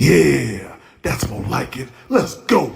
Yeah, that's more like it. Let's go.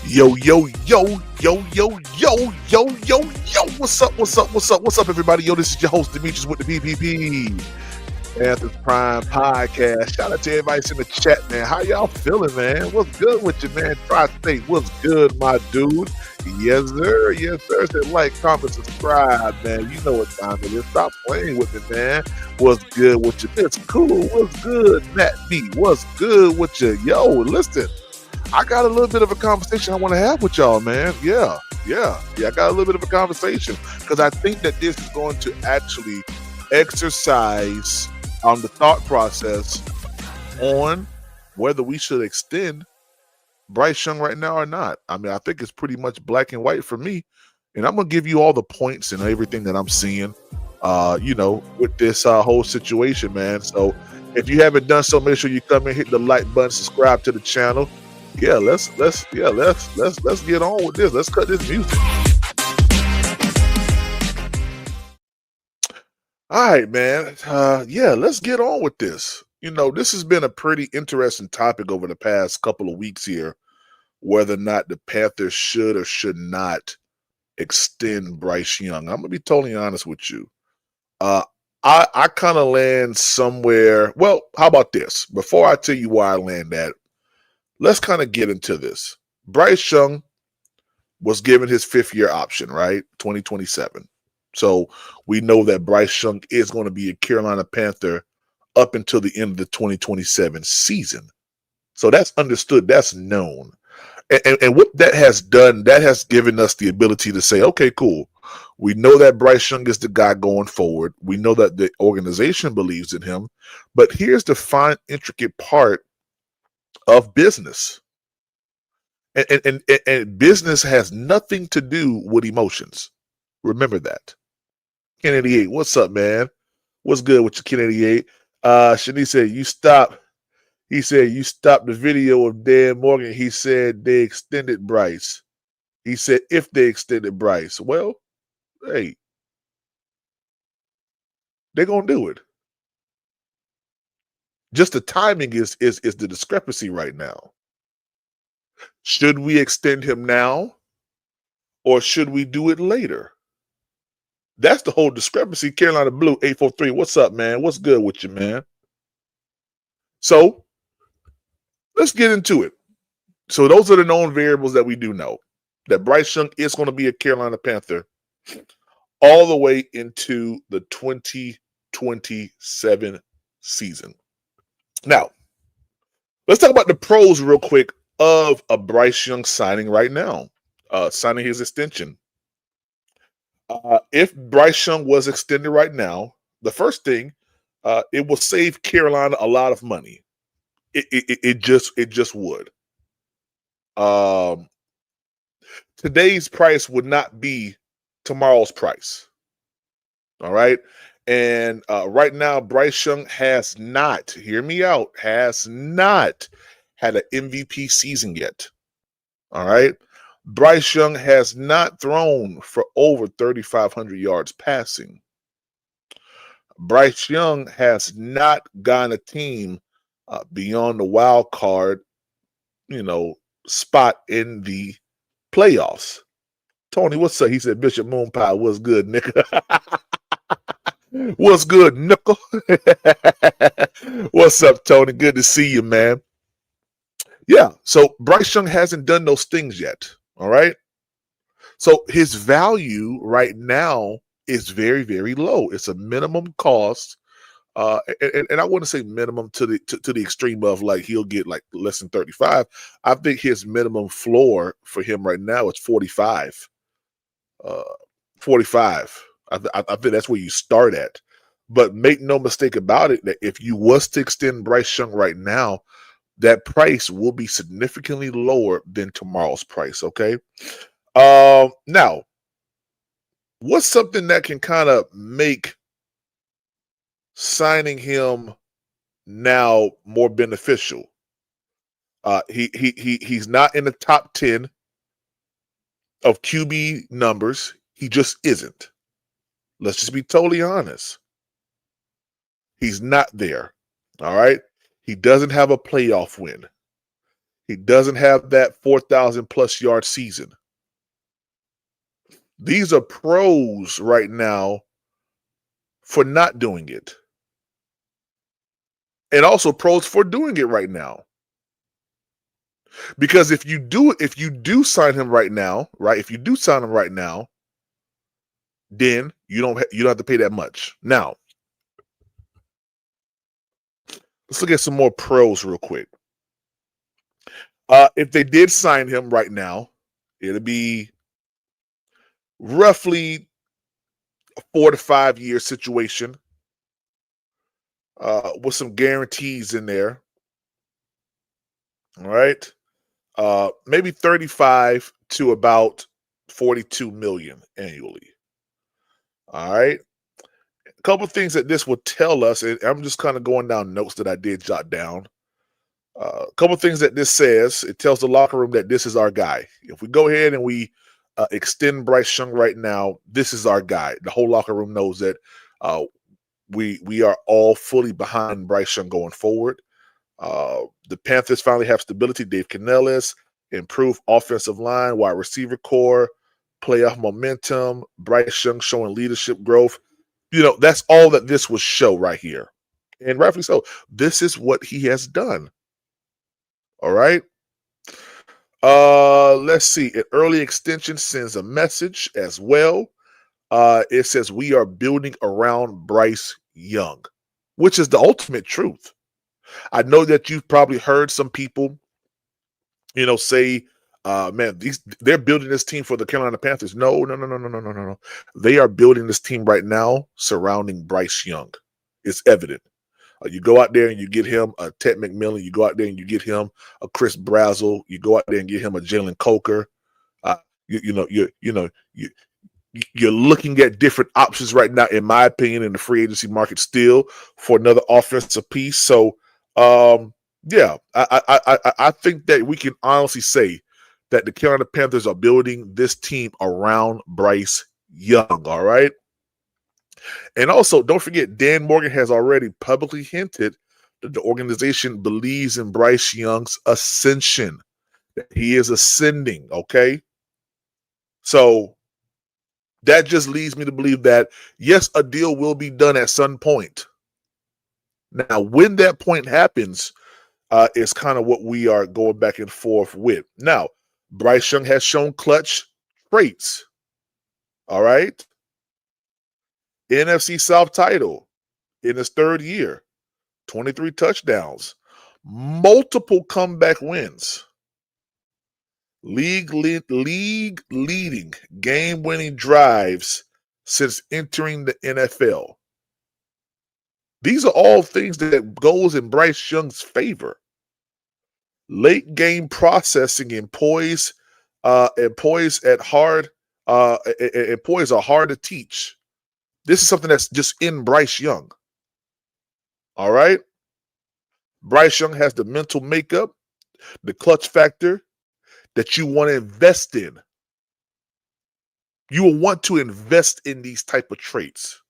Yo, yo, yo, yo, yo, yo, yo, yo, yo. What's up, everybody? Yo, this is your host, Demetrius with the BPP. Panthers Prime Podcast. Shout out to everybody in the chat, man. How y'all feeling, man? What's good with you, man? Tri-State, what's good, my dude? Yes, sir. Yes, sir. Say like, comment, subscribe, man. You know what time it is. Stop playing with me, man. What's good with you? It's cool. What's good, Matt B? What's good with you? Yo, listen. I got a little bit of a conversation I want to have with y'all, man. Yeah. I got a little bit of a conversation because I think that this is going to actually exercise on the thought process on whether we should extend Bryce Young right now or not. I mean, I think it's pretty much black and white for me, and I'm gonna give you all the points and everything that I'm seeing, with this whole situation, man. So if you haven't done so, make sure you come and hit the like button, subscribe to the channel. Yeah, let's get on with this. Let's cut this music. All right, man. Let's get on with this. This has been a pretty interesting topic over the past couple of weeks here, whether or not the Panthers should or should not extend Bryce Young. I'm gonna be totally honest with you. I kind of land somewhere. Well, how about this? Before I tell you where I land at, let's kind of get into this. Bryce Young was given his 5th-year option, right? 2027. So we know that Bryce Young is going to be a Carolina Panther up until the end of the 2027 season. So that's understood. That's known. And what that has done, that has given us the ability to say, okay, cool. We know that Bryce Young is the guy going forward. We know that the organization believes in him. But here's the fine, intricate part of business. And business has nothing to do with emotions. Remember that. Ken 88, what's up, man? What's good with you, Ken 88? Shanice said, you stop. He said, you stopped the video of Dan Morgan. He said they extended Bryce. He said, if they extended Bryce. Well, hey, they're going to do it. Just the timing is the discrepancy right now. Should we extend him now or should we do it later? That's the whole discrepancy. Carolina Blue 843. What's up, man? What's good with you, man? So let's get into it. So those are the known variables that we do know. That Bryce Young is going to be a Carolina Panther all the way into the 2027 season. Now, let's talk about the pros real quick of a Bryce Young signing right now, signing his extension. If Bryce Young was extended right now, the first thing, it will save Carolina a lot of money. It just would. Today's price would not be tomorrow's price. All right. And right now, Bryce Young has not, hear me out, has not had an MVP season yet. All right. Bryce Young has not thrown for over 3,500 yards passing. Bryce Young has not gotten a team beyond the wild card, spot in the playoffs. Tony, what's up? He said, Bishop Moonpie, what's good, nigga? What's good, nickel? What's up, Tony? Good to see you, man. Yeah, so Bryce Young hasn't done those things yet, all right? So his value right now is very, very low. It's a minimum cost, and I wouldn't say minimum to the extreme of like he'll get like less than 35. I think his minimum floor for him right now is 45. 45. I think that's where you start at. But make no mistake about it, that if you was to extend Bryce Young right now, that price will be significantly lower than tomorrow's price, okay? Now, what's something that can kind of make signing him now more beneficial? He's not in the top 10 of QB numbers. He just isn't. Let's just be totally honest. He's not there. All right. He doesn't have a playoff win. He doesn't have that 4,000 plus yard season. These are pros right now for not doing it. And also pros for doing it right now. Because if you do sign him right now, right? If you do sign him right now, then you don't have to pay that much. Now, let's look at some more pros real quick. If they did sign him right now, it'll be roughly a 4 to 5 year situation with some guarantees in there. All right. Maybe 35 to about 42 million annually. All right. A couple of things that this will tell us, and I'm just kind of going down notes that I did jot down. A couple of things that this says, it tells the locker room that this is our guy. If we go ahead and we extend Bryce Young right now, this is our guy. The whole locker room knows that we are all fully behind Bryce Young going forward. The Panthers finally have stability. Dave Canellis, improved offensive line, wide receiver core, playoff momentum, Bryce Young showing leadership growth. That's all that this will show right here. And rightfully so. This is what he has done. All right. Let's see. An early extension sends a message as well. It says we are building around Bryce Young. which is the ultimate truth. I know that you've probably heard some people, say, man, they're building this team for the Carolina Panthers. No, no, no, no, no, no, no, no, no. They are building this team right now surrounding Bryce Young. It's evident. You go out there and you get him a Ted McMillan. You go out there and you get him a Chris Brazzell. You go out there and get him a Jalen Coker. You're looking at different options right now, in my opinion, in the free agency market still for another offensive piece. So, yeah, I think that we can honestly say that the Carolina Panthers are building this team around Bryce Young. All right. And also, don't forget, Dan Morgan has already publicly hinted that the organization believes in Bryce Young's ascension, that he is ascending, okay? So that just leads me to believe that, yes, a deal will be done at some point. Now, when that point happens is kind of what we are going back and forth with. Now, Bryce Young has shown clutch traits, all right? NFC South title in his third year, 23 touchdowns, multiple comeback wins, league leading game-winning drives since entering the NFL. These are all things that goes in Bryce Young's favor. Late game processing and poise are hard to teach. This is something that's just in Bryce Young. All right? Bryce Young has the mental makeup, the clutch factor that you want to invest in. You will want to invest in these type of traits.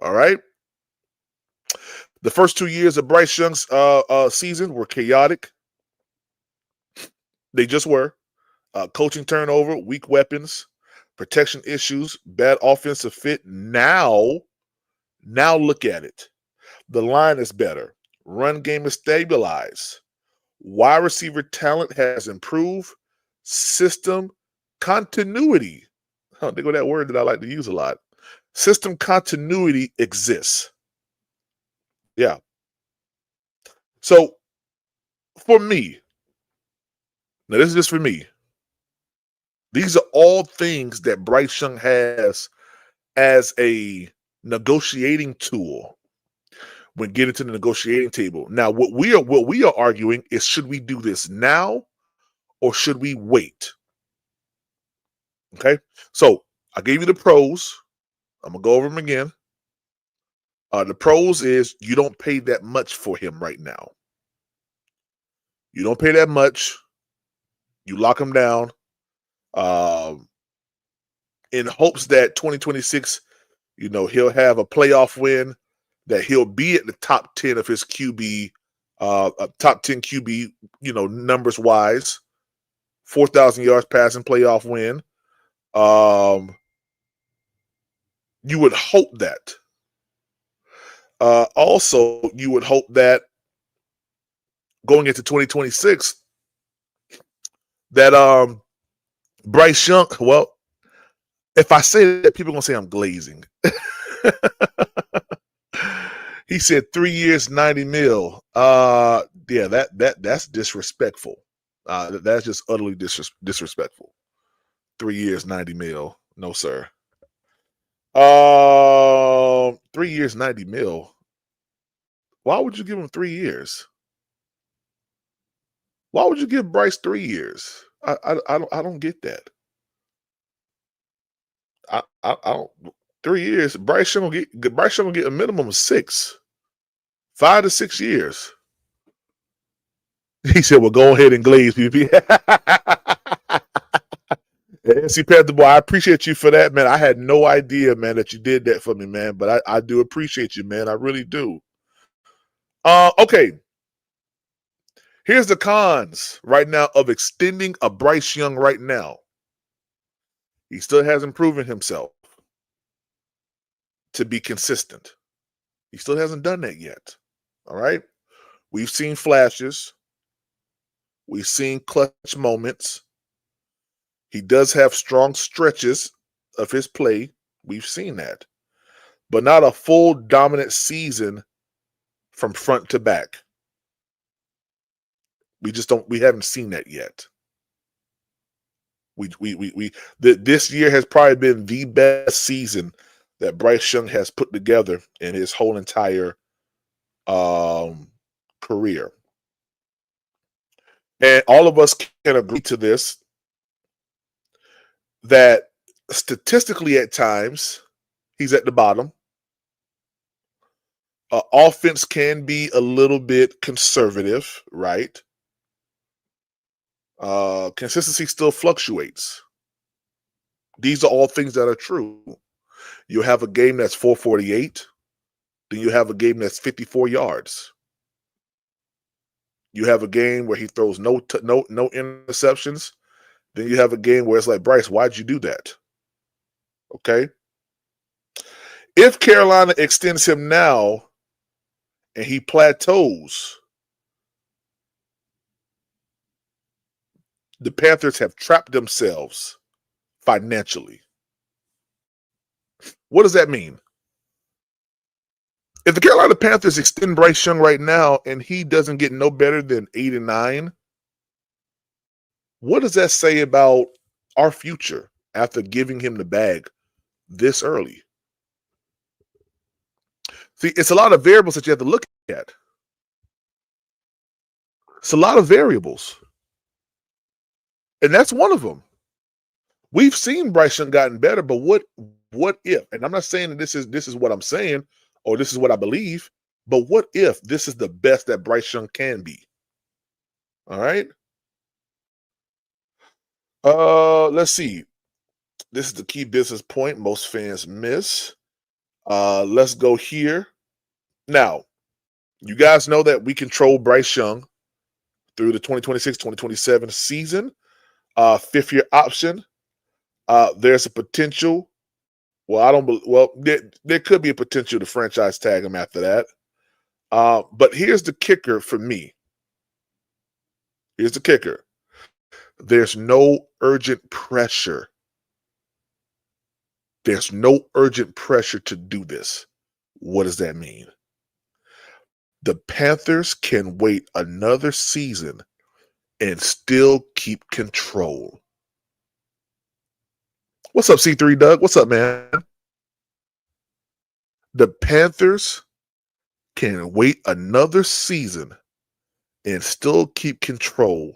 All right? The first 2 years of Bryce Young's season were chaotic. They just were. Coaching turnover, weak weapons, protection issues, bad offensive fit. Now look at it. The line is better. Run game is stabilized. Wide receiver talent has improved. System continuity. There go that word that I like to use a lot. System continuity exists. Yeah. So for me, now this is just for me, these are all things that Bryce Young has as a negotiating tool when getting to the negotiating table. Now, what we are arguing is, should we do this now or should we wait? Okay, so I gave you the pros. I'm gonna go over them again. The pros is you don't pay that much for him right now. You don't pay that much. You lock him down in hopes that 2026, he'll have a playoff win, that he'll be at the top 10 of his QB, top 10 QB, numbers wise, 4,000 yards passing playoff win. You would hope that. Also, you would hope that going into 2026, that Bryce Young, well, if I say that, people are going to say I'm glazing. He said 3 years, 90 mil. Yeah, that's disrespectful. That's just utterly disrespectful. 3 years, 90 mil. No, sir. 3 years, 90 mil. Why would you give him 3 years? Why would you give Bryce 3 years? I don't get that. I don't. 3 years. Bryce Young will get a minimum of 6, 5 to 6 years. He said, "Well, go ahead and glaze, PP." See, Panther Boy, I appreciate you for that, man. I had no idea, man, that you did that for me, man. But I do appreciate you, man. I really do. Okay. Here's the cons right now of extending a Bryce Young right now. He still hasn't proven himself to be consistent. He still hasn't done that yet. All right? We've seen flashes. We've seen clutch moments. He does have strong stretches of his play. We've seen that. but not a full dominant season from front to back. We haven't seen that yet. This year has probably been the best season that Bryce Young has put together in his whole entire career. And all of us can agree to this, that statistically at times he's at the bottom. Offense can be a little bit conservative, right? Consistency still fluctuates. These are all things that are true. You have a game that's 448, then you have a game that's 54 yards. You have a game where he throws no interceptions. Then you have a game where it's like, Bryce, why'd you do that? Okay. If Carolina extends him now and he plateaus, the Panthers have trapped themselves financially. What does that mean? If the Carolina Panthers extend Bryce Young right now and he doesn't get no better than 8 and 9, what does that say about our future after giving him the bag this early? See, it's a lot of variables that you have to look at. It's a lot of variables. And that's one of them. We've seen Bryce Young gotten better, but what if? And I'm not saying that this is what I'm saying or this is what I believe, but what if this is the best that Bryce Young can be? All right. Let's see. This is the key business point most fans miss. Let's go here. Now, you guys know that we control Bryce Young through the 2026-2027 season. Fifth-year option. There's a potential. Well, there could be a potential to franchise tag him after that. But here's the kicker for me. Here's the kicker. There's no urgent pressure. There's no urgent pressure to do this. What does that mean? The Panthers can wait another season and still keep control. What's up, C3 Doug? What's up, man? The Panthers can wait another season and still keep control.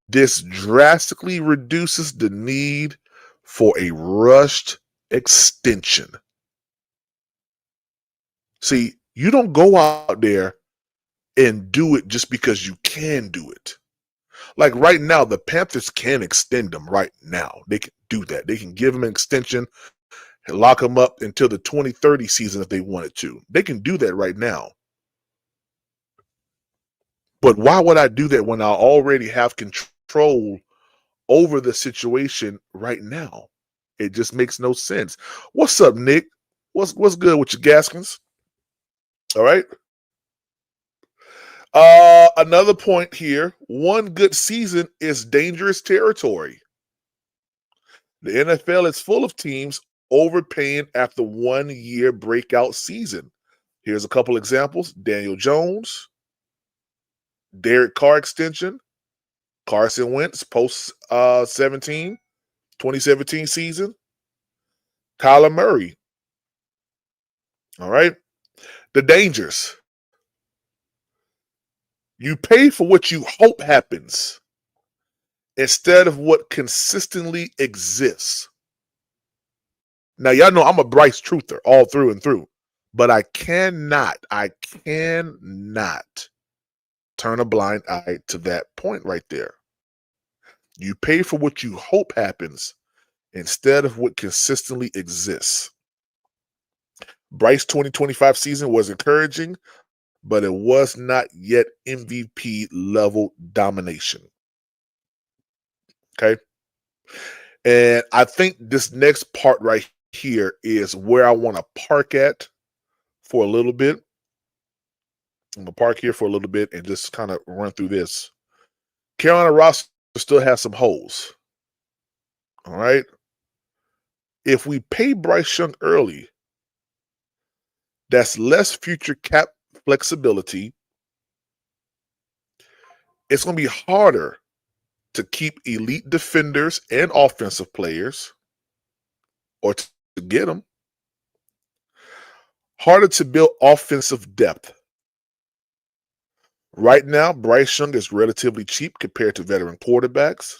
This drastically reduces the need for a rushed extension. See, you don't go out there and do it just because you can do it. Like right now, the Panthers can extend him right now. They can do that. They can give him an extension and lock him up until the 2030 season if they wanted to. They can do that right now. But why would I do that when I already have control over the situation right now? It just makes no sense. What's up, Nick? What's good with your Gaskins? All right. Another point here. One good season is dangerous territory. The NFL is full of teams overpaying after 1 year breakout season. Here's a couple examples. Daniel Jones, Derek Carr extension, Carson Wentz post 2017 season, Kyler Murray. All right. The dangers. You pay for what you hope happens instead of what consistently exists. Now, y'all know I'm a Bryce truther all through and through, but I cannot turn a blind eye to that point right there. You pay for what you hope happens instead of what consistently exists. Bryce 2025 season was encouraging, but it was not yet MVP level domination. Okay. And I think this next part right here is where I want to park at for a little bit. I'm going to park here for a little bit and just kind of run through this. Carolina roster still has some holes. All right. If we pay Bryce Young early, That's less future cap flexibility. It's going to be harder to keep elite defenders and offensive players, or to get them. Harder to build offensive depth. Right now, Bryce Young is relatively cheap compared to veteran quarterbacks.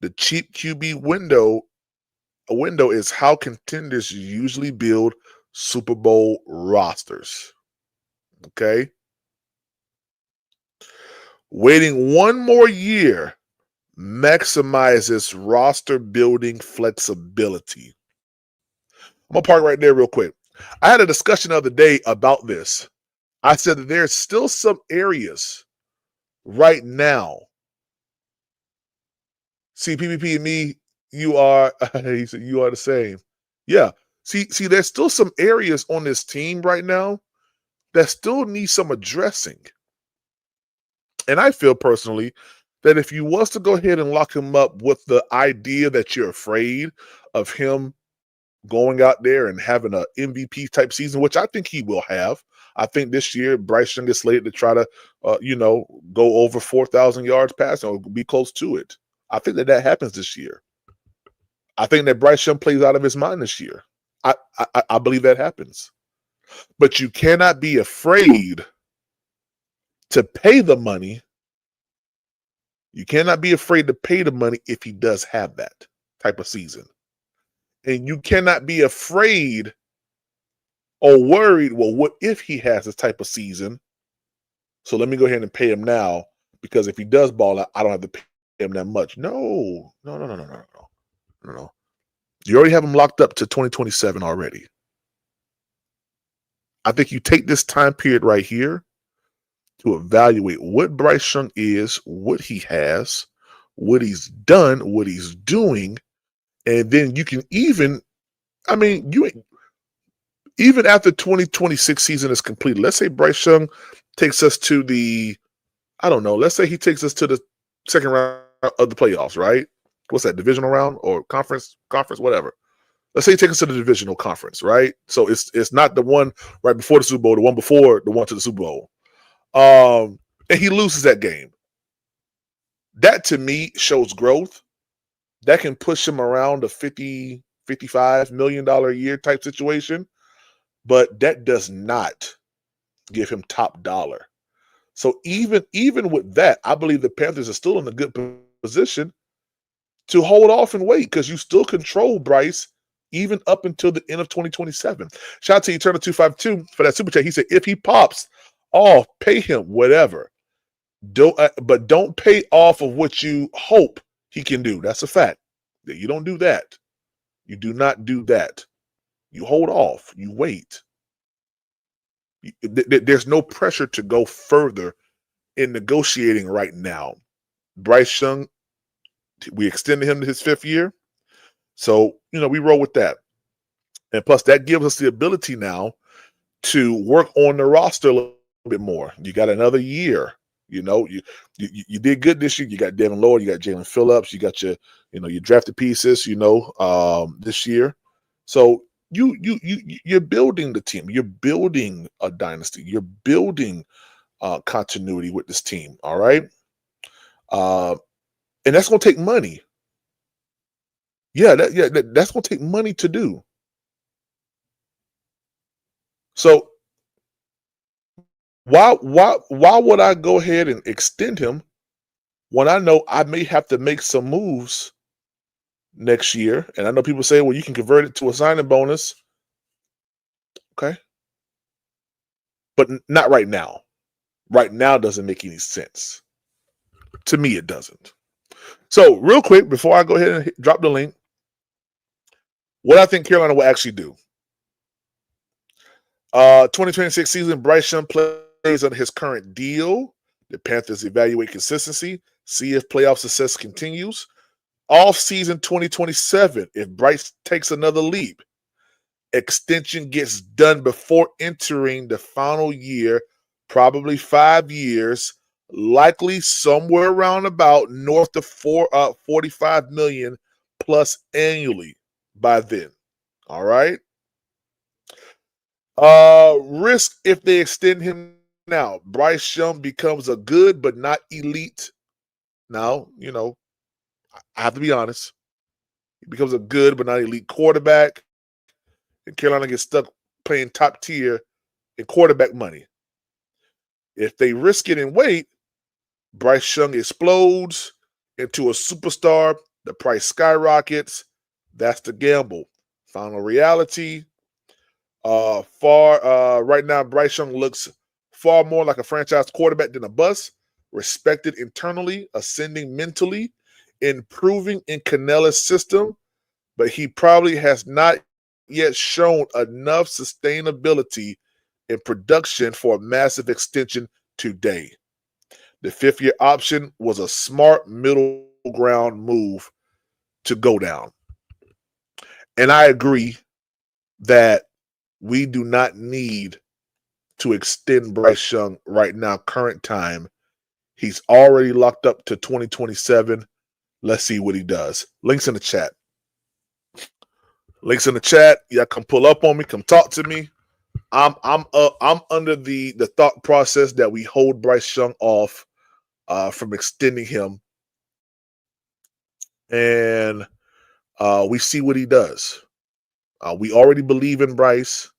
The cheap QB window is how contenders usually build Super Bowl rosters. Okay? Waiting one more year maximizes roster building flexibility. I'm going to park right there real quick. I had a discussion the other day about this. I said that there's still some areas right now. See, PvP and me, you are, he said, you are the same. Yeah. See, there's still some areas on this team right now that still need some addressing. And I feel personally that if you was to go ahead and lock him up with the idea that you're afraid of him going out there and having an MVP type season, which I think he will have. I think this year Bryce Young is slated to try to, go over 4,000 yards passing or be close to it. I think that happens this year. I think that Bryce Young plays out of his mind this year. I believe that happens. But you cannot be afraid to pay the money. You cannot be afraid to pay the money if he does have that type of season. And you cannot be afraid or worried, well, what if he has this type of season? So let me go ahead and pay him now, because if he does ball out, I don't have to pay him that much. No. You already have him locked up to 2027 already. I think you take this time period right here to evaluate what Bryce Young is, what he has, what he's done, what he's doing, and then you can even after 2026 season is completed, let's say Bryce Young takes us to let's say he takes us to the second round of the playoffs, right? What's that, divisional round or conference, whatever. Let's say he takes us to the divisional conference, right? So it's not the one right before the Super Bowl, the one before the one to the Super Bowl. And he loses that game. That to me shows growth. That can push him around a $50, $55 million a year type situation, but that does not give him top dollar. So even with that, I believe the Panthers are still in a good position to hold off and wait, because you still control Bryce even up until the end of 2027. Shout out to Eternal 252 for that super chat. He said, if he pops off, pay him whatever. But don't pay off of what you hope he can do. That's a fact. You don't do that. You do not do that. You hold off. You wait. There's no pressure to go further in negotiating right now. Bryce Young, we extended him to his 5th year. So, we roll with that. And plus, that gives us the ability now to work on the roster a little bit more. You got another year. You did good this year. You got Devin Lloyd, you got Jalen Phillips, you got your drafted pieces, this year. So you're building the team. You're building a dynasty. You're building continuity with this team. All right. And that's going to take money. That's going to take money to do. So why would I go ahead and extend him when I know I may have to make some moves next year? And I know people say, well, you can convert it to a signing bonus. Okay. But not right now. Right now doesn't make any sense. To me, it doesn't. So real quick, before I go ahead and drop the link, what I think Carolina will actually do. 2026 season, Bryce Young plays under his current deal. The Panthers evaluate consistency, see if playoff success continues. Off-season 2027, if Bryce takes another leap, extension gets done before entering the final year, probably 5 years, likely somewhere around about north of 45 million plus annually by then. All right. Risk if they extend him now. Bryce Young becomes a good but not elite. Now, I have to be honest. He becomes a good but not elite quarterback, and Carolina gets stuck playing top tier in quarterback money. If they risk it and wait, Bryce Young explodes into a superstar. The price skyrockets. That's the gamble. Final reality. Far right now, Bryce Young looks far more like a franchise quarterback than a bust. Respected internally, ascending mentally, improving in Canella's system, but he probably has not yet shown enough sustainability in production for a massive extension today. The 5th-year option was a smart middle ground move to go down. And I agree that we do not need to extend Bryce Young right now, current time. He's already locked up to 2027. Let's see what he does. Links in the chat. Links in the chat. Y'all come pull up on me. Come talk to me. I'm under the thought process that we hold Bryce Young off from extending him, and we see what he does. We already believe in Bryce.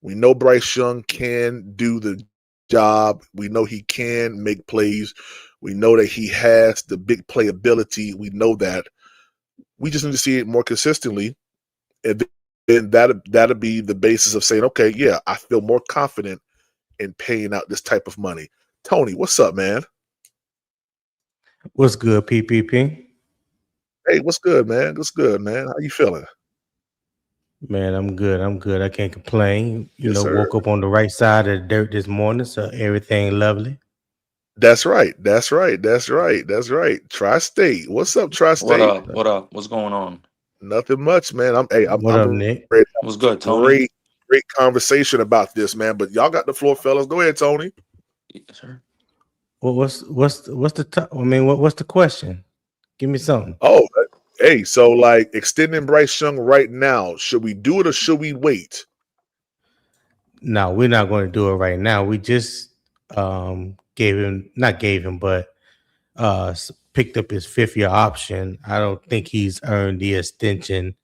We know Bryce Young can do the job. We know he can make plays. We know that he has the big playability. We know that. We just need to see it more consistently, and then that'll be the basis of saying, okay, yeah, I feel more confident in paying out this type of money. Tony, what's up, man? What's good, PPP? Hey, what's good, man? What's good, man? How you feeling? Man, I'm good. I'm good. I can't complain. Yes, sir. Woke up on the right side of the dirt this morning, so everything lovely. That's right. That's right. That's right. That's right. Tri-State. What's up, What Tri-State? up? What up? What's going on? Nothing much, man. I'm What up, ready to Nick? have What's good, a Tony? great conversation about this, man. But y'all got the floor, fellas. Go ahead, Tony. Yes, sir. What's the I mean, what's the question? Give me something. Oh, hey, so like extending Bryce Young right now, should we do it or should we wait? No, we're not going to do it right now. We just gave him, but picked up his 5th-year option. I don't think he's earned the extension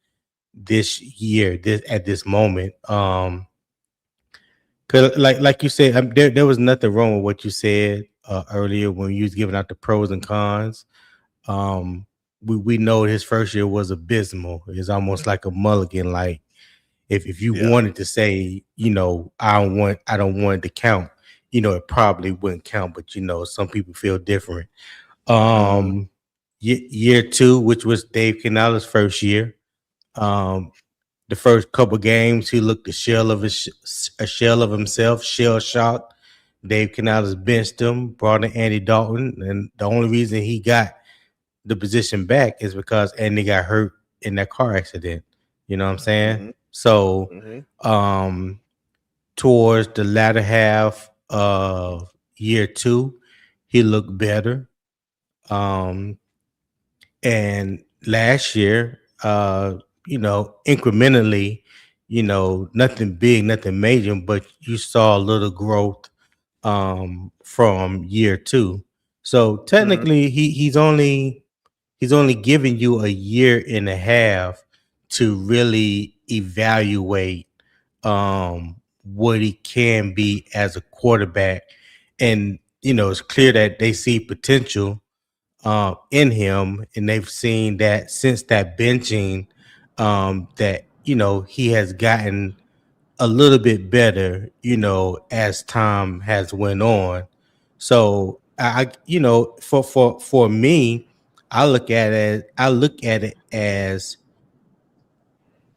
this year, this at this moment. Cause like you said, there was nothing wrong with what you said earlier when you was giving out the pros and cons. Um, we know his first year was abysmal. It's almost like a mulligan. Like if you Yeah. wanted to say, I don't want it to count, it probably wouldn't count. But some people feel different. Mhm. Year 2, which was Dave Canales' first year. The first couple games, he looked a shell of himself, shell shocked. Dave Canales benched him, brought in Andy Dalton, and the only reason he got the position back is because Andy got hurt in that car accident. You know what I'm saying? Mhm. So, Mhm. towards the latter half of year 2, he looked better. Um, and last year, incrementally, nothing big, nothing major, but you saw a little growth from year 2. So Mhm. technically he's only giving you a year and a half to really evaluate what he can be as a quarterback. And it's clear that they see potential in him, and they've seen that since that benching, that he has gotten a little bit better, as time has went on. So for me, I look at it as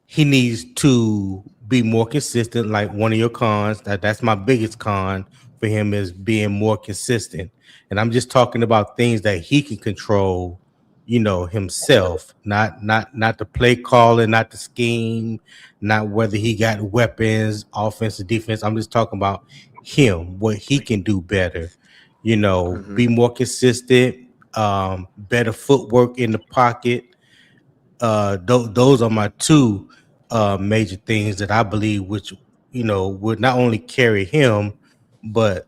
he needs to be more consistent. Like one of your cons, that's my biggest con for him, is being more consistent. And I'm just talking about things that he can control, himself, not the play calling, not the scheme, not whether he got weapons, offense or defense. I'm just talking about him, what he can do better, Mhm. be more consistent, better footwork in the pocket. Those are my two major things that I believe, which would not only carry him, but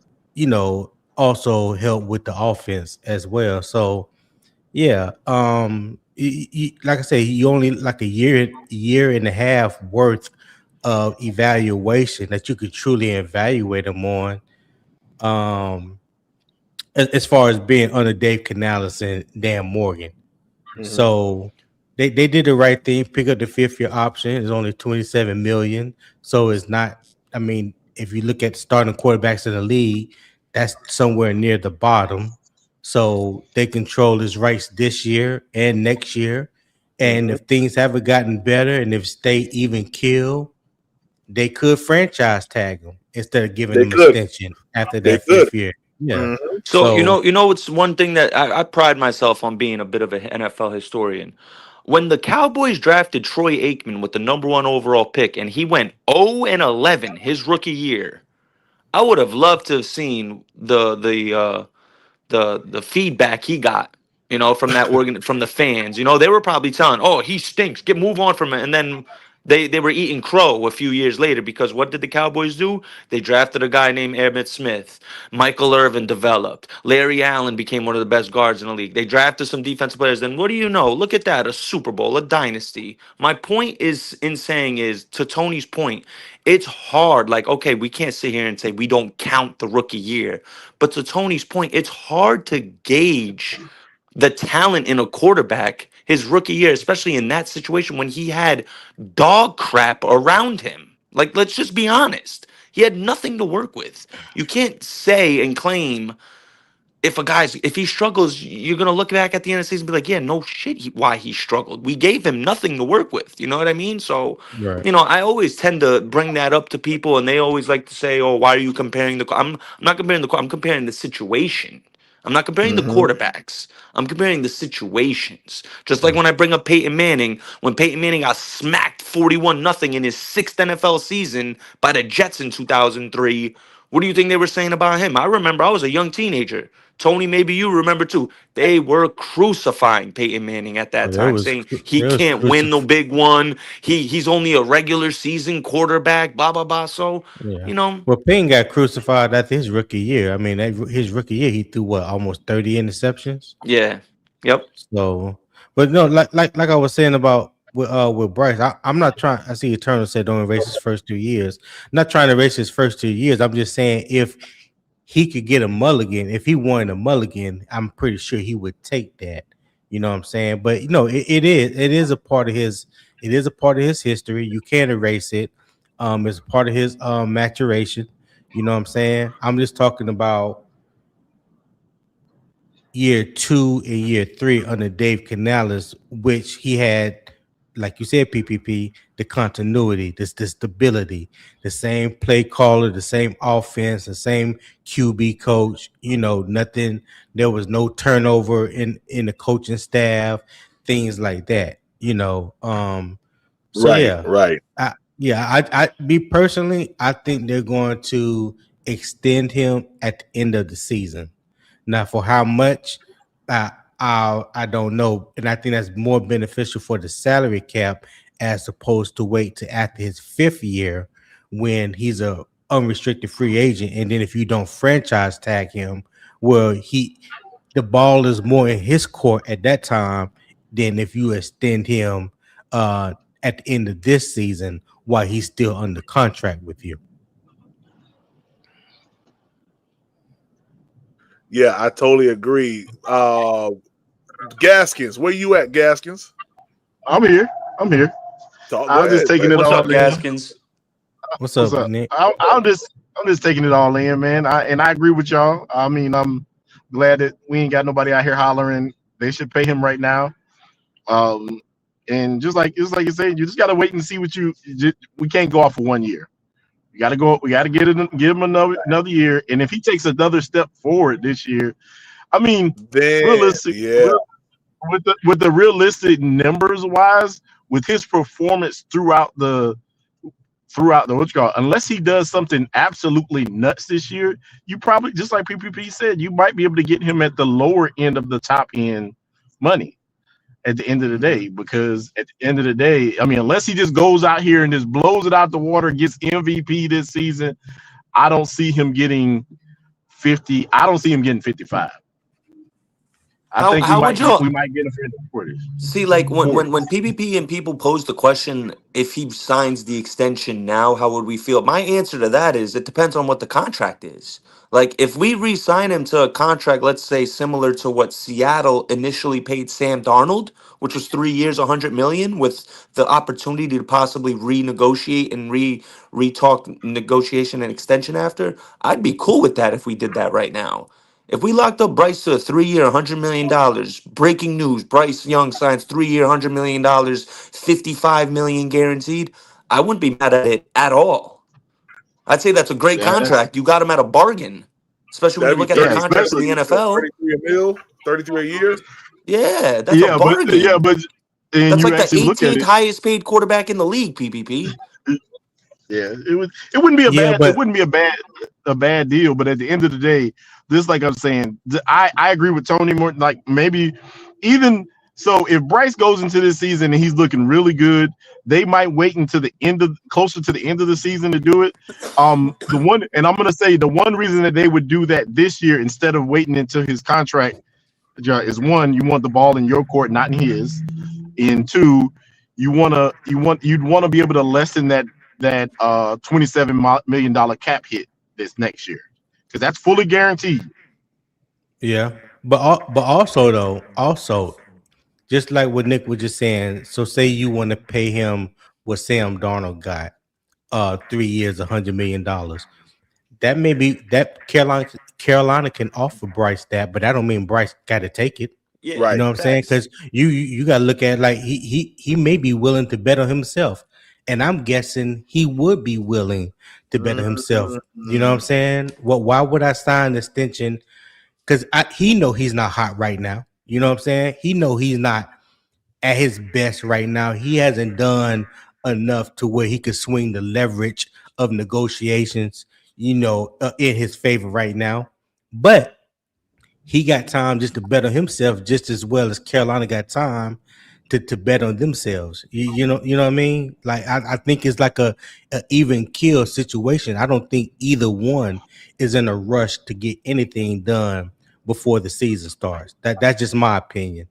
also help with the offense as well. So yeah, like I say, you only like a year and a half worth of evaluation that you could truly evaluate him on. Um, as far as being under Dave Canales and Dan Morgan. Mhm. So they did the right thing, pick up the 5th year option. It's only 27 million. So it's not, I mean, if you look at starting quarterbacks in the league, that's somewhere near the bottom. So they control his rights this year and next year. And Mhm. if things haven't gotten better and if they even kill, they could franchise tag him instead of giving They him could. extension after They that could. 5th year. Yeah. Mhm. So So it's one thing that I pride myself on being a bit of an NFL historian. When the Cowboys drafted Troy Aikman with the #1 overall pick, and he went 0-11 his rookie year, I would have loved to have seen the feedback he got, from that from the fans. They were probably telling, "Oh, he stinks. Move on from it." And then they were eating crow a few years later because what did the Cowboys do? They drafted a guy named Emmitt Smith. Michael Irvin developed. Larry Allen became one of the best guards in the league. They drafted some defensive players. Then what do you know? Look at that, a Super Bowl, a dynasty. My point is in saying is to Tony's point, it's hard. Like, okay, we can't sit here and say we don't count the rookie year. But to Tony's point, it's hard to gauge the talent in a quarterback his rookie year, especially in that situation when he had dog crap around him. Like, let's just be honest. He had nothing to work with. You can't say and claim if he struggles, you're gonna look back at the end of the season and be like, yeah, no shit, why he struggled. We gave him nothing to work with. You know what I mean? So, right. I always tend to bring that up to people, and they always like to say, "Oh, why are you comparing the?" I'm not comparing the. I'm comparing the situation. I'm not comparing the Mhm. quarterbacks. I'm comparing the situations. Just like Right. when I bring up Peyton Manning, when Peyton Manning got smacked 41-0 in his 6th NFL season by the Jets in 2003. What do you think they were saying about him? I remember I was a young teenager. Tony, maybe you remember too. They were crucifying Peyton Manning at that Oh, there time, was saying he there was can't win the crucif big one. He's only a regular season quarterback. Blah blah blah. So, Yeah. you know, Well, Payne got crucified after his rookie year. I mean, his rookie year, he threw what, almost 30 interceptions. yeah, yep, So, but no, like I was saying about with Bryce, I'm not trying. I see Eternal said don't erase his first 2 years. I'm not trying to erase his first 2 years. I'm just saying if he could get a mulligan, if he wanted a mulligan, I'm pretty sure he would take that. You know what I'm saying? But it is a part of his history. You can't erase it. It's part of his maturation. You know what I'm saying? I'm just talking about year 2 and year 3 under Dave Canales, which he had, like you said, PPP, the continuity, the stability, the same play caller, the same offense, the same QB coach. Nothing. There was no turnover in the coaching staff, things like that. So Right. yeah, Right. I me personally, I think they're going to extend him at the end of the season. Now, for how much, uh, I don't know, and I think that's more beneficial for the salary cap as opposed to wait to after his 5th year when he's a unrestricted free agent, and then if you don't franchise tag him, well, the ball is more in his court at that time than if you extend him uh, at the end of this season while he's still under contract with you. Yeah, I totally agree. Gaskins, where you at, Gaskins? I'm here. I'm here. Talk. Go I'm just ahead, taking man. it what's all up, in. Gaskins? What's What's up, up? Nick? I'm just taking it all in, man. I agree with y'all. I mean, I'm glad that we ain't got nobody out here hollering. They should pay him right now. Um, and just like you said, you just gotta wait and see we can't go off for 1 year. We gotta go. We gotta give him another year. And if he takes another step forward this year, I mean, Then, realistic. yeah, With the realistic numbers wise, with his performance throughout the what you call, unless he does something absolutely nuts this year, you probably, just like PPP said, you might be able to get him at the lower end of the top end money. at the end of the day, because at the end of the day, I mean, unless he just goes out here and just blows it out the water, gets MVP this season, I don't see him getting 50. I don't see him getting 55. I think How would you we might get him for this. see, like when PPP and people pose the question if he signs the extension now, how would we feel? My answer to that is it depends on what the contract is. Like if we re-sign him to a contract, let's say similar to what Seattle initially paid Sam Darnold, which was 3 years, 100 million, with the opportunity to possibly renegotiate and re-talk negotiation and extension after, I'd be cool with that if we did that right now. If we locked up Bryce to a 3-year, $100 million, breaking news, Bryce Young signs 3-year, $100 million, $55 million guaranteed, I wouldn't be mad at it at all. I'd say that's a great contract. You got him at a bargain, especially when you look at the contracts in the NFL. 33 a mil, 33 a year. Yeah, that's a bargain. But that's like the 18th highest paid quarterback in the league, PPP. Yeah, it wouldn't be a bad deal, but at the end of the day, this, like I'm saying, I agree with Tony more. Like maybe even so, if Bryce goes into this season and he's looking really good, they might wait until closer to the end of the season to do it. I'm gonna say the one reason that they would do that this year instead of waiting until his contract is, one, you want the ball in your court, not in his, and two, you'd want to be able to lessen that $27 million cap hit this next year, because that's fully guaranteed. Yeah, but also just like what Nick was just saying. So say you want to pay him what Sam Darnold got, 3 years, $100 million. That may be that Carolina can offer Bryce that, but I don't mean Bryce got to take it. Yeah, right. You know what I'm saying? Because you got to look at, like, he may be willing to bet on himself. And I'm guessing he would be willing to bet on himself. You know what I'm saying? Well, why would I sign the extension? Because he know he's not hot right now. You know what I'm saying? He know he's not at his best right now. He hasn't done enough to where he could swing the leverage of negotiations, in his favor right now. But he got time just to bet on himself just as well as Carolina got time to bet on themselves. You know what I mean? Like I think it's like a even kill situation. I don't think either one is in a rush to get anything done before the season starts. That's just my opinion.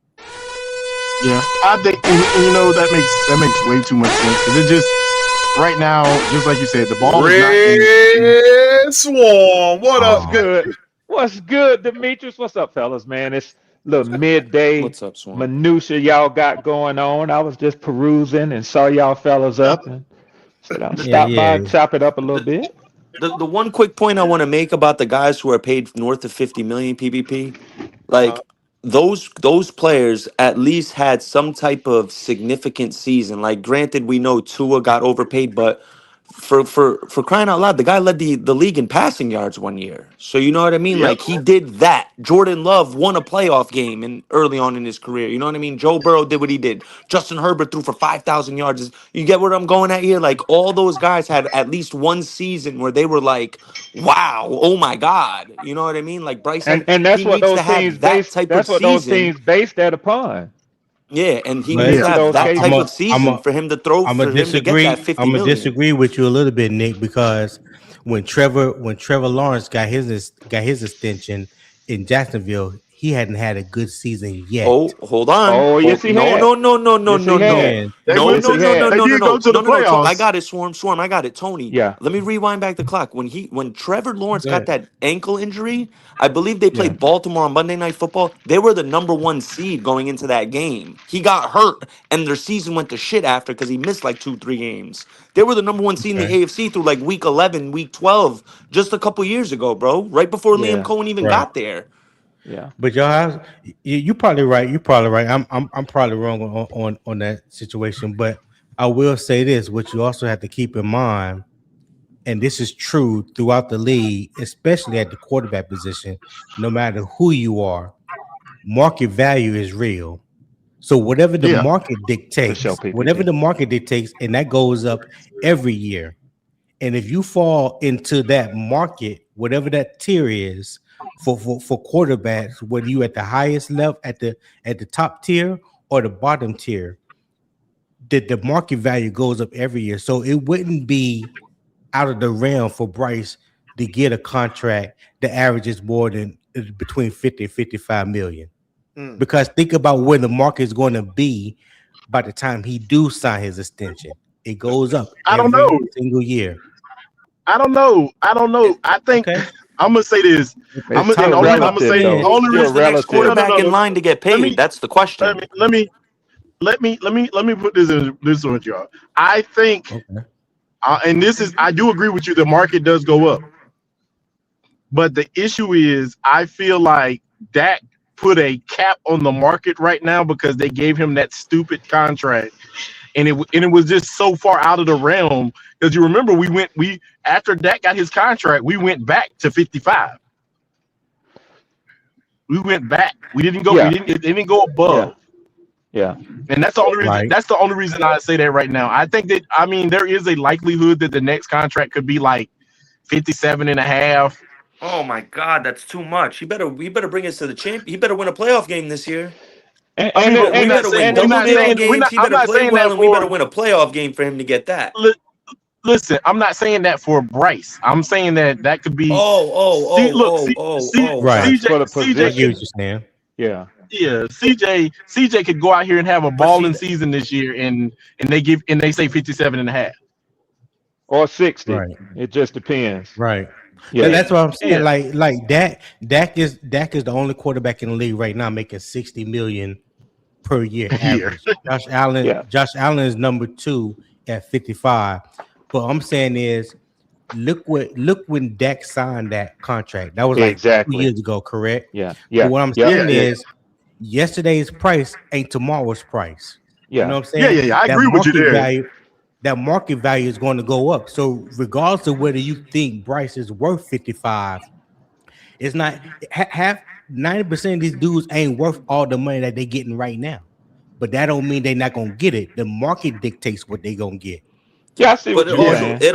Yeah, I think that makes way too much sense, because it just right now, just like you said, the ball is Red Swarm. What up? Good. What's good, Demetrius? What's up, fellas? Man, it's little midday What's up, Swan? minutia y'all got going on. I was just perusing and saw y'all fellas up and said I'll stop by and chop it up a little bit. The one quick point I want to make about the guys who are paid north of 50 million PPP, like those players at least had some type of significant season. Like, granted, we know Tua got overpaid, but for crying out loud, the guy led the league in passing yards 1 year. So you know what I mean? Yep. Like, he did that. Jordan Love won a playoff game early on in his career. You know what I mean? Joe Burrow did what he did. Justin Herbert threw for 5,000 yards. You get where I'm going at here? Like, all those guys had at least one season where they were like, wow, oh my God. You know what I mean? Like Bryce, And that's what those teams those teams based that upon. Yeah, and he needs to have that type of season for him to throw. I'm gonna disagree. I'm gonna disagree with you a little bit, Nick, because when Trevor Lawrence got his extension in Jacksonville, he hadn't had a good season yet. Oh, hold on. Oh, yes, he had. No. I got it, Swarm. I got it, Tony. Yeah. Let me rewind back the clock. When Trevor Lawrence got that ankle injury, I believe they played Baltimore on Monday Night Football. They were the number 1 seed going into that game. He got hurt, and their season went to shit after because he missed like 2-3 games. They were the number 1 seed in the AFC through like week 11, week 12, just a couple years ago, bro. Right before Liam Cohen even got there. Yeah, but y'all, you probably right. You're probably right. I'm probably wrong on that situation. But I will say this: what you also have to keep in mind, and this is true throughout the league, especially at the quarterback position, no matter who you are, market value is real. So whatever the market dictates, and that goes up every year. And if you fall into that market, whatever that tier is for quarterbacks, whether you at the highest level, at the top tier, or the bottom tier, the market value goes up every year. So it wouldn't be out of the realm for Bryce to get a contract that averages more than between 50 and 55 million. Because think about where the market is going to be by the time he do sign his extension. It goes up every single year. I don't know. I think I'm gonna say this. I'm gonna say the only Who's reason the next quarterback in line to get paid? That's the question. Let me put this on y'all. I think, and this is, I do agree with you. The market does go up, but the issue is, I feel like Dak put a cap on the market right now because they gave him that stupid contract, and it was just so far out of the realm. Because you remember, we after Dak got his contract, we went back to 55. We went back. We didn't go. Yeah. It didn't go above. Yeah. And that's the only reason. Right. That's the only reason I say that right now. I think that, I mean, there is a likelihood that the next contract could be like 57 and a half. Oh my God, that's too much. We better bring us to the champ. He better win a playoff game this year. And We better win double digit games. He better play well, and we better win a playoff game for him to get that. Listen, I'm not saying that for Bryce. I'm saying that could be. Right. CJ, for the position. I get what you're saying. Yeah. Yeah, CJ could go out here and have a balling season this year, and they say 57 and a half Or 60. Right. It just depends. Right. Yeah. That's what I'm saying. Yeah. Like Dak is the only quarterback in the league right now making 60 million per year average. Josh Allen is number 2 at 55. But I'm saying is, look when Dak signed that contract. That was like 2 years ago, correct? Yeah. But what I'm saying is, yesterday's price ain't tomorrow's price. Yeah. You know what I'm saying? Yeah. I agree with you there. That market value is going to go up. So regardless of whether you think Bryce is worth 55, it's not half 90% of these dudes ain't worth all the money that they're getting right now. But that don't mean they're not gonna get it. The market dictates what they're gonna get. Yeah, I see but it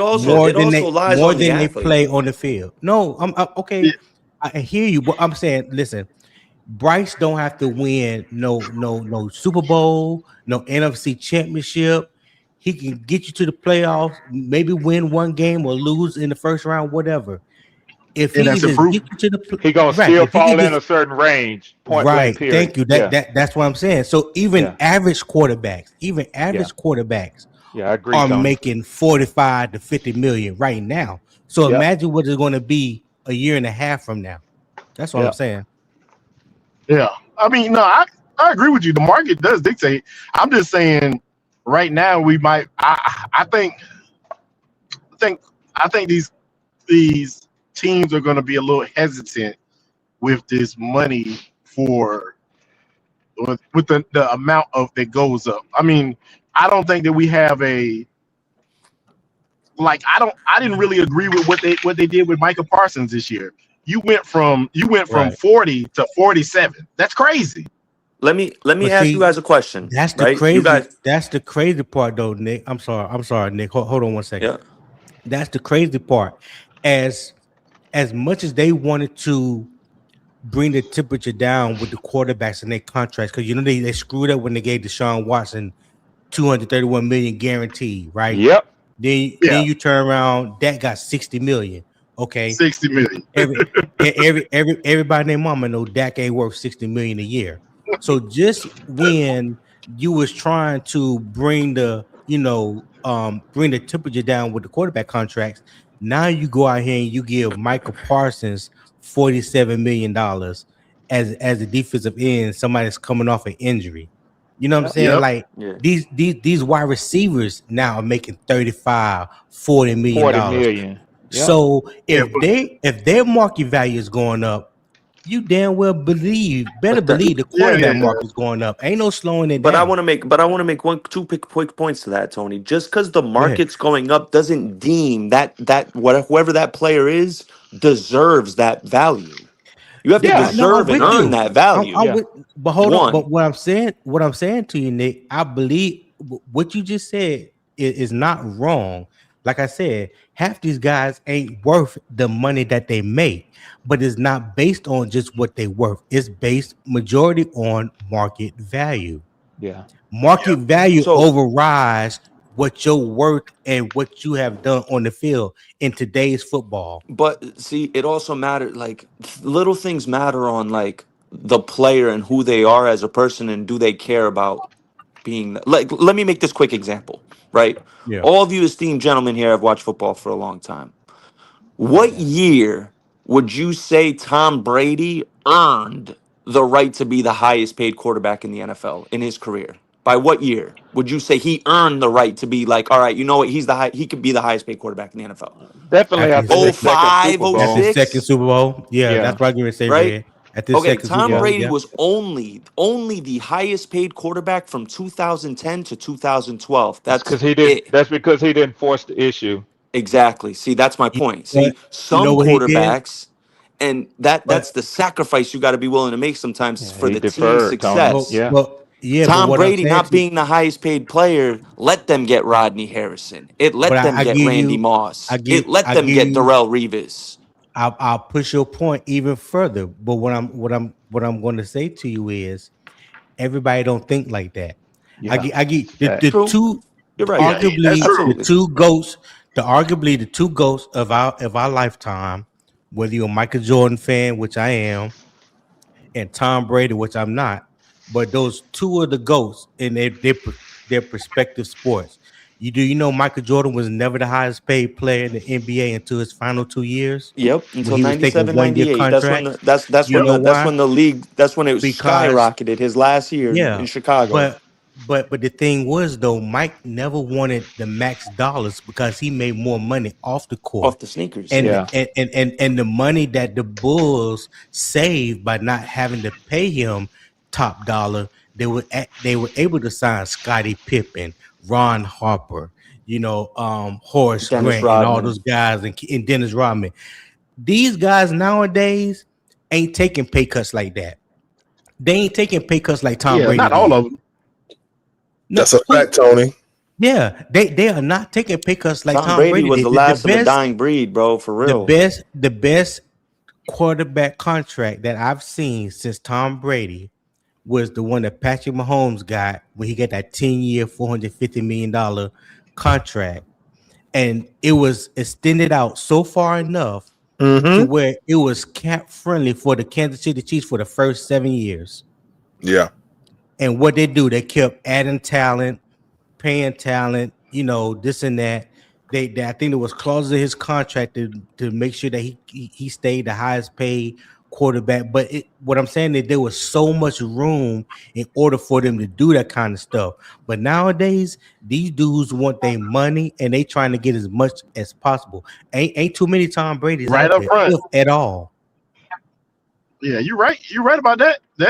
also lies more on the than they athlete. play on the field. No, I'm okay. Yeah. I hear you, but I'm saying, listen, Bryce don't have to win no Super Bowl, no NFC championship. He can get you to the playoffs, maybe win one game or lose in the first round, whatever. If he just get you to the he gonna still fall in a certain range. Right. Thank you. That's what I'm saying. So even average quarterbacks, I agree, are making 45 to 50 million right now. So imagine what it's going to be a year and a half from now. That's what I'm saying. Yeah. I mean, no, I agree with you. The market does dictate. I'm just saying right now we might I think these teams are going to be a little hesitant with this money with the amount of that goes up. I mean, I don't think that we have I didn't really agree with what they did with Micah Parsons this year. You went from 40 to 47. That's crazy. Let me ask you guys a question. That's the crazy. That's the crazy part, though, Nick. I'm sorry, Nick. Hold on one second. Yeah. That's the crazy part. As much as they wanted to bring the temperature down with the quarterbacks and their contracts, because they screwed up when they gave Deshaun Watson $231 million guaranteed, right? Yep. Then you turn around, that got $60 million. Okay, $60 million. Everybody and their mama know Dak ain't worth $60 million a year. So just when you was trying to bring the temperature down with the quarterback contracts, now you go out here and you give Michael Parsons $47 million as a defensive end, somebody that's coming off an injury. You know what I'm saying? These wide receivers now are making $35-40 million. Yep. So if their market value is going up, you damn well believe the quarterback market is going up. Ain't no slowing it down. But I want to make two quick points to that, Tony. Just because the market's going up doesn't deem that whoever that player is deserves that value. You have to deserve and earn that value. But hold on. But what I'm saying to you, Nick, I believe what you just said is not wrong. Like I said, half these guys ain't worth the money that they make, but it's not based on just what they worth. It's based majority on market value. Yeah. Market value So- overrides what your worth and what you have done on the field in today's football. But see, it also matters. Like little things matter on like the player and who they are as a person, and do they care about being like. Let me make this quick example. Right, Yeah. all of you esteemed gentlemen here have watched football for a long time. What year would you say Tom Brady earned the right to be the highest paid quarterback in the NFL in his career? By what year would you say he earned the right to be like, all right, you know what, he could be the highest paid quarterback in the NFL? Definitely After after his the second 05, Super Bowl. At the 06? second Super Bowl, yeah, that's what I'm going to say, Right? Red. At the Okay, second Super Tom Bowl, Brady yeah. was only the highest paid quarterback from 2010 to 2012. That's Because he didn't. it. That's because he didn't force the issue. Exactly. See, that's my point. But See, some what he did? quarterbacks, and that's the sacrifice you got to be willing to make sometimes Yeah, for he the team's deferred, Tony. success. Yeah. Yeah, but Tom what I'm Brady saying not to you, being the highest paid player let them get Rodney Harrison. It let but them I get give Randy you, Moss. I give, It let I them give get you, Darrell Revis. I'll push your point even further. But what I'm going to say to you is, everybody don't think like that. Yeah. I get the True. two, You're right. arguably that's true. the two goats, arguably the two goats of our lifetime. Whether you're a Michael Jordan fan, which I am, and Tom Brady, which I'm not, but those two are the goats in their respective sports. You know Michael Jordan was never the highest paid player in the NBA until his final 2 years Yep, when until he was taking 97, 1 year 98. That's when contracts. that's You when know that's why? when the league, that's when it Because skyrocketed his last year yeah, in Chicago. but the thing was though, Mike never wanted the max dollars because he made more money off the court. Off the sneakers. And, Yeah. and the money that the Bulls saved by not having to pay him top dollar, they were able to sign Scottie Pippen, Ron Harper, Horace Dennis Grant, and all Rodman. those guys, and Dennis Rodman. These guys nowadays ain't taking pay cuts like that. They ain't taking pay cuts like Tom Brady. Not all of them. No, That's a fact, Tony. yeah, they are not taking pay cuts like Tom Brady was did. the last of a dying breed, bro, for real. The best quarterback contract that I've seen since Tom Brady was the one that Patrick Mahomes got when he got that 10-year, $450 million contract. And it was extended out so far enough to where it was cap friendly for the Kansas City Chiefs for the first 7 years. Yeah. And what they do, they kept adding talent, paying talent, this and that. I think there was clauses in his contract to make sure that he stayed the highest paid quarterback. But what I'm saying is there was so much room in order for them to do that kind of stuff. But nowadays, these dudes want their money and they trying to get as much as possible. Ain't too many Tom Brady's Right out up there, front. if at all. Yeah, you're right. You're right about that. You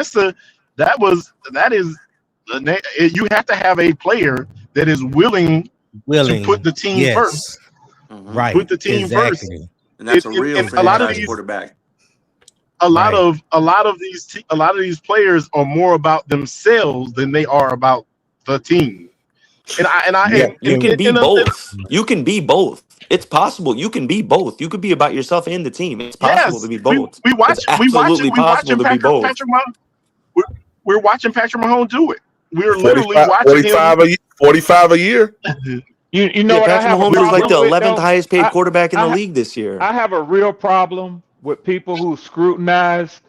have to have a player that is willing to put the team first. Right. Put the team first. And that's a real and a lot of franchise these quarterback. a lot of these players are more about themselves than they are about the team. You can be both. You can be both. It's possible. You can be both. You could be about yourself and the team. It's possible to be both. It's absolutely possible to be both. We're watching Patrick Mahomes do it. We're literally watching 45 a year. You know what? Patrick I have Mahomes a was like the problem with, 11th though? highest paid quarterback in the league this year. I have a real problem with people who scrutinize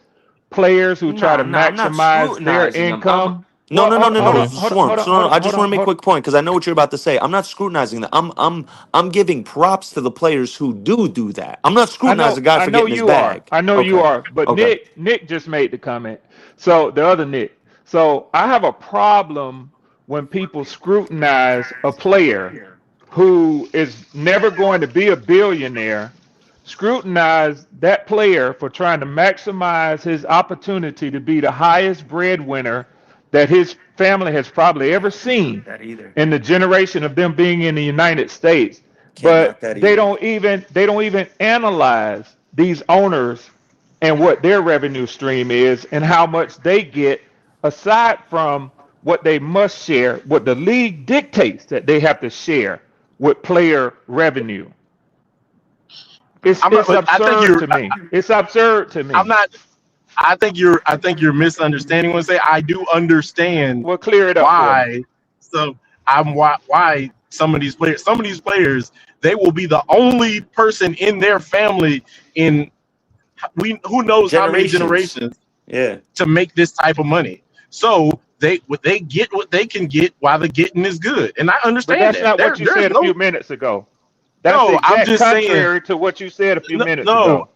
players who try to maximize their income. No. Hold on. I just want to make a quick point because I know what you're about to say. I'm not scrutinizing that. I'm giving props to the players who do that. I'm not scrutinizing the guy for getting his bag. I know you are, but Nick just made the comment. So the other Nick. So I have a problem when people scrutinize a player who is never going to be a billionaire, scrutinize that player for trying to maximize his opportunity to be the highest breadwinner that his family has probably ever seen in the generation of them being in the United States. But they don't even analyze these owners and what their revenue stream is and how much they get aside from what they must share, what the league dictates that they have to share with player revenue. It's absurd to me. It's absurd to me. I think you're misunderstanding when I say I do understand Well, clear it up. why. So why some of these players they will be the only person in their family in who knows how many generations to make this type of money. So they get what they can get while the getting is good, and I understand but that's not what you said a few minutes ago. That's the exact contrary to what you said a few minutes ago.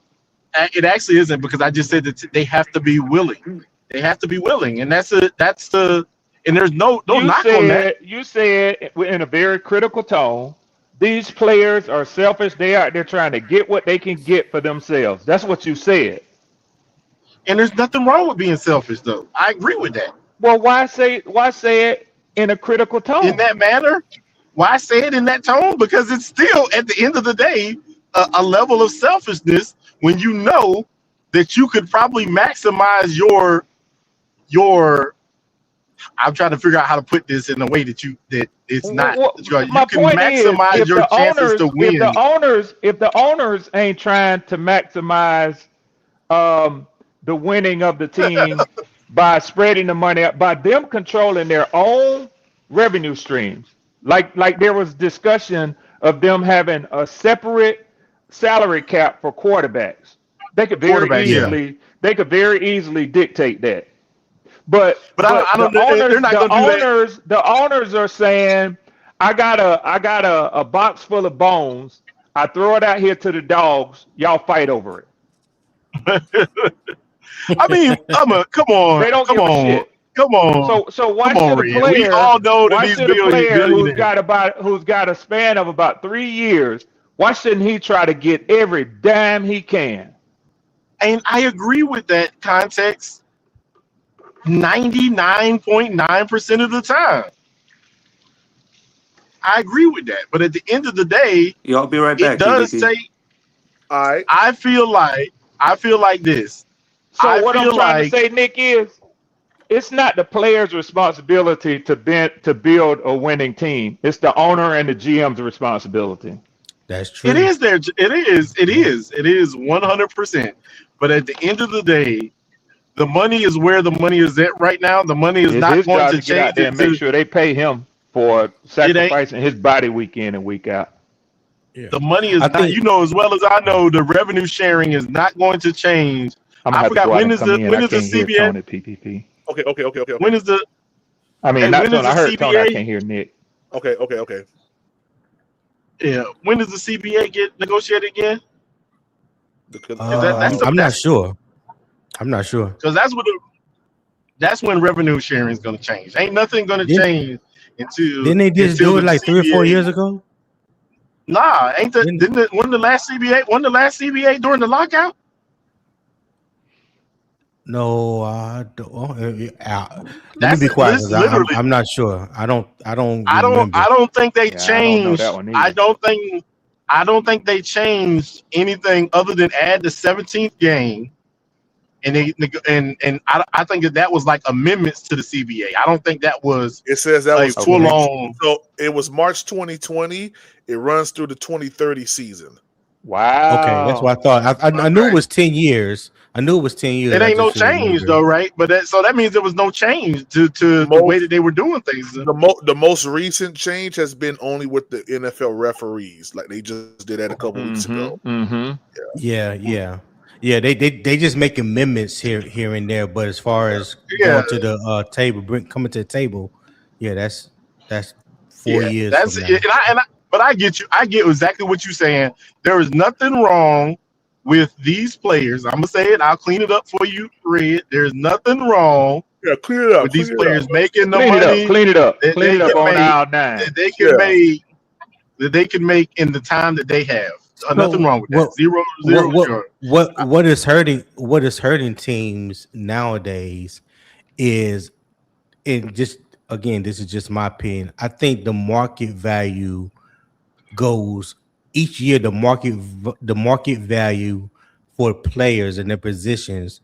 It actually isn't, because I just said that they have to be willing. They have to be willing, and and there's no knock on that. You said in a very critical tone, these players are selfish. They out there trying to get what they can get for themselves. That's what you said. And there's nothing wrong with being selfish, though. I agree with that. Well, why say it in a critical tone? In that manner? Why say it in that tone? Because it's still, at the end of the day, a level of selfishness when you know that you could probably maximize your I'm trying to figure out how to put this in a way that it's not. Well, you can maximize your chances to win. If the owners ain't trying to maximize the winning of the team by spreading the money out, by them controlling their own revenue streams, like there was discussion of them having a separate salary cap for quarterbacks. They could very easily dictate that. But I don't know. They're not going to do that. The owners are saying, I got a box full of bones. I throw it out here to the dogs. Y'all fight over it. I mean, come on. They don't give a shit. Come on. So why should a player? We all know that these who's got a span of about 3 years, why shouldn't he try to get every dime he can? And I agree with that context 99.9% of the time. I agree with that. But at the end of the day, y'all be right back. It does take. All right. I feel like this. So what I'm trying to say, Nick, is it's not the player's responsibility to build a winning team. It's the owner and the GM's responsibility. That's true. It is 100%. But at the end of the day, the money is where the money is at right now. The money is not going to change. And make sure they pay him for sacrificing his body week in and week out. Yeah. The money is not, you know, as well as I know, the revenue sharing is not going to change. I forgot when is the CBA? PPP. Okay. When is the? I mean, that's when I heard Tony. I can't hear Nick. Okay. Yeah. When does the CBA get negotiated again? I'm not sure. Because that's when revenue sharing is going to change. Ain't nothing going to change until. Didn't they just do it like 3 or 4 years ago? Nah, wasn't the last CBA during the lockout? No, don't. Let me be quiet. I'm not sure. I don't think they changed. I don't think they changed anything other than add the 17th game, and I think that was like amendments to the CBA. I don't think that was. It says that was full on. So it was March 2020. It runs through the 2030 season. Wow. Okay, that's what I thought. I knew it was 10 years. It ain't no change though, right? But that means there was no change to the way that they were doing things. The most recent change has been only with the NFL referees. Like they just did that a couple weeks ago. Mm-hmm. Yeah. They just make amendments here and there. But as far as going to the table, coming to the table, that's 4 years. That's it. But I get you. I get exactly what you're saying. There is nothing wrong with these players. I'm gonna say it. I'll clean it up for you, Red. There's nothing wrong. Yeah, clean it up. With these players making the money. Clean it up on aisle 9. That they can make in the time that they have. Nothing wrong with that. Zero. What is hurting teams nowadays is, and just again, this is just my opinion. I think the market value goes each year. The market value for players and their positions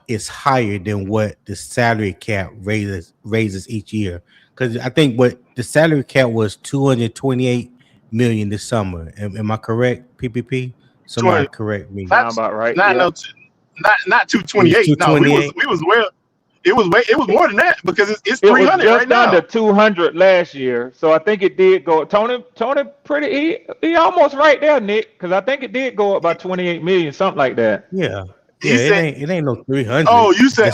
is higher than what the salary cap raises each year. Because I think what the salary cap was $228 million this summer. Am I correct? PPP? Somebody correct me. Sound about right. not 228. No, we was well. It was more than that because it's 300 it was just right now. under 200 last year, so I think it did go. Tony, pretty he almost right there, Nick, because I think it did go up by 28 million, something like that. Yeah, Said, it ain't no 300. You said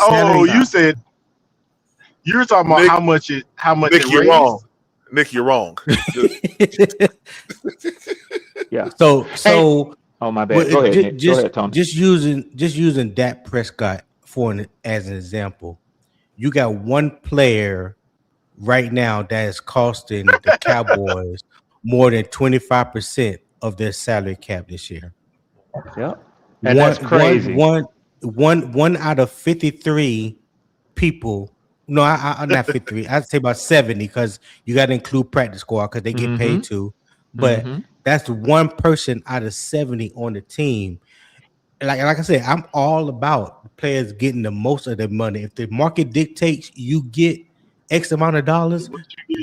you were talking about Nick, how much Nick, it you're raised. wrong. Nick, you're wrong. Yeah. So. Oh my bad. Go ahead, Nick. Go ahead, Tony. Just using Dak Prescott as an example. You got one player right now that is costing the Cowboys more than 25% of their salary cap this year. Yeah, and that's crazy. One out of 53 people. No, I'm not 53. I'd say about 70 because you got to include practice squad because they get paid too. But that's one person out of 70 on the team. Like I said, I'm all about the players getting the most of their money. If the market dictates you get X amount of dollars,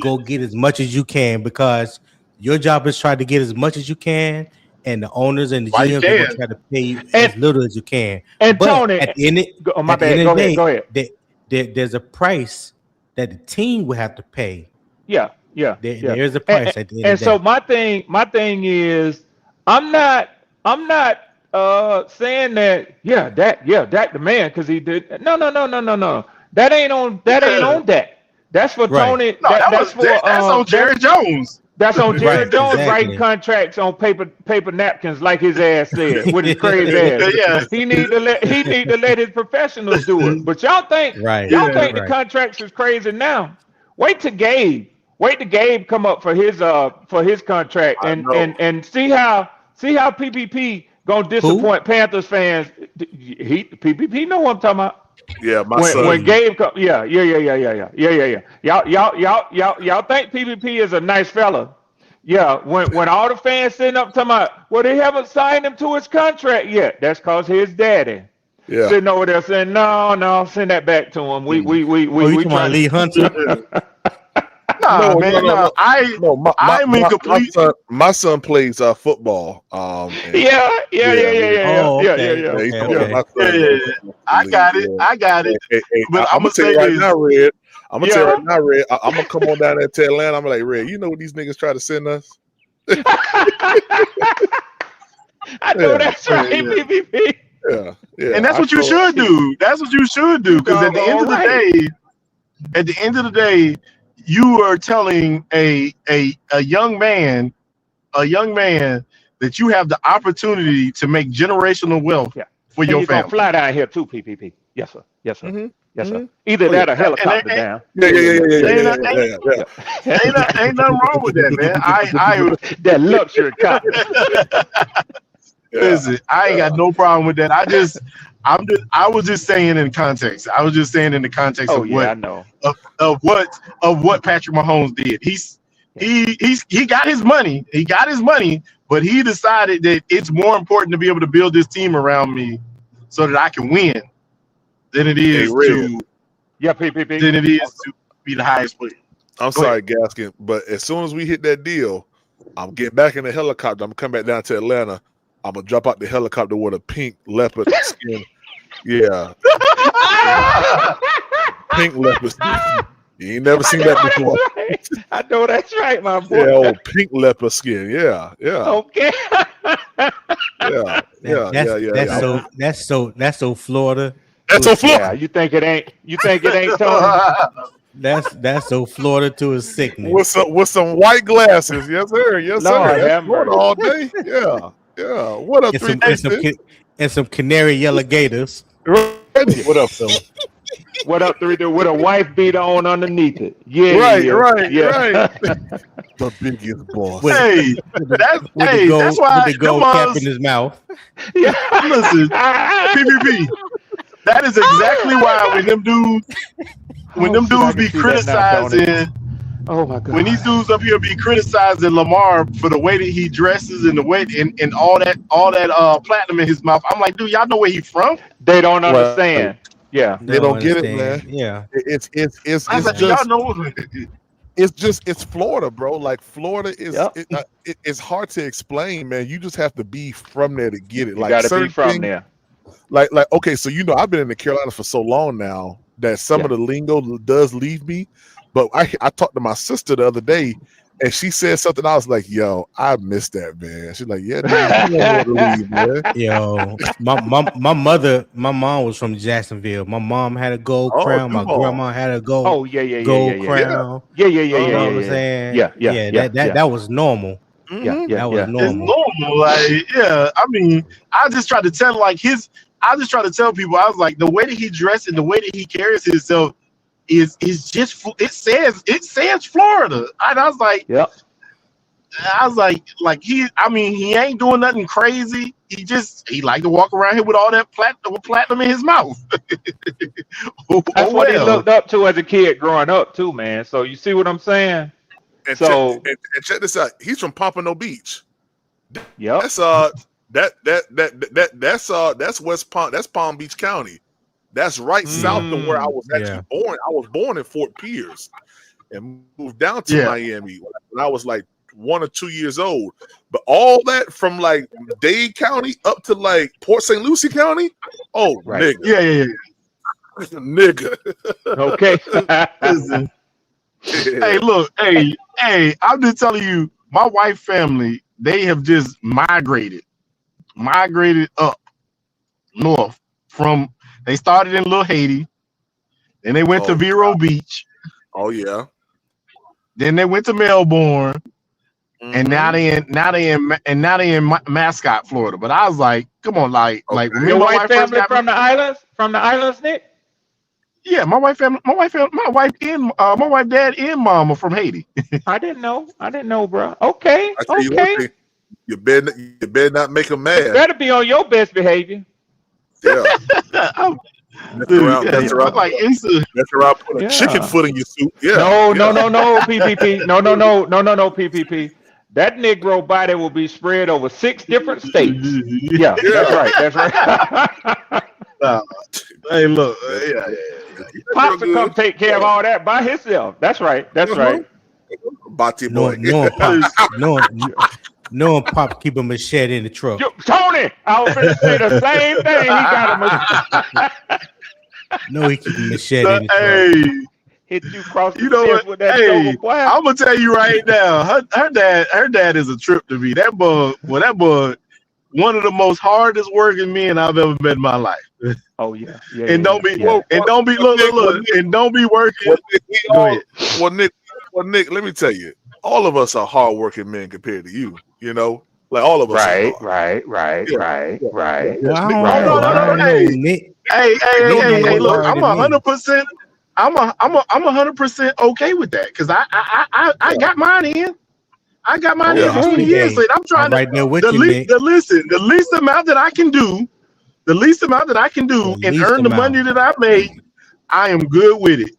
go get as much as you can because your job is try to get as much as you can, and the owners and the GMs are going to try to pay you as little as you can. And but Tony, at the end of the day, there's a price that the team will have to pay. Yeah. There's a price at the end of the day. And so my thing is, I'm not saying that Dak the man because he did no. That ain't on Dak. That's for Tony. No, that's on Jared Jones. That's on Jared Jones writing exactly. contracts on paper napkins like his ass said with his crazy ass. Yeah. He need to let his professionals do it. But y'all think the contracts is crazy now. Wait till Gabe come up for his contract and see how PPP gonna disappoint Panthers fans. PPP know what I'm talking about. Yeah, son. When Gabe come, yeah. Y'all think PPP is a nice fella. Yeah, when all the fans sitting up talking about, well, they haven't signed him to his contract yet. That's cause his daddy sitting over there saying, no, send that back to him. We trying to Lee Hunter. I'm incomplete. My son plays football. Yeah. I got it. Hey, but I'm gonna tell you right now, Red. I'm gonna come on down there to Atlanta. I'm like, Red, you know what these niggas try to send us? I know that's right, PPP. Yeah. And that's what you should do. That's what you should do. Because at the end of the day, you are telling a young man that you have the opportunity to make generational wealth for your family. Gonna fly down here too, PPP. Yes, sir. Yes, sir. Either that or helicopter down. Yeah. Ain't nothing wrong with that, man. I that luxury car. Listen, I ain't got no problem with that. I was just saying in context. I was just saying in the context of what Patrick Mahomes did. He got his money. He got his money, but he decided that it's more important to be able to build this team around me so that I can win than it is to be the highest player. I'm sorry, Gaskin, but as soon as we hit that deal, I'm getting back in the helicopter. I'm coming back down to Atlanta. I'm gonna drop out the helicopter with a pink leopard skin. Yeah. Pink leopard skin. You ain't never seen that before. Right. I know that's right, my boy. Yeah, old pink leopard skin. Yeah. Okay. That's so Florida. That's so Florida. Yeah, you think it ain't Tony? That's so Florida to a sickness. With some white glasses. Yes, sir. That's Florida all day. Yeah. What up, and some canary yellow gators. What up, fella? What up, 3D? With a wife beater on underneath it. Yeah. Right. The biggest boss. That's why with the gold cap in his mouth. Yeah. Listen, PPP. That is exactly why when them dudes be criticizing. Oh my God! When these dudes up here be criticizing Lamar for the way that he dresses and the way and all that platinum in his mouth, I'm like, dude, y'all know where he's from? They don't understand. Yeah, they don't get it, man. Yeah, it's just y'all know. It's Florida, bro. Like Florida is it's hard to explain, man. You just have to be from there to get it. You like gotta be from there. Like okay, so I've been in the Carolinas for so long now that some of the lingo does leave me. But I talked to my sister the other day, and she said something. I was like, "Yo, I missed that, man." She's like, "Yeah, dude, you don't want to leave, man." Yo, my mom was from Jacksonville. My mom had a gold crown. My grandma had a gold crown. Yeah. You know what I'm saying? That was normal. Mm-hmm. That was normal. It's normal. Like, I mean, I just try to tell people, I was like, the way that he dressed and the way that he carries himself is just, it says Florida. And I was like, he ain't doing nothing crazy. He like to walk around here with all that platinum in his mouth. That's what he looked up to as a kid growing up too, man. So you see what I'm saying? And so check this out. He's from Pompano Beach. Yeah. That's West Palm. That's Palm Beach County. That's right south of where I was actually born. I was born in Fort Pierce and moved down to Miami when I was like 1 or 2 years old. But all that from like Dade County up to like Port St. Lucie County. Oh, right. Nigga. Yeah. Nigga. Okay. Hey, look. Hey, I'm just telling you, my wife family, they have just migrated up north from. They started in Little Haiti, then they went to Vero Beach. Oh yeah. Then they went to Melbourne, and now they in Mascot, Florida. But I was like, come on, like your wife family from the islands, Nick? Yeah, my wife, dad, and mama from Haiti. I didn't know, bro. Okay. You better not make them mad. You better be on your best behavior. Yeah. That's around put a chicken foot in your soup. Yeah. No, PPP. No, PPP. That Negro body will be spread over 6 different states. Yeah. That's right. Hey, look. Pops will come take care of all that by himself. That's right. Bati boy. No, Pop keep a machete in the truck. Tony, I was going to say the same thing. He got a machete. No, he keep a machete in the truck. Hit you across the chest with that I'm gonna tell you right now, her dad is a trip to me. That boy, one of the most hardest working men I've ever met in my life. Oh yeah. Don't be working. Well, Nick, let me tell you, all of us are hardworking men compared to you. You know, like all of us. Right. Hey, look, I'm 100%. I'm 100% okay with that because I got mine in. I got mine in for 20 years. So I'm trying the least amount that I can do, and earn the money that I made. I am good with it.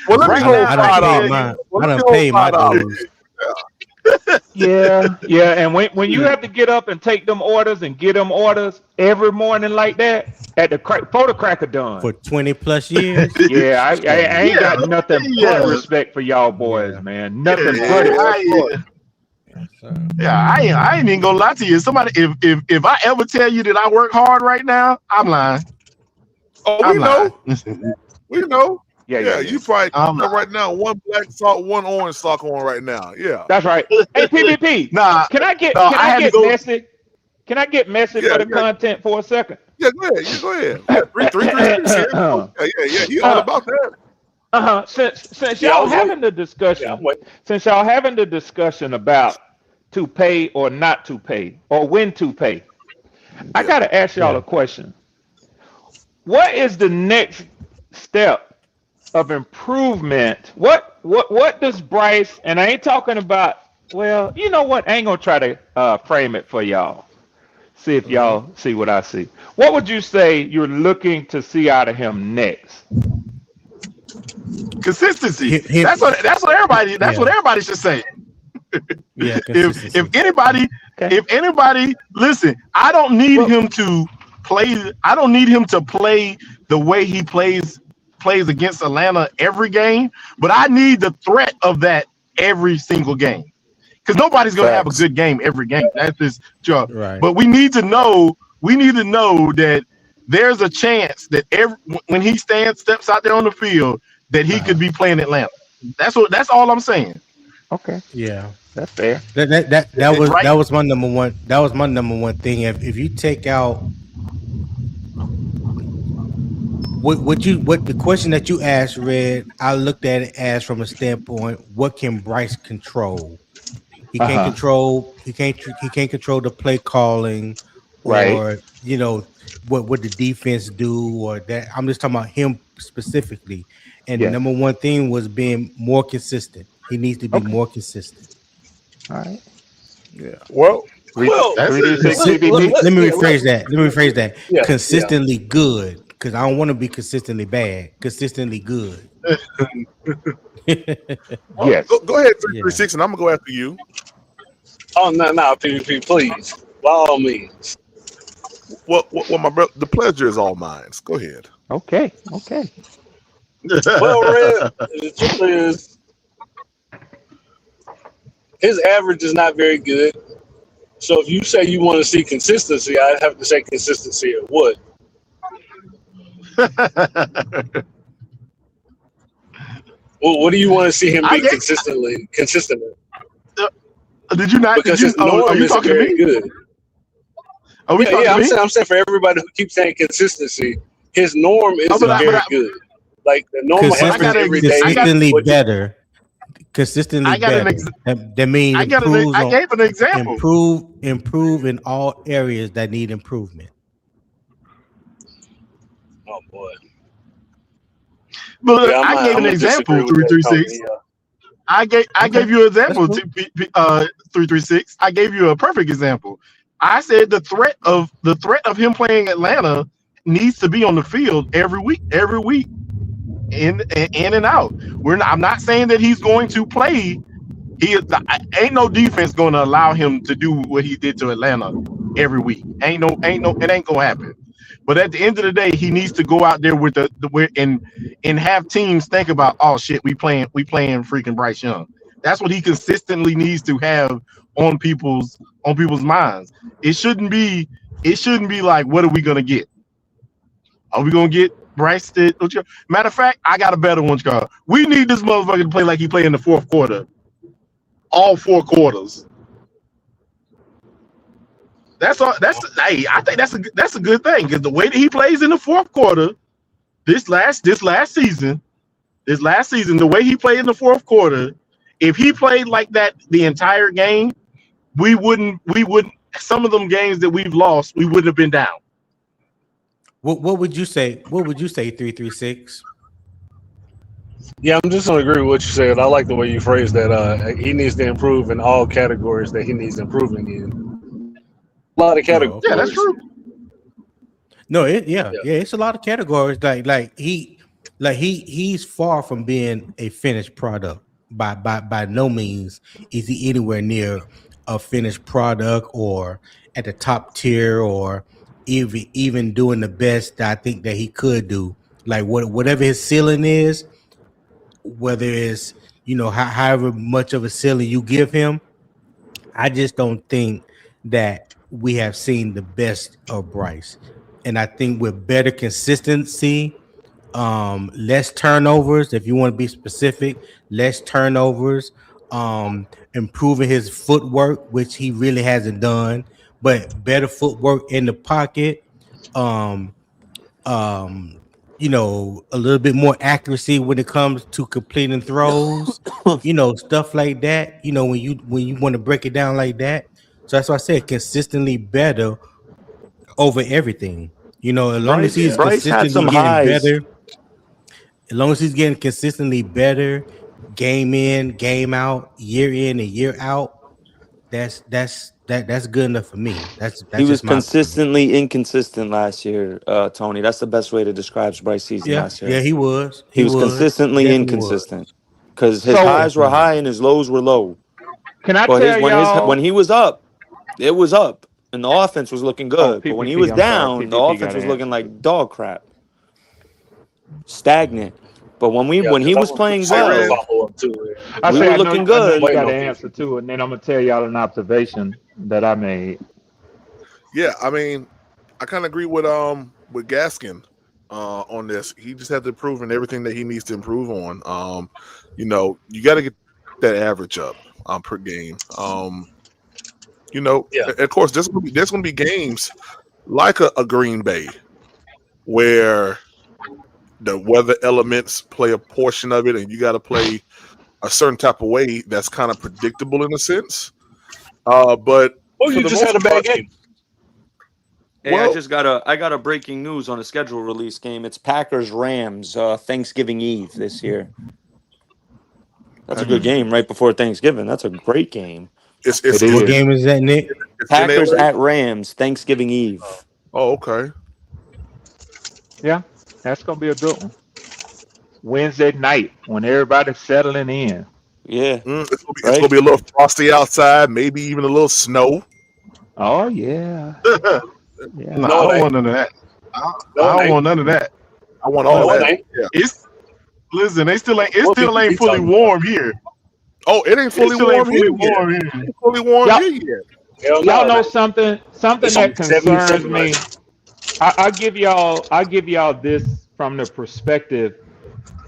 Well, let me hold I don't pay my dues. Yeah, and when you have to get up and take them orders and get them orders every morning like that at the photo cracker done for 20 plus years. Yeah, I ain't got nothing but respect for y'all boys, man. Nothing but it. I ain't even gonna lie to you. Somebody, if I ever tell you that I work hard right now, I'm lying. Oh, we know. Yeah. You probably right now 1 black sock, 1 orange sock on right now. Yeah, that's right. Hey, PPP. Can I get messy? Can I get messy for the content for a second? Yeah, go ahead. 3 Yeah. You all about that? Since y'all having the discussion about to pay or not to pay or when to pay, I gotta ask y'all a question. What is the next step of improvement? What does Bryce, and I ain't talking about, well, you know what? I ain't gonna try to frame it for y'all. See if y'all see what I see. What would you say you're looking to see out of him next? Consistency. That's what everybody should say. Yeah. If anybody, listen, I don't need him to play. I don't need him to play the way he plays against Atlanta every game, but I need the threat of that every single game. Because nobody's gonna have a good game every game. That's his job. Right. But we need to know that there's a chance that when he steps out there on the field, that he could be playing Atlanta. That's all I'm saying. Okay, Yeah. that's fair. That was my number one. That was my number one thing. If you take out what the question that you asked, Red, I looked at it as from a standpoint: what can Bryce control? He can't control. He can't control the play calling, or what the defense do, or that. I'm just talking about him specifically. And the number one thing was being more consistent. He needs to be more consistent. All right. Yeah. Well, let me rephrase that. Yeah, consistently good, because I don't want to be consistently bad. Consistently good. Yes. Go ahead, 336, and I'm gonna go after you. Oh no, PvP, please, by all means. Well, my brother, the pleasure is all mine. Go ahead. Okay. Well, Red, the truth is, his average is not very good. So if you say you want to see consistency, I'd have to say consistency at what? Well, what do you want to see him be consistent at? Did you not? Because his norm is very good. Are we talking to me? I'm saying for everybody who keeps saying consistency, his norm is very good. Like the normal average every day. Consistently better. Consistently better. That means I gave an example. Improve in all areas that need improvement. Oh boy. But I gave an example, 336. I gave you an example, 336. I gave you a perfect example. I said the threat of him playing Atlanta needs to be on the field every week, in and out. I'm not saying that he's going to play. Ain't no defense going to allow him to do what he did to Atlanta every week. It ain't gonna happen. But at the end of the day, he needs to go out there with and have teams think about, oh shit, we playing freaking Bryce Young. That's what he consistently needs to have on people's minds. It shouldn't be like, what are we gonna get? Are we gonna get Bryce? Matter of fact, I got a better one, Carl. We need this motherfucker to play like he played in the fourth quarter. All 4 quarters. That's all. I think that's a good thing, because the way that he plays in the fourth quarter, this last season, the way he played in the fourth quarter, if he played like that the entire game, we wouldn't. Some of them games that we've lost, we wouldn't have been down. What would you say? 336? Yeah, I'm just gonna agree with what you said. I like the way you phrased that. He needs to improve in all categories that he needs improving in. A lot of categories. Yeah, that's true. No, it's a lot of categories. He's far from being a finished product. By no means is he anywhere near a finished product or at the top tier or even doing the best that I think that he could do. Like whatever his ceiling is, whether it's however much of a ceiling you give him, I just don't think that we have seen the best of Bryce. And I think with better consistency, less turnovers, if you want to be specific, less turnovers, improving his footwork, which he really hasn't done, but better footwork in the pocket, a little bit more accuracy when it comes to completing throws, stuff like that. When you want to break it down like that. So that's why I said consistently better over everything. As long as he's consistently getting better, as long as he's getting consistently better, game in, game out, year in and year out, that's good enough for me. That's he was consistently inconsistent last year, Tony. That's the best way to describe Bryce's season last year. Yeah, he was. He was consistently inconsistent because his highs were high and his lows were low. Can I tell y'all? When he was up, it was up, and the offense was looking good. But when he was down, the offense was looking like dog crap, stagnant. But when he was playing well, we were looking good. I got an answer to it, and then I'm gonna tell y'all an observation that I made. Yeah, I mean, I kind of agree with with Gaskin on this. He just had to improve in everything that he needs to improve on. You know, you got to get that average up per game. You know, of course, there's going to be games like a Green Bay where the weather elements play a portion of it, and you got to play a certain type of way that's kind of predictable in a sense. But you just had a bad game. Hey, Well- I got a breaking news on a schedule release game. It's Packers Rams Thanksgiving Eve this year. That's a good game right before Thanksgiving. That's a great game. It's What game is that, Nick? Packers LA. at Rams Thanksgiving Eve. Oh, okay. Yeah, that's gonna be a good one. Wednesday night when everybody's settling in. Yeah. It's gonna be a little frosty outside, maybe even a little snow. Oh yeah. Yeah. No, I don't want none of that. I don't want none of that. I want all No, it that. ain't. Yeah. Listen, they still ain't. It What still we ain't fully talking warm here. Oh, it ain't It fully still ain't warm here. fully warm here. It ain't fully warm Y'all- here yet. Hell no, Y'all know man. something It's that on concerns 77 me. right I give y'all this from the perspective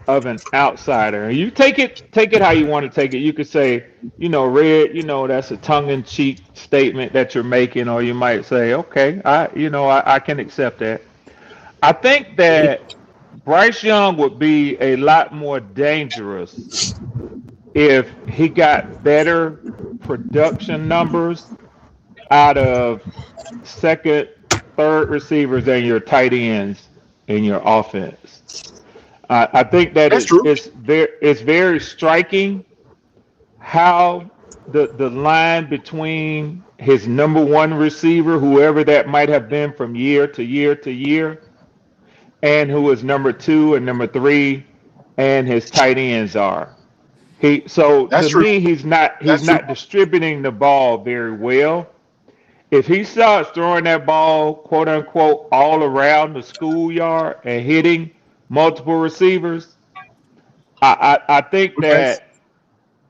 of an outsider. You take it how you want to take it. You could say, Red, that's a tongue-in-cheek statement that you're making, or you might say, okay, I can accept that. I think that Bryce Young would be a lot more dangerous if he got better production numbers out of second, third receivers than your tight ends in your offense. I think That's true. it's very striking how the line between his number one receiver, whoever that might have been from year to year to year, and who is number two and number three, and his tight ends are. That's To true. me, he's not That's true. distributing the ball very well. If he starts throwing that ball, quote unquote, all around the schoolyard and hitting multiple receivers, I think that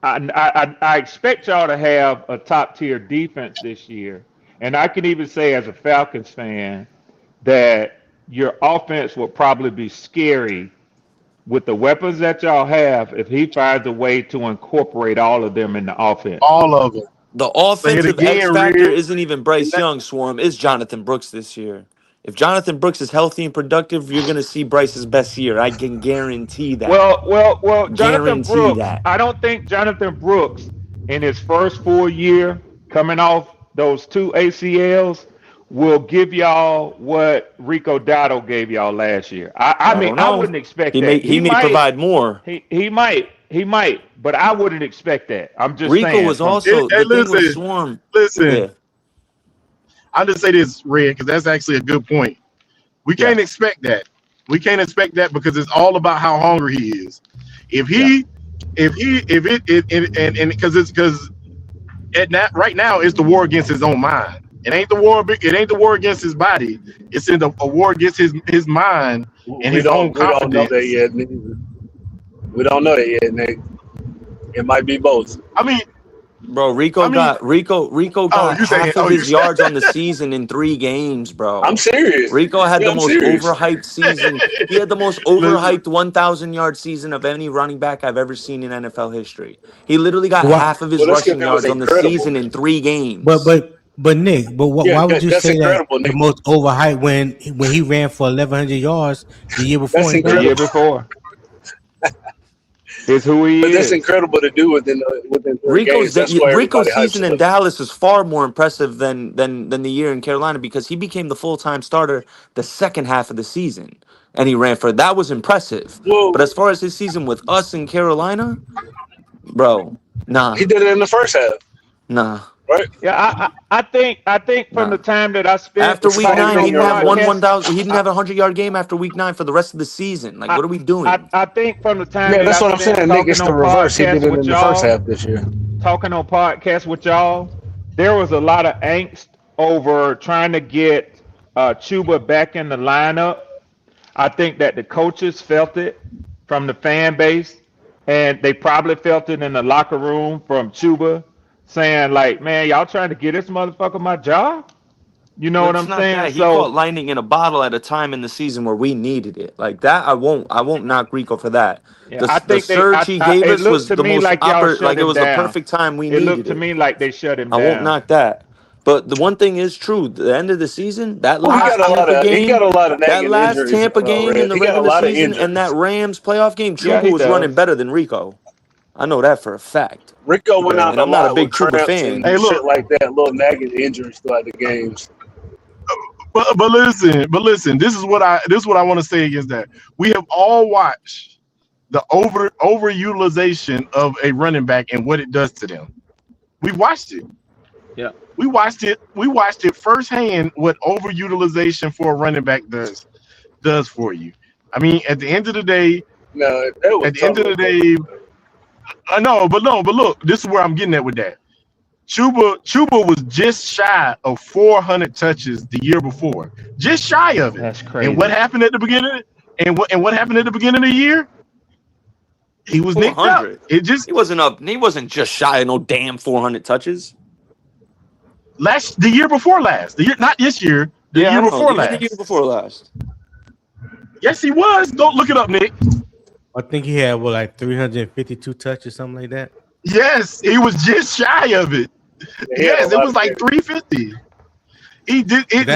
I expect y'all to have a top tier defense this year. And I can even say as a Falcons fan that your offense will probably be scary with the weapons that y'all have if he finds a way to incorporate all of them in the offense. All of it. The offensive again, X factor Red. isn't even Bryce Young, Swarm. It's Jonathan Brooks this year. If Jonathan Brooks is healthy and productive, you're going to see Bryce's best year. I can guarantee that. Well, Jonathan Guarantee Brooks. that. I don't think Jonathan Brooks, in his first full year coming off those two ACLs, will give y'all what Rico Dotto gave y'all last year. I don't know. wouldn't expect He that. may provide more. He might, but I wouldn't expect that. I'm just Rico saying. was also Hey, the thing with listen. Swarm. Listen, Yeah. I'll just say this, Red, because that's actually a good point. We can't expect that. We can't expect that because it's all about how hungry he is. Because right now it's the war against his own mind. It ain't the war. It ain't the war against his body. It's in a war against his mind and his own We don't know confidence. that yet, Nick. We don't know that yet, Nick. It might be both. I mean, Bro, Rico got you saying- half of his yards on the season in 3 games, bro. I'm serious. Rico had Yeah, the I'm most serious. overhyped season. He had the most overhyped 1,000-yard season of any running back I've ever seen in NFL history. He literally got Wow. half of his Well, that's rushing that was yards on the incredible. season in 3 games. But Nick, Yeah, why would you that's say that incredible, the Nick. most overhyped when he ran for 1,100 yards the year before? That's in The incredible. year before. Is who he But is. that's incredible to do within the Rico's games. That's why Rico's everybody hypes season him in up. Dallas is far more impressive than the year in Carolina because he became the full-time starter the second half of the season and he ran for that was impressive. Well, But as far as his season with us in Carolina, bro, nah, he did it in the first half, nah. right? Yeah, I think from the time that I spent After week talking 9, on he didn't have podcasts, 1,000. He didn't have a 100-yard game after week 9 for the rest of the season. Like, what are we doing? I think from the time Yeah, that that's I what I'm spent saying, Nick. talking It's the on reverse. He did podcasts it with in the first y'all, half this year. talking on podcasts with y'all, there was a lot of angst over trying to get Chuba back in the lineup. I think that the coaches felt it from the fan base, and they probably felt it in the locker room from Chuba saying, like, man, y'all trying to get this motherfucker my job? You know Well, what it's I'm not saying? that. He So caught lightning in a bottle at a time in the season where we needed it. Like that, I won't knock Rico for that. yeah, The I the think surge he gave it us looked was to the me most like y'all shut like it him was the down. perfect time we It looked needed to it. me like they shut him I won't down. knock that. But the one thing is true. The end of the season, that Well, last Tampa he game, got a lot of that nagging last injuries. Tampa game in Red. the He got a regular lot of season, and that injuries. Rams playoff game, Yeah, Chuba he was running does. better than Rico. I know that for a fact. Rico went Yeah. out And a I'm not a lot big with Chuba cramps fan. and Hey, look. shit like that, little nagging injuries throughout the games. But listen. This is what I want to say against that. We have all watched the overutilization of a running back and what it does to them. We've watched it. Yeah. We watched it firsthand what overutilization for a running back does for you. I mean, at the end of the day, No, that was I know, but look, this is where I'm getting at with that. Chuba was just shy of 400 touches the year before, just shy of it. That's crazy. And what happened at the beginning? What happened at the beginning of the year? He was nicked up. 400. It just He wasn't just shy of no damn 400 touches. the year before last. Not this year. The year I know. before He was last. the year before last. Yes, he was. Don't look it up, Nick. I think he had like 352 touches, something like that. Yes, he was just shy of it. Yes, it was like 350. He did it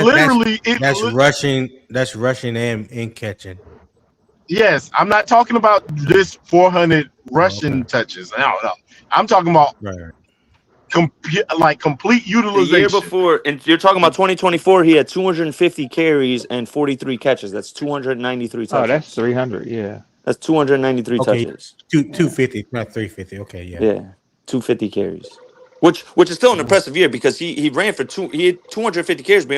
That's rushing and catching. Yes, I'm not talking about this 400 rushing touches. No. I'm talking about Right. complete The utilization. year before, and you're talking about 2024, he had 250 carries and 43 catches. That's 293 touches. Oh, that's 300. Yeah. That's 293 Okay. touches. 250, not 350. Okay, yeah. Yeah, 250 carries, which is still an impressive year because he ran for he had 250 carries, but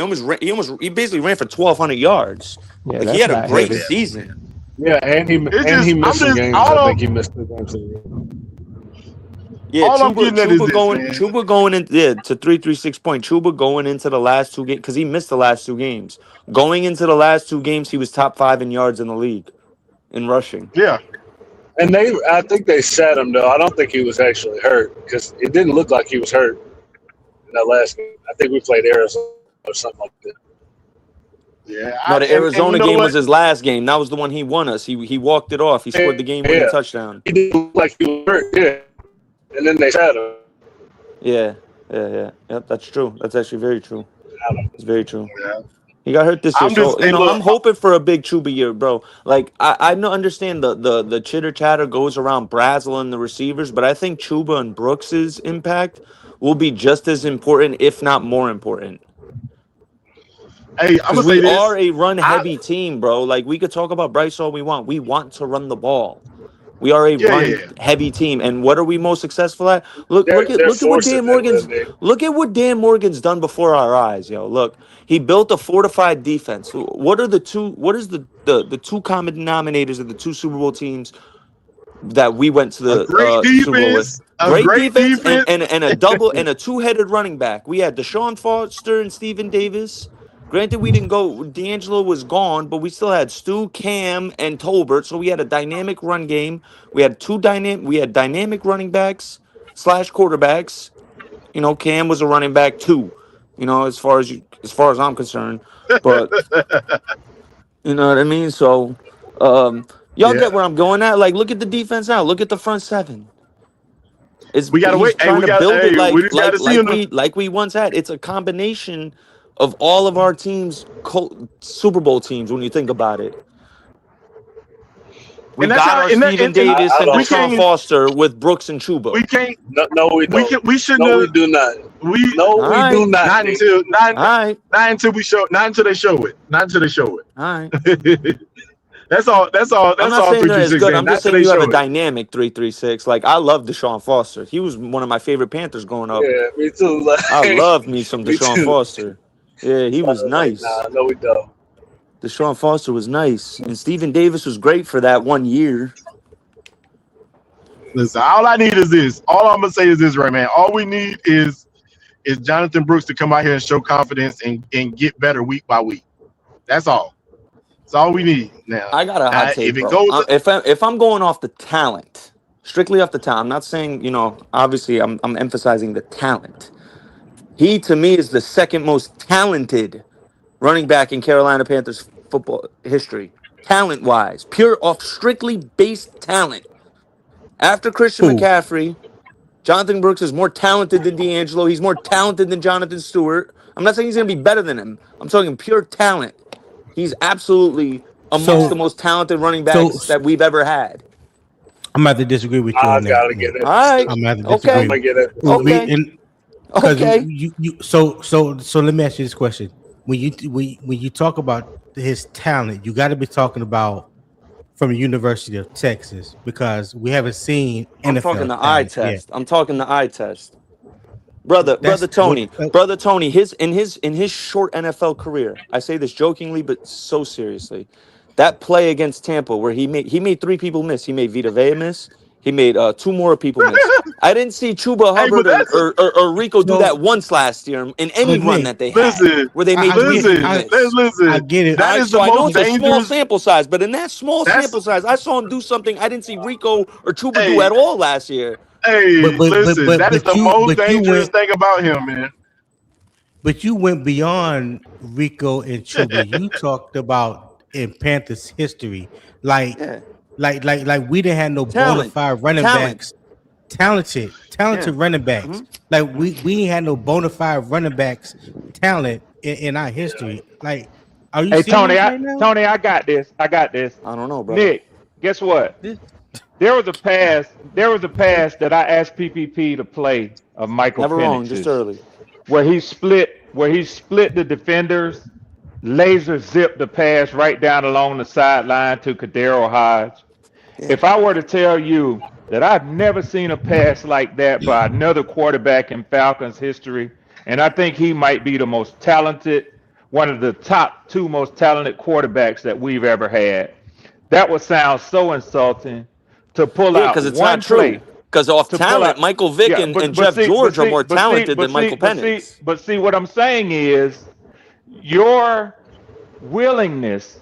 he basically ran for 1,200 yards. Yeah, Like that's he had a not great heavy. season. Yeah, and he missed some games. I think he missed 2 games. Yeah, All I'm getting at is this, man. Chuba going in to 336 point. Chuba going into the last 2 games because he missed the last 2 games. Going into the last 2 games, he was top 5 in yards in the league in rushing. Yeah. And I think they sat him though. I don't think he was actually hurt because it didn't look like he was hurt in that last game. I think we played Arizona or something like that. Yeah. No, the Arizona game what? was his last game. That was the one he won us. He walked it off. He scored the game-winning touchdown. He didn't look like he was hurt. Yeah. And then they sat him. Yeah. Yep, that's true. That's actually very true. It's very true. Yeah. He got hurt this year, I'm hoping for a big Chuba year, bro. Like I understand the chitter chatter goes around Brazel and the receivers, but I think Chuba and Brooks's impact will be just as important, if not more important. Hey, I'm gonna say We this. are a run-heavy team, bro. Like we could talk about Bryce all we want. We want to run the ball. We are a run-heavy team, and what are we most successful at? Look at what Dan Morgan's done before our eyes, yo. Look, he built a fortified defense. What is the two common denominators of the 2 Super Bowl teams that we went to the Super Bowl with? Great defense and a double and a 2-headed running back. We had Deshaun Foster and Steven Davis. Granted, we didn't go. D'Angelo was gone, but we still had Stu, Cam, and Tolbert. So we had a dynamic run game. We had dynamic running backs / quarterbacks. You know, Cam was a running back too. You know, as far as I'm concerned. But you know what I mean. So, y'all get where I'm going at. Like, look at the defense now. Look at the front 7. We gotta wait. Trying to build it like we once had. It's a combination of all of our teams, Super Bowl teams, when you think about it. We got our Steven Davis and Deshaun Foster with Brooks and Chuba. We can't. No, we don't. We shouldn't. No, we do not. We do not. Not until they show it. Not until they show it. All right. That's all. I'm not saying that it's good. I'm just saying you have a dynamic 336. Like I love Deshaun Foster. He was one of my favorite Panthers growing up. Yeah, me too. I love me some Deshaun Foster. Yeah, he was nice. No, we don't. Deshaun Foster was nice, and Steven Davis was great for that 1 year. Listen, all I need is this. All I'm gonna say is this, right, man. All we need is Jonathan Brooks to come out here and show confidence and get better week by week. That's all. That's all we need now. I got a hot take, if I'm going off the talent, strictly off the talent, I'm not saying, obviously I'm emphasizing the talent. He, to me, is the second most talented running back in Carolina Panthers football history. Talent-wise. Pure off strictly based talent. After Christian Who? McCaffrey, Jonathan Brooks is more talented than D'Angelo. He's more talented than Jonathan Stewart. I'm not saying he's going to be better than him. I'm talking pure talent. He's absolutely amongst the most talented running backs that we've ever had. I'm about to disagree with you on that. I gotta get it. All right. I'm about to disagree. I'm gonna get it. Okay. So let me ask you this question: when you talk about his talent, you got to be talking about from the University of Texas, because we haven't seen I'm NFL talking the eye talent test. yet. I'm talking the eye test. Brother Tony, in his short NFL career, I say this jokingly but so seriously. That play against Tampa where he made 3 people miss. He made Vita Vea miss. He made 2 more people miss. I didn't see Chuba Hubbard or Rico do that once last year in any run that they had where they made 3 people miss. Listen, I get it. That is the I know most it's a small dangerous. sample size, but in that small sample size, I saw him do something I didn't see Rico or Chuba do at all last year. Hey, listen, that is the most dangerous thing about him, man. But you went beyond Rico and Chuba. You talked about in Panthers history, like we didn't have no bona fide running backs, talented running backs. Mm-hmm. Like we ain't had no bona fide running backs talent in our history. Like, are you? Hey, Tony, right now? Tony, I got this. I don't know, bro. Nick, guess what? There was a pass that I asked PPP to play of Michael Never Penix's, wrong, just early. where he split the defenders, laser zipped the pass right down along the sideline to Kadero Hodge. Yeah. If I were to tell you that I've never seen a pass like that by another quarterback in Falcons history, and I think he might be the most talented, one of the top 2 most talented quarterbacks that we've ever had, that would sound so insulting to pull out because it's one not true. Because off talent, Michael Vick and Jeff George are more talented than Michael Penix. But see, what I'm saying is your willingness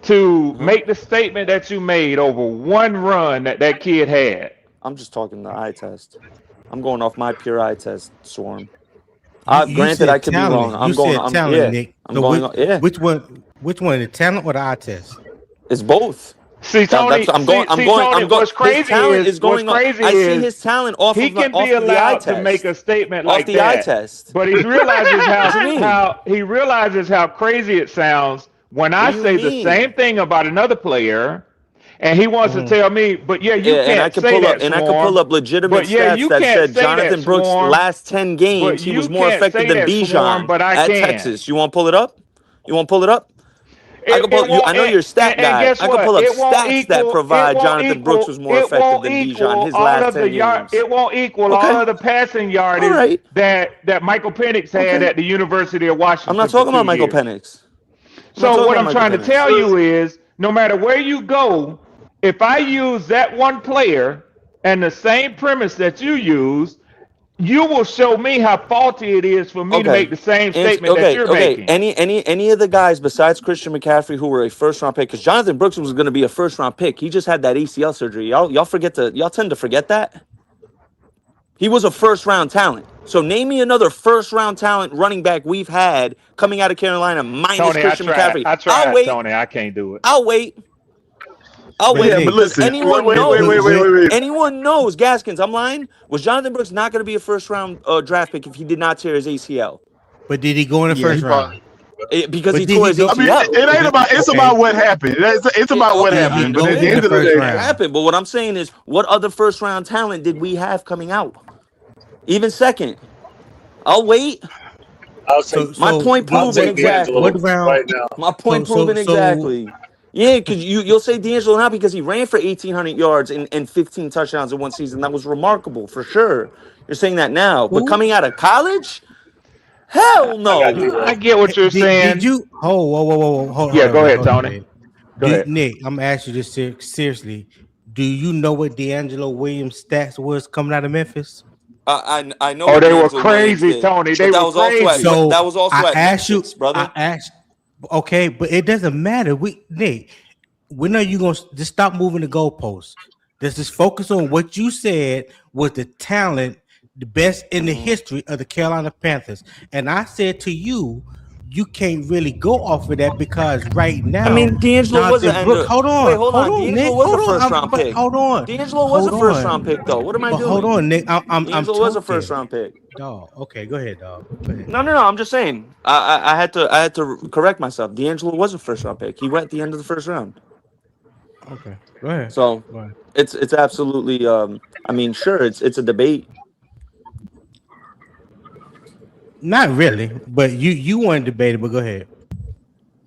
to make the statement that you made over one run that kid had. I'm just talking the eye test. I'm going off my pure eye test, Swarm. Granted, I could be wrong. I'm going. Talent, Nick. I'm going. Which one? The talent or the eye test? It's both. See, Tony. I'm going. What's crazy is I see his talent off he of can be allowed to make a statement like that. Off the eye test. But he realizes how crazy it sounds when I say the same thing about another player, and he wants to tell me, but you can't say that. And I can pull up legitimate stats that said Jonathan Brooks' last 10 games he was more effective than Bijan at Texas. You want to pull it up? I know you're a stat guy. I can pull up stats that provide Jonathan Brooks was more effective than Bijan his last 10 games. It won't equal all of the passing yardage that Michael Penix had at the University of Washington. I'm not talking about Michael Penix. So what I'm trying to tell you is, no matter where you go, if I use that one player and the same premise that you use, you will show me how faulty it is for me to make the same statement that you're making. Any of the guys besides Christian McCaffrey who were a first-round pick, because Jonathan Brooks was going to be a first-round pick. He just had that ACL surgery. Y'all tend to forget that. He was a first-round talent. So name me another first-round talent running back we've had coming out of Carolina minus Christian McCaffrey. I'll wait, Tony. I can't do it. I'll wait. Yeah, but listen, anyone knows, Gaskins, I'm lying? Was Jonathan Brooks not going to be a first-round draft pick if he did not tear his ACL? But did he go in the first round? Because he tore his ACL. I mean, it ain't about. It's about what happened. It's about what happened. But at the end of the day, it happened. But what I'm saying is, what other first-round talent did we have coming out? Even second. I'll wait. My point proven exactly. My point proven exactly. Yeah, because you'll say D'Angelo now because he ran for 1,800 yards and 15 touchdowns in one season. That was remarkable for sure. You're saying that now, but coming out of college, hell no. I get what you're saying. Did you? Hold on. Yeah, go ahead, Tony. Go ahead. Nick, I'm gonna ask you this seriously. Do you know what D'Angelo Williams' stats was coming out of Memphis? I know. Oh, they were crazy, Tony. That was also at Memphis, brother. Okay, but it doesn't matter. Nick, when are you gonna just stop moving the goalposts? Let's just focus on what you said was the talent the best in the history of the Carolina Panthers. And I said to you, you can't really go off of that because right I now, mean, D'Angelo was Jonathan an Brooks. Hold on, D'Angelo Nick. was a Hold on. first round pick. Hold on. D'Angelo was Hold a first round on. pick, though. What am I But doing? hold on, Nick. I'm D'Angelo was a first round pick. Dog. Okay, go ahead, dog. Go ahead. No. I'm just saying. I had to correct myself. D'Angelo was a first round pick. He went at the end of the first round. Okay, go ahead. So Go ahead. it's absolutely. I mean, sure, it's a debate. Not really, but you want to debate it, but go ahead.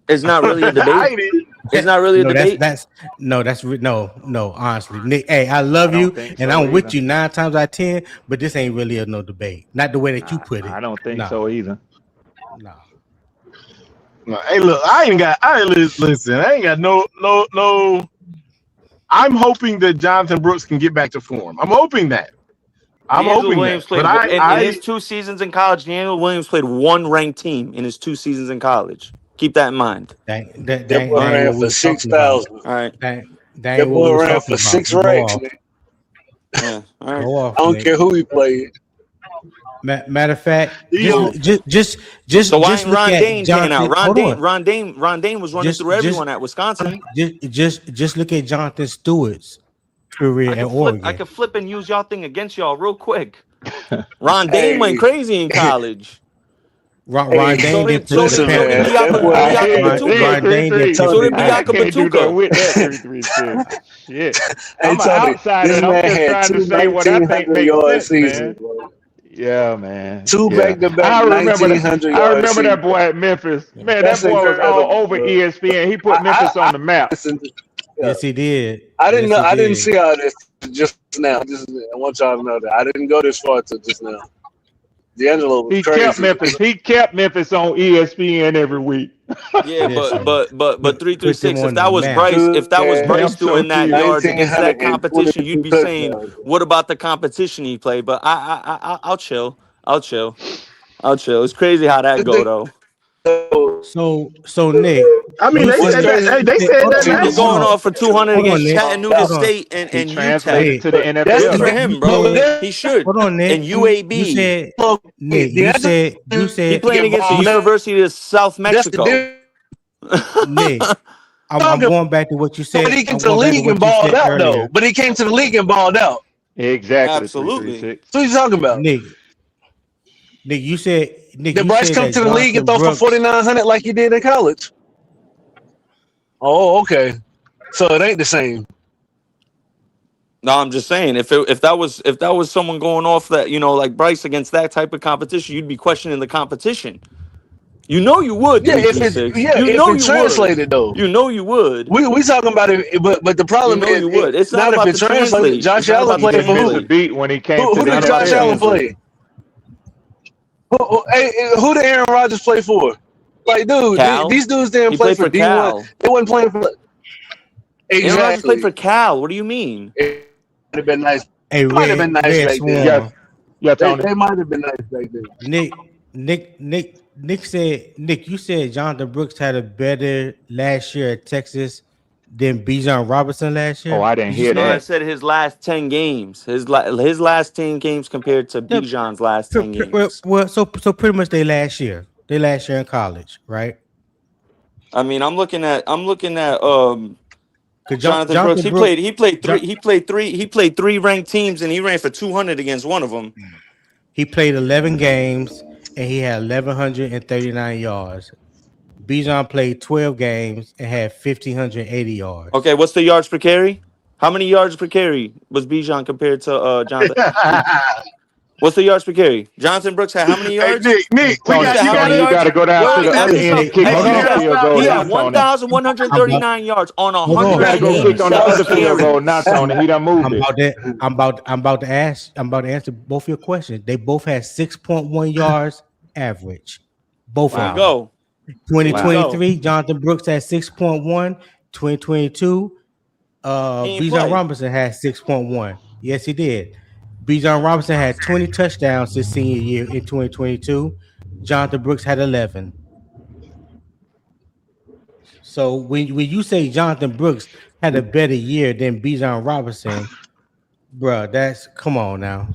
It's not really a I debate. did. It's not really a No, debate. no. Honestly, Nick. Hey, I love I you, don't think and so I'm with either. you 9 times out of 10. But this ain't really no debate. Not the way that you put it. I don't think No. so either. No. No, hey, look, I ain't got no. I'm hoping that Jonathan Brooks can get back to form. I'm hoping that. D'Angelo Williams played But in his 2 seasons in college. D'Angelo Williams played one ranked team in his 2 seasons in college. Keep that in mind. That That boy ain't ran what we for was talking 6,000. All right. That That ain't what boy we was ran talking for 6 about. racks. Go Nick. Yeah. All right. off, I don't Nick. care who he played. Matter of fact, Yo. just So why just ain't look Ron at Dane paying out? Jonathan. Ron Dane was running Just- through everyone at Wisconsin. Just look at Jonathan Stewart's career at Oregon. I could flip and use y'all thing against y'all real quick. Ron Dane went crazy in college. Ron Hey, Dane didn't so play listen, the did man, Panthers. that boy- Ron Dane didn't So play did the Bianca Panthers. I can't do that Batuka. with that 3-3 shit. Hey, I'm an Tony, outsider, this and I'm man just had trying to 2 say what I think 1,900 makes yard sense, seasons, man. bro. Yeah, man. 2 Yeah. back-to-back I remember 1,900 I yard remember seasons. that boy at Memphis. Man, That's that boy was all incredible, over bro. ESPN. He put Memphis on the map. Listen, yeah. Yes, he did. I didn't Yes, know. he I didn't did. see all this just now. I want y'all to know that I didn't go this far to just now. D'Angelo was He crazy. kept Memphis. He kept Memphis on ESPN every week. Yeah, Listen, but put them 336. on If that the was map. Bryce, if that was Yeah. Bryce Damn, so doing that cute. yards against that 1,922 competition, you'd be saying, touchdowns. "What about the competition he played?" But I'll chill. I'll chill. It's crazy how that go though. So Nick, I mean, you they said said that. Hey, they said hold that on, He last going year. off for 200 Hold on, against Nick. Chattanooga Hold on. State He and UTEP. translated to the Good NFL. for Nick, him, you bro. said- He should. Hold on, Nick. And UAB. You said Nick. You D'Angelo said He playing against the ball. University of South That's the Mexico. difference. Nick. I'm going back to what you said. But he came I'm to the going back to league what and you balled said out, earlier. though. But he came to the league and balled out. Exactly. Absolutely. 336. So what you talking about? Nick, you said Did you Bryce said come that to the league and throw Jonathan for Brooks- 4,900 like he did in college? Oh, okay. So it ain't the same. No, I'm just saying if that was someone going off that, like Bryce against that type of competition, you'd be questioning the competition. You know you would. Yeah, if 336. it translated though. You know you would. We talking about it, but the problem You know is you would. It's not if about it the translated. translate. Josh It's not Allen about the played for He missed who? a beat when he came Who to the did NFL Josh Allen translate. play? Who did Aaron Rodgers play for? Like, dude, Cal? these dudes didn't He play played for for D1. Cal. They wasn't playing for. Aaron Rodgers played for Exactly. Cal. What do you mean? It might have been nice. Hey, Might have been nice Red back then. Swarm. Yeah, Tony. They might have been nice back then. Nick said, Nick, you said Jonathan Brooks had a better last year at Texas than Bijan Robinson last year. Oh, I didn't hear No, I that. said his last 10 games. His last 10 games compared to Yeah, Bijan's last 10 games. Well, so pretty much they last year in college, right? I mean, I'm looking at 'Cause Jonathan Brooks. He played three ranked teams and he ran for 200 against one of them. He played 11 games and he had 1,139 yards. Bijan played 12 games and had 1,580 yards. Okay, what's the yards per carry? How many yards per carry was Bijan compared to Jonathan? What's the yards per carry? Jonathan Brooks had how many Hey, yards? Nick, Tony, got how many you yards? got to go down Wait, to the ask other me end something. and kick Hold on on. that field goal. He Now, had Tony. 1,139 yards on Hold on. You got to go kick on the other 187 field goal. carries. Now, Tony, he done moved it. I'm about to answer both your questions. They both had 6.1 yards average. Both There you of them. go. 2023, Jonathan Brooks had 6.1. 2022, He ain't Bijan play. Robinson had 6.1. Yes, he did. Bijan Robinson had 20 touchdowns his senior year in 2022. Jonathan Brooks had 11. So when you say Jonathan Brooks had a better year than Bijan Robinson, bro, come on now.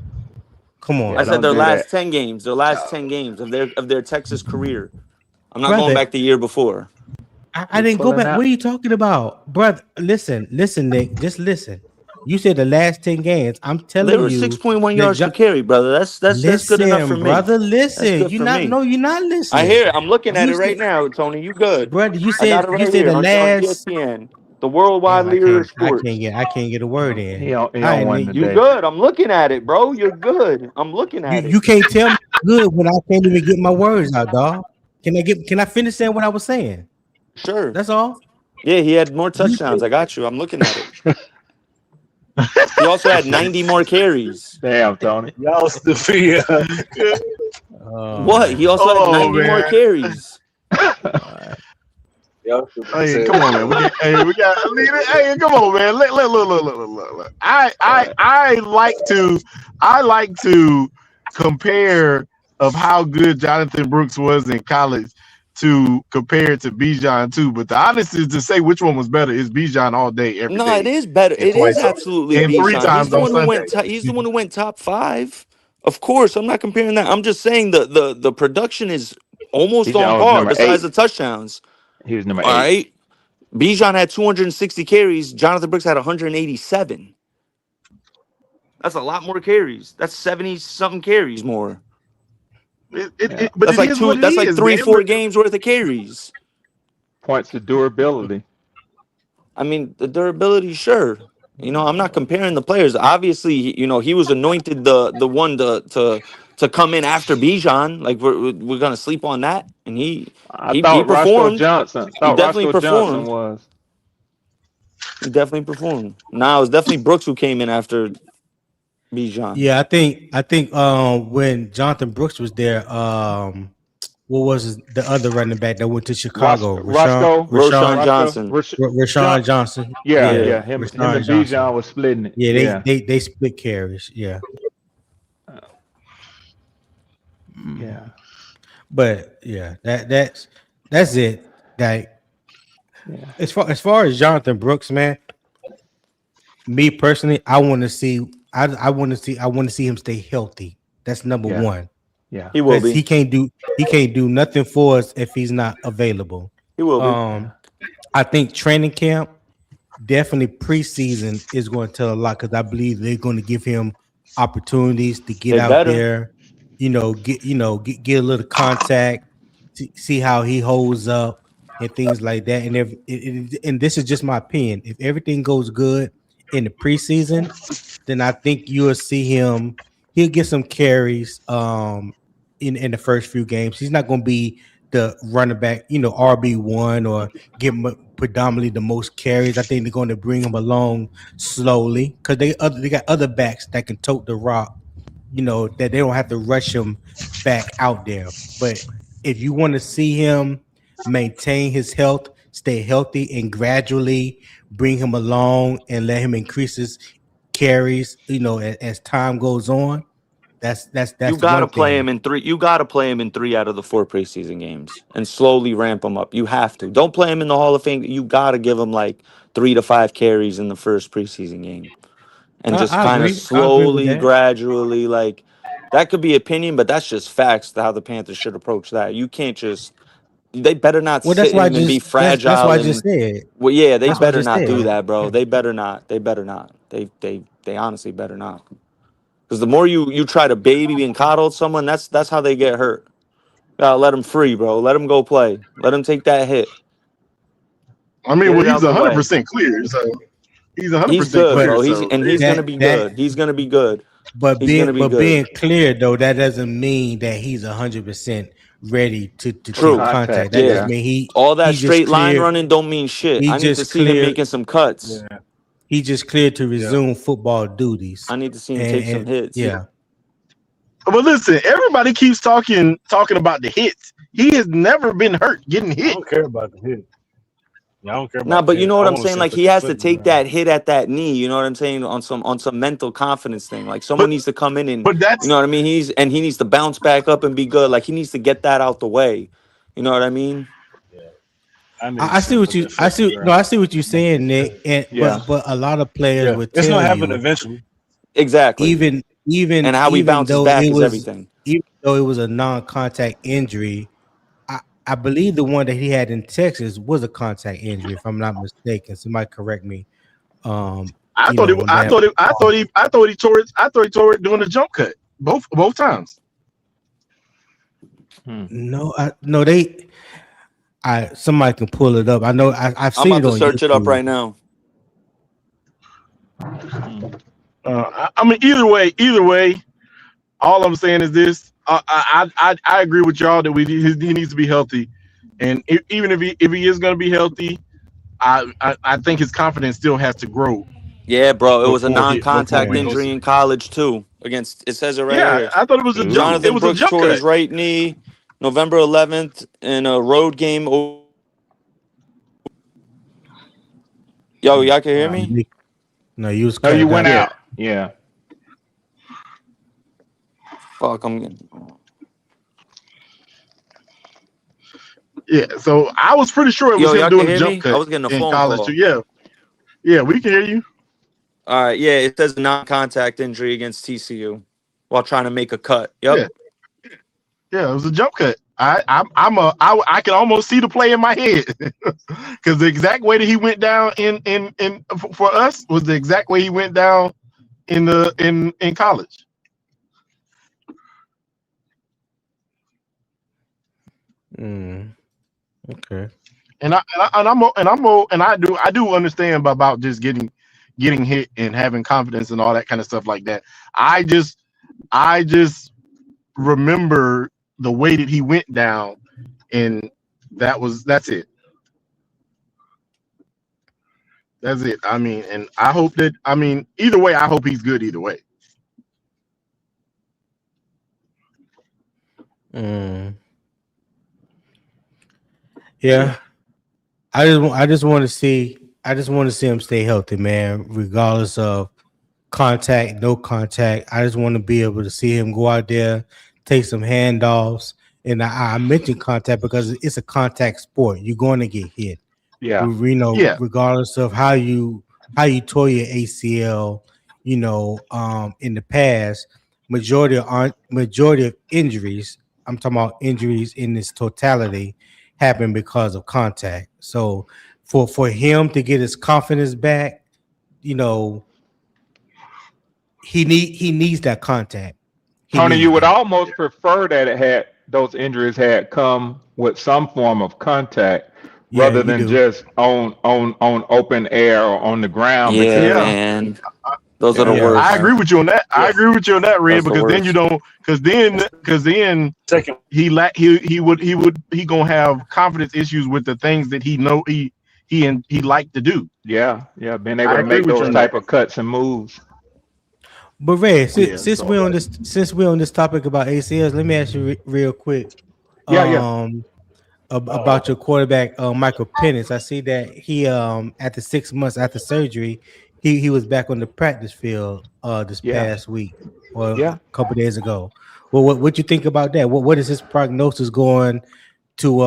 Come on. Yeah, I said don't their do last that. 10 games. Their last 10 games of their Texas career. I'm not Brother, going back the year before. I You're didn't go pulling back. out. What are you talking about, brother? Listen, Nick. Just listen. You said the last 10 games. I'm They telling were you 6.1 that. yards per carry, brother. That's good enough for Listen, me. brother. That's Listen. good You for not. me. No, you're not I listening. hear it. I'm looking at You it right said, now, Tony. You good? brother. I got it You right said here the on last. ESPN, the worldwide Damn, leader of sports. I can't get a word He in. on one You today. good? I'm looking at it, bro. You're good. I'm looking at it. You can't tell me good when I can't even get my words out, dog. Can I finish saying what I was saying? Sure. That's all. Yeah, he had more You touchdowns. I got you. I'm looking at it. He also had 90 more carries. Damn, Tony. Y'all stupid. What? He also had Oh 90 more man. carries. Y'all stupid. Hey, come on, man. We got. Hey, come on, man. Look. I like to compare of how good Jonathan Brooks was in college to compare it to Bijan too. But the honest is to say which one was better is Bijan all day, every No, day, it is better. and It is twice, absolutely and 3 Bijan. He's times the on one who Sunday. He's the one who went top 5. Of course, I'm not comparing that. I'm just saying the production is almost on Bijan was par. number Besides 8. the touchdowns. He was number All 8. right. Bijan had 260 carries. Jonathan Brooks had 187. That's a lot more carries. That's 70 something carries more. But That's it like is what it That's like is, 3-4 man. games worth of carries. Points to durability. I mean, the durability, sure. I'm not comparing the players. Obviously, he was anointed the one to come in after Bijan. Like we're gonna sleep on that, and he I he thought Roscoe performed. Johnson. He Thought definitely Roscoe Johnson performed. was. He definitely performed. Now it's definitely Brooks who came in after Bijan. Yeah, I think when Jonathan Brooks was there, what was the other running back that went to Chicago? Roshan Johnson. Rashawn Johnson. Yeah, Yeah, yeah. Him Rashawn and Johnson. Bijan was splitting it. Yeah, Yeah. they split carries. Yeah. Yeah. But yeah, that's it. Like Yeah. as far as Jonathan Brooks, man, me personally, I want to see him stay healthy. That's number Yeah. one. Yeah. He will Because be. he can't do nothing for us if he's not available. He will be. I think training camp, definitely preseason is going to tell a lot because I believe they're going to give him opportunities to get They out better. there, get a little contact, see how he holds up and things like that. And and this is just my opinion. If everything goes good in the preseason, then I think you'll see him. He'll get some carries in the first few games. He's not going to be the running back, RB1 or give him predominantly the most carries. I think they're going to bring him along slowly because they got other backs that can tote the rock, that they don't have to rush him back out there. But if you want to see him maintain his health, stay healthy, and gradually bring him along and let him increase his carries, as time goes on, that's You the gotta one play thing. him in 3. You gotta play him in 3 out of the 4 preseason games and slowly ramp him up. You have to. Don't play him in the Hall of Fame. You gotta give him like 3 to 5 carries in the first preseason game, and just I kind of agree. I agree with slowly, that. gradually. Like that could be opinion, but that's just facts to how the Panthers should approach that. You can't just. They better not Well, that's sit why I him and be just that's fragile why I just and. said. Well, yeah, they That's what I better just not do said. that, bro. They better not. They better not. They honestly better not. Because the more you try to baby and coddle someone, that's how they get hurt. Gotta let them free, bro. Let them go play. Let them take that hit. I mean, Get well, it he's out the way. 100% clear, so he's 100% He's good, clear. bro. So He's gonna be good. He's gonna be good. But He's gonna be good. being clear though, that doesn't mean that he's 100% ready to True. take contact. That Yeah. just mean All that he's just straight line clear. running don't mean shit. He I need to just see him clear. making some cuts. Yeah. He just cleared to resume football duties. I need to see him take some hits. Yeah. but listen, everybody keeps talking about the hits. He has never been hurt getting I hit. don't care about the hit. Yeah, I don't care about Nah, but the you hit. know what I I'm wanna saying? see Like him he put has the to foot take in the ground. that hit at that knee. You know what I'm saying? On some mental confidence thing. Like someone But- needs to come in and But that's you know what I mean. He needs to bounce back up and be good. Like he needs to get that out the way. You know what I mean? I see what you I see what you're saying, Nick. And Yeah. but a lot of players Yeah, would it's tell gonna happen you eventually. Exactly. even even and how he even bounces though back it is was everything. even though it was a non-contact injury, I believe the one that he had in Texas was a contact injury, if I'm not mistaken. Somebody correct me. I thought it. On that. I thought he tore it. I thought he tore it doing the jump cut both times. No, they. Somebody can pull it up. I know I've I'm seen about it to on search it up YouTube. right now. I mean, either way, all I'm saying is this: I agree with y'all that he needs to be healthy, and even if he is going to be healthy, I think his confidence still has to grow. Yeah, bro, it was a Before he non-contact goes. injury in college too. Against, it says it right Yeah, here. I thought it was a jump. It Jonathan was a Brooks jump tore cut. his right knee November 11th in a road game. Yo, y'all can hear me? No, you was No, you cutting went out. out. Yeah. Fuck, I'm getting. Yeah, so I was pretty sure it was Yo, him y'all doing can the hear jump me? cut I was getting a in phone college call. too. Yeah, we can hear you. All right, yeah, it says non-contact injury against TCU while trying to make a cut. Yep. Yeah, it was a jump cut. I can almost see the play in my head because the exact way that he went down in for us was the exact way he went down in college. Okay. And I do understand about just getting hit and having confidence and all that kind of stuff like that. I just remember the way that he went down, and that's it. That's it. I mean, and I hope that either way, I hope he's good either way. Yeah. I just want to see him stay healthy, man, regardless of contact, no contact. I just want to be able to see him go out there, take some handoffs. And I mentioned contact because it's a contact sport. You're going to get hit. Yeah. Regardless of how you tore your ACL, in the past, majority of injuries, I'm talking about injuries in this totality, happen because of contact. So for him to get his confidence back, he needs that contact. Tony, you would almost prefer that those injuries had come with some form of contact rather than just on open air or on the ground. Yeah, man. Those are the worst. I agree with you on that. I agree with you on that, Red, That's the because then worst. you don't, because then Second, he gonna have confidence issues with the things that he liked to do. Yeah, being able I to agree make with you those on type that. of cuts and moves. But Ray, since we're on this topic about ACLs, let me ask you real quick. About your quarterback, Michael Penix. I see that he after 6 months after surgery, he was back on the practice field this past week or a couple days ago. Well, what you think about that? What is his prognosis going to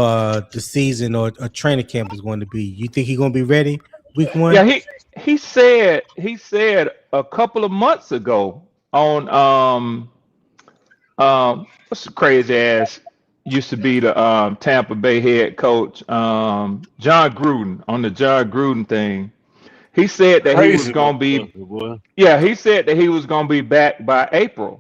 the season or a training camp is going to be? You think he's going to be ready week 1? Yeah, he said a couple of months ago on what's the crazy ass used to be the Tampa Bay head coach John Gruden on the John Gruden thing. He said that he was going to be he said that he was going to be back by April.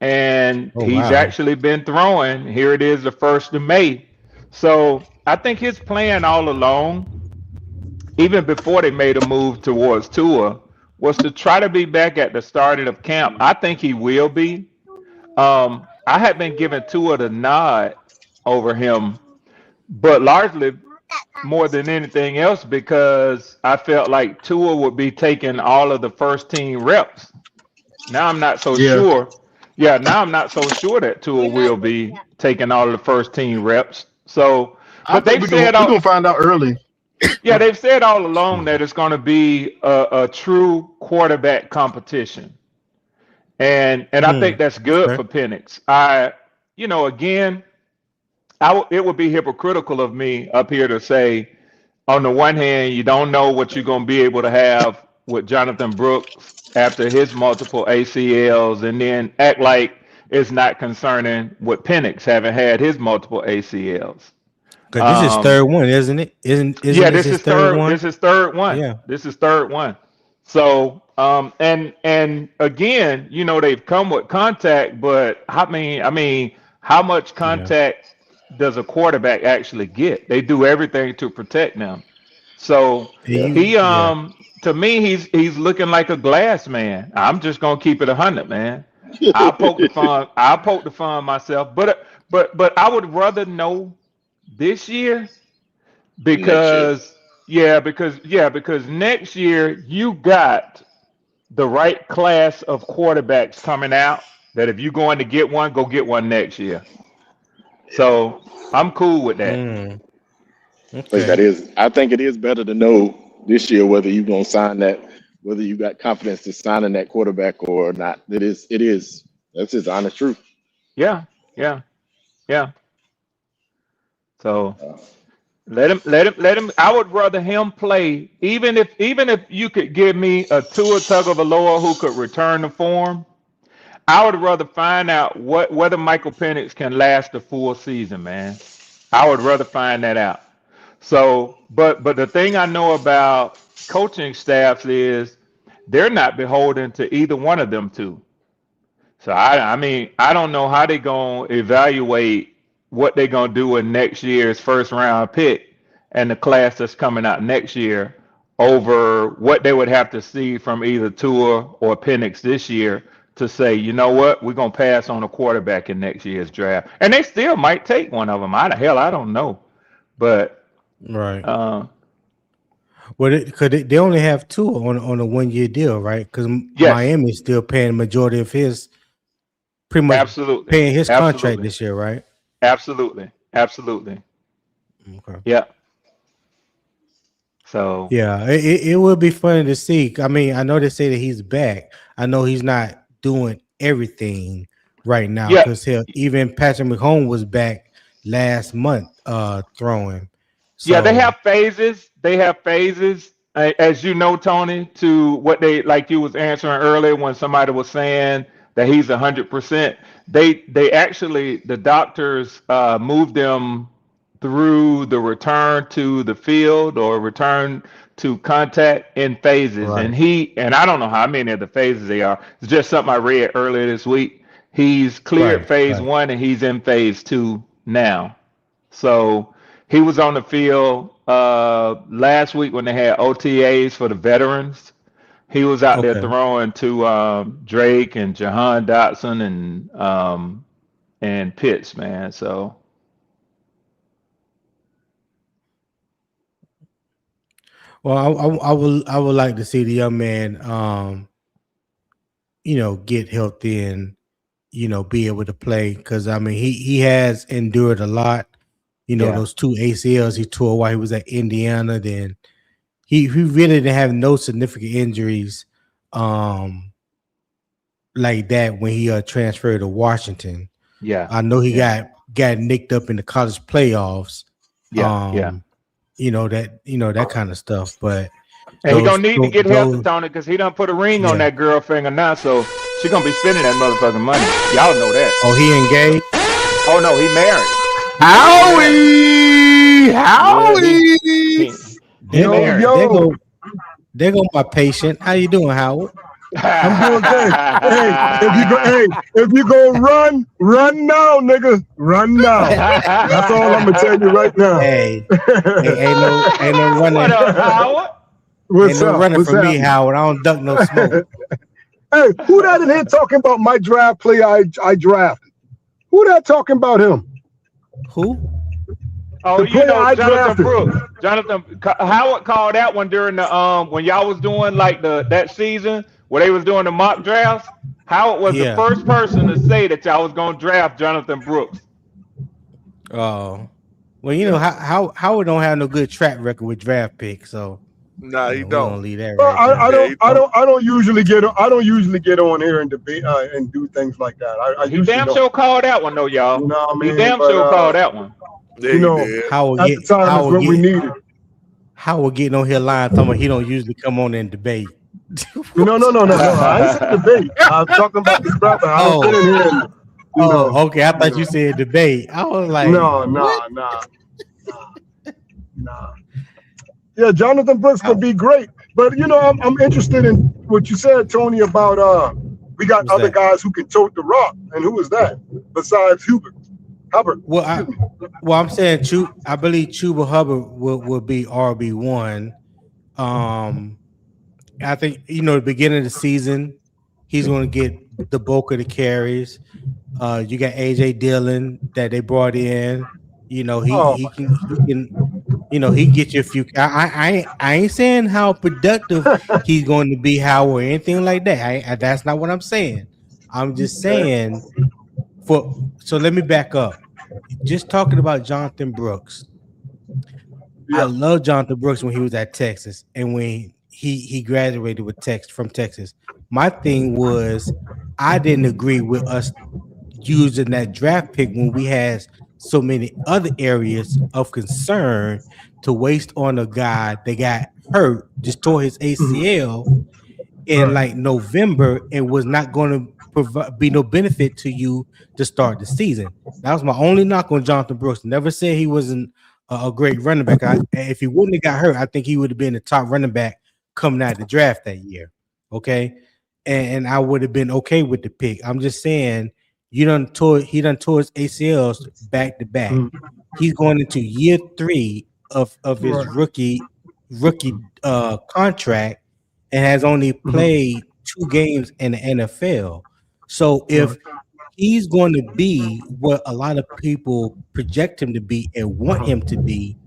And he's actually been throwing. Here it is, the 1st of May. So I think his plan all along, even before they made a move towards Tua, was to try to be back at the start of camp. I think he will be. I had been giving Tua the nod over him, but largely more than anything else because I felt like Tua would be taking all of the first team reps. Now I'm not so sure. Yeah, now I'm not so sure that Tua will be taking all of the first team reps. So, but they've said we're gonna find out early. Yeah, they've said all along that it's going to be a true quarterback competition, and I think that's good for Penix. It would be hypocritical of me up here to say, on the one hand, you don't know what you're going to be able to have with Jonathan Brooks after his multiple ACLs, and then act like it's not concerning with Penix having had his multiple ACLs. Because this is third one, isn't it? Isn't This his is third one? This is third one. Yeah. This is third one. So and again, they've come with contact, but I mean, how much contact does a quarterback actually get? They do everything to protect them. So to me, he's looking like a glass man. I'm just gonna keep it 100, man. I'll poke the fun myself, but I would rather know this year because next year you got the right class of quarterbacks coming out that if you're going to get one, go get one next year. So I'm cool with that. Okay. I think it is better to know this year whether you're gonna sign that, whether you got confidence to signing that quarterback or not. It is. That's his honest truth. Yeah. So let him. I would rather him play, even if you could give me a Tua Tagovailoa who could return to form. I would rather find out whether Michael Penix can last a full season, man. I would rather find that out. So, but the thing I know about coaching staffs is they're not beholden to either one of them two. So I mean, I don't know how they're gonna evaluate what they're gonna do in next year's first round pick and the class that's coming out next year over what they would have to see from either Tua or Penix this year to say, you know what, we're gonna pass on a quarterback in next year's draft, and they still might take one of them. I don't know, but right. Well, because they only have two on a 1 year deal, right? Because Miami's still paying the majority of his, pretty much paying his contract this year, right? Absolutely. Okay. Yeah. So yeah, it would be funny to see. I mean, I know they say that he's back. I know he's not doing everything right now because even Patrick Mahomes was back last month throwing. So, they have phases. As you know, Tony, to what they, like you was answering earlier when somebody was saying that he's 100%. They actually, the doctors moved them through the return to the field or return to contact in phases. Right. And I don't know how many of the phases they are. It's just something I read earlier this week. He's cleared phase 1 and he's in phase 2 now. So he was on the field last week when they had OTAs for the veterans. He was out there throwing to Drake and Jahan Dotson and Pitts, man. So well, I would like to see the young man get healthy and be able to play, because I mean he has endured a lot. Those 2 ACLs he tore while he was at Indiana. Then he really didn't have no significant injuries like that when he transferred to Washington. Yeah, I know he got nicked up in the college playoffs. That kind of stuff. But and he gonna need to get healthy, Tony, because he done put a ring on that girl finger now, so she gonna be spending that motherfucking money. Y'all know that. Oh, he engaged? Oh no, he married. Howie! There go my patient. How you doing, Howard? I'm doing good. If you go run now, nigga. Run now. That's all I'm gonna tell you right now. Hey, ain't no running. What up, Howard? Ain't no running from me, Howard. I don't duck no smoke. Hey, who that in here talking about my draft play I drafted? Who that talking about him? Who? Oh, Jonathan Brooks. Howard called that one during the when y'all was doing like that season where they was doing the mock drafts. Howard was the first person to say that y'all was gonna draft Jonathan Brooks. Oh, well, Howard don't have no good track record with draft picks, so nah, he don't. Leave that I don't usually get on here and debate and do things like that. He damn sure called that one though, y'all. You know what I mean? He damn sure called that one. Howard at the time is what we needed. Howard getting on here lying, talking about he don't usually come on and debate. No. I ain't saying debate. I'm talking about the brother. I don't sit in here and, okay. I thought you said debate. I was like, nah. Yeah, Jonathan Brooks could be great, but I'm interested in what you said, Tony, about we got Who's other that? guys who can tote the rock, and who is that besides Hubbard? Well, I'm saying I believe Chuba Hubbard will be RB1. I think the beginning of the season, he's going to get the bulk of the carries. You got AJ Dillon that they brought in. He can he get you a few. I ain't saying how productive he's going to be, how or anything like that. That's not what I'm saying. I'm just saying so let me back up. Just talking about Jonathan Brooks. I love Jonathan Brooks when he was at Texas and when he graduated from Texas. My thing was I didn't agree with us using that draft pick when we had so many other areas of concern to waste on a guy that got hurt, just tore his ACL in like November and was not going to be no benefit to you to start the season. That was my only knock on Jonathan Brooks. Never said he wasn't a great running back. If he wouldn't have got hurt, I think he would have been the top running back coming out of the draft that year. Okay. And I would have been okay with the pick. I'm just saying he done tore his ACLs back to back. He's going into year 3 of his rookie contract and has only played 2 games in the NFL. So if he's going to be what a lot of people project him to be and want him to be,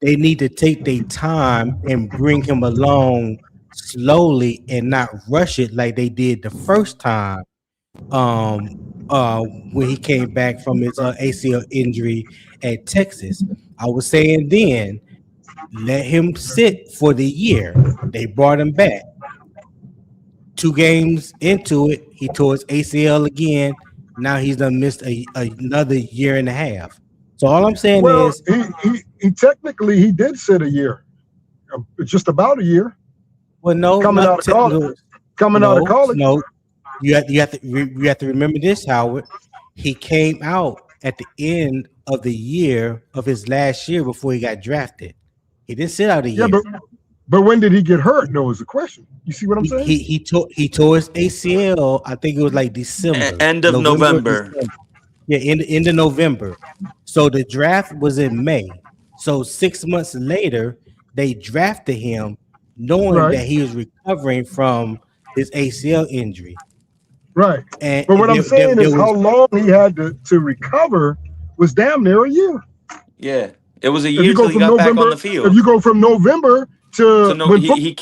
they need to take their time and bring him along slowly and not rush it like they did the first time when he came back from his ACL injury at Texas. I was saying then, let him sit for the year. They brought him back. 2 games into it, he tore his ACL again. Now he's done missed another year and a half. So all I'm saying is, he technically he did sit a year, just about a year. Well, no, coming out of college. No, you have to remember this, Howard. He came out at the end of the year of his last year before he got drafted. He didn't sit out a year. Yeah, but when did he get hurt? No, is the question. You see what I'm saying? He tore his ACL. I think it was like December, end of November. Yeah, end of November. So the draft was in May. So 6 months later, they drafted him, knowing that he was recovering from his ACL injury. Right. But what I'm saying is how long he had to recover was damn near a year. Yeah. It was a year till he got back on the field. If you go from November to he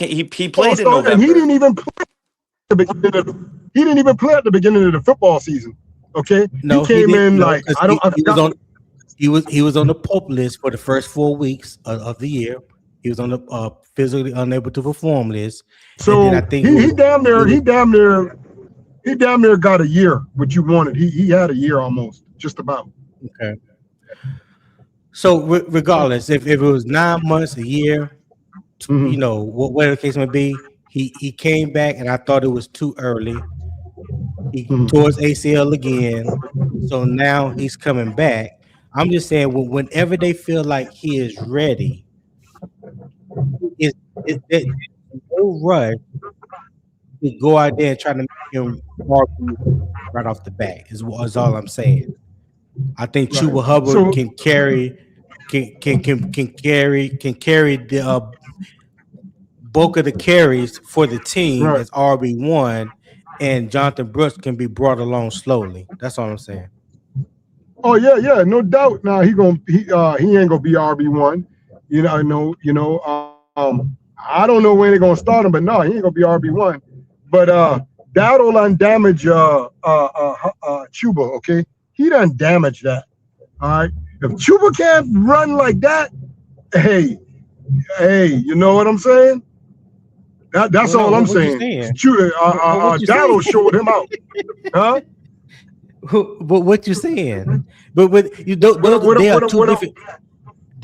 played in November. And he didn't even play at the beginning of the football season. Okay? No, he came in like he was on the PUP list for the first 4 weeks of the year. He was on the physically unable to perform list. So I think he damn near got a year what you wanted. He had a year almost, just about. Okay. So regardless, if it was 9 months, a year, whatever the case may be, he came back and I thought it was too early. He tore his ACL again, so now he's coming back. I'm just saying, whenever they feel like he is ready, it's no rush to go out there and try to make him right off the bat. Is all I'm saying. I think Chuba Hubbard can carry the bulk of the carries for the team as RB1, and Jonathan Brooks can be brought along slowly. That's all I'm saying. Oh yeah, no doubt. Now he ain't gonna be RB1. I don't know when they're gonna start him, but no, he ain't gonna be RB1. But that'll undamage Chuba. Okay, he done damaged that. All right. If Chuba can't run like that, hey, you know what I'm saying? That's all I'm saying. That'll short him out. Huh? But what you saying? But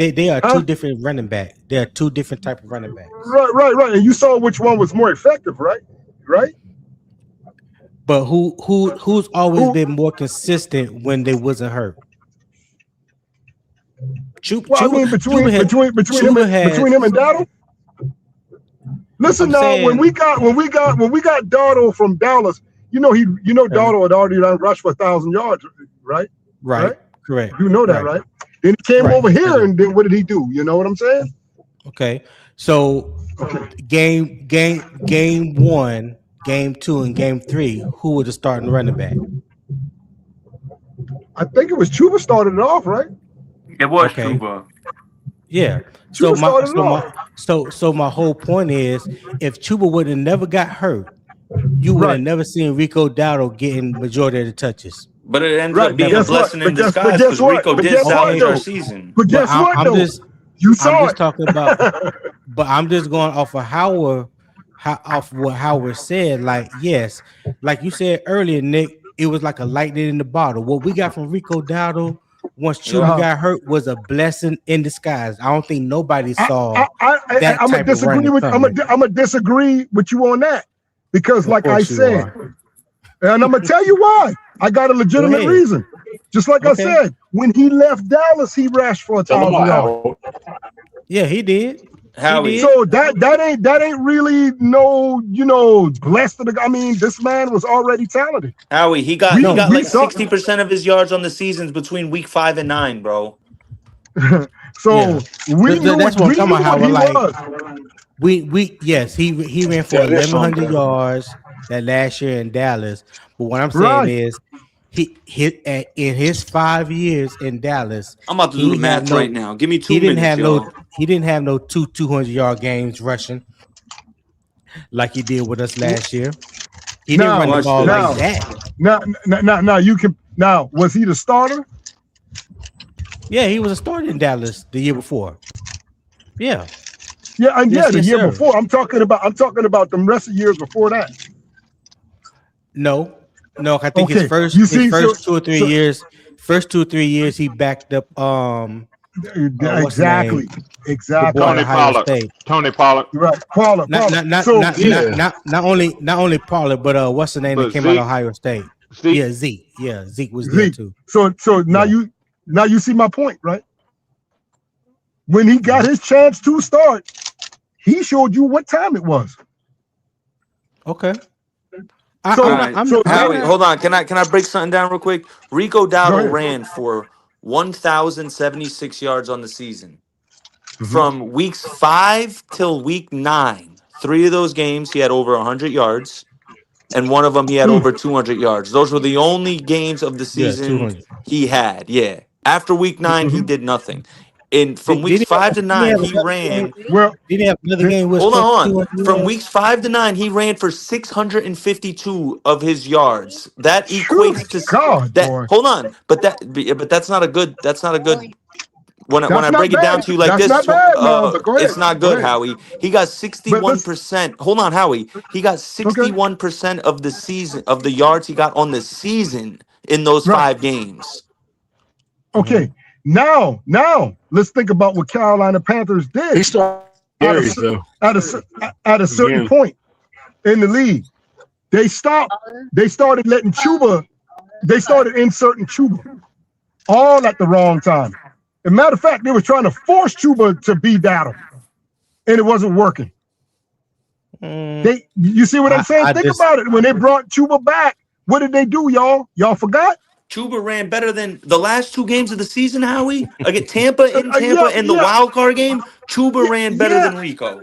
They are two different running back. They are two different type of running backs. Right. And you saw which one was more effective, right? But who's always been more consistent when they wasn't hurt? Between him and Dowdle. Listen now, when we got Dowdle from Dallas, Dowdle had already done rushed for 1,000 yards, right? Right. Correct. You know that, right? Then he came over here, and then what did he do? You know what I'm saying? Okay. So game 1, game 2, and game 3, who was the starting running back? I think it was Chuba started it off, right? It was Chuba. Yeah. So my whole point is, if Chuba would have never got hurt, you would have never seen Rico Dowdle getting majority of the touches. But it ended up being a blessing in disguise because Rico did salvage our season. But guess what, though? You saw it. Talking about, but I'm just going off of what Howard said. Like, yes, like you said earlier, Nick, it was like a lightning in the bottle. What we got from Rico Dowdle once Chuba got hurt was a blessing in disguise. I don't think nobody saw that. I'm gonna disagree with you on that, because like I said, and I'm gonna tell you why. I got a legitimate reason. Just like I said, when he left Dallas, he rushed for 1,000 yards. Yeah, he did. So that ain't really blessed. I mean, this man was already talented. Howie, he got like 60% of his yards on the seasons between week 5 and 9, bro. So we knew that's what I'm talking about. He like, was. he ran for 1,100 yards that last year in Dallas. But what I'm saying is, he hit in his 5 years in Dallas. I'm about to do the math right now. Give me 2 minutes. He didn't have no 200-yard games rushing like he did with us last year. He didn't run the ball like that. Now, was he the starter? Yeah, he was a starter in Dallas the year before. Yeah. The year before. I'm talking about the rest of the years before that. No, I think his first 2 or 3 years. First 2 or 3 years, he backed up. Exactly. Tony Pollard. Right. Pollard. Not only Pollard, but what's the name that came out of Ohio State? Zeke. Yeah, Zeke. Yeah, Zeke was there too. So now you see my point, right? When he got his chance to start, he showed you what time it was. Okay. Howie, hold on. Can I break something down real quick? Rico Dowdle ran for 1,076 yards on the season. From weeks 5 till week 9. 3 of those games he had over 100 yards, and one of them he had over 200 yards. Those were the only games of the season he had. Yeah. After week 9, he did nothing. From weeks 5 to 9, he ran. Well, did he have another game? Hold on. From weeks 5 to 9, he ran for 652 of his yards. That equates to that. Boy. Hold on, but that's not a good. That's not a good. When I break it down to you like this, it's not good, Howie. He got 61%. Hold on, Howie. He got 61% of the season of the yards he got on the season in those 5 games. Okay. Now, let's think about what Carolina Panthers did. He started at a certain point in the league. They started letting Chuba. They started inserting Chuba all at the wrong time. As a matter of fact, they were trying to force Chuba to be Dowdle, and it wasn't working. You see what I'm saying? Think about it. When they brought Chuba back, what did they do, y'all? Y'all forgot? Chuba ran better than the last 2 games of the season, Howie. Against Tampa and the wild card game, Chuba ran better than Rico.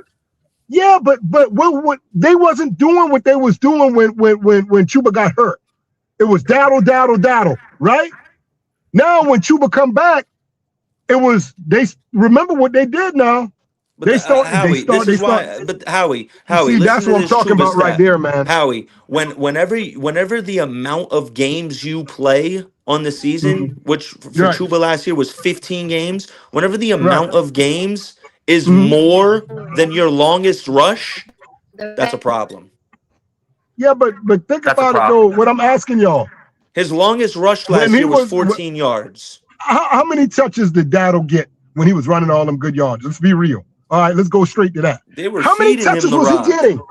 Yeah, but what they wasn't doing what they was doing when Chuba got hurt. It was Dowdle, right? Now when Chuba come back, it was remember what they did now. But Howie, see, that's what I'm talking about right there, man. Howie, whenever the amount of games you play on the season, which for Chuba last year was 15 games, whenever the amount of games is more than your longest rush, that's a problem. Yeah, but think about it though. What I'm asking y'all, his longest rush last year was 14 yards. How many touches did Dowdle get when he was running all them good yards. Let's be real. All right, let's go straight to that. They were How many feeding him touches the was rock. he getting?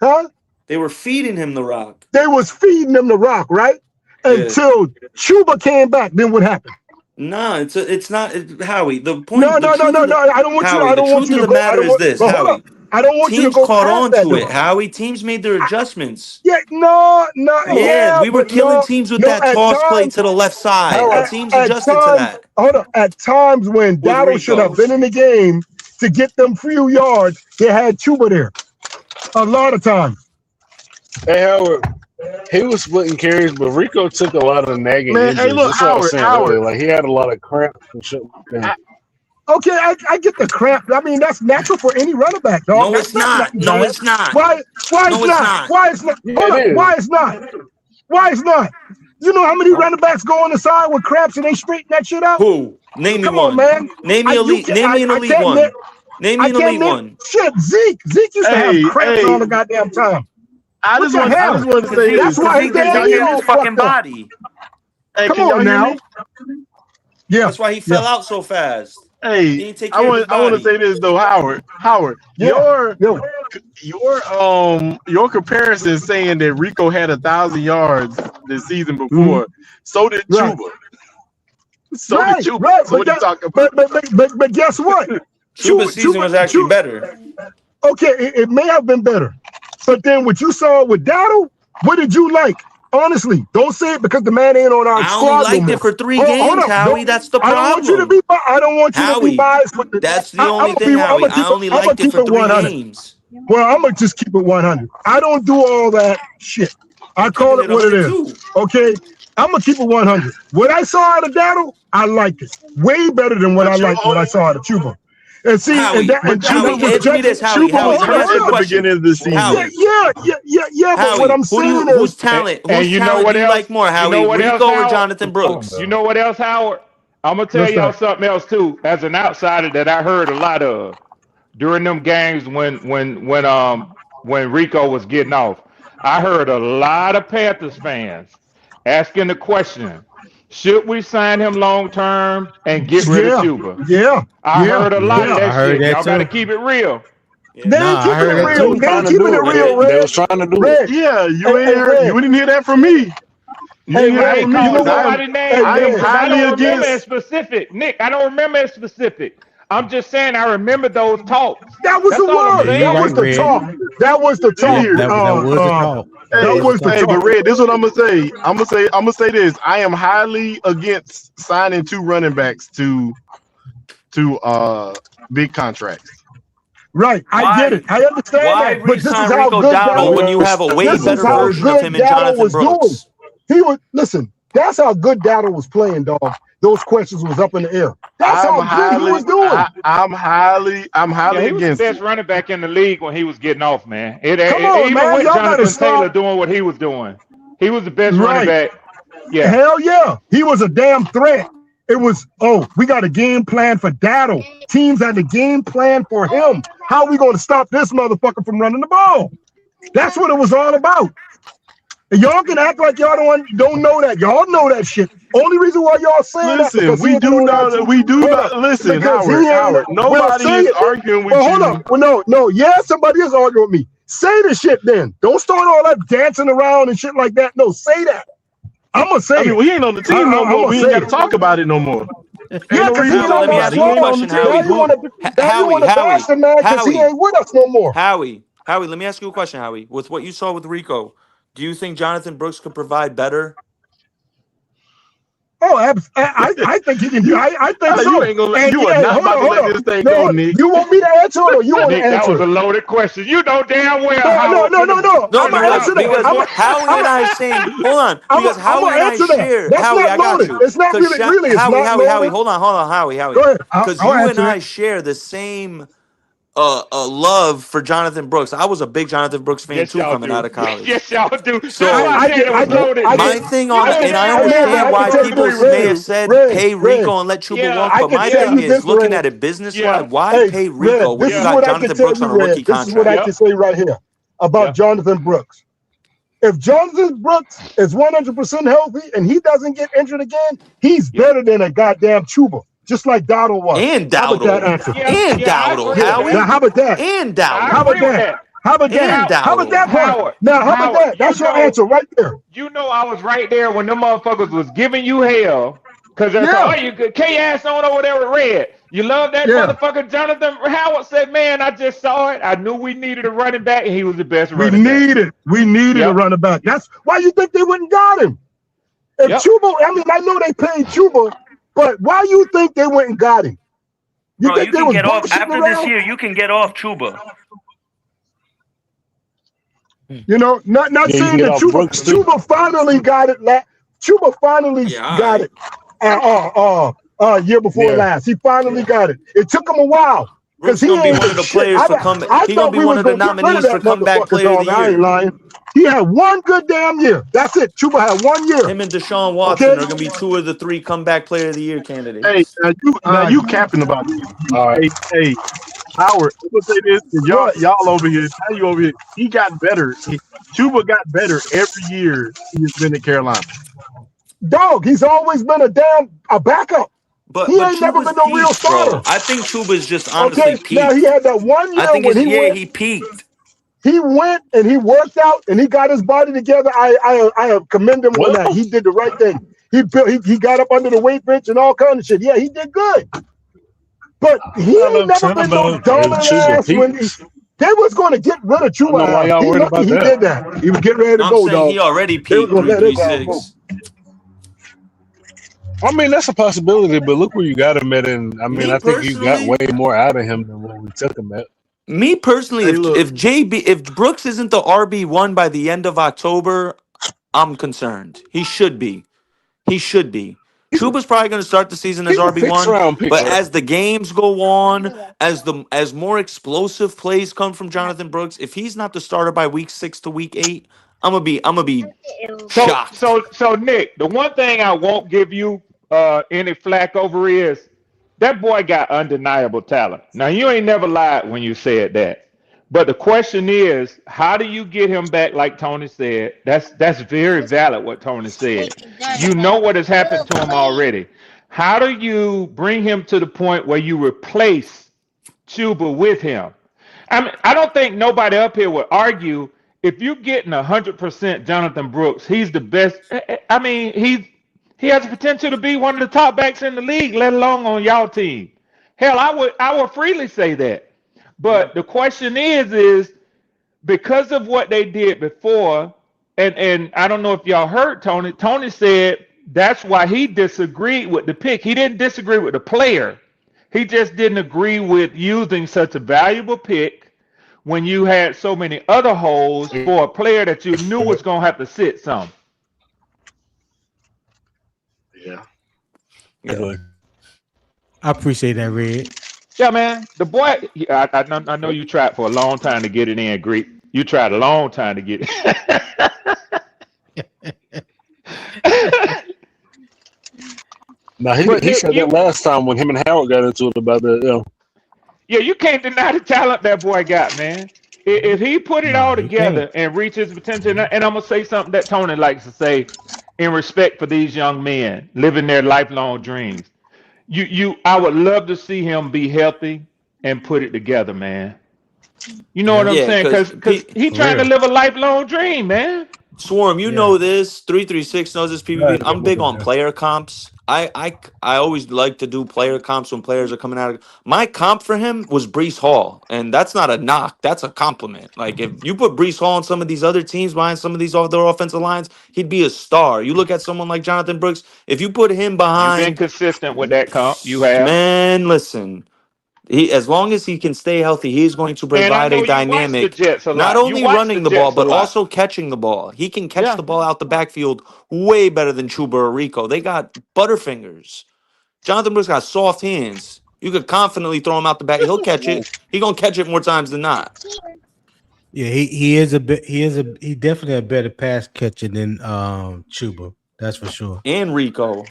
Huh? They were feeding him the rock. They was feeding him the rock, right? Until Chuba came back. Then what happened? No, it's not Howie. The point. No. I don't want Howie, you. I don't want you to the go. matter is this, Howie. I don't want you to Teams go caught past on that, to though. it, Howie. Teams made their adjustments. Yeah, Yeah, we were killing teams with that toss play to the left side. The teams adjusted to that. Hold on. At times when Dowdle should have been in the game to get them few yards, they had Chuba there. A lot of times. Hey, Howard, he was splitting carries, but Rico took a lot of nagging injuries. Hey, look, That's what I was saying Howard. earlier. Like, he had a lot of cramps and shit. Okay, I get the cramp. I mean, that's natural for any running back, dog. No, it's not. No, it's not. Why it's not? Why it's not? Hold on. Why it's not? Why it's not? You know how many running backs go on the side with cramps and they straighten that shit out? Who? Name me Come one. on, man. Name me elite. Name me an elite one. Name me an elite one. Shit, Zeke used to have cramps all the goddamn time. I just want to say that's why he got his fucking body. Hey, come on now. Yeah, that's why he fell out so fast. Hey, I want to say this though, Howard. Yeah. Your comparison saying that Rico had 1,000 yards this season before, so did Chuba. So did Chuba. Right. So what are you talking about? But guess what? Chuba's season was actually better. Okay, it may have been better, but then what you saw with Dowdle, what did you like? Honestly, don't say it because the man ain't on our squad. I only liked it for 3 games, Howie. That's the problem. I don't want you to be biased. That's the only thing, Howie. I only liked it for 3 games. Well, I'm going to just keep it 100. I don't do all that shit. I call it what it is. Okay? I'm going to keep it 100. What I saw out of Dowdle, I liked it. Way better than what I liked what I saw out of Chuba. And see, Howie, Chuba answer me this, Howie. Howie, let me ask you a question. Beginning of the season. Yeah. But what I'm saying is, whose talent? Whose talent do you like more, Howie? Rico or Jonathan Brooks? You know what else, Howard? I'm gonna tell y'all something else too. As an outsider, that I heard a lot of during them games when Rico was getting off, I heard a lot of Panthers fans asking the question: should we sign him long term and get rid of Chuba? Yeah. I heard a lot of that shit. Y'all gotta keep it real. They ain't keeping it real. They ain't keeping it real, Red. They was trying to do Red. it. Yeah, you didn't hear that from me. I am highly against specific. Nick, I don't remember it specific. I'm just saying I remember those talks. That was the word. That was the talk. That was the talk. That was the talk. But Red, this is what I'm gonna say. I'm gonna say this. I am highly against signing 2 running backs to big contracts. Right, I get it. I understand that. But this is how good Dowdle when you have a way better version of him and Jonathan Brooks. He was listen. That's how good Dowdle was playing, dog. Those questions was up in the air. That's how good he was doing. I'm highly he was against the best running back in the league when he was getting off, man. Come on, even man. with Y'all Jonathan Taylor doing what he was doing, he was the best running back. Yeah, hell yeah, he was a damn threat. It was, we got a game plan for Dowdle. Teams had a game plan for him. How are we going to stop this motherfucker from running the ball? That's what it was all about. And y'all can act like y'all don't know that. Y'all know that shit. Only reason why y'all saying that. We do not listen, Howard. Nobody is arguing with you. Hold on. Well, no. Yeah, somebody is arguing with me. Say the shit then. Don't start all that dancing around and shit like that. No, say that. I'm gonna say. I mean, we ain't on the team no more. We ain't got to talk about it no more. Yeah, because let me ask you a question, Howie. You want to bash the man because he ain't with us no more. Howie, let me ask you a question, Howie. With what you saw with Rico, do you think Jonathan Brooks could provide better? Oh, I think he can do. I think so. You ain't gonna let this thing go, Nick. You want me to answer or you want to answer? That was a loaded question. You know damn well. No. I'm gonna answer that. Howie and I saying, hold on, because Howie and I share. That's Howie, not I got loaded. you. It's not really. Howie, hold on, Howie. Go ahead. Because you and I share the same love for Jonathan Brooks. I was a big Jonathan Brooks fan too coming out of college. Yes, y'all do. So my thing on it, and I understand why people may have said pay Rico and let Chuba walk, but my thing is looking at it business-wise, why pay Rico when you got Jonathan Brooks on a rookie contract? This is what I can say right here about Jonathan Brooks. If Jonathan Brooks is 100% healthy and he doesn't get injured again, he's better than a goddamn Chuba. just like Dowdle was. And How about that Dowdle. answer? And Dowdle, Howie. Now, how about that? And How Dowdle. about that? How about that? How about that part? Howard, Now, how about that? That's your answer right there. You know I was right there when them motherfuckers was giving you hell. Because they're Yeah. like, oh, you good. K-ass on over there with Red. You love that Yeah. motherfucker. Jonathan Howard said, man, I just saw it. I knew we needed a running back, and he was the best We running back. needed a running back. That's why you think they wouldn't got him. If Chuba, I mean, I know they paid Chuba, but why you think they went and got him? Bro, think you they can was get off bullshitting after this around? year. You can get off Chuba. You know, not Yeah, you saying get that off Brooks, too. Chuba finally got it. Chuba finally got it. Year before last, he finally got it. It took him a while because Brooks he gonna be ain't one of the shit. players for comeback. He gonna be one of the nominees for comeback player of the I ain't year. lying. He had one good damn year. That's it. Chuba had 1 year. Him and Deshaun Watson are gonna be 2 of the 3 comeback player of the year candidates. Hey, you capping about this. All right. Hey, Howard, I'm gonna say this, 'cause y'all over here, now you over here. He got better. Chuba got better every year he has been in Carolina. Dog, he's always been a backup. But He ain't never Chuba's been no real peaked, bro. starter. I think Chuba's just honestly peaked. Now he had that 1 year I think when he peaked. he went and he worked out and he got his body together. I commend him on that. He did the right thing. He got up under the weight bench and all kinds of shit. Yeah, he did good. But he ain't never been no dominant ass when they was going to get rid of Chuba. why y'all He worried about he that. did that. He was getting ready to I'm go, saying dog. he already They was peaked gonna let his ass 336. I mean, that's a possibility, but look where you got him at. And I mean, Me I think you got personally- way more out of him than what we took him at. Me personally, Hey, look. if Brooks isn't the RB1 by the end of October, I'm concerned. He should be. Chuba's probably going to start the season as He's a fixed-round RB1, pick, but right? as the games go on, as more explosive plays come from Jonathan Brooks, if he's not the starter by week 6 to week 8, I'm gonna be shocked. So Nick, the one thing I won't give you any flack over is that boy got undeniable talent. Now you ain't never lied when you said that. But the question is, how do you get him back like Tony said? That's very valid what Tony said. You know what has happened to him already. How do you bring him to the point where you replace Chuba with him? I mean, I don't think nobody up here would argue if you're getting 100% Jonathan Brooks, he's the best. I mean, he has the potential to be one of the top backs in the league, let alone on y'all team. Hell, I would freely say that. But the question is because of what they did before, and I don't know if y'all heard Tony. Tony said that's why he disagreed with the pick. He didn't disagree with the player. He just didn't agree with using such a valuable pick when you had so many other holes for a player that you knew was going to have to sit some. Yeah. I appreciate that, Red. Yeah, man. The boy, I know you tried for a long time to get it in, Greek. You tried a long time to get it. Now, he said that last time when him and Howard got into it about that. Yeah, you can't deny the talent that boy got, man. If he put it all together and reach his potential, and I'm going to say something that Tony likes to say in respect for these young men living their lifelong dreams. I would love to see him be healthy and put it together, man. You know what I'm saying? Because he's trying to live a lifelong dream, man. Swarm, you know this. 336 knows this. PvP. I'm big on player comps. I always like to do player comps when players are coming out. My comp for him was Breece Hall, and that's not a knock. That's a compliment. Like if you put Breece Hall on some of these other teams behind some of these other offensive lines, he'd be a star. You look at someone like Jonathan Brooks. If you put him behind, you've been consistent with that comp. You have, man. Listen. As long as he can stay healthy, he's going to provide a dynamic, not only running the ball, but also catching the ball. He can catch the ball out the backfield way better than Chuba or Rico. They got butterfingers. Jonathan Brooks got soft hands. You could confidently throw him out the back. He'll catch it. He's going to catch it more times than not. Yeah, he definitely a better pass catcher than Chuba. That's for sure. And Rico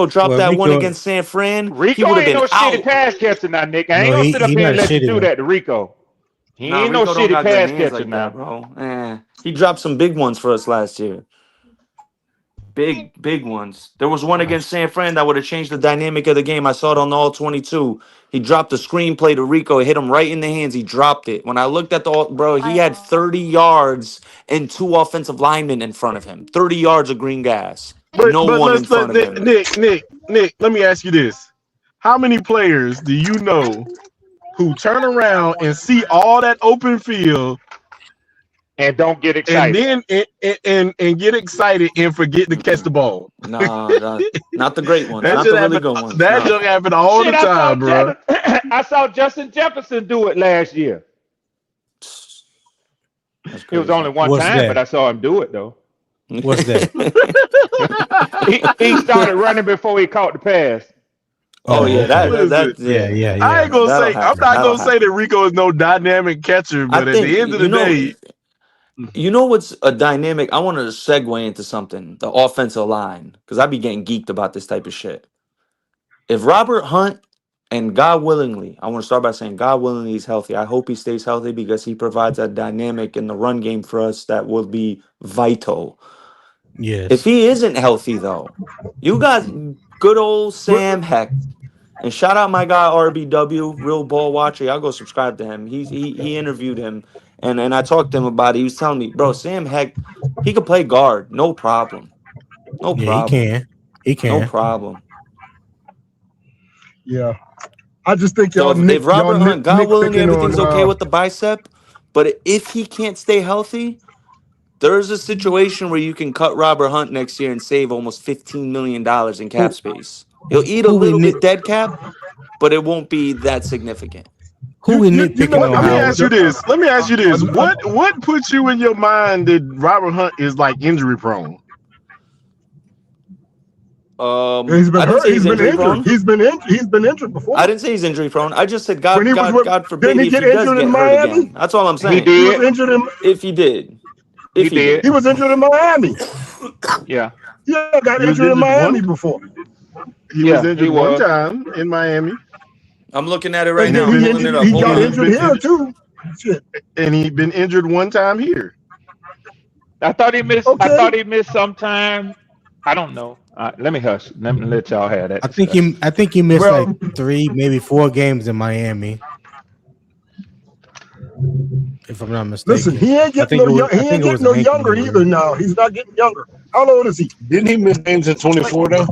dropped that one against San Fran. Rico ain't no shitty pass catcher now, Nick. I ain't gonna sit up here and let you do that to Rico. He ain't no shitty pass catcher now, bro. He dropped some big ones for us last year. Big ones. There was one against San Fran that would have changed the dynamic of the game. I saw it on the all 22. He dropped the screenplay to Rico. It hit him right in the hands. He dropped it. When I looked at he had 30 yards and 2 offensive linemen in front of him. 30 yards of green gas. But one in front of him. Nick, let me ask you this. How many players do you know who turn around and see all that open field and don't get excited, and then get excited and forget to catch the ball? Nah, not the great ones. Not the really good ones. That just happened all the time, bro. I saw Justin Jefferson do it last year. It was only one time, but I saw him do it though. What's that? he started running before he caught the pass. Oh yeah, yeah. I ain't gonna say. I'm not gonna say that Rico is no dynamic catcher, but at the end of the day, you know what's a dynamic? I wanted to segue into something, the offensive line, because I be getting geeked about this type of shit. If Robert Hunt, and God willingly, I want to start by saying God willingly he's healthy. I hope he stays healthy because he provides a dynamic in the run game for us that will be vital. Yes. If he isn't healthy, though, you got good old Sam Heck. And shout out my guy RBW, Real Ball Watcher. I'll go subscribe to him. He interviewed him, and I talked to him about it. He was telling me, bro, Sam Heck, he could play guard, no problem. No problem. He can. No problem. Yeah. I just think y'all. So if Robert Hunt, God willing, everything's okay with the bicep, but if he can't stay healthy, there's a situation where you can cut Robert Hunt next year and save almost $15 million in cap space. He'll eat a little bit dead cap, but it won't be that significant. Who we nitpicking on? Let me ask you this. What puts you in your mind that Robert Hunt is like injury prone? He's been hurt. He's been injured. He's been injured before. I didn't say he's injury prone. I just said God forbid he get injured in Miami. That's all I'm saying. He was injured in. If he did. He was injured in Miami. Yeah. Yeah, got injured in Miami before. He was injured one time in Miami. I'm looking at it right now. He got injured here too. Shit. And he'd been injured one time here. I thought he missed. Okay. I thought he missed some time. I don't know. Let me hush. Let me let y'all have that. I think he missed like 3, maybe 4 games in Miami. If I'm not mistaken. Listen, he ain't getting no younger either now. He's not getting younger. How old is he? Didn't he miss games in 24 though?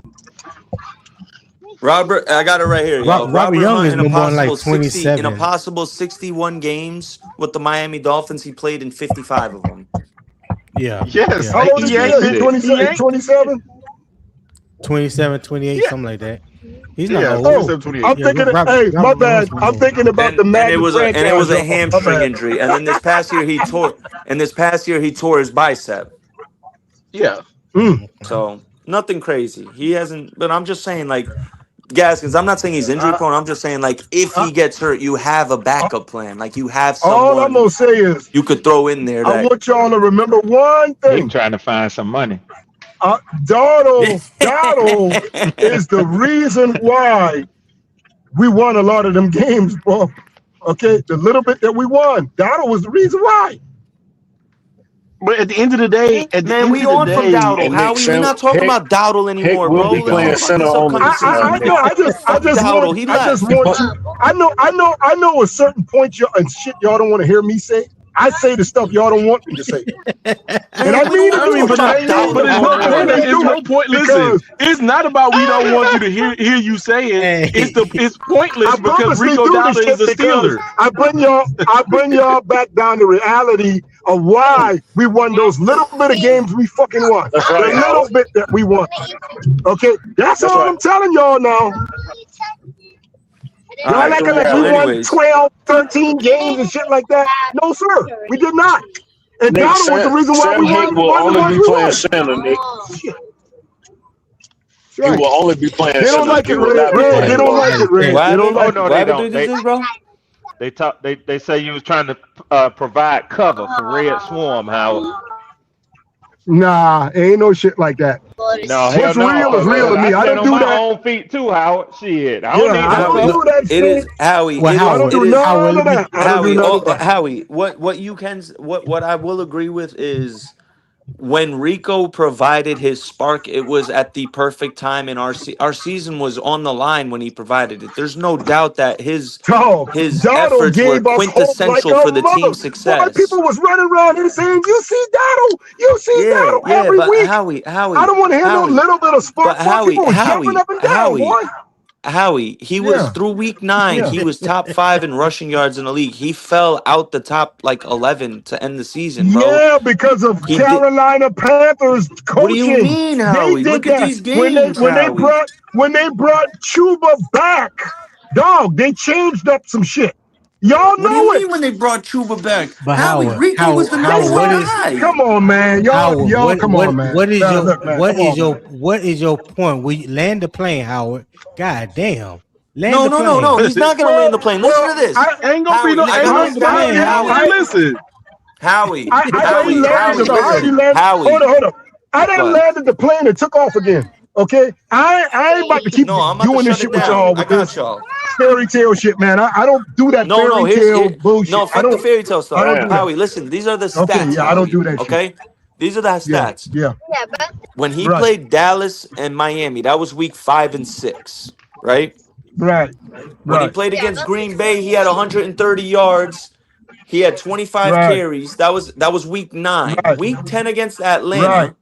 Robert, I got it right here. Robert Young has been born like 27. In a possible 61 games with the Miami Dolphins, he played in 55 of them. Yeah. Yes. How old is he? 27? 27, 28, something like that. He's not old. I'm thinking, my bad. I'm thinking about the Madden franchise. And it was a hamstring injury. And then this past year he tore his bicep. Yeah. So nothing crazy. He hasn't, but I'm just saying, like, Gaskins, I'm not saying he's injury prone. I'm just saying, like, if he gets hurt, you have a backup plan. Like, you have someone all I'm gonna say is you could throw in there. I want y'all to remember one thing. He's trying to find some money. Donald is the reason why we won a lot of them games, bro. Okay, the little bit that we won, Donald was the reason why. But at the end of the day, we on from Dowdle. How we not talking about Dowdle anymore, bro? We'll be playing center on I just want you. I know a certain point y'all don't want to hear me say. I say the stuff y'all don't want me to say. And I mean, but it's no point. Listen, it's not about we don't want you to hear you say it. It's pointless because Rico Dowdle is a Steeler. I bring y'all back down to reality of why we won those little bit of games we fucking won. That's right, the little bit that we won. Okay, that's all I'm telling y'all now. Y'all acting like we won 12, 13 games and shit like that. No, sir, we did not. And Donald was the reason why we won. Will only be playing center, Nick. He will only be playing center. They don't like it, Red. They don't like it, Red. They don't like it. They don't. They say you was trying to provide cover for Red Swarm, Howard. Nah, ain't no shit like that. No, what's real is real to me. I don't do that. On my own feet too, Howard. Shit, I don't do that shit. It is Howie. I don't do none of that. Howie, what you can, what I will agree with is when Rico provided his spark, it was at the perfect time, and our season was on the line when he provided it. There's no doubt that his Donald efforts were gave us hope like quintessential a for the team's mother. Boy, success. people was running around here saying, "You see Donald Yeah, every but week." Howie, I don't want to hear no little bit of spark. but Boy, people was jumping up and down, boy. Howie, he was through week 9. He was top 5 in rushing yards in the league. He fell out the top like 11 to end the season, bro. Yeah, because of Carolina Panthers coaching. What do you mean, Howie? Look at these games, when they brought Chuba back, dog. They changed up some shit. Y'all know What do you it. mean when they brought Chuba back? But Howie, Rico was the number one guy. Come on, man. Y'all, come on, man. What is your what is your point? We land the plane, Howard. God damn. No. He's not gonna land the plane. Listen to this. Ain't gonna be no. Listen, Howie. Hold up. I didn't land at the plane and took off again. Okay, I ain't about to keep doing this shit with y'all with this fairy tale shit, man. I don't do that fairy tale bullshit. No, fuck the fairy tale stuff. Howie, listen, these are the stats. Okay, yeah, I don't do that shit. Okay? These are the stats. Yeah. When he played Dallas and Miami, that was week 5 and 6, right? Right. When he played against Green Bay, he had 130 yards. He had 25 carries. That was week 9. Week 10 against Atlanta.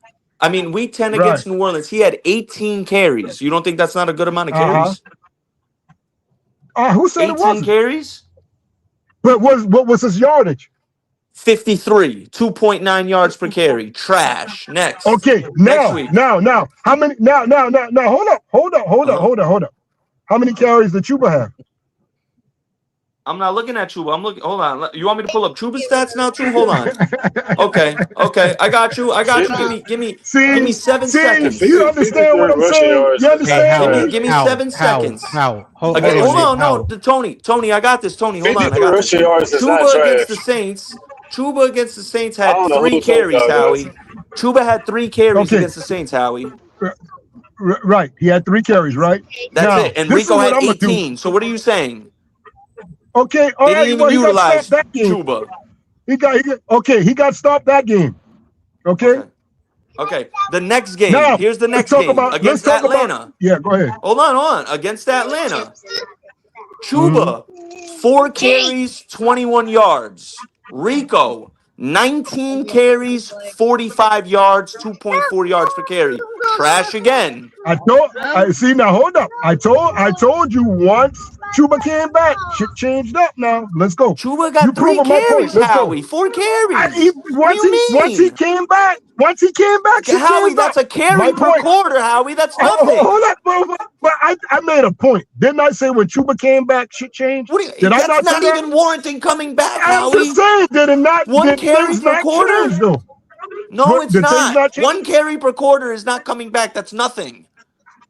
Week 10 against New Orleans, he had 18 carries. You don't think that's not a good amount of carries? Who said 18 it wasn't? carries? But what was his yardage? 53, 2.9 yards per carry. Trash. Next. Okay, Next week. now. How many? Now. Hold up. How many carries did Chuba have? I'm not looking at Chuba. I'm looking. Hold on. You want me to pull up Chuba's stats now too? Hold on. Okay. I got you. Give me 7 seconds. You understand what I'm saying? You understand? Give me 7 seconds. Hold on. No, Tony, I got this. Tony, hold on. I got this. Chuba against the Saints had 3 carries, Howie. Chuba had 3 carries against the Saints, Howie. Right. He had 3 carries, right? That's it. And Rico had 18. So what are you saying? Okay, all right. He didn't even utilize that game. Chuba. He got stopped that game. Okay. The next game. Now, here's the next game against Atlanta. Go ahead. Hold on. Against Atlanta. Chuba, 4 carries, 21 yards. Rico, 19 carries, 45 yards, 2.4 yards per carry. Trash again. See now. Hold up. I told you once Chuba came back. Shit changed up now. Let's go. Chuba got 3 carries, Howie. 4 carries. Once he came back. Howie, that's a carry per quarter, Howie. That's nothing. Hold up, bro. But I made a point. Didn't I say when Chuba came back, shit changed? Did I not say that? Even warranting coming back, Howie. I'm just saying, did it not? 1 carry per quarter? Change, though? No, it's not. 1 carry per quarter is not coming back. That's nothing.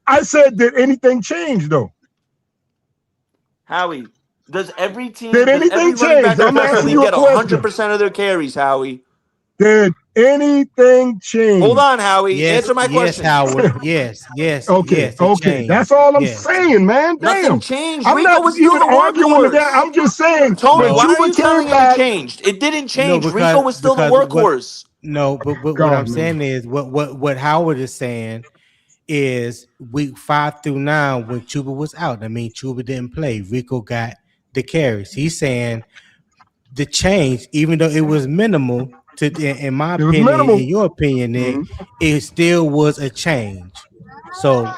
I said, did anything change, though? Howie, does every team did anything change? I'm asking you get 100% of their carries, Howie? Did anything change? Hold on, Howie. Answer my question. Yes, Howard. Yes. Okay. That's all I'm saying, man. Damn. Nothing changed. I'm Rico not was still the arguing with that. I'm just saying. Tony, why are you telling me it changed? It didn't change. Rico was still the workhorse. But what I'm saying is what Howard is saying is week 5 through 9 when Chuba was out. Chuba didn't play. Rico got the carries. He's saying the change, even though it was minimal, in my opinion, in your opinion, Nick, it still was a change. So,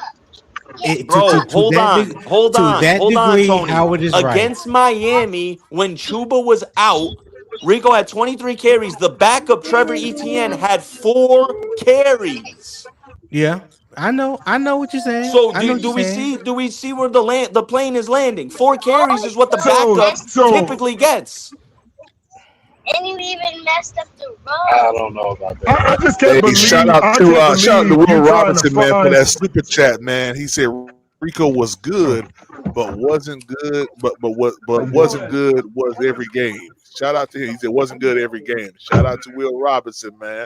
hold on, Tony. Howard is against Miami, when Chuba was out, Rico had 23 carries. The backup, Trevor Etienne, had 4 carries. Yeah, I know what you're saying. So do we see where the plane is landing? 4 carries is what the backup typically gets. And you even messed up the road. I don't know about that. I just can't believe. Shout out to Will Robinson, man, for that super chat, man. He said Rico was good, but wasn't good. But wasn't good was every game. Shout out to him. He said wasn't good every game. Shout out to Will Robinson, man.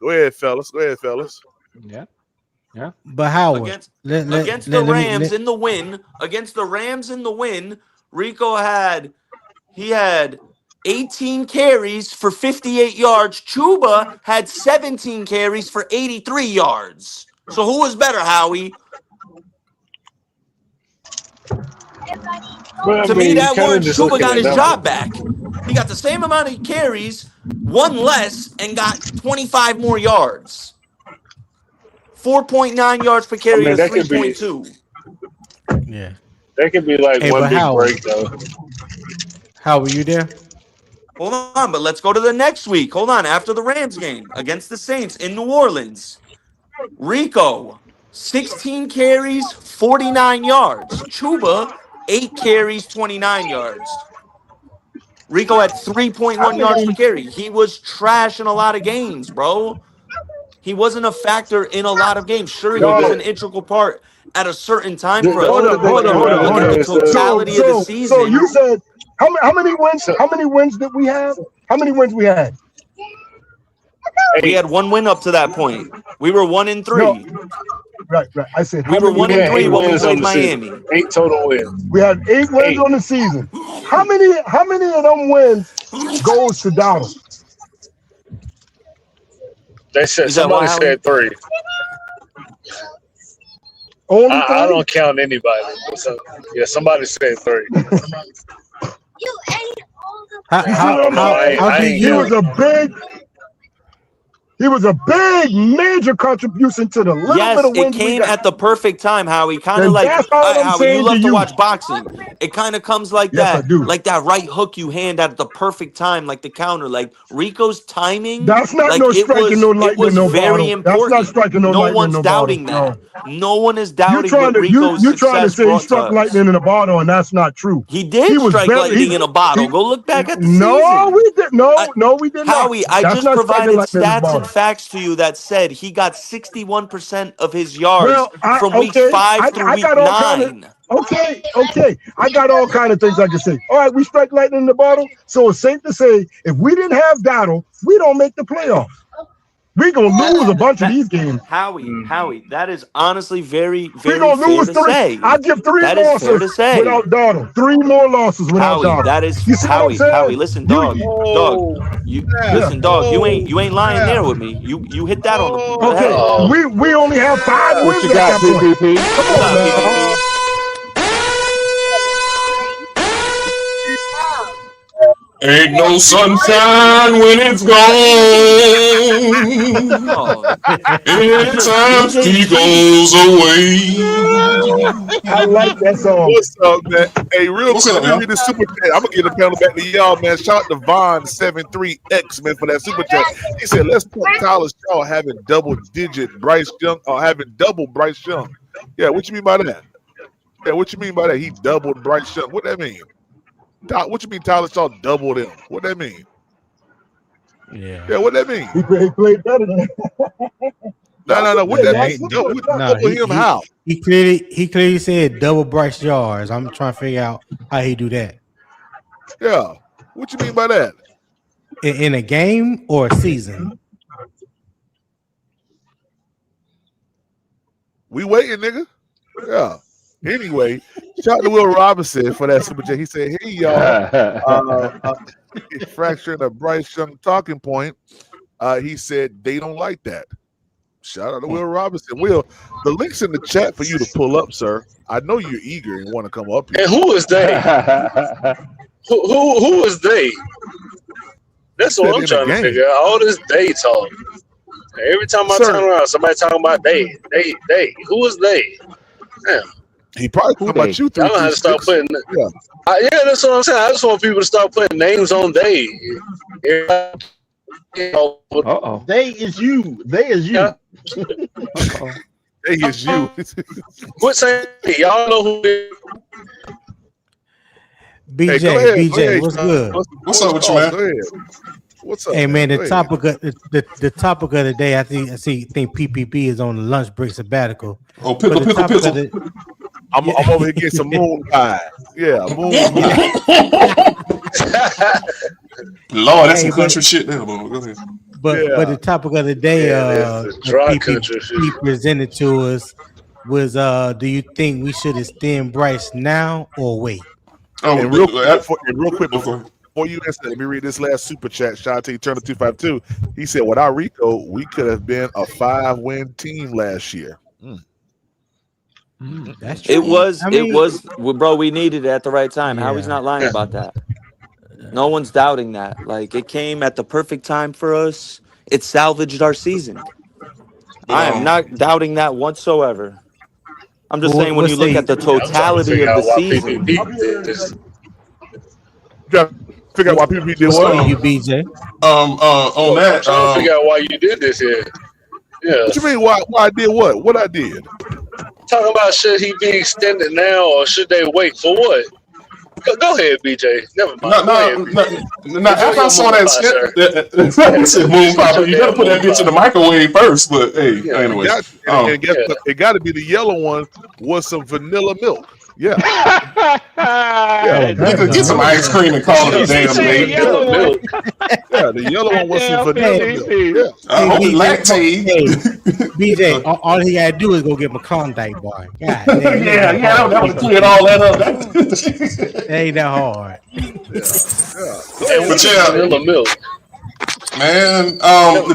Go ahead, fellas. Yeah. But Howard against the Rams in the win, Rico had 18 carries for 58 yards. Chuba had 17 carries for 83 yards. So who was better, Howie? Well, To me, that kinda warrants just Chuba looking got at his numbers. job back. He got the same amount of carries, one less, and got 25 more yards. 4.9 yards per carry to that could be 3.2. Yeah. that could be like Hey, one but big how- break though. How were you there? Hold on, but let's go to the next week. Hold on, after the Rams game against the Saints in New Orleans. Rico, 16 carries, 49 yards. Chuba, 8 carries, 29 yards. Rico had 3.1 yards per carry. He was trash in a lot of games, bro. He wasn't a factor in a lot of games. Sure, he was an integral part at a certain time for us. Hold on, But you look at the totality of the season. So you said how many wins? How many wins did we have? How many wins we had? We had one win up to that point. We were 1-3. No. Right. I said We were 1-3 when we wins played on the season. Miami. 8 total wins. We had 8 wins on the season. How many of them wins goes to Donald? They said Is that somebody why, said 3. Only I 3? don't count anybody. So, yeah, somebody said 3. You ate all the How did He you? was a big major contribution to the little Yes, bit of it wins we came got. at the perfect time, Howie. Kind of And like that's all I'm Howie, saying you love to to you. watch boxing. It kind of comes like Yes, that, I do. like that right hook you hand at the perfect time, like the counter. Like Rico's timing, That's not like no it striking no was lightning, no very bottle. That's important. not striking no No lightning, one's no doubting bottle. that. No one is You're doubting trying what to Rico's you're trying to success say he brought to struck us. lightning in a bottle, and that's not true. He did He was strike very- lightning he- in a bottle. he- Go look back at the No, season. we did. I- No, we did not. Howie, I That's just not striking provided lightning in a stats bottle. and facts to you that said he got 61% of his yards Well, from weeks 5 through week got all kind 9. of. Okay. I got all kind of things I can say. All right, we strike lightning in the bottle, so it's safe to say if we didn't have Donald, we don't make the playoffs. We're gonna lose a bunch of these games. Howie, that is honestly very, We're very gonna fair lose to 3. say. I give 3 That is fair to losses say. without Donald. 3 more losses without Howie, Donald. that is You see what I'm Howie. saying? Howie, listen, dog. Listen, dog. You ain't lying there with me. You hit that on the Okay, head. we only have 5 What wins you at got, that point. PPP? Come on now. Ain't no sunshine when it's gone. Anytime she goes away. I like that song. What's up, man? Hey, real What's quick, up, let me man? read this super chat. I'm gonna get the panel back to y'all, man. Shout out to Vaughn73X, man, for that super chat. He said, "Let's put Tyler Shaw having double-digit Bryce Young or having double Bryce Young." Yeah, what you mean by that? Yeah, what you mean by that? He doubled Bryce Young. What that mean? What you mean Tyler Shaw doubled him? What that mean? Yeah, what that mean? He played better than No. What that mean? Double him how? He clearly said double Bryce yards. I'm trying to figure out how he do that. Yeah. What you mean by that? In a game or a season? We waiting, nigga. Yeah. Anyway, shout out to Will Robinson for that super chat. He said, "Hey y'all, fracturing a Bryce Young talking point." He said they don't like that. Shout out to Will Robinson. Will, the link's in the chat for you to pull up, sir. I know you're eager and want to come up here. And who is they? who is they? That's what I'm trying to figure out. All this they talk. Every time I turn around, somebody talking about they. Who is they? Damn. He probably talking about you. I don't have to start putting. Yeah, that's what I'm saying. I just want people to start putting names on they. They is you. They is you. They is you. Quit saying y'all know who. BJ, Hey, go ahead, what's good? What's up with you, man? Go ahead. What's up? Hey man, Go the ahead. topic of the day. I think PPP is on the lunch break sabbatical. Oh, pickle. I'm over here getting some moon pie. Yeah, moon pie. Lord, that's some country shit there, bro. Go ahead. But the topic of the day, dry PPP presented to us was, do you think we should extend Bryce now or wait? Oh, And real quick, before you answer, let me read this last super chat. Shout out to Eternal 252. He said, without Rico, we could have been a 5-win team last year. That's true. It was, bro. We needed it at the right time. How he's not lying about that? No one's doubting that. Like, it came at the perfect time for us. It salvaged our season. I am not doubting that whatsoever. I'm just saying when you look at the totality of the season. Figure out why PPP did what? You BJ. On that, figure out why you did this here. Yeah. What you mean? Why I did what? What I did? Talking about should he be extended now or should they wait for what? Go ahead, BJ. Never mind. No. After I saw that sketch, Moon Papa, you gotta put that bitch in the microwave first. But hey, anyway, and guess what? It got to be the yellow one with some vanilla milk. Yeah. Get some ice cream and call it a damn day. Yeah, the yellow one was some vanilla milk. Yeah. I hope it lactate. BJ, all he gotta do is go get my Klondike bar. God, that would clear all that up. Ain't that hard. But vanilla milk. Man,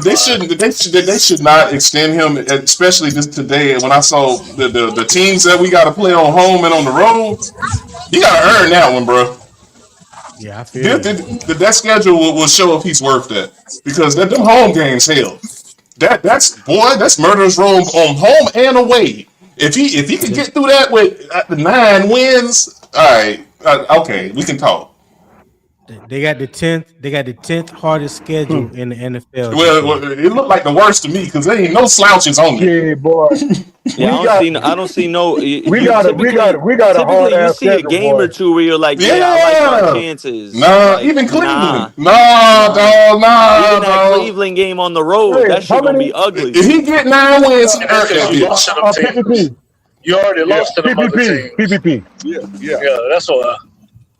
they should not extend him, especially this today. When I saw the teams that we got to play on home and on the road, you got to earn that one, bro. Yeah, I feel that schedule will show if he's worth that, because them home games, hell, that's murderer's row on home and away. If he can get through that with 9 wins, all right, okay, we can talk. They got the 10th hardest schedule in the NFL. Well, it looked like the worst to me because there ain't no slouches on there. Yeah, boy. I don't see no. We got a hard ass schedule. You see a game or two where you're like, I like our chances. Nah, even Cleveland. Even that Cleveland game on the road, that shit gonna be ugly. If he get 9 wins, you already lost to the other team. PPP. Yeah, that's all.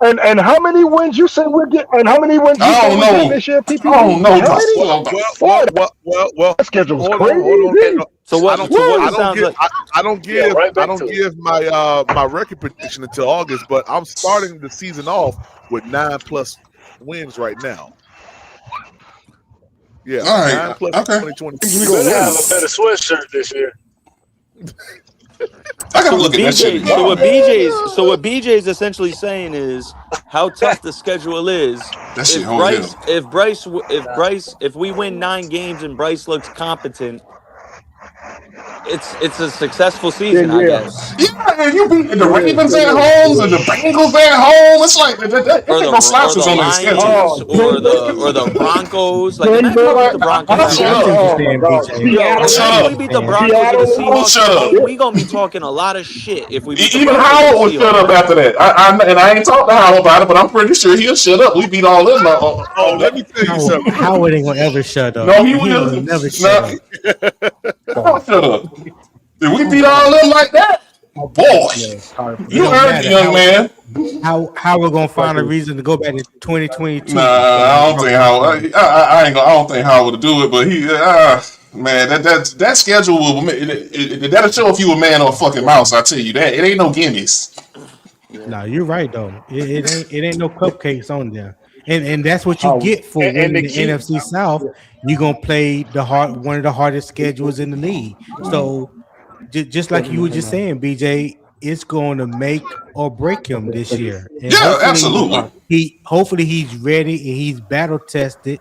And how many wins you say we're getting? And how many wins you say we're getting this year? PPP? I don't know. Well, that schedule's crazy. So I don't give my record prediction until August, but I'm starting the season off with 9+ wins right now. Yeah, all right. 9+ okay. 2020. You better have a better sweatshirt this year. I gotta look at that shit. So what BJ is essentially saying is how tough the schedule is. If we win 9 games and Bryce looks competent, it's a successful season, I guess. Yeah, you beat the Ravens at home and the Bengals at home. It's like there's no slouches on their schedule. Or the Broncos. Like, imagine the Broncos. We beat the Broncos and the Seahawks. We gonna be talking a lot of shit if we beat even Howard will shut up after that. I ain't talked to Howard about it, but I'm pretty sure he'll shut up. We beat all them. Let me tell you something. Howard ain't gonna ever shut up. No, he will never shut up. Shut up. Did we beat all them like that? Boy, you heard the young man. How we're gonna find a reason to go back to 2022? Nah, I don't think Howard. I don't think Howard would do it. But he, man, that schedule will that'll show if you a man or a fucking mouse. I tell you that it ain't no gimmies. No, you're right though. It ain't no cupcakes on there. And that's what you get for winning the NFC South. You're gonna play one of the hardest schedules in the league. So just like you were just saying, BJ, it's going to make or break him this year. And absolutely. Hopefully he's ready and he's battle tested,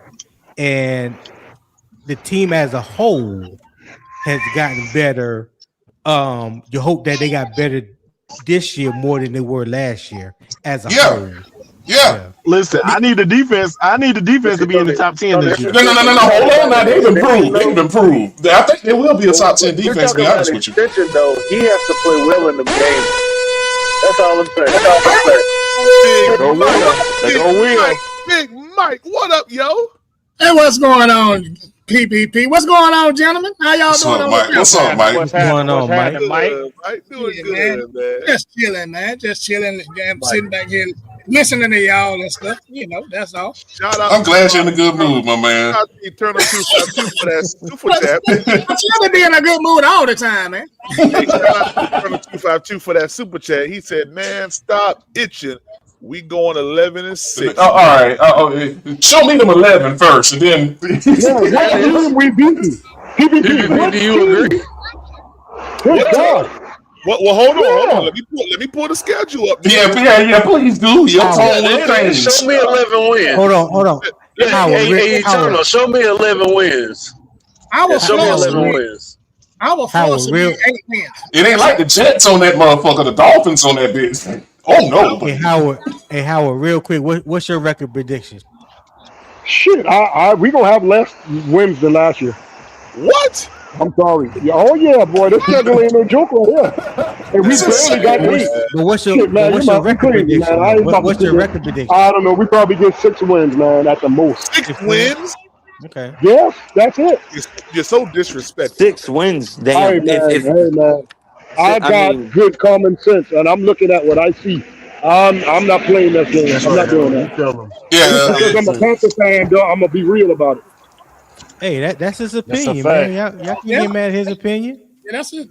and the team as a whole has gotten better. You hope that they got better this year more than they were last year as a whole. Yeah. Listen, I need the defense. I need the defense to be in the top 10 this year. No. Hold on now. They've improved. I think there will be a top 10 defense, to be honest with you. Though, he has to play well in the game. That's all I'm saying. Big Mike, what up, yo? Hey, what's going on, PPP? What's going on, gentlemen? How y'all doing? What's up, Mike? What's going on, Mike? Mike doing good, man. Just chilling, man. Just chilling. I'm sitting back here listening to y'all and stuff. You know, that's all. I'm glad you're in a good mood, my man. Shout out to Eternal 252 for that super chat. But you ever be in a good mood all the time, man. Shout out to Eternal 252 for that super chat. He said, man, stop itching We going 11-6. All right. Show me them 11 first, and then. What team we beaten? Do you agree? Good God. Well, hold on. Let me pull the schedule up. Yeah, please do. Your tone will change. Show me 11 wins. Hold on. Hey, Eternal, show me 11 wins. Show me 11 wins. I will force 8 wins. It ain't like the Jets on that motherfucker, the Dolphins on that bitch. Oh no. Hey Howard, real quick, what's your record predictions? Shit, we gonna have less wins than last year. What? I'm sorry. Oh yeah, boy, this schedule ain't no joke right here. And we barely got 8. But what's your record prediction? What's your record prediction? I don't know. We probably get 6 wins, man, at the most. 6 wins? Okay. Yes, that's it. You're so disrespectful. 6 wins. Damn. Hey, man. I got good common sense, and I'm looking at what I see. I'm not playing that game. I'm not doing that. Because I'm a Panthers fan, though, I'm gonna be real about it. Hey, that's his opinion, man. Y'all can get mad at his opinion. Yeah, that's it.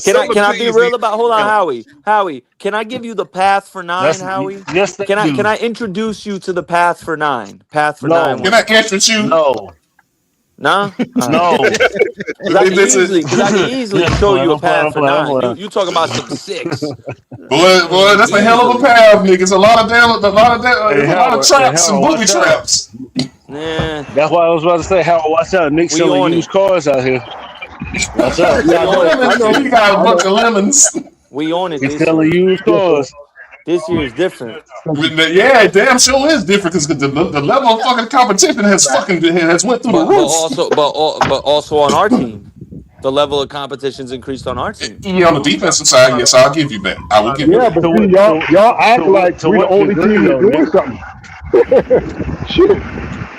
Can I be real about? Hold on, Howie. Howie, can I give you the path for 9, Howie? Yes, can I introduce you to the path for 9? Path for 9. Can I introduce you? No. No. No. Because I can easily show you a path for 9. You talk about some 6. Boy, that's a hell of a path, niggas. A lot of traps and booby traps. Yeah. That's why I was about to say, Howard, watch out. Nick selling used cars out here. Watch out. You got a bunch of lemons. We own it. He's selling used cars. This year is different. Yeah, damn sure is different because the level of fucking competition has went through the roof. But also on our team, the level of competition's increased on our team. Yeah, on the defensive side, yes, I'll give you that. I will give you that. Yeah, but see, y'all act like we're the only team that's doing something. Shit,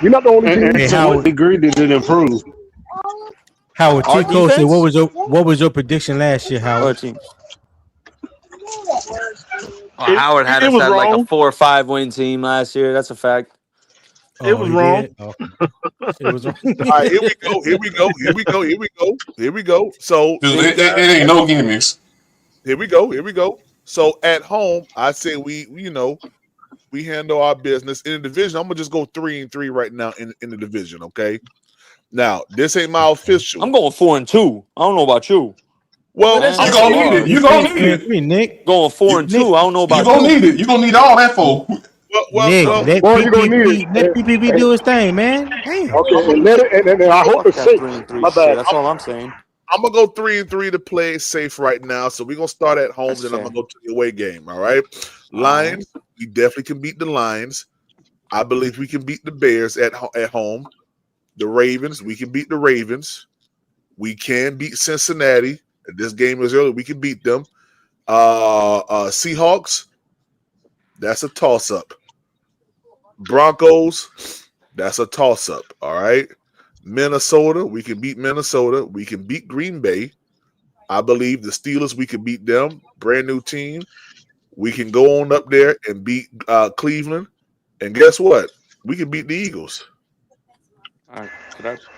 you're not the only team. To what degree did it improve? Howard, T. Coastal, what was your prediction last year, Howard? Howard had us at like a 4 or 5 win team last year. That's a fact. It was wrong. It was wrong. All right, here we go. So it ain't no gimmicks. Here we go. So at home, I say we handle our business in the division. I'm gonna just go 3-3 right now in the division. Okay. Now this ain't my official. I'm going 4-2. I don't know about you. Well, you're gonna need it. You're gonna need it. Nick. Going 4-2. I don't know about you. You're gonna need it. You're gonna need all that for. Nick, let PPP do his thing, man. Damn. Okay, and I hope it's safe. My bad. That's all I'm saying. I'm gonna go 3-3 to play safe right now. So we're gonna start at home, then I'm gonna go to the away game. All right. Lions, we definitely can beat the Lions. I believe we can beat the Bears at home. The Ravens, we can beat the Ravens. We can beat Cincinnati. This game is early. We can beat them. Seahawks, that's a toss-up. Broncos, that's a toss-up. All right. Minnesota, we can beat Minnesota. We can beat Green Bay. I believe the Steelers, we can beat them. Brand new team. We can go on up there and beat Cleveland. And guess what? We can beat the Eagles. All right.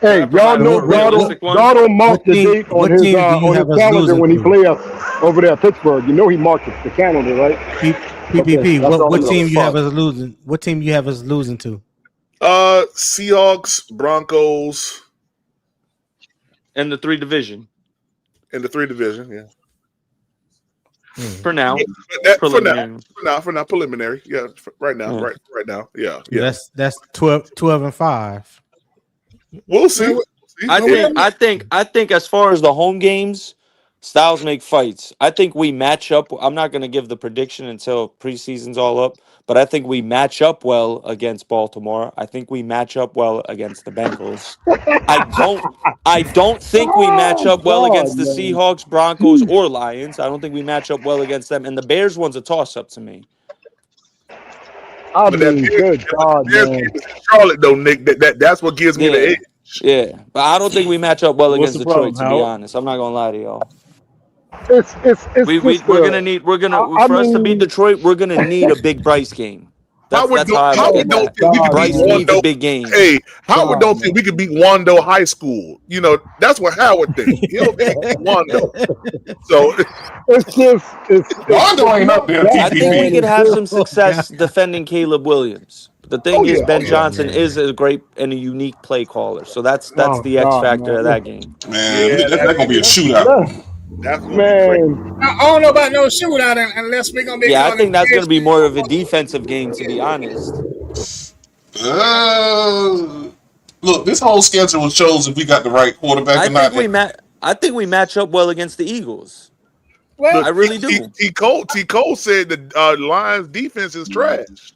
Hey, y'all don't mark the date on his calendar when he play over there at Pittsburgh. You know he marked the calendar, right? PPP. What team you have us losing? What team you have us losing to? Seahawks, Broncos, and the 3 division. Yeah. For now. For now, preliminary. Yeah, right now, right now. Yeah. That's 12-5. We'll see. I think as far as the home games, styles make fights. I think we match up. I'm not going to give the prediction until preseason's all up, but I think we match up well against Baltimore. I think we match up well against the Bengals. I don't think we match up well against the Seahawks, Broncos, or Lions. I don't think we match up well against them. And the Bears one's a toss-up to me. I mean, good God, man. Charlotte, though, Nick. That's what gives me the edge. Yeah, but I don't think we match up well against Detroit. To be honest, I'm not gonna lie to y'all. We're gonna need. For us to beat Detroit, we're gonna need a big Bryce game. That's how I look Howard at don't that. think we could beat Bryce needs a Wando. big game. Hey, Howard don't think we could beat Wando High School. You know, that's what Howard thinks. He don't think we can beat Wando. So It's just Wando ain't up there. I think we could PPP. have some success defending Caleb Williams. The thing is, Ben Johnson yeah. is a great and a unique play caller. So that's Oh, the X God, factor man. of that game. Man, Yeah, that's gonna be a shootout. that's gonna be great. Man, I don't know about no shootout unless we're gonna be. Yeah, I calling think that's going to be pitch. more of a defensive game, to be honest. Look, this whole schedule shows if we got the right quarterback I or not. think we match up well against the Eagles. Well, I really do. T. Cole said the Lions defense is trash.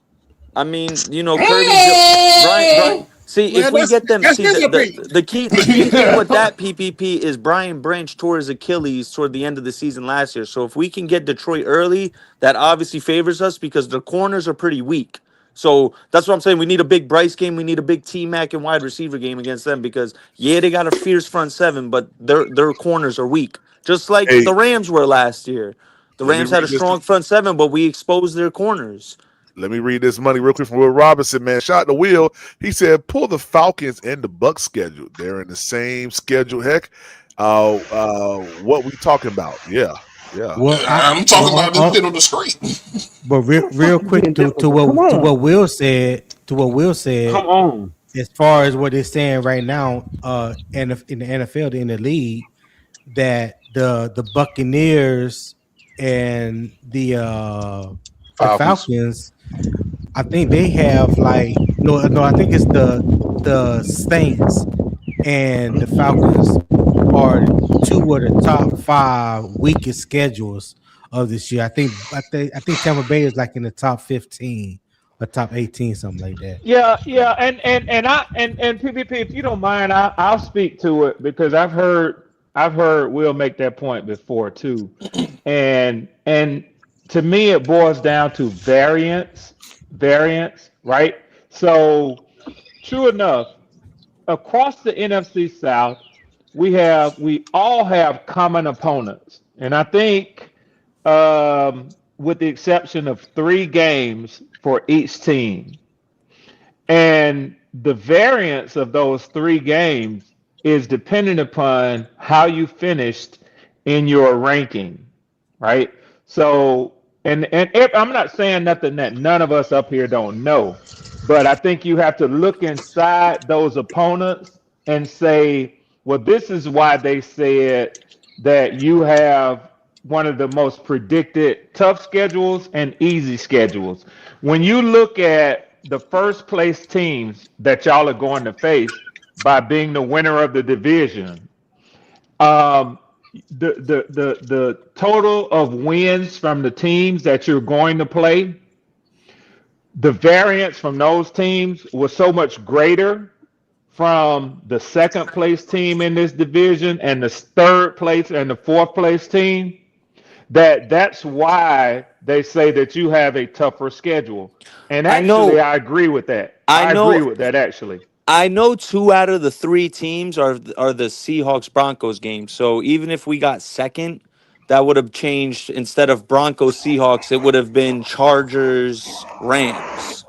I mean, you know, Brian. See, Well, if we get them, that's see, his opinion. the key thing with that PPP is Brian Branch tore his Achilles toward the end of the season last year. So if we can get Detroit early, that obviously favors us because the corners are pretty weak. So that's what I'm saying. We need a big Bryce game. We need a big T-Mac and wide receiver game against them because, yeah, they got a fierce front seven, but their corners are weak. Just like Hey. the Rams were last year. The Let me Rams had a read this- strong front seven, but we exposed their corners. Let me read this money real quick from Will Robinson, man. Shout out to Will. He said, pull the Falcons and the Bucs schedule. They're in the same schedule. Heck, what we talking about? Yeah. Well, I'm talking about this shit on the screen. But real quick to what Will said. come on. As far as what they're saying right now, in the NFL, in the league, that the Buccaneers and the Falcons, I think they have I think it's the Saints and the Falcons are two of the top 5 weakest schedules of this year. I think Tampa Bay is like in the top 15 or top 18, something like that. Yeah, and PPP, if you don't mind, I'll speak to it because I've heard Will make that point before too, and to me it boils down to variance, right? So true enough, across the NFC South, we all have common opponents, and I think with the exception of 3 games for each team. And the variance of those 3 games is dependent upon how you finished in your ranking, right? So, and I'm not saying nothing that none of us up here don't know, but I think you have to look inside those opponents and say, well, this is why they said that you have one of the most predicted tough schedules and easy schedules. When you look at the first place teams that y'all are going to face by being the winner of the division, the total of wins from the teams that you're going to play, the variance from those teams was so much greater from the second place team in this division and the third place and the fourth place team, that's why they say that you have a tougher schedule. And actually, I agree with that. I agree with that, actually. I know 2 out of the 3 teams are the Seahawks Broncos game. So even if we got second, that would have changed. Instead of Broncos Seahawks, it would have been Chargers Rams.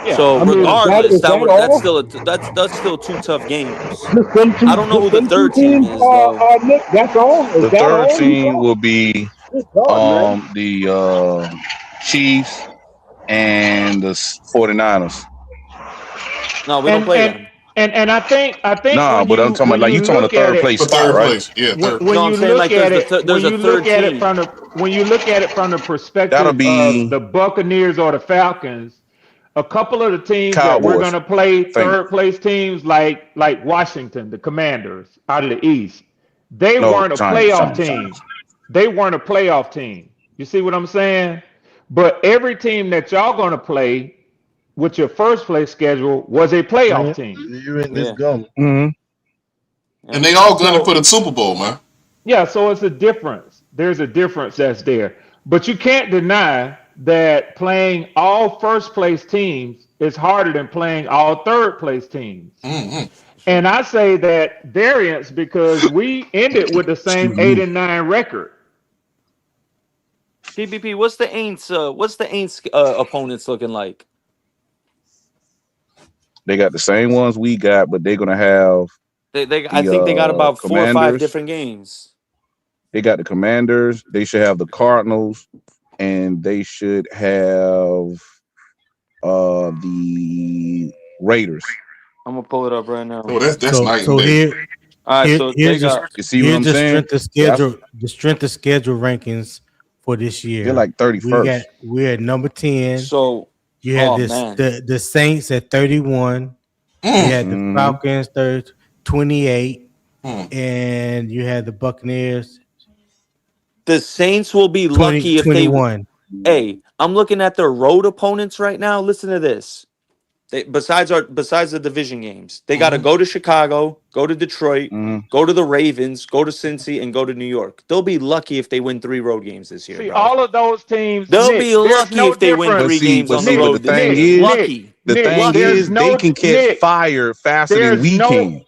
Yeah, so regardless, that's still 2 tough games. I don't know who the third team is though. Nick, that's all. The third team will be the Chiefs and the 49ers. No, we don't play them. And I think. Nah, but I'm talking about you talking about the third place spot, right? Yeah. When you look at it from the perspective of the Buccaneers or the Falcons, a couple of the teams that we're going to play, third place teams like Washington, the Commanders out of the East, they weren't a playoff team. They weren't a playoff team. You see what I'm saying? But every team that y'all going to play with your first place schedule was a playoff team. You're in this gum. And they all gunning for the Super Bowl, man. Yeah, so it's a difference. There's a difference that's there. But you can't deny that playing all first place teams is harder than playing all third place teams. Mm-hmm. And I say that variance because we ended with the same 8-9 record. PPP, what's the Aints opponents looking like? They got the same ones we got, but they're gonna have. I think they got about 4 or 5 Commanders. different games. They got the Commanders. They should have the Cardinals, and they should have the Raiders. I'm gonna pull it up right now. Oh, that's nice. So here, All right, so here's they got. You see what I'm saying? The strength of schedule rankings for this year. They're like 31st. We're at number 10. So you had the Saints at 31. You had the Falcons 28, and you had the Buccaneers. The Saints will be 20, lucky if 21. Hey, I'm looking at their road opponents right now. Listen to this. Besides the division games, they got to go to Chicago, go to Detroit, go to the Ravens, go to Cincy, and go to New York. They'll be lucky if they win 3 road games this year. See, bro. all of those teams. They'll be lucky if they win 3 games on the road. The thing is, lucky. The thing is, they can catch fire faster than we can.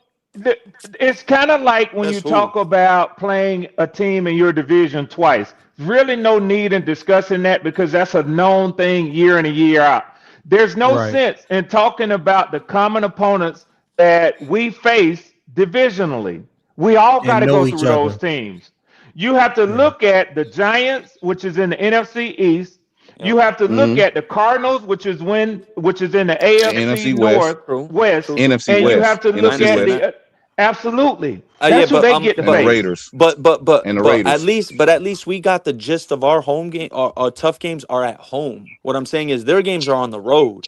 It's kind of like when you talk about playing a team in your division twice. Really no need in discussing that because that's a known thing year in and year out. There's no sense in talking about the common opponents that we face divisionally. We all got to go through those teams. You have to look at the Giants, which is in the NFC East. You have to look at the Cardinals, which is in the AFC Northwest. NFC and West. You have to look at the absolutely. That's who they get to face. Raiders. But Raiders. at least we got the gist of our home game. Our tough games are at home. What I'm saying is their games are on the road,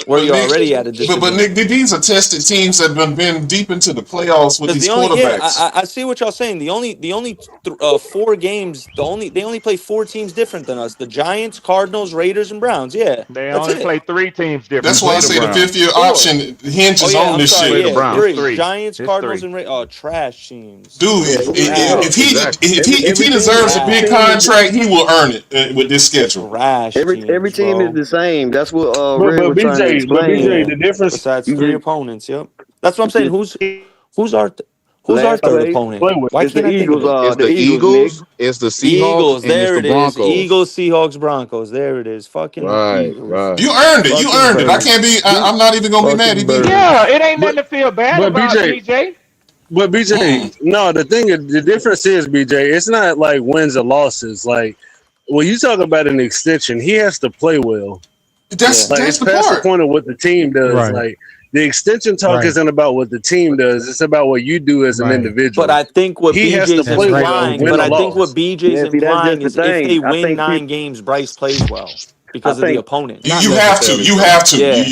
where you're already at a disadvantage. But Nick, these are tested teams that have been deep into the playoffs with these quarterbacks. I see what y'all saying. The only 4 games. They only play 4 teams different than us. The Giants, Cardinals, Raiders, and Browns. Yeah, they only play 3 teams different. That's why I say the 5th-year option hinges on this shit. The Browns. 3. Giants, Cardinals, and Raiders. Oh, trash teams. Dude, if he deserves a big contract, he will earn it with this schedule. Trash. Every team is the same. That's what But BJ, the difference besides 3 opponents. Yep, that's what I'm saying. Who's our third opponent? Why it's can't the I think Eagles? of it? It's the Eagles. It's the Seahawks. And there it's it the Broncos. is. Eagles, Seahawks, Broncos. There it is. Fucking right. You earned it. You earned it. I can't be. I'm not even gonna be mad. Yeah, it ain't nothing to feel bad about, BJ. But BJ, no, the difference is, BJ, it's not like wins or losses. Like when you talk about an extension, he has to play well. That's it's the past part. the point of what the team does. Right. Like the extension talk isn't about what the team does; it's about what you do as an individual. But I think what he has to BJ's play implying, well. but I think what BJ's implying is if they win think 9 games, Bryce plays well because of the opponent. You have to. You have to. Yeah.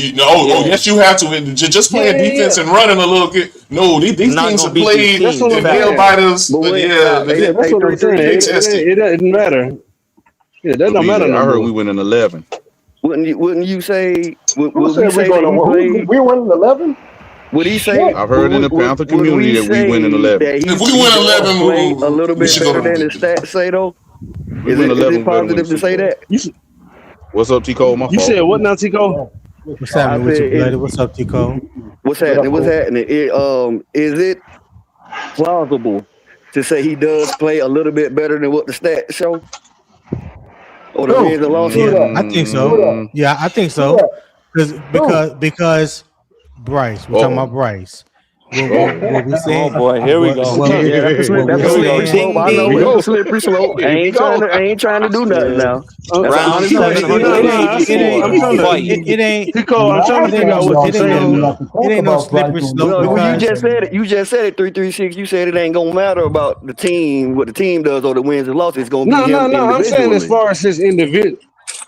Yes, you have to. Just playing defense and running a little bit. No, these teams have played nail biters. That's what I'm saying. It doesn't matter. Yeah, that don't matter. I heard we win in 11. Wouldn't you say? Would Who said we say we're winning 11? Would he say? I've heard in the Panther community that we win in 11. If we win 11, a little bit better than the stats say though. Is it positive to say that? What's up, T-Cole? My fault. You said what now, T-Cole? What's happening with you, buddy? What's up, T-Cole? What's happening? Is it plausible to say he does play a little bit better than what the stats show? Or the wins and losses? Yeah, I think so. Yeah, I think so. Because Bryce, we're talking about Bryce. What we saying? Oh boy, here we go. That's a slippery slope. I ain't trying to do nothing now. Round 700. It ain't. I'm trying to figure out what you're saying. It ain't no slippery slope. You just said it. 336. You said it ain't gonna matter about the team, what the team does, or the wins and losses. It's gonna be No. I'm saying as far as his individual.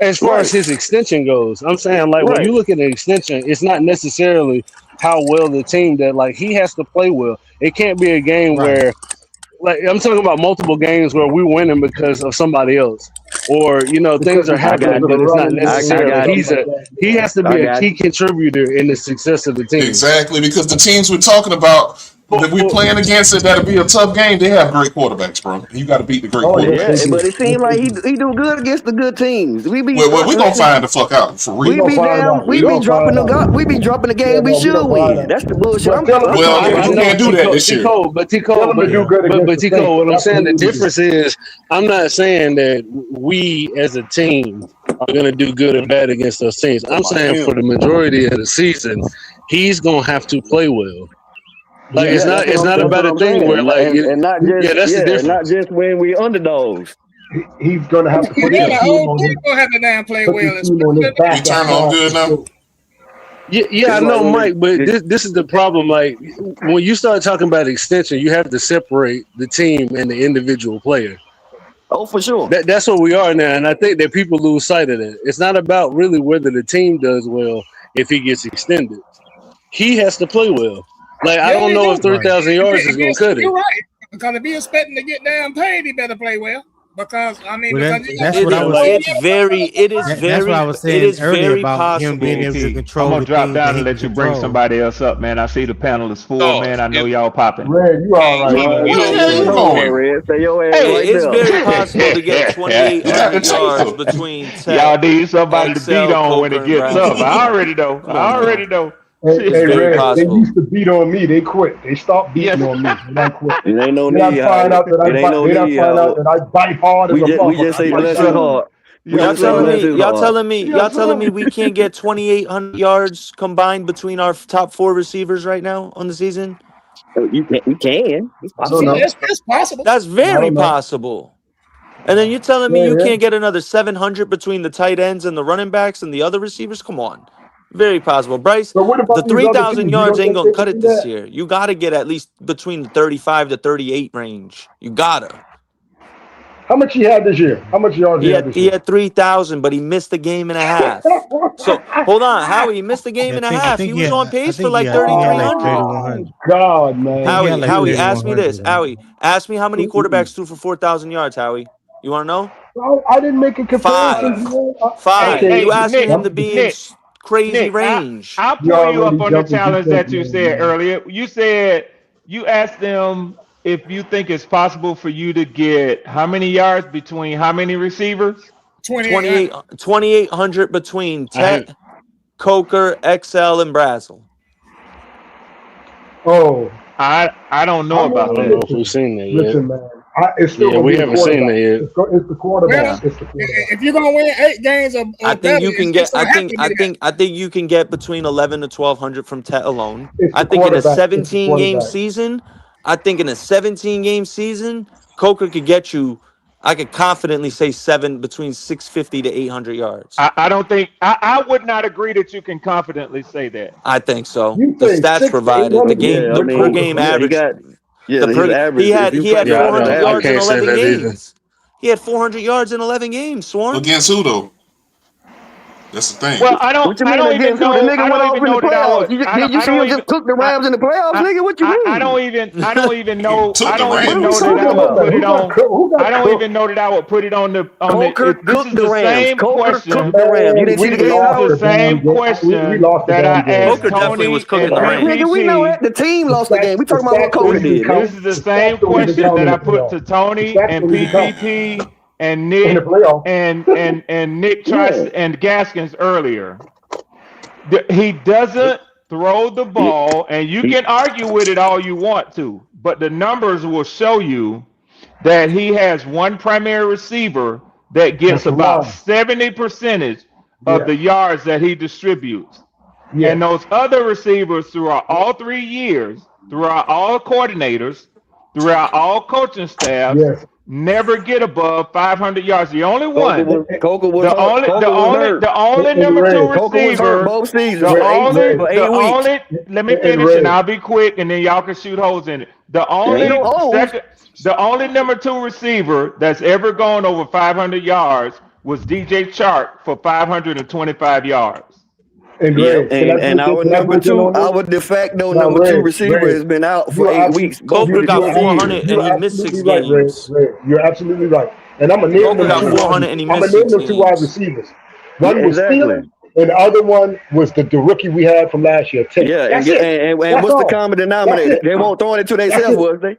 As far as his extension goes, I'm saying like when you look at an extension, it's not necessarily how well the team that like he has to play well. It can't be a game where like I'm talking about multiple games where we're winning because of somebody else. Or, things are happening, but it's not necessarily he has to be a key contributor in the success of the team. Exactly, because the teams we're talking about that we playing against it, that'll be a tough game. They have great quarterbacks, bro. You got to beat the great quarterbacks. Yeah, but it seems like he do good against the good teams. We gonna find the fuck out for real. We be dropping the game we should win. That's the bullshit I'm talking about. Well, you can't do that this year. But Tico, what I'm saying, the difference is, I'm not saying that we as a team are gonna do good or bad against those teams. I'm saying for the majority of the season, he's gonna have to play well. Like it's not about a thing where like and not just that's the difference. not just when we underdogs. He's gonna have to put his team on his Gonna have to damn play well. You turn on good now. Yeah, I know, Mike, but this is the problem. Like when you start talking about extension, you have to separate the team and the individual player. Oh, for sure. That's what we are now, and I think that people lose sight of that. It's not about really whether the team does well if he gets extended. He has to play well. Like I don't know if 3,000 yards is gonna cut it. You're right, because if he's expecting to get damn paid, he better play well. Because I mean, that's what I was. It is that's what I was saying earlier about him being able to control. I'm gonna drop down and let you bring somebody else up, man. I see the panel is full, man. I know y'all popping. Red, you all right? Hey, it's very possible to get 2,800 yards between. Y'all need somebody to beat on when it gets up. I already know. Hey, Red, they used to beat on me. They quit. They stopped beating on me. And I quit. It ain't no need. They find out that I bite hard as a motherfucker. We just say bless your heart. Y'all telling me we can't get 2,800 yards combined between our top 4 receivers right now on the season? We can. It's possible. That's very possible. And then you're telling me you can't get another 700 between the tight ends and the running backs and the other receivers? Come on. Very possible. Bryce, the 3,000 yards ain't going to cut it this year. You got to get at least between the 35 to 38 range. You got to. How much he had this year? How much yards he had 3,000, but he missed a game and a half. So, hold on. Howie, he missed a game and a half. He was on pace for like 3,300. God, man. Howie, ask me this. Howie, ask me how many quarterbacks threw for 4,000 yards, Howie. You want to know? I didn't make a comparison. 5. Hey, you asking him to be in crazy Nick, range. I'll pull you up on the challenge that you said earlier. You said you asked them if you think it's possible for you to get how many yards between how many receivers? 2,800 between Tet, Coker, XL, and Brazel. Oh, I don't know about that. I don't know if we've seen that yet. Listen, man. It's still we haven't seen that yet. It's the quarterback. If you're gonna win 8 games, I think you can get. I think you can get between 11 to 1,200 from Tet alone. I think in a 17-game season. I think in a 17-game season, Coker could get you. I could confidently say between 650 to 800 yards. I don't think I would not agree that you can confidently say that. I think so. The stats provided the per game average. He had 400 yards in 11 games. He had 400 yards in 11 games. Swarm against who though? That's the thing. Well, I don't even know. You see him just took the Rams in the playoffs, nigga. What you mean? I don't even know. I don't even know that I would put it on. I don't even know that I would put it on the. This is the same question. This is the same question that I asked Tony. Definitely was cooking the Rams. Nigga, we know that the team lost the game. We talking about what Coker did. This is the same question that I put to Tony and PPP. And Nick and Nick Trice and Gaskins earlier. He doesn't throw the ball, and you can argue with it all you want to, but the numbers will show you that he has one primary receiver that gets about 70% of the yards that he distributes. Yeah. And those other receivers throughout all 3 years, throughout all coordinators, throughout all coaching staffs, never get above 500 yards. The only one, the only number 2 receiver, let me finish and I'll be quick and then y'all can shoot holes in it. The only number 2 receiver that's ever gone over 500 yards was DJ Chark for 525 yards. And our number 2, our de facto number 2 receiver has been out for 8 weeks. Coker got 400 and he missed 6 games. You're absolutely right. And I'm gonna name them 400 and he missed 2 wide receivers. One was Steele, and the other one was the rookie we had from last year. And what's the common denominator? They won't throw it to themselves, was they?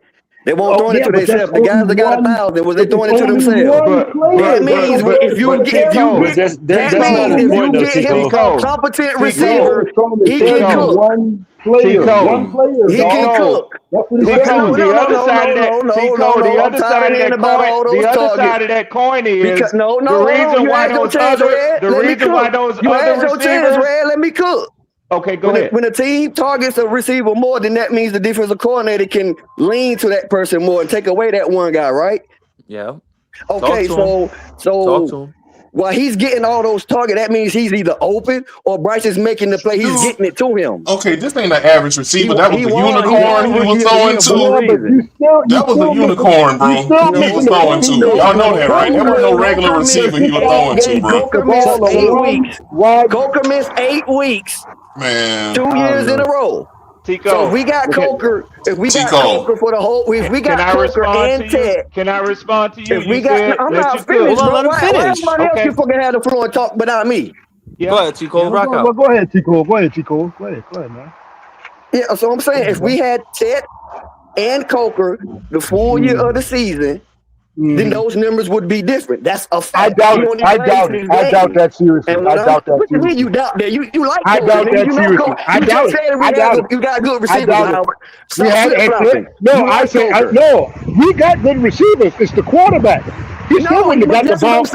They won't throw it to themselves. The guys that got 1,000, was they throwing it to themselves? That means if you get him a competent receiver, he can cook. One player. He can cook. The other side of that coin is the reason why those other receivers. Let me cook. Okay, go ahead. When a team targets a receiver more, then that means the defensive coordinator can lean to that person more and take away that one guy, right? Yeah. Okay, Talk to so him. while he's getting all those targets, that means he's either open or Bryce is making the play. He's getting it to him. Okay, this ain't an average receiver. That was He the won unicorn he was throwing to. That was the unicorn, bro. He was throwing to. Y'all know that, right? That wasn't no regular receiver he was throwing to, bro. Coker missed 8 weeks. Coker missed 8 weeks. Man. 2 years in a row. Tico. So if we got Coker, for the whole, if we got Coker and Ted. Can I respond to you? If we got, I'm not finished, bro. Why everybody else can fucking have the floor and talk but not me? Yeah. Go ahead, Tico. Rock out. Go ahead, Tico. Go ahead, man. Yeah, so I'm saying if we had Ted and Coker the full year of the season, then those numbers would be different. That's a fact. I doubt that seriously. I doubt that seriously. You doubt that. You like I doubt that seriously. I doubt it. You got good receivers. No. We got good receivers. It's the quarterback. He's still when you got the ball. Hold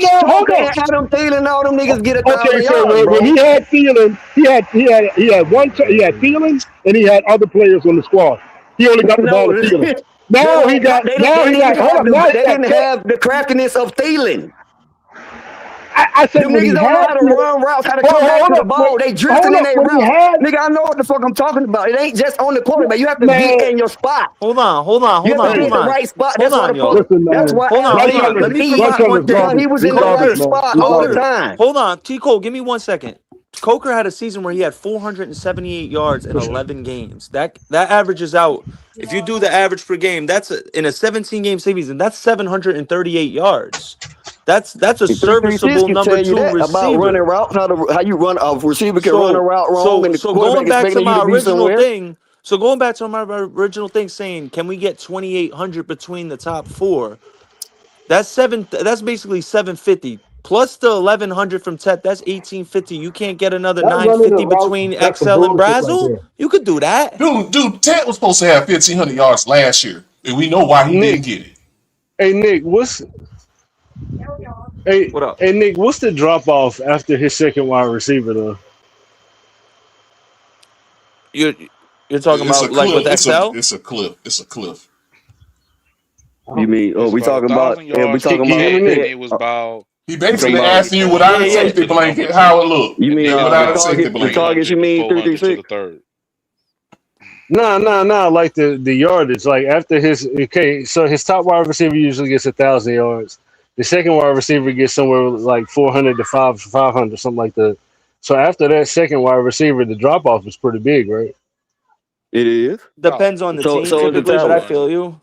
on. Adam Thielen and all them niggas get a Okay, so when he had Thielen, he had Thielen and he had other players on the squad. He only got the ball to Thielen. They didn't have the craftiness of Thielen. I said them niggas don't know how to run routes, how to come back to the ball. They drifting in their route. Nigga, I know what the fuck I'm talking about. It ain't just on the quarterback. You have to be in your spot. Hold on. You have to be in the right spot. That's why he was in the right spot all the time. Hold on, Tico, give me 1 second. Coker had a season where he had 478 yards in 11 games. That averages out. If you do the average per game, that's in a 17-game season. That's 738 yards. That's a serviceable number 2 receiver. About running routes, how you run a receiver can run a route wrong. So going back to my original thing. So going back to my original thing, saying can we get 2,800 between the top 4? That's basically 750. Plus the 1,100 from Tet, that's 1,850. You can't get another 950 between XL and Brazil? You could do that. Dude, Tet was supposed to have 1,500 yards last year. And we know why he didn't get it. Hey, Nick, what up? Hey, Nick, what's the drop-off after his second wide receiver, though? You're talking about like with XL? It's a cliff. You mean, we talking about, it was about... He basically asking you without a safety blanket how it look. You mean without a safety blanket? The targets you mean 336? No, like the yardage. Like after so his top wide receiver usually gets 1,000 yards. The second wide receiver gets somewhere like 400 to 500, something like that. So after that second wide receiver, the drop off is pretty big, right? It is. Depends on the team typically, but I feel you.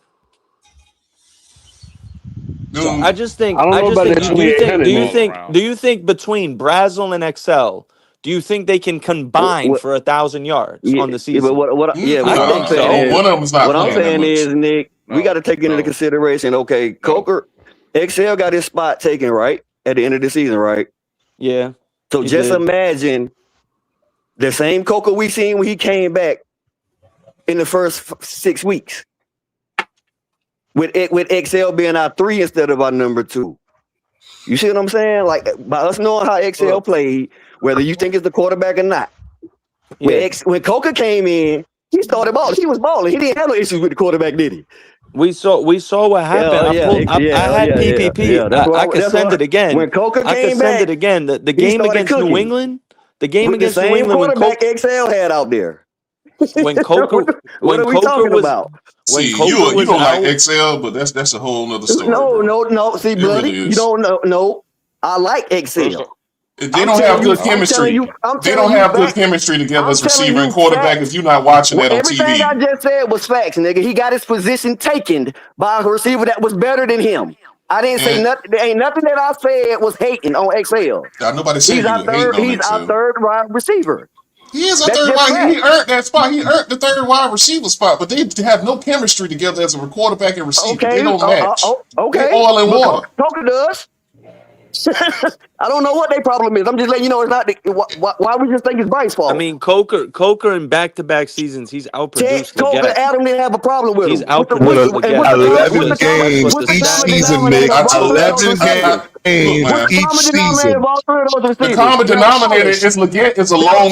So I just think. Do you think between Brazil and XL, do you think they can combine for 1,000 yards on the season? What I'm saying is, Nick, we got to take into consideration. Okay, Coker, XL got his spot taken right at the end of the season, right? Yeah. So just imagine the same Coker we seen when he came back in the first 6 weeks. With XL being our 3 instead of our number 2. You see what I'm saying? Like, by us knowing how XL played, whether you think it's the quarterback or not. Yeah. When Coker came in, he started balling. He was balling. He didn't have no issues with the quarterback, did he? We saw what happened. I had PPP. I can send it again. When Coker came back, I can send it again. The game against New England. The game against New England. When quarterback XL had out there. When Coker, what are we talking about? See, you don't like XL, but that's a whole other story. No. See, buddy, you don't know. No, I like XL. They don't have good chemistry. They don't have good chemistry together as receiver and quarterback if you're not watching that on TV. Everything I just said was facts, nigga. He got his position taken by a receiver that was better than him. I didn't say nothing. There ain't nothing that I said was hating on XL. Nobody said he's our third wide receiver. He is a third wide. He earned that spot. He earned the third wide receiver spot, but they have no chemistry together as a quarterback and receiver. Okay. They don't match. Okay. They're oil and water. Coker does. I don't know what their problem is. I'm just letting you know it's not. Why we just think it's Bryce's fault? I mean, Coker in back-to-back seasons, he's outproduced. Coker, Adam didn't have a problem with him. He's outproduced. 11 games each season, Nick. 11 games each season. The common denominator is Leggett is a long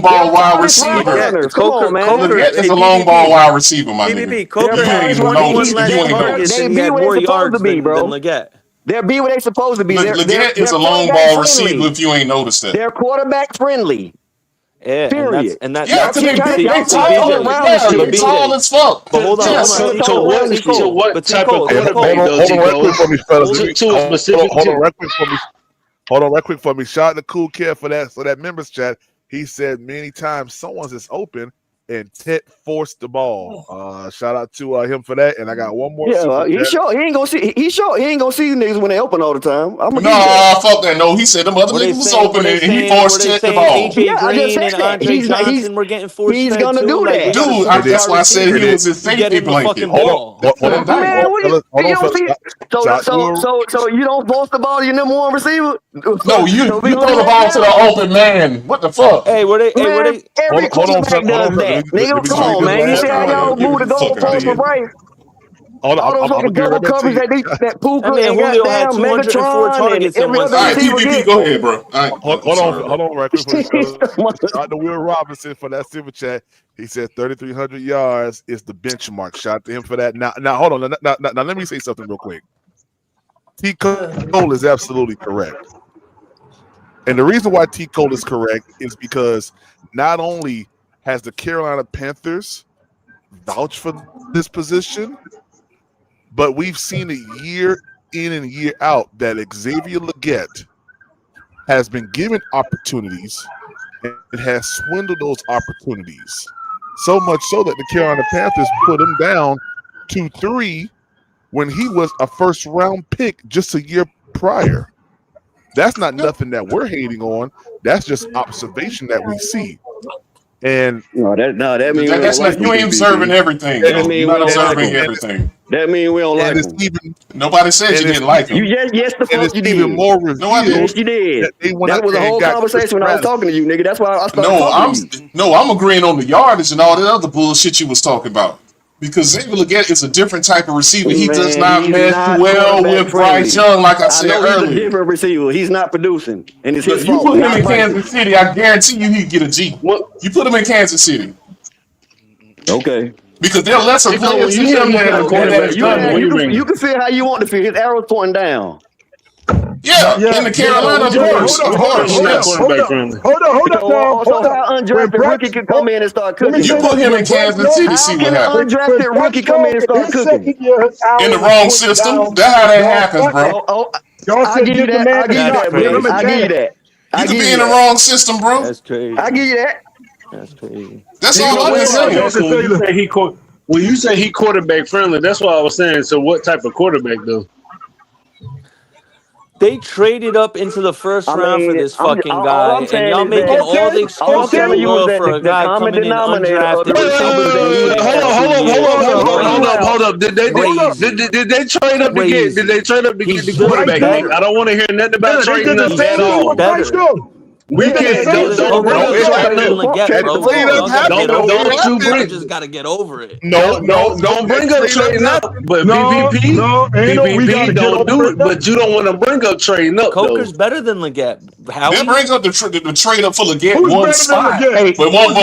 ball wide receiver. Leggett is a long ball wide receiver, my nigga. Coker had 21 less targets and he had more yards than Leggett. They'll be where they're supposed to be. Leggett is a long ball receiver if you ain't noticed that. They're quarterback friendly. Yeah, period. And that's they tall as fuck. But hold on. So what type of quarterback does he go? Hold on right quick for me. Shout out to Cool Care for that members chat. He said many times someone's is open and Ted forced the ball. Shout out to him for that. And I got one more. Yeah, he ain't gonna see. He ain't gonna see niggas when they open all the time. Fuck that. No, he said them other niggas was open and he forced Ted the ball. He's gonna do that, dude. That's why I said he was his safety blanket. Hold on. So you don't force the ball to your number one receiver? No, you throw the ball to the open man. What the fuck? Hey, were they? Every quarterback does that. Nigga, come on, man. You see how y'all move the goalpost for Bryce? All those fucking double coverage that Puka and goddamn Megatron and every other receiver get. Go ahead, bro. Hold on, right quick. Shout out to Will Robinson for that super chat. He said 3,300 yards is the benchmark. Shout out to him for that. Now hold on. Now, let me say something real quick. T. Cole is absolutely correct. And the reason why T. Cole is correct is because not only has the Carolina Panthers vouched for this position, but we've seen it year in and year out that Xavier Leggett has been given opportunities and has swindled those opportunities. So much so that the Carolina Panthers put him down 2-3 when he was a first-round pick just a year prior. That's not nothing that we're hating on. That's just observation that we see. And that means that's not, you ain't observing everything. You're not observing everything. That means we don't like him. Nobody said you didn't like him. Yes, the fuck you did. Even more yes, you did. That was a whole conversation when I was talking to you, nigga. That's why I started talking to you. I'm agreeing on the yardage and all that other bullshit you was talking about. Because Xavier Leggett is a different type of receiver. He does not mesh well with Bryce Young, like I said earlier. He's a different receiver. He's not producing. And it's his you fault. put him in Kansas City, I guarantee you he'd get a G. You put him in Kansas City. Okay. Because there are lesser players than him that you can feel how you want to feel. His arrow's pointing down. Yeah, in the Carolina Panthers. Hold on. So how undrafted rookie can come in and start cooking? You put him in Kansas City, see what happens. Undrafted rookie come in and start cooking. In the wrong system. That's how that happens, bro. I give you that. You could be in the wrong system, bro. That's crazy. I give you that. That's crazy. That's all I'm saying. When you say he quarterback friendly, that's what I was saying. So what type of quarterback though? They traded up into the first round for this fucking guy, and y'all making all the excuses in the world for a guy coming in undrafted. Hold up. Did they trade up to get? Did they trade up to get the quarterback? I don't want to hear nothing about trading up at all. We can't. Don't just gotta get over it. Don't bring up trading up. But BVP don't do it. But you don't want to bring up trading up. Coker's better than Leggett. They bring up the trade up for Leggett one spot. But won't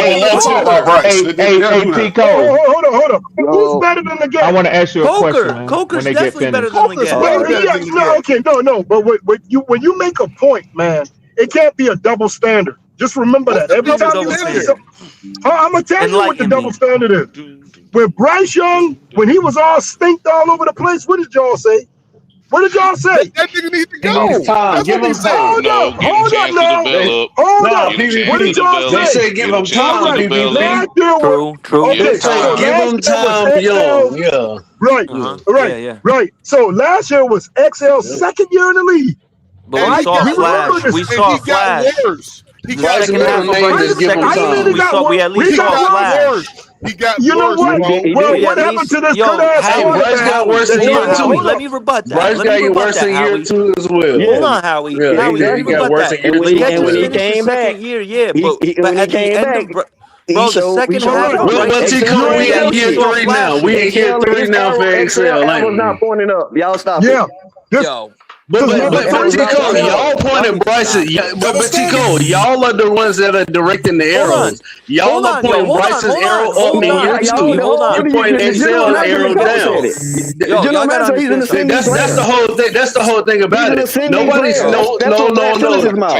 talk about Bryce. Hey, Tico. Hold on. Who's better than Leggett? I want to ask you a question. Coker's definitely better than Leggett. No. But when you make a point, man. It can't be a double standard. Just remember that. Every time you say something, I'm going to tell you what the double standard is. When Bryce Young, when he was all stinked all over the place, what did y'all say? What did y'all say? That nigga need to go. Give him Hold time. up. What did y'all say? They say give him time. True. Give him time, Young. Right. So last year was XL's second year in the league. But we saw Flash. He The got second half of Bryce's second season, we saw we at least saw a flash. He got You know worse, what? bro. Well, what happened to this good ass Bryce got worse in year two. Let me rebut that. Bryce got worse in year two as well. Hold on, Howie. Yeah, Howie, let me he got rebut worse that. in year two. And when he came back, but at the end of bro, the second half of But T-Cole, we in year three now. We in year three now for Excel. I was not pointing up. Y'all stop it. Yo. But T-Cole, y'all pointing Bryce. But T-Cole, y'all are the ones that are directing the arrows. Y'all are pointing Bryce's arrow up in year two. You're pointing Excel's arrow down. That's the whole thing. That's the whole thing about it. Nobody's no.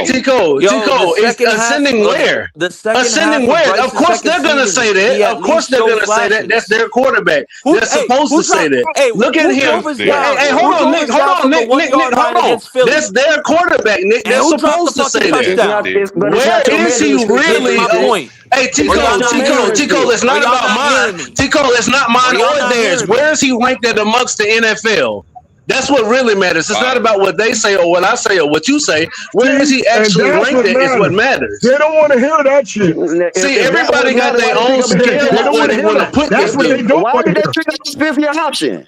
T-Cole, it's ascending where? Ascending where? Of course they're gonna say that. Of course they're gonna say that. That's their quarterback. They're supposed to say that. Look at him. Hey, hold on, Nick. Hold on. That's their quarterback, Nick. They're supposed to say that. Where is he really? Hey, T-Cole, it's not about mine. T-Cole, it's not mine or theirs. Where is he ranked at amongst the NFL? That's what really matters. It's not about what they say or what I say or what you say. Where is he actually ranked at is what matters. They don't want to hear that shit. See, everybody got their own scale of where they want to put this. Why did they pick up the fifth-year option?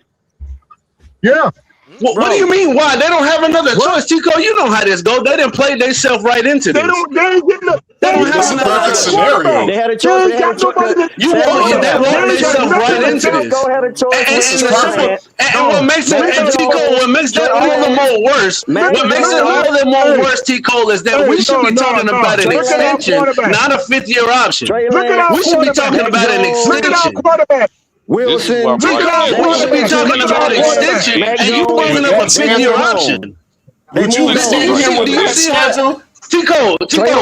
Yeah. What do you mean? Why they don't have another choice, Tico? You know how this go. They didn't play themselves right into this. They don't have another scenario. They had a choice. You walk themselves right into this. And what makes it, and Tico, what makes that all the more worse? What makes it all the more worse, Tico, is that we should be talking about an extension, not a fifth-year option. We should be talking about an extension. Wilson, we should be talking about extension, and you bringing up a fifth-year option. Would you extend him with that schedule? Tico,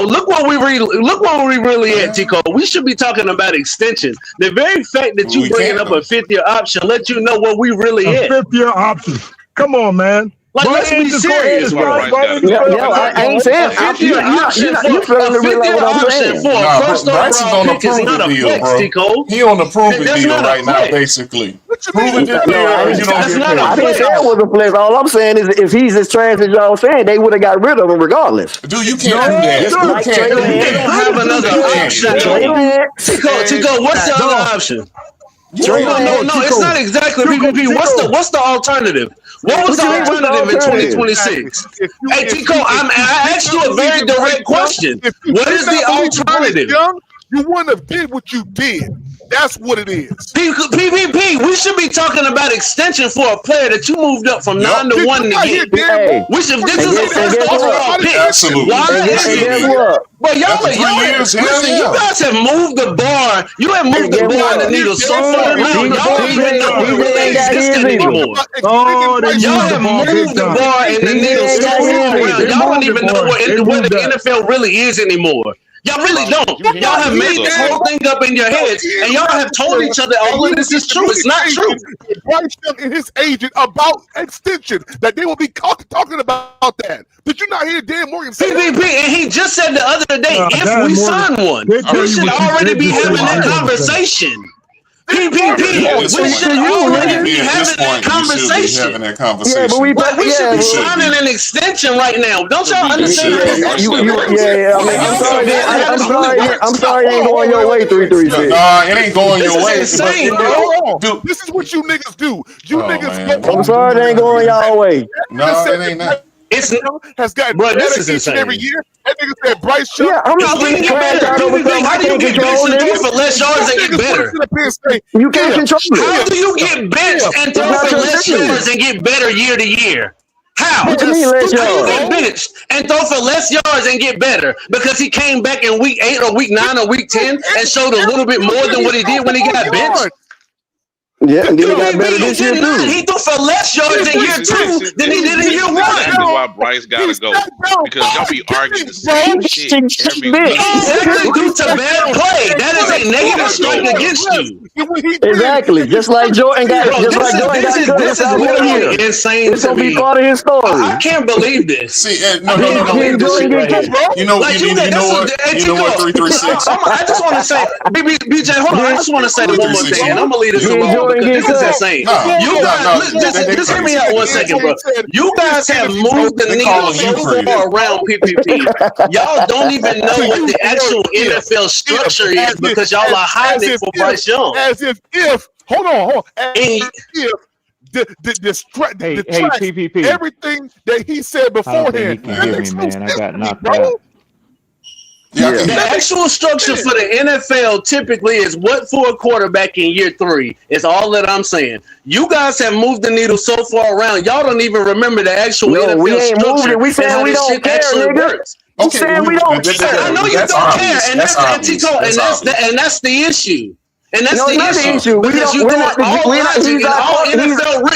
look what we really at, Tico. We should be talking about extension. The very fact that you bringing up a fifth-year option let you know what we really at. Fifth-year option. Come on, man. Like, let's be serious, bro. I ain't saying fifth-year option for a first-overall pick is not a flex, Tico. He on the prove it deal right now, basically. Prove it deal, you don't get paid. I didn't say it was a flex. All I'm saying is, if he's as trash as y'all saying, they would have got rid of him regardless. Dude, you can't do that. They don't have another option. Tico, what's the other option? No, it's not exactly PPP. What's the alternative? What was the alternative in 2026? Hey, Tico, I asked you a very direct question. What is the alternative? You wouldn't have did what you did. That's what it is. PPP, we should be talking about extension for a player that you moved up from 9 to 1 to get. This is a first overall pick. Why is it? But y'all you guys have moved the bar. You have moved the bar and the needle so far now. Y'all don't even know what really existed anymore. Y'all have moved the bar and the needle so far around. Y'all don't even know what the NFL really is anymore. Y'all really don't. Y'all have made this whole thing up in your heads, and y'all have told each other all of this is true. It's not true. Bryce Young and his agent about extension, that they will be talking about that. Did you not hear Dan Morgan say PPP, and he just said the other day, if we sign one, we should already be having that conversation. PPP, we should already be having that conversation. Yeah, but we should be signing an extension right now. Don't y'all understand? I'm sorry, it ain't going your way. 336. Nah, it ain't going your way. This is insane, bro. Dude, this is what you niggas do. You niggas. I'm sorry, it ain't going y'all way. No, it ain't that. It's has gotten bro, this is each and every insane. year. That nigga said Bryce Young. Yeah, I'm not getting better. How do you get benched and throw for less yards and get better? You can't control it. How do you get benched and throw for less yards and get better year to year? How? What do you mean less How do you yards? get benched and throw for less yards and get better? Because he came back in week 8 or week 9 or week 10 and showed a little bit more than what he did when he got benched? Yeah, and then he got better this year too. He threw for less yards in year 2 than he did in year 1. This is why Bryce gotta go, because y'all be arguing the same shit every week. Exactly, due to bad play. That is a negative strike against you. Exactly, just like Jordan got. This is literally insane. It's gonna be part of his story. I can't believe this. See, no. You know what? 336. I just want to say, BJ, hold on. I just want to say one more thing, and I'm gonna leave this alone. because this is insane. You guys, just hear me out 1 second, bro. You guys have moved the needle so far around PPP. Y'all don't even know what the actual NFL structure is because y'all are hiding it for Bryce Young. As if hold on. PPP. Everything that he said beforehand. He can hear me, man. I got knocked out. The actual structure for the NFL typically is what for a quarterback in year 3. Is all that I'm saying. You guys have moved the needle so far around, y'all don't even remember the actual NFL we ain't structure. moved it. We saying we don't care, nigga. Okay, saying we don't care. I know you don't care, and that's the issue. And that's the issue. Because you doing all logic and all NFL.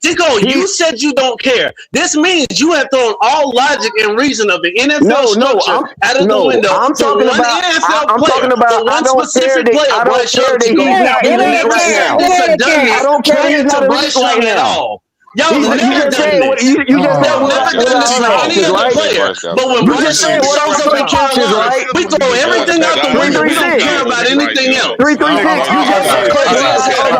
Tico, you said you don't care. This means you have thrown all logic and reason of the NFL structure out of the window. I'm talking about one specific player, Bryce Young, he's not in the league right now. I don't care he's not in the league right now. Y'all never done this. You just never done this to any other player. But when Bryce Young shows up in Carolina, we throw everything out the window. We don't care about anything else. 336. You just said crazy. I'm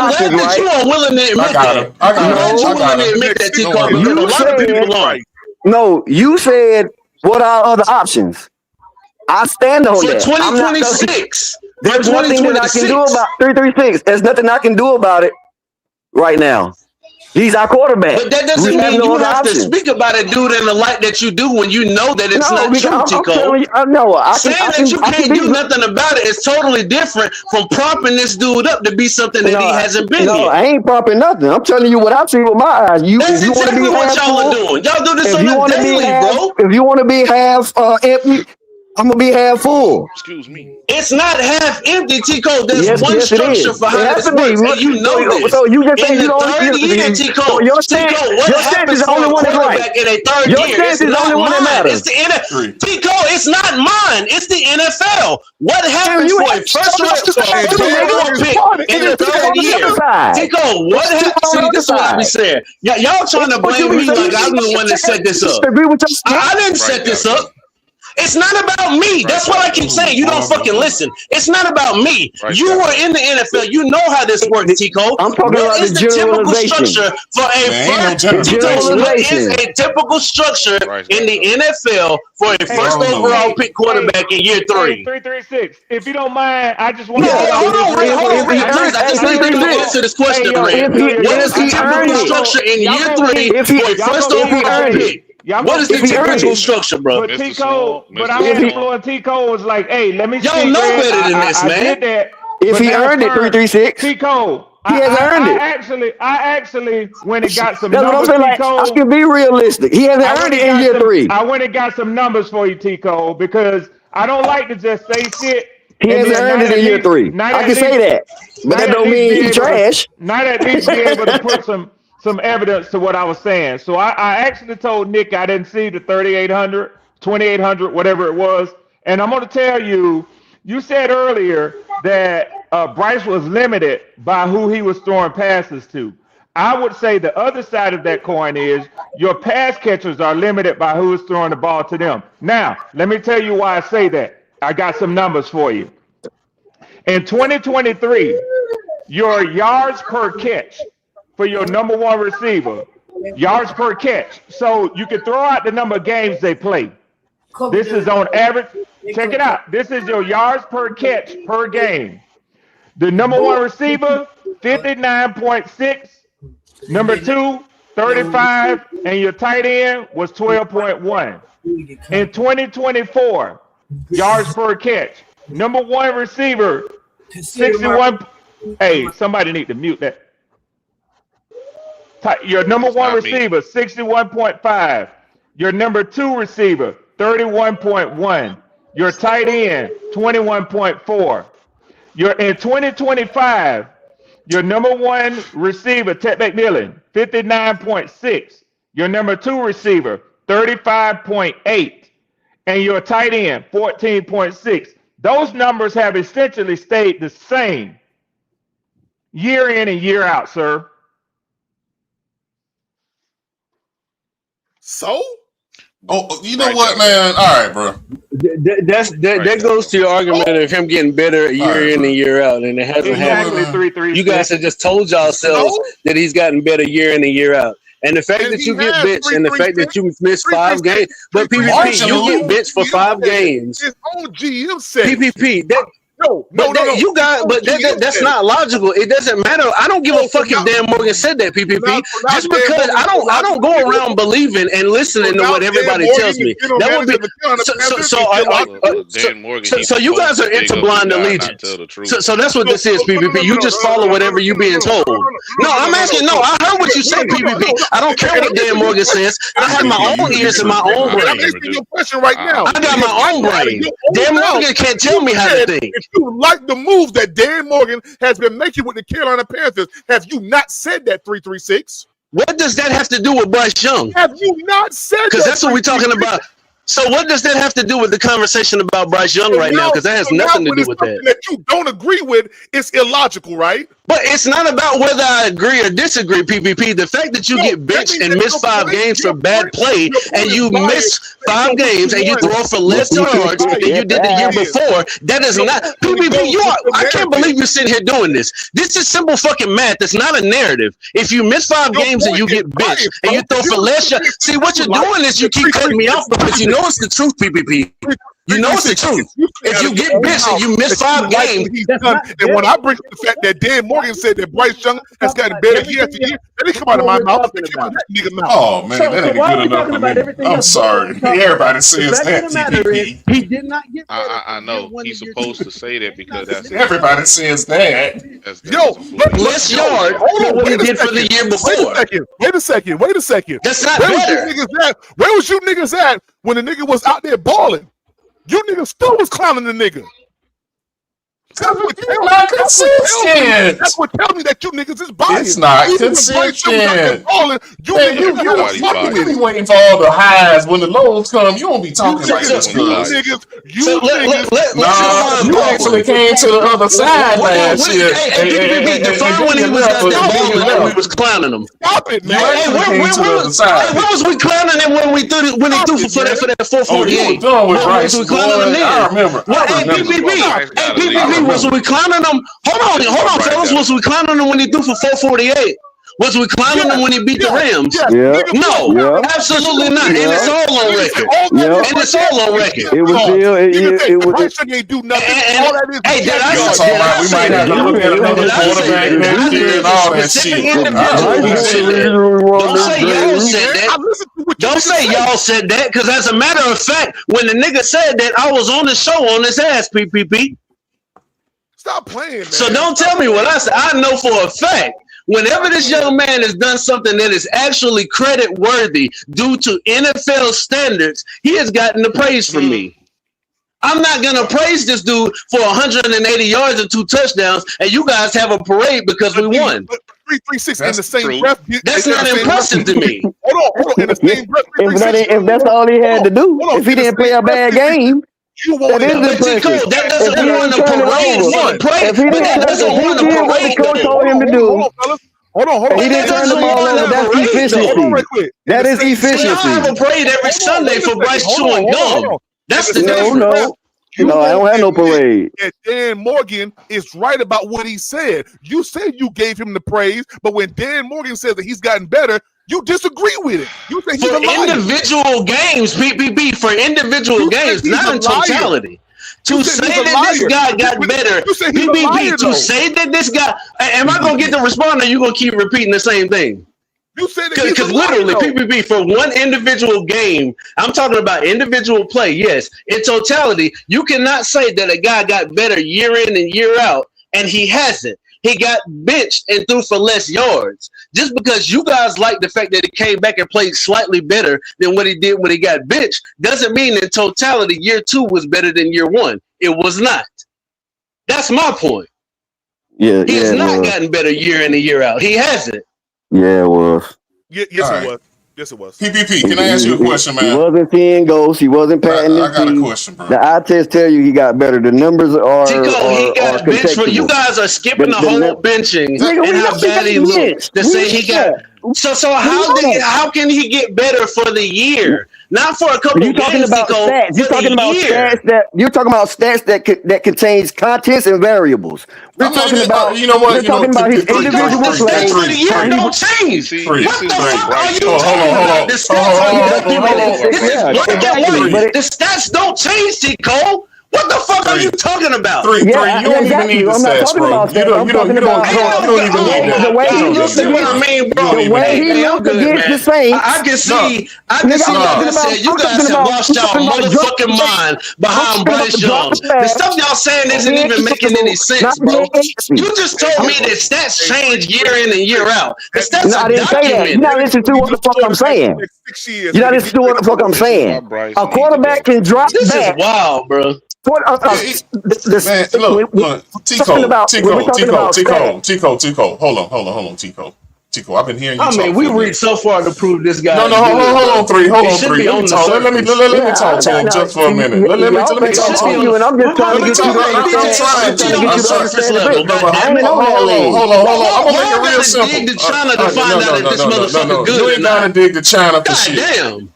glad that you are willing to admit that. I'm glad you're willing to admit that, Tico, because a lot of people aren't. No, you said what are other options? I stand on that. For 2026. There's nothing that I can do about 336. There's nothing I can do about it right now. He's our quarterback. But that doesn't mean you have to speak about it, dude, in the light that you do when you know that it's not true, Tico. Saying that you can't do nothing about it is totally different from propping this dude up to be something that he hasn't been No, here. I ain't propping nothing. I'm telling you what I've seen with my eyes. That's exactly what y'all are doing. Y'all do this on the daily, bro. If you want to be half empty, I'm gonna be half full. Excuse me. It's not half empty, Tico. There's one structure for how this works, and you know this. So you just in the third year, Tico. Tico, what happens for a quarterback in a third year? It's not mine. It's the NFL. Tico, it's not mine. It's the NFL. What happens for a first round pick in the third year? Tico, what happens? See, this is what we said. Y'all trying to blame me like I'm the one that set this up. I didn't set this up. It's not about me. That's what I keep saying. You don't fucking listen. It's not about me. You were in the NFL. You know how this works, Tico. I'm talking about the typical structure for a what is a typical structure in the NFL for a first overall pick quarterback in year 3? 336. If you don't mind, I just want to hold on. Please, I just need you to answer this question, Ray. What is the typical structure in year 3 for a first overall pick? What is the typical structure, bro? But Tico, but I had Florida. Tico was like, "Hey, let me." Y'all know better than this, man. I did that. If he earned it, 336. Tico, he has earned it. I actually went and got some numbers. That's what I'm saying. Like, I can be realistic. He hasn't earned it in year 3. I went and got some numbers for you, Tico, because I don't like to just say shit. He hasn't earned it in year 3. I can say that, but that don't mean he's trash. Not at least be able to put some evidence to what I was saying. So I actually told Nick I didn't see the 3,800, 2,800, whatever it was. And I'm going to tell you, you said earlier that Bryce was limited by who he was throwing passes to. I would say the other side of that coin is your pass catchers are limited by who is throwing the ball to them. Now, let me tell you why I say that. I got some numbers for you. In 2023, your yards per catch for your number one receiver, yards per catch. So you can throw out the number of games they play. This is on average. Check it out. This is your yards per catch per game. The number one receiver, 59.6. Number 2, 35. And your tight end was 12.1. In 2024, yards per catch. Number one receiver, 61. Hey, somebody need to mute that. Your number one receiver, 61.5. Your number 2 receiver, 31.1. Your tight end, 21.4. In 2025, your number 1 receiver, Ted McMillan, 59.6. Your number 2 receiver, 35.8. And your tight end, 14.6. Those numbers have essentially stayed the same year in and year out, sir. So? Oh, you know what, man? All right, bro. That goes to your argument of him getting better year in and year out, and it hasn't happened. Exactly, You guys have just told yourselves that he's gotten better year in and year out. And the fact that you get benched and the fact that you miss 5 games, but PPP, you get benched for 5 games. His own GM said PPP, that. No. You got, but that's not logical. It doesn't matter. I don't give a fuck if Dan Morgan said that, PPP. Just because I don't go around believing and listening to what everybody tells me. That would be so. You guys are into blind allegiance. So that's what this is, PPP. You just follow whatever you being told. No, I'm asking. No, I heard what you said, PPP. I don't care what Dan Morgan says. I have my own ears and my own brain. I'm asking your question right now. I got my own brain. Dan Morgan can't tell me how to think. You like the moves that Dan Morgan has been making with the Carolina Panthers. Have you not said that 336? What does that have to do with Bryce Young? Have you not said that? Because that's what we're talking about. So what does that have to do with the conversation about Bryce Young right now? Because that has nothing to do with that. That you don't agree with, it's illogical, right? But it's not about whether I agree or disagree, PPP. The fact that you get benched and miss 5 games for bad play, and you miss 5 games and you throw for less yards than you did the year before, that is not PPP. I can't believe you're sitting here doing this. This is simple fucking math. It's not a narrative. If you miss 5 games and you get benched and you throw for less yards, see what you're doing is you keep cutting me off because you know it's the truth, PPP. You know it's the truth. If you get benched and you miss 5 games, and when I bring up the fact that Dan Morgan said that Bryce Young has gotten better year after year, that didn't come out of my mouth. Oh man, that ain't good enough for me. I'm sorry. Everybody says that. He did not get. I know he's supposed to say that because that's everybody says that. Less yard. Hold on, what he did for the year before. Wait a second. That's not better. Where was you niggas at when the nigga was out there balling? You niggas still was clowning the nigga. That's what tell me that you niggas is biased. It's not consistent. You be waiting for all the highs when the lows come. You won't be talking like this. You actually came to the other side last year. When he was out there balling, we was clowning him. Stop it, man. Where was we clowning him when he threw for that 448? Was we clowning him? I remember. PPP, was we clowning him? Hold on, fellas. Was we clowning him when he threw for 448? Was we clowning him when he beat the Rams? No, absolutely not. And it's all on record. And it's all on record. It was still. It was. Bryce Young ain't do nothing. All that is. Hey, did I say that? We might have to look at another quarterback next year and all that shit. Don't say y'all said that. Don't say y'all said that, because as a matter of fact, when the nigga said that, I was on the show on his ass, PPP. Stop playing, man. So don't tell me what I said. I know for a fact, whenever this young man has done something that is actually credit worthy due to NFL standards, he has gotten the praise from me. I'm not going to praise this dude for 180 yards and 2 touchdowns, and you guys have a parade because we won. 336 in the same breath. That's not impressive to me. Hold on. In the same breath, if that's all he had to do, if he didn't play a bad game. That doesn't ruin the parade. That doesn't ruin the parade. The coach told him to do. Hold on. He didn't turn the ball over. That's efficiency. That is efficiency. I have a parade every Sunday for Bryce chewing gum. That's the difference. No, I don't have no parade. And Dan Morgan is right about what he said. You said you gave him the praise, but when Dan Morgan says that he's gotten better, you disagree with it. You say he's for individual games, PPP, for individual games, not in totality. To say that this guy got better, PPP, to say that this guy, am I going to get the response, or are you going to keep repeating the same thing? You said that because literally, PPP, for one individual game, I'm talking about individual play, yes. In totality, you cannot say that a guy got better year in and year out, and he hasn't. He got benched and threw for less yards. Just because you guys like the fact that he came back and played slightly better than what he did when he got benched doesn't mean in totality year 2 was better than year 1. It was not. That's my point. Yeah, he's not gotten better year in and year out. He hasn't. Yeah, it was. Yes, it was. Yes, it was. PPP, can I ask you a question, man? He wasn't seeing goals. He wasn't patting his I got a question, bro. The eye test tell you he got better. The numbers are. He got benched for you guys are skipping the whole benching and how bad he looks to say he got. So how can he get better for the year? Not for a couple You're of talking games, about Tico, stats. You're but talking a about year. stats that contains contents and variables. We're talking about you know what? We're talking about his individual Stats play. for the year don't change. See, What this the is fuck Bryce are you Young. talking about? The stats are documented. This is Yeah, black and exactly. white. The stats don't change, Tico. What the fuck are you talking about? Three. You don't even exactly. need the I'm not stats, talking bro. about You stats. don't I'm you don't talking you don't about you don't even need that. the way he looks See what I mean, bro? the way he Hey, I'm looked good, against the man. Saints. I can see, Nigga, I'm like talking I said, about- you I'm guys talking have about- lost I'm y'all talking about motherfucking drop- mind behind I'm talking Bryce about Young. drop The back. stuff y'all saying isn't even making any sense, Not bro. being You just told me that stats change year in and year out. The stats No, I are didn't say that. You're documented. not listening to what the fuck I'm saying. You're not listening to what the fuck I'm saying. A quarterback can drop This is back. wild, bro. Man, look, Tico, Hold on, Tico. I've been hearing you I talk. mean, we reached so far to prove this guy. No, is good, hold on, three. It should be Let on me the talk. Let me surface. talk to him just for a minute. Let me talk to him. and I'm just trying to get you to on the surface level. Hold on. I ain't on that league. I'm gonna make it real Dig simple. to China to find out if this motherfucker You good or ain't gotta not. dig to China for God shit. damn.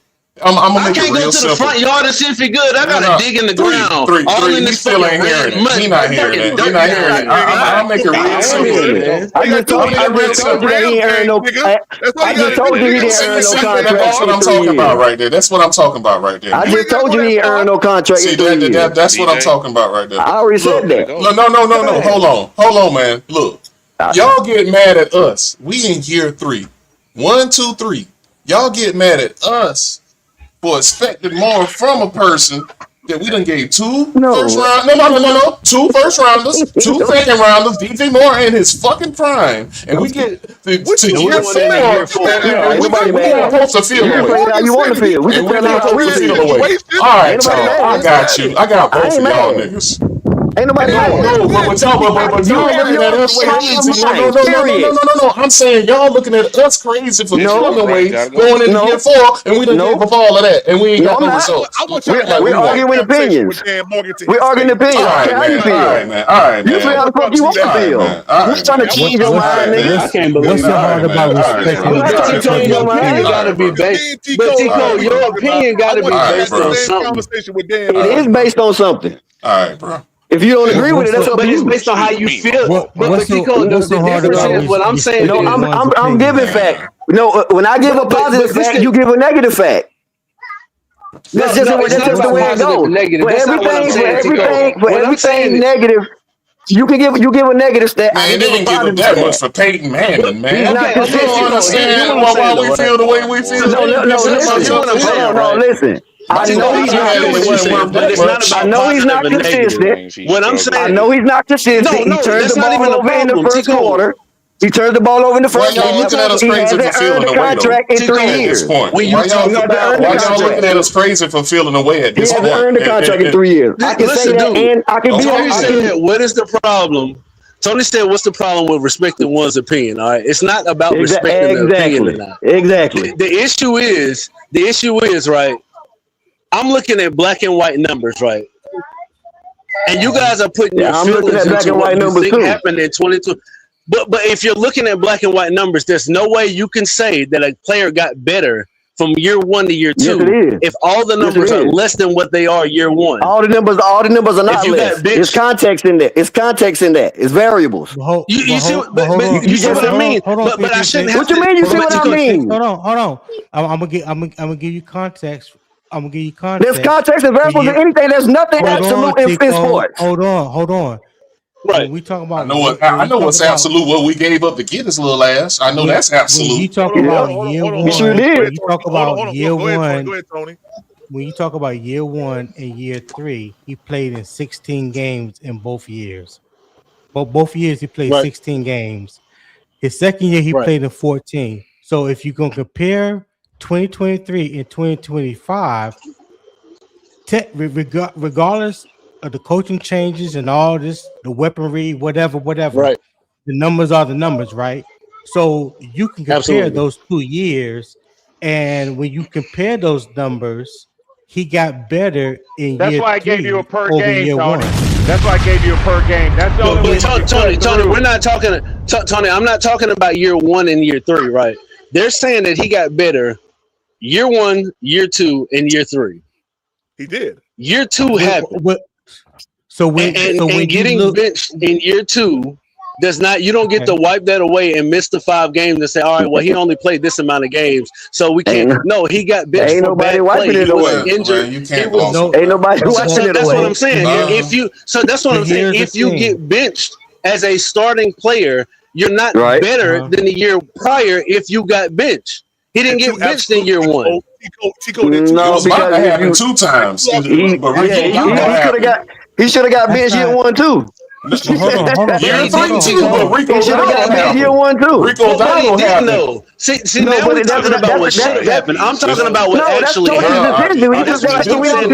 I'm gonna I make it can't go real to the simple. front yard and see if he good. I gotta dig in the ground. All Three. in He this still fucking ain't hearing red it. mud. He not hearing it. He not hearing it. I'll make it real simple. I just told you that he ain't earned no. I just told you he didn't earn no contract. That's what I'm talking about right there. That's what I'm talking about right there. I just told you he didn't earn no contract. See, in 3 years. that's what I'm talking about right there. I already said that. No. Hold on, man. Look, y'all get mad at us. We in year 3. 1, 2, 3. Y'all get mad at us for expecting more from a person that we done gave 2 first round. No. 2 first rounders, 2 second rounders, DJ Moore in his fucking prime, and we get to year 4. We supposed to feel away. How you want to feel? We And can we tell not how we supposed to feel. feel away. All right, y'all. I got you. I got both of y'all niggas. Ain't nobody mad. No, but y'all looking at us crazy. No. I'm saying y'all looking at us crazy for feeling away going into year 4, and we done gave up all of that, and we ain't got no results. We're arguing opinions. We're arguing opinions. All right, man. You feel how the fuck you want to feel. You're trying to change your mind, nigga. I can't believe What's so hard about respecting I'm not trying to change your mind. It All gotta right, be bro. based. But Tico, your opinion gotta be based on something. It is based on something. All right, bro. If you don't agree with it, that's up But to it's you. based on how you feel. But Tico, the difference is what I'm saying. No, is- I'm giving fact. No, when I give a positive fact, you give a negative fact. That's just the way it goes. For everything negative, you can give a negative stat. Man, they didn't give him that much for Peyton Manning, man. He's not You don't understand why we feel the way we feel. No, listen. I know he's not consistent. But it's not about I know he's not positive and negative. consistent. What I'm saying, I know he's not consistent. He turns the ball over in the first quarter. He turns the ball over in the first Why y'all looking at us half. He crazy hasn't for feeling earned a away, though? contract in 3 At years. this point, When you why talk y'all about looking at us crazy for feeling away at He this point? hasn't earned a contract in 3 years. I can say that, and I can be Tony honest. said, what is the problem? Tony said, what's the problem with respecting one's opinion? All right. It's not about respecting their opinion or not. Exactly. The issue is, right, I'm looking at black and white numbers, right? And you guys are putting your I'm looking feelings at black into and what white you numbers think too. happened in 22. But if you're looking at black and white numbers, there's no way you can say that a player got better from year 1 to year 2 Yes, it is. if all the Yes, it numbers are is. less than what they are year 1. All the numbers are not If you less. got bitch- It's context in that. It's variables. You see what I mean? But I shouldn't have What you to. mean? You see what I mean? Hold on. I'm gonna give you context. There's context and variables in anything. There's nothing absolute in sports. Hold on. Right. When we talk about, I know what's absolute. What we gave up to get his little ass. I know that's absolute. When you talk about year one, You sure did. when you talk about year Go one, ahead, Tony. when you talk about year 1 and year 3, he played in 16 games in both years. Both years he played 16 games. His second year he played in 14. So if you're gonna compare 2023 and 2025, regardless of the coaching changes and all this, the weaponry, whatever, Right. the numbers are the numbers, right? So you can compare Absolutely. those 2 years, and when you compare those numbers, he got better in That's year why I gave 3 you a per over game, year Tony. 1. That's why I gave you a per game. That's the only way. But Tony, we're not talking. Tony, I'm not talking about year 1 and year 3, right? They're saying that he got better year 1, year 2, and year 3. He did. Year 2 happened. So when getting benched in year 2 does not, you don't get to wipe that away and miss the 5 games and say, all right, well, he only played this amount of games, so we can't. No, he got benched for bad play. He was injured. Ain't nobody wiping it away. That's what I'm saying. That's what I'm saying. If you get benched as a starting player, you're not better than the year prior if you got benched. He didn't get benched in year 1. Tico no, because it happened 2 times. He should have got benched year 1 too. Hold on. Year 3 too. He should have got benched year 1 too. Rico Dowdle happened. See, now we're talking about what should happen. I'm talking about what actually happened. That's why I keep saying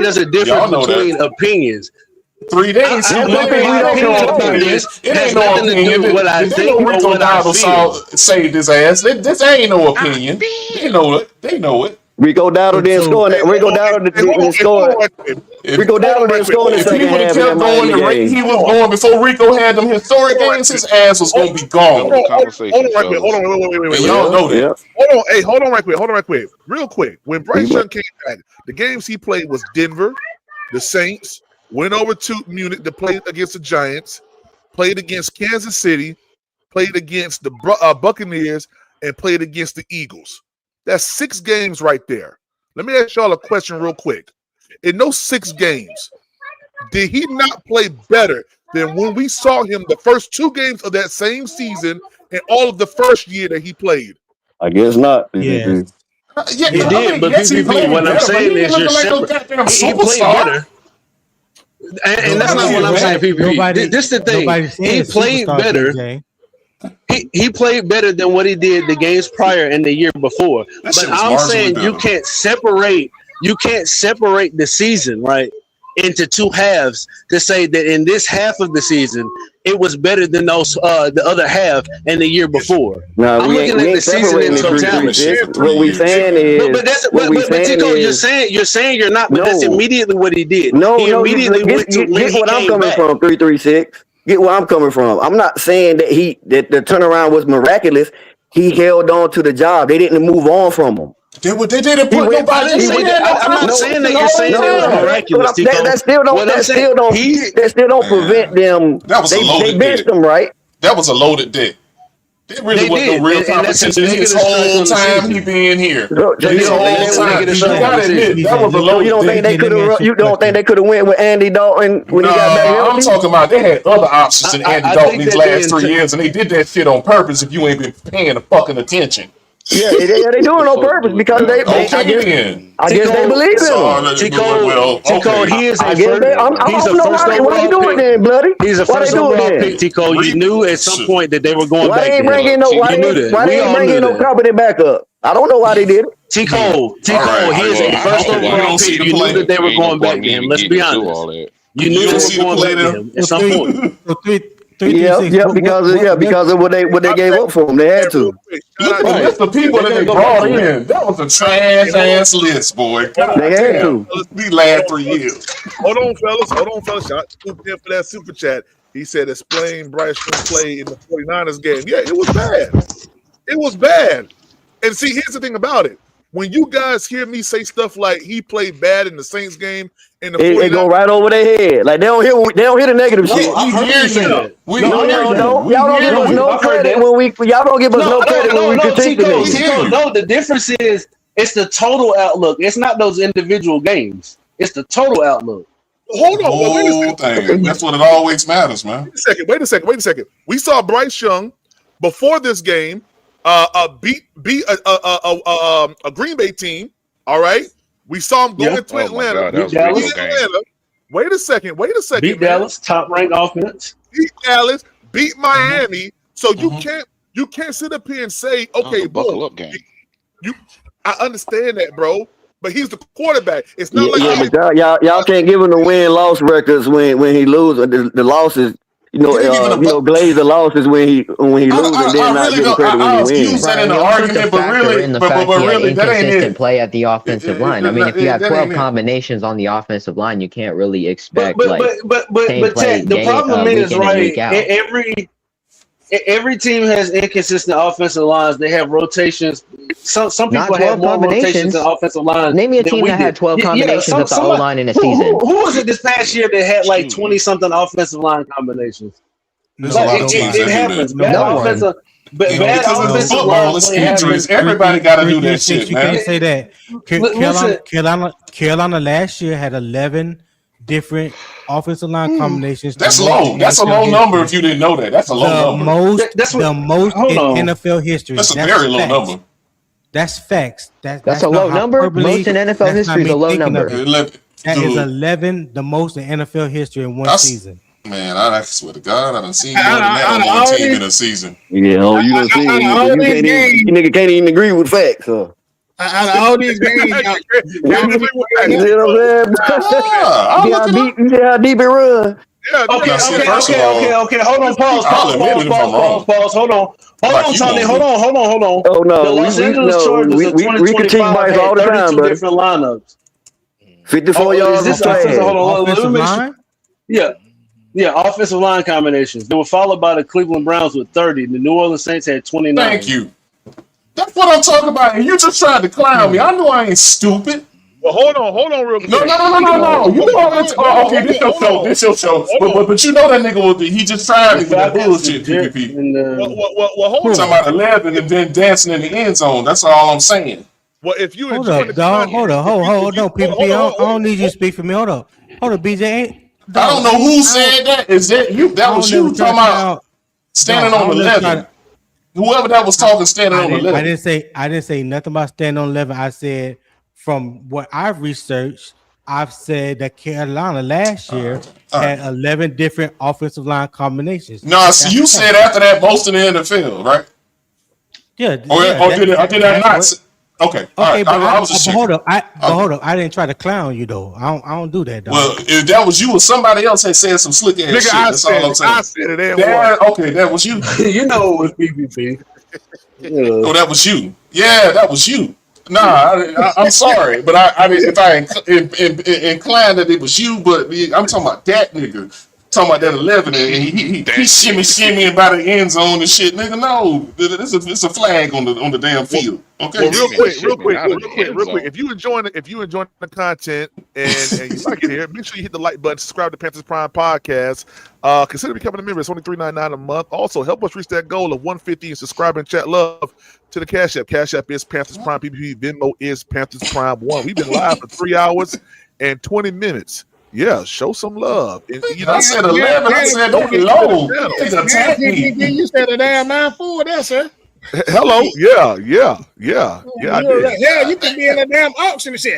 there's a difference between opinions. 3 days. It ain't no opinion. What I think Rico Dowdle saved his ass. This ain't no opinion. They know it. Rico Dowdle didn't score. Rico Dowdle didn't score. Rico Dowdle didn't score in the second half. If he would have kept going the rate he was going before Rico had them historic games, his ass was going to be gone. Hold on, wait. Y'all know that. Hold on, right quick. Real quick. When Bryce Young came back, the games he played was Denver, the Saints, went over to Munich to play against the Giants, played against Kansas City, played against the Buccaneers, and played against the Eagles. That's 6 games right there. Let me ask y'all a question real quick. In those 6 games, did he not play better than when we saw him the first 2 games of that same season and all of the first year that he played? I guess not. Yeah. He did, but PPP, what I'm saying is he played better. And that's not what I'm saying, PPP. This is the thing. He played better. He played better than what he did the games prior and the year before. But I'm saying you can't separate the season, right, into 2 halves to say that in this half of the season it was better than those the other half and the year before. No, I'm looking at the season in totality. What we saying is, but Tico, you're saying you're not. But that's immediately what he did. He immediately went to get what I'm coming from. 336. Get where I'm coming from. I'm not saying that the turnaround was miraculous. He held on to the job. They didn't move on from him. They didn't put nobody. I'm not saying that you're saying it was miraculous. That still don't prevent them. That was a loaded they benched them, right? That was a loaded dick. There really wasn't no real competition his whole time he been here. His whole time. That was a loaded dick. You don't think they could have went with Andy Dalton when he got back? I'm talking about they had other options than Andy Dalton these last 3 years, and they did that shit on purpose. If you ain't been paying the fucking attention. Yeah, they do it on purpose because I guess they believe in him. Tico, he is a first overall pick. Bloody? He's a first overall pick, Tico. You knew at some point that they were going back. Why they ain't bringing no company back up? I don't know why they did it. Tico, he is a first overall pick. You knew that they were going back to him. Let's be honest. You knew they were going back to him at some point. Because of what they gave up for him, they had to. That's the people that they brought in. That was a trash ass list, boy. They had to. These last 3 years. Hold on, fellas. Shout out to for that super chat. He said, "Explain Bryce Young play in the 49ers game." Yeah, it was bad. And see, here's the thing about it. When you guys hear me say stuff like he played bad in the Saints game, and it go right over their head. Like they don't hear the negative shit. We hear you. Y'all don't give us no credit when we critique them. No, the difference is it's the total outlook. It's not those individual games. It's the total outlook. Hold on, wait a second. That's what it always matters, man. Wait a second. We saw Bryce Young before this game beat a Green Bay team. All right, we saw him go into Atlanta. Wait a second. Beat Dallas, top ranked offense. Beat Dallas, beat Miami. So you can't sit up here and say, okay, buckle up game. I understand that, bro. But he's the quarterback. It's not but y'all can't give him the win-loss records when he loses. The losses. Glaze the losses when he loses, and then not give credit when he wins. That in the argument, but really, that ain't it. Play at the offensive line. I mean, if you have 12 combinations on the offensive line, you can't really expect the problem is right. every team has inconsistent offensive lines. They have rotations. Some Not people have 12 more rotations combinations. in offensive lines. Name me a than team we that had did. 12 combinations at the O-line in a season. Who was it this past year that had like 20 something offensive line combinations? There's a lot of teams It that happens. do that. Bad offensive. Bad Because it's offensive football, line it's play injuries. happens. Everybody got to do that shit, You man. can't say that. Listen. Carolina last year had 11 different offensive line combinations. That's low. That's a low number if you didn't know that. That's a low number. The most in NFL history. That's a very low number. That's facts. That's a low number. Most in NFL history is a low number. That is 11, the most in NFL history in one season. Man, I swear to God, I done seen more than that on one team in a season. Yeah, you done seen you nigga can't even agree with facts. Huh? Out of all these games, you know what I'm saying? See how deep it run. Okay. Hold on. Pause. Hold on, Tony. Hold on. Oh no, the Los Angeles Chargers we of critique 2025 Bryce all the had time, 32 buddy. different lineups. 54 yards. Is this offensive line? Yeah, offensive line combinations. They were followed by the Cleveland Browns with 30. The New Orleans Saints had 29. Thank you. That's what I'm talking about. And you just tried to clown me. I know I ain't stupid. Well, hold on real quick. No. You know okay, this your show. But you know that nigga he just tried me with that bullshit, PPP. Well, hold on. Talking about 11 and then dancing in the end zone. That's all I'm saying. Well, if you hold up, dog. Hold on, PPP. I don't need you to speak for me. Hold up, BJ. I don't know who said that. Is that you? That was you talking about standing on 11. Whoever that was talking standing on 11. I didn't say nothing about standing on 11. I said from what I've researched, I've said that Carolina last year had 11 different offensive line combinations. No, so you said after that most in the NFL, right? Yeah. Or did I not? Okay. Okay, but I was just hold up. I didn't try to clown you though. I don't do that, dog. Well, if that was you or somebody else had said some slick ass shit, that's all I'm saying. I said it. Okay, that was you. You know it was PPP. Oh, that was you. Yeah, that was you. Nah, I'm sorry, but I mean, if I inclined that it was you, but I'm talking about that nigga. Talking about that 11 and he shimmy by the end zone and shit, nigga. No, it's a flag on the damn field. Okay. Well, real quick. If you enjoying the content and you like it here, make sure you hit the like button, subscribe to Panthers Prime Podcast. Consider becoming a member. It's only $3.99 a month. Also, help us reach that goal of 150 and subscribe and chat love to the Cash App. Cash App is Panthers Prime PPP. Venmo is Panthers Prime 1. We've been live for 3 hours and 20 minutes. Yeah, show some love. And, I said 11. I said don't be low. Attack me. You said a damn mouthful there, sir. Hello. Yeah. I did. Yeah, you can be in a damn auction and shit.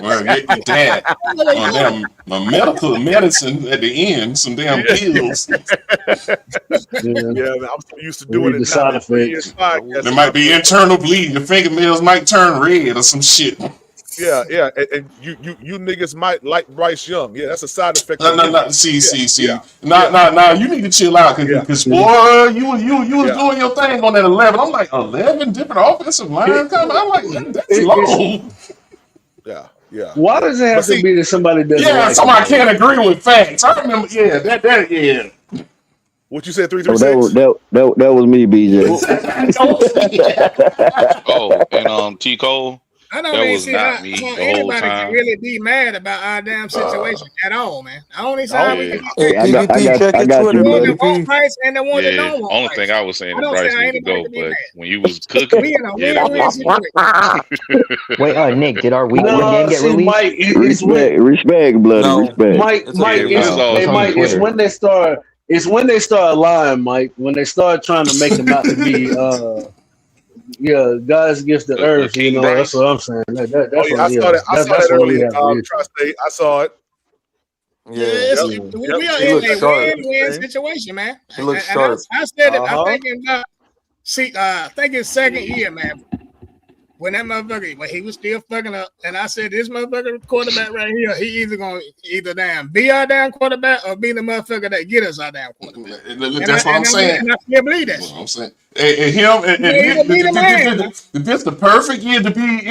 Well, damn, my medical medicine at the end, some damn pills. Yeah, I'm so used to doing it. Side effects. There might be internal bleeding. Your fingernails might turn red or some shit. Yeah, and you niggas might like Bryce Young. Yeah, that's a side effect. No. See. Nah. You need to chill out because boy, you was doing your thing on that 11. I'm like 11 different offensive line. I'm like that's low. Yeah. Why does it have to be that somebody doesn't? Yeah, somebody can't agree with facts. I remember. Yeah, that. What you said? 336. That was me, BJ. And T. Cole. I don't even see how anybody can really be mad about our damn situation at all, man. I only see how we can I got you, buddy. Want Price and the one that don't want only Price. thing I was saying I that don't Bryce see how needs to go, anybody can be but mad. when you was cooking, We in a win-win situation. Wait, Nick, did our week one game get released? Mike, respect, bloody, respect. Mike, it's when they start. It's when they start lying, Mike. When they start trying to make them out to be, God's gift to earth. You know, that's what I'm saying. I saw it earlier. I saw it. Yeah, we are in a win-win situation, man. He looks sharp. I said it. I'm thinking about. I think it's second year, man. When that motherfucker, when he was still fucking up, and I said, this motherfucker quarterback right here, he either gonna damn be our damn quarterback or be the motherfucker that get us our damn quarterback. That's what I'm saying. And I still believe that. I'm saying, this the perfect year to be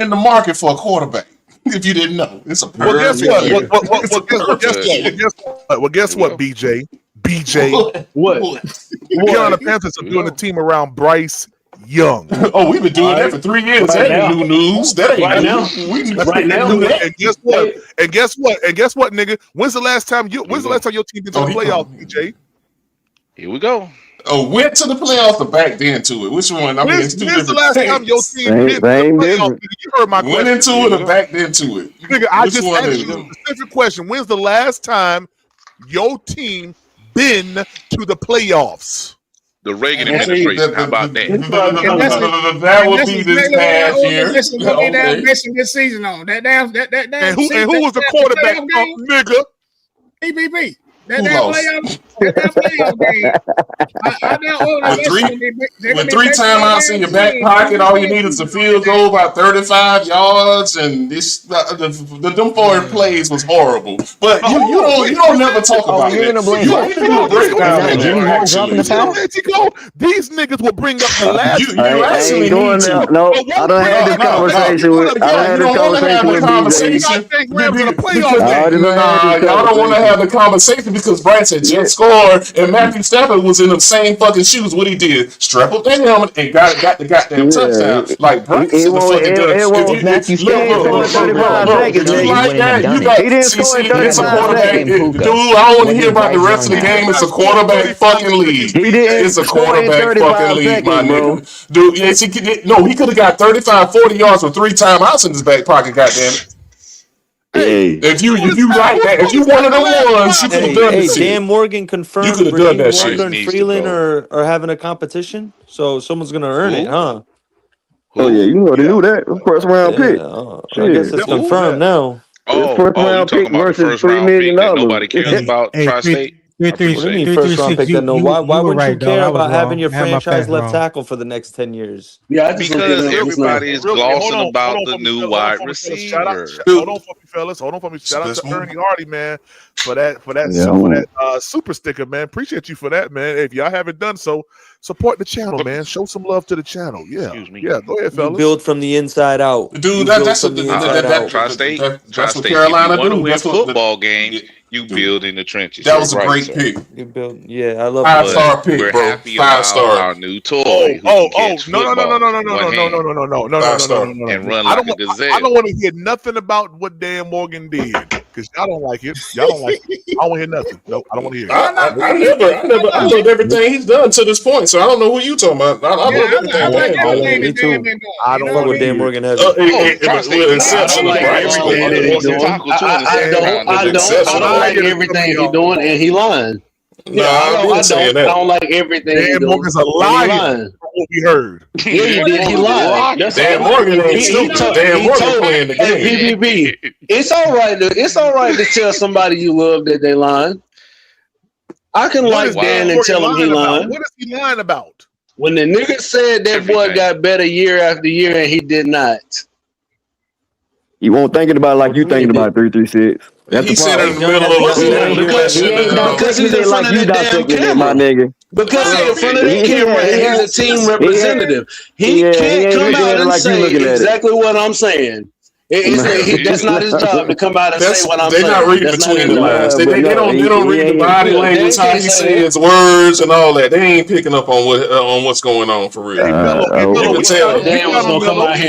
in the market for a quarterback. If you didn't know, it's a perfect year. Well, guess what, BJ? BJ. What? Carolina Panthers are doing a team around Bryce Young. Oh, we've been doing that for 3 years. Right That ain't new news. That ain't Right new. now. We Right now. knew that. And guess what? And guess what, nigga? When's the last time your team been to the playoffs, BJ? Here we go. Oh, went to the playoffs or back then to it? Which one? I mean, it's two When's the different last time your things. team been to the playoffs? You heard my question. Went into it or back then to it? Nigga, I Which just one asked is you it? a specific question. When's the last time your team been to the playoffs? The Reagan administration. How about that? That would be this past year. Listen, this season on that damn. And who was the quarterback, nigga? PPP. That Who damn lost? playoff game. With three timeouts in your back pocket, all you need is a field goal about 35 yards, and them forward plays was horrible. But you don't never talk about you're it. gonna blame You don't do a breakdown of Jimmy Horn it, dropping the actually. pass? These niggas will bring up the last. You actually need to. No, I don't have this conversation with. I don't have this conversation with BJ. Y'all don't want to have the conversation because Bryce had just scored and Matthew Stafford was in the same fucking shoes. What he did, strapped that helmet and got the goddamn touchdown. Like Bryce is the fucking good. Matthew Stafford Look, 35 seconds. you like that? You got. He didn't score in 35 It's a quarterback. seconds. Dude, I don't want to hear about the rest of the game. It's a quarterback fucking league. It's a quarterback fucking league, my nigga. Dude, yes, he could have got 35, 40 yards with 3 timeouts in his back pocket. Goddamn it. Hey, if you like that, if you one of the ones, you could have done this shit. Dan Morgan confirmed You could have done that shit. and Freeland are having a competition, so someone's gonna earn it, huh? Oh yeah, you already knew that. First round pick. I guess it's confirmed now. First round pick versus $3 million. Nobody cares about Tri-State. What do you mean first round pick? Why wouldn't you care about having your franchise left tackle for the next 10 years? Yeah, because everybody is glossing about the new wide receiver. Hold on for me. Shout out to Ernie Hardy, man, for that super sticker, man. Appreciate you for that, man. If y'all haven't done so, support the channel, man. Show some love to the channel. Yeah, Excuse me. Yeah, go ahead, fellas. Build from the inside out, dude. That's what Tri-State. That's what Carolina do. do. That's football game. You build in the trenches. That was a great pick. You build, yeah, I love 5-star pick, We're bro. happy about 5-star. our new toy. And run like a gazelle. I don't want to hear nothing about what Dan Morgan did because y'all don't like it. Y'all don't like it. I don't want to hear nothing. Nope, I don't want to hear it. I love everything he's done to this point, so I don't know who you talking about. I love everything. Me too. I don't know what Dan Morgan has. I don't like everything he's doing, and he lying. I don't like everything. Dan Morgan's a liar. What we heard. Yeah, he did. He lied. Dan Morgan ain't stupid. Dan Morgan playing the game. BBB. It's all right. It's all right to tell somebody you love that they lying. I can like Dan and tell him he lying. What is he lying about? When the nigga said that boy got better year after year, and he did not. You won't thinking about it like you thinking about 336. That's he the said in the middle of because he's in front of the damn camera, my nigga. Because he's in front of the camera and he's a team representative. He can't come out and say exactly what I'm saying. That's not his job to come out and say what I'm saying. They're not reading between the lines. They don't read the body language, how he says words and all that. They ain't picking up on what's going on for real. You can tell.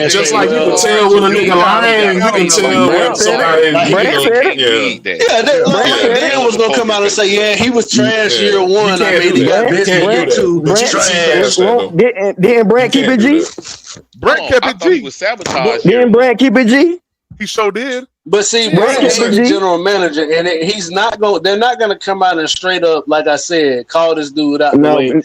Just like you can tell when a nigga lying, you can tell when somebody. Dan was gonna come out and say, yeah, he was trash year one. I mean, he got best year two. Trash. Didn't Brad keep it G? Brett kept it G. Didn't Brad keep it G? He sure did. But see, Brad is the general manager, and he's not going. They're not going to come out and straight up, like I said, call this dude out the way.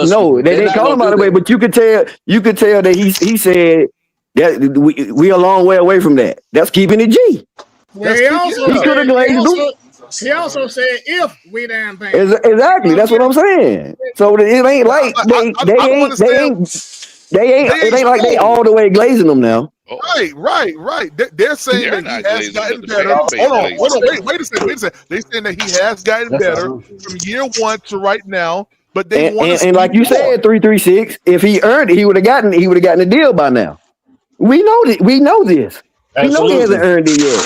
No, they didn't call him out the way. But you could tell that he said that we a long way away from that. That's keeping it G. Well, he also said if we damn bang. Exactly, that's what I'm saying. So it ain't like it ain't like they all the way glazing them now. Right. They're saying that he has gotten better. Hold on. Wait a second. They're saying that he has gotten better from year one to right now. But they want to and like you said, 336. If he earned it, he would have gotten a deal by now. We know that. We know this. We know he hasn't earned it yet.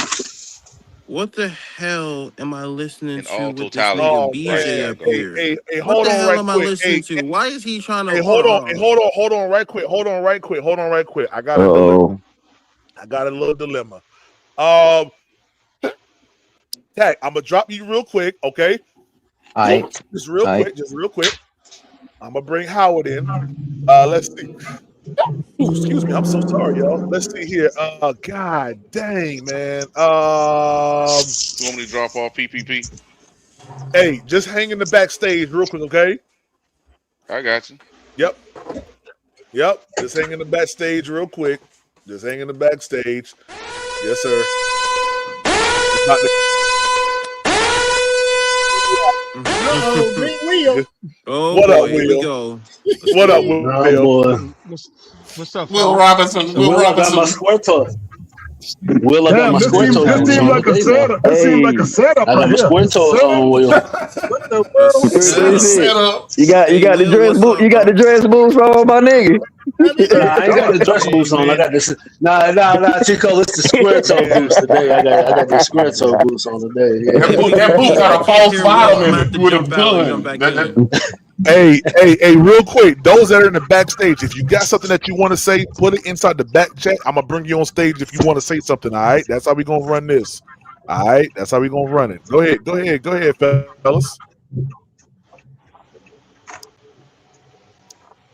What the hell am I listening In to all with this totality, nigga Oh BJ man. up here? Hey, What hold the on hell right am I quick. listening to? Why is he trying to Hey, hold on right quick. Hold on right quick. I got a dilemma. I got a little dilemma. Tag, I'm gonna drop you real quick, okay? All right. Just real quick. I'm gonna bring Howard in. Let's see. Ooh, excuse me. I'm so sorry, y'all. Let's see here. God dang, man. You want me to drop off PPP? Hey, just hang in the backstage real quick, okay? I got you. Yep. Just hang in the backstage real quick. Just hang in the backstage. Yes, sir. Will. Oh, what boy, up, Will? Here we go. What up, Will? Oh, boy. What's up, Will fellas? Robinson. Will I got my square toe. Will I got Damn, my this square toe seems boots on like a today, setup. man. This seems like a setup I got right my here. square toe on, Will. What the world? Set up. You got the Will, dress what's boot. up, You got the dress boots on, my nigga. Nah, I ain't got the dress boots on. I got this. Nah, Chico, it's the square toe boots today. I got the square toe boots on today. Yeah. That boot got a false bottom in it with a gun. Hey, real quick, those that are in the backstage, if you got something that you want to say, put it inside the back chat. I'm gonna bring you on stage if you want to say something. All right, that's how we gonna run this. All right, that's how we gonna run it. Go ahead, fellas.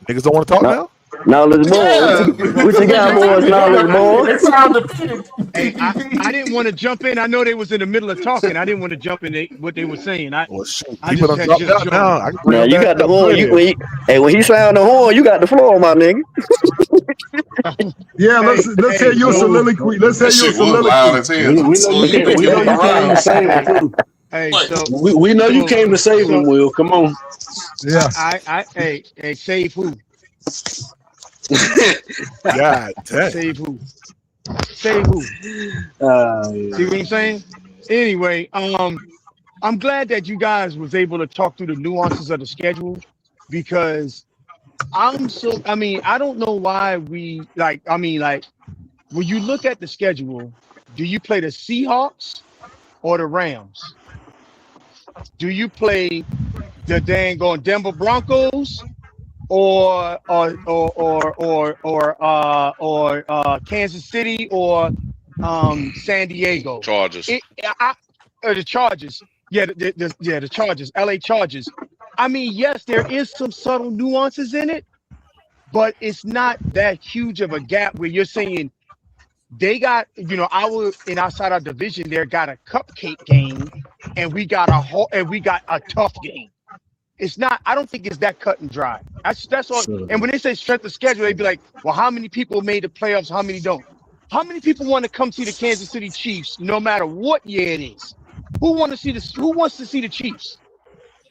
Niggas don't want to talk now. Knowledge boy. What you got, boys? Knowledge boy. It's time to Hey, I didn't want to jump in. I know they was in the middle of talking. I didn't want to jump in what they were saying. I People just done had dropped just out joined. now. I can bring Now them you back got the up. horn. When he sound the horn, you got the floor, my nigga. Yeah, let's hear your soliloquy. Let's hear your soliloquy. We know you came to save him too. Hey, We know you came to save him, Will. Come on. Yeah. Hey, save who? God dang. Save who? Save who? See what I'm saying? Anyway, I'm glad that you guys was able to talk through the nuances of the schedule because I don't know why when you look at the schedule, do you play the Seahawks or the Rams? Do you play the dang on Denver Broncos or Kansas City or San Diego? Chargers. Or the Chargers. Yeah, the Chargers, LA Chargers. I mean, yes, there is some subtle nuances in it, but it's not that huge of a gap where you're saying they got, outside our division, there got a cupcake game and we got a tough game. It's not, I don't think it's that cut and dry. That's all. Sure. And when they say strength of schedule, they'd be like, well, how many people made the playoffs? How many don't? How many people want to come see the Kansas City Chiefs no matter what year it is? Who wants to see the Chiefs?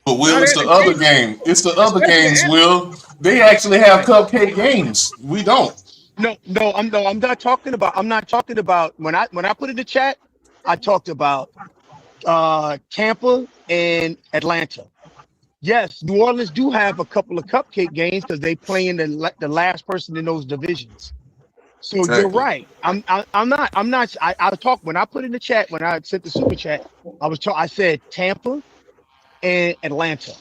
But Will, it's the other game. It's the other games, Will. They actually have cupcake games. We don't. No, I'm not talking about when I put in the chat, I talked about Tampa and Atlanta. Yes, New Orleans do have a couple of cupcake games because they playing the last person in those divisions. So Exactly. You're right. I talked when I put in the chat, when I sent the super chat, I said Tampa and Atlanta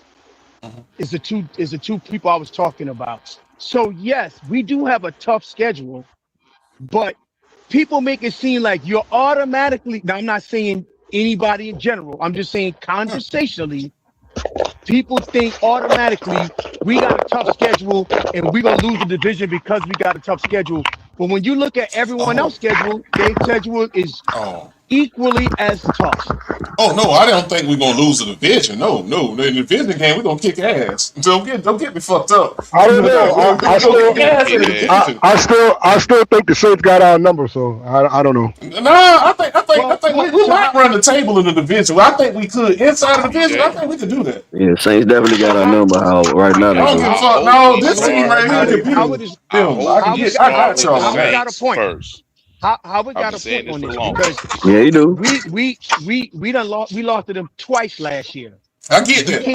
is the two people I was talking about. So yes, we do have a tough schedule, but people make it seem like you're automatically. Now I'm not saying anybody in general. I'm just saying conversationally, people think automatically we got a tough schedule and we're gonna lose the division because we got a tough schedule. But when you look at everyone else's schedule, their schedule is equally as tough. Oh no, I don't think we're gonna lose the division. No, in the division game we're gonna kick ass. Don't get me fucked up. I don't know. I still think the Saints got our number, so I don't know. No, I think we might run the table in the division. I think we could inside the division. I think we could do that. Yeah, Saints definitely got our number out right now. I don't give a fuck. No, this team right here could beat them. I got y'all. Howard got a point. First. Howard got a point on this because yeah, you do. We lost to them twice last year. I get that.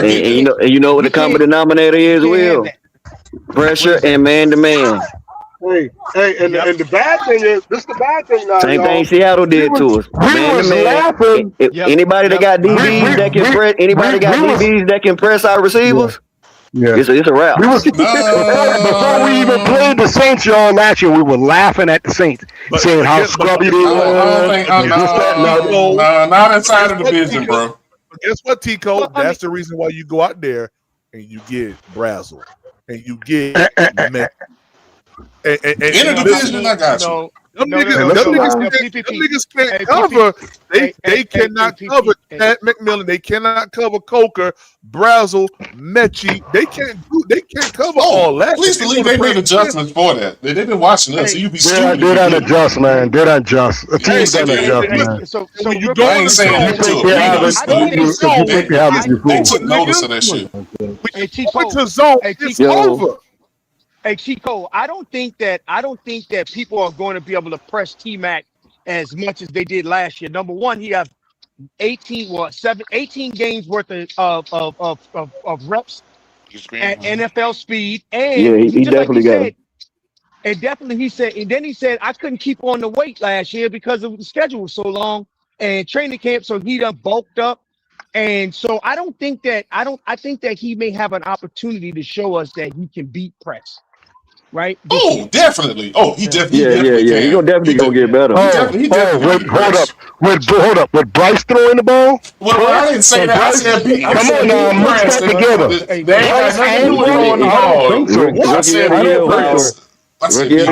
And you know what the common denominator is, Will? Pressure and man to man. Hey, and the bad thing is, this the bad thing now, Same y'all. thing Seattle did to us. We Man was to man. laughing. Anybody that got DBs that can press, anybody got DBs that can press our receivers, it's a wrap. Before we even played the Saints, y'all, last year, we were laughing at the Saints, saying how scrubby they were. Not inside of the division, bro. But guess what, Tico? That's the reason why you go out there and you get Brazzle and you get in the division. I got you. Them niggas can't cover. They cannot cover Pat McMillan. They cannot cover Coker, Brazzle, Mechie. They can't cover all that. Please believe they made adjustments for that. They've been watching us, so you be stupid. They don't adjust, man. They don't adjust. A team doesn't adjust, man. So you don't say that. They took notice of that shit. Hey, it's over. Hey, Chico, I don't think that people are going to be able to press T-Mac as much as they did last year. Number one, he has 18 games worth of reps at NFL speed, and he definitely got it. And he said, I couldn't keep on the weight last year because the schedule was so long and training camp, so he done bulked up. And so I think that he may have an opportunity to show us that he can beat press. Right? Oh, definitely. Oh, he definitely. Yeah. He's definitely gonna get better. Hold up. With Bryce throwing the ball? Well, I didn't say that. I said beat. Come on now, mix that together. They ain't got nothing to do with throwing the ball. I said beat press. I said beat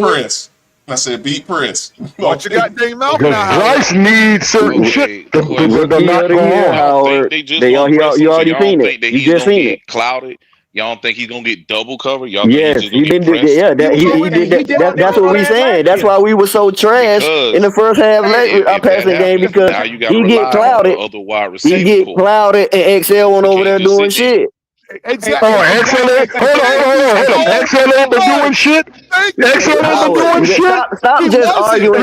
press. I said beat press. What you got named out now? Bryce needs certain shit. They already seen it. You just seen it. Clouded. Y'all don't think he's gonna get double cover? Y'all yes, think he's he did. Yeah, he did that. That's what we saying. That's why we were so trash in the first half our passing game because he get clouded. He get clouded, and XL went over there doing shit. Exactly. Excellent. Hold on. Excellent for doing shit. Excellent for doing shit. Stop just arguing.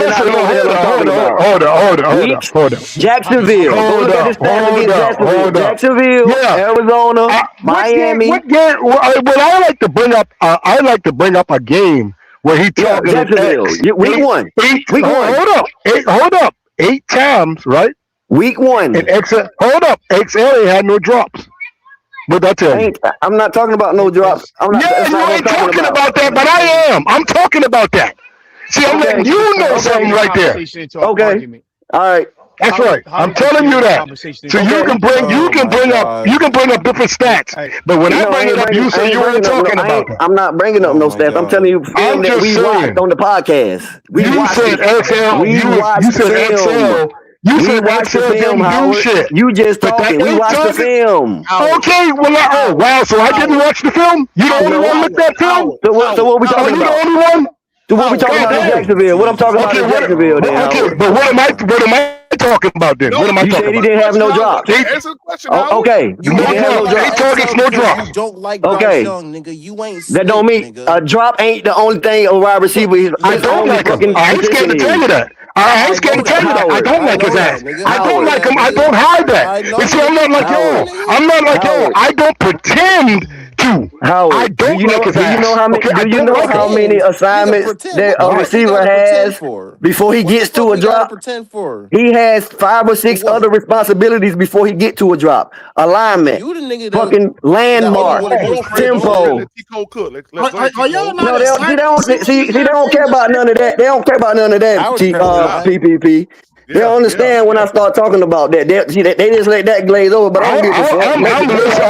Hold on. Jacksonville. Jacksonville, Arizona, Miami. What game? Well, I like to bring up. I like to bring up a game where he talking. Jacksonville. Week one. Hold up. 8 times, right? Week one. And hold up. XL had no drops. But that's it. I'm not talking about no drops. You ain't talking about that, but I am. I'm talking about that. See, I'm letting you know something right there. Okay. All right. That's right. I'm telling you that. So you can bring up different stats. But when I bring it up, you say you ain't talking about it. I'm not bringing up no stats. I'm telling you film that we watched on the podcast. You said XL. You said XL. You said XL didn't do shit. You just talking. We watched the film. Okay, well, wow. So I didn't watch the film. You the only one looked at film. So what we talking about? You the only one. So what we talking about in Jacksonville? What I'm talking about in Jacksonville? Okay, but what am I talking about then? What am I talking about? You said he didn't have no drops. Okay. You didn't have no drops. 8 targets, no drops. You don't like Bryce Young, nigga. You ain't. That don't mean a drop ain't the only thing a wide receiver. I don't like him. I ain't scared to tell you that. I ain't scared to tell you that. I don't like his ass. I don't like him. I don't hide that. You see, I'm not like y'all. I don't pretend to. I don't like his ass. Do you know how many assignments that a receiver has before he gets to a drop? He has 5 or 6 other responsibilities before he get to a drop. Alignment, fucking landmark, tempo. No, they don't care about none of that. They don't care about none of that. PPP. They don't understand when I start talking about that. They just let that glaze over. But I'm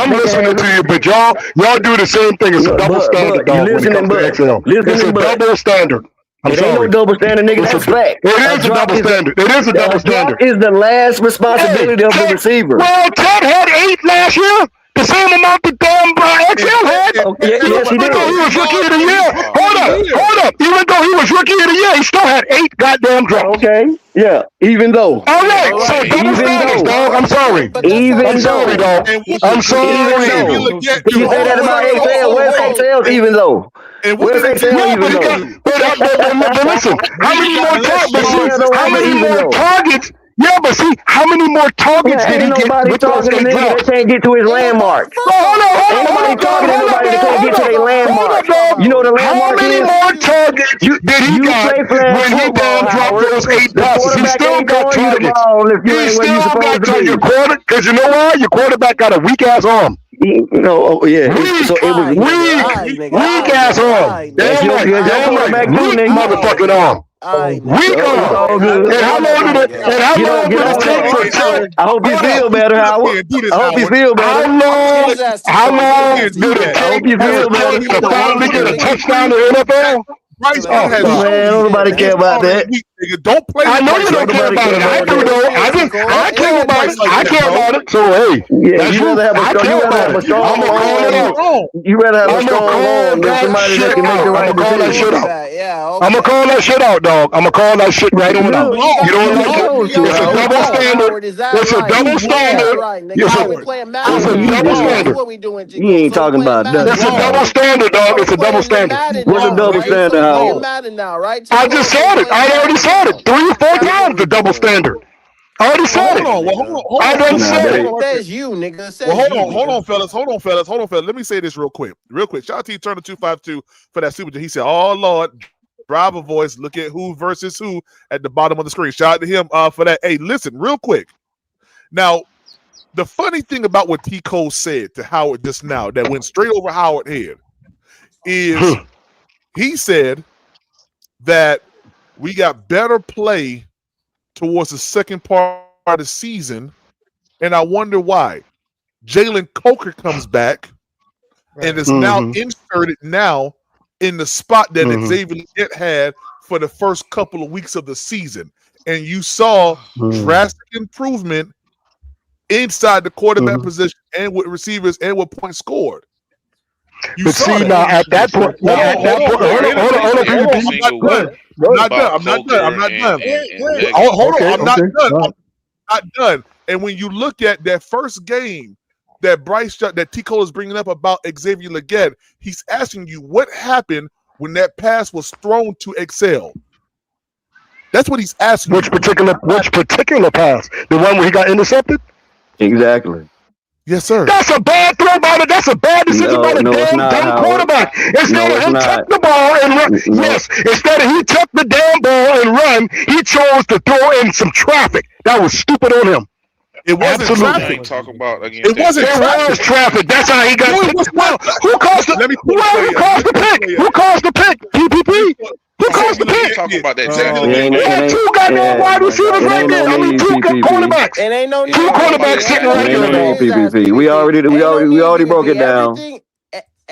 listening to you. But y'all do the same thing. It's a double standard, dog. It's a double standard. It ain't no double standard, nigga. That's fact. It is a double standard. It is a double standard. Is the last responsibility of the receiver. Well, Ted had 8 last year. The same amount that damn XL had. Yes, he did. He was rookie of the year. Hold up. Even though he was rookie of the year, he still had 8 goddamn drops. Okay. Yeah. Even though. All right. So double standards, dog. I'm sorry. I'm sorry, dog. I'm sorry. You say that about XL. Where's XL? Even though. Where's XL? Even though. But listen, how many more targets? Yeah, but see, how many more targets did he Ain't get nobody with those talking to 8 niggas drops? that can't get to his landmark. Hold Ain't nobody talking to nobody that can't get to their landmark. dog. You know what a How landmark many is? more targets did he You got play flag when he football, damn dropped Howard. those 8 The passes? He quarterback still ain't got throwing you the targets. ball if you He ain't where you still got supposed to targets. Your be. quarter, because you know why? Your quarterback got a weak ass arm. Oh yeah. So it was Weak ass arm. That's Damn your right. quarterback too, Weak nigga. motherfucking arm. Weak So it's all arm. good. And how long did it take for Chuck? I hope you feel better, Howard. I hope you feel better. How long did it I hope you take feel for better. Chuck to finally get a touchdown in the NFL? Bryce Young has Man, shown nobody you care about that. nigga. Don't play I with know Bryce you don't Young. care about it. I do though. I care about it. I care about it. So hey, Yeah, that's you you. rather have I a care about it. strong I'ma call it out. arm. You rather have a I'ma strong call arm than that somebody that shit can make the out. right I'ma call that shit decision. out. I'ma call that shit out, dog. I'ma call that shit right on out. You don't like it? It's a double standard. It's a double standard. It's a double standard. You ain't talking about nothing. It's a double standard, dog. It's a double standard. What's a double standard, Howard? I just said it. I already said it 3 or 4 times. The double standard. I already said it. I done said it. Says you, nigga. Says Well, you. hold on, fellas. Let me say this real quick. Shout out to Turner 252 for that super. He said, "Oh Lord, driver voice. Look at who versus who at the bottom of the screen." Shout out to him for that. Hey, listen, real quick. Now, the funny thing about what T. Cole said to Howard just now, that went straight over Howard's head, is he said that we got better play towards the second part of the season, and I wonder why. Jalen Coker comes back and is now inserted now in the spot that Xavier Leggett had for the first couple of weeks of the season, and you saw drastic improvement inside the quarterback position and with receivers and with points scored. You But saw see, that. now at that point, hold on, I'm not done. And when you look at that first game that that T. Cole is bringing up about Xavier Leggett, he's asking you what happened when that pass was thrown to Excel. That's what he's asking. Which particular pass? The one where he got intercepted? Exactly. Yes, sir. That's a bad throw by the. That's a bad decision by the damn dumb quarterback. Instead of him tuck the ball and run, instead of he tuck the damn ball and run, he chose to throw in some traffic. That was stupid on him. It wasn't traffic. It wasn't traffic. It was traffic. That's how he got. Well, who caused the? Who caused the pick? Who caused the pick? PPP. Who caused the pick? Talking about that Yeah, 2 goddamn wide receivers right there. I mean, 2 cornerbacks. It ain't no 2 cornerbacks sitting right Ain't no there. need PPP. We already broke it down.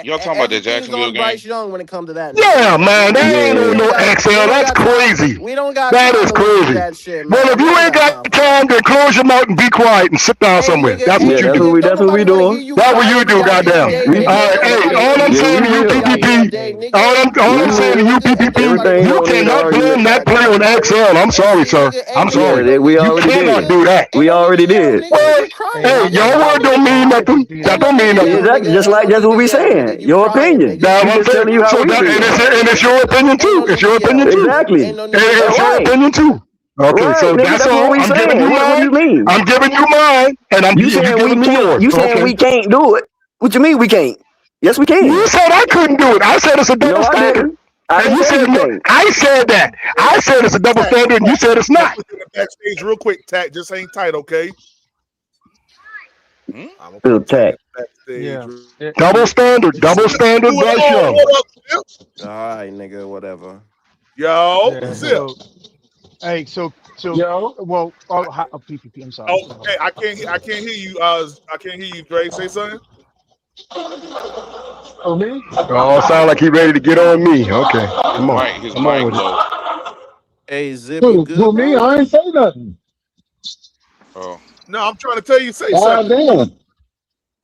Y'all talking about that Jacksonville on game? Bryce Young when it comes to that. Yeah, man, that ain't no XL. That's crazy. We don't got that time is to lose crazy. that shit, man. Well, if you ain't got time, then close your mouth and be quiet and sit down somewhere. That's what you do. That's what we doing. That's what you do, goddamn. All I'm saying to you, PPP. All I'm saying to you, PPP. You cannot blame that play on XL. I'm sorry, sir. I'm sorry. We You already cannot did. do that. We already did. Well, hey, your word don't mean nothing. That don't mean nothing. Exactly. Just like that's what we saying. Your opinion. That's what I'm saying. And it's your opinion too. It's your opinion too. Exactly. It's your opinion too. Okay, so that's all. I'm giving you What do you mine. mean? I'm giving you mine, and I'm giving yours. You saying we can't do it? What you mean we can't? Yes, we can. You said I couldn't do it. I said it's a double standard. And you said no. I said that. I said it's a double standard, and you said it's not. Backstage, real quick, Tack. Just hang tight, okay? Still Tack. Yeah. Double standard, Bryce Young. All right, nigga, whatever. Yo, Zip. Hey, so Yo. well, PPP. I'm sorry. Oh, hey, I can't hear you. I can't hear you, Dre. Say something. Oh, me? Oh, sound like he ready to get on me. Okay, come on, come on with it. Hey, Zip, you good, Who, me? I ain't say nothing. Oh. No, I'm trying to tell you. Say Oh, something. damn.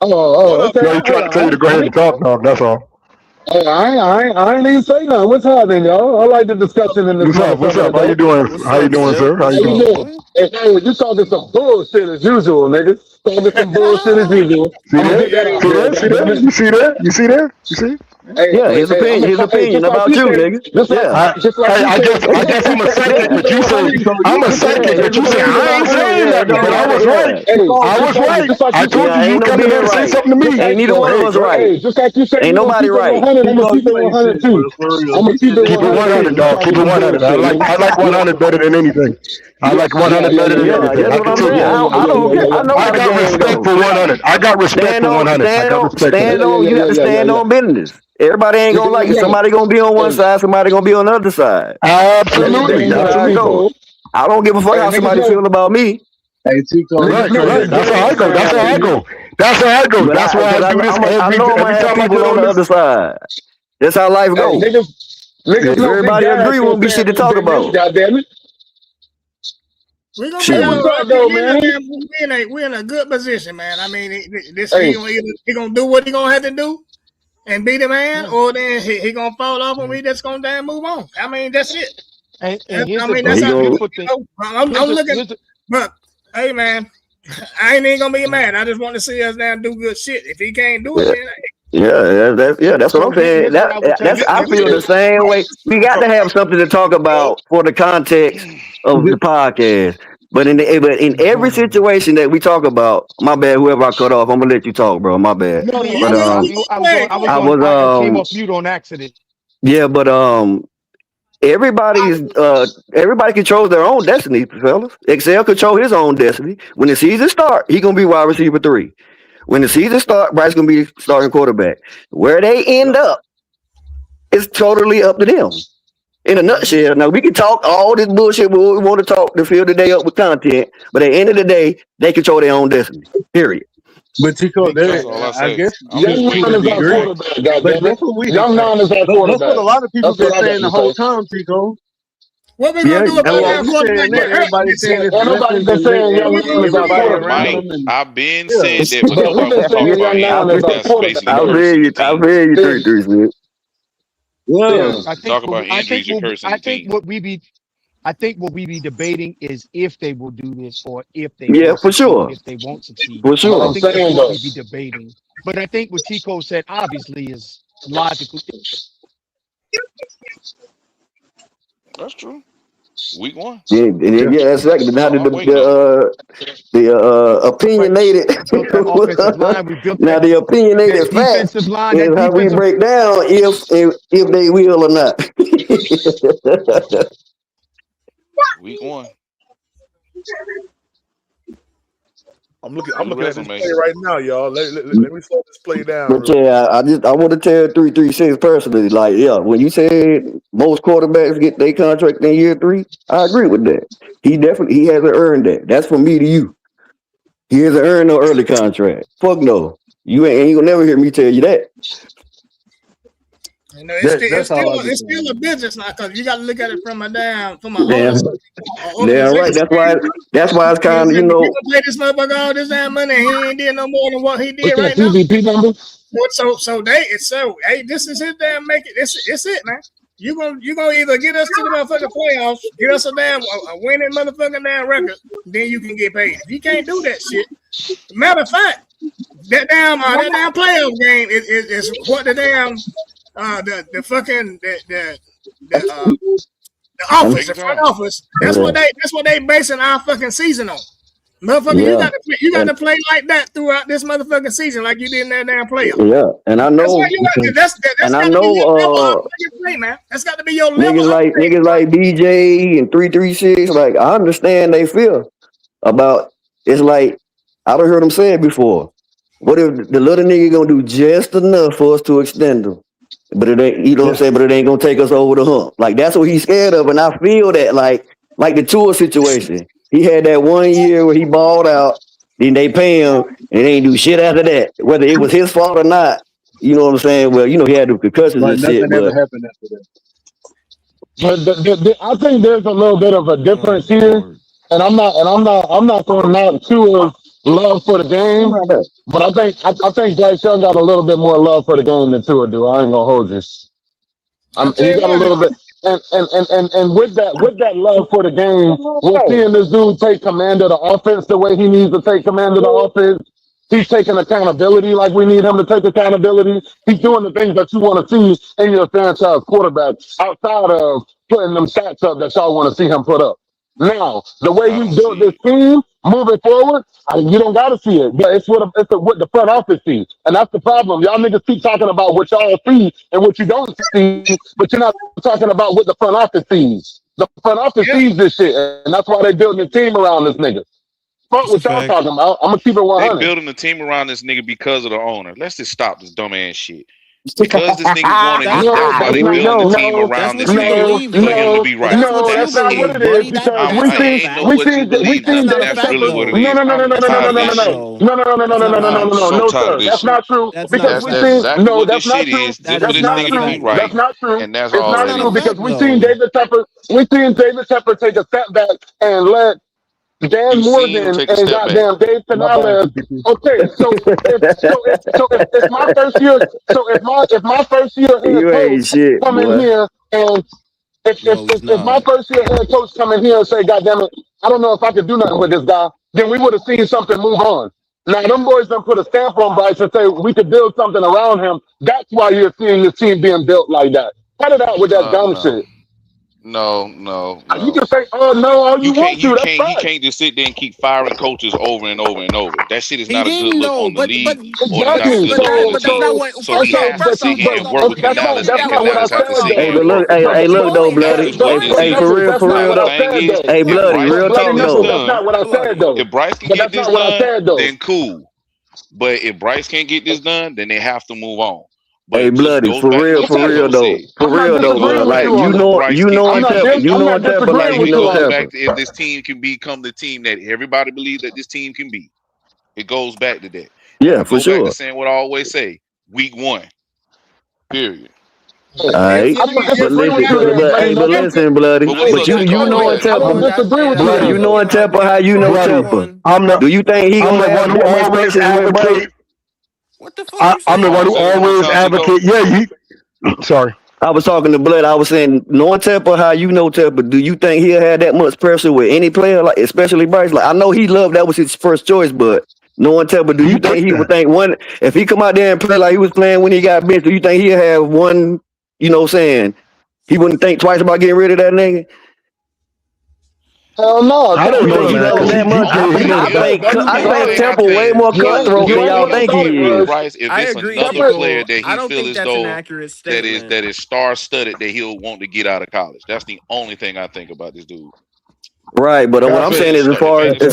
Oh, okay. No, he trying to tell you to go ahead and talk, dog. That's all. Oh, I ain't even say nothing. What's happening, y'all? I like the discussion in this. What's up? How you doing? How you doing, sir? How you doing? Hey, you talking some bullshit as usual, nigga. Talking some bullshit as usual. See that? You see that? You see that? You see? Yeah, his opinion about you, nigga. Yeah. I guess I'm a second, but you said I'm a second, but you said I ain't saying nothing, but I was right. I was right. I told you you come in here and say something to me. Ain't neither one of us right. Just like you said, ain't nobody right. I'm gonna keep it 100 too. I'm gonna keep it 100, dog. Keep it 100. I like 100 better than anything. I like 100 better than anything. That's what I'm saying. I got respect for 100. I got respect for 100. Stand on. You have to stand on business. Everybody ain't gonna like it. Somebody gonna be on one side. Somebody gonna be on the other side. Absolutely. I don't give a fuck how somebody feel about me. Hey, Tico. Right. That's how I go. That's why I do this every time I people on the other side. That's how life goes. If everybody agree, won't be shit to talk about. God damn it. We're gonna be we're in a good position, man. I mean, he gonna do what he gonna have to do and be the man, or then he gonna fall off and we just gonna damn move on. I mean, that's it. And that's how people think. I'm looking, but hey, man, I ain't even gonna be mad. I just want to see us damn do good shit. If he can't do it, then that's what I'm saying. I feel the same way. We got to have something to talk about for the context of the podcast. But in every situation that we talk about, my bad, whoever I cut off, I'm gonna let you talk, bro. My bad. No, I came off mute on accident. Yeah, but everybody controls their own destiny, fellas. Excel control his own destiny. When the season start, he gonna be wide receiver 3. When the season start, Bryce gonna be starting quarterback. Where they end up is totally up to them. In a nutshell, now we can talk all this bullshit we want to talk to fill the day up with content, but at the end of the day, they control their own destiny. Period. But Tico, I guess young man is our quarterback. But that's what we young man is our quarterback. That's what a lot of people been saying the whole time, Tico. What we gonna do about that quarterback? Everybody's saying nobody's been saying young man is our quarterback. I've been saying that, but nobody talk about it. I feel you, 3-3, man. Yeah, talk about injuries occurring. I think what we be debating is if they will do this or if they for sure. If they won't succeed. For sure. I think that's what we be debating. But I think what Tico said obviously is logical. That's true. Week 1. Yeah, that's right. Now the opinionated. Now the opinionated fact is how we break down if they will or not. Week 1. I'm looking at this play right now, y'all. Let me slow this play down. But I want to tell 336 personally, like, when you said most quarterbacks get their contract in year 3, I agree with that. He hasn't earned that. That's from me to you. He hasn't earned no early contract. Fuck no. You ain't gonna never hear me tell you that. You know, it's still a business now because you got to look at it from a damn right. That's why it's kind of pay this motherfucker all this damn money. He ain't did no more than what he did right now. So hey, this is his damn make it. It's it, man. You gonna either get us to the motherfucking playoffs, get us a winning motherfucking damn record, then you can get paid. If you can't do that shit, matter of fact, that damn playoff game is what the damn. The office, the front office. That's what they basing our fucking season on. Motherfucker, you got to play like that throughout this motherfucking season, like you did in that damn playoff. Yeah, and I know. That's got to be your level. Niggas like BJ and 336. Like I understand they feel about. It's like I done heard them say it before. What if the little nigga gonna do just enough for us to extend them? But it ain't, you know what I'm saying? But it ain't gonna take us over the hump. Like that's what he's scared of, and I feel that like the Tua situation. He had that 1 year where he balled out, then they pay him, and they ain't do shit after that. Whether it was his fault or not, you know what I'm saying? Well, he had the concussions and shit. Nothing ever happened after But that. I think there's a little bit of a difference here, and I'm not throwing out Tua's love for the game, but I think Bryce Young got a little bit more love for the game than Tua do. I ain't gonna hold you. He got a little bit, and with that love for the game, we're seeing this dude take command of the offense the way he needs to take command of the offense. He's taking accountability like we need him to take accountability. He's doing the things that you want to see in your franchise quarterback outside of putting them stats up that y'all want to see him put up. Now, the way you build this team moving forward, you don't got to see it, but it's what the front office sees. And that's the problem. Y'all niggas keep talking about what y'all see and what you don't see, but you're not talking about what the front office sees. The front office sees this shit, and that's why they building a team around this nigga. Fuck what y'all talking about. I'm gonna keep it 100. They building a team around this nigga because of the owner. Let's just stop this dumb ass shit. Because this nigga wanted his are they building a team around this nigga for him to be right. No, that's not what it is. Because we seen that's really what it is. No, sir, that's not true. Because we seen that's not true. That's not true. That's not true. And that's it's all not true because we seen David Tepper take a step back and let Dan Morgan and goddamn Dave Canales. Okay, so if my first year, if my first year head coach come in here and if my first year head coach come in here and say, God damn it, I don't know if I could do nothing with this guy, then we would have seen something move on. Now them boys done put a stamp on Bryce and say we could build something around him. That's why you're seeing this team being built like that. Cut it out with that dumb shit. No. You can say, oh no, all you want to. You can't just sit there and keep firing coaches over and over and over. That shit is not a good look on the league. So he has to sit here and work with Canales and Canales have to sit here and work. Hey, look though, Bloody. Hey, for real though. Hey, Bloody, real talk though. That's not what I said though. If Bryce can get this done, then cool. But if Bryce can't get this done, then they have to move on. But hey, Bloody, for real though. For real though, like you know on tap, but like you know back to if this team can become the team that everybody believes that this team can be. It goes back to that. Yeah, for sure. Back to saying what I always say. Week 1. Period. All right, but listen, Bloody. But you know on tap, Bloody. You on tap how you know Tampa. Do you think he gonna have one who always advocate? What the fuck? I'm the one who always advocate. Yeah, sorry. I was talking to Blood. I was saying, knowing Tampa, how you know Tampa, do you think he'll have that much pressure with any player, like especially Bryce? Like I know he loved that was his first choice, but knowing Tampa, do you think he would think one if he come out there and play like he was playing when he got benched? Do you think he'll have one? You know, saying he wouldn't think twice about getting rid of that nigga? Hell no. I don't know that much. I think Temple way more cutthroat than y'all think he is. Bryce, if it's another player that he feels as though that is star-studded that he'll want to get out of college. That's the only thing I think about this dude. Right, but what I'm saying is as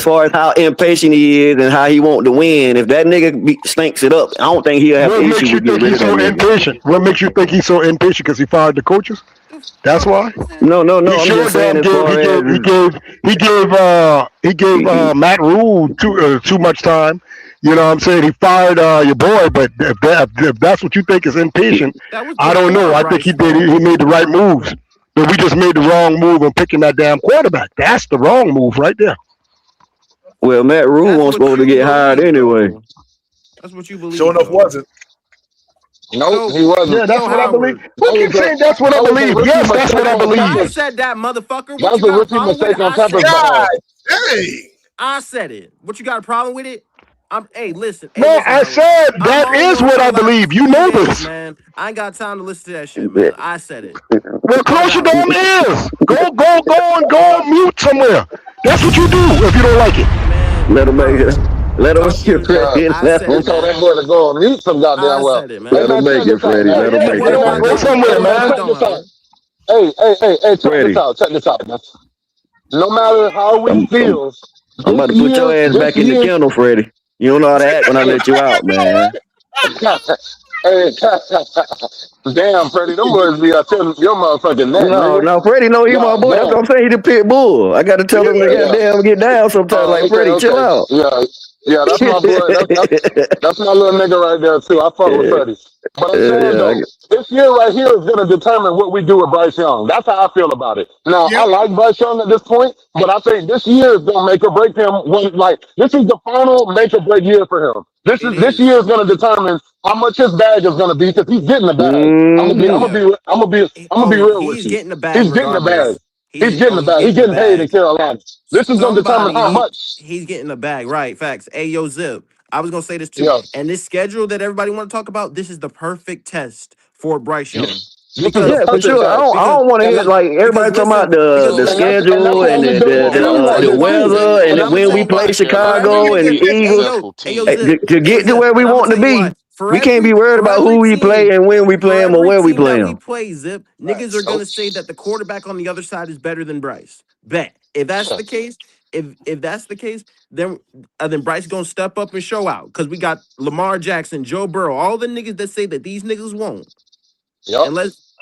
far as how impatient he is and how he want to win, if that nigga stinks it up, I don't think he'll have an issue with getting rid of that nigga. Impatient? What makes you think he's so impatient? Because he fired the coaches? That's why. No. I'm just saying he gave Matt Rule too much time. You know what I'm saying? He fired your boy, but if that's what you think is impatient, I don't know. I think he made the right moves. But we just made the wrong move on picking that damn quarterback. That's the wrong move right there. Well, Matt Rule wasn't supposed to get hired anyway. That's what you believe. Sure enough, wasn't. No, he wasn't. Yeah, that's what I believe. Who can say that's what I believe? Yes, that's what I believe. I said that, motherfucker. That was a rookie mistake on top of God, hey. I said it. What you got a problem with it? Listen. No, I said that is what I believe. You know this. Man, I ain't got time to listen to that shit, man. I said it. Well, close your damn ears. Go on mute somewhere. That's what you do if you don't like it. Man, let him make it. Let him make it, Freddie. We told that boy to go on mute some goddamn well. Let him make it, Freddie. Let him make it. Go somewhere, man. Hey, check this out, man. No matter how we feel, I'm about to put your ass back in the kennel, Freddie. You don't know how to act when I let you out, man. Hey, damn, Freddie, them boys be telling your motherfucking neck. No, Freddie, no, he my boy. That's what I'm saying. He the pit bull. I got to tell him to goddamn get down sometimes. Like, Freddie, chill out. Yeah, that's my boy. That's my little nigga right there, too. I fuck with Freddie. But I'm saying, though, this year right here is going to determine what we do with Bryce Young. That's how I feel about it. Now, I like Bryce Young at this point, but I think this year is going to make or break him. This is the final make or break year for him. This year is going to determine how much his bag is going to be because he's getting the bag. I'm gonna be real with you. He's getting the bag. He's getting the bag. He's getting the bag. He's getting paid in Carolina. This is going to determine how much. He's getting the bag, right? Facts. Hey, yo, Zip. I was gonna say this too. Yeah. And this schedule that everybody want to talk about, this is the perfect test for Bryce Young. This is the Yeah, for perfect sure. I test. don't want to And hear like everybody talking about the that's schedule what and I'm gonna do with team like the this too. weather and I'm when gonna we tell play you, Chicago and the Eagles. Zip, To get to where we and I'm want gonna to tell you be, what. we can't be worried about who we play and when we play them or where we Team play that we them. play, Zip, niggas are gonna say that the quarterback on the other side is better than Bryce. Bet. If that's the case, if that's the case, then Bryce gonna step up and show out because we got Lamar Jackson, Joe Burrow, all the niggas that say that these niggas won't. Yep.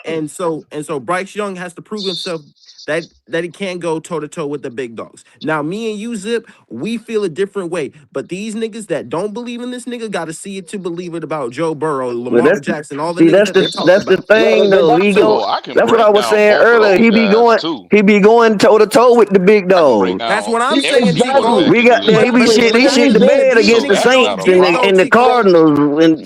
And so Bryce Young has to prove himself that he can't go toe to toe with the big dogs. Now, me and you, Zip, we feel a different way. But these niggas that don't believe in this nigga got to see it to believe it about Joe Burrow, Lamar Jackson, all the niggas that they talk That's the about. thing though. He go. I can That's what break I was down saying both of earlier. those guys too. He be going toe to toe with the big I can break dogs. That's down what I'm saying, every Chico. quarterback We in got the league. he shit the bed These against the that's niggas, not a Saints and the Chico. Cardinals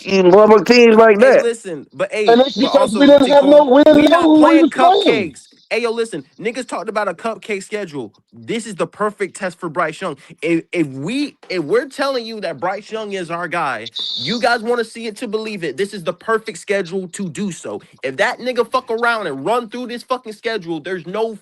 and other teams like Hey, that. listen, but And it's because also, we didn't have Chico, we didn't we know not who we playing was playing. cupcakes. Hey, yo, listen, niggas talked about a cupcake schedule. This is the perfect test for Bryce Young. If we're telling you that Bryce Young is our guy, you guys want to see it to believe it. This is the perfect schedule to do so. If that nigga fuck around and run through this fucking schedule, there's no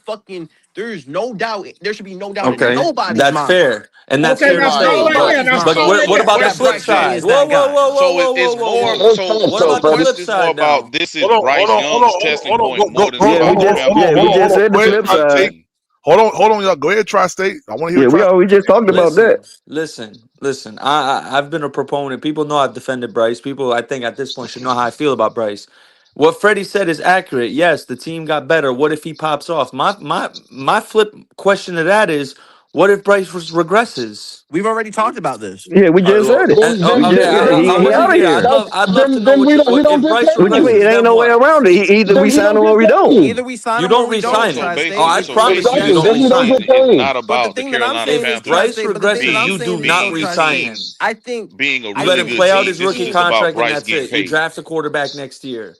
doubt. There should be no doubt in nobody's That's mind. fair, and that's Okay, fair to now stall say. right there. Now But stall right what there. about the That flip Bryce Young side? is that guy. It's more. So What about the this flip is more side now? about this is Hold on, Bryce Young's testing point more than it's about the We just said the Go ahead, flip Tri-State. side. Hold on, y'all. Go ahead, Tri-State. I want to hear We just talked about that. Listen. I've been a proponent. People know I've defended Bryce. People, I think, at this point should know how I feel about Bryce. What Freddie said is accurate. Yes, the team got better. What if he pops off? My flip question to that is, what if Bryce regresses? We've already talked about this. Yeah, we just said it. Then He out of here. I'd love to know then we don't if get Bryce paid. What you mean? regresses. It ain't Then no way what? around it. Either we sign him or we don't. Either we sign You him or don't we don't. resign him. Tri-State. I promise you, you don't Then we don't resign get him. paid. not But the about the thing that I'm Carolina saying is, If Panthers Bryce Tri-State, but the thing that regresses, I'm you saying do is, not though, resign Tri-State, him. I think being a You really let him good play out team. his This rookie is about contract, and Bryce that's getting it. You paid. draft a quarterback next year.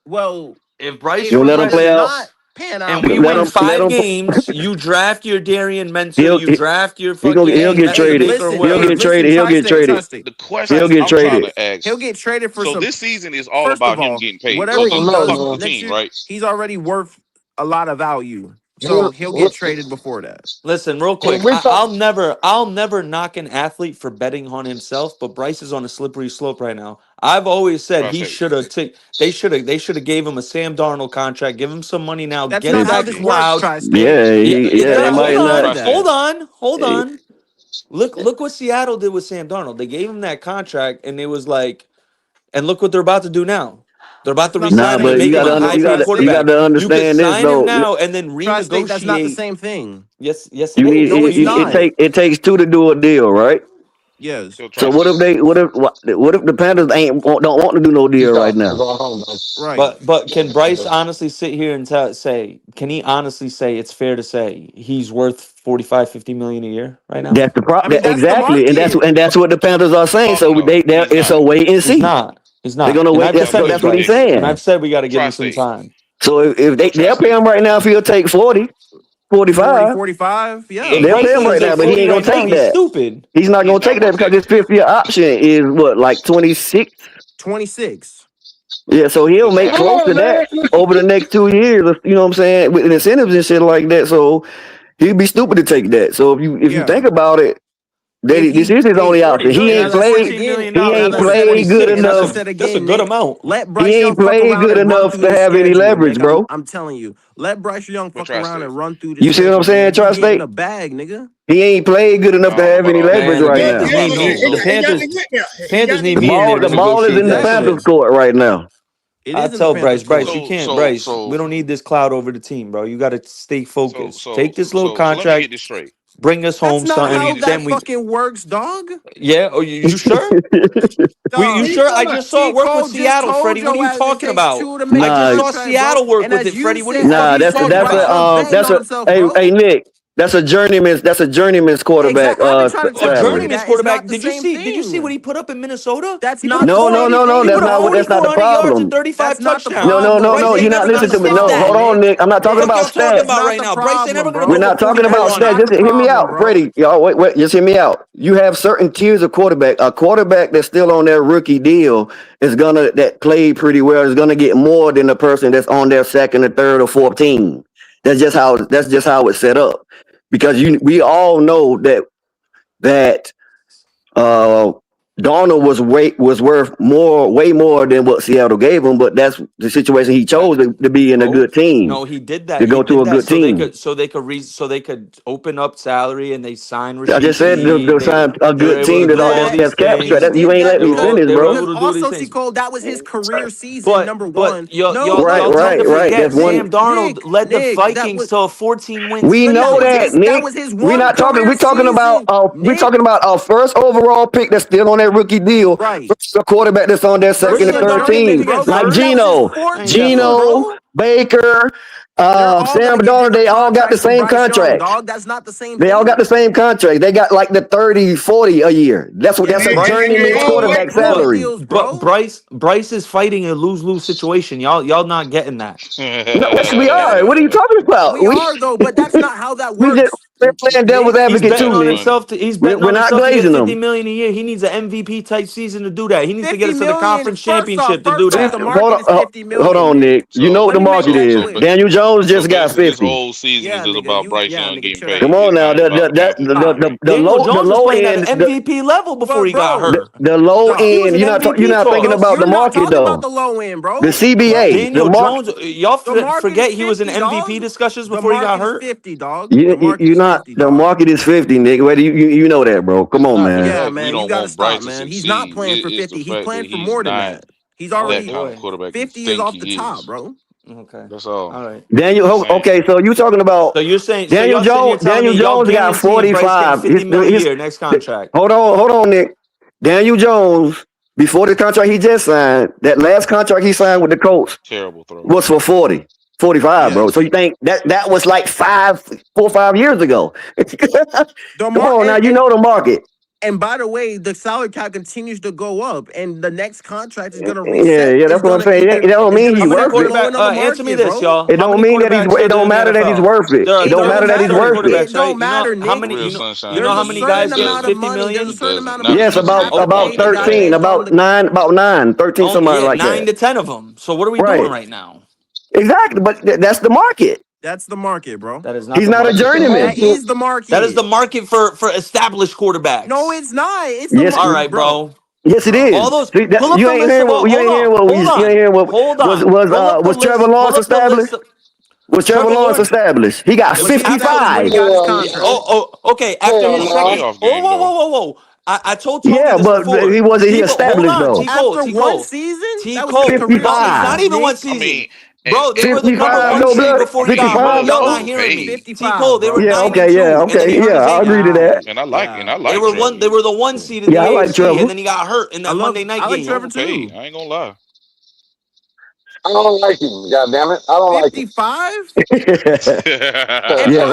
well, If Bryce if You he let him does play out. not pan out, and we Let win him. 5 games, you draft your Darian Mentor, He'll you draft your he'll fucking get traded. Maker, He'll get traded. He'll get traded. The He'll question get I'm trying traded. to ask. he'll get traded for So some. this season is all First about of him all, getting paid. whatever So he I'm does talking the next team, year, right? he's already worth a lot of value. So he'll get traded before that. Listen, real quick. I'll never knock an athlete for betting on himself, but Bryce is on a slippery slope right now. I've always said he should have they should have gave him a Sam Darnold contract, give him some money now, That's get not him how back this works, loud. Tri-State. They might not. Hold on. Look what Seattle did with Sam Darnold. They gave him that contract, and it was like, and look what they're about to do now. They're about to resign him but and make you him a gotta high-paid quarterback. you gotta You could understand this sign him though. now and then Tri-State, that's not the renegotiate. same thing. Yes, it You is. need No, it's not. it takes two to do a deal, right? Yes. So what if the Panthers don't want to do no deal right now? Right. But can Bryce honestly sit here and say, can he honestly say it's fair to say he's worth 45, 50 million a year right now? That's the problem. I mean, that's the Exactly, market. and that's what the Panthers are saying. So it's a wait and see. He's not. They're gonna wait. That's what he's saying. And I've said we got to give him some time. So if they'll pay him right now, if he'll take 40, 45. 45, yeah. They'll pay him right now, but he ain't gonna take that. Stupid. He's not gonna take that because his 5th-year option is what, like 26? 26. Yeah, so he'll make close to that over the next 2 years. You know what I'm saying? With incentives and shit like that. So he'd be stupid to take that. So if you think about it, this is his only option. He ain't played good enough. That's a good amount. Let Bryce He Young ain't played good enough to have any leverage, bro. I'm telling you, let Bryce Young fuck around and run through this. You see what I'm saying, Tri-State? In a bag, nigga. He ain't played good enough to have any leverage right now. The Panthers need me in there. The ball is in the Panthers court right now. I tell Bryce, you can't, Bryce. We don't need this cloud over the team, bro. You got to stay focused. Take this little contract. Let me get this straight. Bring us home, That's not son. how that fucking works, dog. Yeah, you sure? You sure? I just saw it work with Seattle, Freddie. What are you talking about? I just saw Seattle work with it, Freddie. What are you talking about? That's a hey Nick. That's a journeyman's quarterback. Exactly. I've been trying to tell A you journeyman's that. quarterback. It's not the Did you same see? thing. Did you see what he put up in Minnesota? That's He not put No, up 40 no. He That's put up not that's not the 4,400 yards and problem. 35 That's not the touchdowns. problem. Bryce No. ain't You're never not gonna listening to me. stop No, that. hold on, Nick. I'm not What the talking fuck y'all about talking stats. about not right the now? Bryce ain't never problem, gonna We're go bro. not for talking about 4,400. stats. Not Just the hear me problem, out, bro. Freddie. Y'all, wait. Just hear me out. You have certain tiers of quarterback. A quarterback that's still on their rookie deal that played pretty well is gonna get more than the person that's on their second or third or fourth team. That's just how it's set up. Because we all know that Darnold was worth way more than what Seattle gave him, but that's the situation he chose to be in a good team, No, he did that. to He go to did a that good team. so they could open up salary and they sign I Rashid just said to sign a they were good able team to do all that's these cap things. strap. You ain't let me finish, They were bro. able to do these Also, things. Cole, that was his career season. Number But one. y'all tend to Right. forget That's Sam one. Darnold led the Nick, that Vikings was. to a 14-win We season. know that, Nick. That was his We're one not talking. career We're talking about. season. We're talking about our first overall pick that's still on that rookie deal. Right. Versus a quarterback that's on their second Versus and a third journeyman, team, bro. like That was Geno, his fourth team, bro. Baker, They're all Sam gonna get Darnold. different They all got the contracts from same Bryce Young, contracts. dog. That's not the same They all thing. got the same contract. They got like the 30, 40 a year. That's a journeyman's quarterback salary. Bryce is fighting a lose-lose situation. Y'all not getting that. No, yes, we are. What are you talking about? We are though, but that's not how that We just works. we're playing devil's He's advocate betting too, on Nick. himself. He's betting We're on not himself to get glazing $50 them. million a year. He needs an MVP type season to do that. He needs to get 50 us to the million. conference First off, championship to do that. the market is 50 million. Hold on, Nick. You know what Let the me make market that is. clear. Daniel Jones just got basically, this 50. whole season Yeah, is nigga, about Bryce Young nigga, getting chill paid. out. Come on It's now. not about championship. The Daniel Jones was low playing at end. an MVP level before he got hurt. The low He was end. an You're not MVP thinking talk. about the You're not market talking about though. the low end, bro. The CBA. Daniel Jones, y'all The market forget is he was in 50, MVP dog. discussions The before he got market is hurt. 50, dog. The market You're is not. 50, The dog. market is 50, Nick. Whether you know that, bro. Come It's on, not the man. Yeah, fact we man, you don't gotta want stop, Bryce to man. He's not succeed. playing for It's the 50. He's fact playing that for he's more than not that. He's already that kind of quarterback you 50 is think off the he top, is. bro. Okay. That's all. All right. Daniel. Just saying. Okay, so you talking about So you're saying Daniel y'all sitting here Jones? telling Daniel me y'all Jones got guaranteeing Bryce getting 45. $50 million a year next contract. Hold on, Nick. Daniel Jones, before the contract he just signed, that last contract he signed with the Colts Terrible throw. was for 40. 45, bro. So you think that was like 4 or 5 years ago? Come on, now you know the market. And by the way, the salary cap continues to go up, and the next contract is gonna reset. Yeah, that's what I'm saying. That don't mean he's worth it. Answer me this, y'all. It don't mean that it don't matter that he's worth it. It don't matter that he's worth it. It don't matter, Nick. How many? You know how many guys get 50 million? There's a certain amount of money. Yes, about 13, about 9, 13, Oh, somebody yeah, like 9 that. to 10 of them. So what are we doing right now? Exactly, but that's the market. That's the market, bro. That is not. He's not a journeyman. That is the market. That is the market for established quarterbacks. No, it's not. It's the all right, bro. Yes, it is. All those. See, Pull up you the ain't list hearing of what you ain't hearing what was Trevor Lawrence established? Was Trevor Lawrence established? He got 55. Okay. After his second. Whoa. I told Tony this but before. he wasn't he established hold on, though. After one season, T-Cole. 55. Not even one season. Bro, they were the 55, number 1 no seed blood. before he got 55, hurt. Y'all no. not hearing me. 55, T-Cole, they were Yeah, 9 okay, and 2, yeah, and then okay, he hurt yeah, his I ankle. agree to that. And I like They were Trevor. they were the 1 seed in the Yeah, I like AFC, Trevor. and then he got hurt in that Monday night I like game. Trevor too. Hey, I ain't gonna lie. I don't like him. God damn it, I don't like him. 55? Yeah,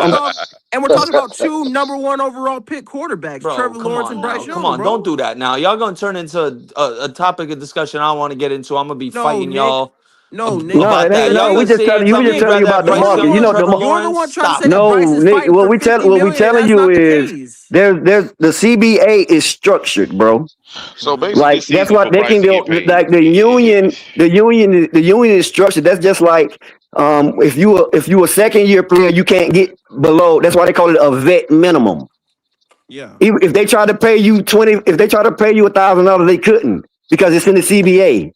And we're talking about 2 number 1 overall pick quarterbacks, Bro, Trevor come Lawrence on and now. Bryce Young. Come on, bro. don't do that now. Y'all gonna turn into a topic of discussion I don't want to get into. I'm gonna be fighting Nick. y'all No, Nick. No, about it that. ain't. Y'all No, we gonna just sit here telling and you. tell We me just you'd telling you rather have about the Bryce market. Young You or know, Trevor You're the Lawrence? one trying to Stop say it. that Bryce is Nick. fighting What for we 50 tell million. you That's not the is case. there's the CBA is structured, bro. So basically, Like this that's season what for they Bryce can to do. get paid. Like the union is structured. That's just like if you a second year player, you can't get below. That's why they call it a vet minimum. Yeah. Even if they try to pay you if they try to pay you $1,000, they couldn't because it's in the CBA.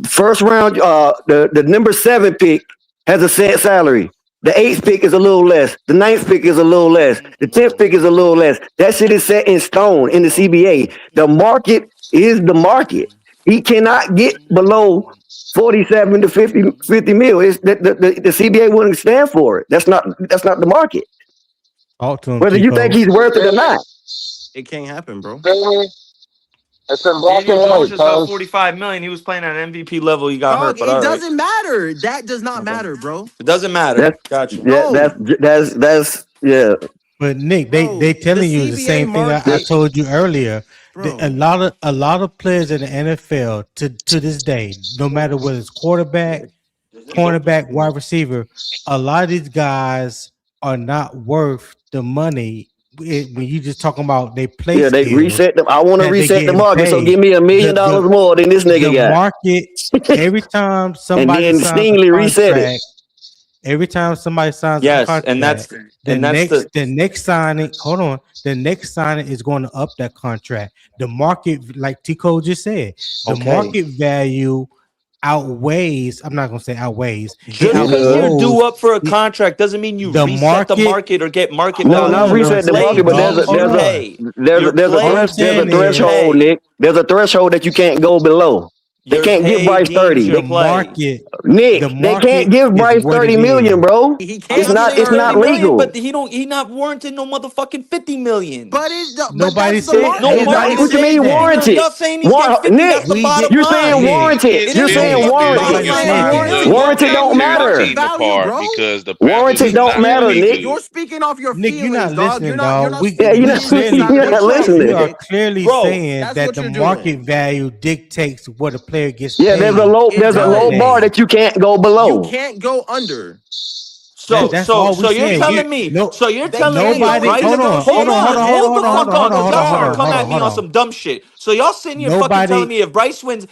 First round, the number 7 pick has a set salary. The 8th pick is a little less. The 9th pick is a little less. The 10th pick is a little less. That shit is set in stone in the CBA. The market is the market. He cannot get below 47 to 50 mil. It's the CBA wouldn't stand for it. That's not the market. Talk to him, Whether you think T-Cole. he's worth it or not. It can't happen, bro. It's in black Daniel and Jones white, just got cuz. $45 million. He was playing at an MVP level. He got Dog, hurt, but it all right. doesn't matter. That does not matter, bro. It doesn't matter. That's Gotcha. yeah, that's yeah. But Nick, Bro, they telling you the CBA same thing I market, told you earlier. bro. A lot of players in the NFL to this day, no matter whether it's quarterback, cornerback, wide receiver, a lot of these guys are not worth the money. When you just talking about they play Yeah, they skills reset them. I want to that they reset the getting market, so paid. give me $1 million more than this nigga The got. market every time And somebody then signs a Stingley reset contract, it. every time somebody signs a Yes, contract, and that's the next signing, hold on, the next signing is going to up that contract. The market, like Tico just said, the Okay. market value outweighs. I'm not gonna say outweighs. Just because you're due up for a contract doesn't mean you reset the market or get market No, value. not reset the market, but there's a threshold, Nick. There's a threshold that you can't go below. They can't give Bryce 30. The market, Nick, they can't give Bryce 30 million, bro. It's not legal. But he not warranted no motherfucking 50 million. But nobody that's the said market. No, Nobody, what you mean warranted? Y'all saying he's getting 50, Nick, that's the bottom you're line. saying warranted. It You're is saying the warranted. bottom line. Warranted don't matter. Team apart because the Warranted Panthers don't not matter, really Nick. good. You're speaking off your Nick, feelings, you're not dog. listening, You're dog. not We you're not listening. We are clearly Bro, saying that's that what the you're doing. market value dictates what a player gets Yeah, paid. there's a low bar that you can't go below. You can't go under. So that's all we you're saying. telling me. So you're telling me nobody. Bryce- Hold on. hold the fuck on. Y'all trying to come at me hold on on. some dumb shit. So y'all sitting here fucking Nobody- telling me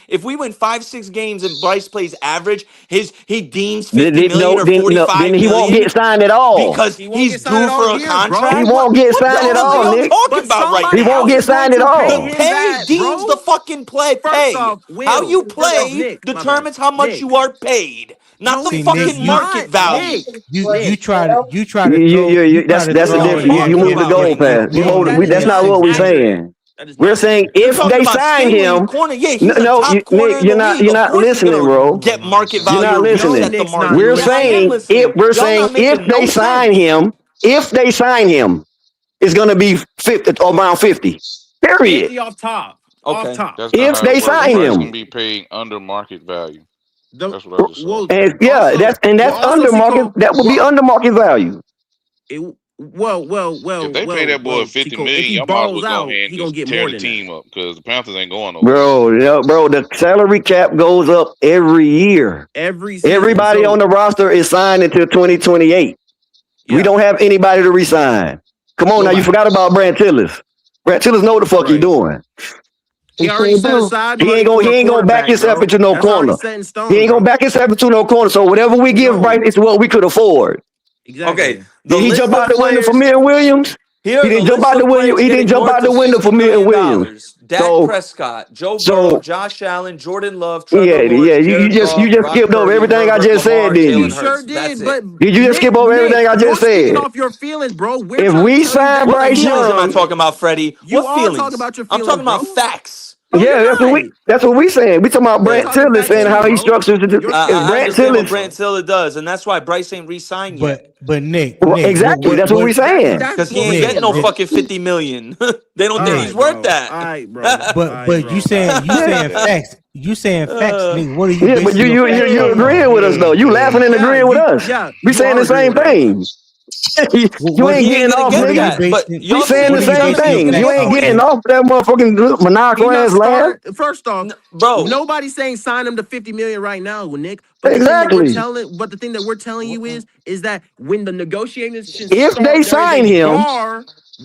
if we win 5-6 games and Bryce plays average, he deems 50 Then- million or then 45 he won't million get signed at all. because He won't he's get signed due all for a year, contract. bro. He won't get What signed the at hell all, are y'all Nick. talking about right He now? won't get signed at all. The pay deems the fucking play. First off, How you First play off, Nick, my bad. determines how much Nick. you are paid, not the See, fucking Nick, market value. You try to throw. That's a different. You moved the goal past. That's not what we're saying. We're saying You're if talking they about sign Stingley, him, corner. Yeah, he's a top corner Nick, in the league. you're Of not course listening, gonna bro. Get market You're value. not or listening. reset the market. We're Yes, I am saying listening. we're Y'all saying not making if they no sign sense. him, it's gonna be 50 or around 50. Period. 50 off top. Okay. Off top. That's If not how they it works. sign Bryce him. gonna be paid under market value. That's what I just said. Well, And that's also, under market. Tico, That would be under market value. If they pay that boy 50 Tico, million, if he y'all might as well balls go out, ahead and he gonna just get tear more the than team up because the Panthers ain't going nowhere. Bro, the salary cap goes up every year. Every season. Everybody on the roster is signed until 2028. We don't have anybody to resign. Come on now, you forgot about Brad Tillis. Brad Tillis know what the fuck he doing. He already set aside He money ain't for a gonna back quarterback, himself bro. into no That's already corner. set in stone, He ain't gonna bro. back himself into no corner. So whatever we give Bryce is what we could afford. Exactly. Okay. Did he jump out the window for players- Milton Williams? Here, He didn't jump out the window. He didn't jump out the window for Milton Williams. Dak Prescott, Joe Burrow, Josh Allen, Jordan Love, Trevor Yeah, Lawrence, yeah. You Jared just Goff, Brock skipped over Purdy, everything I Herbert, just Lamar, said, didn't you? Jalen Hurts. That's it. Did you just skip over everything I just You're speaking said? off your feelings, bro. We're If trying we to tell you sign that What Bryce feelings am I Young, talking about, Freddie? You What are feelings? talking about your I'm feelings, talking about bro. facts. yeah, that's what we saying. We talking about Brent talking Tillis facts and too, how he bro. structures it. It's I Brent understand what Tillis. Brant Tiller does, and that's why Bryce ain't re-signed yet. But Nick, Well, exactly. That's what we saying. Because he ain't getting no fucking 50 million. They don't think he's worth that. All right, bro. But you saying facts. You saying facts, Nick. What are you? Yeah, but you agreeing with us though. You laughing and agreeing with us. We saying the same thing. You ain't getting off, nigga. But You y'all saying the same thing. You ain't getting off that motherfucking maniacal ass laugh. First off, bro, nobody's saying sign him to 50 million right now, Nick. But Exactly. the thing that we're telling you is that when the negotiations If start, they sign him,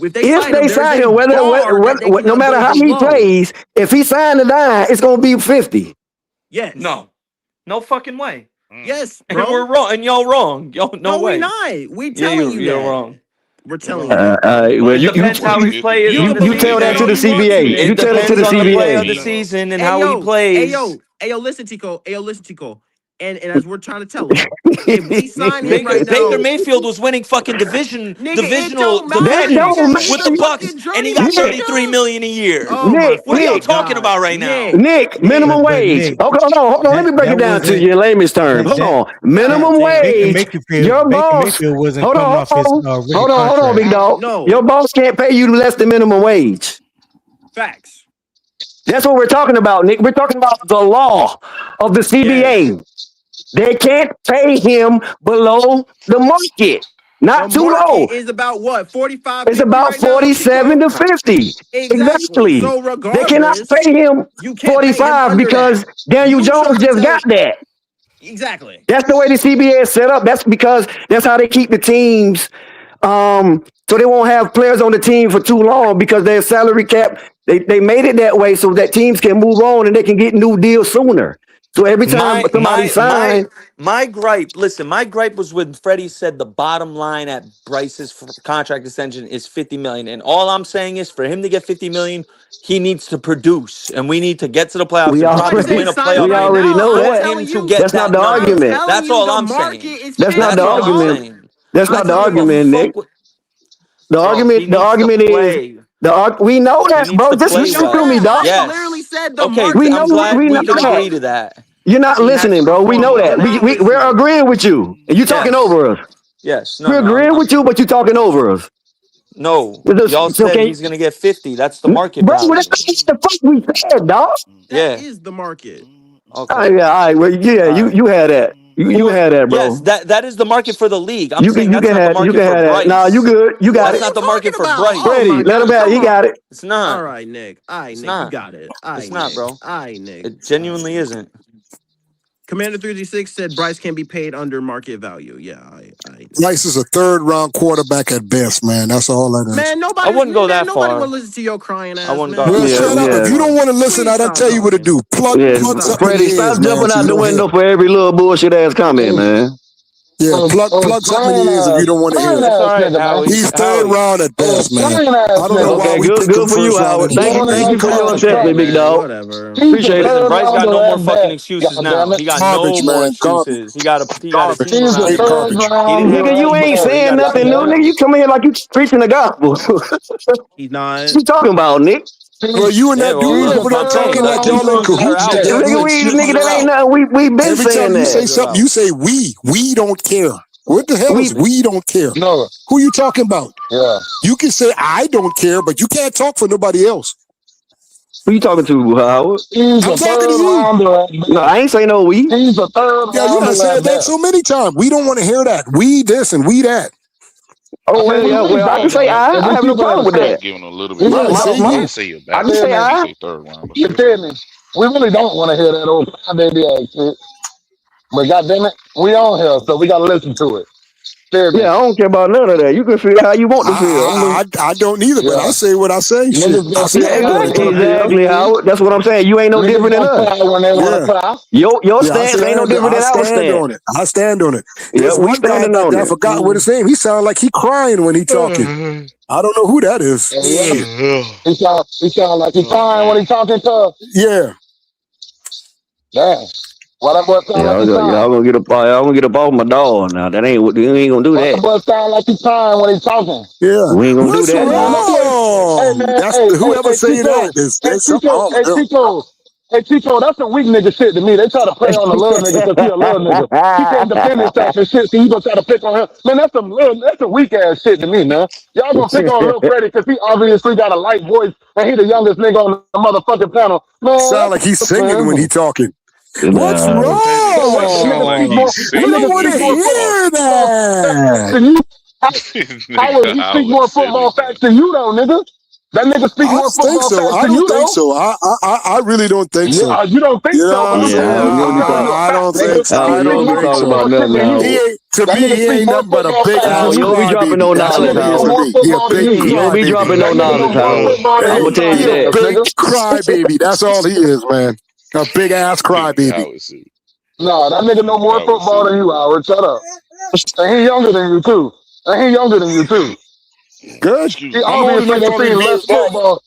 if they sign him, whether no matter how he plays, if he signed the dime, it's gonna be 50. Yes. No fucking way. Yes, And bro. we're wrong, and y'all wrong. No way. We're not. We telling you you're that. wrong. We're telling you. Well, It depends how he plays. you tell that to the CBA. You tell it to the Depends on the play of the CBA. season and how he plays. Hey yo, listen, Tico. And as we're trying to tell him, if we sign him right now, Baker Mayfield was winning fucking divisional That don't matter. with the Bucks, and he got 33 million a year. Nick, What are y'all talking about right now? Nick, minimum wage. Okay, hold on. Let me break it down to you in layman's terms. Hold on. Minimum wage. Your boss. Hold on, big dog. No. Your boss can't pay you less than minimum wage. Facts. That's what we're talking about, Nick. We're talking about the law of the CBA. Yes. They can't pay him below the market. Not The too market low. is about what? 45, It's 50 about right now, 47 Chico? to 50. Exactly. So They cannot regardless, pay him you can't pay him 45 under because that. Daniel You Jones trying to just tell got that. exactly. That's the way the CBA is set up. That's because that's how they keep the teams. So they won't have players on the team for too long because their salary cap. They made it that way so that teams can move on and they can get new deals sooner. So every time somebody signs. My gripe, listen, my gripe was when Freddie said the bottom line at Bryce's contract extension is $50 million. And all I'm saying is for him to get $50 million, he needs to produce. And we need to get to the playoffs We and probably win a playoff we game already know for that. him to get That's that not the number. argument. That's all I'm saying. That's not the argument. That's not the argument, Nick. The argument is we know that, bro. Just listen to me, dog. Yes. Literally said the Okay, market. I'm glad we can know agree to that. You're not listening, bro. We know that. We're agreeing with you. And you talking over us. Yes. We're agreeing with you, but you're talking over us. No. Y'all said he's going to get 50. That's the market Bro, value. that's the fuck we said, dog. That is the market. Okay. All right. Well, yeah, you had that. You had that, bro. Yes, that is the market for the league. I'm You saying can that's not the market for have Bryce. that. Nah, you good. You got That's it. not the market for Bryce. Freddie, let him have it. He got it. It's not. All right, Nick. All right, It's Nick. not. You got it. All right, It's not, Nick. bro. All right, Nick. It genuinely isn't. Commander 336 said Bryce can be paid under market value. Yeah, Bryce is a third-round quarterback at best, man. That's all that is. Man, nobody. I wouldn't go that nobody far. will listen to your crying ass. I wouldn't man. go. Well, shut up. If you don't want to listen, I don't tell you what to do. Plug something Freddie, in stop his, jumping man, so out you the don't window hear. for every little bullshit ass comment, man. Yeah, plug something in his ears if you don't want to hear it. That's all right, Howie. He's third round at best, man. I don't know why we good picked him for you, first round. Howard. Thank you for your assessment, big dog. Whatever. Appreciate Listen, it. Bryce got no more fucking excuses now. He got Garbage, no more man. Garbage. excuses. He got a team around He's him. straight garbage. Nigga, you ain't saying nothing new, nigga. You come in here like you preaching the gospel. He's not. What you talking about, Nick? Well, you and that dude over there talking like y'all in cahoots together. Nigga, that ain't nothing. We've been Every saying time you say that. something, you say we. We don't care. What the hell is we don't care? No. Who you talking about? Yeah. You can say I don't care, but you can't talk for nobody else. Who you talking to, Howard? He's I'm a talking to third you. rounder. No, I ain't say no we. He's a third Yeah, you done rounder. said that so many times. We don't want to hear that. We this and we that. Oh, well, I can say I have no problem with that. Giving a little bit. Yeah, Say it I back. can say I. Say third round. You feel me? We really don't want to hear that old baby ass shit. But goddamn it, we on here, so we gotta listen to it. Feel me? Yeah, I don't care about none of that. You can feel how you want to feel. I don't either, but I say what I say. Shit. I say Exactly, Howard. That's what I'm saying. You ain't no different than us. Your stance ain't no different than our stance. I stand on it. Yeah, There's we one guy standing on that I it. forgot what his name. He sounded like he crying when he talking. I don't know who that is. He sound like he crying when he talking tough. Yeah. Damn. Why that boy sound like he crying? Y'all gonna get up off my dog now. That ain't what you ain't gonna do Why that that. boy sound like he crying when he talking? Yeah. We ain't gonna do that. Hey, man, That's whoever say that is something wrong with them. Hey, Chico, that's some weak nigga shit to me. They try to play on the little nigga because he a little nigga. He can't defend himself and shit, so you gonna try to pick on him. Man, that's some weak ass shit to me, man. Y'all gonna pick on Lil Freddie because he obviously got a light voice and he the youngest nigga on the motherfucking panel. Man, Sound like he's singing when he talking. What's wrong? We don't want to hear that. How would you speak more football facts than you, though, nigga? That nigga speak more football facts than you, though. I don't think so. I really don't think so. Yeah, you don't think so? I don't think so. I don't think so. To me, he ain't nothing but a big ass You don't be dropping no knowledge, Howard. You don't be dropping no knowledge, Howard. I'm gonna tell you that. Big crybaby. That's all he is, man. A big ass crybaby. No, that nigga know more football than you, Howard. Shut up. And he younger than you too. Good. He obviously done seen less football.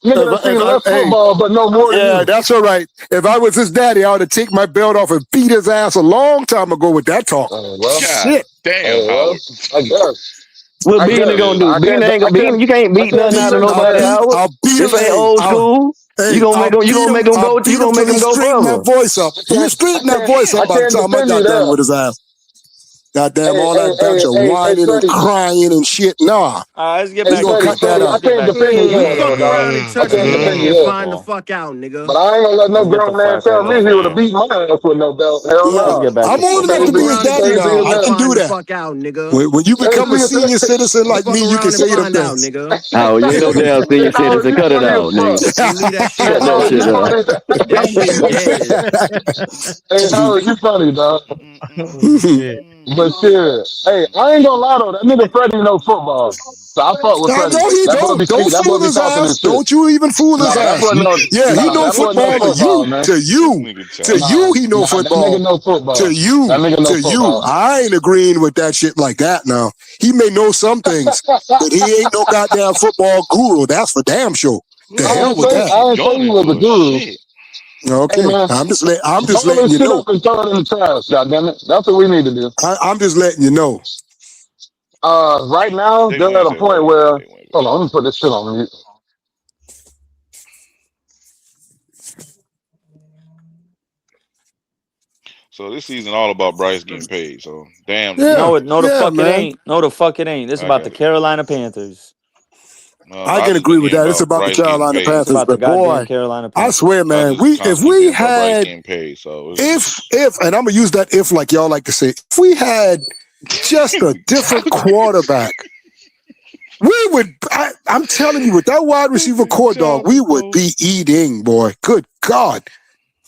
Nigga done seen less football, but no more than you. Yeah, that's all right. If I was his daddy, I would have taken my belt off and beat his ass a long time ago with that talk. Shit. Damn, Howard. I guess. What Bean they gonna do? Bean ain't gonna beat. You can't beat nothing out of nobody, Howard. This ain't old school. You gonna make him go. You gonna make him go further. That voice up. You straighten that voice up by the time I got done with his ass. Goddamn, all that bunch of whining and crying and shit. Nah. Let's get Hey, back you gonna to cut that out. I can't defend you. You fuck around and touch me and find the fuck out, nigga. But I ain't gonna let no grown man tell me he would have beat my ass with no belt. Hell no. I'm old enough to be his daddy now. I can do that. Fuck out, nigga. When you become a senior citizen like me, you can say them things. Oh, you ain't no damn senior citizen. Cut it out, nigga. Shut that shit up. Hey, Howard, you funny, dog. But shit, hey, I ain't gonna lie though, that nigga Freddie know football. So I fuck with Freddie. No, he don't. Don't fool his ass. Don't you even fool his ass. Yeah, he know football, but to you, he know football. To you, I ain't agreeing with that shit like that now. He may know some things, but he ain't no goddamn football guru. That's for damn sure. The hell with that. I ain't saying he was a guru. Okay, Hey, I'm just letting you know. And throw it in the trash, goddammit. That's what we need to do. I'm just letting you know. Right now, they're at a point where, hold on, let me put this shit on mute. So this season all about Bryce getting paid. So damn. No, the fuck it ain't. No, the fuck it ain't. This is about the Carolina Panthers. I can agree with that. It's about the Carolina Panthers, but boy, I swear, man, if we had, and I'm gonna use that if like y'all like to say, if we had just a different quarterback, we would. I'm telling you, with that wide receiver core, dog, we would be eating, boy. Good God.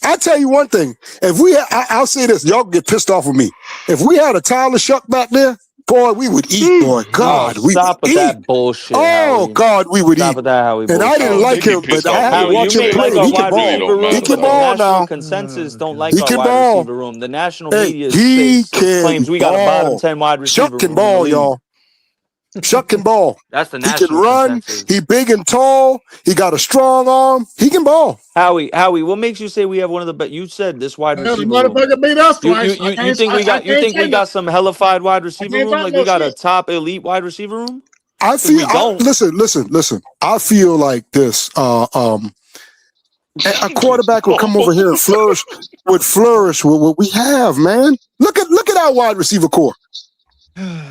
I'll tell you one thing. If we, I'll say this, y'all get pissed off with me. If we had a Tyler Shuck back there, boy, we would eat, boy. God, we stop would with eat. that bullshit. Oh, Howie. God, we would Stop eat. with that, Howie. And I didn't like him, but I had to watch him play. He can ball. He can ball now. Consensus don't like He our can wide ball. receiver room. The national Hey, media he space can claims we got a bottom ball. 10 wide receiver Shuck can room in the ball, league. y'all. Shuck can ball. That's the He national can run. consensus. He big and tall. He got a strong arm. He can ball. Howie, what makes you say we have one of the best? You said this wide The receiver room. motherfucker beat us twice. You think we got some hellified wide receiver room? Like we got a top elite wide receiver room? I feel. Listen. I feel like this. A quarterback would come over here and flourish with what we have, man. Look at our wide receiver core.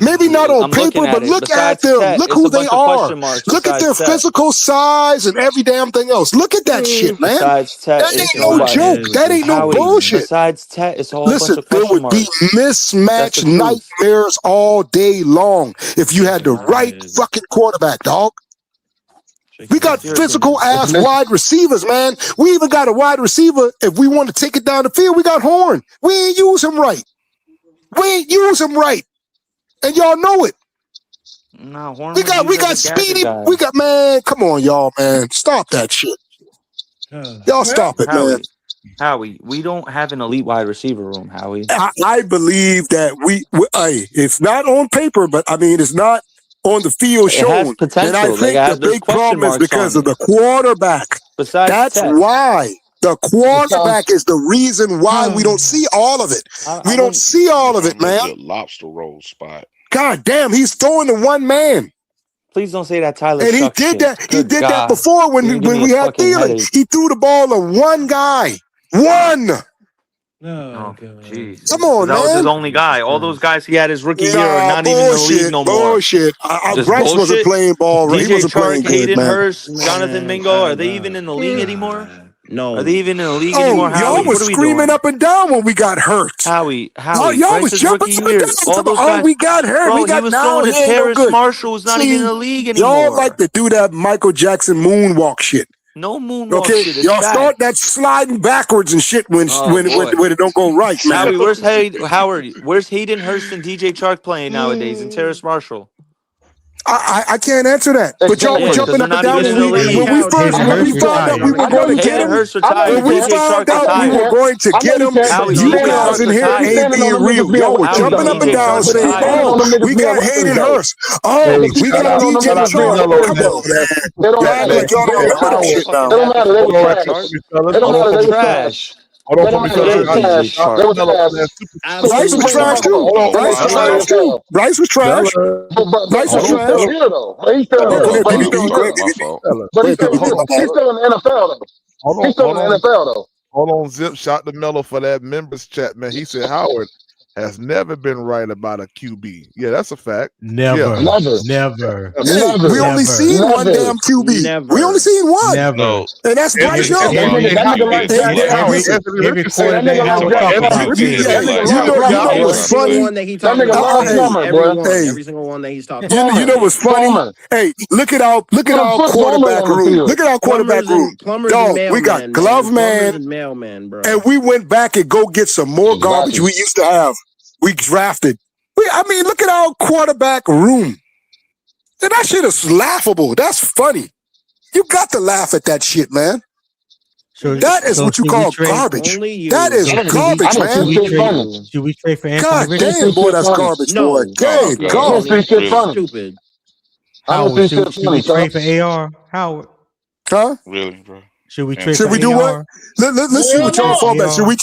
Maybe not on paper, but look at them. Look who they are. Look at their physical size and every damn thing else. Look at that shit, man. That ain't no joke. That ain't no bullshit. Besides Tet, it's all Listen, there would be mismatched nightmares all day long if you had the right fucking quarterback, dog. We got physical ass wide receivers, man. We even got a wide receiver. If we want to take it down the field, we got Horn. We ain't use him right. And y'all know it. No, Horn we got Speedy. We got, man, come on, y'all, man. Stop that shit. Y'all stop it, man. Howie, we don't have an elite wide receiver room, Howie. I believe that it's not on paper, but I mean, it's not on the field shown. And I think the big problem is because of the quarterback. That's why. The quarterback is the reason why we don't see all of it. We don't see all of it, man. Lobster roll spot. God damn, he's throwing to one man. Please don't say that, Tyler. And he did that. He did that before when we had Thielen. He threw the ball to one guy. One. Oh, jeez. Come on, that man. was his only guy. All those guys he had his rookie year are not even in the league no more. Bullshit. Bryce wasn't playing ball. He wasn't playing good, Hayden man. Hurst, Jonathan Mingo, are they even in the league anymore? No. Are they even in the league anymore? Y'all was screaming up and down when we got hurt. Howie, y'all was jumping up and down. All those guys, we got hurt. Bro, we got he was throwing to Terrace Marshall, who's not even in the league anymore. Y'all like to do that Michael Jackson moonwalk shit. No moonwalk shit. Y'all start that sliding backwards and shit when it don't go right, man. Howie, where's Hayden Hurst and DJ Chark playing nowadays and Terrace Marshall? I can't answer that. But y'all were jumping up and down when we found out we were going to get him. When we found out we were going to get him, you guys in here ain't being real. Y'all were jumping up and down saying, "Oh, we got Hayden Hurst. Oh, we got DJ Chark." Come on, man. Y'all act like y'all don't remember that shit now. It don't matter. They were trash. Bryce was trash too. Bryce was trash. But he's still here though. But he's still in the NFL though. Hold on, Zip shot the Mello for that members chat, man. He said, Howard, has never been right about a QB. Yeah, that's a fact. Never. Yeah. Never. Hey, we only seen one damn QB. We only seen one. Never. No. And that's Bryce Young. That nigga like Jack Howard. Every quarterback That nigga Howard like talk Jack about Howard. game. You know what's funny? One that he That talking nigga about. love Summer, bro. Every single one that he's talking about. You know what's funny? Hey, look at our quarterback room. Look at our quarterback room. Dog, we got glove man and mailman, bro. and we went back and go get some more garbage we used to have. We drafted. I mean, look at our quarterback room. That shit is laughable. That's funny. You got to laugh at that shit, man. That is what you call garbage. That is garbage, man. Should we trade for Anthony God Richardson? damn, boy, that's garbage, boy. Good God. Stupid. Howard, should we trade for AR? Howard. Huh? Really, bro? Should we trade Should for we do AR? what? Let's see what y'all fall back. Should we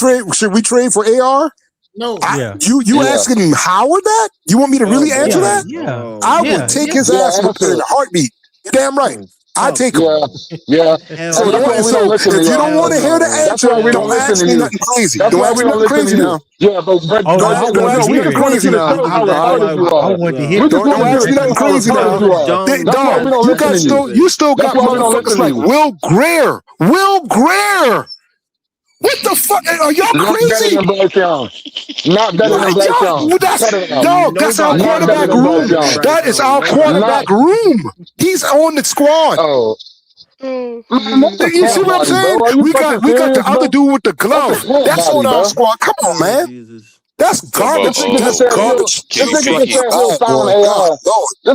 trade for AR? No. You asking Howard that? You want me to really answer that? Yeah. I would take his ass with in a heartbeat. You're damn right. I take him. Yeah. So if you don't want to hear the answer, don't ask me nothing crazy. Don't ask me nothing crazy now. Yeah, but don't ask me nothing crazy now. I want to hear. Don't ask me nothing crazy now. Dog, you still got motherfuckers like Will Greer. Will Greer. What the fuck? Are y'all crazy? Not better than Bryce Young. Dog, that's our quarterback room. That is our quarterback room. He's on the squad. Oh. You see what I'm saying? We got the other dude with the glove. That's on our squad. Come on, man. That's garbage. That's garbage. This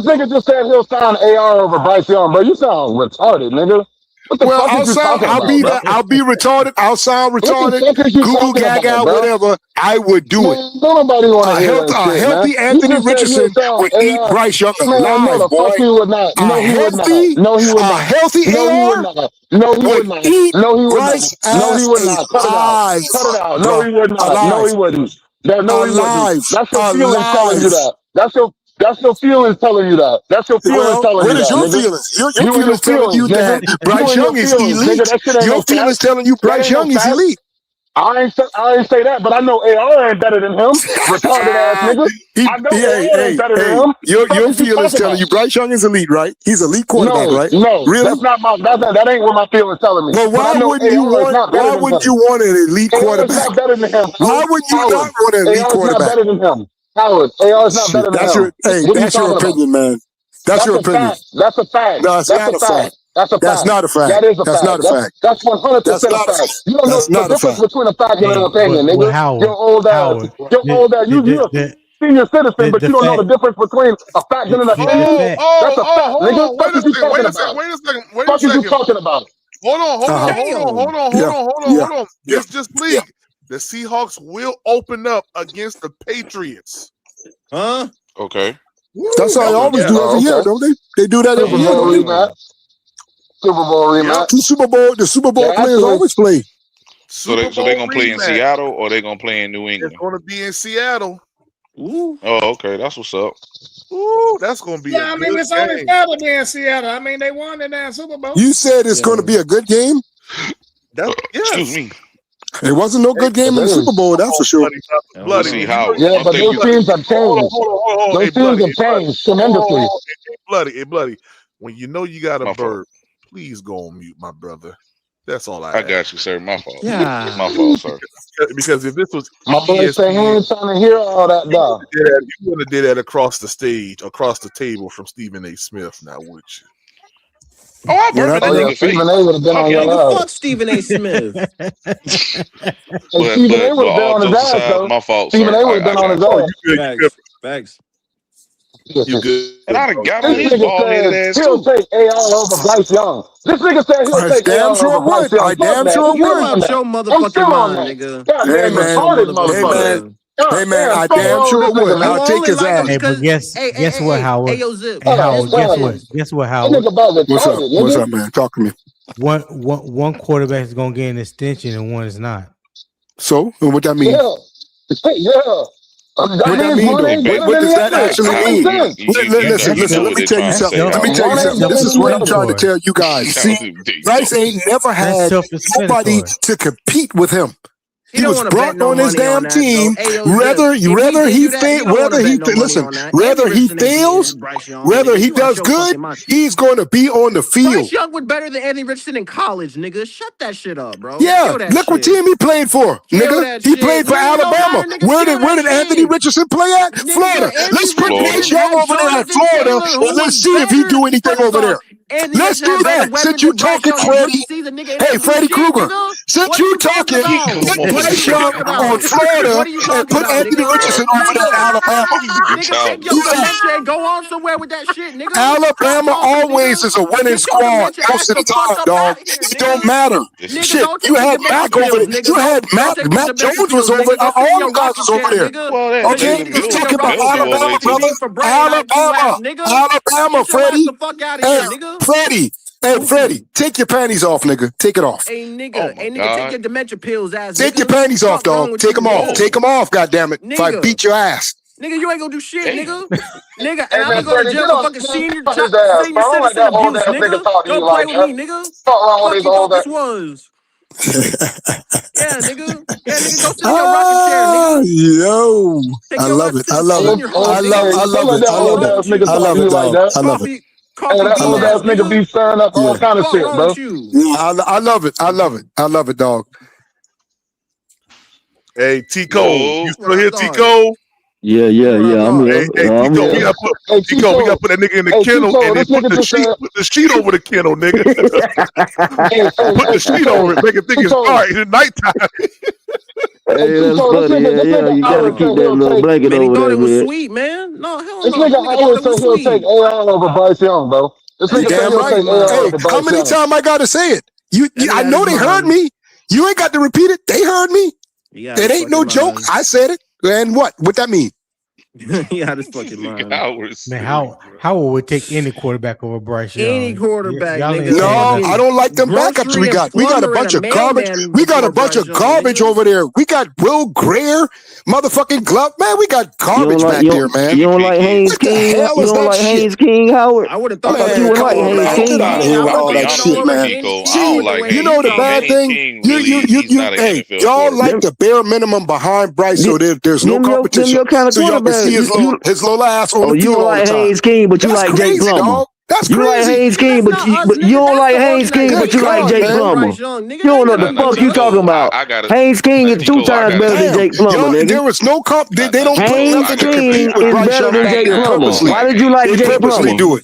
nigga just said he'll sign AR over Bryce Young, bro. You sound retarded, nigga. Well, I'll be retarded. I'll sound retarded. Google Gaga, whatever. I would do it. Nobody want to hear that A shit, healthy man. Anthony Richardson would eat Bryce Young alive, boy. He would not. No, he would not. No, he would not. A healthy AR No, he would not. eat No, he would Bryce not. No, he would not. Cut it alive. out. Cut it out. No, he would not. No, he wouldn't. No, he wouldn't. That's your feelings telling you that. That's your feelings telling you that. That's your feelings telling you that. What is your feelings? Your feelings telling you that Bryce Young is elite. Your feelings telling you Bryce Young is elite. I ain't say that, but I know AR ain't better than him. Retarded ass nigga. I know AR ain't better than him. Your feelings telling you Bryce Young is elite, right? He's elite quarterback, right? No, really? That's not my. That ain't what my feelings telling me. Well, why wouldn't you want an elite quarterback? Not better than him. Why would you not want an elite quarterback? Not better than him. Howard, AR is not better than him. That's your opinion, man. That's your opinion. That's a fact. No, it's not a fact. That's a fact. That's not a fact. That is a That's fact. not a fact. That's 100% a fact. You don't know the difference between a fact and an opinion, nigga. You're old ass. You're a senior citizen, but you don't know the difference between a fact and an opinion. That's a fact, nigga. What are you talking about? Wait a second. What are you talking about? Hold on. It's just league. The Seahawks will open up against the Patriots. Huh? Okay. That's how they always do every year, don't they? They do that every year, don't they? Super Bowl rematch. The Super Bowl players always play. So they're gonna play in Seattle or they're gonna play in New England? It's gonna be in Seattle. Ooh. Oh, okay. That's what's up. Ooh, that's gonna be. Yeah, I mean it's only fair to be in Seattle. I mean they won the damn Super Bowl. You said it's gonna be a good game? Excuse me. It wasn't no good game in the Super Bowl, that's for sure. Let's see how. Yeah, but those teams have changed. Those teams have changed tremendously. Bloody. When you know you got a bird, please go on mute, my brother. That's all I got you, sir. My fault. Yeah. My fault, sir. Because if this was my boy say he ain't trying to hear all that, dog. You would have did that across the stage, across the table from Stephen A. Smith, now would you? Oh, I burped that nigga. Stephen A. would have been on your ass. Fuck Stephen A. Smith. Stephen A. would have been on his ass, though. My fault, Stephen A. would have been on his ass. Facts. You good? And I done got This his ball headed nigga ass said he'll too. take AR over Bryce Young. This nigga said he'll take AR over Bryce Young. I damn sure would. Your motherfucking mind, nigga. Hey man. Hey man, I damn sure would. I'll take his ass. Hey, but guess what, Howard? Hey, yo, Zip. Hey, Howard, guess what, Howard? What's up, man? Talk to me. One quarterback is gonna get an extension and one is not. So, what that mean? Yeah. What that mean, though? What does that actually mean? Listen. Let me tell you something. This is what I'm trying to tell you guys. See, Bryce ain't never had nobody to compete with him. He was brought on his damn team. Whether he fails, whether he does good, he's going to be on the field. Bryce Young was better than Anthony Richardson in college, nigga. Shut that shit up, bro. Yeah, look what team he played for, nigga. He played for Alabama. Where did Anthony Richardson play at? Florida. Let's put Bryce Young over there at Florida, and let's see if he do anything over there. Let's do that. Since you talking, Freddie. Hey, Freddie Krueger. Since you talking, put Bryce Young on Florida and put Anthony Richardson over there at Alabama. Nigga, go on somewhere with that shit, nigga. Alabama always is a winning squad most of the time, dog. It don't matter. Shit, you had Mac over there. You had Mac Jones was over there. All the guys was over there. Okay, you talking about Alabama, brother? Alabama, Freddie. Hey, Freddie, take your panties off, nigga. Take it off. Hey, nigga, take your dementia pills, ass. Take your panties off, dog. Take them off. Take them off, goddammit. If I beat your ass. Nigga, you ain't gonna do shit, nigga. Nigga, and I'm gonna go to jail for fucking senior citizen abuse, nigga. Don't play with me, nigga. Fuck you thought this was. Yeah, nigga. Yeah, nigga, go sit in your rocking chair, nigga. Yo, I love it. I love it. I love it. Hey, that old ass nigga be stirring up all kind of shit, bro. Yeah, I love it. I love it, dog. Hey, Tico, you still here, Tico? Yeah. I'm here. Hey, Tico, we gotta put that nigga in the kennel and then put the sheet over the kennel, nigga. Put the sheet over it, make it think it's dark. It's nighttime. Hey, that's funny. Yeah, you gotta keep that little blanket over there. He thought it was sweet, man. No, hell no. This nigga always say he'll take AR over Bryce Young, bro. This nigga say he'll take AR over Bryce Young. How many times I gotta say it? I know they heard me. You ain't got to repeat it. They heard me. It ain't no joke. I said it. And what that mean? Yeah, this fucking mind. Man, how would take any quarterback over Bryce Young? Any quarterback, nigga. No, I don't like them backups we got. We got a bunch of garbage. We got a bunch of garbage over there. We got Will Greer, motherfucking Glove. Man, we got garbage back there, man. You don't like Haynes King? You don't like Haynes King, Howard? I would have thought you would like Haynes King. Get out of here with all that shit, man. See, you know the bad thing? Hey, y'all like the bare minimum behind Bryce, so there's no competition. So y'all can see his little ass on the field all the time. You don't like Haynes King, but you like Jake Plummer. That's crazy. You like Haynes King, but you don't like Haynes King, but you like Jake Plummer. You don't know the fuck you talking about. Haynes King is 2 times better than Jake Plummer, nigga. There was no they don't put Haynes King is better than Jake Plummer. Why did you like Jake Plummer? Do it.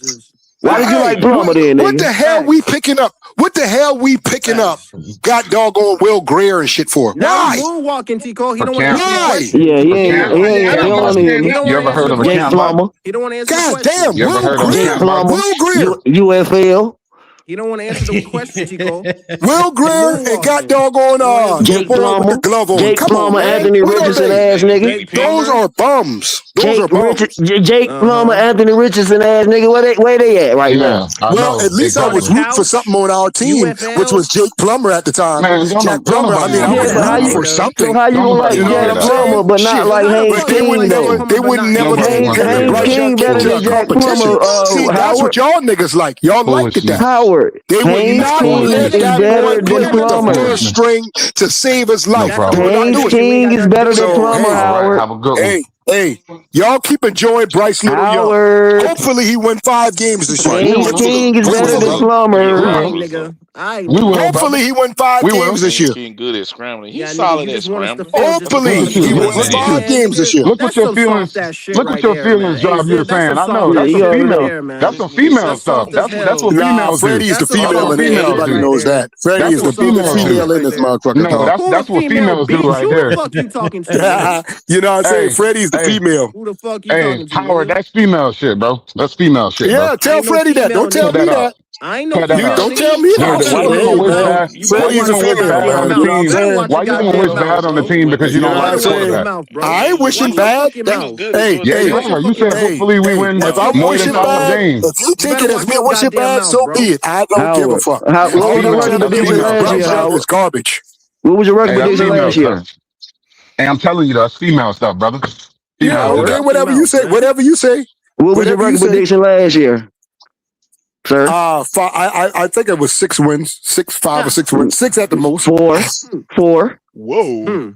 Why did you like Plummer then, nigga? What the hell we picking up? Got doggone Will Greer and shit for? Why? Moonwalking, Tico. He don't want to answer. Yeah. You ever heard of a Jake Plummer? He don't want to answer God the question. damn, Will Greer. UFL. He don't want to answer the question, Tico. Will Greer and got doggone Jake Plummer. with the glove on. Jake Plummer, Anthony Richardson ass nigga. Those are bums. Jake Plummer, Anthony Richardson ass nigga. Where they at right now? Well, at least I was rooting for something on our team, which was Jake Plummer at the time. Jack Plummer. I mean, I was rooting for something. So how you gonna like Jack Plummer but not like Haynes King though? They would never. Haynes King better than Jack Plummer. See, that's what y'all niggas like. Y'all like that. Howard. They would not let that boy put him with the first string to save his life. Haynes King is better than Plummer, Howard. Have a good one. Hey, y'all keep enjoying Bryce Little Young. Hopefully he win 5 games this year. Haynes King is better than Plummer. Hopefully he win 5 games this year. King good at scrambling. He's solid at scrambling. Hopefully he wins 5 games this year. Look what your feelings. Look what your feelings drive you saying. I know that's some female. That's some female stuff. That's what females do. Freddie's the female in it. Everybody knows that. Freddie is the female in this motherfucker. No, that's what females do right there. Who the fuck you talking to? You know what I'm saying? Freddie's the female. Who the fuck you talking to? Howard, that's female shit, bro. That's female shit. Yeah, tell Freddie that. Don't tell me that. I ain't no don't tell me that. Why you gonna wish bad on the team because you don't like the quarterback? I ain't wishing bad. Hey, you said hopefully we win if I'm more wishing than 5 bad, games. if you take it as me wishing bad, so be it. I don't give a fuck. What was your record prediction last year, Howard? It's garbage. What was your record prediction last year? Hey, I'm telling you, that's female stuff, brother. Yeah, okay, whatever you say. Whatever you say. What was your record prediction last year, sir? I think it was 6 wins, 5 or 6 wins, 6 at the most. 4. Whoa.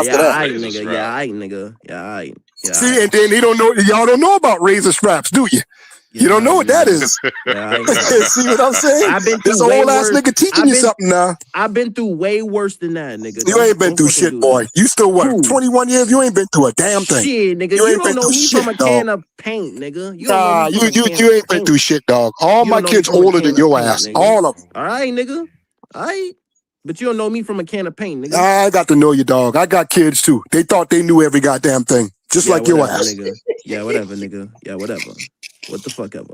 after that. Aight, nigga. Yeah, aight, nigga. Yeah, aight. Yeah, See, and then y'all don't know about razor straps, do you? You don't know what that is. See what I'm saying? I've been This through old ass nigga teaching you something now. I've been through way worse than that, nigga. You ain't been through shit, boy. You still what? 21 years? You ain't been through a damn thing. Shit, nigga. You don't know me from a can of paint, nigga. You ain't been through shit, dog. All my kids older than your ass. All of them. All right, nigga. All right. But you don't know me from a can of paint, nigga. I got to know you, dog. I got kids too. They thought they knew every goddamn thing, just like your ass. Nigga. Yeah, whatever, nigga. Yeah, whatever. What the fuck ever.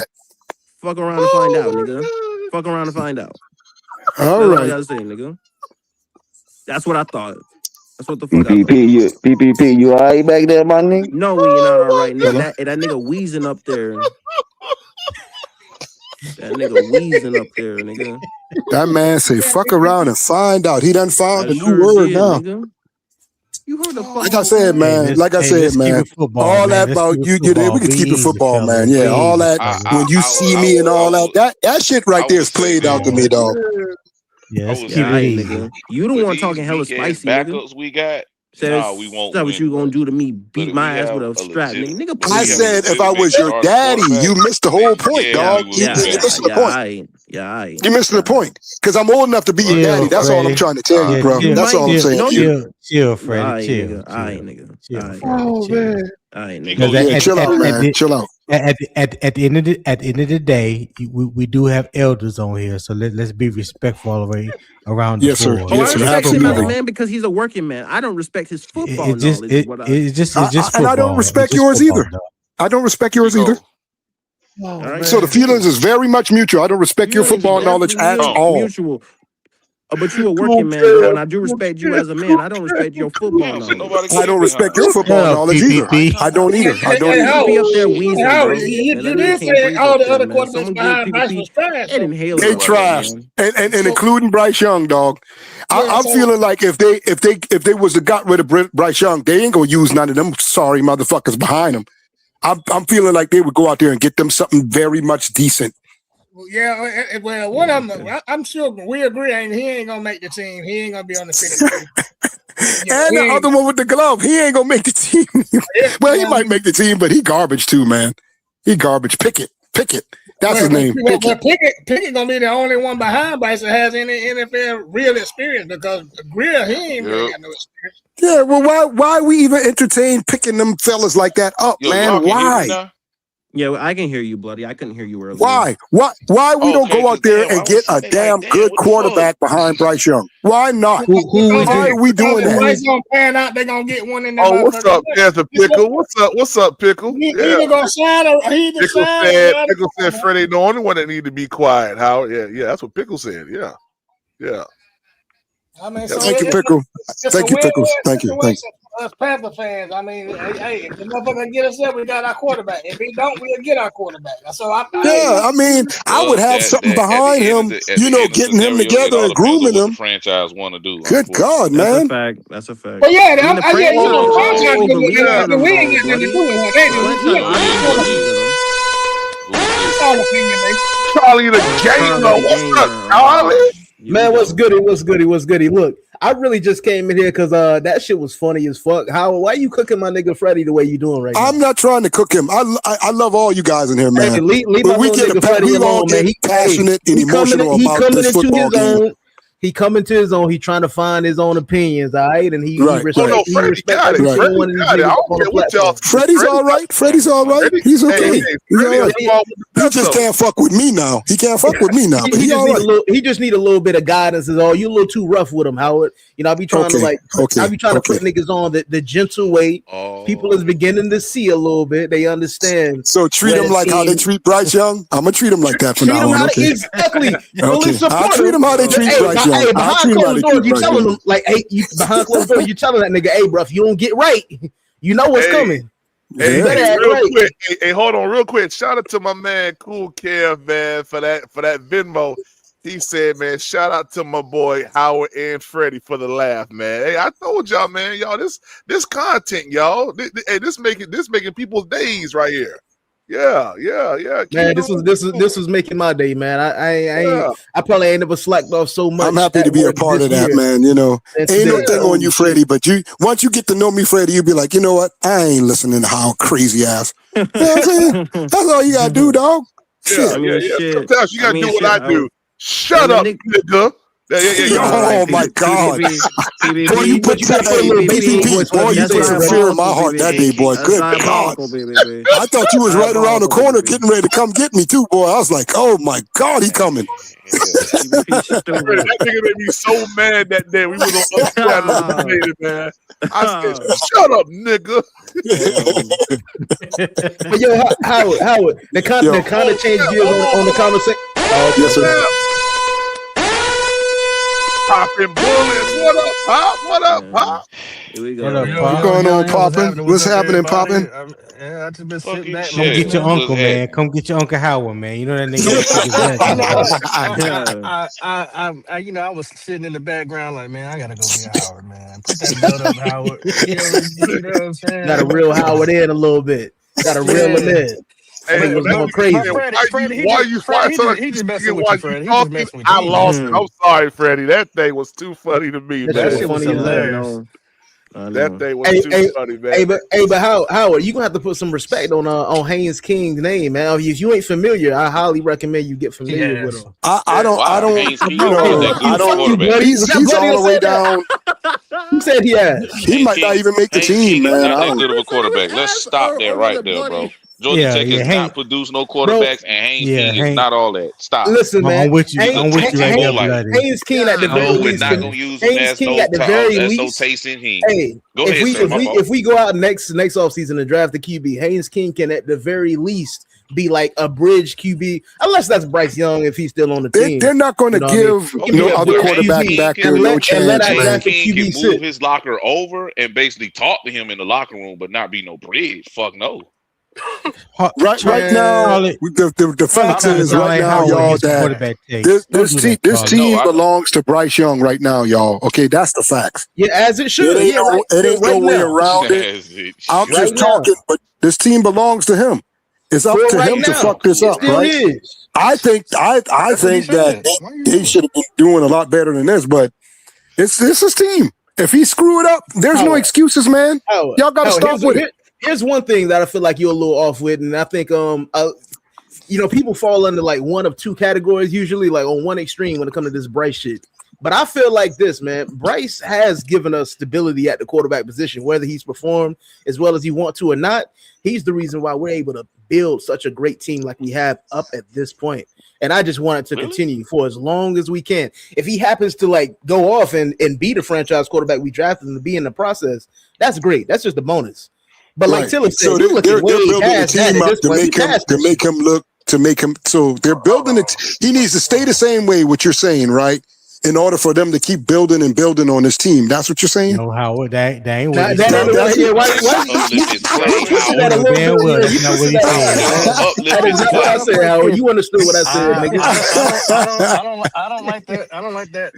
that. Fuck around and find out, nigga. Fuck around and find out. All That's all I right. gotta say, nigga. That's what I thought. That's what the fuck I thought. PPP, you all right back there, my nigga? No, you're not all right, nigga. That nigga wheezing up there. That nigga wheezing up there, nigga. That man say, fuck around and find out. He done found I a new sure word did, now. nigga. You heard the fuck. Like I said, man. Like I said, man. All that about you. We can keep it football, man. Yeah, all that when you see me and all that. That shit right there is played out to me, dog. Yeah, Yeah, nigga. You the one talking hella spicy, nigga. Backups we got. Says, Nah, we won't that's what win. you gonna do to me? Beat my ass with a strap, legit- nigga. I said if I was your daddy, you missed the whole point, dog. You missed the point. Yeah, You're missing the point. Because I'm old enough to be your daddy. That's all I'm trying to tell you, bro. That's all I'm saying. Chill, Freddie. Chill. Oh man. Yeah, chill out, man. Chill out. At the end of the day, we do have elders on here, so let's be respectful around the sir. board. I respect him as a man because he's a working man. I don't respect his football knowledge. It's just football. And I don't respect yours either. I don't respect yours either. Oh, so the feelings is very much mutual. I don't respect your football knowledge at all. Mutual. But you a working man, bro, and I do respect you as a man. I don't respect your football knowledge. I don't respect your football knowledge either. I don't either. I don't either. Be up there wheezing, bro. You did say all the other quarterbacks behind Bryce was trash. They trash, and including Bryce Young, dog. I'm feeling like if they was to got rid of Bryce Young, they ain't gonna use none of them sorry motherfuckers behind them. I'm feeling like they would go out there and get them something very much decent. Yeah, well, one of them, I'm sure we agree. He ain't gonna make the team. He ain't gonna be on the 50. And the other one with the glove, he ain't gonna make the team. Well, he might make the team, but he garbage too, man. He garbage. Pickett. That's his name. Pickett gonna be the only one behind Bryce that has any NFL real experience because Greer, he ain't really got no experience. Yeah, well, why we even entertain picking them fellas like that up, man? Why? Yeah, I can hear you, Bloody. I couldn't hear you earlier. Why we don't go out there and get a damn good quarterback behind Bryce Young? Why not? Why are we doing that? Bryce gonna pan out, they're gonna get one in there. Oh, what's up, Panther Pickle? What's up, Pickle? He either gonna sign or Pickle said Freddie ain't the only one that need to be quiet. Howard, yeah, that's what Pickle said. Yeah. I mean, thank you, Pickle. Thank you, Pickles. Thank you. Us Panther fans, I mean, hey, if the motherfucker get us there, we got our quarterback. If he don't, we'll get our quarterback. So I would have something behind him, getting him together and grooming him. Franchise want to do. Good God, man. That's a fact. But yeah, we ain't getting anything to do with Charlie the Gamer, what's up, Charlie? Man, what's goody? Look, I really just came in here because that shit was funny as fuck. Why you cooking my nigga Freddie the way you doing right now? I'm not trying to cook him. I love all you guys in here, man. Hey, leave my nigga Freddie alone, man. He passionate and emotional about this football game. He coming to his own. He trying to find his own opinions, all right? And he respects everyone. Freddie's all right. Freddie's all right. He's okay. He just can't fuck with me now. He can't fuck with me now. He just need a little bit of guidance. Is all. You a little too rough with him, Howard. I be trying to put niggas on the gentle way. People is beginning to see a little bit. They understand. So treat him like how they treat Bryce Young. I'm gonna treat him like that for now on. Exactly. I'll treat him how they treat Bryce Young. Hey, behind closed doors, you telling him behind closed doors, you telling that nigga, hey, bro, if you don't get right, you know what's coming. Hey, hold on, real quick. Shout out to my man Cool Kev, man, for that Venmo. He said, man, shout out to my boy Howard and Freddie for the laugh, man. Hey, I told y'all, man, y'all, this content, y'all, this making people's days right here. Yeah. Man, this was making my day, man. I probably ain't never slacked off so much. I'm happy to be a part of that, man. Ain't no thing on you, Freddie. But once you get to know me, Freddie, you'll be like, you know what? I ain't listening to how crazy ass. You know what I'm saying? That's all you gotta do, dog. Yeah. Sometimes you gotta do what I do. Shut up, nigga. Oh my God! Boy, you put some fear in my heart that day, boy. Good God! I thought you was right around the corner, getting ready to come get me too, boy. I was like, oh my God, he coming! That nigga made me so mad that day. We was on man. I said, "Shut up, nigga." But yo, Howard, the kind of change gears on the conversation. Yes, sir. Popping bullets. What up, Pop? What up, Pop? Here we go. What up, Pop? What's going on, Poppin'? What's happening, Poppin'? I just been sitting back. Come get your uncle, man. Come get your Uncle Howard, man. You know that nigga. I was sitting in the background like, man, I gotta go get Howard, man. Put that build up, Howard. You know what I'm saying? Got a real Howard in a little bit. Got a real him in. Hey, was going crazy. He just messing with you, Freddie. He just messing with you. I lost it. I'm sorry, Freddie. That thing was too funny to me. That shit was hilarious. That thing was too funny, man. But Howard, you gonna have to put some respect on Haynes King's name, man. If you ain't familiar, I highly recommend you get familiar with him. I don't. Haynes King is that good quarterback. He's all the way down. Who said he had? He might not even make the team, man. Not that good of a quarterback. Let's stop that right there, bro. Georgia Tech has not produced no quarterbacks, and Haynes King is not all that. Stop. Listen, man. I'm with you. I'm with you right there, Haynes King at the very least. We're not gonna use him as no taste in him. Hey, go ahead. If we go out next offseason and draft the QB, Haynes King can at the very least be like a bridge QB, unless that's Bryce Young if he's still on the team. They're not going to give no other quarterback back there no chance. Haynes King can move his locker over and basically talk to him in the locker room, but not be no bridge. Fuck no. Right now, the fact is right now, y'all, that this team belongs to Bryce Young right now, y'all. Okay, that's the facts. Yeah, as it should. It ain't no way around it. I'm just talking, but this team belongs to him. It's up to him to fuck this up, right? I think that they should have been doing a lot better than this, but it's his team. If he screw it up, there's no excuses, man. Y'all got to stop with it. Here's one thing that I feel like you're a little off with, and I think people fall under like one of two categories usually, like on one extreme when it comes to this Bryce shit. But I feel like this, man. Bryce has given us stability at the quarterback position, whether he's performed as well as he want to or not. He's the reason why we're able to build such a great team like we have up at this point. And I just want it to continue for as long as we can. If he happens to like go off and be the franchise quarterback we drafted him to be in the process, that's great. That's just a bonus. But like Tiller said, so they're building a team up to make him. So they're building it. He needs to stay the same way. What you're saying, right? In order for them to keep building and building on this team, that's what you're saying. No, Howard, that ain't what he's saying. Howard, you understood what I said, nigga. I don't like that. I don't like that.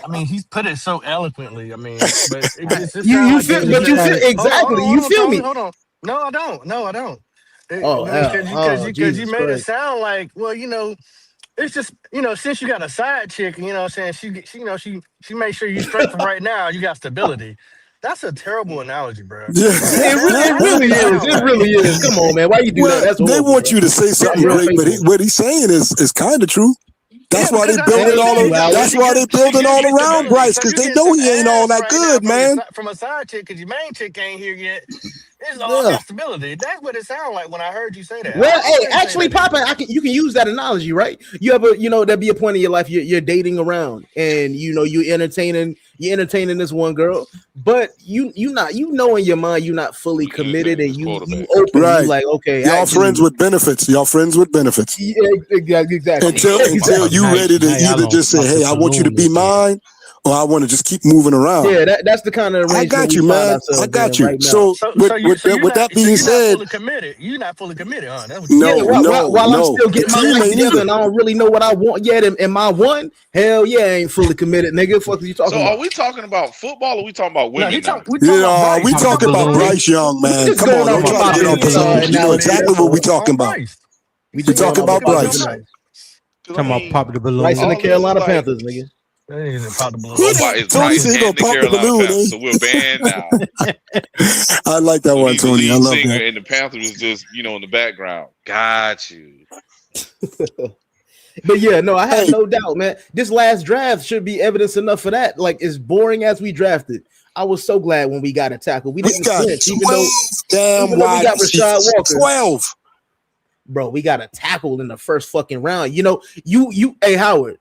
I mean, he's put it so eloquently. I mean, but you feel me? Hold on. No, I don't. Because you made it sound like, well, you know. It's just, you know, since you got a side chick, you know what I'm saying, she makes sure you straight from right now, you got stability. That's a terrible analogy, bro. Yeah. It really is. It really is. Come on, man. Why you do that? That's they want you to say something great, but what he's saying is kind of true. That's why they building all around Bryce, because they know he ain't all that good, man. From a side chick, because your main chick ain't here yet. It's all about stability. That's what it sounded like when I heard you say that. Well, hey, actually, Papa, you can use that analogy, right? You ever, there'll be a point in your life you're dating around, and you're entertaining this one girl, but you know in your mind you're not fully committed, and you open, right? Like, okay, y'all friends with benefits. Yeah, exactly. Until you ready to either just say, hey, I want you to be mine, or I want to just keep moving around. Yeah, that's the kind of arrangement. I got you, man. I got you. Right, so with that being said, you're not fully committed, huh? While I'm still getting my life together and I don't really know what I want yet, and my one, hell yeah, I ain't fully committed, nigga. Fuck you talking about? Are we talking about football or we talking about women? We talking about Bryce Young, man. Come on, don't try to get on position. You know exactly what we talking about. We talking about Bryce. Talking about pop the balloon. Bryce in the Carolina Panthers, nigga. Tony said he gonna pop the balloon, so we're banned now. I like that one, Tony. I love that. And the Panthers was just, in the background. Got you. But yeah, no, I have no doubt, man. This last draft should be evidence enough for that. Like, as boring as we drafted, I was so glad when we got a tackle. We didn't flinch, even though we got Rashad Walker. 12. Bro, we got a tackle in the first fucking round. Hey, Howard,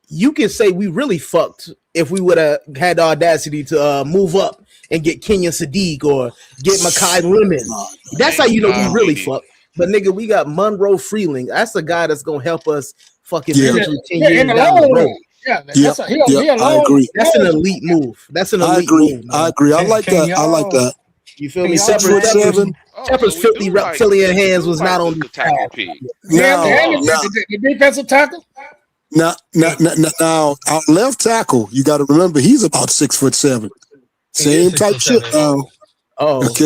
you can say we really fucked if we would have had the audacity to move up and get Kenyon Sadiq or get Makai Lemon. That's how you know we really fucked. But nigga, we got Monroe Freeling. That's a guy that's gonna help us fucking eventually 10 years down the road. I agree. That's an elite move. Move. I agree. I like that. You feel me? 7'7". Shepard's filthy reptilian hands was not on the tackle pick. The defensive tackle. Now, our left tackle, you got to remember, he's about 6'7". Same type shit. So let's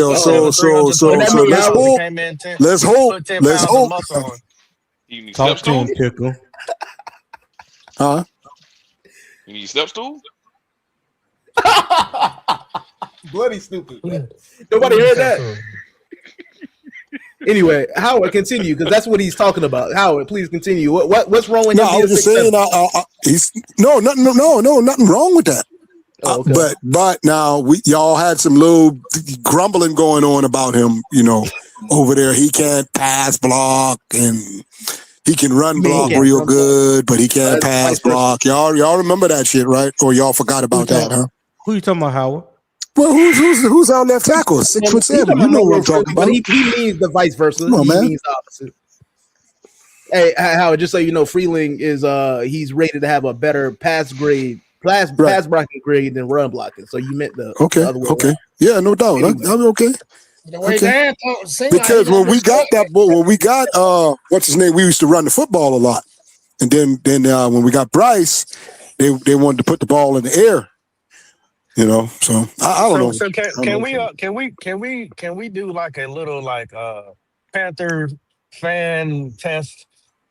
hope. Talk to him, Pickle. Huh? You need step stool? Bloody stupid. Man. Nobody heard that. Anyway, Howard, continue because that's what he's talking about. Howard, please continue. What's wrong with him? I was just saying, he's nothing wrong with that. Okay. But now y'all had some little grumbling going on about him, over there. He can't pass block and he can run block real good, but he can't pass block. Y'all remember that shit, right? Or y'all forgot about that, huh? Who you talking about, Howard? Well, who's our left tackle? 6'7". You know what I'm talking about. But he means the vice versa. Come on, man. He means the opposite. Hey, Howard, just so you know, Freeling is he's rated to have a better pass blocking grade than run blocking. So you meant the other way around. Yeah, no doubt. I'm okay. Okay. Because when we got what's his name, we used to run the football a lot, and then when we got Bryce, they wanted to put the ball in the air. So I don't know. So can we do like a little Panther fan test?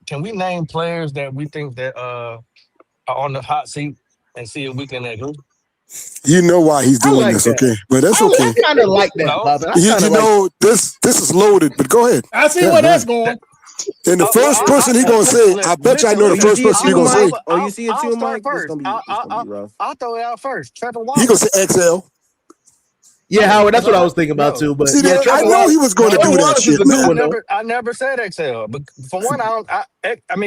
Can we name players that we think that are on the hot seat and see if we can agree? You know why he's doing this, okay? But that's okay. I kind of like that, Bobby. This is loaded. But go ahead. I see where that's going. And the first person he gonna say, I bet you I know the first person he gonna say. Oh, you see it too, Mike? I'll throw it out first. Trevor Wallace. He gonna say XL. Yeah, Howard, that's what I was thinking about too. But see, I know he was going to do that shit, man. I never said XL, but for one,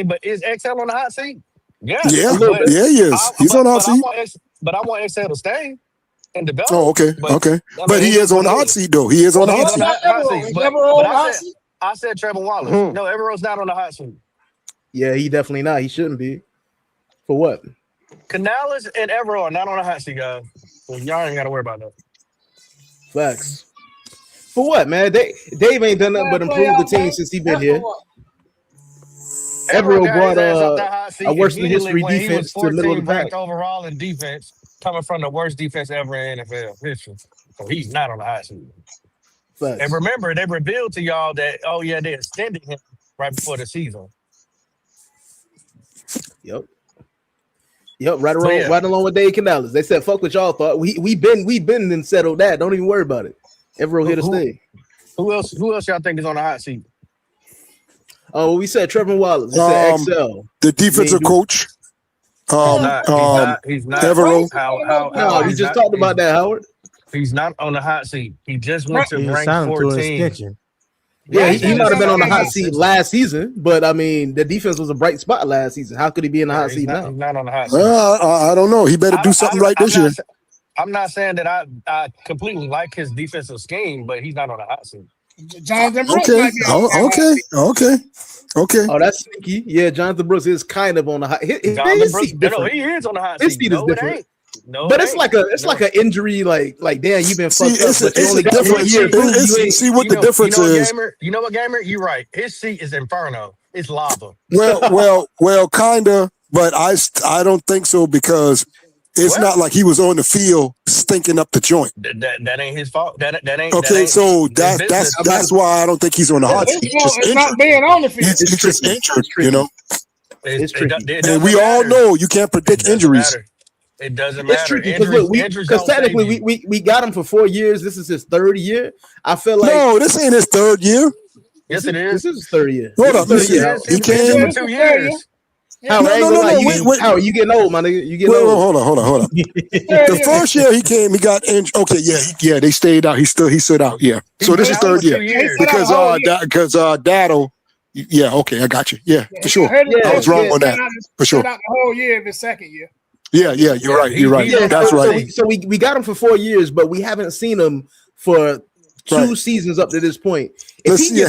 but is XL on the hot seat? Yeah, he is. He's on the hot seat. But I want XL to stay and develop. Oh, okay. But he is on the hot seat, though. He is on the hot seat. I said Trevor Wallace. No, Evero's not on the hot seat. Yeah, he definitely not. He shouldn't be. For what? Canales and Evero are not on the hot seat, guys. So y'all ain't got to worry about that. Facts. For what, man? Dave ain't done nothing but improve the team since he been here. Evero brought a worse than history defense to the middle of the pack. Overall in defense, coming from the worst defense ever in NFL history. So he's not on the hot seat. Facts. And remember, they revealed to y'all that, they extended him right before the season. Yep, right along with Dave Canales. They said, "Fuck what y'all thought." We been and settled that. Don't even worry about it. Evero here to stay. Who else y'all think is on the hot seat? Oh, we said Trevor Wallace. We said XL. The defensive coach. He's not. Evero. We just talked about that, Howard. He's not on the hot seat. He just went to rank 14. Yeah, he might have been on the hot seat last season, but I mean, the defense was a bright spot last season. How could he be in the hot seat now? He's not on the hot seat. I don't know. He better do something right this year. I'm not saying that I completely like his defensive scheme, but he's not on the hot seat. Jonathan Brooks. Okay. Oh, that's sneaky. Yeah, Jonathan Brooks is kind of on the hot. He is on the hot seat. His seat is different. No, but it's like an injury. Like damn, you've been fucked up. It's a difference. See what the difference is. You know what, Gamer? You're right. His seat is inferno. It's lava. Well, kinda, but I don't think so because it's not like he was on the field stinking up the joint. That ain't his fault. That ain't okay. So that's why I don't think he's on the hot seat. It's not being on the field. He's just injured, It's tricky. And we all know you can't predict injuries. It doesn't matter. It's tricky because technically we got him for 4 years. This is his third year. I feel like this ain't his third year. Yes, it is. This is his third year. Hold up, he came 2 years. Wait. How you getting old, my nigga? You getting old. Hold on. The first year he came, he got injured. Okay, yeah, they stayed out. He stood out. Yeah. So this is third year because Dado. Yeah, okay, I got you. Yeah, for sure. I was wrong on that. For sure. The whole year of his second year. Yeah, you're right. You're right. That's right. So we got him for 4 years, but we haven't seen him for 2 seasons up to this point. Let's see a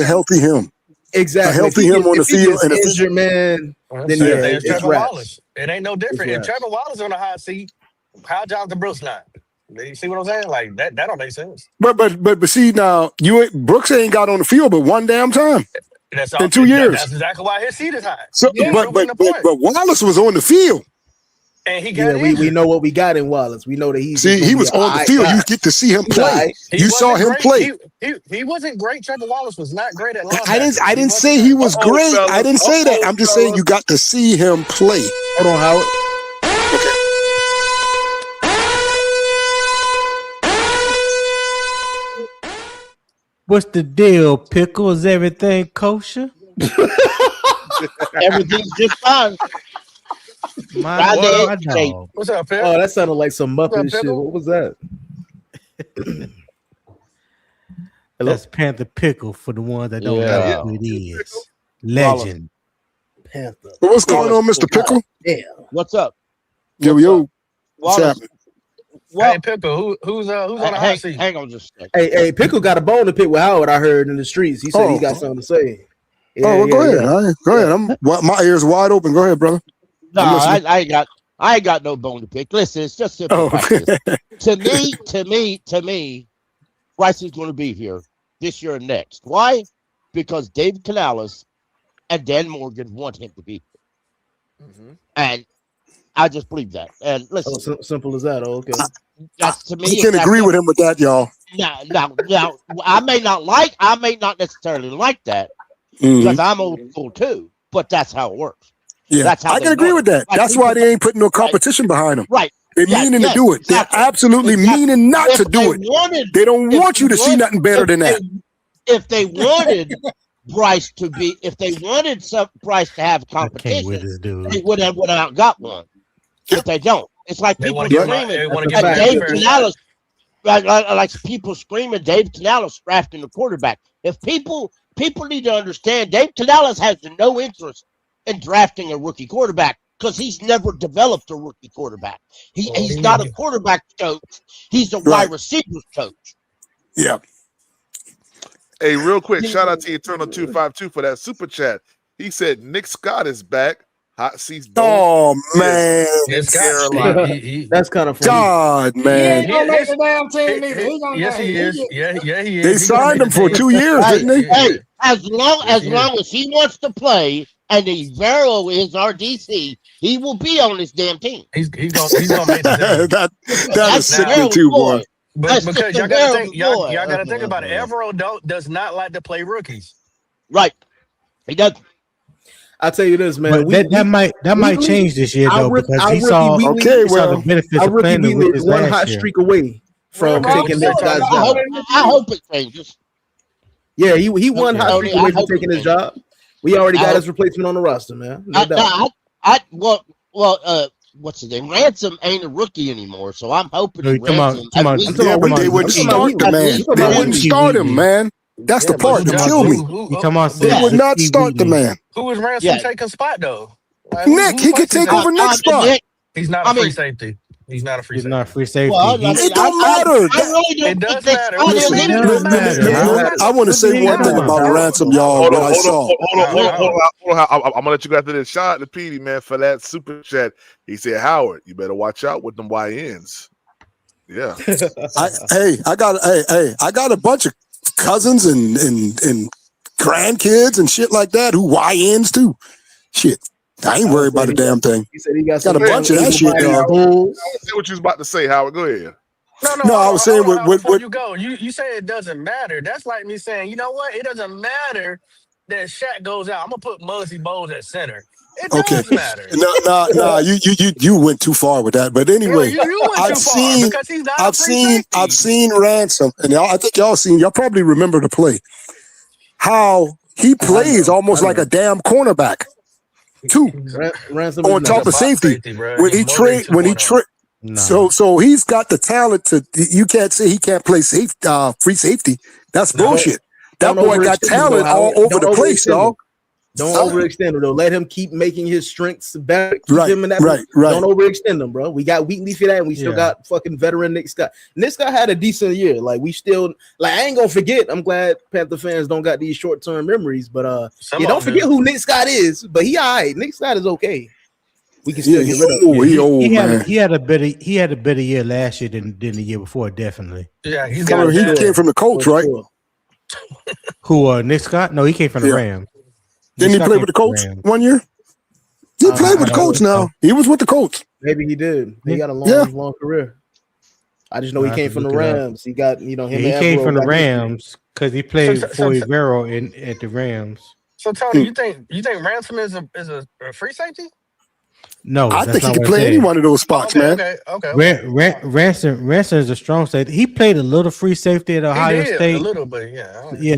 healthy him. Exactly. A healthy him on the field and injured man. Then it's Trevor Wallace. It ain't no different. If Trevor Wallace on the hot seat, how Jonathan Brooks not? You see what I'm saying? Like that don't make sense. But see now, Brooks ain't got on the field but one damn time. In 2 years. That's exactly why his seat is high. So, but Wallace was on the field. And he got we know what we got in Wallace. We know that he was on the field. You get to see him play. You saw him play. He wasn't great. Trevor Wallace was not great at linebacker. I didn't say he was great. I didn't say that. I'm just saying you got to see him play. Hold on, Howard. What's the deal, Pickle? Is everything kosher? Everything's just fine. My dog. What's up, Pickle? Oh, that sounded like some Muppet shit. Pickle? What was that? That's Panther Pickle for the ones that don't know who it is. Legend. Panther. What's going on, Mr. Pickle? Yeah. What's up? Yo. What's happening? Hey, Pickle, who's on the hot seat? Hang on just a second. Hey, Pickle got a bone to pick with Howard. I heard in the streets. He said he got something to say. Yeah, go ahead. All right, go ahead. My ears wide open. Go ahead, brother. No, I ain't got no bone to pick. Listen, it's just simple. To me, Bryce is going to be here this year and next. Why? Because David Canales and Dan Morgan want him to be here. And I just believe that. And listen, simple as that. Oh, okay. That's to me. I can agree with him with that, y'all. Now, I may not necessarily like that because I'm old school too. But that's how it works. Yeah, that's how I can agree with that. That's why they ain't putting no competition behind them. Right. They're meaning to do it. Exactly. They're absolutely meaning not to do it. They don't want you to see nothing better than that. If they wanted Bryce to be, if they wanted Bryce to have competition, they would have got one. If they don't, it's like people screaming. Like Dave Canales, like people screaming, Dave Canales drafting the quarterback. If people need to understand, Dave Canales has no interest in drafting a rookie quarterback because he's never developed a rookie quarterback. He's not a quarterback coach. He's a wide receivers coach. Yeah. Hey, real quick, shout out to Eternal 252 for that super chat. He said Nick Scott is back. Hot seats. Oh man, Carolina. That's kind of funny. God, man. He ain't gonna make the damn team either. Yes, he is. Yeah, he is. They signed him for 2 years, didn't they? Hey, as long as he wants to play and Vero is our DC, he will be on this damn team. He's gonna make the team. that is sickening too, boy. But because y'all gotta think about it. Evero does not like to play rookies. Right. He does. I'll tell you this, man. But that might change this year though, because he saw the benefits of playing the rookies one last hot year. streak away from taking this guy's job. I hope it changes. Yeah, he won hot streak away from taking his job. We already got his replacement on the roster, man. No doubt. What's his name? Ransom ain't a rookie anymore, so I'm hoping. They wouldn't start the man. They wouldn't start him, man. That's the part that killed me. They would not start the man. Who is Ransom taking spot though? Nick, he could take over Nick's spot. He's not a free safety. He's not a free safety. Well, it don't matter. It does matter. I want to say one thing about Ransom, y'all. Hold What I saw. on. I'm gonna let you go after this. Shout out to Petey, man, for that super chat. He said, Howard, you better watch out with them YNs. Yeah. I got a bunch of cousins and grandkids and shit like that who YNs too. Shit. I ain't worried about a damn thing. He said he got a bunch of that shit, dog. See what you was about to say, Howard. Go ahead. No, I was saying before you go, you say it doesn't matter. That's like me saying, you know what? It doesn't matter that Shaq goes out. I'm gonna put Muggsy Bogues at center. It does matter. No, you went too far with that. But anyway, I've seen Ransom, and I think y'all probably remember the play. How he plays almost like a damn cornerback. Too on top of safety when he trade. So he's got the talent to. You can't say he can't play free safety. That's bullshit. That boy got talent all over the place, dog. Don't overextend him though. Let him keep making his strengths better. Right. Don't overextend him, bro. We got Wheatley for that, and we still got fucking veteran Nick Scott. Nick Scott had a decent year. Like we still, I ain't gonna forget. I'm glad Panther fans don't got these short term memories, but don't forget who Nick Scott is. But he all right. Nick Scott is okay. We can still get rid of him. He had a better year last year than the year before, definitely. Yeah, he came from the Colts, right? Who Nick Scott? No, he came from the Rams. Didn't he play with the Colts 1 year? He played with the Colts now. He was with the Colts. Maybe he did. He got a long career. I just know he came from the Rams. He got, him. He came from the Rams because he played for Vero at the Rams. So Tony, you think Ransom is a free safety? No, I that's think he not can what I play any said. one of those spots, man. Ransom is a strong safety. He played a little free safety at Ohio He did State. a little bit, yeah. Yeah,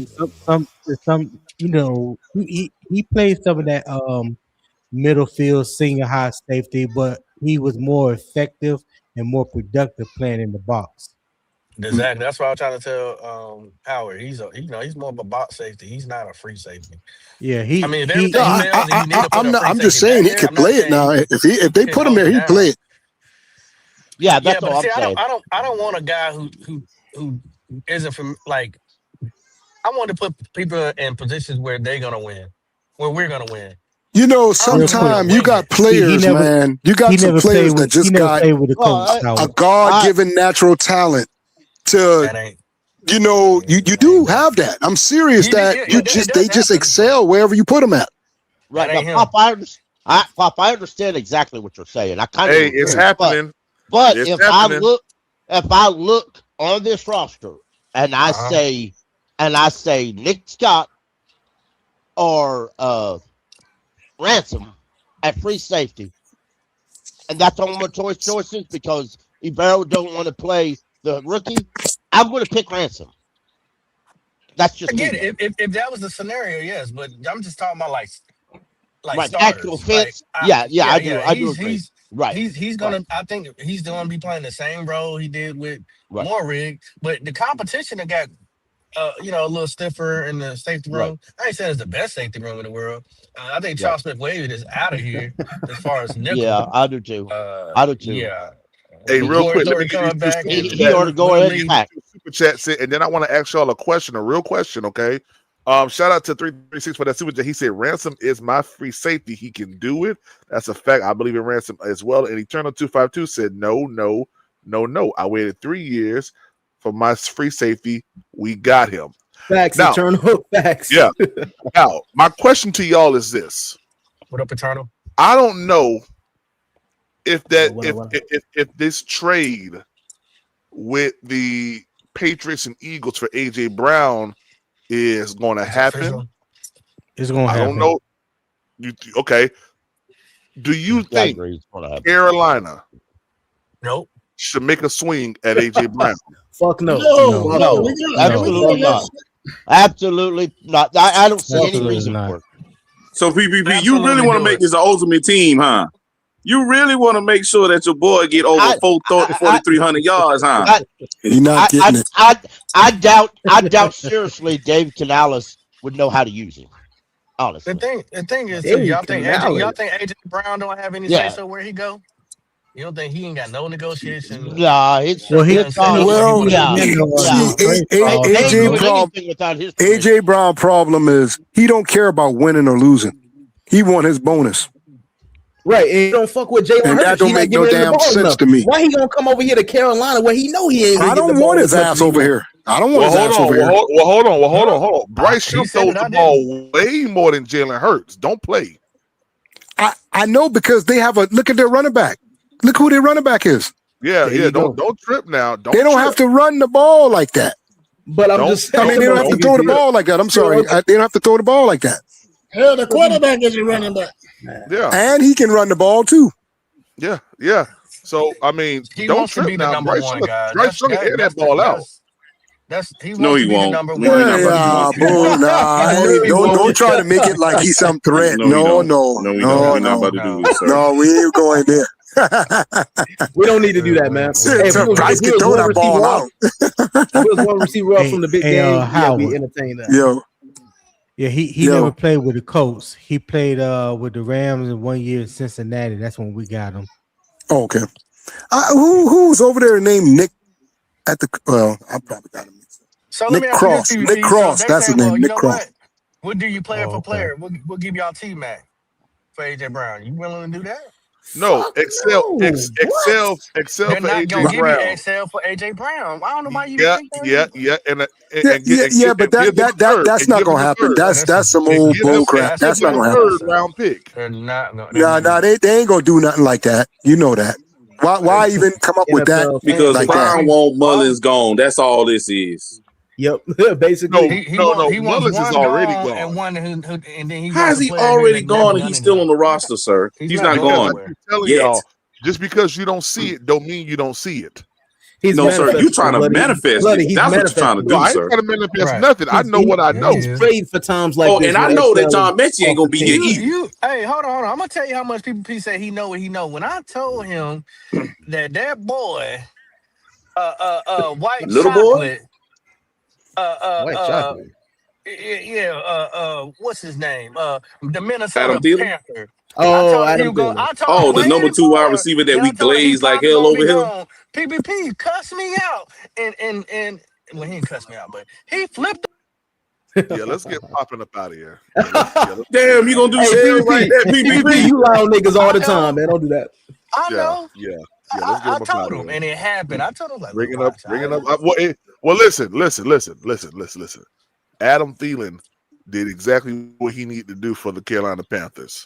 some you know, he played some of that middle field senior high safety, but he was more effective and more productive playing in the box. Exactly. That's what I was trying to tell Howard. He's more of a box safety. He's not a free safety. Yeah, I mean, if everything fails and you need to put a free I'm just safety saying back he there, can play it now. If they put him there, he play it. Yeah, Yeah, but see, I don't want a guy who isn't from like. I want to put people in positions where they're gonna win, where we're gonna win. You know, sometimes you got players, man. You got some players that just got a God-given natural talent to. You know, you do have that. I'm serious that they just excel wherever you put them at. Right, now, Pop, I understand exactly what you're saying. I kind of it's happening. But It's if happening. I look on this roster and I say Nick Scott or Ransom at free safety, and that's on my choices because Ibero don't want to play the rookie, I'm going to pick Ransom. That's just Again, if that was the scenario, yes. But I'm just talking about like right, starters. actual fits. I do agree. Right, He's gonna. I think he's gonna be playing the same role he did with Morrig. But the competition that got, a little stiffer in the safety room. I ain't saying it's the best safety room in the world. I think Charles Smith-Wade is out of here as far as nickel. Yeah, I do too. Yeah. Hey, real quick, let me get coming back. He ought to go ahead and pack. Super chat sit, and then I want to ask y'all a real question, okay? Shout out to 336 for that super chat. He said Ransom is my free safety. He can do it. That's a fact. I believe in Ransom as well. And Eternal 252 said no. I waited 3 years for my free safety. We got him. Facts, now, Eternal. Facts. Yeah. Now, my question to y'all is this. What up, Eternal? I don't know if this trade with the Patriots and Eagles for AJ Brown is going to happen. It's going to happen. I don't know. Okay. Do you think Carolina should make a swing at AJ Brown? Fuck no. No. Absolutely not. Absolutely not. I don't see any reason for it. So PPP, you really want to make this an ultimate team, huh? You really want to make sure that your boy get over 4,300 yards, huh? He's not getting it. I doubt seriously Dave Canales would know how to use him. Honestly, the thing is, too, y'all think AJ Brown don't have any say so where he go? You don't think he ain't got no negotiation? Nah, AJ Brown problem is he don't care about winning or losing. He want his bonus. Right, and he don't fuck with Jalen Hurts. And that don't make no damn sense to me. Why he gonna come over here to Carolina where he know he ain't? I don't want his ass over here. I don't want his ass over here. Well, hold on. Bryce Young throws the ball way more than Jalen Hurts. Don't play. I know because they have look at their running back. Look who their running back is. Yeah. Don't trip now. They don't have to run the ball like that. But I'm just saying. I mean, they don't have to throw the ball like that. I'm sorry. They don't have to throw the ball like that. Hell, the quarterback is a running back. Yeah. And he can run the ball too. Yeah. So I mean, he don't wants trip to be the now. number one guy. Bryce Young air that ball out. He wants to be the number one. Don't try to make it like he's some threat. No. We're not about to do this, sir. No, we ain't going there. We don't need to do that, man. Bryce can throw that ball out. If it was one receiver off from the big game, we entertain that. Yeah, he never played with the Colts. He played with the Rams in 1 year in Cincinnati. That's when we got him. Oh, okay. Who's over there named Nick? I probably got him. So Nick Cross. Nick Cross. That's his name. Nick Cross. We'll do you player for player. We'll give y'all T-Mac for AJ Brown. You willing to do that? No, Excel They're for not AJ gonna give Brown. you Excel for AJ Brown. I don't know why you think that. But that's not gonna happen. That's some old bull crap. That's not gonna happen. Third round pick. They're not gonna. No, they ain't gonna do nothing like that. You know that. Why even come up with that? Because like Brown that? won't Mullins gone. That's all this is. Yep, basically. He Willis wants is one already gone gone. and one and then he How wants is a he player already that gone never and done he's still on anything. the roster, sir? He's not Because gone. I keep telling Yet. y'all, just because you don't see it, don't mean you don't see it. He's No, sir, you trying to manifest it. He's That's what you're trying to manifesting. No, do, I ain't sir. trying to manifest Right. nothing. I know what I know. He's prayed for times like Oh, this. and I where know that XL John is Mechie ain't off gonna the be team. here either. Hey, hold on. I'm gonna tell you how much people P say he know what he know. When I told him that boy, white Little boy? chocolate, White chocolate. what's his name? The Adam Minnesota Thielen? Panther. Oh, I told him he Adam was going. Thielen. I told Oh, him the way number 2 wide before. receiver that And we I told him he glaze like probably hell gonna over be here. gone. PPP cussed me out, and well, he didn't cuss me out, but he flipped. Yeah, let's get popping up out of here. Damn, you gonna do sales like that, PPP? You lie on niggas all the time, man. Don't do that. I know. Yeah. Let's get I him up told out of him, here. and it happened. I told him like, Bringing look, up. Well, listen. Adam Thielen did exactly what he needed to do for the Carolina Panthers.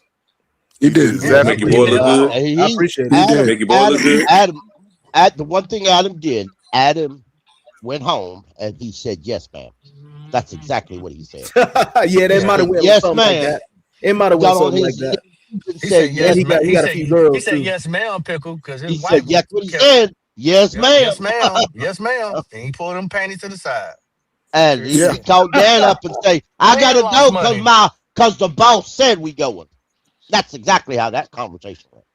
He did exactly. Make your boy look good. I appreciate it. He did. Make your boy look good. The one thing Adam did, Adam went home and he said, "Yes, ma'am." That's exactly what he said. Yeah, that might have went yes, something ma'am. like that. It might have went something like that. He said yes, he got a few girls. He said too. yes, ma'am, pickle, because his He wife. said, "Yes, what he said." Yes, ma'am. Yes, ma'am. Yes, ma'am. And he pulled them panties to the side. And he called Dan up and say, "I got to go because the boss said we going." That's exactly how that conversation went.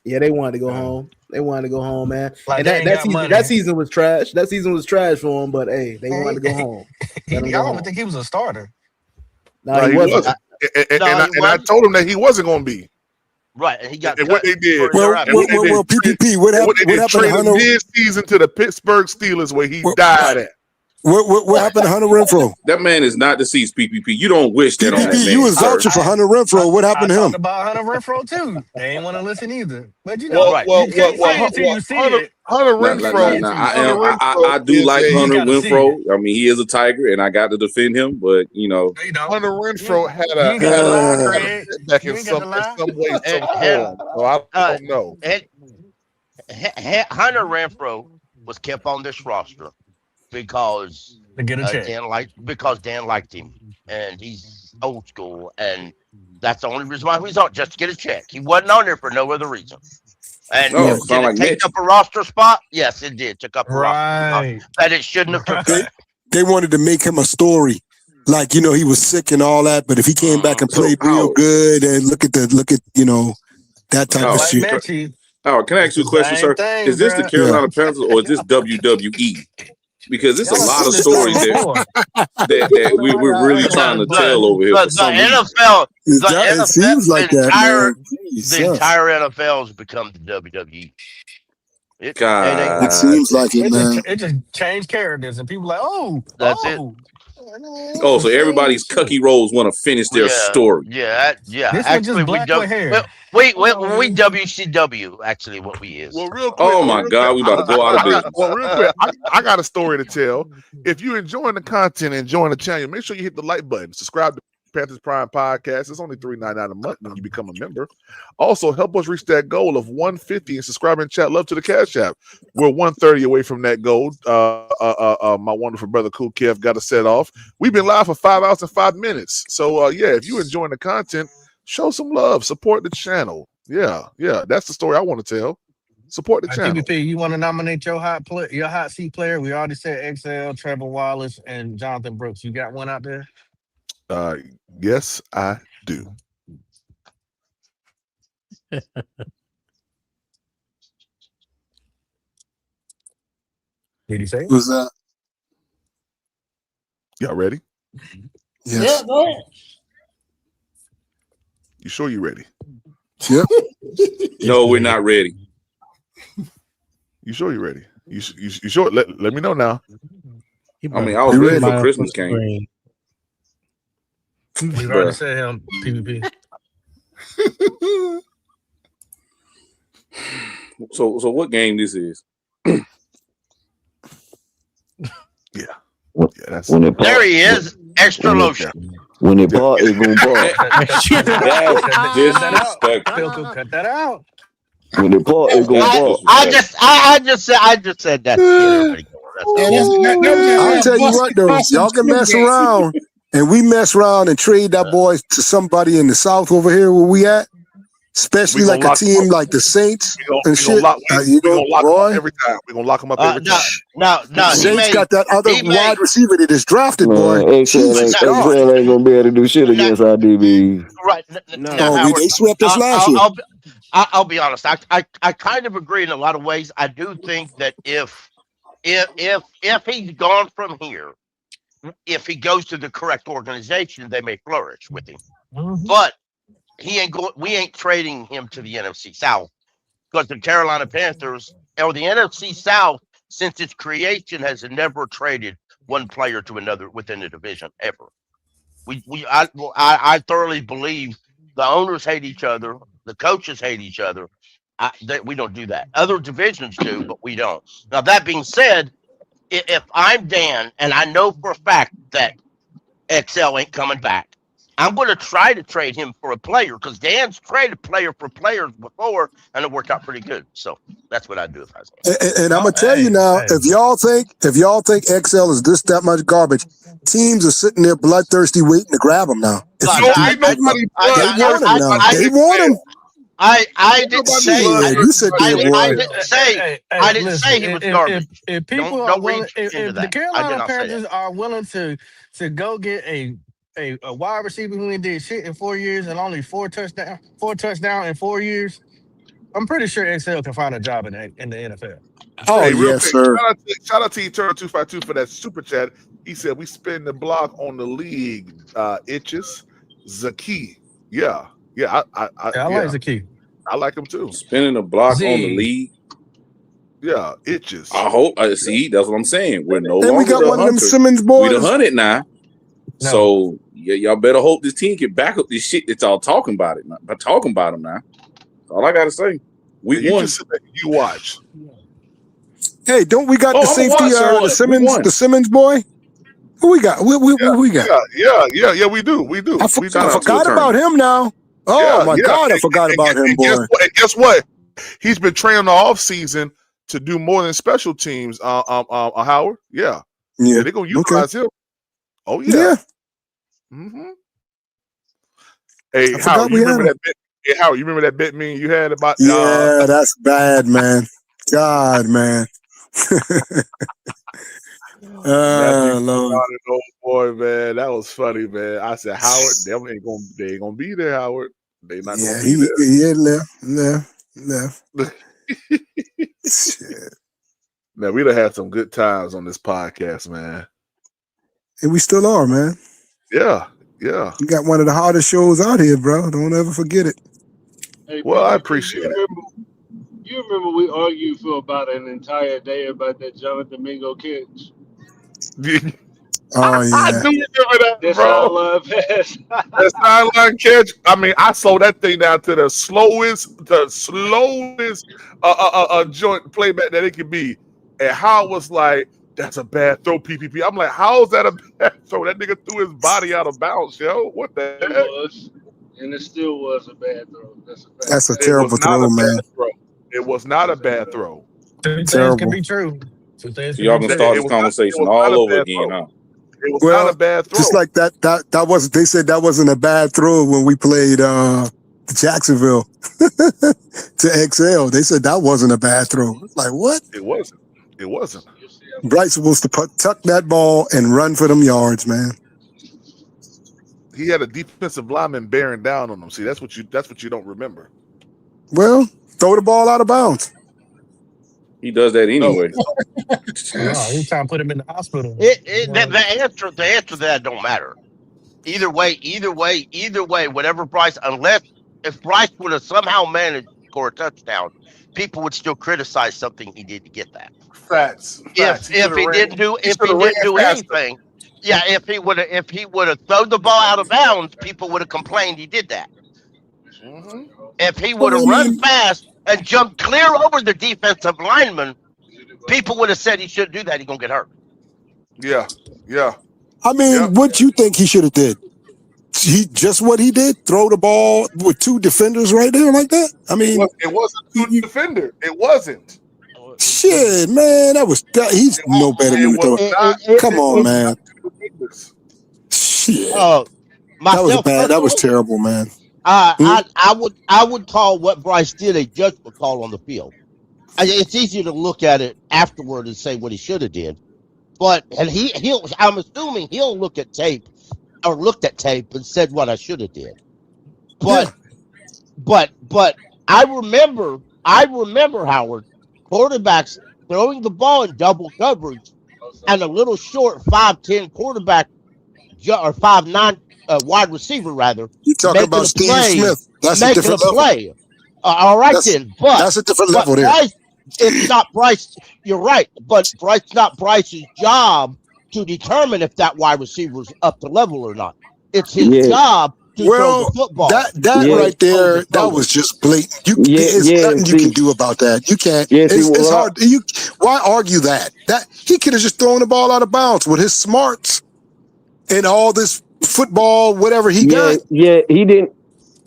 Yeah, they wanted to go home. They wanted to go home, man. Like and that season was trash. That season was trash for them, but hey, they wanted to go home. I don't even think he was a starter. No, he wasn't. And I told him that he wasn't going to be. Right, and he got and what they did. Well, PPP. What happened to Hunter? Mid-season to the Pittsburgh Steelers, where he died at. What happened to Hunter Renfrow? That man is not deceased, PPP. You don't wish that on that man. You was vouching for Hunter Renfrow. What happened to him? Talked about Hunter Renfrow too. They ain't want to listen either. But you know, Hunter Renfrow. I do like Hunter Renfrow. I mean, he is a Tiger, and I got to defend him. But you know, Hunter Renfrow had a setback in some way, some form. So I don't know. Hunter Renfrow was kept on this roster because Dan liked him, and he's old school, and that's the only reason why he's on, just to get a check. He wasn't on there for no other reason. And did it take up a roster spot? Yes, it did. Took up a roster spot that it shouldn't have took. They wanted to make him a story, like he was sick and all that. But if he came back and played real good, and look at that type of shit. Oh, can I ask you a question, sir? Is this the Carolina Panthers or is this WWE? Because it's a lot of stories that we're really trying to tell over here. It seems like that. The entire NFL has become the WWE. It seems like it, man. It just changed characters, and people like, that's it. Oh, so everybody's cucky rolls want to finish their story. Yeah. This Actually, just black with hair. we WCW actually what we is. Well, real quick. Oh my God, we about to go out of business. Well, real quick, I got a story to tell. If you're enjoying the content, enjoying the channel, make sure you hit the like button. Subscribe to Panthers Prime Podcast. It's only $3.99 a month when you become a member. Also, help us reach that goal of 150 and subscribe and chat love to the Cash App. We're 130 away from that goal. My wonderful brother Cool Kev got to set off. We've been live for 5 hours and 5 minutes. So if you're enjoying the content, show some love. Support the channel. Yeah. That's the story I want to tell. Support the channel. PPP, you want to nominate your hot seat player? We already said XL, Trevor Wallace, and Jonathan Brooks. You got one out there? Yes, I do. Did he say? Who's that? Y'all ready? Yes. Yeah, go ahead. You sure you ready? Yep. No, we're not ready. You sure you ready? You sure? Let me know now. I mean, I was ready for Christmas came. We've already said him, PvP. So what game this is? That's there he is, extra lotion. When it ball, it gonna ball. Cut that out. When it ball, it gonna ball. I just said that. I'll tell you what though, y'all can mess around, and we mess around and trade that boy to somebody in the South over here where we at. Especially like a team like the Saints and shit. We're gonna lock him up every time. We're gonna lock him up every time. No. Saints got that other wide receiver that is drafted, boy. XL ain't gonna be able to do shit against our DBs. Right. They swept us last year. I'll be honest. I kind of agree in a lot of ways. I do think that if he's gone from here, if he goes to the correct organization, they may flourish with him. But we ain't trading him to the NFC South, because the Carolina Panthers or the NFC South, since its creation, has never traded one player to another within the division ever. I thoroughly believe the owners hate each other, the coaches hate each other. We don't do that. Other divisions do, but we don't. Now, that being said, if I'm Dan and I know for a fact that XL ain't coming back, I'm going to try to trade him for a player, because Dan's traded player for players before, and it worked out pretty good. So that's what I'd do if I was him. And I'm gonna tell you now, if y'all think XL is that much garbage, teams are sitting there bloodthirsty waiting to grab him now. They want him. I didn't say. You said I didn't say he was garbage. If people are willing, if the Carolina Panthers are willing to go get a wide receiver who did shit in 4 years and only four touchdown in 4 years, I'm pretty sure XL can find a job in the NFL. Oh, yes, sir. Shout out to Eternal 252 for that super chat. He said we spin the block on the league. Itches Zaki. Yeah. I like Zaki. I like him too. Spinning the block on the league. Yeah, itches. I hope. See, that's what I'm saying. We're no And longer we got one of them hunter. Simmons boys. We the hunted now. No. So y'all better hope this team can back up this shit that y'all talking about it. By talking about them now. That's all I gotta say. We won. You watch. Hey, don't we got the safety? The Simmons boy. Who we got? Who we got? Yeah. We do. I forgot about him now. Oh my God, I forgot about him, boy. And guess what? He's been training the off season to do more than special teams. Howard. Yeah. They're gonna utilize him. Oh yeah. Mm-hmm. Hey, Howard, you remember that bit? Hey, Howard, you remember that bit me and you had about? Yeah, that's bad, man. God, man. Lord. Oh boy, man, that was funny, man. I said, Howard, they ain't gonna be there, Howard. They not gonna be there. Left. Shit. Man, we done had some good times on this podcast, man. And we still are, man. Yeah. You got one of the hardest shows out here, bro. Don't ever forget it. Hey, well, I appreciate it. You remember we argued for about an entire day about that Jonathan Mingo catch? Oh yeah, I do remember that, That's bro. That sideline catch. I mean, I slowed that thing down to the slowest joint playback that it could be. And Howard was like, "That's a bad throw, PPP." I'm like, "How is that a bad throw?" That nigga threw his body out of bounds, yo. What the heck? It was, and it still was a bad throw. That's a terrible throw, man. It was not a bad throw. Two things can be true. So y'all can start this conversation all over again, huh? It was not a bad throw. Just like that wasn't. They said that wasn't a bad throw when we played Jacksonville to XL. They said that wasn't a bad throw. Like what? It wasn't. Bryce was supposed to tuck that ball and run for them yards, man. He had a defensive lineman bearing down on him. See, that's what you don't remember. Well, throw the ball out of bounds. He does that anyway. He's trying to put him in the hospital. The answer to that don't matter. Either way, whatever Bryce, if Bryce would have somehow managed to score a touchdown, people would still criticize something he did to get that. Facts. If he didn't do anything, if he would have thrown the ball out of bounds, people would have complained he did that. Mm-hmm. If he would have run fast and jumped clear over the defensive lineman, people would have said he shouldn't do that. He's gonna get hurt. Yeah. I mean, what you think he should have did? Just what he did? Throw the ball with two defenders right there like that? I mean, it wasn't two defender. It wasn't. Shit, man, he's no better than the Come on, man. Shit. That was terrible, man. I would call what Bryce did a judgment call on the field. It's easier to look at it afterward and say what he should have did, but I'm assuming he'll looked at tape and said what I should have did. But I remember Howard, quarterbacks throwing the ball in double coverage, and a little short 5'10" quarterback or 5'9" wide receiver rather. You talking about Steve Smith? That's a different level. Play. All right, but that's a different level there. It's not Bryce. You're right, but it's not Bryce's job to determine if that wide receiver is up to level or not. It's his job to throw the football. That right there, that was just blatant. There's nothing you can do about that. You can't. It's hard. Why argue that? That he could have just thrown the ball out of bounds with his smarts and all this football, whatever he got. Yeah, he didn't.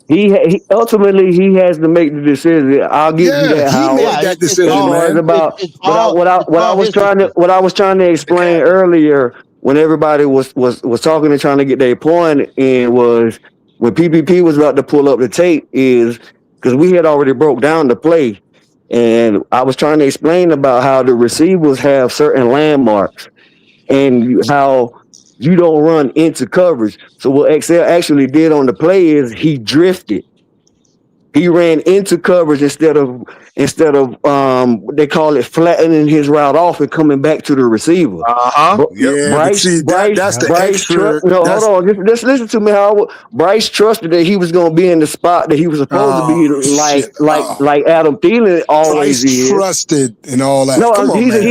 He ultimately he has to make the decision. I'll give you that. He made that decision, man. What I was trying to explain earlier when everybody was talking and trying to get their point in was when PPP was about to pull up the tape is because we had already broke down the play, and I was trying to explain about how the receivers have certain landmarks and how you don't run into coverage. So what Excel actually did on the play is he drifted. He ran into coverage instead of they call it flattening his route off and coming back to the receiver. Bryce hold on. Just listen to me. How Bryce trusted that he was going to be in the spot that he was supposed to be, like Adam Thielen always is. Trusted and all that. No, come on, he's man.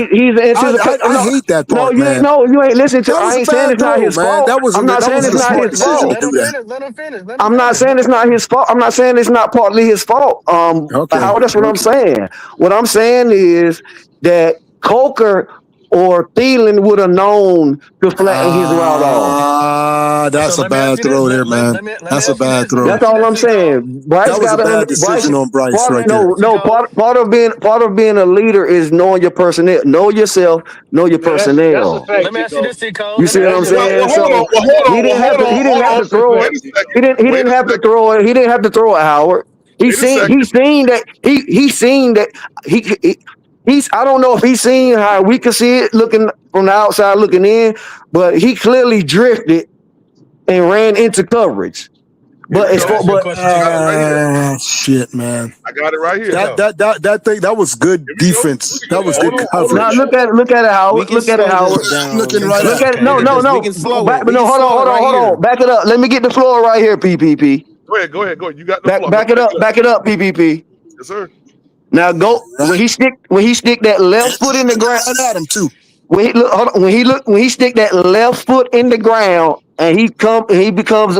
I hate that part, man. You ain't listening to. I ain't saying it's not his fault. I'm not saying it's not his fault. I'm not saying it's not his fault. I'm not saying it's not partly his fault. That's what I'm saying. What I'm saying is that Coker or Thielen would have known to flatten his route off. That's a bad throw there, man. That's a bad throw. That's all I'm saying. Bryce that was a bad decision on Bryce right there. No, part of being a leader is knowing your personnel. Know yourself, know your personnel. Let me ask you this, Tico. You see what I'm saying? He didn't have to throw it. He didn't have to throw it. He didn't have to throw it, Howard. He's seen that I don't know if he's seen how we can see it looking from the outside looking in, but he clearly drifted and ran into coverage. Shit, man. I got it right here. That was good defense. That was good coverage. Now look at it, Howard. Look at it, Howard. Looking right look at it. No. Hold on. Back it up. Let me get the floor right here, PPP. Go ahead. You got the floor. Back it up, PPP. Yes, sir. Now go when he stick that left foot in the ground. At him too. When he stick that left foot in the ground and he becomes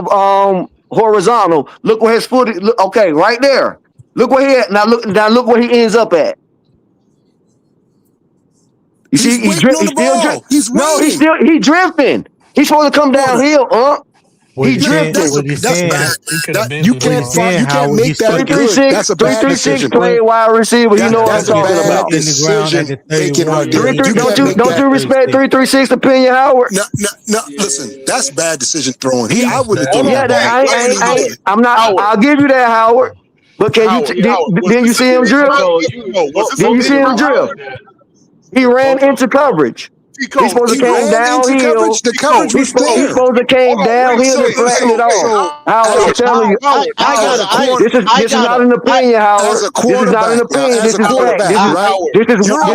horizontal. Look where his foot is. Okay, right there. Look where he at. Now look where he ends up at. You see, he's drifting. He's supposed to come downhill, huh? He drifted. That's bad. You can't make that good. That's a bad decision. Play wide receiver. You know what I'm talking about. Don't you respect 336 opinion, Howard? No. Listen, that's bad decision throwing. I would have thrown it. I'm not. I'll give you that, Howard. But can then you see him drift? Then you see him drift? He ran into coverage. He's supposed to came downhill. He's supposed to came downhill and flatten it off. Howard, I'm telling you, this is not an opinion, Howard. This is not an opinion. This is fact. This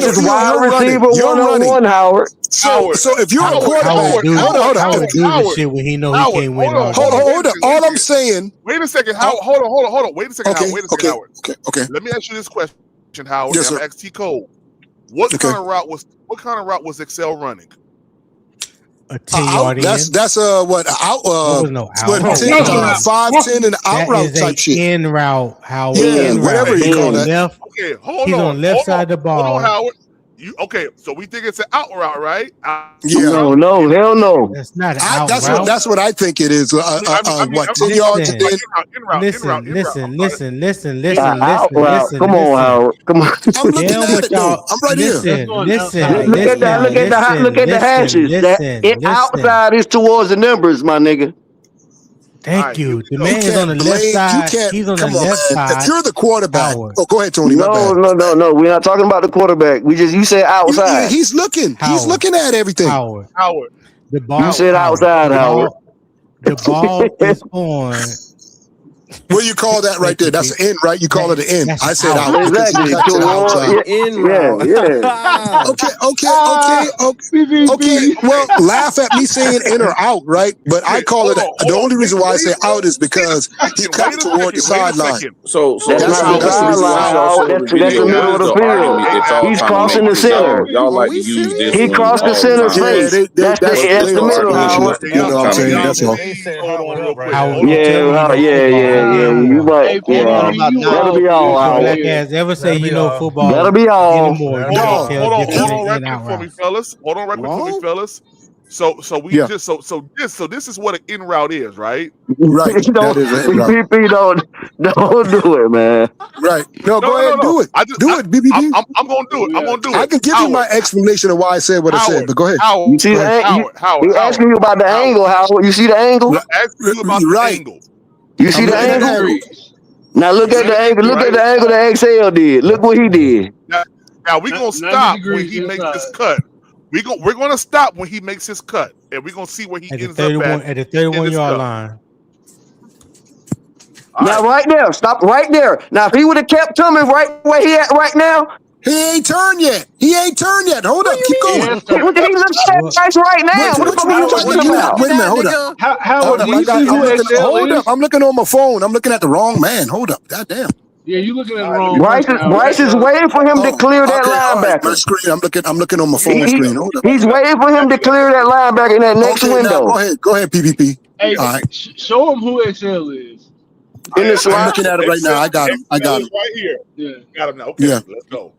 is wide receiver 101, Howard. So if you're a quarterback, hold on. Shit when he know he can't win. Hold on. All I'm saying. Wait a second. Hold on. Wait a second, Howard. Okay. Let me ask you this question, Howard. Yes, sir. XT Cole. What kind of route was Excel running? A 10-yard That's what out was no out. 5-10 and out route type shit. In route, Howard. Yeah, whatever you call that. Left. Okay, hold He's on. on left side of the ball. Hold on, Howard. Okay, so we think it's an out route, right? No, hell no. That's not an out route. That's what I think it is. What 10 yards? Listen. Come on, Howard. Come on. I'm looking at it. I'm right here. Look at the hashes. It outside is towards the numbers, my nigga. Thank you. The man is on the left side. He's on the left side. If you're the quarterback, go ahead, Tony. No. We're not talking about the quarterback. You said outside. He's looking. He's looking at everything. Howard. The ball. You said outside, Howard. The ball is on. What do you call that right there? That's an in, right? You call it an in. I said out. Exactly. Yeah. Okay. Well, laugh at me saying in or out, right? But I call it. The only reason why I say out is because he comes toward the sideline. So that's not the sideline. That's the middle of the field. He's crossing the center. Y'all like to use this. He crossed the center face. That's the middle, Howard. You know what I'm saying? That's all. Yeah. You might. That'll be all. Black ass ever say you know football? That'll be all. Hold on record for me, fellas. So we just so this is what an in route is, right? Right. That is an in route. BP don't do it, man. Right. No, go ahead and do it. Do it, BBB. I'm gonna do it. I can give you my explanation of why I said what I said, but go ahead. You see He's asking you about the angle, Howard. You see the angle? Asking you about the angle. You see the angle? Now look at the angle. Look at the angle that XL did. Look what he did. Now we're gonna stop when he makes this cut. We're gonna stop when he makes his cut, and we're gonna see where he ends up at the 31-yard line. Now right there, stop right there. Now if he would have kept coming right where he at right now. He ain't turned yet. Hold up, keep going. Look at he looks at Bryce right now. What the fuck are you talking about? Wait a minute, hold up. Howard, do you see who XL hold up, I'm looking on my phone. I'm looking at the wrong man. Hold up, goddamn. Yeah, you looking at the wrong. Bryce is waiting for him to clear that linebacker. My screen. I'm looking on my phone screen. Hold up. He's waiting for him to clear that linebacker in that next window. Go ahead, PPP. Hey, all right. Show him who XL is. In the slide. I'm looking at it right now. I got him. Right here. Yeah. Got him now. Okay, yeah. Let's go.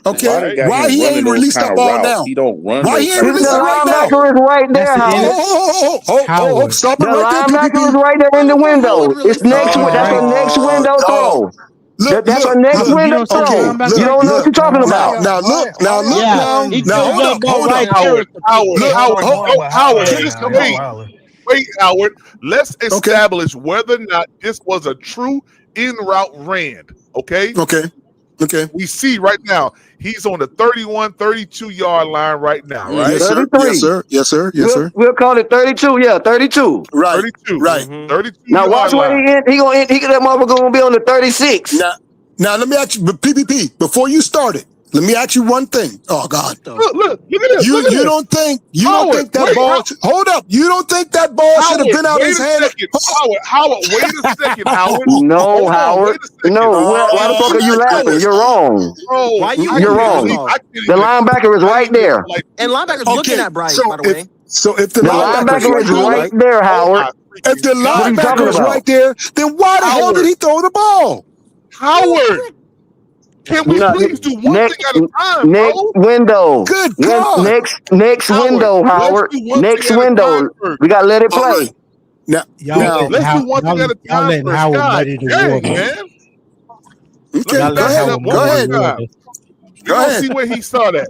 Okay, why he ain't released that ball now? He don't run. Why he ain't released it right now? The linebacker is right there, Howard. Stop it the right there. The linebacker is right there in the window. It's next. That's a next window throw. That's a next window throw. You don't know what you're talking about. Now look. Howard. Wait, Howard. Let's establish whether or not this was a true in route ran. Okay. We see right now he's on the 31, 32-yard line right now, right? Yes, sir. We'll call it 32. Yeah, 32. Right. 32. Right. 32. Now watch where he that motherfucker gonna be on the 36. Now let me ask you, PPP, before you start it, let me ask you one thing. Oh God. Look at this. You don't think that ball hold up. You don't think that ball should have been out of his hand? Howard, wait a second, Howard. No, Howard. No, why the fuck are you laughing? You're wrong. You're wrong. The linebacker is right there. And linebacker's looking at Bryce, by the way. So if the linebacker is right there, Howard. If the linebacker is right there, then why the hell did he throw the ball? Howard. Can we please do one thing at a time, next bro? window. Good God. Next window, Howard. Next window. We gotta let it play. Now, let's do one thing at a time. Letting Howard ready to war, man. Okay, go ahead. Go ahead. See where he saw that.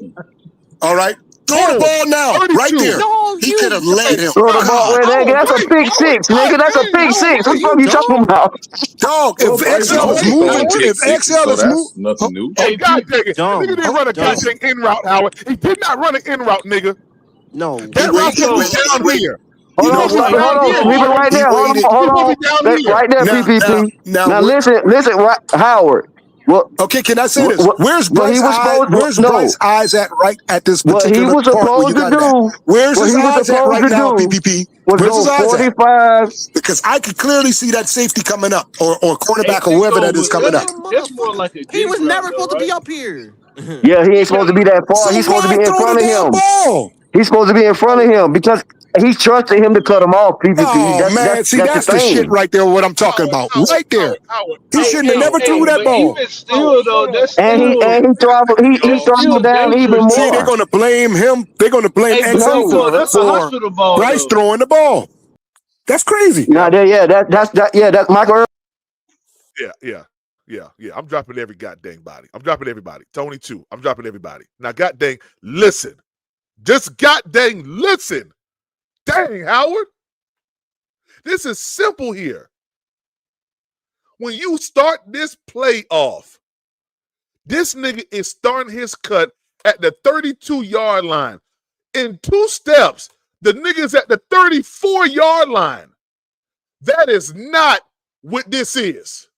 All right. Throw the ball now, right there. He could have led him. Throw the ball, that's a pick six, nigga. That's a pick six. What the fuck are you talking about? Dog, if XL is moving, nothing new. Hey, God dang it. Nigga didn't run a goddamn in route, Howard. He did not run an in route, nigga. No. That route was down here. Hold on, leave it right there. Hold on. Right there, PPP. Now listen, Howard. Well, okay, can I say this? Where's Bryce's eyes at right at this particular part? Where's his eyes at right now, PPP? Where's his eyes 45. Because I could clearly see that safety coming up, or cornerback, or whoever that is coming up. It's more like a he was never supposed to be up here. Yeah, he ain't supposed to be that far. He's supposed to be in front of him. He's supposed to be in front of him because He trusted him to cut him off. PPP. Oh man, see that's the shit right there. What I'm talking about, right there. He shouldn't have never threw that ball. Even still, though, that's And he traveled down even more. See, they're gonna blame him. They're gonna blame XL for Bryce throwing the ball. That's crazy. Nah, that's Michael. Yeah. I'm dropping every goddamn body. I'm dropping everybody. Tony too. I'm dropping everybody. Now, goddamn, listen. Just goddamn listen. Dang, Howard. This is simple here. When you start this play off, this nigga is starting his cut at the 32-yard line. In 2 steps, the nigga's at the 34-yard line. That is not what this is.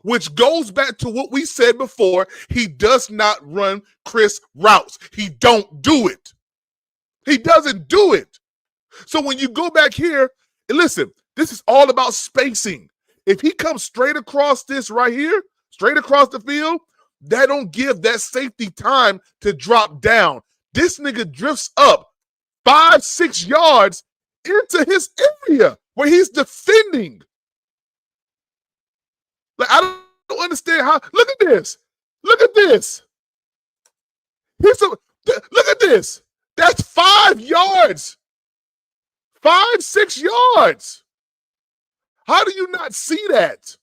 Which goes back to what we said before. He does not run Chris routes. He don't do it. He doesn't do it. So when you go back here, and listen, this is all about spacing. If he comes straight across this right here, straight across the field, that don't give that safety time to drop down. This nigga drifts up 5-6 yards into his area where he's defending. Like, I don't understand how. Look at this. Look at this. Look at this. That's 5 yards. 5-6 yards. How do you not see that?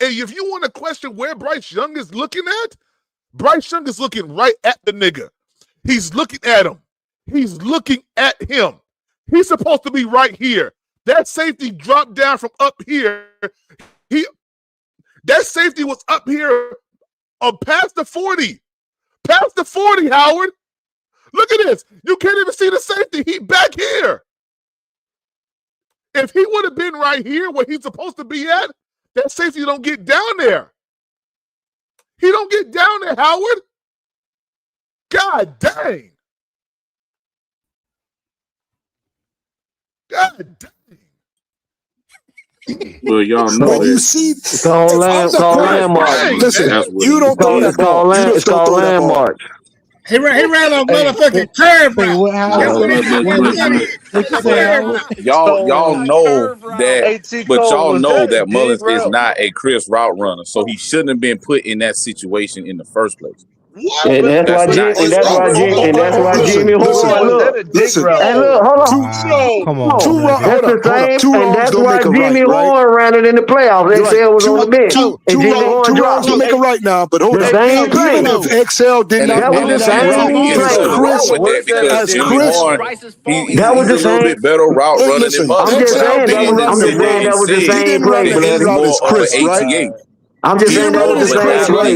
And if you want to question where Bryce Young is looking at, Bryce Young is looking right at the nigga. He's looking at him. He's looking at him. He's supposed to be right here. That safety dropped down from up here. That safety was up here past the 40. Past the 40, Howard. Look at this. You can't even see the safety. He back here. If he would have been right here where he's supposed to be at, that safety don't get down there. He don't get down there, Howard. God dang. God dang. Well, y'all know when you see landmark. Listen, you don't throw that ball. It's called landmark. He ran a motherfucking curve Y'all know that, but y'all know that Mullins is not a Chris route runner, so he shouldn't have been put in that situation in the first place. And that's why Jimmy Horn. Listen, and look, hold on. Come on. That's why Jimmy Horn ran it in the playoffs. XL was on the bench. Two wrongs don't make a right now, but hold on. Even if XL did not run that that was the same. A little bit better route running than Mullins. I'm just saying that was the same play. I'm just saying that was the same play,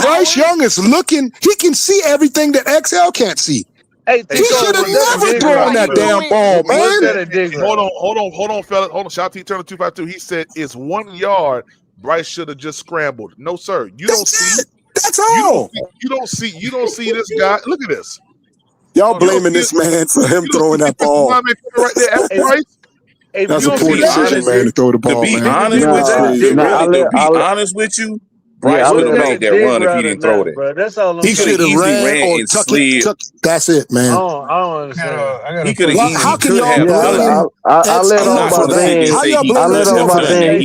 Bryce Young is looking. He can see everything that XL can't see. Hey, he should have never thrown that damn ball, man. Hold on, fella. Hold on. Shout out to Eternal 252. He said it's 1 yard. Bryce should have just scrambled. No, sir. You don't see. That's all. You don't see this guy. Look at this. Y'all blaming this man for him throwing that ball. Right there at Bryce. That's a poor decision, man, to throw the ball, man. To be honest with you, Bryce would have made that run if he didn't throw that. That's all he should have ran or tucked. That's it, man. I don't understand. He could have. How can y'all blame? I let off my thing. I let off my thing.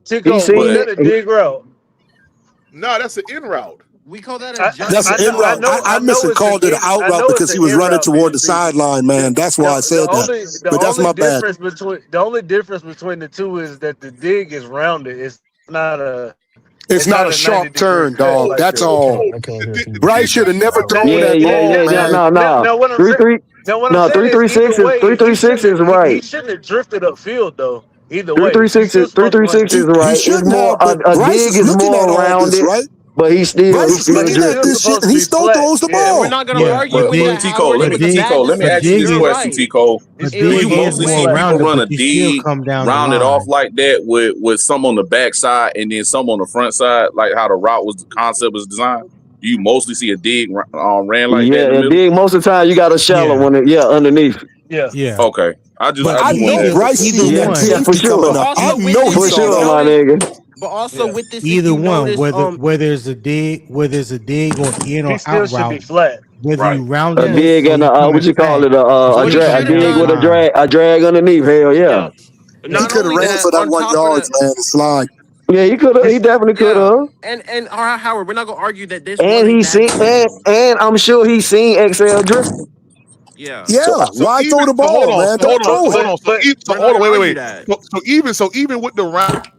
Tico, was that a dig route? No, that's an in route. We call that that's an in route. I called it an out route because he was running toward the sideline, man. That's why I said that. But that's my bad. The only difference between the two is that the dig is rounded. It's not a sharp turn, dog. That's all. Bryce should have never thrown that ball. No, 336 is right. He shouldn't have drifted upfield though. Either way, 336 is right. It's more a dig is more rounded, right? But he still drifts. He still throws the ball. We're not going to argue with that. Tico, let me ask you this question, Tico. Do you mostly see people run a dig, round it off like that with some on the back side and then some on the front side, like how the concept was designed? Do you mostly see a dig ran like that? Yeah, a dig most of the time you got a shallow one. Underneath. Yeah. Okay. I know Bryce for sure. I know for sure, my nigga. But also with this, either one, whether there's a dig or in or out route, whether you round A dig and what you call it? A dig with a drag underneath. Hell yeah. He could have ran for that 1 yard, man. Slide. Yeah, he could have. He definitely could have. And Howard, we're not gonna argue that this. And he seen, and I'm sure he's seen XL drifting. Yeah. Yeah. Why throw the ball, man? Don't throw it. Hold on, wait. So even with the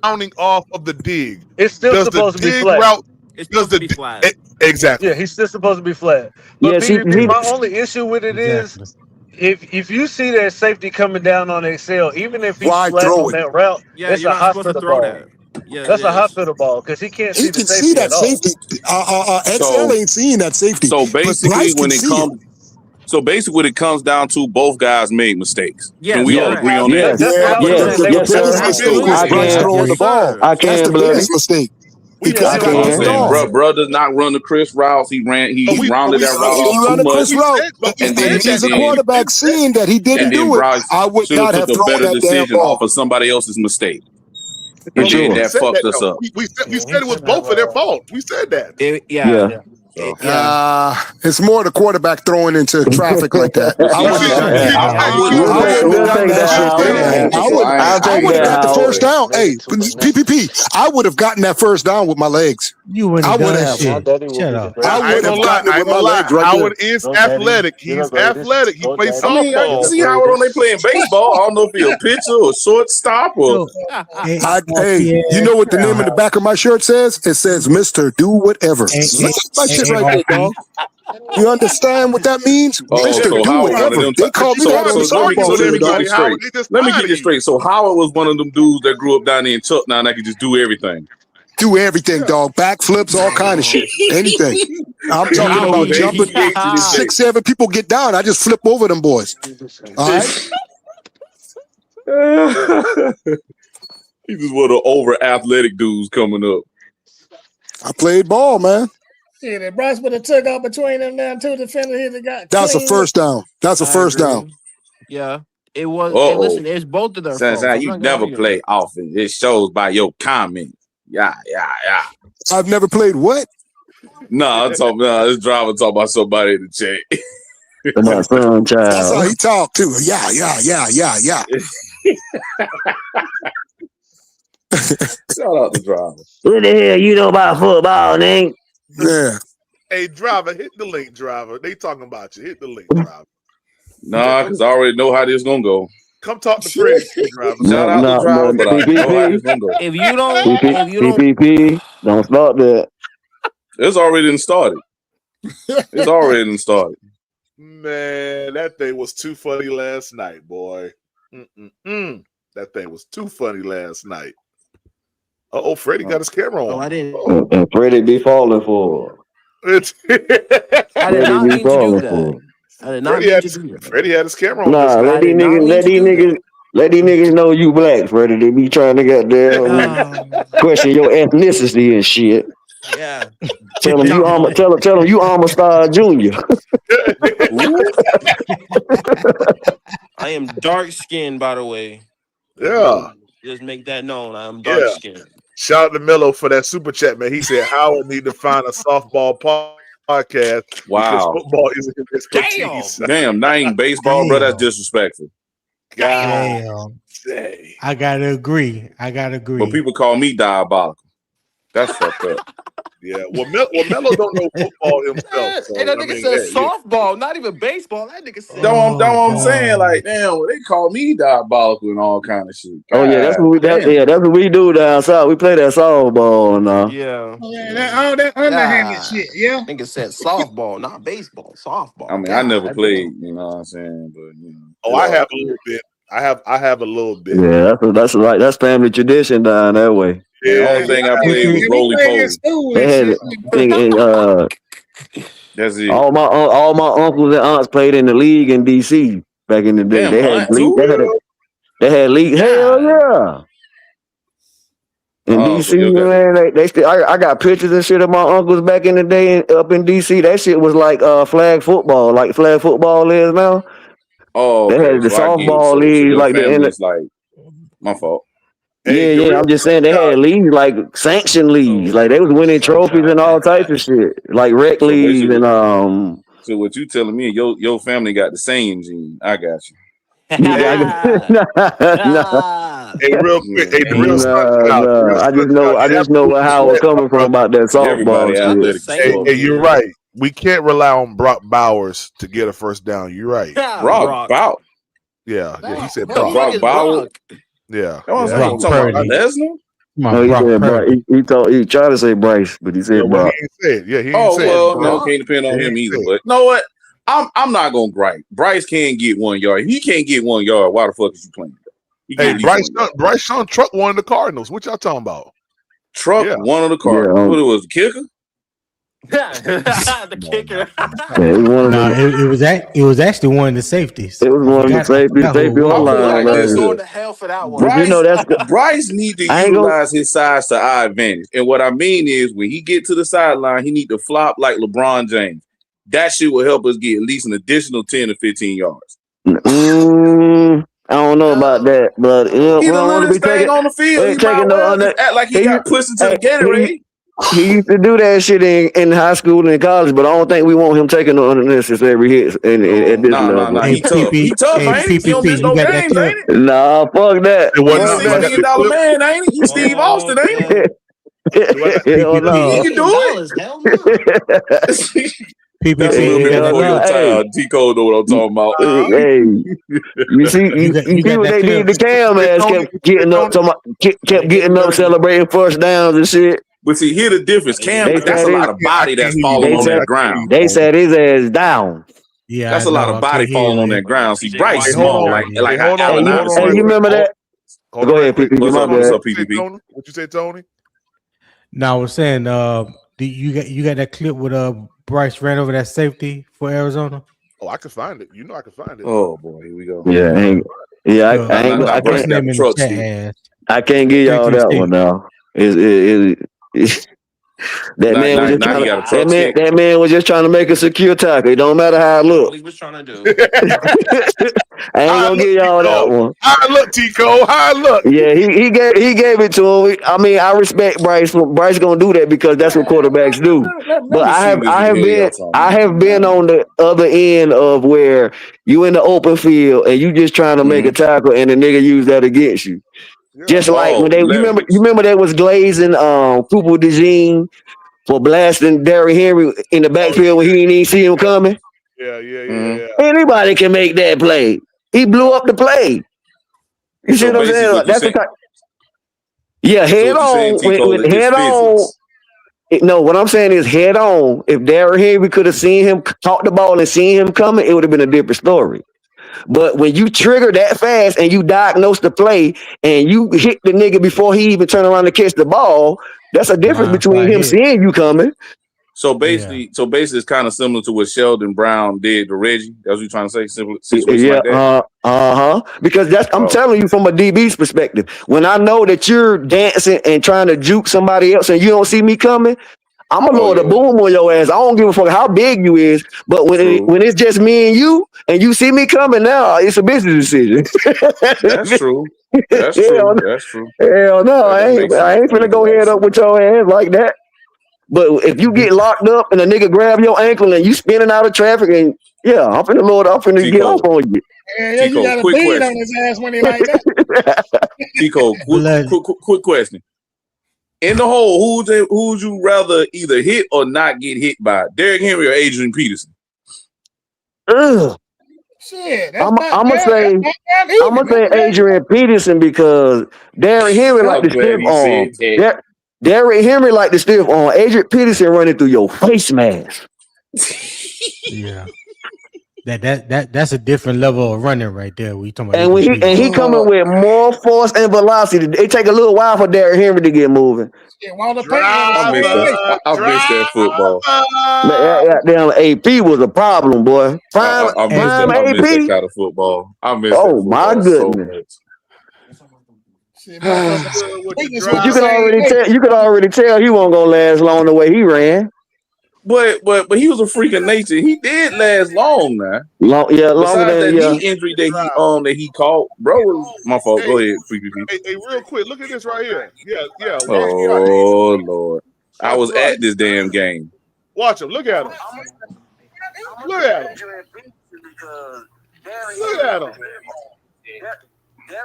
rounding off of the dig, it's still supposed to be flat. It's supposed to be flat. Exactly. Yeah, he's still supposed to be flat. But my only issue with it is if you see that safety coming down on XL, even if he's flat on that route, it's a hospital ball. That's a hospital ball because he can't see the safety. He can see that safety. XL ain't seeing that safety. So basically, when it comes down to both guys made mistakes. Yeah, can we all agree on that? I can't believe his mistake. Bro does not run the Chris routes. He rounded that route too much. And then he's a quarterback seeing that he didn't do it. I would not have thrown better that damn decision ball off of somebody else's mistake. And then that fucked us up. We said it was both of their fault. We said that. It's more the quarterback throwing into traffic like that. I would have got the first down. Hey, PPP, I would have gotten that first down with my legs. You wouldn't have done that shit. Shut up. I would have gotten it with my legs right Howard is athletic. He's athletic. He plays softball. See Howard when they playing baseball. I don't know if he's a pitcher or shortstop or. Hey, you know what the name of the back of my shirt says? It says Mr. Do Whatever. My shit right there, dog. You understand what that means? Mr. Do Whatever. They call me that. Let me get this straight. So Howard was one of them dudes that grew up down there in Chuck now and that could just do everything. Do everything, dog. Backflips, all kind of shit. Anything. I'm talking about jumping. 6, 7 people get down. I just flip over them boys. All right? He just one of the over athletic dudes coming up. I played ball, man. Yeah, that Bryce would have took out between them down two defenders. He got that's a first down. That's a first down. Yeah, it was. Hey, listen, it's both of their faults. You never play offense. It shows by your comment. Yeah. I've never played what? No, I'm talking. This driver talking about somebody in the chat. My son, child. That's how he talked too. Yeah. Shout out the driver. What the hell you know about football, nigga? Yeah. Hey, driver, hit the link, driver. They talking about you. Hit the link, driver. Nah, because I already know how this gonna go. Come talk to Freddie, driver. Shout out to driver, but I know how this gonna go. If you don't, PPP, don't start that. It's already started. It's already started. Man, that thing was too funny last night, boy. That thing was too funny last night. Freddie got his camera on. Oh, I didn't. And Freddie be falling for. I did not mean to do that. I did not mean to do that. Freddie had his camera on. Nah, let these niggas know you black, Freddie. They be trying to get there question your ethnicity and shit. Yeah. Tell them you Alma Star Jr. I am dark skinned, by the way. Yeah. Just make that known. I'm dark skinned. Shout out to Mello for that super chat, man. He said Howard need to find a softball podcast. Wow. Football is his expertise. Damn, not even baseball, bro. That's disrespectful. Damn. I gotta agree. But people call me diabolical. That's fucked up. Yeah, well, Melo don't know football himself. So, and that nigga said softball, not even baseball. That nigga said. That's what I'm saying. Like, damn, they call me diabolical and all kind of shit. Oh yeah, that's what we do down south. We play that softball now. Yeah. That underhanded shit. Yeah. Nigga said softball, not baseball. Softball. I mean, I never played. You know what I'm saying? But I have a little bit. I have a little bit. Yeah, that's right. That's family tradition down that way. Yeah, the only thing I played was roly poly. That's it. All my uncles and aunts played in the league in DC back in the day. Damn, they had league. Hell yeah. In DC, man, they still. I got pictures and shit of my uncles back in the day up in DC. That shit was like flag football, like flag football is now. Oh, they had the softball league, like the my fault. Yeah. I'm just saying they had leagues like sanctioned leagues, like they was winning trophies and all types of shit, like rec leagues and So what you telling me? Your family got the same gene. I got you. Hey, real quick. Hey, the real I just know where Howard coming from about that softball shit. Hey, you're right. We can't rely on Brock Bowers to get a first down. You're right. Brock Bowers. Yeah, he said Brock Bowers. Yeah. Talking about Lesnar. No, he tried to say Bryce, but he said Brock. He ain't said. He ain't said. No, can't depend on him either. But you know what? I'm not gonna gripe. Bryce can't get 1 yard. He can't get 1 yard. Why the fuck is you playing? Hey, Bryce Young truck one of the Cardinals. What y'all talking about? Truck one of the Cardinals. What it was, the kicker? The kicker. It was actually one of the safeties. It was one of the safety online. Going to hell for that one. Bryce need to utilize his size to our advantage. And what I mean is, when he get to the sideline, he need to flop like LeBron James. That shit will help us get at least an additional 10 to 15 yards. I don't know about that, but he don't want to be taking on the field. He might well act like he got pushed into the Gatorade. He used to do that shit in high school and in college, but I don't think we want him taking the unnecessary hits at this level. Nah. He tough. He tough, ain't he? He don't miss no games, ain't it? Nah, fuck that. He's $6 million man, ain't he? He's Steve Austin, ain't he? Hell no. He can do it. That's a little bit before your time. T-Cole know what I'm talking about. Hey, you see what they did to Cam ass kept getting up, celebrating first downs and shit. But see, here's the difference. Cam, that's a lot of body that's falling on that ground. They said his ass down. Yeah, that's a lot of body falling on that ground. See, Bryce small, like hold on. Hey, you remember that? Go ahead, PPP. What's up, PPP? What you say, Tony? No, I was saying, you got that clip with Bryce ran over that safety for Arizona? Oh, I can find it. You know I can find it. Oh boy, here we go. I can't give y'all that one now. That man was just trying to make a secure tackle. It don't matter how it look. He was trying to do. I ain't gonna give y'all that one. How look, Tico? How look? Yeah, he gave it to him. I mean, I respect Bryce. Bryce gonna do that because that's what quarterbacks do. But I have been on the other end of where you in the open field and you just trying to make a tackle and the nigga use that against you. Just like when they remember they was glazing Fubu DeJean for blasting Derrick Henry in the backfield when he didn't even see him coming. Yeah. Anybody can make that play. He blew up the play. You see what I'm saying? That's the type. Yeah, head on. With head on. No, what I'm saying is head on. If Derrick Henry could have seen him, caught the ball and seen him coming, it would have been a different story. But when you trigger that fast and you diagnose the play and you hit the nigga before he even turn around to catch the ball, that's a difference between him seeing you coming. So basically, it's kind of similar to what Sheldon Brown did to Reggie. That's what you're trying to say. Simple situation like that. Because I'm telling you from a DB's perspective. When I know that you're dancing and trying to juke somebody else and you don't see me coming, I'm gonna lower the boom on your ass. I don't give a fuck how big you is, but when it's just me and you see me coming now, it's a business decision. That's true. That's true. Hell no, I ain't finna go head up with your ass like that. But if you get locked up and a nigga grab your ankle and you spinning out of traffic and I'm finna get off on you. Yeah, you got a bead on his ass when he like that. Tico, quick question. In the hole, who'd you rather either hit or not get hit by? Derrick Henry or Adrian Peterson? Shit, I'm gonna say Adrian Peterson because Derrick Henry like the stiff arm. Derrick Henry like the stiff arm. Adrian Peterson running through your face mask. Yeah. That's a different level of running right there. We talking about he coming with more force and velocity. It take a little while for Derrick Henry to get moving. I miss that football. That damn AP was a problem, boy. I miss that kind of football. I miss that football my goodness. But you could already tell he wasn't gonna last long the way he ran. But he was a freak of nature. He did last long, man. Longer than knee injury that he caught, bro. My fault. Go ahead, freaky. Hey, real quick, look at this right here. Yeah. Oh Lord, I was at this damn game. Watch him. Look at him. Look at him. Look at him. Hey,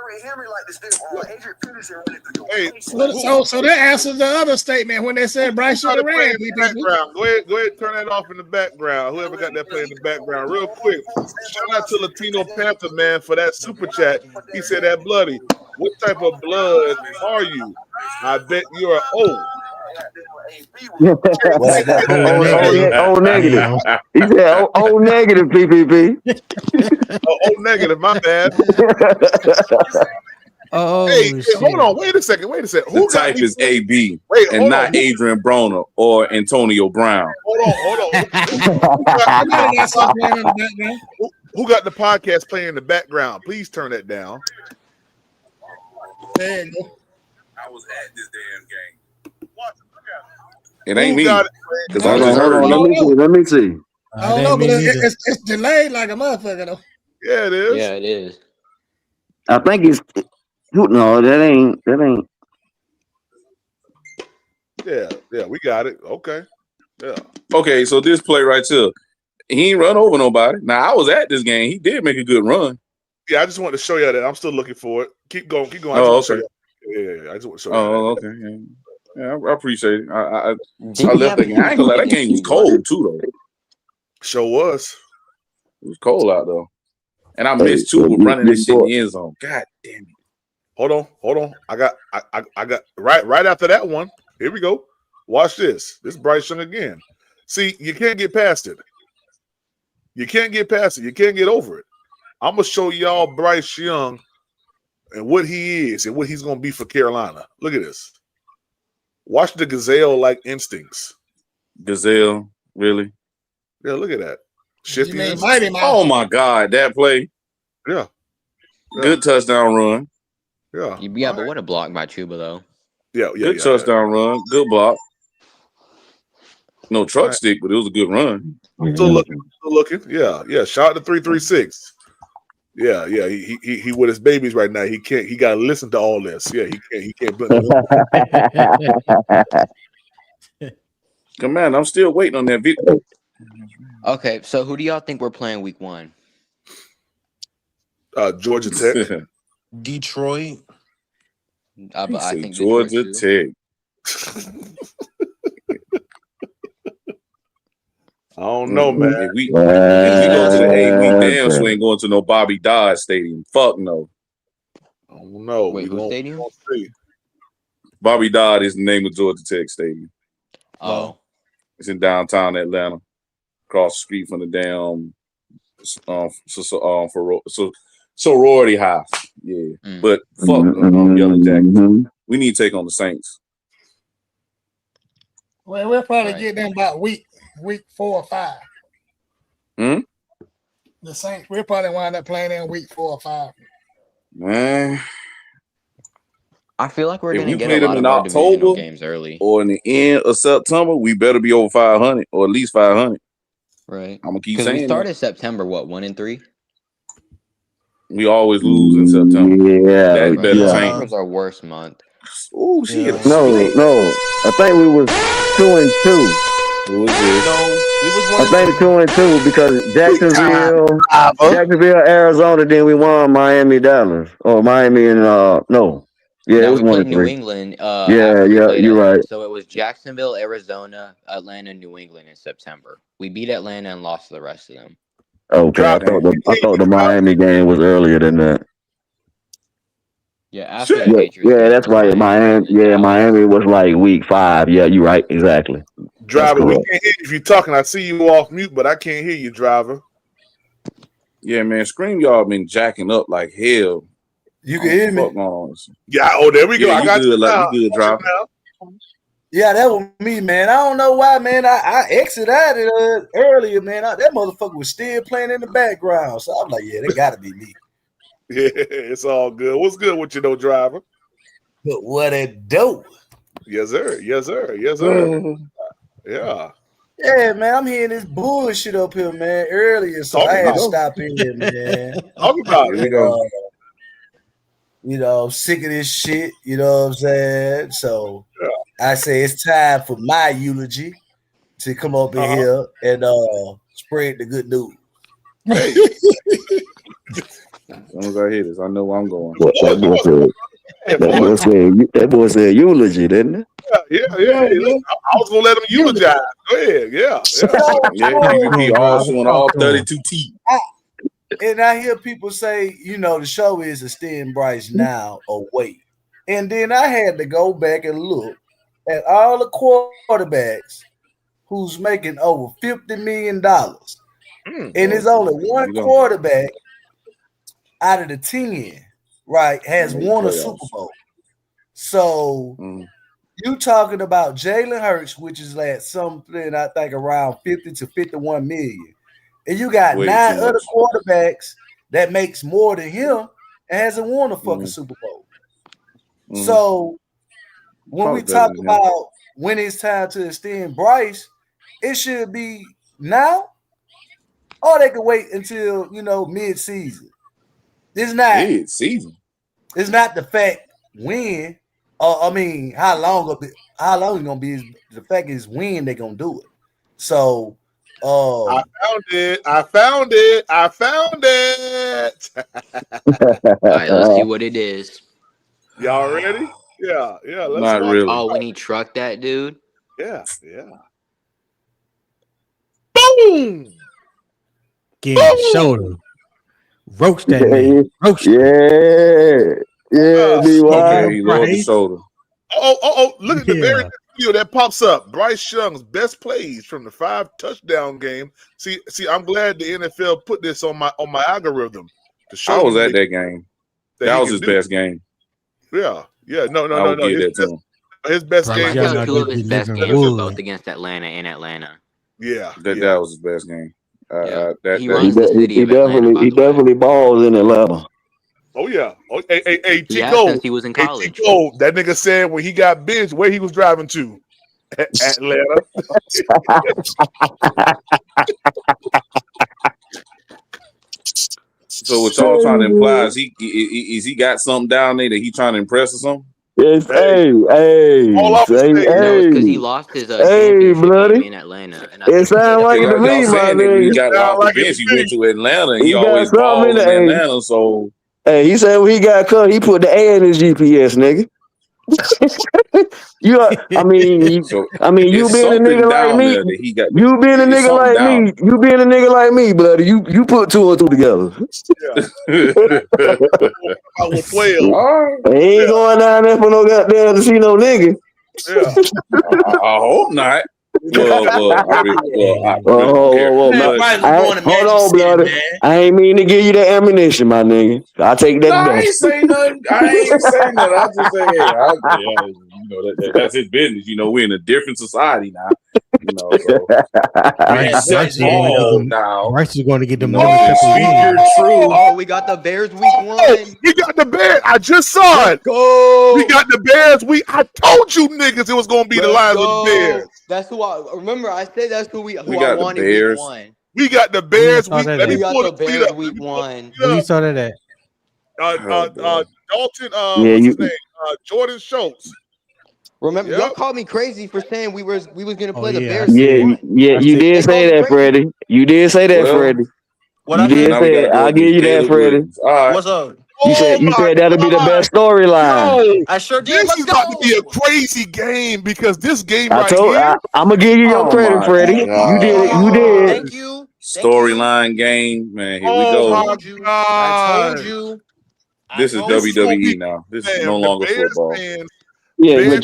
so that answers the other statement when they said Bryce Young ran. Background. Go ahead, turn that off in the background. Whoever got that playing in the background, real quick. Shout out to Latino Panther man for that super chat. He said that bloody. What type of blood are you? I bet you're old. O negative. He said O negative PPP. O negative, my bad. Hey, hold on. Wait a second. Who the type is AB and not Adrian Broner or Antonio Brown. Hold on. Who got the podcast playing in the background? Please turn that down. There you go. I was at this damn game. It ain't me. Because I just heard. Let me see. I don't know, but it's delayed like a motherfucker though. Yeah, it is. Yeah, it is. I think it's no, that ain't. Yeah, we got it. Okay. Yeah. Okay, so this play right here, he ain't run over nobody. Now I was at this game. He did make a good run. Yeah, I just wanted to show you that. I'm still looking for it. Keep going. Oh, okay. Yeah, I just want to show you. Oh, okay. Yeah, I appreciate it. I left the game. I ain't gonna lie, that game was cold too, though. Sure was. It was cold out though, and I missed two with running this shit in the end zone. God damn it! Hold on. I got right after that one. Here we go. Watch this. This is Bryce Young again. See, you can't get past it. You can't get over it. I'm gonna show y'all Bryce Young and what he is and what he's gonna be for Carolina. Look at this. Watch the gazelle-like instincts. Gazelle, really? Yeah, look at that. Shifty. Oh my God, that play. Yeah. Good touchdown run. Yeah, but what a block by Chuba though. Yeah. Good touchdown run. Good block. No truck stick, but it was a good run. Still looking. Yeah. Shout out to 336. Yeah. He with his babies right now. He gotta listen to all this. Yeah, he can't Come on, I'm still waiting on that video. Okay, so who do y'all think we're playing week 1? Georgia Tech. Detroit. But I think Georgia Tech. I don't know, man. If we go to the A, we damn sure ain't going to no Bobby Dodd Stadium. Fuck no. I don't know. Wait, whose stadium? Bobby Dodd is the name of Georgia Tech Stadium. Oh. It's in downtown Atlanta, across the street from the damn sorority house. Yeah, but fuck Yellow Jackets. We need to take on the Saints. Well, we'll probably get them about week 4 or 5. The Saints, we'll probably wind up playing in week 4 or 5. Man, I feel like we're going to get a lot of in our divisional October games early. or in the end of September. We better be over 500 or at least 500. Right. I'm gonna keep saying. Because we started that. September, 1-3? We always lose in September. Yeah, that better change. September's our worst month. Oh shit! No. I think we was 2-2. I think 2-2 because Jacksonville, Arizona. Then we won Miami, Dallas, or Miami and no. Yeah, it was 1-3. New England. You're right. So it was Jacksonville, Arizona, Atlanta, New England in September. We beat Atlanta and lost to the rest of them. Okay, I thought the Miami game was earlier than that. Yeah, after the Patriots. Yeah, that's right. Miami was like week 5. Yeah, you're right. Exactly. Driver, we can't hear you if you're talking. I see you off mute, but I can't hear you, driver. Yeah, man, Scream y'all been jacking up like hell. You can hear me. Yeah. Oh, there we go. Yeah, I got you good, driver. Yeah, that was me, man. I don't know why, man. I exited out it earlier, man. That motherfucker was still playing in the background. So I'm like, yeah, that got to be me. Yeah, it's all good. What's good with you, though, driver? But what a dope. Yes, sir. Yeah. Yeah, man. I'm hearing this bullshit up here, man, earlier. So I had to stop in here, man. Talk about it. I'm sick of this shit. You know what I'm saying? So I say it's time for my eulogy to come up in here and spread the good news. Hey. As long as I hear this, I know where I'm going. That boy said eulogy, didn't it? Yeah. Hey, look, I was gonna let him eulogize. Go ahead. Yeah. PvP all showing all 32 teeth. And I hear people say, the show is extend Bryce now or wait. And then I had to go back and look at all the quarterbacks who's making over $50 million. And there's only one quarterback out of the 10, right, has won a Super Bowl. So you talking about Jalen Hurts, which is like something I think around 50 to 51 million. And you got 9 other quarterbacks that makes more than him and hasn't won a fucking Super Bowl. So when we talk about when it's time to extend Bryce, it should be now, or they could wait until mid-season. It's not mid-season. It's not the fact when, how long it's gonna be. The fact is when they're gonna do it. So I found it. All right, let's see what it is. Y'all ready? Yeah. Let's Not really. Oh, when he trucked that dude. Yeah. Boom! Get him shoulder. Roast that man. Roast Okay, he lowered the shoulder. Oh! Look at the very video that pops up. Bryce Young's best plays from the 5 touchdown game. See, I'm glad the NFL put this on my algorithm to show. I was at that game. That was his best game. Yeah. No. Give that to him. His best game. Two of his best games were both against Atlanta and Atlanta. Yeah. That was his best game. He runs the city of Atlanta, He definitely balls in Atlanta. Oh yeah. Hey, Yeah, Chico. since he was in college. Chico, that nigga said when he got benched, where he was driving to. Atlanta. So what y'all trying to imply is he got something down there that he trying to impress or something? Yes, hey. Because he lost his championship bloody. game in Atlanta. And It sounds like it to me, my nigga. He nigga. got off the bench. He went to Atlanta. And he got always something balled in in the- Atlanta. So Hey, he said when he got cut, he put the A in his GPS, nigga. You being a nigga like me. You being a nigga like me. You being a nigga like me, bloody. You put 2 and 2 together. I will play him. Ain't going down there for no goddamn to see no nigga. Yeah. I hope not. Hold on, bloody. I ain't mean to give you the ammunition, my nigga. I'll take that back. I ain't saying nothing. I just say, that's his business. We're in a different society now. So Bryce is going to get them. Oh, we got the Bears week 1. We got the Bears. I just saw it. Go. We got the Bears. I told you niggas it was going to be the Lions with the Bears. That's who I remember. I said that's who I wanted Bears. week 1. We got the Bears. We got the Bears week 1. Where you saw that at? Dalton. What's his name? Jordan Schultz. Remember, y'all called me crazy for saying we was gonna play the Bears. Yeah, you did say that, Freddie. You did say that, Freddie. What you did say it. I'll give you that, Freddie. What's up? You said that'll be the best storyline. I sure did. This is about to be a crazy game because this game I'm gonna give you your credit, Freddie. You did. Thank you. Storyline game, man. Here we go. I told you. This is WWE now. This is no longer football. Yeah, but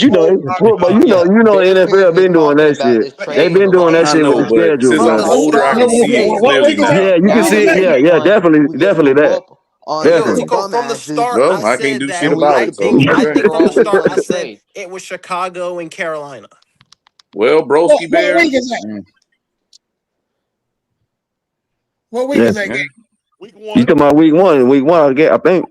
football. You know, NFL been doing that shit. They've been doing that shit with the schedule. Since I'm older, I can see it clearly now. Yeah, you can see it. Yeah, definitely that. Definitely. From the start, Well, I can't do shit about it. So I think from the start, I said it was Chicago and Carolina. Well, Broski Bears. What week is that? What week is that game? Week 1. You talking about week 1? Week 1, I think.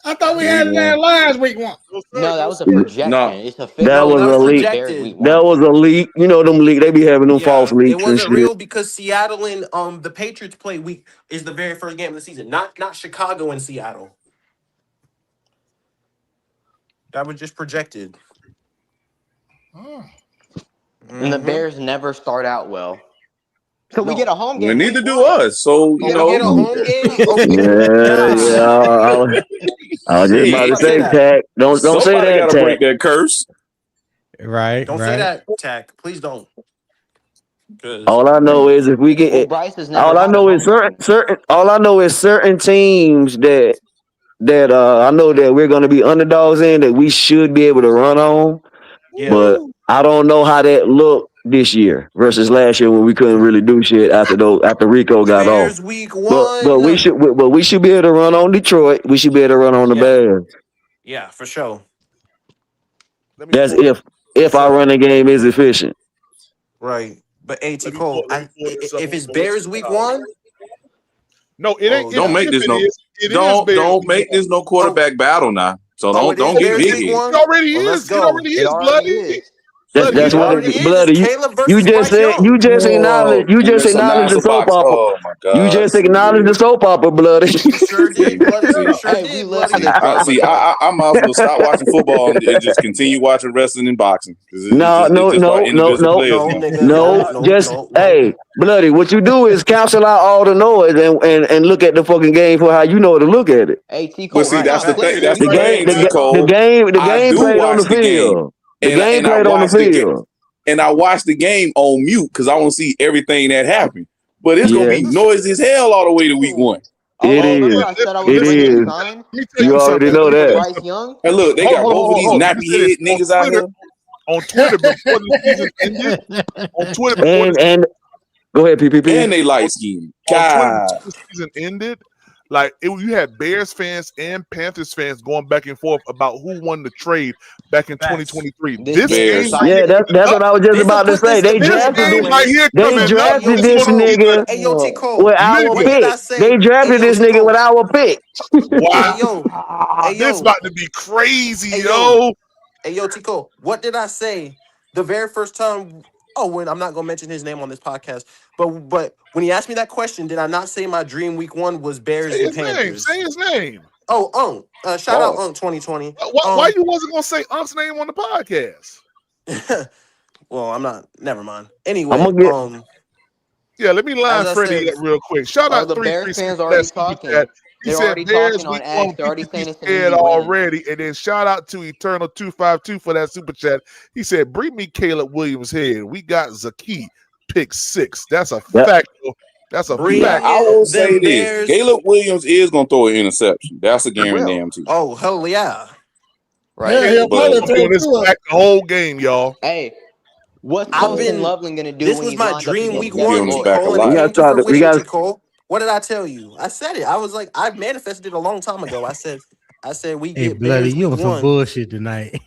I thought we had that last week 1. No, that was a projection. No. It's a That was a leak. That was a leak. You know them leak. They be having them false leaks. It wasn't real because Seattle and the Patriots play week is the very first game of the season. Not Chicago and Seattle. That was just projected. And the Bears never start out well. So we get a home game. We need to do us. So We get a home game. I was just about to say, Tack. Don't say somebody that, gotta Tack. break that curse. Right. Don't say that, Tack. Please don't. All I know is if we get it, all I know is certain teams that I know that we're going to be underdogs in that we should be able to run on. Yeah. But I don't know how that looked this year versus last year when we couldn't really do shit after Rico got Bears off. week 1. But we should be able to run on Detroit. We should be able to run on the Bears. Yeah, for sure. That's if our running game is efficient. Right. But AT Cole, if it's Bears week 1, no, it ain't. Don't make this don't make this no quarterback battle now. So don't get big. It already is. It already is, bloody. That's what it is, bloody. You just acknowledge the soap opera. Oh my God. You just acknowledge the soap opera, bloody. Sure did, bloody. I might as well stop watching football and just continue watching wrestling and boxing. No. Hey, bloody. What you do is cancel out all the noise and look at the fucking game for how you know to look at it. Well, see, that's the thing. That's the game. The game played on the field. The game played on the field. And I watched the game on mute because I want to see everything that happened. But it's gonna be noisy as hell all the way to week 1. It is. You already know that. Bryce Young. And look, they got both of these nappy head niggas out here. On Twitter before the season ended. On Twitter and go ahead, PPP. And they light skin. God. Before the season ended, you had Bears fans and Panthers fans going back and forth about who won the trade back in 2023. This game, that's what I was just about to say. They drafted this nigga with our pick. They drafted this nigga with our pick. Wow. This about to be crazy, yo. Hey, yo, Tico, what did I say the very first time? When I'm not gonna mention his name on this podcast, but when he asked me that question, did I not say my dream week 1 was Bears and Panthers? Say his name. Shout out 2020. Why you wasn't gonna say Unk's name on the podcast? Well, I'm not. Never mind. Anyway, let me line Freddie up real quick. Shout out the 3 Bears fans already talking. He They're said already Bears talking on week X. 1. They're already saying it's Said already, and then shout out to Eternal 252 for that super chat. He said, "Bring me Caleb Williams' head. We got Zaki pick 6. That's a fact. That's a fact. I will say this: Caleb Williams is gonna throw an interception. That's a guarantee. Oh hell yeah! Right. I'm doing this back the whole game, y'all. Hey. What's Colton Loveland gonna do? This was my dream week 1. We got What did I tell you? I said it. I was like, I manifested it a long time ago. I said we Hey, get bloody, Bears you on week some 1. bullshit tonight.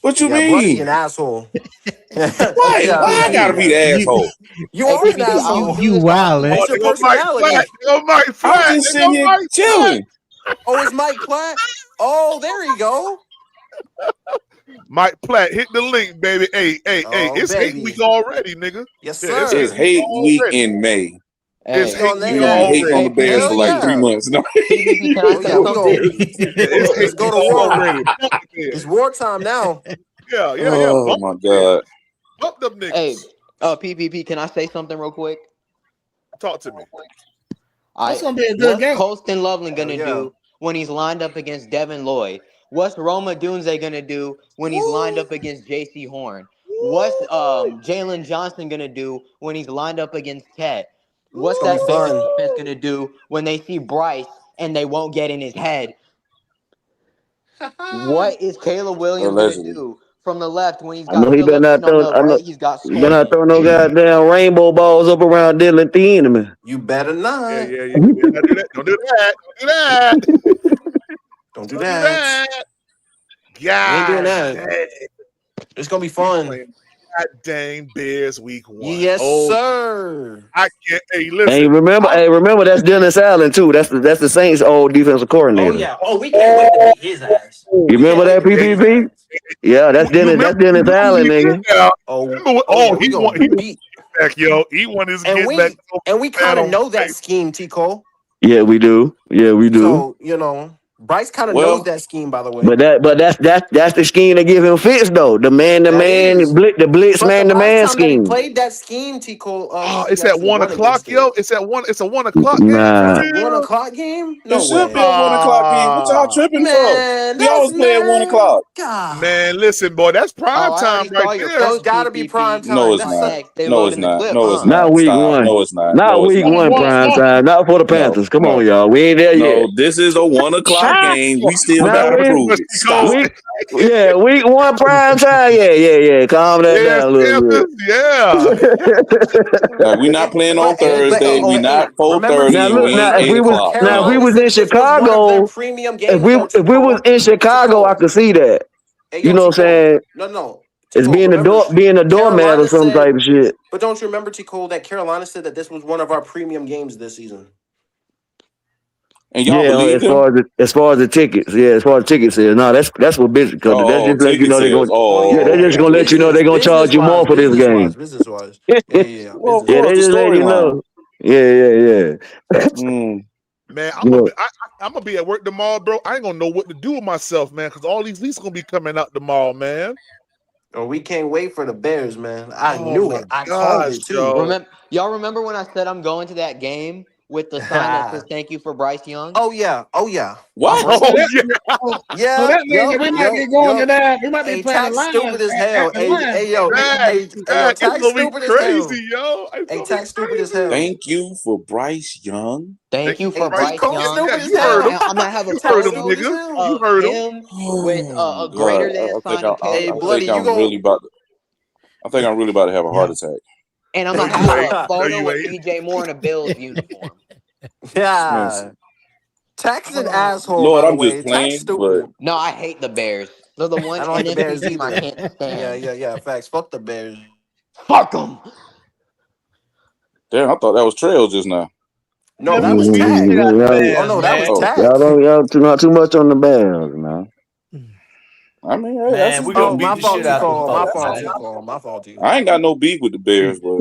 What you Bloody, mean? an asshole. Why I gotta be the asshole? You are an asshole. You wildin'. It's your personality. Mike Platt. I'm just sitting here chilling. Oh, it's Mike Platt. Oh, there you go. Mike Platt, hit the link, baby. Hey, it's hate week already, nigga. Yes, sir. It's hate week in May. It's hate week hate on the Bears for like 3 months. No. Let's go to war already. It's wartime now. Yeah. Oh my God. Bump them niggas. Hey, PPP, can I say something real quick? Talk to me. That's gonna be a good game. What's Colston Loveland gonna do when he's lined up against Devin Lloyd? What's Roma Dunze gonna do when he's lined up against J.C. Horn? What's Jalen Johnson gonna do when he's lined up against Ted? What's that Bears defense gonna do when they see Bryce and they won't get in his head? What is Caleb Williams gonna do from the left when he's got? He better not throw no goddamn rainbow balls up around Dylan Thieneman. You better not. Yeah. Don't do that. Don't do that. Yeah. Ain't doing that. It's gonna be fun. God dang Bears week 1. Yes, sir. I can't. Hey, listen. Hey, remember that's Dennis Allen too. That's the Saints' old defensive coordinator. Oh yeah. Oh, we can't wait to beat his ass. You remember that PPP? Yeah, that's Dennis Allen, nigga. He won back, yo. He won his get back. And we kind of know that scheme, T. Cole. Yeah, we do. So, Bryce kind of knows that scheme, by the way. But that's the scheme that give him fits though. The blitz man-to-man scheme. He played that scheme, T. Cole. It's at 1 o'clock, yo. It's a 1 o'clock game. Nah. 1 o'clock game? No, it should be a 1 o'clock game. What y'all tripping for? We always play at 1 o'clock. Man, listen, boy, that's prime time right there. That's gotta be prime time. No, it's not. No, it's not. No, it's not. Not week one. No, it's not. Not week one prime time. Not for the Panthers. Come on, y'all. We ain't there yet. No, this is a 1 o'clock game. We still gotta prove it. Stop. Week one prime time. Yeah. Calm that down a little bit. Like, we not playing on Thursday. We not 4:30. If we was in Chicago, if we was in Chicago, I could see that. You know what I'm saying? No. It's being a doormat or some type of shit. But don't you remember, T. Cole, that Carolina said that this was one of our premium games this season? And y'all believe as far as the tickets, as far as tickets is, no, that's what business because that's just let you know they're gonna they're just gonna let you know they're gonna charge you more for this game. Business wise. Well, they just let you know. Man, I'm gonna be at work tomorrow, bro. I ain't gonna know what to do with myself, man, because all these leaks gonna be coming out tomorrow, man. Oh, we can't wait for the Bears, man. I knew it. I called it too. Y'all remember when I said I'm going to that game with the sign that says "Thank you for Bryce Young"? Oh yeah. What? Yeah. So that means we might be going to that. We might be playing Tax stupid as hell. Tax stupid crazy, yo. Tax stupid as hell. Thank you for Bryce Young. Thank you for Bryce Young. You heard him. I'm gonna have a You heard him, nigga. You heard him. With a greater than sign of I think I'm really about to have a heart attack. And I'm gonna have a photo with DJ Moore in a Bills uniform. Yeah. Tax an asshole. Lord, I'm just playing. But no, I hate the Bears. They're the ones I don't like the Bears team I can't stand. Yeah. Facts. Fuck the Bears. Fuck them. Damn, I thought that was Trail just now. No, that was Tax. Oh no, that was Tax. Y'all not too much on the Bears, man. I mean, hey, Man, we're gonna beat my the fault, shit out My fault. I ain't got no beef with the Bears, but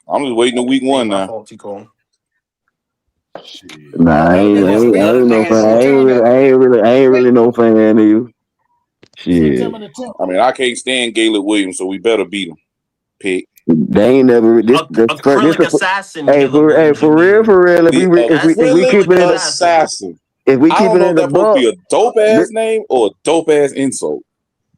I'm just waiting to week one now. Nah, I ain't no fan. I ain't really no fan of you. Shit. I mean, I can't stand Caleb Williams, so we better beat him. Pick. They ain't never. Acrylic assassin. Hey, for real. If we keep it assassin. If we keep it in the book, supposed to be a dope ass name or a dope ass insult.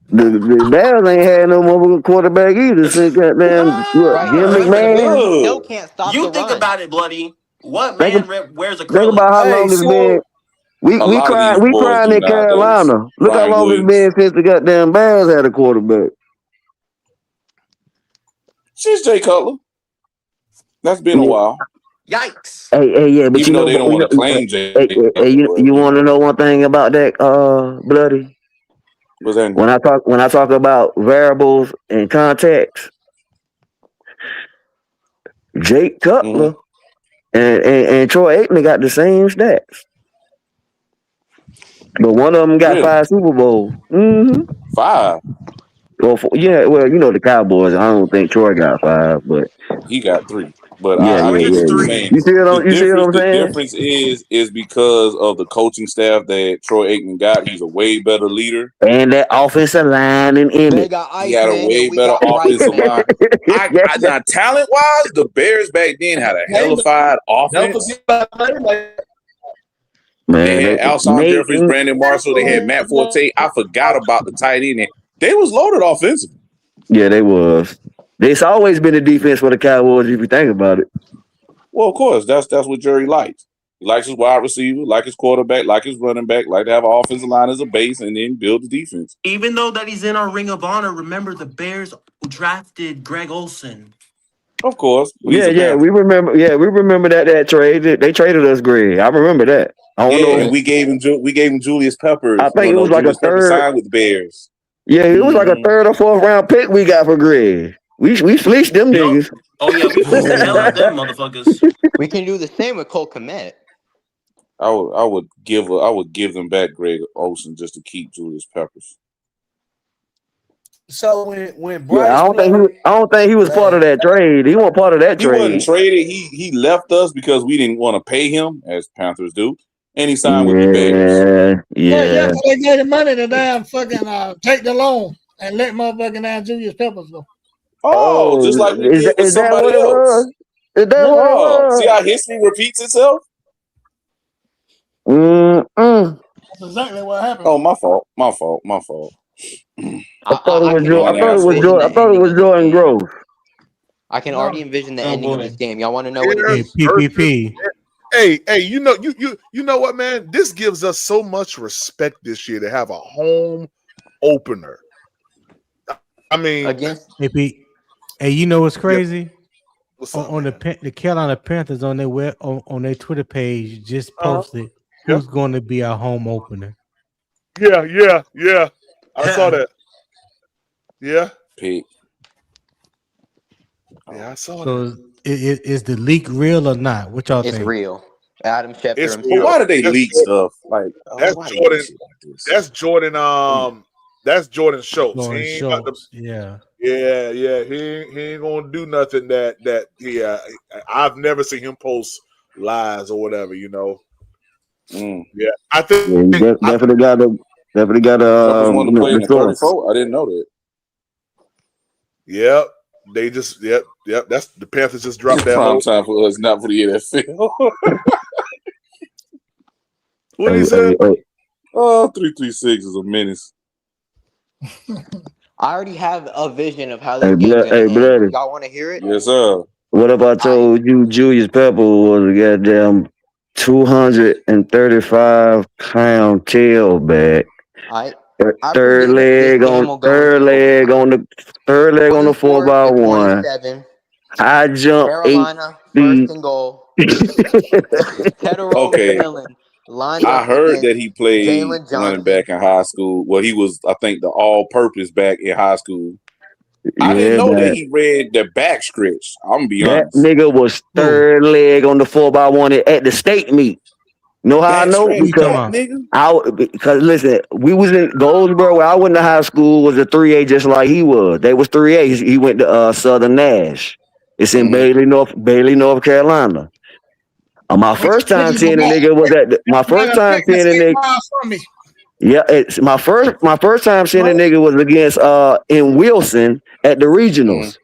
The Bears ain't had no more quarterback either since goddamn Jim McMahon. Still can't stop You the think run. about it, Bloody. What man wears acrylic? Think about how long it's been. We crying in Carolina. Look how long it's been since the goddamn Bears had a quarterback. Since Jay Cutler. That's been a while. Yikes. Hey, but even though they don't want to claim Jay. You want to know one thing about that, Bloody? What's that? When I talk about variables and context, Jake Cutler and Troy Aikman got the same stats, but one of them got 5 Super Bowls. 5. Well, you know the Cowboys. I don't think Troy got 5, but he got 3. But I get what you're saying. You see what I'm saying? The difference is because of the coaching staff that Troy Aikman got. He's a way better leader. And that offensive line and image. He had a way better offensive line. Now, talent-wise, the Bears back then had a hellified offense. They had Alshon Jeffries, Brandon Marshall. They had Matt Forte. I forgot about the tight end. They was loaded offensively. Yeah, they was. It's always been a defense for the Cowboys if you think about it. Well, of course, that's what Jerry likes. He likes his wide receiver, like his quarterback, like his running back, like to have an offensive line as a base and then build the defense. Even though that he's in our Ring of Honor, remember the Bears drafted Greg Olsen. Of course. We remember that trade. They traded us Greg. I remember that. I don't know. And we gave him Julius Peppers. I think it was like a third signed with the Bears. Yeah, it was like a 3rd or 4th round pick we got for Greg. We fleeced them niggas. Oh yeah, we fleeced the hell out of them motherfuckers. We can do the same with Cole Kmet. I would give them back Greg Olsen just to keep Julius Peppers. So when Bryce, I don't think he was part of that trade. He wasn't part of that trade. He wasn't traded. He left us because we didn't want to pay him, as Panthers do. And he signed with the Bears. Yeah, so they gave the money to damn fucking take the loan and let motherfucking damn Julius Peppers go. Oh, just like we did with somebody else. Is that what it was? See how history repeats itself? That's exactly what happened. Oh, my fault. My fault. I thought it was Jordan Grove. I can already envision the ending of this game. Y'all want to know what it is? PPP. Hey, you know what, man? This gives us so much respect this year to have a home opener. I mean, against hey, you know what's crazy? Yeah. What's up, on the Carolina Panthers on their Twitter page just posted who's going to be our home opener. Yeah. I saw that. Yeah. Pete. Yeah, I saw that. So is the leak real or not? What y'all think? It's real. Adam Schefter himself. But why do they leak stuff? Like that's Jordan. That's Jordan. That's Jordan Schultz. Yeah. He ain't gonna do nothing that I've never seen him post lies or whatever, you know. Yeah, I think definitely got a want to play in the 34. I didn't know that. Yep. They just yep. That's the Panthers just dropped that. Prime time for us, not for the NFL. What he said? 336 is a menace. I already have a vision of how this game's gonna end. Bloody. Y'all want to hear it? Yes, sir. What if I told you Julius Pepper was a goddamn 235-pound tailback? Third leg on the 4x1. I jump Carolina 8 feet. first and goal. Okay. I heard that he played running back in high school. Well, he was, I think, the all-purpose back in high school. I didn't know that he read the back stretch. I'm gonna be honest. That nigga was third leg on the 4x1 at the state meet. Know how I know? Because listen, we was in Goldsboro where I went to high school was a 3A just like he was. They was 3A. He went to Southern Nash. It's in Bailey, North Carolina. My first time seeing the nigga was my first time seeing the nigga. Yeah, it's my first time seeing the nigga was against in Wilson at the regionals.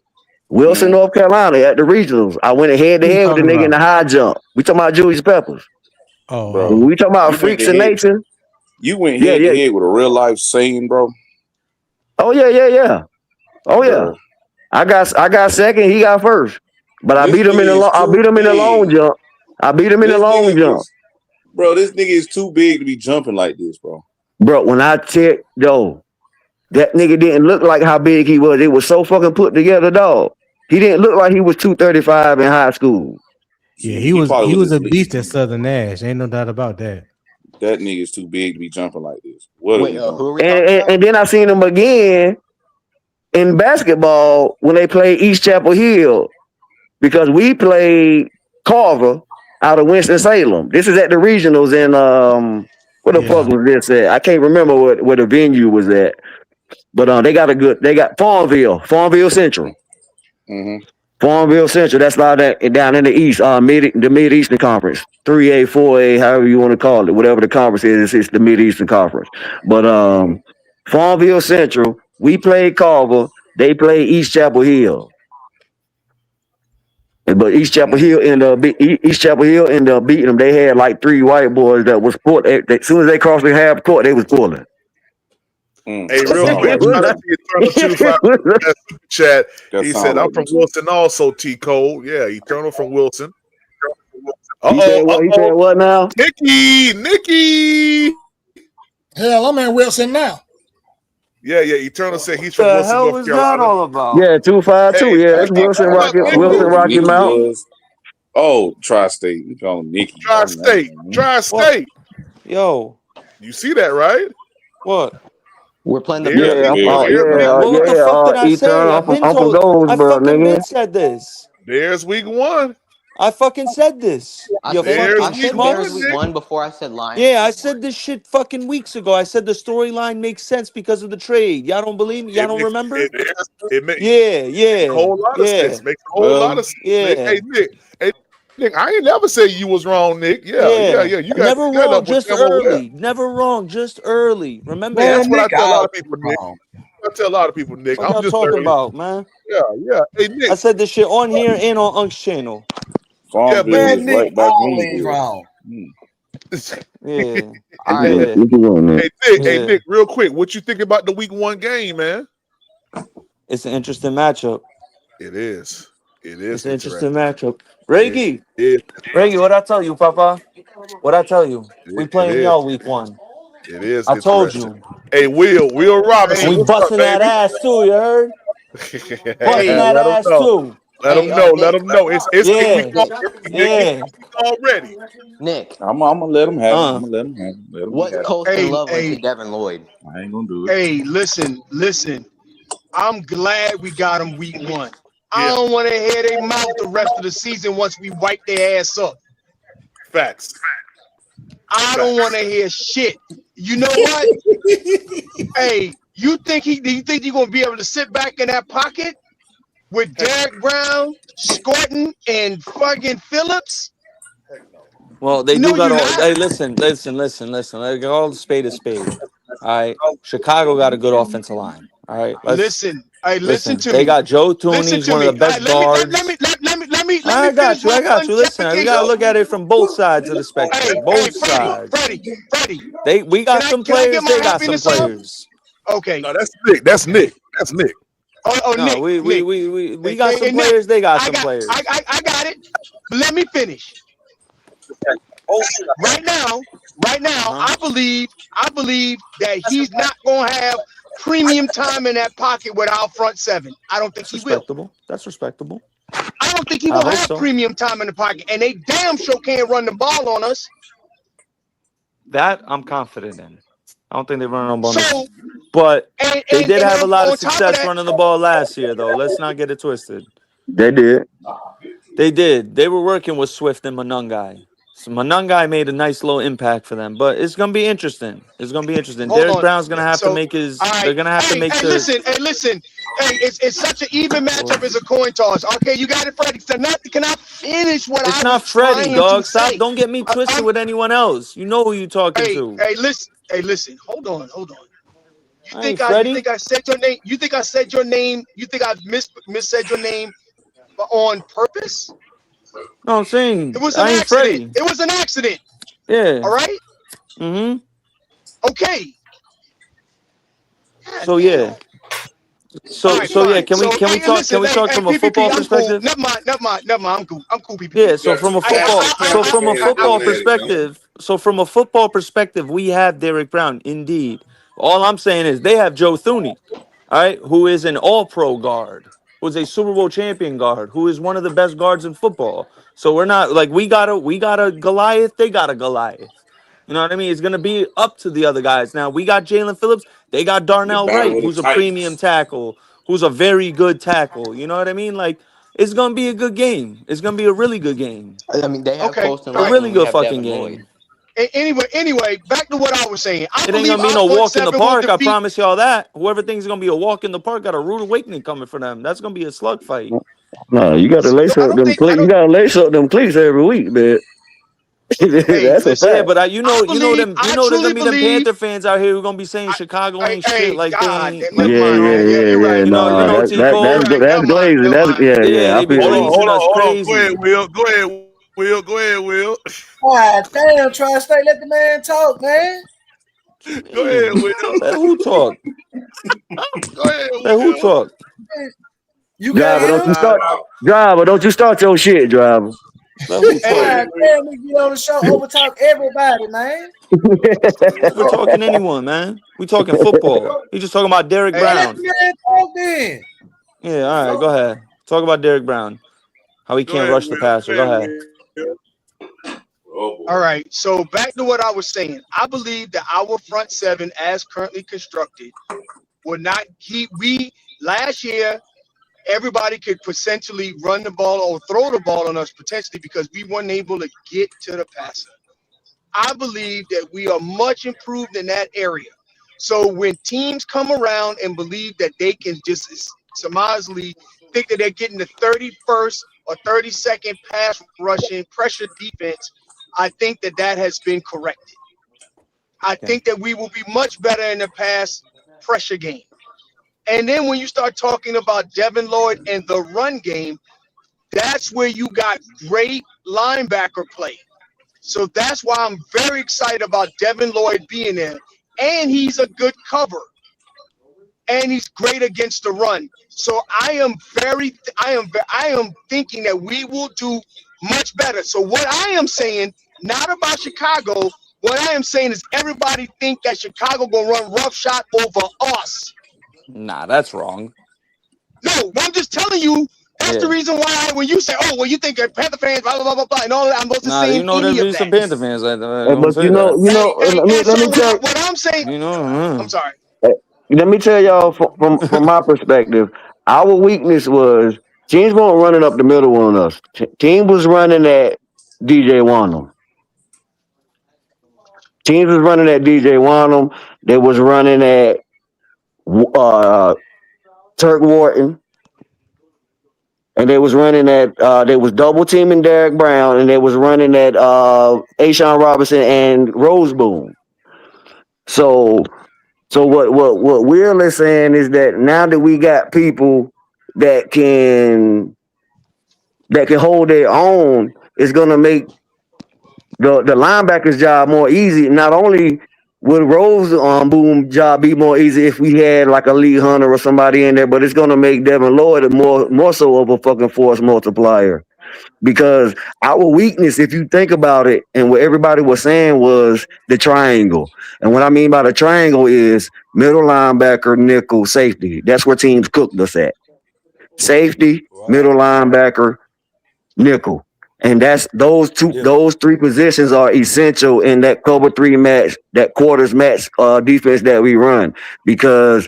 Wilson, North Carolina at the regionals. I went head to head with the nigga in the high jump. We talking about Julius Peppers. Oh, bro. We talking about freaks in nature. You went head to head with a real life saying, bro. Oh yeah. Oh yeah. Bro. I got second. He got first. But I beat him in the long jump. I beat him in the long jump. Bro, this nigga is too big to be jumping like this, bro. Bro, when I checked, that nigga didn't look like how big he was. It was so fucking put together, dog. He didn't look like he was 235 in high school. Yeah, he was a beast at Southern Nash. Ain't no doubt about that. That nigga's too big to be jumping like this. And then I seen him again in basketball when they played East Chapel Hill because we played Carver out of Winston-Salem. This is at the regionals in where the fuck was this at? I can't remember where the venue was at. But they got Farmville Central. Farmville Central, that's down in the east, the Mid-Eastern Conference. 3A, 4A, however you want to call it. Whatever the conference is, it's the Mid-Eastern Conference. But Farmville Central, we played Carver, they played East Chapel Hill. But East Chapel Hill ended up beating them. They had like 3 white boys that was put. As soon as they crossed the half court, they was pulling. Hey, real quick, chat. He said, "I'm from Wilson, also T Cole. Yeah, Eternal from Wilson." He said what now? Nikki. Hell, I'm in Wilson now. Yeah. Eternal said he's from Wilson, North Carolina. That all about? Yeah, 252. Yeah, that's Wilson Rocky Mount. Oh, Tri-State. You call him Nikki. Tri-State. Yo, you see that, right? What? We're playing the what the fuck did I say? I fucking been said this. There's week 1. I fucking said this. I said Bears week 1 before I said Lions. Yeah, I said this shit fucking weeks ago. I said the storyline makes sense because of the trade. Y'all don't believe me? Y'all don't remember? It makes a whole lot of sense. Makes a whole lot of sense. Yeah. Hey, Nick. Nick, I ain't never say you was wrong, Nick. Yeah. You got never that wrong, up with just them over there. early. Never wrong, just early. Remember Hey, that. that's what I Nick, tell a lot of out. people, Nick. I tell a lot of people, Nick. What I'm y'all just talking early. about, man? Yeah. Hey, Nick. I said this shit on here and on Unk's channel. Farmville Man, is Nick, right by always Greenville. wrong. Yeah. Hey, Nick, real quick, what you think about the week 1 game, man? It's an interesting matchup. It is. It's an interesting matchup. Reggie, what I tell you, Papa? What I tell you? We playing y'all week 1. It is. I told you. Hey, Will Robinson, We what's busting up, that ass too. You heard? Busting that let ass them know. too. Let them know. Let them know. It's yeah. Already. Nick, I'm gonna let him have it. I'm gonna let him have it. What's Colston Love to Devin Lloyd? I ain't gonna do it. Hey, listen. I'm glad we got him week 1. I don't want to hear their mouth the rest of the season once we wipe their ass up. Facts. I don't want to hear shit. You know what? Hey, you think he's gonna be able to sit back in that pocket with Derek Brown, Scorton, and fucking Phillips? Well, they do got all. Hey, listen. Like, all spade is spade. All right. Chicago got a good offensive line. All right. Listen to me. They got Joe Tooney. He's one of the best guards. Let me I got you. Listen, we gotta look at it from both sides of the spectrum. Both sides. Freddie. We got some players. They got some players. Okay. No, that's Nick. Oh, no, Nick. We got some players. They got some players. I got it. Let me finish. Right now, I believe that he's not gonna have premium time in that pocket with our front 7. I don't think he will. That's respectable. I don't think he will have premium time in the pocket, and they damn sure can't run the ball on us. That I'm confident in. I don't think they run on ball. But they did have a lot of success running the ball last year, though. Let's not get it twisted. They did. They did. They were working with Swift and Manungai. So Manungai made a nice little impact for them, but it's gonna be interesting. Derek Brown's gonna have to make his. Right. They're gonna have to make the. Listen. Hey, it's such an even matchup as a coin toss. Okay, you got it, Freddie. Can I finish what It's I not was Freddie, trying dog. to Stop! say? Don't get me twisted with anyone else. You know who you talking to. Hey, listen. Hold on. You think I said your name? You think I said your name? You think I missaid your name on purpose? No, I'm saying it was an accident. Freddie. It was an accident. Yeah. All right. Mm-hmm. Okay. So yeah. So yeah. Can we talk from a football perspective? Never mind. I'm cool. People. Yeah. So from a football perspective, we have Derek Brown. Indeed. All I'm saying is they have Joe Thuney, all right, who is an all-pro guard, who's a Super Bowl champion guard, who is one of the best guards in football. So we're not like we got a Goliath, they got a Goliath. You know what I mean? It's gonna be up to the other guys. Now we got Jalen Phillips, they got Darnell Wright, who's a premium tackle, who's a very good tackle. You know what I mean? Like it's gonna be a good game. It's gonna be a really good game. I mean, they have Colston a really good fucking game. Anyway, back to what I was saying. It ain't gonna be no walk in the park. I promise y'all that. Whoever thinks it's gonna be a walk in the park got a rude awakening coming for them. That's gonna be a slug fight. No, you got to lace up them cleats. You got to lace up them cleats every week, man. That's a fact. Yeah, but you know there's gonna be them Panther fans out here who gonna be saying Chicago ain't shit like they ain't. Yeah. No, that's glazing. I feel Hold on. Go ahead, Will. God damn, Tri-State, let the man talk, man. Go ahead, Will. Let who talk? Go ahead, Will. Let who talk? You Driver, don't you start your shit, driver. God damn, we get on the show, overtalk everybody, man. We're talking anyone, man. We talking football. You just talking about Derek Brown. Let the man talk then. Yeah, all right, go ahead. Talk about Derek Brown. How he can't rush the passer. Go ahead. All right, so back to what I was saying. I believe that our front 7, as currently constructed, will not keep. Last year, everybody could potentially run the ball or throw the ball on us potentially because we weren't able to get to the passer. I believe that we are much improved in that area. So when teams come around and believe that they can just surmisely think that they're getting the 31st or 30-second pass rushing pressure defense, I think that has been corrected. I think that we will be much better in the pass pressure game. And then when you start talking about Devin Lloyd and the run game, that's where you got great linebacker play. So that's why I'm very excited about Devin Lloyd being there. And he's a good cover. And he's great against the run. So I am thinking that we will do much better. So what I am saying, not about Chicago, what I am saying is everybody think that Chicago gonna run roughshod over us. Nah, that's wrong. No, I'm just telling you. That's the reason why when you say, "Oh, well, you think that Panther fans, blah blah blah blah," and all that, I'm supposed to say there's be some Panther fans that don't But say let me tell. What I'm saying, I'm sorry. Let me tell y'all from my perspective, our weakness was teams weren't running up the middle on us. Team was running at DJ Wanham. Teams was running at DJ Wanham. They was running at Turk Wharton. And they was running at they was double teaming Derek Brown, and they was running at Ashawn Robinson and Rose Boone. So what we're saying is that now that we got people that can hold their own, it's gonna make the linebacker's job more easy. Not only would Rose Boone job be more easy if we had like a Lee Hunter or somebody in there, but it's gonna make Devin Lloyd more so of a fucking force multiplier. Because our weakness, if you think about it, and what everybody was saying was the triangle. And what I mean by the triangle is middle linebacker, nickel, safety. That's where teams cooked us at. Safety, middle linebacker, nickel. And that's those three positions are essential in that cover three match, that quarters match defense that we run. Because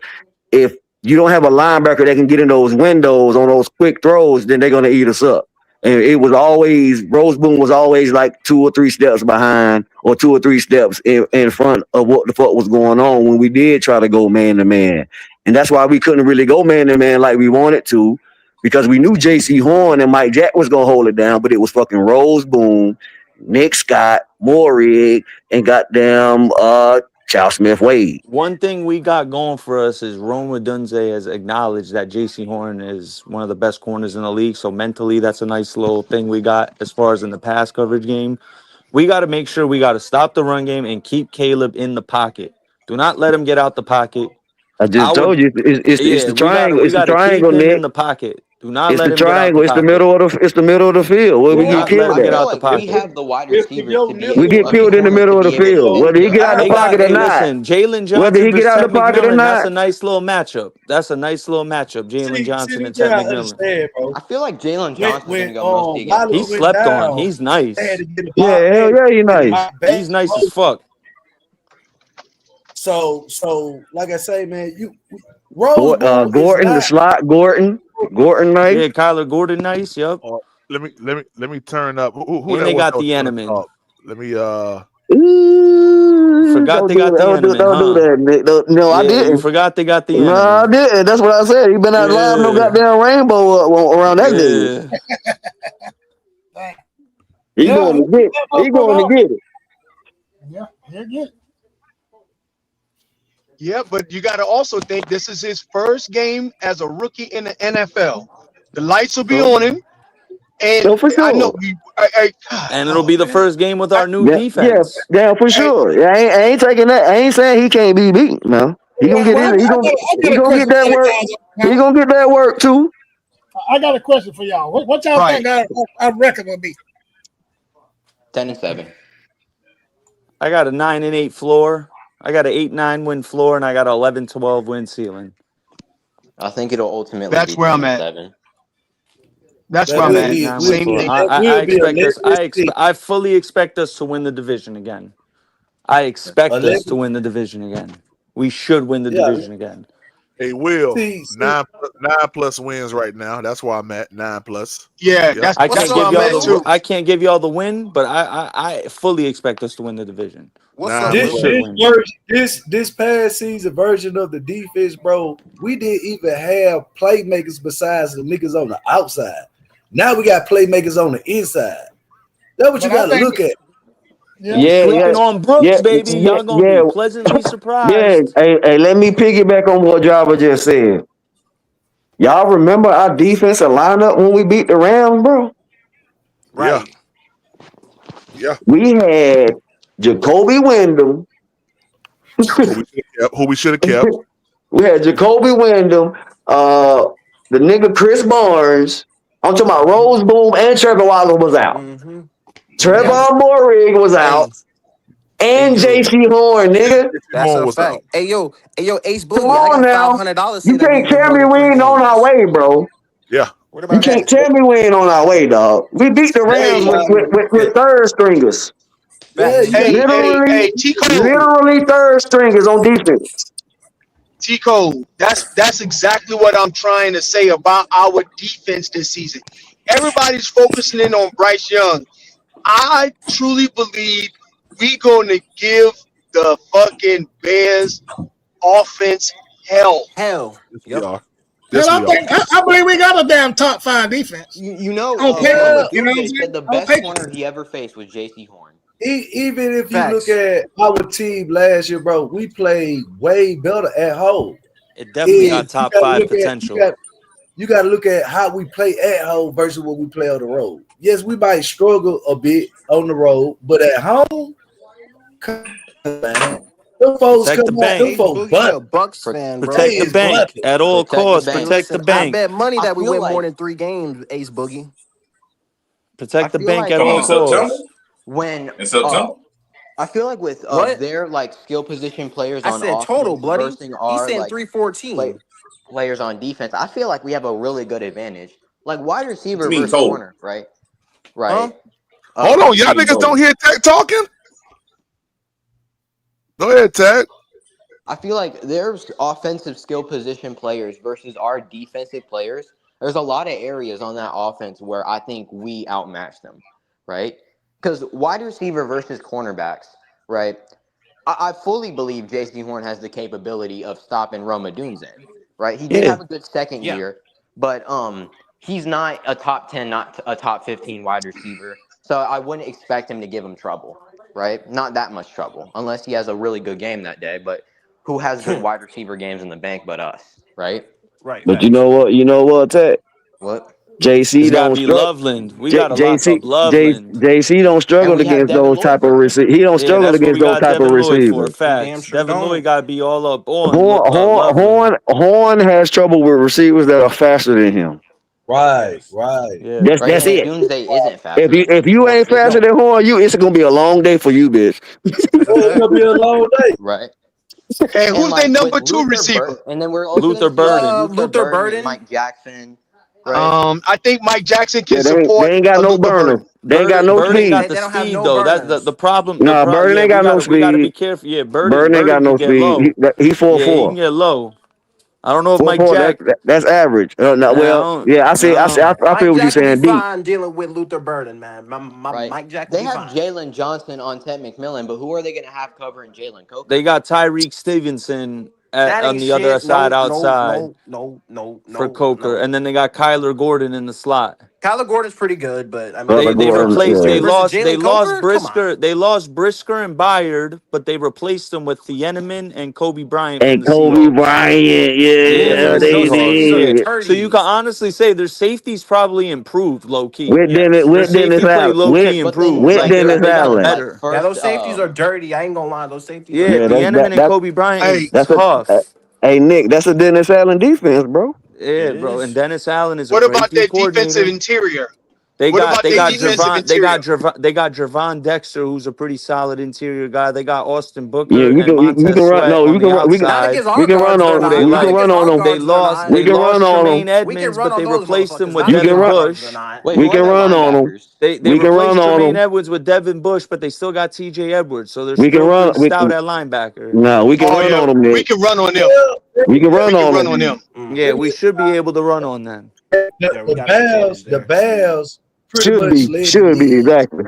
if you don't have a linebacker that can get in those windows on those quick throws, then they're gonna eat us up. And it was always Rose Boone was always like 2 or 3 steps behind or 2 or 3 steps in front of what the fuck was going on when we did try to go man to man. And that's why we couldn't really go man to man like we wanted to. Because we knew J.C. Horn and Mike Jack was gonna hold it down, but it was fucking Rose Boone, Nick Scott, Morig, and goddamn Charles Smith Wade. One thing we got going for us is Roma Dunze has acknowledged that J.C. Horn is one of the best corners in the league. So mentally, that's a nice little thing we got as far as in the pass coverage game. We got to make sure we got to stop the run game and keep Caleb in the pocket. Do not let him get out the pocket. I just told you it's the triangle. It's the triangle, Nick. In the pocket. Do not it's let the him triangle. Get out the it's the middle of the field. Where we get killed get out the pocket. We have the wide receivers to be we get killed in the middle of the field. Whether he get out the pocket or not. Listen, Jalen Johnson. Whether he get out the pocket or not. That's a nice little matchup. Jalen Johnson and Ted McMillan. I feel like Jalen Johnson's gonna go most again. He slept on. He's nice. Yeah, hell yeah, he's nice. He's nice as fuck. So like I say, man, Gordon, the slot, Gordon nice. Yeah, Kyler Gordon nice. Yep. Let me turn up. Who and they got the enemy. Let me forgot they got the enemy. Don't do that, Nick. No, I didn't. You forgot they got the enemy. No, I didn't. That's what I said. He been out live no goddamn rainbow around that dude. He going to get it. Yeah, he'll get it. Yeah, but you got to also think this is his first game as a rookie in the NFL. The lights will be on him, and for sure. I know and it'll be the first game with our new defense. Yeah, for sure. I ain't taking that. I ain't saying he can't be beat. No, he gonna get in. He gonna get that work. He gonna get that work too. I got a question for y'all. What y'all think our record will be? 10-7. I got a 9-8 floor. I got an 8-9 win floor, and I got an 11-12 win ceiling. I think it'll ultimately. That's be where I'm at. 7. That's where I'm at. Same thing. I fully expect us to win the division again. I expect us to win the division again. We should win the division again. Hey, Will, 9 plus wins right now. That's where I'm at. 9+. Yeah, yep. I can't give y'all the win, but I fully expect us to win the division. This past season version of the defense, bro, we didn't even have playmakers besides the niggas on the outside. Now we got playmakers on the inside. That's what you got to look at. Sleeping on Brooks, baby. Y'all gonna be pleasantly surprised. Hey, let me piggyback on what Java just said. Y'all remember our defensive lineup when we beat the Rams, bro? Right. Yeah. We had Jacoby Wyndham. Who we should have kept. We had Jacoby Wyndham, the nigga Chris Barnes. I'm talking about Rose Boom and Trevor Waller was out. Trevor Morig was out. And JC Horn, nigga. That's a fact. Hey yo, Ace Boogie. Come on now. You can't tell me we ain't on our way, bro. Yeah. You can't tell me we ain't on our way, dog. We beat the Rams with third stringers. Literally third stringers on defense. T-Code, that's exactly what I'm trying to say about our defense this season. Everybody's focusing in on Bryce Young. I truly believe we gonna give the fucking Bears offense hell. Hell. Yep. I believe we got a damn top 5 defense. You know, the best corner he ever faced was J.C. Horn. Even if you look at our team last year, bro, we played way better at home. It definitely got top 5 potential. You got to look at how we play at home versus what we play on the road. Yes, we might struggle a bit on the road, but at home, come on, man. Them folks Protect the bank. Bucks fan, bro. Protect the bank at all costs. Protect the bank. I bet money that we win more than 3 games, Ace Boogie. Protect the bank at all costs. When in September. I feel like with their like skill position players on offense total, bloody. He said like, 314 players on defense. I feel like we have a really good advantage. Like wide receiver versus corner, right? Right. Hold on, y'all niggas don't hear Tech talking? Go ahead, Tech. I feel like there's offensive skill position players versus our defensive players. There's a lot of areas on that offense where I think we outmatch them, right? Because wide receiver versus cornerbacks, right? I fully believe J.C. Horn has the capability of stopping Roma Dunze, right? He did have a good second year, but he's not a top 10, not a top 15 wide receiver. So I wouldn't expect him to give him trouble, right? Not that much trouble, unless he has a really good game that day. But who has good wide receiver games in the bank but us, right? Right. But you know what, Tech? What? JC don't struggle. Loveland. We got to lock up Loveland. JC don't struggle against those type of receivers. He don't struggle against those type of receivers. Devin Lloyd got to be all up on. Horn has trouble with receivers that are faster than him. Right. Yeah. That's it. Dunze isn't faster. If you ain't faster than Horn, it's gonna be a long day for you, bitch. It's gonna be a long day, right? Hey, who's their number 2 receiver? And then we're also Luther Burden, Mike Jackson. Right. I think Mike Jackson can support. They ain't got no burner. They ain't got no speed. Got the speed though. That's the problem. Nah, Burden ain't got no speed. We gotta be careful. Yeah, Burden ain't got no speed. He 4'4". He can get low. I don't know if Mike Jackson. That's average. I feel what you're saying. Fine dealing with Luther Burden, man. Mike Jackson. They have Jalen Johnson on Ted McMillan, but who are they going to have covering Jalen Coker? They got Tyreek Stevenson on the other side outside. No. For Coker, and then they got Kyler Gordon in the slot. Kyler Gordon's pretty good, but I mean, they replaced. They lost Brisker. They lost Brisker and Byard, but they replaced them with Thieneman and Kobe Bryant. And Kobe Bryant, they did. So you can honestly say their safety's probably improved, low key. With Dennis Allen. With Dennis Allen. Yeah, those safeties are dirty. I ain't gonna lie, those safeties. Yeah, Thieneman and Kobe Bryant is tough. Hey Nick, that's a Dennis Allen defense, bro. Yeah, bro. And Dennis Allen is. What about their defensive interior? They got Javon Dexter, who's a pretty solid interior guy. They got Austin Booker. Yeah, we can run on them. They lost Tremaine Edmonds, but they replaced him with Devin Bush. We can run on them. They replaced Tremaine Edmonds with Devin Bush, but they still got TJ Edwards. So they're still stout at linebacker. No, we can run on them. We can run on them. We can run on them. Yeah, we should be able to run on them. The Bears should be exactly.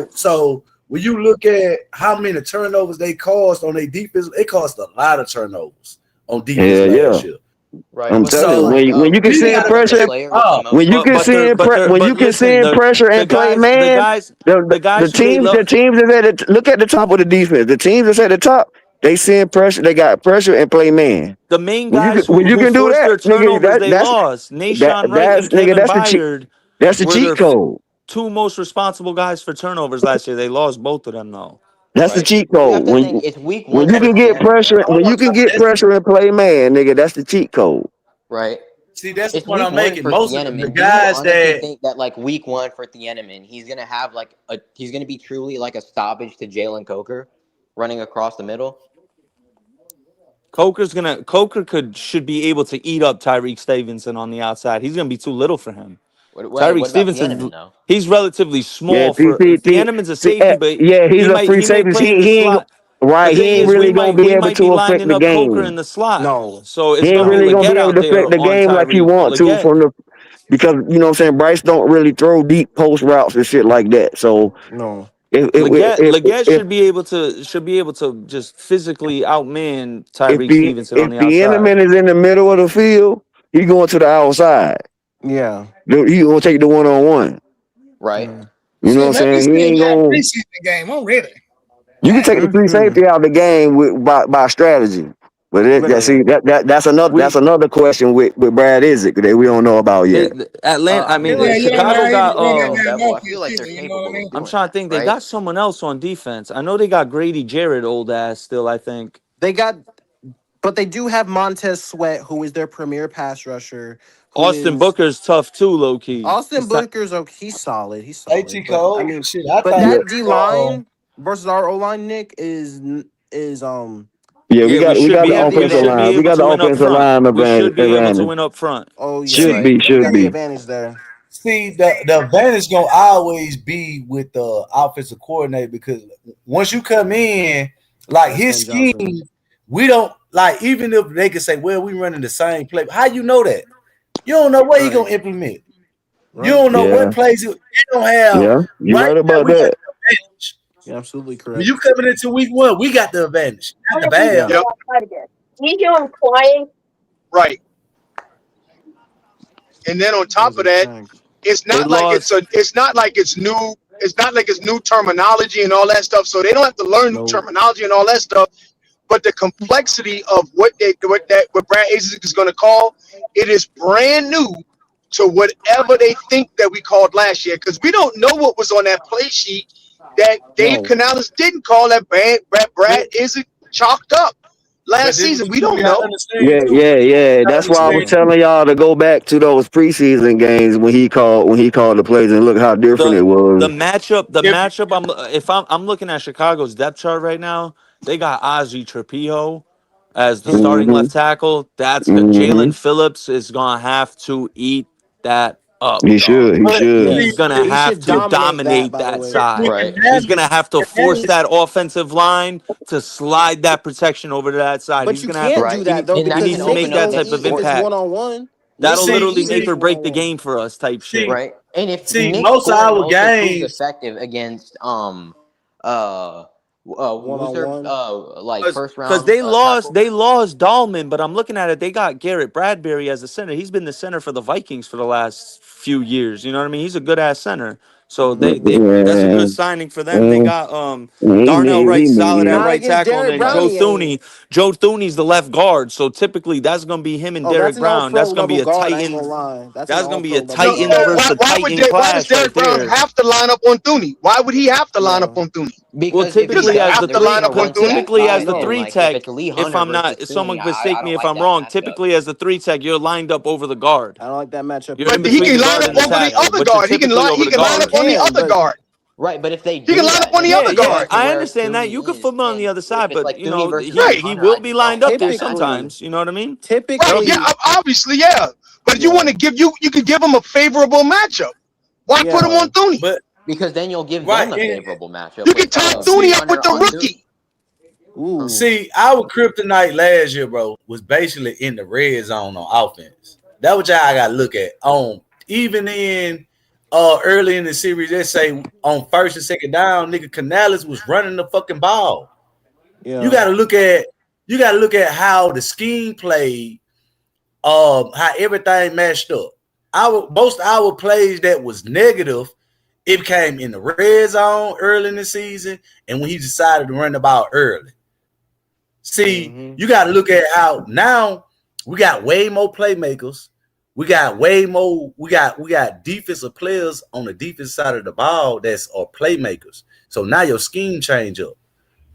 So when you look at how many turnovers they caused on their defense, it caused a lot of turnovers on defense last year. Right. I'm telling you, when you can send pressure, when you can send pressure and play man, the teams is at the look at the top of the defense. The teams that's at the top, they send pressure, they got pressure and play man. The main When guys you who can do forced that, their nigga, turnovers, they lost. Nashawn Wright and Kevin Byard that's the were cheat their code. two most responsible guys for turnovers last year. They lost both of them though. That's the cheat code. When it's week when one you for can get Seattle, pressure, man. when you can get pressure and play man, nigga, that's the cheat code. Right. See, that's It's the point week I'm one making. for Most of Thieneman. the Do you guys honestly that think that like week one for Thieneman, he's gonna have he's gonna be truly like a stoppage to Jalen Coker running across the middle? Coker should be able to eat up Tyreek Stevenson on the outside. He's gonna be too little for him. What about Stevenson, Thieneman though? he's relatively small Yeah, for Thieneman's a safety, but he's a free he may safety. play in the He ain't slot. right. The He thing ain't is, really gonna be we able might be to affect lining the up Coker game. in the slot. No. So it's He ain't gonna be really gonna Leggett be able out to there affect the on game like he Tyreek. want to Leggett. from the because you know what I'm saying. Bryce don't really throw deep post routes and shit like that. So no. Leggett should be able to just physically outman Tyreek Stevenson on if the the outside. enemy is in the middle of the field, he going to the outside. Yeah. He gonna take the 1-on-1. Right. You know what I'm Let me saying? He see ain't that gonna. preseason game. I'm ready. You can take the free safety out of the game by strategy, but that's another question with Brad Isaac that we don't know about yet. Chicago got. I feel like they're capable. I'm trying to think. They got someone else on defense. I know they got Grady Jarrett, old ass. Still, I think But they do have Montez Sweat, who is their premier pass rusher. Austin Booker's tough too, low key. Austin Booker's okay. He's solid. He's solid. Cole. I mean, shit. That D line versus our O line, Nick, is Yeah, we got the offensive line. We got the offensive line We should be able to advantage. win up front. Oh yeah, should be. the advantage there. See, the advantage gonna always be with the offensive coordinator because once you come in, like his scheme, we don't like. Even if they could say, "Well, we running the same play," how you know that? You don't know what he gonna implement. You don't know what plays he don't have. Yeah, you're right about that. You're absolutely correct. When you coming into week one, we got the advantage. Not the bad. You doing quiet? Right. And then on top of that, it's not like it's new terminology and all that stuff. So they don't have to learn new terminology and all that stuff. But the complexity of what Brad Isaac is going to call, it is brand new to whatever they think that we called last year. Because we don't know what was on that play sheet that Dave Canales didn't call that Brad Isaac chalked up last season. We don't know. Yeah. That's why I was telling y'all to go back to those preseason games when he called the plays and look how different it was. The matchup. I'm looking at Chicago's depth chart right now. They got Ozzie Trapillo as the starting left tackle. That's good. Jalen Phillips is gonna have to eat that up. He should. He's gonna have to dominate that side. Right. He's gonna have to force that offensive line to slide that protection over to that side. But He's you gonna can't have do that though he because needs to make that type of impact. One-on-one. That'll literally make or break the game for us, type shit. Right. And if Nick most of our games effective against first round because they lost Dahlman, but I'm looking at it. They got Garrett Bradbury as a center. He's been the center for the Vikings for the last few years. You know what I mean? He's a good ass center. So that's a good signing for them. They got Darnell Wright solid at right tackle, and then Joe Thuney's the left guard. So typically that's gonna be him and Derek Brown. That's gonna be a Titan. That's gonna be a Titan versus a Titan clash. Why does Derek Brown have to line up on Thuney? Why would he have to line up on Thuney? Well, typically as the three tech, if I'm not, someone mistake me if I'm wrong. Typically as the three tech, you're lined up over the guard. I don't like that matchup. But he can line up over the other guard. He can line up on the other guard. Right, but if they he can line up on the other guard. I understand that. You can flip on the other side, but you know he will be lined up there sometimes. You know what I mean? Typically, obviously, yeah. But you want to give you can give him a favorable matchup. Why put him on Thuney? Because then you'll give them a favorable matchup. You can tie Thuney up with the rookie. Ooh. See, our kryptonite last year, bro, was basically in the red zone on offense. That's what y'all got to look at. Even in early in the series, let's say on first and second down, nigga Canales was running the fucking ball. Yeah. You got to look at how the scheme played how everything matched up. Most of our plays that was negative, it came in the red zone early in the season, and when he decided to run the ball early. See, you got to look at how now we got way more playmakers. We got way more. We got defensive players on the defensive side of the ball are playmakers. So now your scheme change up.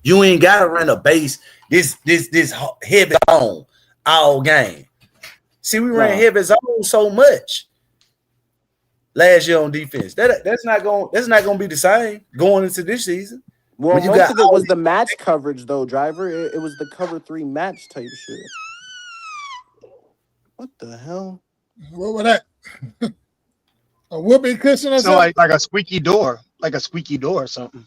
You ain't got to run a base this heavy zone all game. See, we ran heavy zone so much last year on defense. That's not gonna be the same going into this season. Well, most of it was the match coverage, though, driver. It was the cover 3 match type shit. What the hell? What was that? A whoopee cushion or So something? like a squeaky door or something.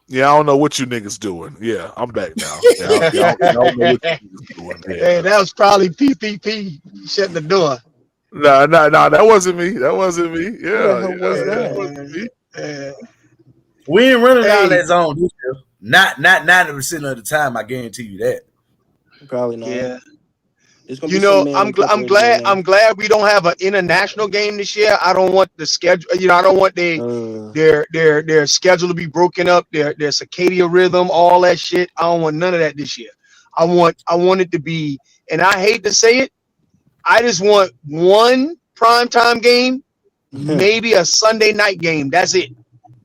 Yeah, I don't know what you niggas doing. Yeah, I'm back now. Yeah, y'all know what you niggas doing. Yeah. Hey, that was probably PPP shutting the door. No, that wasn't me. That wasn't me. Yeah, that wasn't me. We ain't running down that zone this year. Not 90% of the time. I guarantee you that. Probably not. Yeah. It's gonna You be know, some I'm glad we don't have an international game this year. I don't want the schedule. You know, I don't want their schedule to be broken up. Their circadian rhythm, all that shit. I don't want none of that this year. I want it to be. And I hate to say it, I just want one primetime game, maybe a Sunday night game. That's it.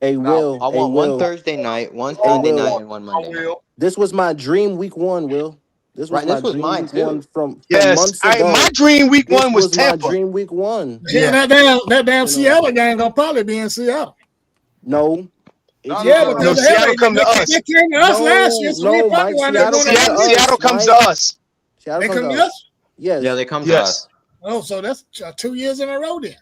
Hey, Will. I want one Thursday night, one Sunday night, and one Monday night. This was my dream week 1, Will. This was This was dream mine week too. 1 from Yes, months ago. my dream week 1 was my Tampa. dream week 1. Yeah, that damn Seattle game gonna probably be in Seattle. No. Yeah, because Seattle come to us. They came to us last year, so we probably want to Seattle comes to us. They come to us? Yes. Yeah, they come to us. Oh, so that's 2 years in a row then.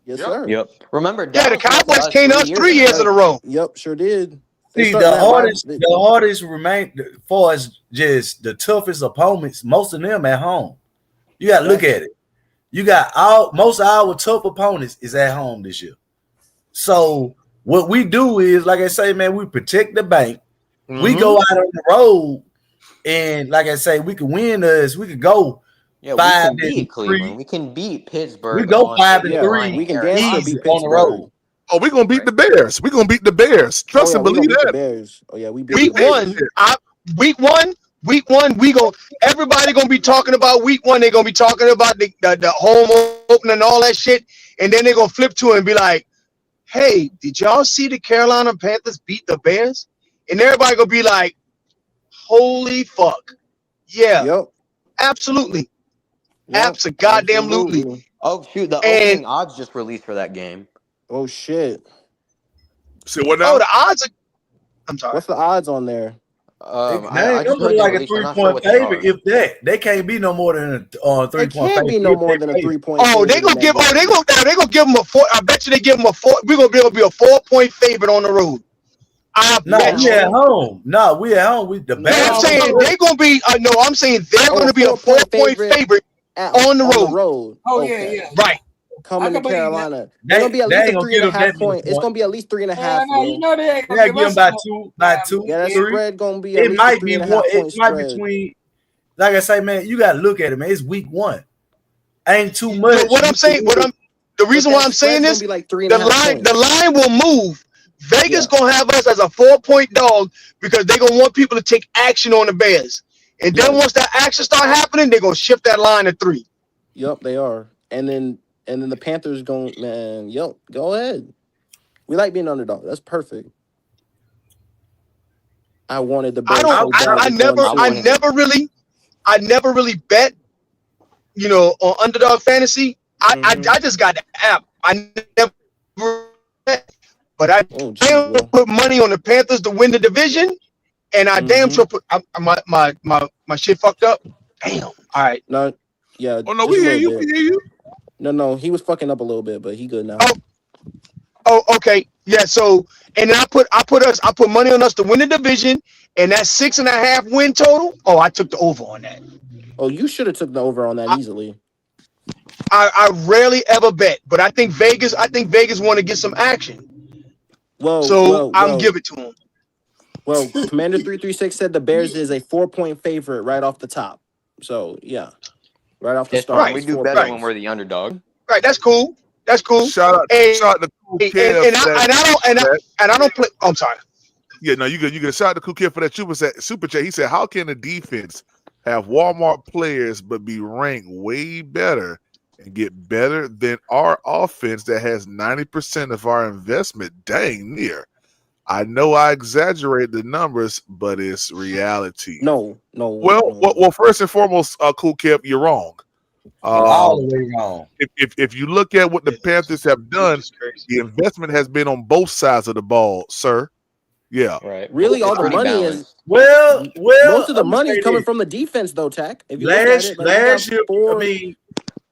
Yes, sir. Yep. Remember, Yeah, the Dallas went to Cowboys us came to us 3 years in a row. Yep, sure did. See, the hardest remain for as just the toughest opponents. Most of them at home. You got to look at it. You got most of our tough opponents is at home this year. So what we do is, like I say, man, we protect the bank. We go out on the road, and like I say, we can win us. We could go. Yeah, 5 we can and beat 3. Cleveland. We can beat Pittsburgh. We go 5 and 3. We can damn sure beat on the road. Oh, we're gonna beat the Bears. We're gonna beat the Bears. Trust and believe that. Bears. Oh yeah, we beat Week 1, we go. Everybody gonna be talking about week 1. They're gonna be talking about the home opener and all that shit, and then they're gonna flip to it and be like, "Hey, did y'all see the Carolina Panthers beat the Bears?" And everybody gonna be like, "Holy fuck, yeah, absolutely, absolutely." Oh shoot, the opening odds just released for that game. Oh shit. So what now? Oh, the odds are. I'm sorry. What's the odds on there? They ain't gonna be like a 3-point favorite. If that, they can't be no more than a 3-point favorite. It can't be no more than a 3-point. Oh, they gonna give. Oh, they gonna give them a 4. I bet you they give them a 4. We're gonna be able to be a 4-point favorite on the road. No, we at home. No, we at home. We the Bears. I'm saying they're gonna be. No, I'm saying they're gonna be a 4-point favorite on the road. Oh yeah. Right. Coming to Carolina. They're gonna be at least a 3.5 point. It's gonna be at least 3.5. No, you know they ain't gonna give them by two. Yeah, that three. spread gonna be. It might be more. It might be between. Like I say, man, you gotta look at it, man. It's week 1. Ain't too much. What I'm saying, the reason why I'm saying this, like the line will move. Vegas gonna have us as a 4-point dog because they're gonna want people to take action on the Bears, and then once that action start happening, they're gonna shift that line to 3. Yep, they are, and then the Panthers going, man. Yo, go ahead. We like being underdog. That's perfect. I wanted the Bears. I never really bet, you know, on underdog fantasy. I just got the app. I never bet, but I damn put money on the Panthers to win the division, and I damn sure put my shit fucked up. Damn. All right. No. Yeah. Oh no, we hear you. We hear you. No, he was fucking up a little bit, but he good now. Oh, okay. Yeah, so and then I put money on us to win the division, and that 6.5 win total. Oh, I took the over on that. Oh, you should have took the over on that easily. I rarely ever bet, but I think Vegas want to get some action. Whoa, I'm give it to him. Well, Commander 336 said the Bears is a 4-point favorite right off the top. So yeah, right off the It's start. fine. We do better when we're the underdog. Right, that's cool. That's cool. Shout out to Cool Kev and I don't play. I'm sorry. Yeah, no, you get a shout out to Cool Kev for that super chat. He said, "How can the defense have Walmart players but be ranked way better and get better than our offense that has 90% of our investment dang near? I know I exaggerate the numbers, but it's reality." No. Well, first and foremost, Cool Kev, you're wrong. All the way wrong. If you look at what the Panthers have done, the investment has been on both sides of the ball, sir. Yeah. Right. Really, all the money is most of the money is coming from the defense, though, Tack. If you last year, I mean,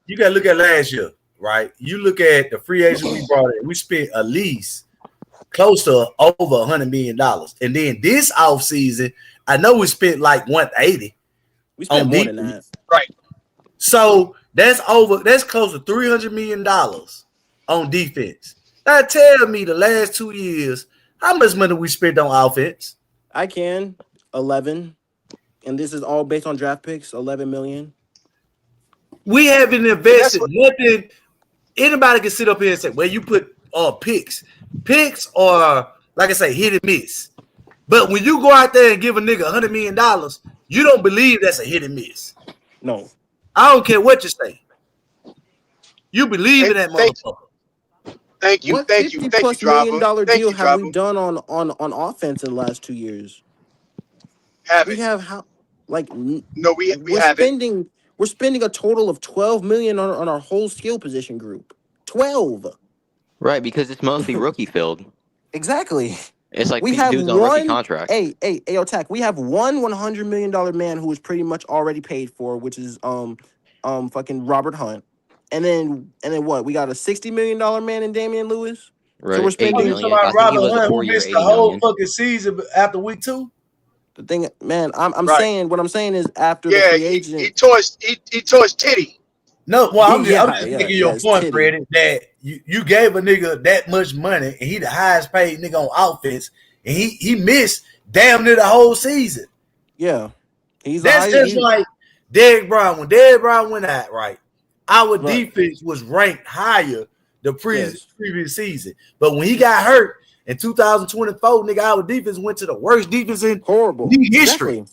you got to look at last year, right? You look at the free agent we brought in. We spent at least close to over $100 million, and then this offseason, I know we spent like 180. We spent more than that, right? So that's close to $300 million on defense. Now tell me the last 2 years, how much money we spent on offense? I can 11, and this is all based on draft picks. 11 million. We haven't invested nothing. Anybody can sit up here and say, "Well, you put picks or like I say, hit and miss." But when you go out there and give a nigga $100 million, you don't believe that's a hit and miss. No, I don't care what you say. You believe in that motherfucker. Thank you, what thank you, $50+ thank you, Driver. million Thank deal you, have Driver. we done on offense in the last 2 years? We have how like no, we we're haven't. spending a total of $12 million on our whole skill position group. 12. Right, because it's mostly rookie filled. Exactly. It's like We these have dudes on rookie contracts. Hey, Tack. We have one $100 million man who is pretty much already paid for, which is fucking Robert Hunt. And then what? We got a $60 million man in Damian Lewis. Right. So we're spending. $80 million. I think he was a 4 year, missed the $80 whole million. fucking season after week 2. The thing, man, I'm Right. saying what I'm saying is after the Yeah, free he agent. tore his titty. No, well, I'm Yeah, just yeah, making your it's point, titty. Freddie, that you gave a nigga that much money and he the highest paid nigga on offense, and he missed damn near the whole season. Yeah, That's just like Derrick Brown. When Derrick Brown went out, right, our defense was ranked higher the previous season. But when he got hurt in 2024, nigga, our defense went to the worst defense in league history.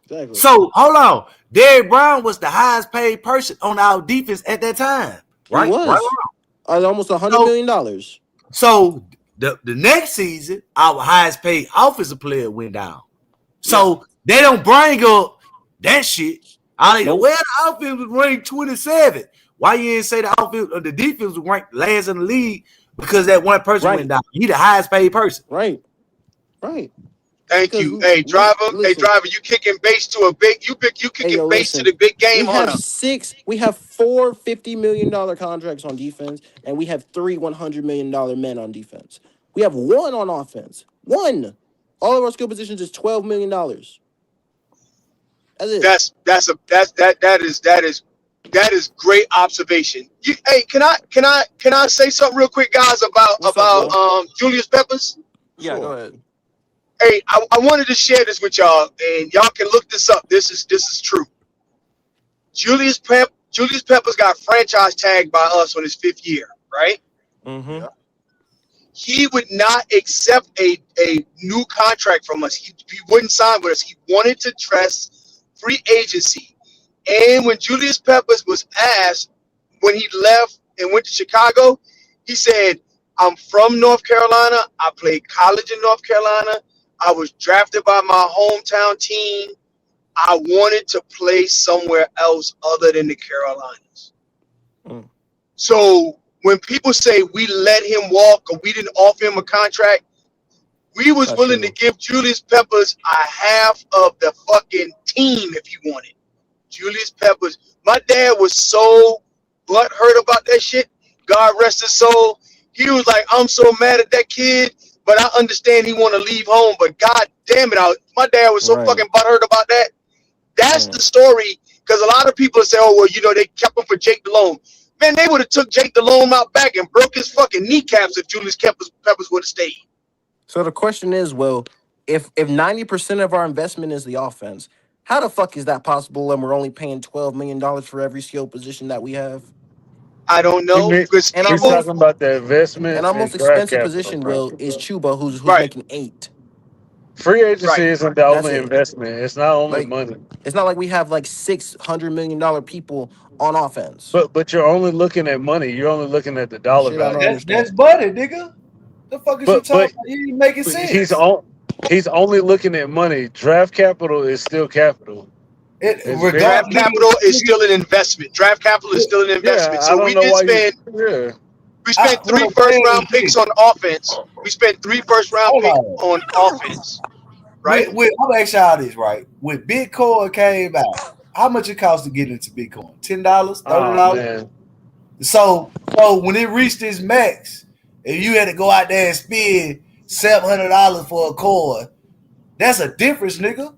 Exactly. So hold on, Derrick Brown was the highest paid person on our defense at that time, right? He was. Right, almost $100 million. So the next season, our highest paid offensive player went down. So they don't bring up that shit. I think, well, the offense was ranked 27. Why you didn't say the offense or the defense was ranked last in the league? Because that one person went down. He the highest paid person. Right. Thank you. Hey, Driver. Hey, Driver. You kicking base to a big. You kicking base to the big game. We have 4 $50 million contracts on defense, and we have 3 $100 million men on defense. We have one on offense. One. All of our skill positions is $12 million. That's it. That is great observation. Hey, can I say something real quick, guys, about Julius Peppers? Yeah, go ahead. Hey, I wanted to share this with y'all, and y'all can look this up. This is true. Julius Peppers got franchise tagged by us on his 5th year, right? Mm-hmm. He would not accept a new contract from us. He wouldn't sign with us. He wanted to trust free agency. And when Julius Peppers was asked when he left and went to Chicago, he said, "I'm from North Carolina. I played college in North Carolina. I was drafted by my hometown team. I wanted to play somewhere else other than the Carolinas." So when people say we let him walk or we didn't offer him a contract, we was willing to give Julius Peppers a half of the fucking team if he wanted. Julius Peppers. My dad was so butthurt about that shit. God rest his soul. He was like, "I'm so mad at that kid, but I understand he want to leave home. But God damn it, my dad was so fucking butthurt about that." That's the story. Because a lot of people say, "Oh, well, they kept him for Jake Delhomme." Man, they would have took Jake Delhomme out back and broke his fucking kneecaps if Julius Peppers would have stayed. So the question is, well, if 90% of our investment is the offense, how the fuck is that possible? And we're only paying $12 million for every skill position that we have. I don't know because And He's talking about the investment and our and most draft expensive capital, position, bro. Will, is Chuba, who's right. making 8. Free agency isn't the That's only it. investment. It's not only Like, money. it's not like we have like $600 million people on offense. But you're only looking at money. You're only looking at the dollar Shit, I don't value. understand. That's buddy, nigga. The fuck is you talking about? You ain't making sense. He's only looking at money. Draft capital is still capital. Draft capital is still an investment. Draft capital is still an investment. So we did spend. We spent 3 first-round picks on offense. We spent 3 first-round picks on offense. Right? I'm gonna ask y'all this, right? When Bitcoin came out, how much it cost to get into Bitcoin? $10, $30? So when it reached its max, if you had to go out there and spend $700 for a coin, that's a difference, nigga.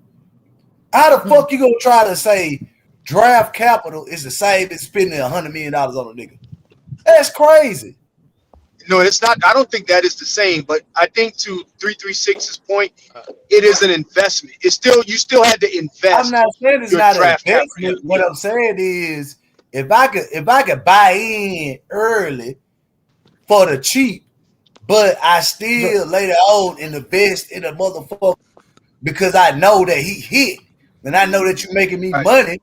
How the fuck you gonna try to say draft capital is the same as spending $100 million on a nigga? That's crazy. No, it's not. I don't think that is the same, but I think to 336's point, it is an investment. It's still you still had to invest. I'm not saying it's not an investment. What I'm saying is if I could buy in early for the cheap, but I still later on invest in a motherfucker because I know that he hit and I know that you're making me money,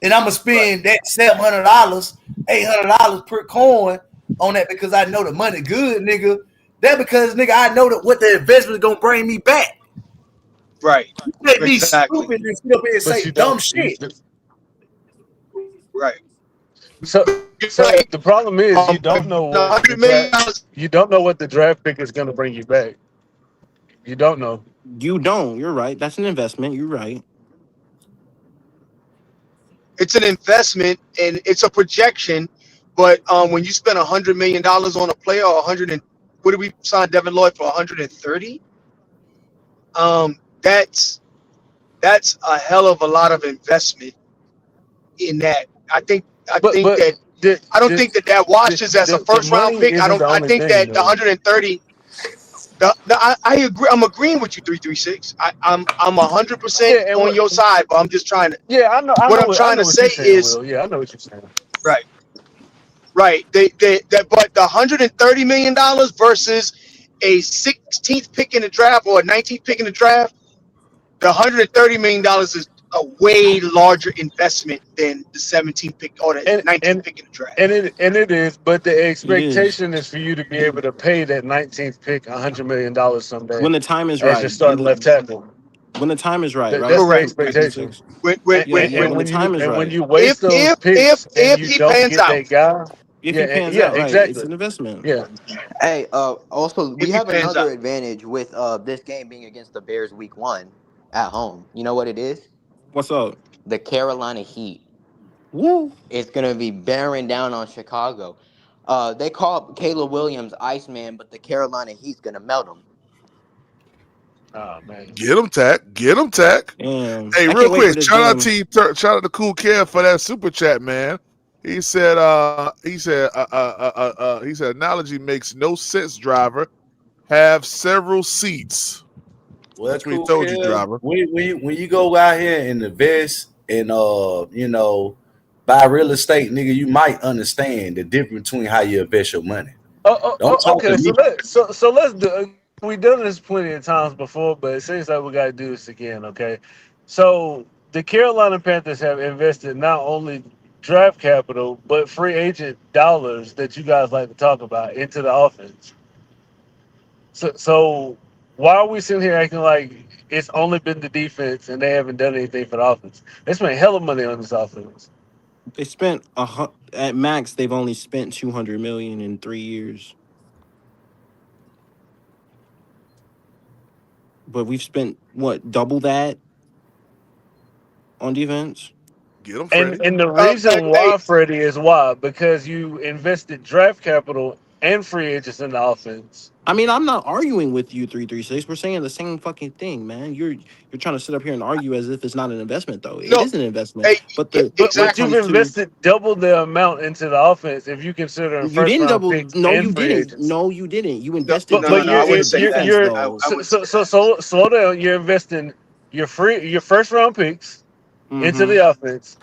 and I'm gonna spend that $700, $800 per coin on that because I know the money good, nigga. That because, nigga, I know that what the investment is gonna bring me back. Right. You can't be stupid and sit up here and say dumb shit. Right. So the problem is you don't know what the draft pick is going to bring you back. You don't know. You don't. You're right. That's an investment. You're right. It's an investment and it's a projection. But when you spend $100 million on a player, or what did we sign Devin Lloyd for? 130. That's a hell of a lot of investment in that. I don't think that washes as a first round pick. I think that the 130. I agree. I'm agreeing with you, 336. I'm 100% on your side, but I'm just trying to. Yeah, I know. What I'm trying to say is, I know what you're saying. Right. Right. But the $130 million versus a 16th pick in the draft or a 19th pick in the draft, the $130 million is a way larger investment than the 17th pick or the 19th pick in the draft. And it is, but the expectation is for you to be able to pay that 19th pick $100 million someday. When the time is as right. your starting left tackle. When the time is right, right? That's the expectation. When the time is right. When you waste those picks and you don't get that guy. If he pans out, right, exactly. it's an investment. Yeah. Hey, also we have another advantage with this game being against the Bears week 1 at home. You know what it is? What's up? The Carolina Heat. Woo! It's gonna be bearing down on Chicago. They call Caleb Williams Iceman, but the Carolina Heat's gonna melt him. Oh man. Get him, Tack. Get him, Tack. Hey, real quick, shout out to Cool Kev for that super chat, man. He said, analogy makes no sense, driver. Have several seats. Well, that's what he told you, driver. When you go out here and invest and buy real estate, nigga, you might understand the difference between how you invest your money. Okay, so let's do. We've done this plenty of times before, but it seems like we got to do this again. Okay, so the Carolina Panthers have invested not only draft capital but free agent dollars that you guys like to talk about into the offense. So why are we sitting here acting like it's only been the defense and they haven't done anything for the offense? They spent hella money on this offense. They spent at max. They've only spent $200 million in 3 years, but we've spent what, double that on defense. Get them, Freddie. And the reason why, Freddie, is why because you invested draft capital and free agents in the offense. I mean, I'm not arguing with you, 336. We're saying the same fucking thing, man. You're trying to sit up here and argue as if it's not an investment, though. It is an investment. Hey, but you've invested double the amount into the offense if you consider you didn't double. Picks No, and you free didn't. agents. No, you didn't. You invested. But you're slow down. You're investing your first round picks into the offense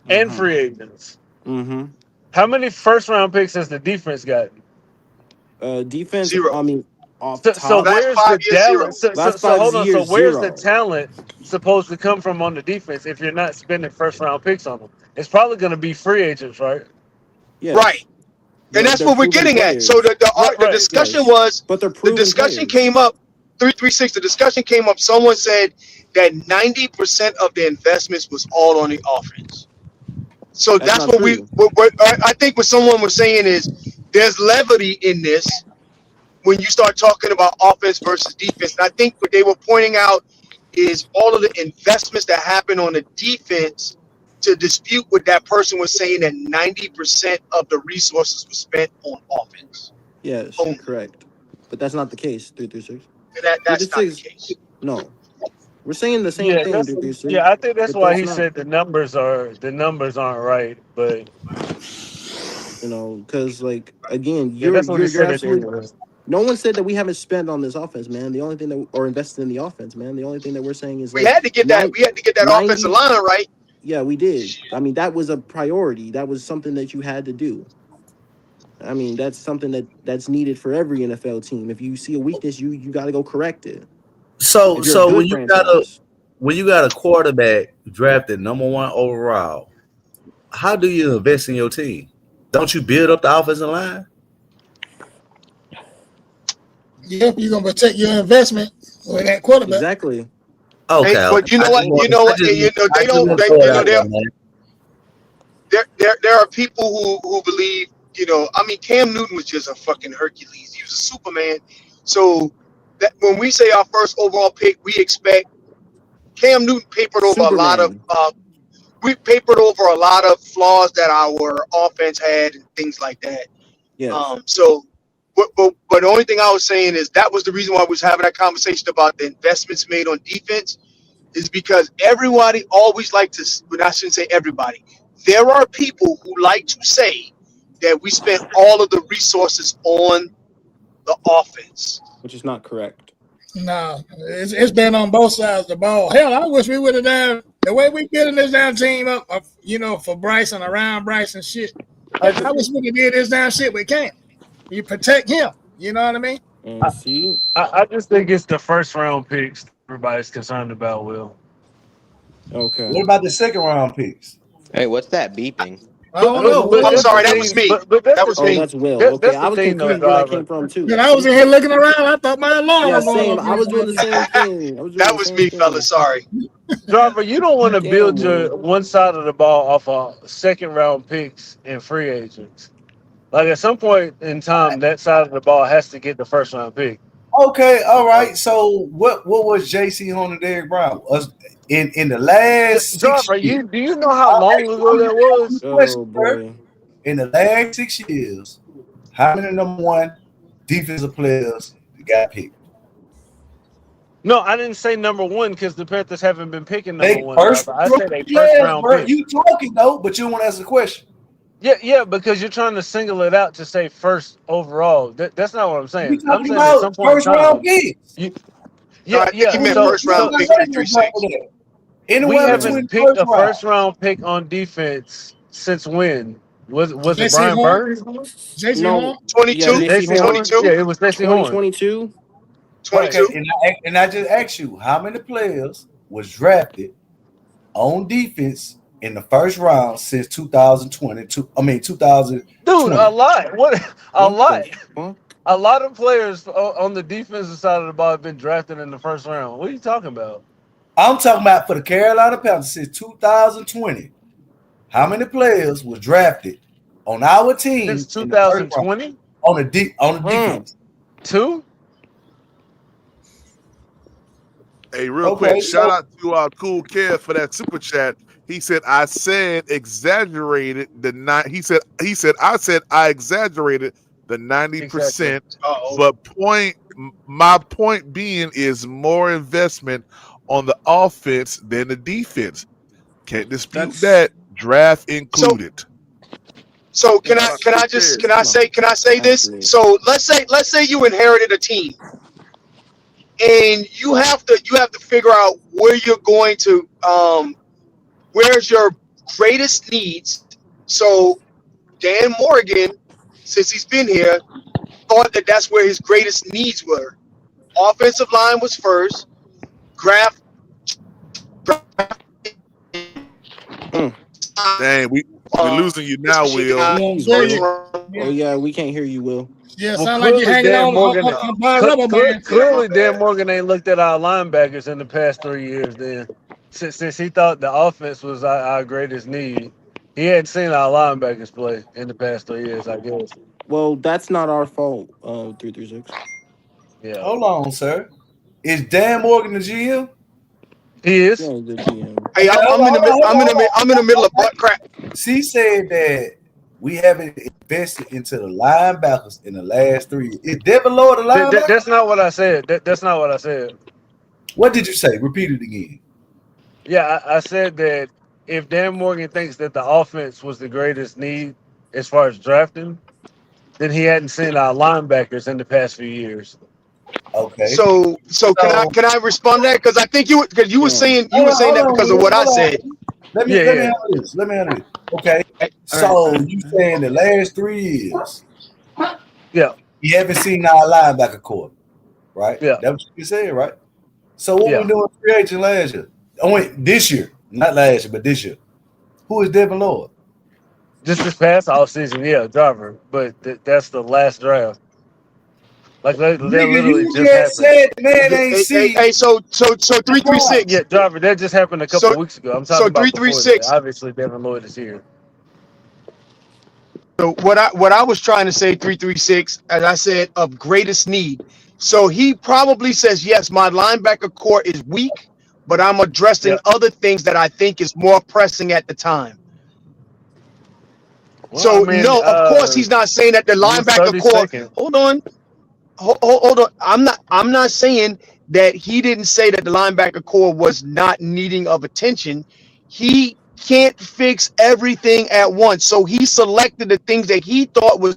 and free agents. Mm-hmm. How many first round picks has the defense got? Defense. 0. I mean, off so top. where's the talent? So hold on. So where's 0. the talent supposed to come from on the defense if you're not spending first round picks on them? It's probably going to be free agents, right? Yeah. Right. And that's what we're getting at. So the discussion was, but the discussion came up. 336. The discussion came up. Someone said that 90% of the investments was all on the offense. So that's what I think what someone was saying is there's levity in this when you start talking about offense versus defense. And I think what they were pointing out is all of the investments that happen on the defense to dispute what that person was saying that 90% of the resources were spent on offense. Yes, correct. But that's not the case, 336. That's not the case. No. We're saying the same thing, 336. Yeah, I think that's why he said the numbers aren't right, but because again, you're absolutely. No one said that we haven't spent on this offense, man. The only thing that or invested in the offense, man. The only thing that we're saying is we had to get that. We had to get that offensive line right. Yeah, we did. I mean, that was a priority. That was something that you had to do. I mean, that's something that's needed for every NFL team. If you see a weakness, you got to go correct it. So when you got a quarterback drafted #1 overall, how do you invest in your team? Don't you build up the offensive line? Yep, you're gonna protect your investment with that quarterback. Exactly. Okay, but you know what? There are people who believe. I mean, Cam Newton was just a fucking Hercules. He was a Superman. So that when we say our first overall pick, we expect Cam Newton papered over a lot of flaws that our offense had and things like that. Yeah. But the only thing I was saying is that was the reason why I was having that conversation about the investments made on defense is because everybody always like to, but I shouldn't say everybody. There are people who like to say that we spent all of the resources on the offense. Which is not correct. No, it's been on both sides of the ball. Hell, I wish we would have done the way we building this damn team up, for Bryce and around Bryce and shit. I wish we could did this damn shit. We can't. You protect him. You know what I mean? I just think it's the first round picks everybody's concerned about, Will. Okay. What about the second round picks? Hey, what's that beeping? I'm sorry, that was me. That was me. That's Will. Okay, I was confused where that came from too. And I was in here looking around. I thought my alarm was same. I was doing the same thing. That was me, fella. Sorry. Driver, you don't want to build your one side of the ball off of second round picks and free agents. Like at some point in time, that side of the ball has to get the first round pick. Okay, all right. So what was J.C. Horn and Derrick Brown? In the last Driver, do you know how long ago that was? Oh boy. In the last 6 years, how many #1 defensive players got picked? No, I didn't say #1 because the Panthers haven't been picking #1. I said a players, first round pick. You talking though, but you don't want to ask the question. Yeah, because you're trying to single it out to say first overall. That's not what I'm saying. I'm saying about at some point first round picks. First round pick. 336. We haven't picked a first round pick on defense since when? Was it Brian Burns? No, 22. Yeah, it was J.C. Horn. 22. Okay, and I just asked you, how many players was drafted on defense in the first round since 2020? 2000. Dude, a lot. A lot. A lot of players on the defensive side of the ball have been drafted in the first round. What are you talking about? I'm talking about for the Carolina Panthers since 2020. How many players was drafted on our team since 2020 on the defense? 2. Hey, real quick, shout out to Cool Kev for that super chat. He said, "I said exaggerated the nine." He said, "I said I exaggerated the 90%. But my point being is more investment on the offense than the defense. Can't dispute that. Draft included. So can I say this? So let's say you inherited a team, and you have to figure out where you're going to where's your greatest needs. So Dan Morgan, since he's been here, thought that that's where his greatest needs were. Offensive line was first. Dang, we're losing you now, Will. Oh yeah, we can't hear you, Will. Yeah, sound like you're hanging on. Clearly, Dan Morgan ain't looked at our linebackers in the past 3 years. Then, since he thought the offense was our greatest need, he hadn't seen our linebackers play in the past 3 years, I guess. Well, that's not our fault. 336. Yeah. Hold on, sir. Is Dan Morgan the GM? He is. Yeah, the GM. Hey, I'm in the middle of butt crack. She said that we haven't invested into the linebackers in the last 3 years. Is Devin Lloyd a linebacker? That's not what I said. That's not what I said. What did you say? Repeat it again. Yeah, I said that if Dan Morgan thinks that the offense was the greatest need as far as drafting, then he hadn't seen our linebackers in the past few years. Okay. So can I respond to that? Because I think you were saying that because of what I said. Let me handle this. Okay. So you saying the last 3 years? Yeah. You haven't seen our linebacker core, right? Yeah. That's what you said, right? So what we doing free agent last year? Oh wait, this year, not last year, but this year. Who is Devin Lloyd? Just this past offseason, yeah, driver. But that's the last draft. Like they literally just said the man ain't seen. Hey, so 336. Yeah, driver. That just happened a couple weeks ago. I'm talking about 336. Obviously, Devin Lloyd is here. So what I was trying to say, 336, as I said, of greatest need. So he probably says, yes, my linebacker core is weak, but I'm addressing other things that I think is more pressing at the time. Well, So no, of course he's not saying that the linebacker core. Hold on. I'm not saying that he didn't say that the linebacker core was not needing of attention. He can't fix everything at once, so he selected the things that he thought was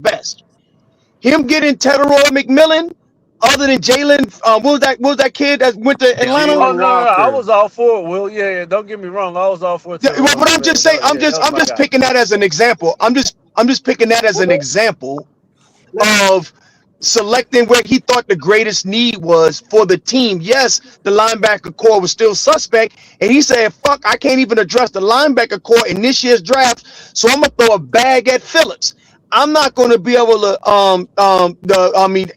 best. Him getting Teteroy McMillan, other than Jalen, what was that kid that went to Atlanta? Oh no, I was all for it, Will. Yeah, don't get me wrong, I was all for it. But I'm just saying, I'm just picking that as an example. I'm just picking that as an example of selecting where he thought the greatest need was for the team. Yes, the linebacker core was still suspect, and he said, "Fuck, I can't even address the linebacker core in this year's draft, so I'm gonna throw a bag at Phillips. I'm not gonna be able to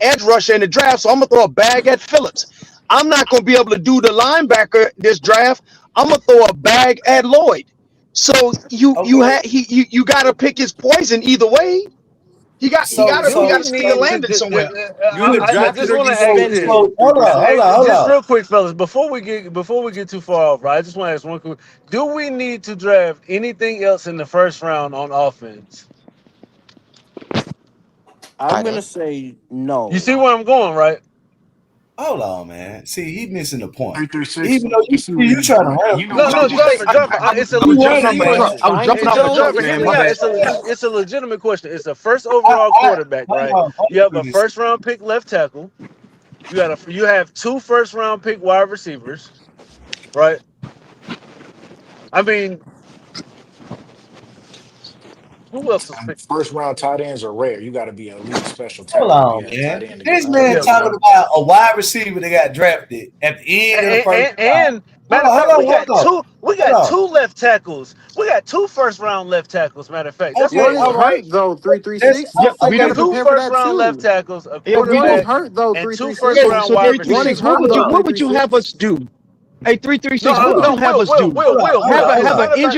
edge rusher in the draft, so I'm gonna throw a bag at Phillips. I'm not gonna be able to do the linebacker this draft. I'm gonna throw a bag at Lloyd. So you got to pick his poison either way. He got to still landed somewhere. I just want to ask this. Hold on. Just real quick, fellas. Before we get too far off, right? I just want to ask one quick. Do we need to draft anything else in the first round on offense? I'm gonna say no. You see where I'm going, right? Hold on, man. See, he's missing the point. 336. Even though you trying to run. No, driver. It's a legitimate question. I was jumping off the truck, man. It's a legitimate question. It's a first overall quarterback, right? You have a first round pick left tackle. You have 2 first round pick wide receivers, right? I mean, who else is picked? First round tight ends are rare. You got to be an elite special tackle. Hold on, man. This man talking about a wide receiver that got drafted at the end of the first round. Matter of fact, we got two left tackles. We got 2 first round left tackles. Matter of fact, that's what is hurt though. 336. We got 2 first round left tackles. A quarterback hurt though. And 2 first round wide receivers. What would you have us do? Hey, 336. What would you have us do?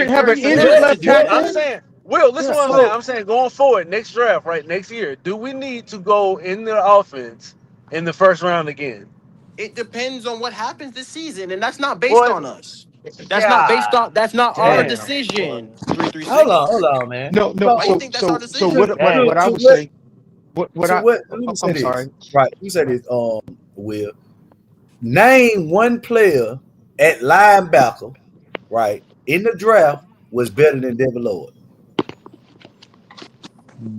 Have an injured left tackle. I'm saying. Will, listen to what I'm saying. I'm saying going forward, next draft, right, next year, do we need to go in the offense in the first round again? It depends on what happens this season, and that's not based on us. That's not based on. That's not our decision. 336. Hold on, man. No. Why do you think that's our decision? So what I would say. Let me say I'm this. sorry. Right. You said this, Will. Name one player at linebacker, right, in the draft was better than Devin Lloyd.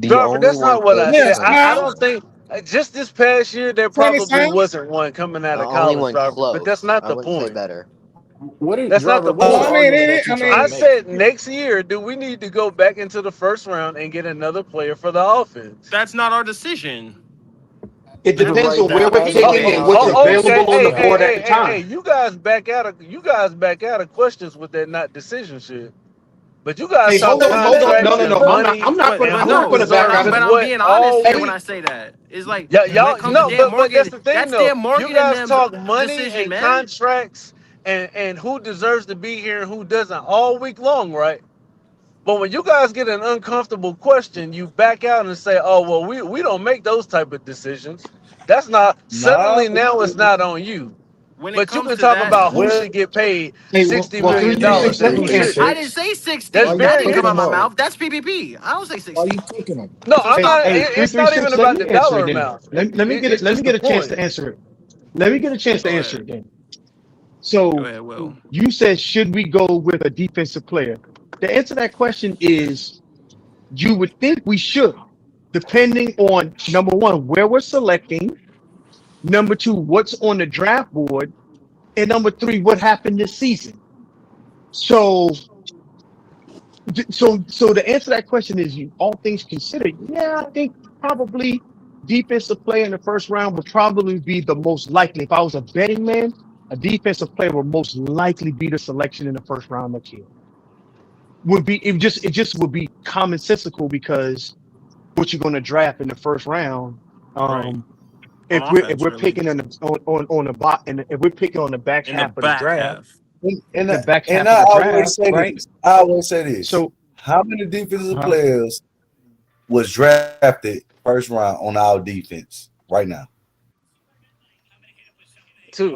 Driver, that's not what I said. I don't think just this past year there probably wasn't one coming out The of only college, one driver. But that's close. not I the wouldn't say point. better. That's not the point. argument that you trying I to make? said next year, do we need to go back into the first round and get another player for the offense? That's not our decision. It depends on where we're as picking right and now, what's okay. available on the board at the time. Hey, you guys back out of questions with that not decision shit. But you guys Hey, hold on. No. I'm not gonna back out of But it. I'm being honest here when I say that. It's like when it comes to Dan Morgan, that's the thing, that's though. Dan Morgan You guys and talk them's money decision, and man. contracts and who deserves to be here and who doesn't all week long, right? But when you guys get an uncomfortable question, you back out and say, "Oh, well, we don't make those type of decisions." That's not suddenly now it's not on you. When But you can talk about who should get paid $60 million and who shouldn't. I didn't say 60. That's That very didn't come out of my interesting. mouth. That's PPP. I don't say 60. Why are you taking them? No, I'm not. Hey, It's not even 336, about the let me answer dollar it then. amount. Let me get a chance to answer it. Let me get a chance to answer it then. So you said, should we go with a defensive player? The answer to that question is you would think we should, depending on number one, where we're selecting, number two, what's on the draft board, and number three, what happened this season. So the answer to that question is, you all things considered, yeah, I think probably defensive player in the first round would probably be the most likely. If I was a betting man, a defensive player would most likely be the selection in the first round next year. It just would be commonsensical because what you're going to draft in the first round. If we're picking on the back and if we're picking on the back half of the draft, I always say this. So, how many defensive players was drafted first round on our defense right now? Two.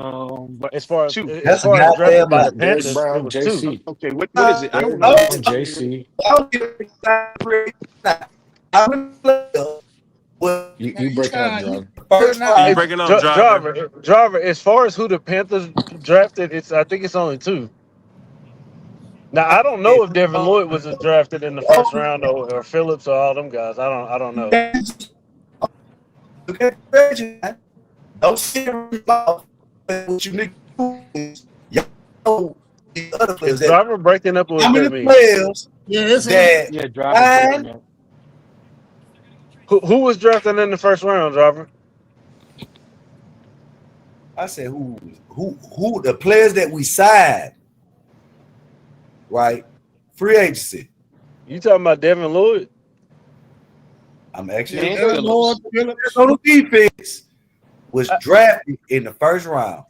But as far as That's drafted by the Panthers, Panthers, Brown, it was JC. two. Okay, what is it? I don't know. JC. You breaking up, John. You breaking up, driver. As far as who the Panthers drafted, I think it's only two. Now I don't know if Devin Lloyd was drafted in the first round or Phillips or all them guys. I don't know. Don't see what you need the other players. Driver breaking up. How many players? Who was drafted in the first round, driver? I said who the players that we signed, right? Free agency. You talking about Devin Lloyd? I'm actually on the defense was drafted in the first round.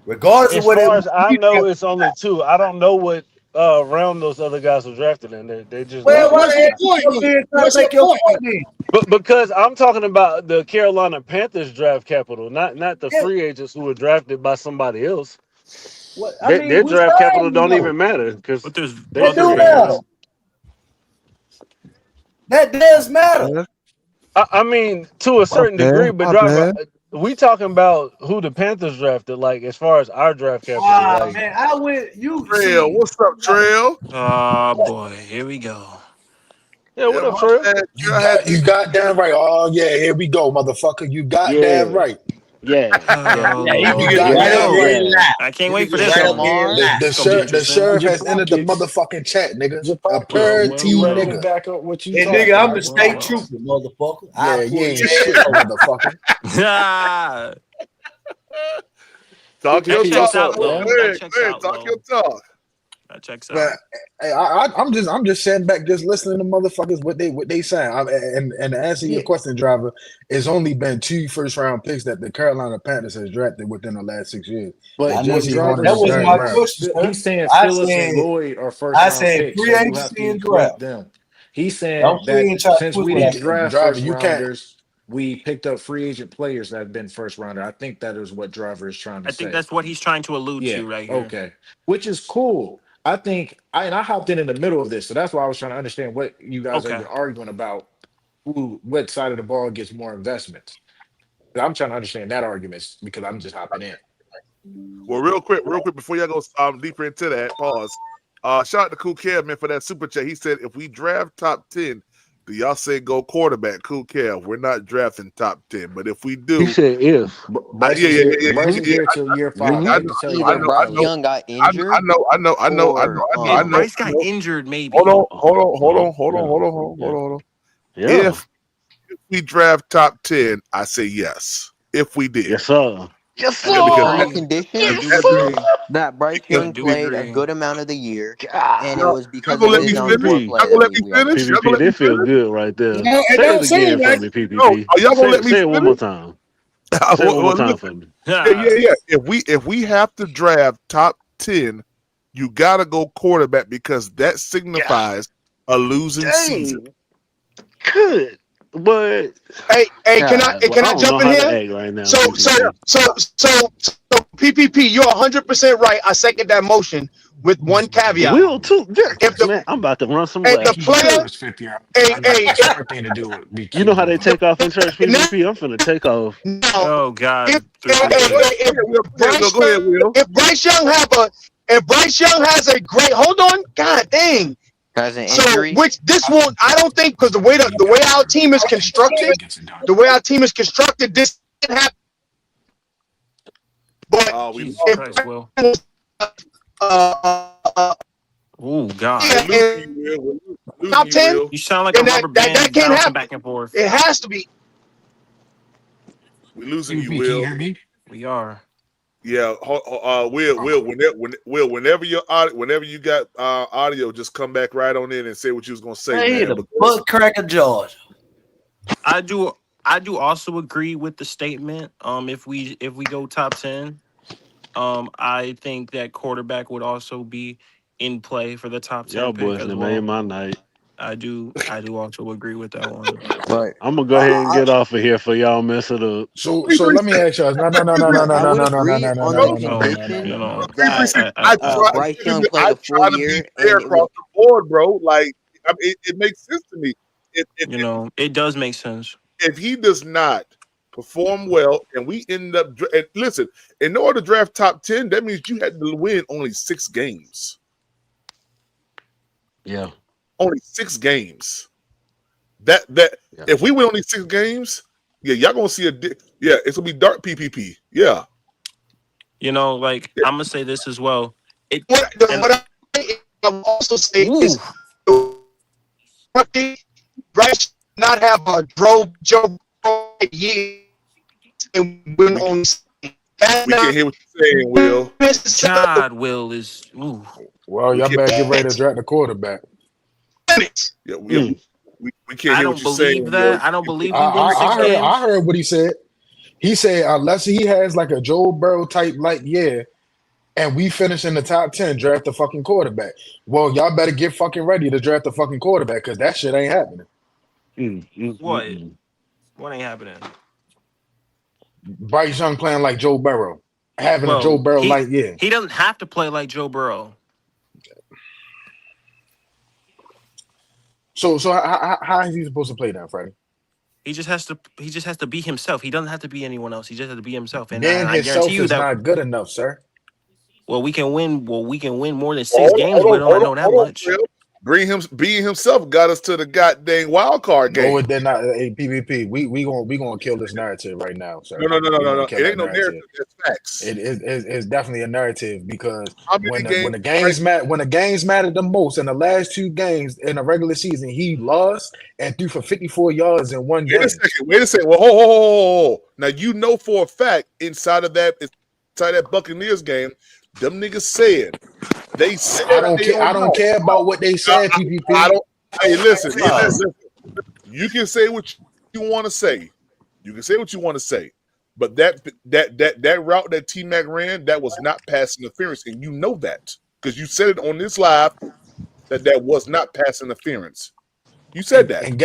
Regardless As of what far as I know, it's only two. I don't know what round those other guys were drafted in. They just But because I'm talking about the Carolina Panthers draft capital, not the free agents who were drafted by somebody else. Their draft capital don't even matter because that does matter. I mean, to a certain degree, but driver, we talking about who the Panthers drafted, like as far as our draft capital. Man, I went Trail. What's up, Trail? Oh boy, here we go. Yeah, what up, Trail? You got damn right. Oh yeah, here we go, motherfucker. You got damn right. I can't wait for this. The sheriff has entered the motherfucking chat, nigga. A parity nigga. Back up what you nigga, I'm the state trooper, motherfucker. Yeah, you ain't shit, motherfucker. Talk your talk. Talk your talk. That checks out. Hey, I'm just sitting back, just listening to motherfuckers what they saying. And to answer your question, driver, it's only been 2 first-round picks that the Carolina Panthers has drafted within the last 6 years. But driver, that was my question. He's saying Phillips and Lloyd are first-round picks. Free agency and draft them. He's saying that since we didn't draft first-rounders, we picked up free agent players that have been first-rounder. I think that is what driver is trying to say. I think that's what he's trying to allude to right here. Okay, which is cool. I think I hopped in the middle of this, so that's why I was trying to understand what you guys are arguing about what side of the ball gets more investments. I'm trying to understand that argument because I'm just hopping in. Well, real quick before y'all go deeper into that, pause. Shout out to Cool Kev, man, for that super chat. He said, if we draft top 10, do y'all say go quarterback? Cool Kev, we're not drafting top 10, but if we do, He said if. Bryce is here till year 5. Either Bryce Young got injured. I know. If Bryce got injured, maybe. Hold on. Yeah. If we draft top 10, I say yes. If we did. Yes, sir. Yes, sir. On condition that Bryce Young played a good amount of the year, and it was because of his young play. PPP, they feel good right there. No, it Say don't it seem again like for me, PPP. Are y'all gonna let me say it one more finish? time. Say it one more time for me. Yeah. If we have to draft top 10, you gotta go quarterback because that signifies a losing season. Good. But hey, can I jump in here? Right now, so PPP, you're 100% right. I second that motion with one caveat. Will too. Man, I'm about to run some laps. The player, thing to do with you know how they take off in church, PPP? I'm finna take off. Oh God. If Bryce Young has a great, hold on, God dang. Has an injury. So, which this won't, I don't think, because the way our team is constructed, this can happen. But oh God. Top 10. You sound like a rubber band that can't happen. back and forth. It has to be. We losing you, Will. We are. Yeah, Will. Whenever you got audio, just come back right on in and say what you was gonna say. Hey, man. the butt cracker Georgia. I do also agree with the statement. If we go top 10, I think that quarterback would also be in play for the top 10. Y'all boys done made my night. I do also agree with that one. Right. I'm gonna go ahead and get off of here for y'all mess it up. So let me ask y'all. No. Bryce Young played a full year. Fair across the board, bro. Like, I mean, it makes sense to me. It does make sense. If he does not perform well, and we end up listen, in order to draft top 10, that means you had to win only 6 games. Yeah. Only 6 games. That if we win only 6 games, y'all gonna see it's gonna be dark PPP. Yeah. I'm gonna say this as well. What I'm also saying is Bryce not have a Joe year and win on. We can't hear what you're saying, Will. God, Will is. Ooh. Well, y'all better get ready to draft the quarterback. Yeah, we can't hear what you're saying. I don't believe we win 6 games. I heard what he said. He said unless he has like a Joe Burrow type and we finish in the top 10, draft the fucking quarterback. Well, y'all better get fucking ready to draft the fucking quarterback because that shit ain't happening. What? What ain't happening? Bryce Young playing like Joe Burrow. Having a Joe Burrow He doesn't have to play like Joe Burrow. So how is he supposed to play now, Freddie? He just has to be himself. He doesn't have to be anyone else. He just has to be himself. And then I guarantee you that not good enough, sir. Well, we can win more than 6 games. We don't know that much. Being himself got us to the goddamn wild card game. Oh, they're not a PvP. We gonna kill this narrative right now, sir. No. It ain't no narrative. It's facts. It's definitely a narrative because when the games mattered the most in the last 2 games in the regular season, he lost and threw for 54 yards in one game. Wait a second. Well, hold. Now you know for a fact inside that Buccaneers game, them niggas said. They said I don't care about what they said, PPP. Hey, listen. You can say what you want to say. But that route that T-Mac ran, that was not pass interference, and you know that because you said it on this live that was not pass interference. You said that. And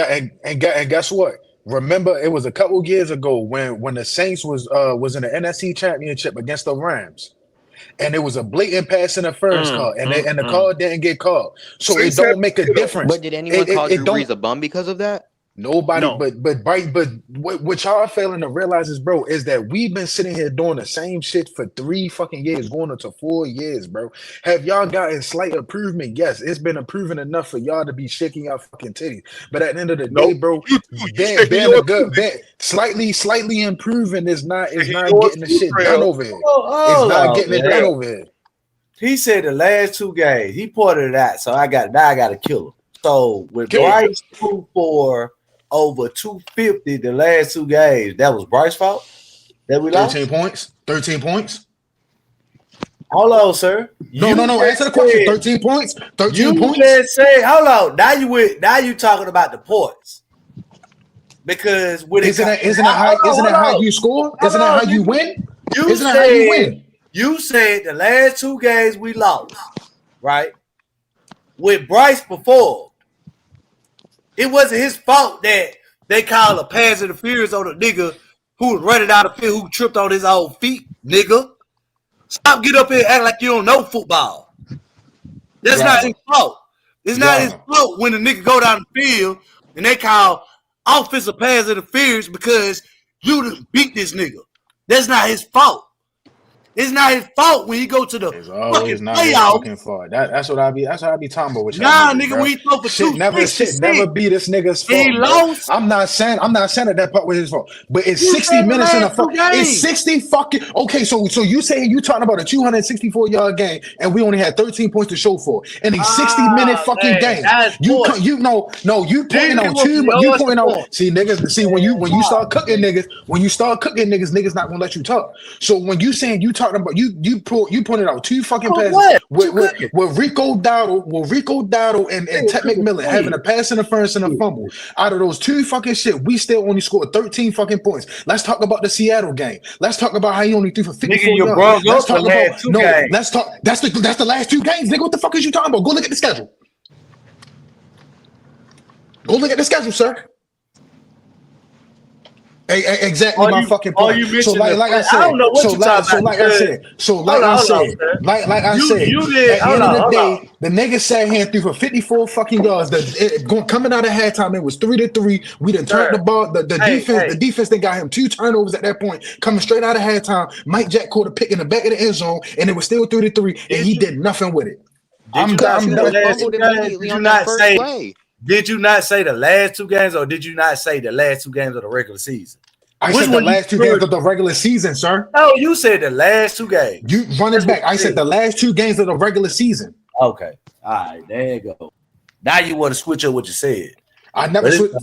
guess what? Remember, it was a couple years ago when the Saints was in the NFC Championship against the Rams. And it was a blatant pass interference call, and the call didn't get called. So it don't make a difference. But did anyone call Drew Brees a bum because of that? Nobody, but what y'all failing to realize is, bro, is that we've been sitting here doing the same shit for 3 fucking years, going into 4 years, bro. Have y'all gotten slight improvement? Yes, it's been improving enough for y'all to be shaking your fucking titties. But at the end of the day, bro, being a good bet, slightly improving is not getting the shit done over here. It's not getting it done over here. He said the last 2 games, he pointed it out, so I got to kill him. So with Bryce threw for over 250 the last 2 games, that was Bryce's fault that we lost? 13 points. Hold on, sir. No. Answer the question. 13 points. 13 points. You just said, hold on. Now you talking about the points. Because isn't that how you score? Isn't that how you win? Isn't that how you win? You said the last 2 games we lost, right? With Bryce performed. It wasn't his fault that they called a pass interference on a nigga who was running out of field, who tripped on his own feet, nigga. Stop getting up here and act like you don't know football. That's not his fault. It's not his fault when the nigga go down the field and they call offensive pass interference because you done beat this nigga. That's not his fault. It's not his fault when he go to the fucking playoffs. That's what I be talking about with y'all. Nah, nigga, we throw for shit never be this nigga's fault. He lost. I'm not saying that part was his fault. But it's 60 minutes in a fucking. It's 60 fucking. Okay, so you saying you talking about a 264-yard game and we only had 13 points to show for in a 60-minute fucking game. You pointing on 2, but you pointing out. See niggas. See when you start cooking niggas, niggas not gonna let you talk. So when you saying you talking about you pointed out 2 fucking passes with Rico Dowdle and Ted McMillan having a pass interference and a fumble. Out of those 2 fucking shit, we still only scored 13 fucking points. Let's talk about the Seattle game. Let's talk about how he only threw for 54 yards. Let's talk about let's talk. That's the last 2 games, nigga. What the fuck is you talking about? Go look at the schedule. Go look at the schedule, sir. Exactly my fucking point. So like I said, at the end of the day, the nigga sat here and threw for 54 fucking yards. Coming out of halftime, it was 3-3. We done turned the ball. The defense they got him 2 turnovers at that point. Coming straight out of halftime, Mike Jack caught a pick in the back of the end zone, and it was still 3-3, and he did nothing with it. Did you not say the last 2 games, or did you not say the last 2 games of the regular season? I said the last 2 games of the regular season, sir. No, you said the last 2 games. You run it back. I said the last 2 games of the regular season. Okay. All right. There you go. Now you want to switch up what you said. I never switched.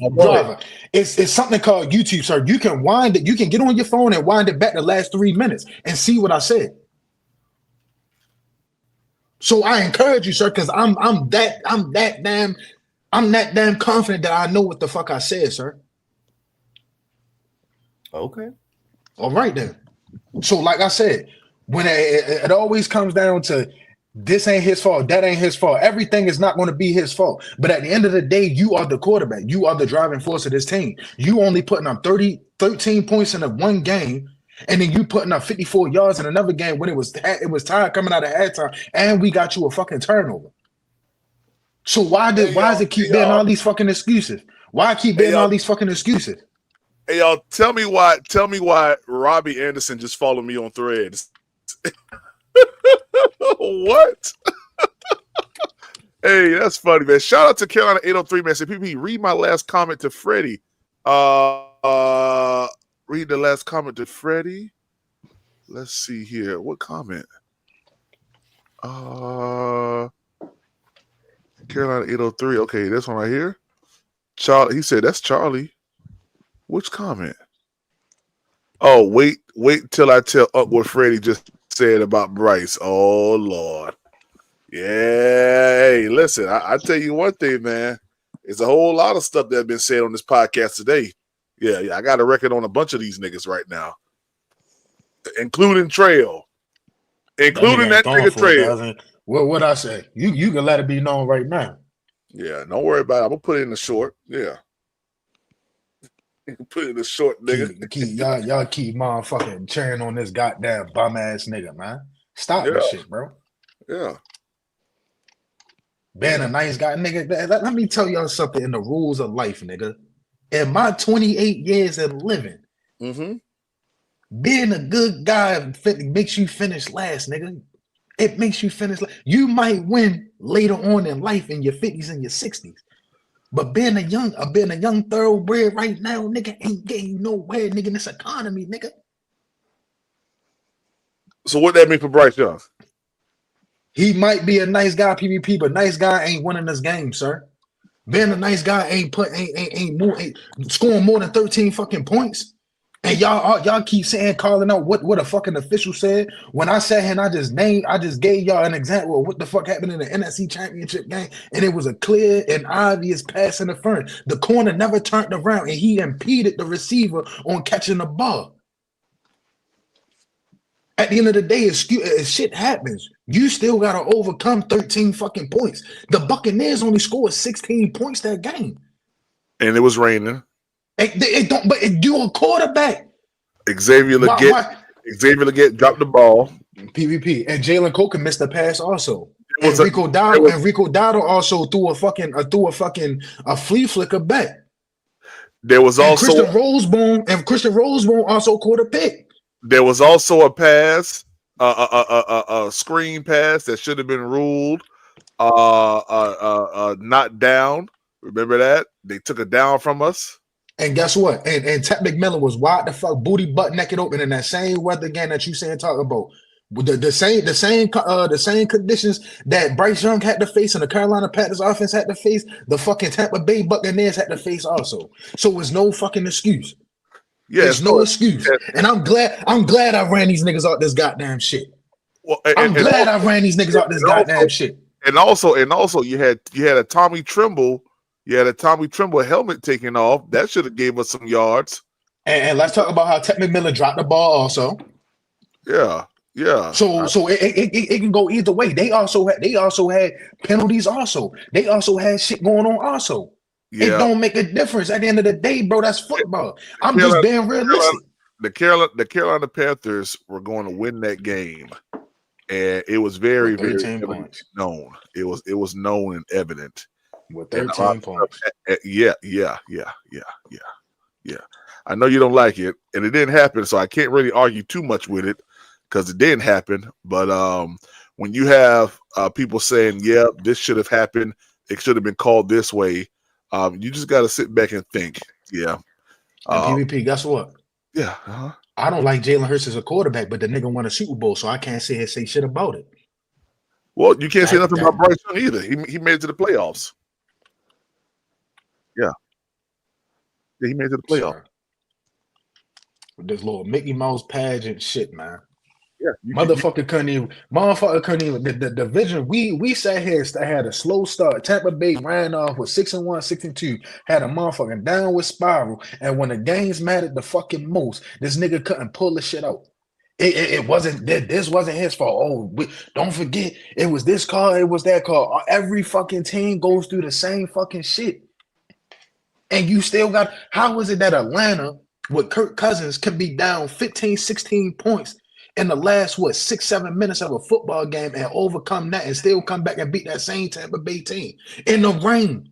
It's something called YouTube, sir. You can wind it. You can get on your phone and wind it back the last 3 minutes and see what I said. So I encourage you, sir, because I'm that damn confident that I know what the fuck I said, sir. Okay. All right then. So like I said, when it always comes down to this ain't his fault, that ain't his fault. Everything is not going to be his fault. But at the end of the day, you are the quarterback. You are the driving force of this team. You only putting up 13 points in one game, and then you putting up 54 yards in another game when it was tied coming out of halftime, and we got you a fucking turnover. So why does it keep being all these fucking excuses? Why keep being all these fucking excuses? Hey y'all, tell me why Robbie Anderson just followed me on Threads. What? Hey, that's funny, man. Shout out to Carolina 803, man. Say, PP, read my last comment to Freddie. Read the last comment to Freddie. Let's see here. What comment? Carolina 803. Okay, this one right here. Charlie. He said that's Charlie. Which comment? Oh, wait till I tell Up what Freddie just said about Bryce. Oh Lord. Yeah. Hey, listen, I tell you one thing, man. It's a whole lot of stuff that's been said on this podcast today. Yeah, I got a record on a bunch of these niggas right now, including Trail, including that nigga Trail. Well, what I say? You can let it be known right now. Yeah, don't worry about it. I'm gonna put it in the short. Yeah. Put it in the short, nigga. Y'all keep motherfucking cheering on this goddamn bum ass nigga, man. Stop this shit, bro. Yeah. Being a nice guy, nigga. Let me tell y'all something in the rules of life, nigga. in my 28 years of living, being a good guy makes you finish last, nigga. It makes you finish. You might win later on in life in your 50s and your 60s. But being a young thoroughbred right now, nigga, ain't getting you nowhere, nigga, in this economy, nigga. So what that mean for Bryce Young? He might be a nice guy, PvP, but nice guy ain't winning this game, sir. Being a nice guy ain't scoring more than 13 fucking points. And y'all keep saying, calling out what a fucking official said. When I sat here and I just gave y'all an example of what the fuck happened in the NFC Championship game, and it was a clear and obvious pass interference. The corner never turned around, and he impeded the receiver on catching the ball. At the end of the day, if shit happens, you still gotta overcome 13 fucking points. The Buccaneers only scored 16 points that game, and it was raining. But you a quarterback. Xavier Legette dropped the ball. PvP. And Jalen Coker missed the pass also. And Rico Dowdle also threw a flea flicker back. There was also Christian Rosebone also caught a pick. There was also a pass, a screen pass that should have been ruled not down. Remember that? They took it down from us. And guess what? And Ted McMillan was wide the fuck booty butt naked open in that same weather game that you saying talk about. The same conditions that Bryce Young had to face and the Carolina Panthers offense had to face, the fucking Tampa Bay Buccaneers had to face also. So it's no fucking excuse. Yeah, there's no excuse. And I'm glad I ran these niggas out this goddamn shit. Well, I'm glad I ran these niggas out this goddamn shit. And also you had a Tommy Tremble. You had a Tommy Tremble helmet taken off. That should have gave us some yards. And let's talk about how Ted McMillan dropped the ball also. Yeah. So it can go either way. They also had penalties also. They also had shit going on also. Yeah. It don't make a difference at the end of the day, bro. That's football. I'm just being realistic. The Carolina Panthers were going to win that game, and it was very known. It was known and evident. With 13 points. Yeah. I know you don't like it, and it didn't happen, so I can't really argue too much with it because it didn't happen. But when you have people saying, "Yeah, this should have happened. It should have been called this way," you just got to sit back and think. Yeah. PvP, guess what? Yeah. I don't like Jalen Hurts as a quarterback, but the nigga won a Super Bowl, so I can't say shit about it. Well, you can't say nothing about Bryce Young either. He made it to the playoffs. Yeah, he made it to the playoffs. With this little Mickey Mouse pageant shit, man. Yeah, motherfucker couldn't even. The division we sat here had a slow start. Tampa Bay ran off with 6-1, 6-2. Had a motherfucking downward spiral, and when the games mattered the fucking most, this nigga couldn't pull the shit out. It wasn't this wasn't his fault. Don't forget, it was this call, it was that call. Every fucking team goes through the same fucking shit. And you still got, how is it that Atlanta with Kirk Cousins can be down 15, 16 points in the last, 6-7 minutes of a football game and overcome that and still come back and beat that same Tampa Bay team in the rain?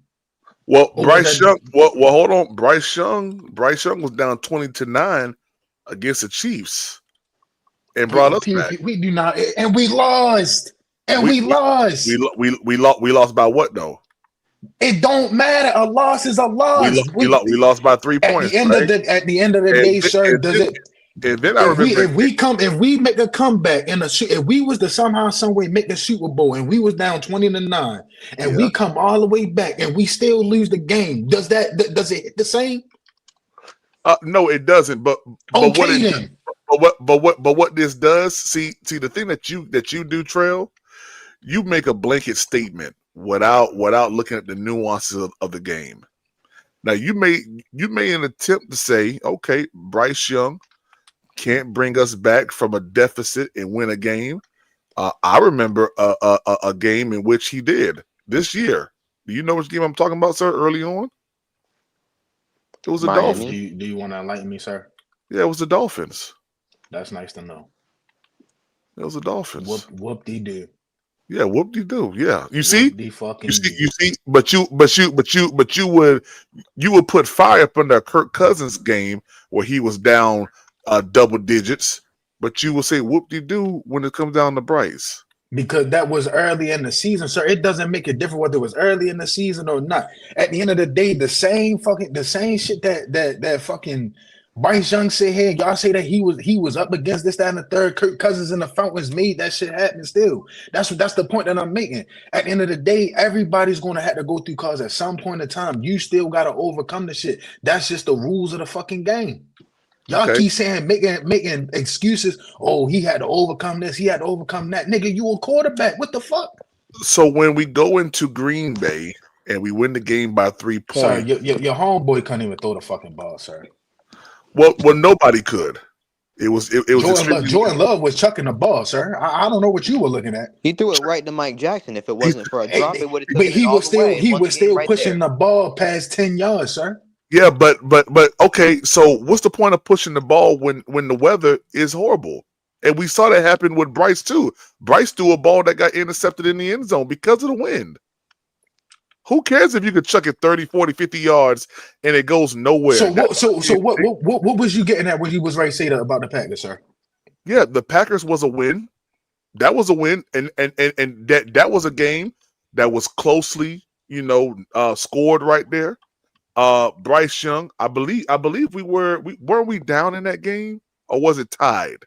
Well, Bryce Young, hold on. Bryce Young was down 20-9 against the Chiefs and brought us back. We do not, and we lost. We lost. We lost by what though? It don't matter. A loss is a loss. We lost by 3 points. At the end of the day, sir, does it? And then if we make a comeback in if we was to somehow, some way make the Super Bowl and we was down 20-9 and we come all the way back and we still lose the game, does it hit the same? No, it doesn't. But what this does, see the thing that you do, Trail, you make a blanket statement without looking at the nuances of the game. Now you may an attempt to say, okay, Bryce Young can't bring us back from a deficit and win a game. I remember a game in which he did this year. Do you know which game I'm talking about, sir? Early on, it was the Dolphins. Do you want to enlighten me, sir? Yeah, it was the Dolphins. That's nice to know. It was the Dolphins. Whoop-de-doo. Yeah, whoop de do. Yeah, you see, fucking you see, but you would put fire up under Kirk Cousins game where he was down double digits, but you will say whoop de do when it comes down to Bryce. Because that was early in the season, sir. It doesn't make a difference whether it was early in the season or not. At the end of the day, the same shit that fucking Bryce Young said here. Y'all say that he was up against this, that, and the third. Kirk Cousins and the Falcons made that shit happen still. That's the point that I'm making. At the end of the day, everybody's gonna have to go through cause at some point in time. You still gotta overcome the shit. That's just the rules of the fucking game. Y'all keep saying making excuses. Oh, he had to overcome this. He had to overcome that. Nigga, you a quarterback. What the fuck? So when we go into Green Bay and we win the game by 3 points, sir, your homeboy couldn't even throw the fucking ball, sir. Well, nobody could. It was Jordan Love was chucking the ball, sir. I don't know what you were looking at. He threw it right to Mike Jackson. If it wasn't for a drop, it would have. But he was still pushing the ball past 10 yards, sir. Yeah, but okay. So what's the point of pushing the ball when the weather is horrible? And we saw that happen with Bryce too. Bryce threw a ball that got intercepted in the end zone because of the wind. Who cares if you could chuck it 30, 40, 50 yards and it goes nowhere? So what was you getting at when you was right saying about the Packers, sir? Yeah, the Packers was a win. That was a win, and that was a game that was closely, scored right there. Bryce Young, I believe weren't we down in that game, or was it tied?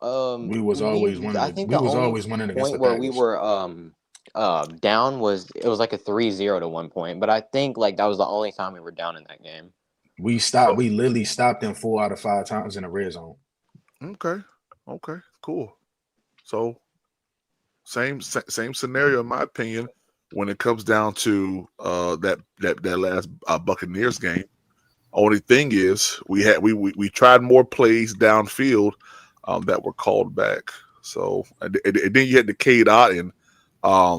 We was always winning. I think we was always winning against the where Packers. we were down was like a 3-0 to one point, but I think like that was the only time we were down in that game. We literally stopped them 4 out of 5 times in the red zone. Okay, cool. So same scenario in my opinion. When it comes down to that last Buccaneers game, only thing is we tried more plays downfield that were called back. So and then you had the Cade Otton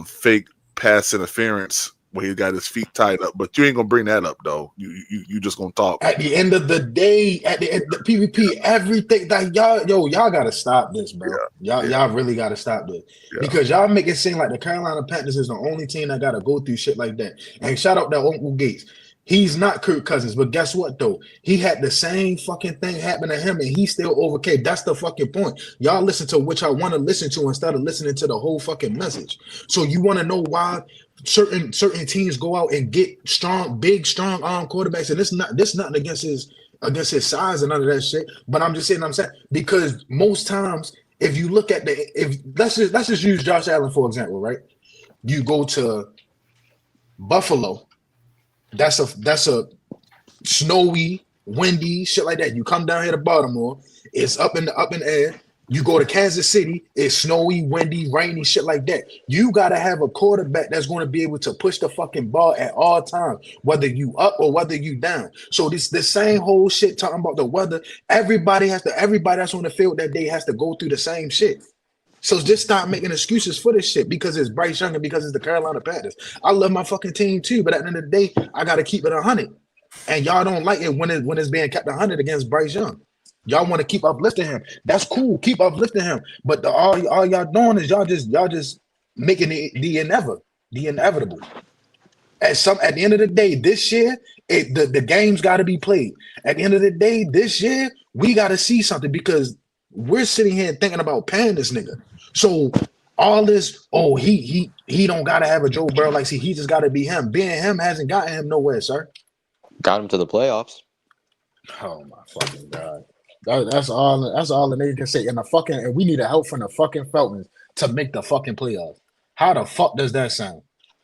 fake pass interference where he got his feet tied up, but you ain't gonna bring that up though. You just gonna talk. At the end of the day, at the end of the PvP, everything that y'all gotta stop this, bro. Y'all really gotta stop this because y'all make it seem like the Carolina Panthers is the only team that gotta go through shit like that. And shout out to Uncle Gates. He's not Kirk Cousins, but guess what though? He had the same fucking thing happen to him, and he still overcame. That's the fucking point. Y'all listen to what y'all want to listen to instead of listening to the whole fucking message. So you want to know why certain teams go out and get big strong arm quarterbacks, and this nothing against his size and none of that shit. But I'm just saying, because most times if you look at let's just use Josh Allen for example, right? You go to Buffalo. That's a snowy, windy shit like that. You come down here to Baltimore, it's up in the air. You go to Kansas City, it's snowy, windy, rainy, shit like that. You gotta have a quarterback that's going to be able to push the fucking ball at all times, whether you up or whether you down. So the same whole shit talking about the weather. Everybody that's on the field that day has to go through the same shit. So just stop making excuses for this shit because it's Bryce Young and because it's the Carolina Panthers. I love my fucking team too, but at the end of the day, I got to keep it 100. And y'all don't like it when it's being kept 100 against Bryce Young. Y'all want to keep uplifting him. That's cool. Keep uplifting him. But all y'all doing is y'all just making the inevitable. At the end of the day, this year, the game's got to be played. At the end of the day, this year, we got to see something because we're sitting here thinking about paying this nigga. So all this, he don't gotta have a Joe Burrow like he just gotta be him. Being him hasn't gotten him nowhere, sir. Got him to the playoffs. Oh my fucking god. That's all the nigga can say. And we need a help from the fucking Falcons to make the fucking playoffs. How the fuck does that sound?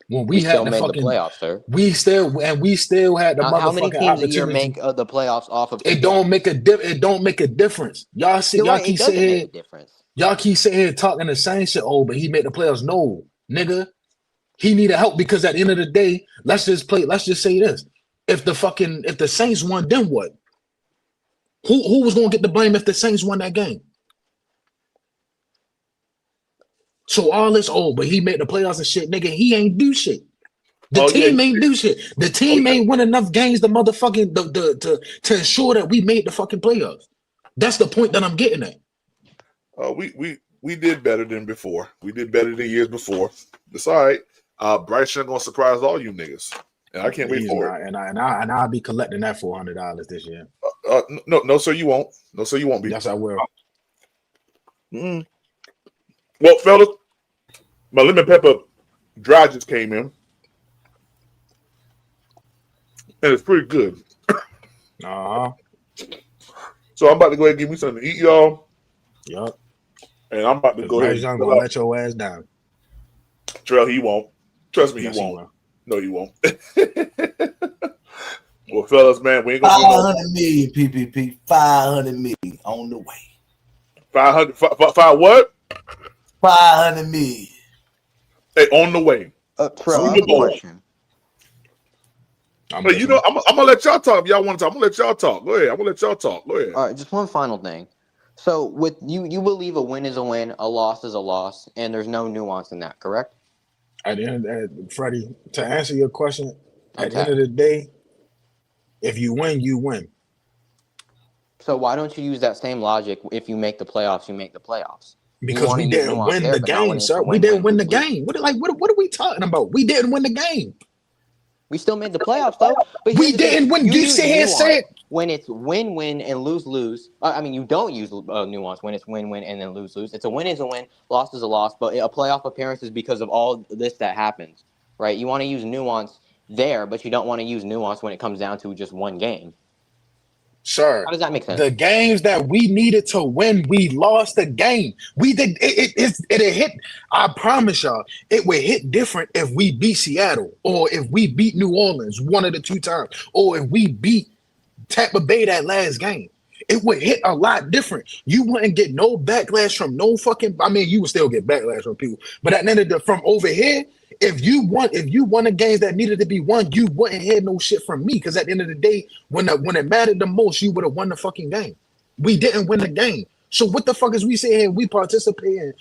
When we had the fucking playoffs, sir. We still had the motherfucking how many teams a year make the playoffs off of it? Don't make a difference. Y'all see, y'all keep saying y'all keep sitting here talking the same shit. Oh, but he made the playoffs. No, nigga, he needed help because at the end of the day, let's just say this: if the Saints won, then what? Who was gonna get the blame if the Saints won that game? So all this, but he made the playoffs and shit, nigga. He ain't do shit. The team ain't do shit. The team ain't win enough games to motherfucking to ensure that we made the fucking playoffs. That's the point that I'm getting at. We did better than before. We did better than years before. It's all right. Bryce Young gonna surprise all you niggas, and I can't wait for it. And I'll be collecting that $400 this year. No, sir, you won't. No, sir, you won't be. Yes, I will. Well, fellas, my lemon pepper dry just came in, and it's pretty good. So I'm about to go ahead and give me something to eat, y'all. Yup. And I'm about to go ahead. I'm gonna let your ass down. Trell, he won't. Trust me, Yes, he won't. No, he won't. Well, fellas, man, we ain't gonna 500 million PPP. 500 million on the way. 500. Five what? 500 million. Hey, on the way. Trell, I have a question. But you know, I'm gonna let y'all talk. If y'all want to talk, I'm gonna let y'all talk. Go ahead. I'm gonna let y'all talk. Go ahead. All right, just one final thing. So, with you believe a win is a win, a loss is a loss, and there's no nuance in that, correct? At the end, Freddie, to answer your question, at the end of the day, if you win, you win. So why don't you use that same logic? If you make the playoffs, you make the playoffs. Because we didn't win the game, sir. We didn't win the game. What are we talking about? We didn't win the game. We still made the playoffs, though. But we didn't win. You sit here and say it. When it's win-win and lose-lose. I mean, you don't use nuance when it's win-win and then lose-lose. It's a win is a win, loss is a loss. But a playoff appearance is because of all this that happens, right? You want to use nuance there, but you don't want to use nuance when it comes down to just one game. Sir, how does that make sense? The games that we needed to win, we lost the game. We did it hit. I promise y'all, it would hit different if we beat Seattle or if we beat New Orleans one of the two times, or if we beat Tampa Bay that last game. It would hit a lot different. You wouldn't get no backlash from no fucking. I mean, you would still get backlash from people, but at the end of the from over here. If you won the games that needed to be won, you wouldn't hear no shit from me. Because at the end of the day, when it mattered the most, you would have won the fucking game. We didn't win the game. So what the fuck is we saying here? We participate in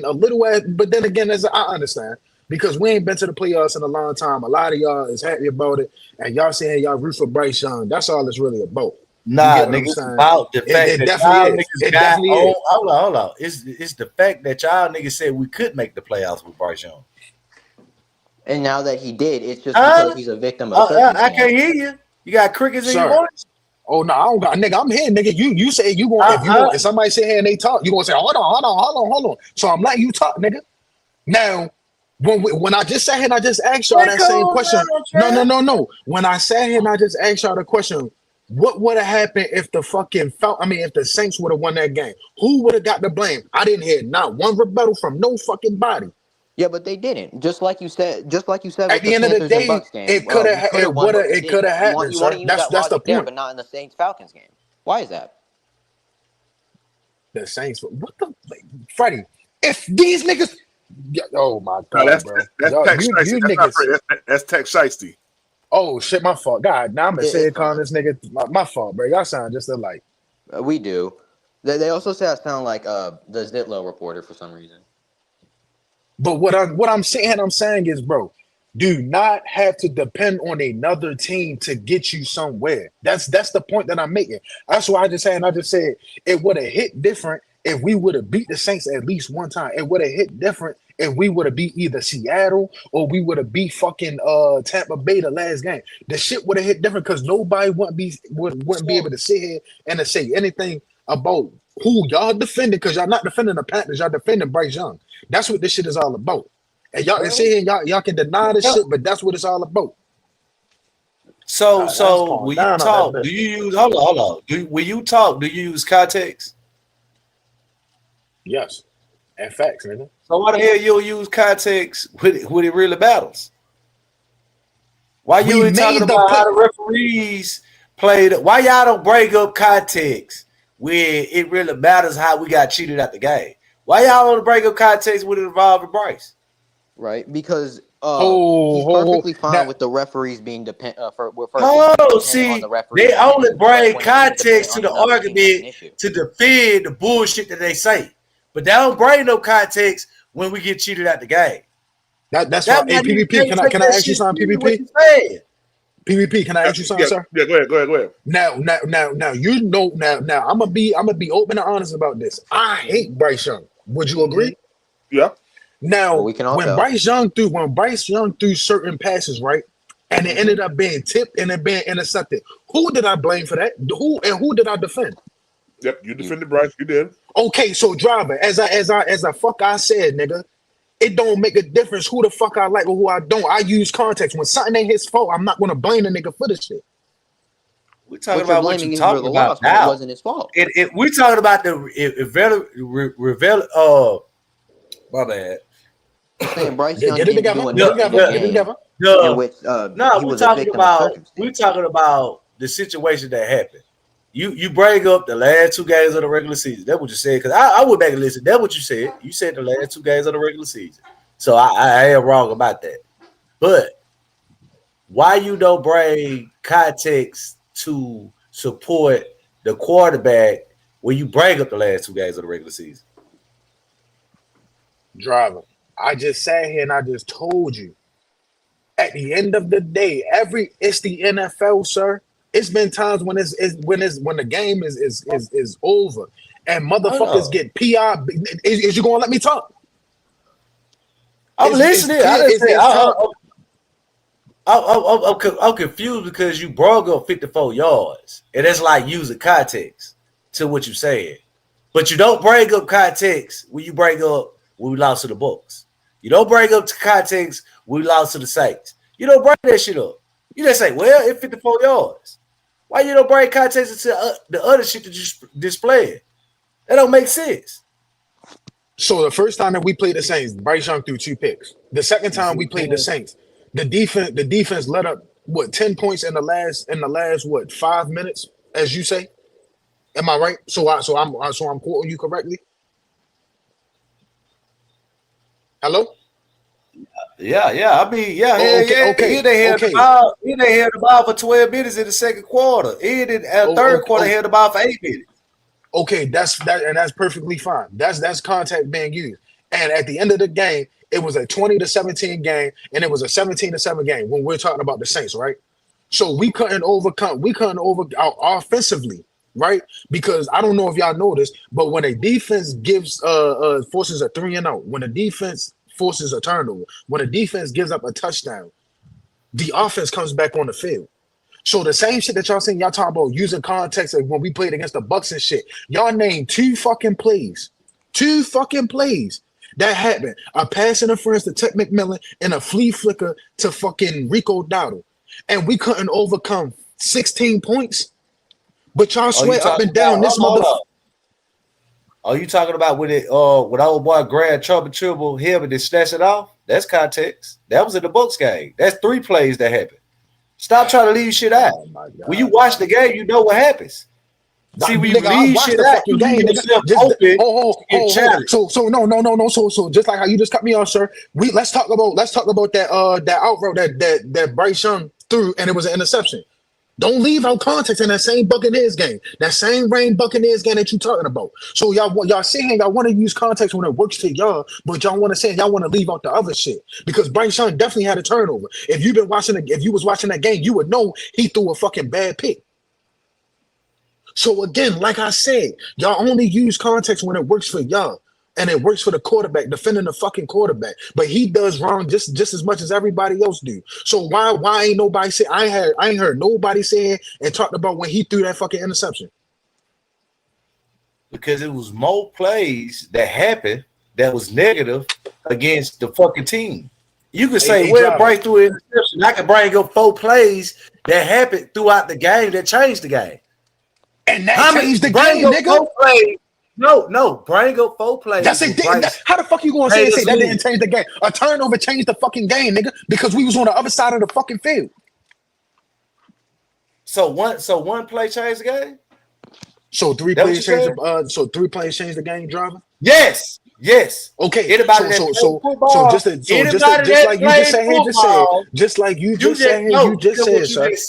a little ass. But then again, as I understand, because we ain't been to the playoffs in a long time. A lot of y'all is happy about it, and y'all saying y'all root for Bryce Young. That's all it's really about. Nah, nigga, it's about the fact that y'all niggas got. Hold on. It's the fact that y'all niggas said we could make the playoffs with Bryce Young. And now that he did, it's just because he's a victim of I can't hear you. You got crickets in your voice? Oh no, I don't got nigga. I'm here, nigga. You say you going if somebody sit here and they talk, you gonna say hold on. So I'm letting you talk, nigga. Now, when I just sat here and I just asked y'all that same question. No. When I sat here and I just asked y'all the question, what would have happened if the if the Saints would have won that game? Who would have got the blame? I didn't hear not one rebuttal from no fucking body. Yeah, but they didn't. Just like you said. At the end of the day, it could have happened. You want to use that's the point. But not in the Saints Falcons game. Why is that? The Saints. What the Freddie? If these niggas, oh my god, bro, that's Tech Shiesty. Oh shit, my fault. God, now I'm gonna say calling this nigga my fault, bro. Y'all sound just alike. We do. They also say I sound like the Zitlow reporter for some reason. But what I'm saying is, bro, do not have to depend on another team to get you somewhere. That's the point that I'm making. That's why I just said it would have hit different if we would have beat the Saints at least one time. It would have hit different if we would have beat either Seattle or we would have beat fucking Tampa Bay the last game. The shit would have hit different because nobody wouldn't be able to sit here and to say anything about who y'all defending, because y'all not defending the Panthers, y'all defending Bryce Young. That's what this shit is all about. And y'all can say y'all can deny this shit, but that's what it's all about. So when you talk, do you use hold on? When you talk, do you use context? Yes. And facts, nigga. So why the hell you'll use context when it really battles? Why you ain't talking about how the referees played? Why y'all don't break up context where it really matters how we got cheated at the game? Why y'all want to break up context when it involved Bryce? Right, because he's perfectly fine with the referees being see, they only bring context to the argument to defend the bullshit that they say, but they don't bring no context when we get cheated at the game. That's why. Hey, PvP, can I ask you something? PvP. PvP, can I ask you something, sir? Yeah, go ahead. Now, you know, now I'm gonna be open and honest about this. I hate Bryce Young. Would you agree? Yeah. Now, we can all when tell. Bryce Young threw certain passes, right, and it ended up being tipped and it being intercepted, who did I blame for that? Who did I defend? Yep, you defended Bryce. You did. Okay, so driver, as I said, nigga, it don't make a difference who the fuck I like or who I don't. I use context. When something ain't his fault, I'm not gonna blame the nigga for the shit. We're talking about what you're talking about now. It wasn't his fault. We're talking about the my bad. Saying Bryce Young Get it together. We're talking about the situation that happened. You bring up the last 2 games of the regular season. That's what you said. Because I went back and listened. That's what you said. You said the last 2 games of the regular season. So I am wrong about that. But why you don't bring context to support the quarterback when you bring up the last 2 games of the regular season? Driver, I just sat here and I just told you. At the end of the day, it's the NFL, sir. It's been times when the game is over and motherfuckers get PI. Is you gonna let me talk? I'm listening. I'm confused because you brought up 54 yards, and that's like using context to what you said. But you don't bring up context when you bring up when we lost to the Bucks. You don't bring up context when we lost to the Saints. You don't bring that shit up. You just say, well, it's 54 yards. Why you don't bring context into the other shit that you displayed? That don't make sense. So the first time that we played the Saints, Bryce Young threw 2 picks. The second time we played the Saints, the defense let up 10 points in the last 5 minutes, as you say. Am I right? So I'm quoting you correctly. Hello? Yeah. I mean, Okay. They held the ball for 12 minutes in the second quarter. Third quarter held the ball for 8 minutes. Okay, that's perfectly fine. That's contact being used. And at the end of the game, it was a 20-17 game, and it was a 17-7 game when we're talking about the Saints, right? So we couldn't offensively, right? Because I don't know if y'all know this, but when a defense gives forces a 3-and-out, when a defense forces a turnover, when a defense gives up a touchdown, the offense comes back on the field. So the same shit that y'all saying, y'all talking about using context like when we played against the Bucks and shit. Y'all named 2 fucking plays that happened. A pass interference to Tech McMillan and a flea flicker to fucking Rico Dowdle. And we couldn't overcome 16 points. But y'all swear up and down this motherfucker. Are you talking about when old boy grabbed Tribble him and then snatched it off? That's context. That was in the Bucks game. That's 3 plays that happened. Stop trying to leave shit out. When you watch the game, you know what happens. See, when you leave shit out, you leave yourself open. So no. So just like how you just cut me off, sir. Let's talk about that out route that Bryce Young threw, and it was an interception. Don't leave out context in that same Buccaneers game, that same rain Buccaneers game that you talking about. So y'all saying y'all want to use context when it works for y'all, but y'all want to leave out the other shit because Bryce Young definitely had a turnover. If you was watching that game, you would know he threw a fucking bad pick. So again, like I said, y'all only use context when it works for y'all. And it works for the quarterback, defending the fucking quarterback. But he does wrong just as much as everybody else do. So why ain't nobody say I ain't heard nobody saying and talked about when he threw that fucking interception? Because it was more plays that happened that was negative against the fucking team. You could say, Bryce threw an interception. I can bring up 4 plays that happened throughout the game that changed the game. And that changed the game, nigga. No, bring up 4 plays. How the fuck you gonna say that didn't change the game? A turnover changed the fucking game, nigga, because we was on the other side of the fucking field. So one play changed the game? So 3 plays changed the game, driver? Yes. Okay. Anybody so just like you just said here, sir.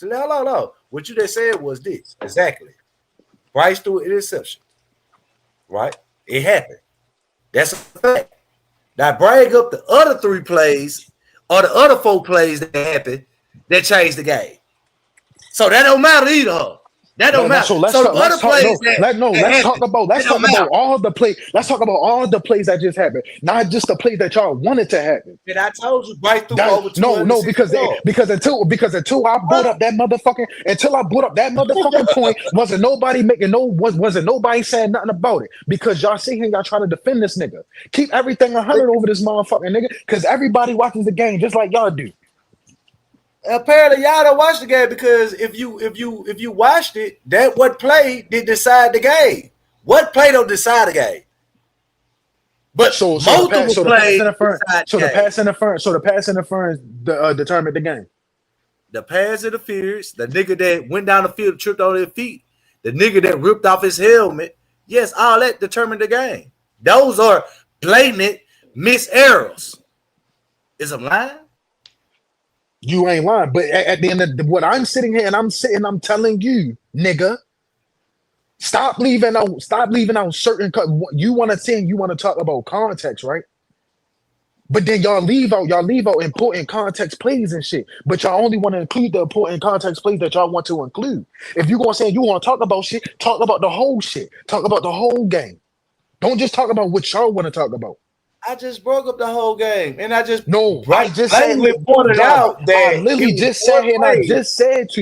No. What you just said was this. Exactly. Bryce threw an interception. Right? It happened. That's a fact. Now bring up the other 3 plays or the other 4 plays that happened that changed the game. So that don't matter either. That don't matter. So let's talk about all the plays. Let's talk about all the plays that just happened, not just the plays that y'all wanted to happen. And I told you, Bryce threw over because until I brought up that motherfucking point, wasn't nobody saying nothing about it, because y'all sit here and y'all try to defend this nigga. Keep everything 100 over this motherfucking nigga, because everybody watches the game just like y'all do. Apparently, y'all don't watch the game, because if you watched it, that what play did decide the game. What play don't decide the game? But the pass interference determined the game. The pass interference, the nigga that went down the field and tripped on his feet, the nigga that ripped off his helmet, yes, all that determined the game. Those are blatant miss errors. Is I'm lying? You ain't lying, but at the end of what I'm sitting here and I'm telling you, nigga, stop leaving out certain. You want to talk about context, right? But then y'all leave out important context plays and shit. But y'all only want to include the important context plays that y'all want to include. If you gonna say you want to talk about shit, talk about the whole shit. Talk about the whole game. Don't just talk about what y'all want to talk about. I just broke up the whole game, and I just pointed out that I literally just sat here and I just said to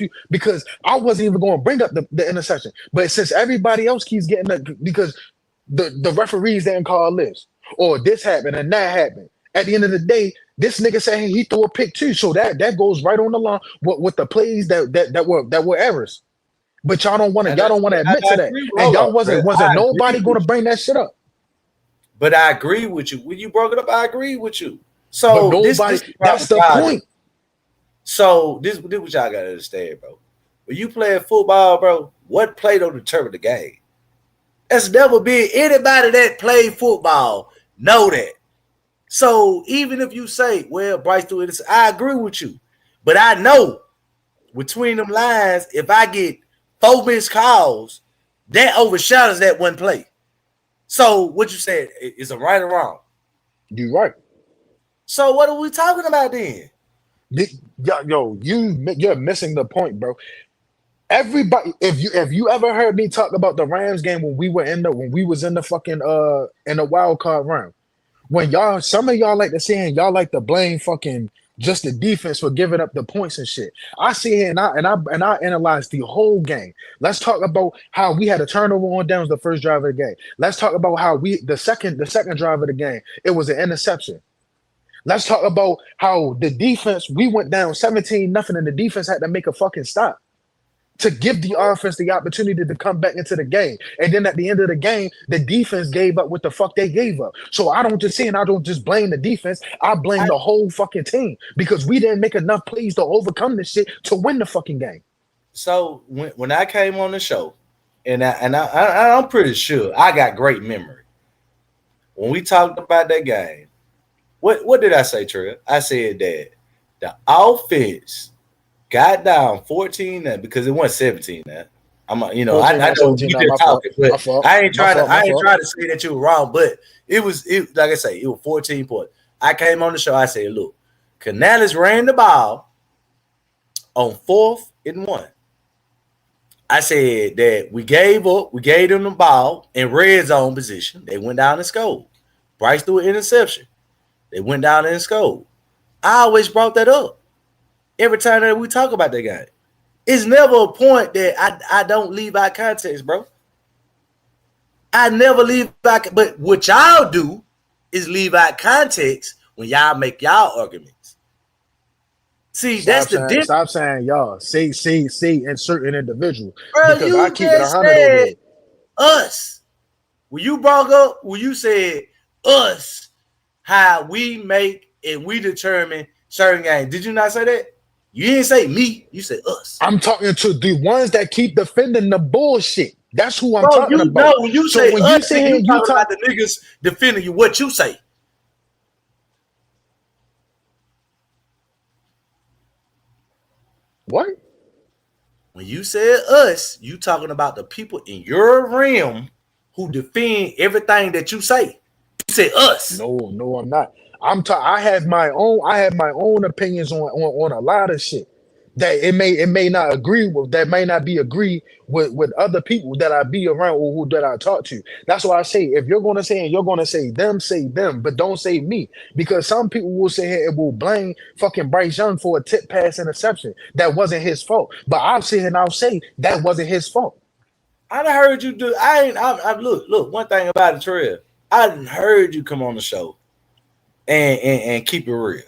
you, because I wasn't even going to bring up the interception, but since everybody else keeps getting because the referees didn't call this, or this happened and that happened. At the end of the day, this nigga saying he threw a pick too, so that goes right on the line with the plays that were errors. But y'all don't want to admit to that, and y'all wasn't nobody going to bring that shit up. But I agree with you. When you broke it up, I agree with you. So that's the point. So this what y'all gotta understand, bro. When you play football, bro, what play don't determine the game? That's never been anybody that played football know that. So even if you say, well, Bryce threw it, I agree with you. But I know between them lines, if I get 4 missed calls, that overshadows that one play. So what you said is a right or wrong? You're right. So what are we talking about then? You're missing the point, bro. Everybody, if you ever heard me talk about the Rams game when we was in the fucking in the wild card round, when some of y'all like to say and y'all like to blame fucking just the defense for giving up the points and shit. I see here and I analyze the whole game. Let's talk about how we had a turnover on downs the first drive of the game. Let's talk about how the second drive of the game, it was an interception. Let's talk about how the defense, we went down 17-0 and the defense had to make a fucking stop to give the offense the opportunity to come back into the game. And then at the end of the game, the defense gave up what the fuck they gave up. So I don't just blame the defense. I blame the whole fucking team, because we didn't make enough plays to overcome this shit to win the fucking game. So when I came on the show, and I'm pretty sure I got great memory. When we talked about that game, what did I say, Trigger? I said that the offense got down 14 because it went 17 now. I know you just talking, but I ain't trying to say that you were wrong, but it like I say, it was 14 points. I came on the show, I said, look, Canales ran the ball on 4th and 1. I said that we gave them the ball in red zone position. They went down and scored. Bryce threw an interception. They went down and scored. I always brought that up every time that we talk about that game. It's never a point that I don't leave out context, bro. I never leave out, but what y'all do is leave out context when y'all make y'all arguments. See, that's the difference. Stop saying y'all. Say insert an individual. Bro, because you I keep it 100 over said us. When you brought up, when you said us, how we make and we determine certain games. Did you not say that? You didn't say me. You said us. I'm talking to the ones that keep defending the bullshit. That's who I'm talking about. When you say us, you talking about the niggas defending you. What you say? What? When you said us, you talking about the people in your realm who defend everything that you say. You say us. No, I'm not. I have my own opinions on a lot of shit. that it may not agree with, that may not be agree with other people that I be around or who that I talk to. That's why I say, if you're gonna say and you're gonna say them, but don't say me, because some people will say here and will blame fucking Bryce Young for a tip pass interception that wasn't his fault. But I'll sit here and I'll say that wasn't his fault. I done heard you do. I look. One thing about it, Trail, I done heard you come on the show and keep it real.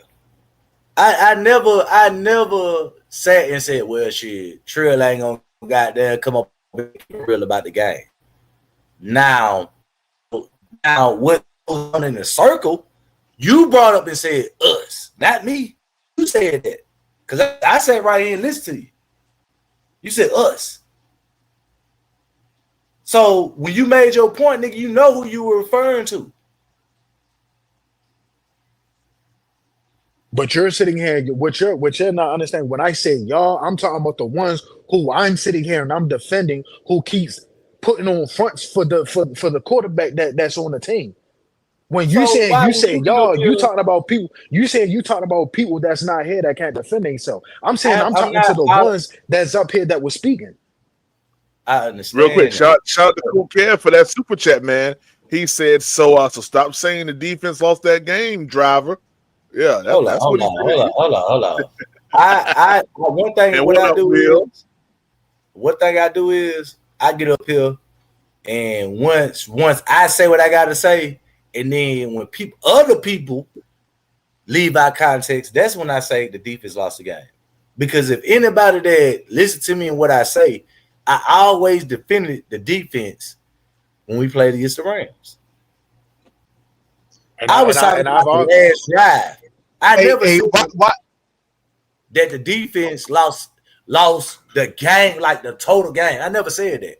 I never sat and said, well, shit, Trill ain't gonna goddamn come up and keep it real about the game. Now what goes on in the circle, you brought up and said us, not me. You said that. Because I sat right here and listened to you. You said us. So when you made your point, nigga, you know who you were referring to. But you're sitting here, what you're not understanding. When I say y'all, I'm talking about the ones who I'm sitting here and I'm defending, who keeps putting on fronts for the quarterback that's on the team. When you say y'all, you talking about people. You talking about people that's not here that can't defend themselves. I'm saying I'm talking to the ones that's up here that was speaking. I understand. Real quick, shout out to Cool Care for that super chat, man. He said so stop saying the defense lost that game, driver. Yeah, that's what he said. Hold on. I one thing I do is I get up here, and once I say what I gotta say, and then when other people leave out context, that's when I say the defense lost the game. Because if anybody that listen to me and what I say, I always defended the defense when we played against the Rams. I was talking about the last drive. I never said that the defense lost the game, like the total game. I never said that.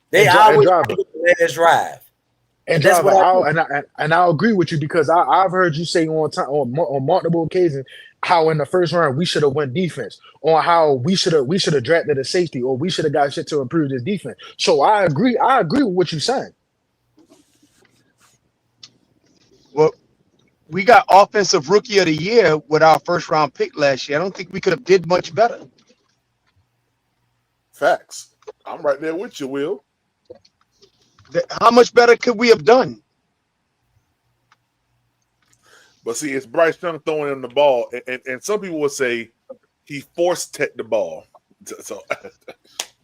They always played the last drive. And that's what I'll agree with you, because I've heard you say on multiple occasions how in the first round we should have went defense, on how we should have drafted a safety, or we should have got shit to improve this defense. So I agree with what you're saying. Well, we got offensive rookie of the year with our first round pick last year. I don't think we could have did much better. Facts. I'm right there with you, Will. How much better could we have done? But see, it's Bryce Young throwing him the ball, and some people would say he force tech the ball. So,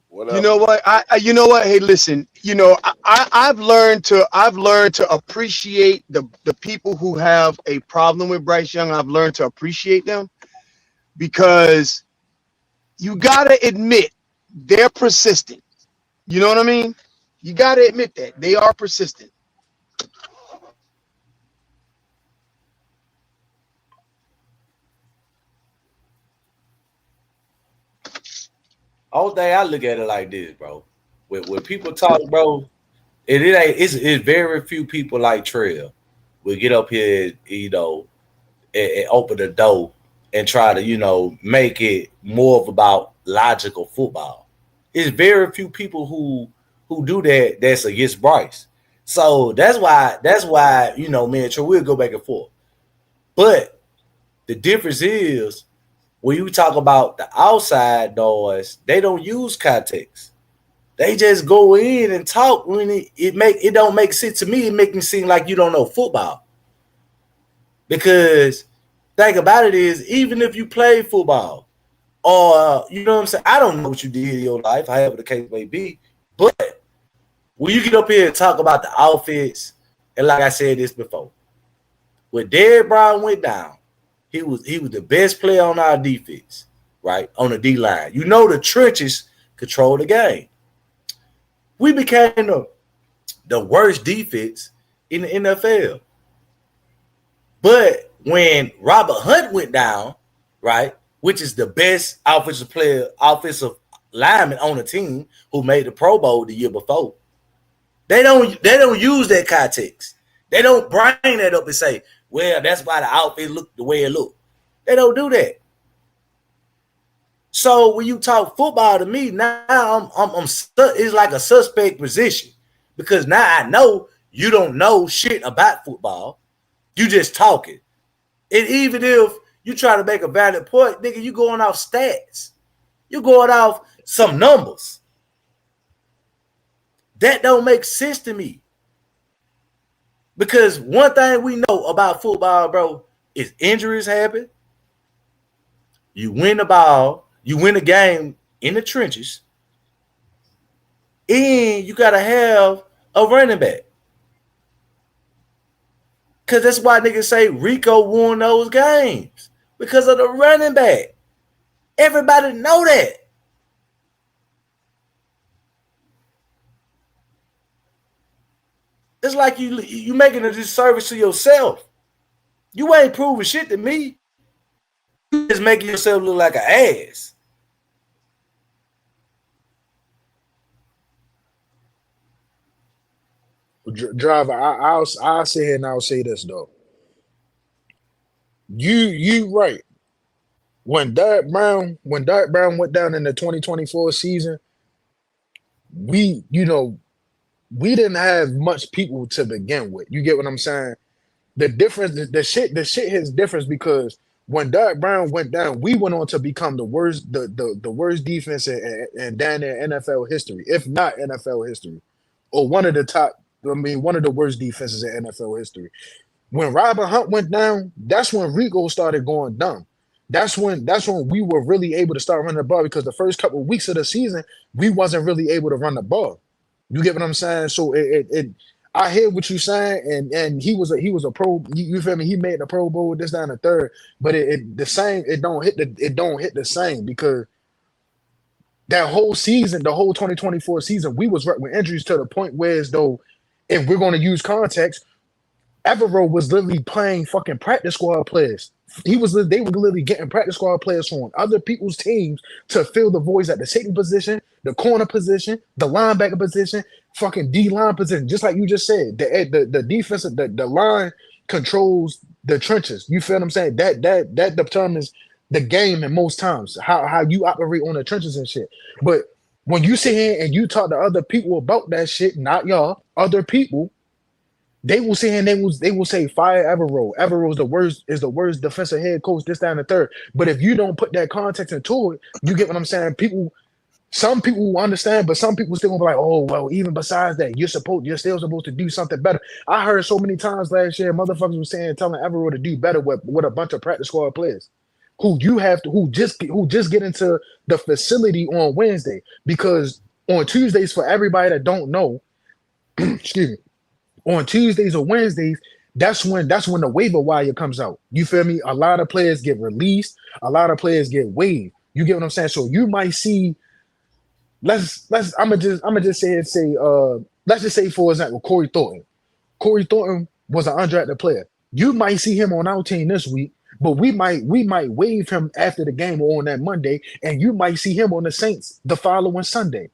whatever. You know what? You know what? Hey, listen. You know, I've learned to appreciate the people who have a problem with Bryce Young. I've learned to appreciate them, because you gotta admit they're persistent. You know what I mean? You gotta admit that they are persistent. All day I look at it like this, bro. When people talk, bro, it's very few people like Trail will get up here, you know, and open the door and try to, you know, make it more of about logical football. It's very few people who do that that's against Bryce. So that's why, you know, me and Trail will go back and forth. But the difference is, when you talk about the outside noise, they don't use context. They just go in and talk when it don't make sense to me. It makes me seem like you don't know football. Because thing about it is, even if you play football, or you know what I'm saying, I don't know what you did in your life, however the case may be, but when you get up here and talk about the offense, and like I said this before, when Derrick Brown went down, he was the best player on our defense, right? On the D line. You know, the trenches control the game. We became the worst defense in the NFL. But when Robert Hunt went down, right, which is the best offensive lineman on the team who made the Pro Bowl the year before, they don't use that context. They don't bring that up and say, well, that's why the outfit looked the way it looked. They don't do that. So when you talk football to me, now it's like a suspect position, because now I know you don't know shit about football. You just talking. And even if you try to make a valid point, nigga, you going off stats. You going off some numbers. That don't make sense to me. Because one thing we know about football, bro, is injuries happen. You win the ball, you win a game in the trenches, and you gotta have a running back. Because that's why niggas say Rico won those games. Because of the running back. Everybody know that. It's like you making a disservice to yourself. You ain't proving shit to me. You just making yourself look like an ass. Driver, I'll sit here and I'll say this though. You right. When Derek Brown went down in the 2024 season, we didn't have much people to begin with. You get what I'm saying? The difference, the shit has difference because when Derek Brown went down, we went on to become the worst defense in down in NFL history, if not NFL history, or one of the worst defenses in NFL history. When Robert Hunt went down, that's when Rico started going dumb. That's when we were really able to start running the ball because the first couple of weeks of the season, we wasn't really able to run the ball. You get what I'm saying? So I hear what you're saying, and he was a pro. You feel me? He made the Pro Bowl this down the third, but it don't hit the same because that whole season, the whole 2024 season, we was with injuries to the point where as though, if we're going to use context, Evero was literally playing fucking practice squad players. They were literally getting practice squad players on other people's teams to fill the voids at the safety position, the corner position, the linebacker position, fucking D-line position. Just like you just said, the defensive, the line controls the trenches. You feel what I'm saying? That determines the game in most times, how you operate on the trenches and shit. But when you sit here and you talk to other people about that shit, not y'all, other people, they will sit here and they will say fire Evero. Evero is the worst defensive head coach this down the third. But if you don't put that context into it, you get what I'm saying. Some people will understand, but some people still gonna be like, oh well, even besides that, you're still supposed to do something better. I heard so many times last year, motherfuckers was telling Evero to do better with a bunch of practice squad players who just get into the facility on Wednesday. Because on Tuesdays, for everybody that don't know, excuse me. On Tuesdays or Wednesdays, that's when the waiver wire comes out. You feel me? A lot of players get released, a lot of players get waived. You get what I'm saying? So you might see, let's just say for example, Corey Thornton. Corey Thornton was an undrafted player. You might see him on our team this week, but we might waive him after the game or on that Monday, and you might see him on the Saints the following Sunday.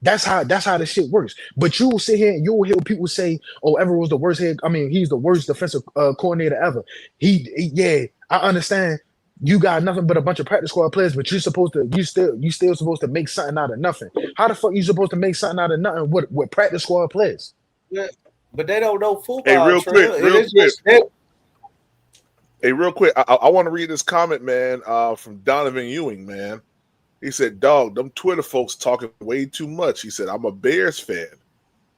That's how the shit works. But you will sit here and you will hear people say, "Oh, Everett was the worst he's the worst defensive coordinator ever." Yeah, I understand. You got nothing but a bunch of practice squad players, but you still supposed to make something out of nothing. How the fuck you supposed to make something out of nothing with practice squad players? Yeah, but they don't know football. Hey, real quick. I want to read this comment, man, from Donovan Ewing, man. He said, dog, them Twitter folks talking way too much. He said, I'm a Bears fan,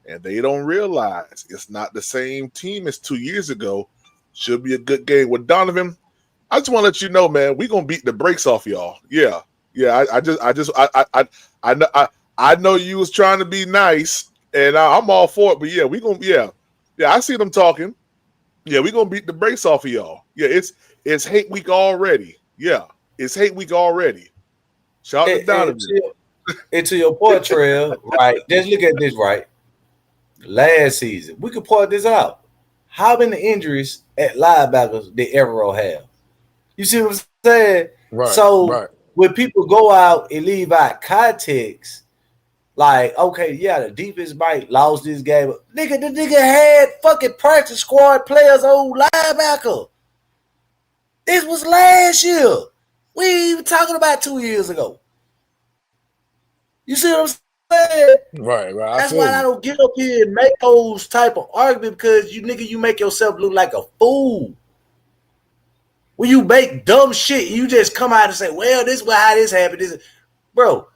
and they don't realize it's not the same team as 2 years ago. Should be a good game. With Donovan, I just want to let you know, man, we're going to beat the brakes off y'all. Yeah. I know you was trying to be nice, and I'm all for it, but yeah, I see them talking. Yeah, we're going to beat the brakes off of y'all. Yeah, it's hate week already. Yeah, it's hate week already. Shout out to Donovan. And to your point, Trail, right? Just look at this, right? Last season, we could point this out. How many injuries at linebackers did Evero have? You see what I'm saying? Right. When people go out and leave out context, like, okay, yeah, the defense might lost this game. The nigga had fucking practice squad players on linebacker. This was last year. We ain't even talking about 2 years ago. You see what I'm saying? Right. That's why I don't get up here and make those type of arguments because you make yourself look like a fool. When you make dumb shit, you just come out and say, well, this is how this happened. Bro,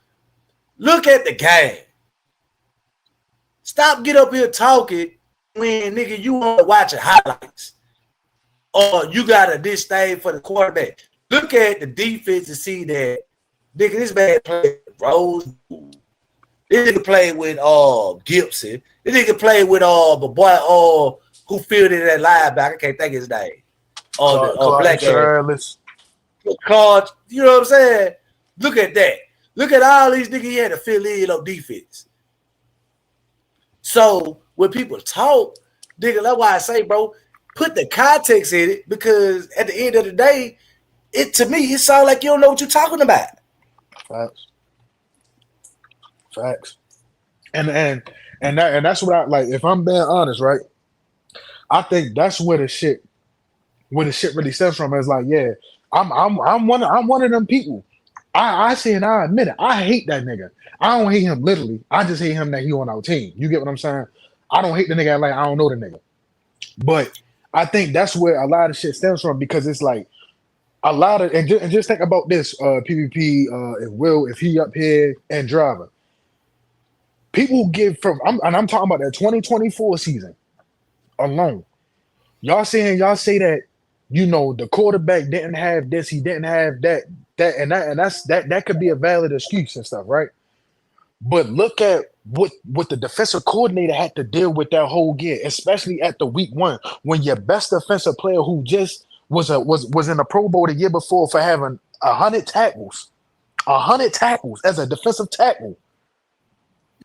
look at the game. Stop get up here talking when, nigga, you want to watch highlights. Or you got a this thing for the quarterback. Look at the defense to see that, nigga, this man played Rose. This nigga played with Gibson. This nigga played with the boy who filled in that linebacker. I can't think his name. Black Charles. Claude, you know what I'm saying? Look at that. Look at all these niggas he had to fill in on defense. So when people talk, nigga, that's why I say, bro, put the context in it, because at the end of the day, to me, it sounds like you don't know what you're talking about. Facts. And that's what I like. If I'm being honest, right? I think that's where the shit really stems from. Is like, yeah, I'm one of them people. I say and I admit it. I hate that nigga. I don't hate him literally. I just hate him that he on our team. You get what I'm saying? I don't hate the nigga like I don't know the nigga. But I think that's where a lot of shit stems from, because it's like a lot of and just think about this PvP if he up here and Driver. People give from I'm talking about the 2024 season alone. Y'all say that, you know, the quarterback didn't have this, he didn't have that could be a valid excuse and stuff, right? But look at what the defensive coordinator had to deal with that whole year, especially at the week 1, when your best defensive player, who just was in the Pro Bowl the year before for having 100 tackles as a defensive tackle.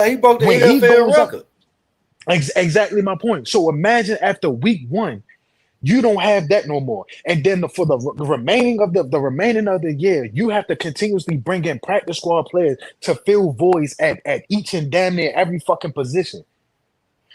He broke the NFL record. Exactly my point. So imagine after week 1, you don't have that no more, and then for the remaining of the year, you have to continuously bring in practice squad players to fill voids at each and damn near every fucking position.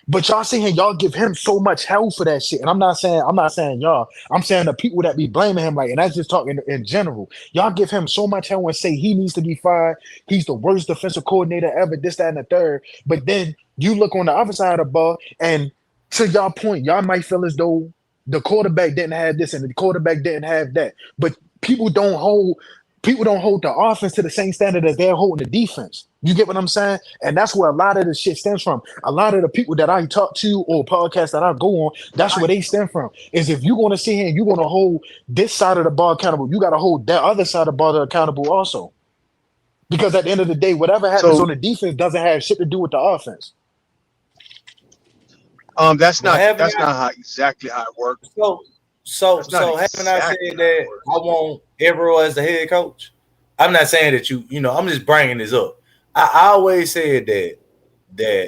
But y'all saying y'all give him so much hell for that shit, and I'm not saying y'all. I'm saying the people that be blaming him, like, and that's just talking in general. Y'all give him so much hell and say he needs to be fired. He's the worst defensive coordinator ever. This, that, and the third. But then you look on the other side of the ball, and to y'all point, y'all might feel as though the quarterback didn't have this and the quarterback didn't have that. But people don't hold the offense to the same standard as they're holding the defense. You get what I'm saying? And that's where a lot of the shit stems from. A lot of the people that I talk to or podcasts that I go on, that's where they stem from. Is if you're going to sit here and you're going to hold this side of the ball accountable, you got to hold that other side of the ball accountable also. Because at the end of the day, whatever happens on the defense doesn't have shit to do with the offense. That's not exactly how it works. So haven't I said that I want Evero as the head coach? I'm not saying that you know, I'm just bringing this up. I always said that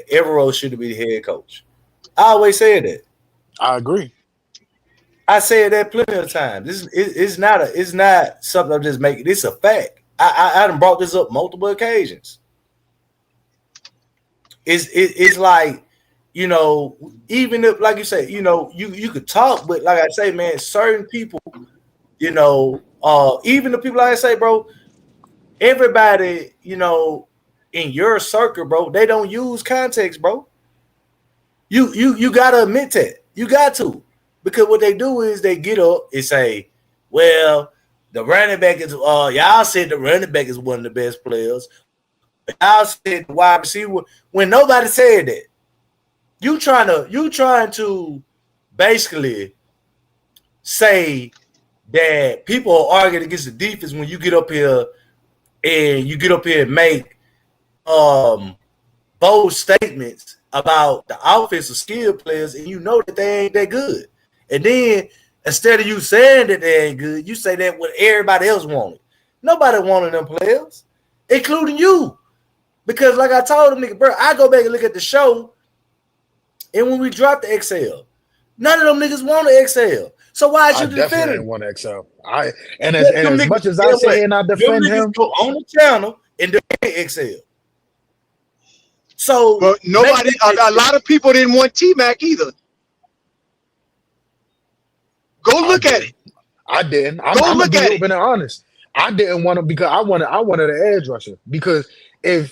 Evero should be the head coach. I always said that. I agree. I said that plenty of times. It's not something I'm just making. It's a fact. I done brought this up multiple occasions. It's like, you know, even if, like you say, you know, you could talk, but like I say, man, certain people, you know, even the people, like I say, bro, everybody, you know, in your circle, bro, they don't use context, bro. You gotta admit that. You got to. Because what they do is they get up and say, well, the running back is y'all said the running back is one of the best players. Y'all said the wide receiver, when nobody said that. You trying to basically say that people are arguing against the defense when you get up here and make bold statements about the offensive skill players, and you know that they ain't that good. And then instead of you saying that they ain't good, you say that what everybody else wanted. Nobody wanted them players, including you. Because like I told them, nigga, bro, I go back and look at the show, and when we dropped the XL, none of them niggas want to XL. So why should you defend him? I definitely want XL. As much as I say and I defend him, go on the channel and defend XL. So, but nobody, a lot of people didn't want T-Mac either. Go look at it. I didn't. I'm gonna be open and honest. I didn't want him because I wanted an edge rusher. Because I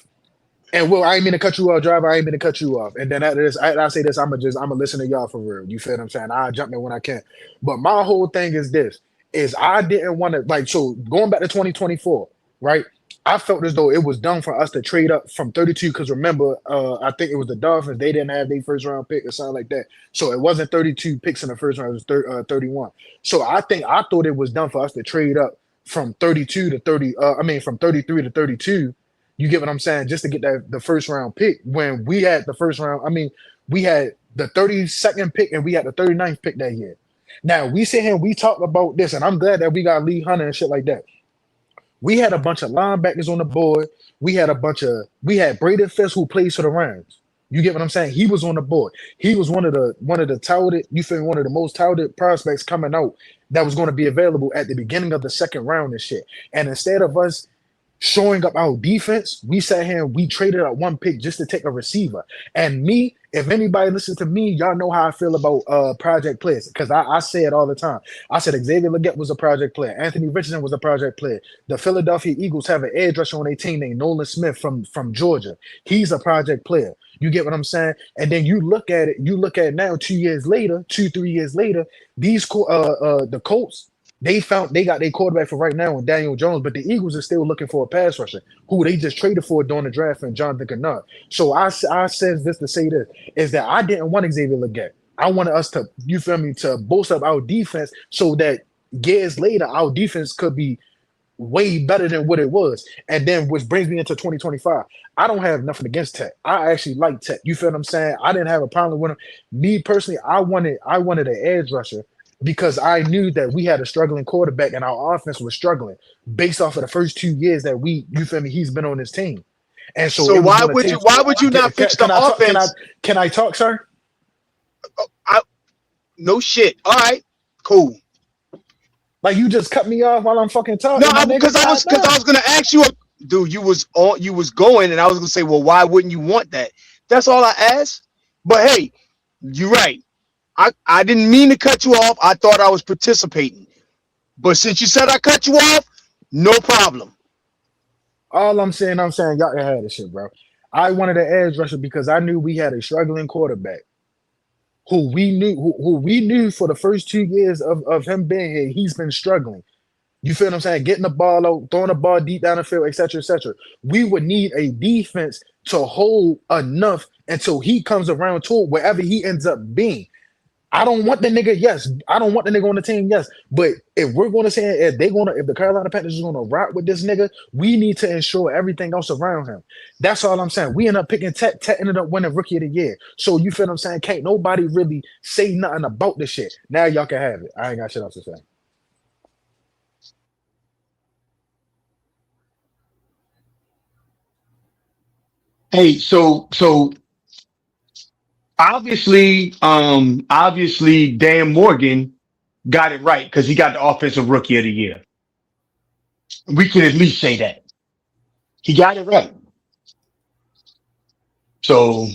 ain't mean to cut you off, Driver. I ain't mean to cut you off. And then after this, I say this, I'm gonna listen to y'all for real. You feel what I'm saying? I'll jump in when I can. But my whole thing is this: is I didn't want to like. So going back to 2024, right? I felt as though it was done for us to trade up from 32 because remember, I think it was the Dolphins. They didn't have their first round pick or something like that. So it wasn't 32 picks in the first round. It was 31. So I thought it was done for us to trade up from 32 to 30. From 33 to 32. You get what I'm saying? Just to get the first round pick when we had the first round. I mean, we had the 32nd pick and we had the 39th pick that year. Now we sit here and we talk about this, and I'm glad that we got Lee Hunter and shit like that. We had a bunch of linebackers on the board. We had Braden Fisk who plays for the Rams. You get what I'm saying? He was on the board. He was one of the touted, you feel me, one of the most touted prospects coming out that was going to be available at the beginning of the second round and shit. And instead of us showing up our defense, we sat here and we traded out one pick just to take a receiver. And me, if anybody listens to me, y'all know how I feel about project players, because I say it all the time. I said Xavier Legette was a project player. Anthony Richardson was a project player. The Philadelphia Eagles have an edge rusher on their team named Nolan Smith from Georgia. He's a project player. You get what I'm saying? And then you look at it now, 3 years later, these the Colts, they got their quarterback for right now in Daniel Jones, but the Eagles are still looking for a pass rusher who they just traded for during the draft and Jonathan Kennard. So I said this to say this, is that I didn't want Xavier Legette. I wanted us to, you feel me, to boost up our defense so that years later our defense could be way better than what it was. And then which brings me into 2025. I don't have nothing against Tech. I actually like Tech. You feel what I'm saying? I didn't have a problem with him. Me personally, I wanted an edge rusher, because I knew that we had a struggling quarterback and our offense was struggling based off of the first 2 years that you feel me, he's been on his team. And so why would you not fix the offense? Can I talk, sir? No shit. All right, cool. Like you just cut me off while I'm fucking talking. No, because I was gonna ask you, dude. You was going, and I was gonna say, well, why wouldn't you want that? That's all I asked. But hey, you're right. I didn't mean to cut you off. I thought I was participating. But since you said I cut you off, no problem. All I'm saying, y'all can have this shit, bro. I wanted an edge rusher because I knew we had a struggling quarterback who we knew for the first 2 years of him being here, he's been struggling. You feel what I'm saying? Getting the ball out, throwing the ball deep down the field, etc., etc. We would need a defense to hold enough until he comes around to it, wherever he ends up being. I don't want the nigga, yes. I don't want the nigga on the team, yes. But if we're going to say, if the Carolina Panthers is going to rock with this nigga, we need to ensure everything else around him. That's all I'm saying. We end up picking Tech. Tech ended up winning Rookie of the Year. So you feel what I'm saying? Can't nobody really say nothing about this shit. Now y'all can have it. I ain't got shit else to say. Hey, so obviously Dan Morgan got it right because he got the offensive rookie of the year. We can at least say that. He got it right. So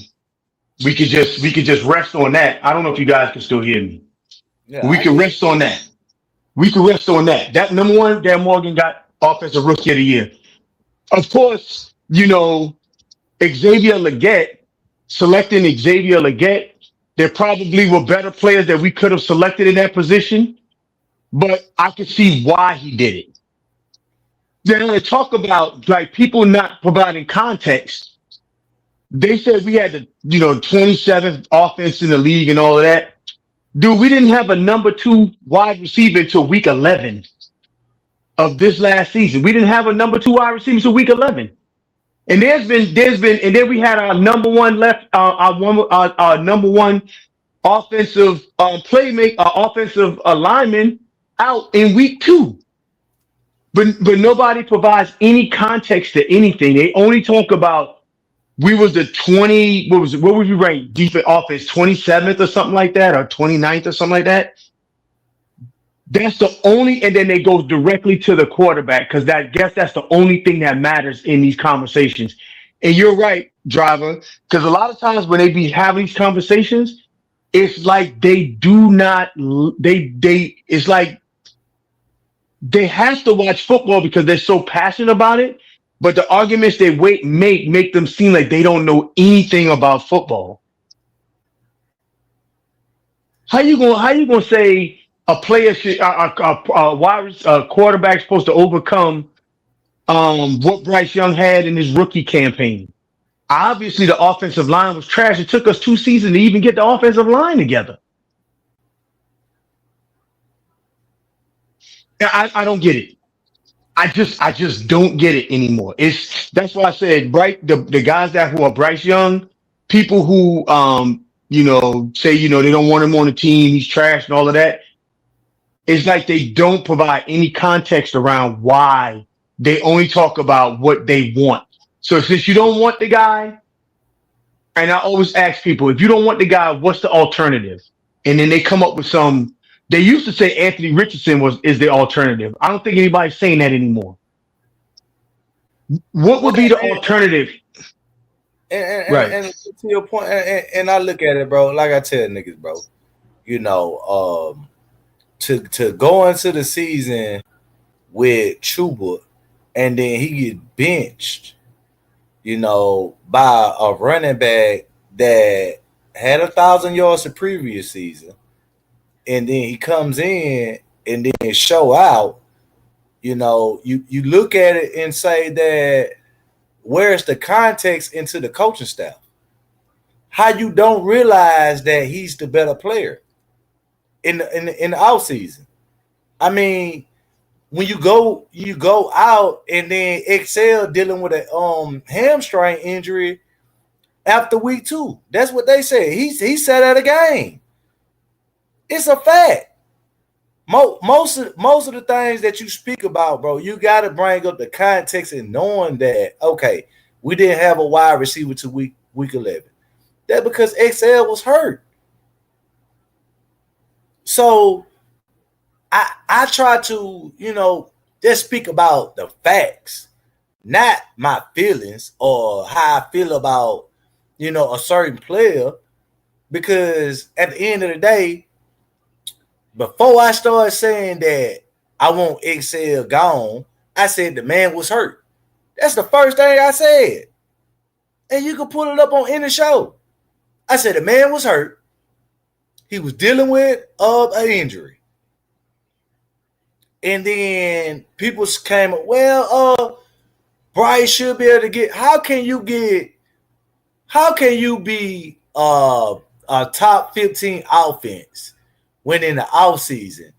we could just rest on that. I don't know if you guys can still hear me. Yeah, we can rest on that. We can rest on that. That number one, Dan Morgan got offensive rookie of the year. Of course, Xavier Legette, selecting Xavier Legette, there probably were better players that we could have selected in that position, but I could see why he did it. Then to talk about like people not providing context, they said we had the 27th offense in the league and all of that. Dude, we didn't have a number 2 wide receiver until week 11 of this last season. We didn't have a number 2 wide receiver until week 11. And there's been, and then we had our number 1 our number 1 offensive offensive lineman out in week 2. But nobody provides any context to anything. They only talk about we was the 20. What was we ranked defense offense 27th or something like that, or 29th or something like that. That's the only, and then they go directly to the quarterback because I guess that's the only thing that matters in these conversations. And you're right, Driver, because a lot of times when they be having these conversations, it's like they do not, it's like they have to watch football because they're so passionate about it. But the arguments they make them seem like they don't know anything about football. How you gonna say a player should a quarterback supposed to overcome what Bryce Young had in his rookie campaign. Obviously, the offensive line was trash. It took us 2 seasons to even get the offensive line together. I don't get it. I just don't get it anymore. That's why I said the guys who are Bryce Young, people who say they don't want him on the team, he's trash and all of that. It's like they don't provide any context around why. They only talk about what they want. So since you don't want the guy, and I always ask people, if you don't want the guy, what's the alternative? And then they come up with some. They used to say Anthony Richardson is the alternative. I don't think anybody's saying that anymore. What would be the alternative? Right. And to your point, and I look at it, bro, like I tell niggas, bro, to go into the season with Chuba and then he get benched, by a running back that had 1,000 yards the previous season, and then he comes in and then show out, you look at it and say that where's the context into the coaching staff? How you don't realize that he's the better player in the offseason? I mean, when you go out and then excel dealing with a hamstring injury after week 2. That's what they say. He sat at a game. It's a fact. Most of the things that you speak about, bro, you got to bring up the context and knowing that, okay, we didn't have a wide receiver to week 11. That's because XL was hurt. So I try to, just speak about the facts, not my feelings or how I feel about, a certain player. Because at the end of the day, before I started saying that I want XL gone, I said the man was hurt. That's the first thing I said. And you can pull it up on any show. I said the man was hurt. He was dealing with an injury. And then people came up, Bryce should be able to get. How can you be a top 15 offense when in the offseason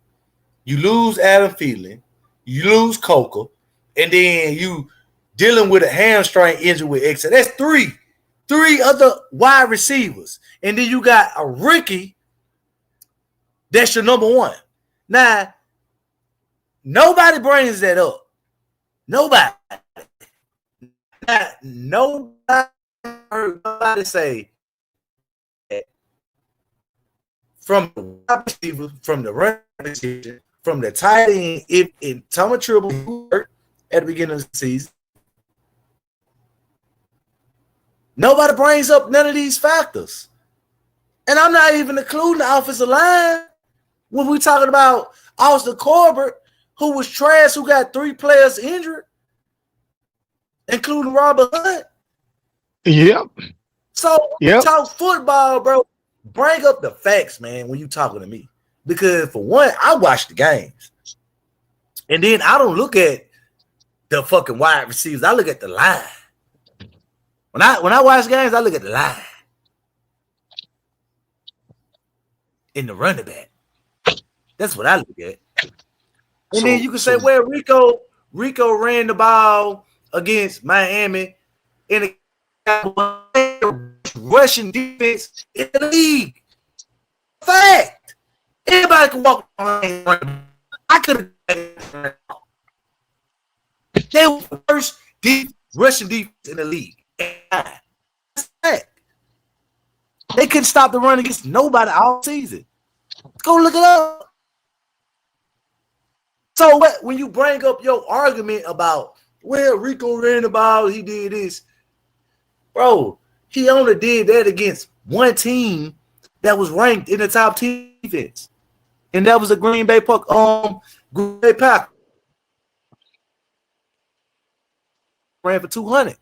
you lose Adam Thielen, you lose Coker, and then you dealing with a hamstring injury with XL? That's three other wide receivers. And then you got a rookie that's your number one. Now, nobody brings that up. Nobody say that from the wide receiver, from the running receiver, from the tight end, if Tommy Tribble hurt at the beginning of the season, nobody brings up none of these factors. And I'm not even including the offensive line when we're talking about Austin Corbett, who was trash, who got 3 players injured, including Robert Hunt. Yep. So talk football, bro. Bring up the facts, man, when you talking to me. Because for one, I watch the games. And then I don't look at the fucking wide receivers. I look at the line. When I watch games, I look at the line. In the running back. That's what I look at. And then you can say, well, Rico ran the ball against Miami in the rushing defense in the league. Fact. Anybody can walk behind. I could have. They were the worst rushing defense in the league. That's fact. They couldn't stop the run against nobody all season. Let's go look it up. So when you bring up your argument about, well, Rico ran the ball, he did this, bro, he only did that against one team that was ranked in the top 10 defense, and that was the Green Bay Packers. Ran for 200.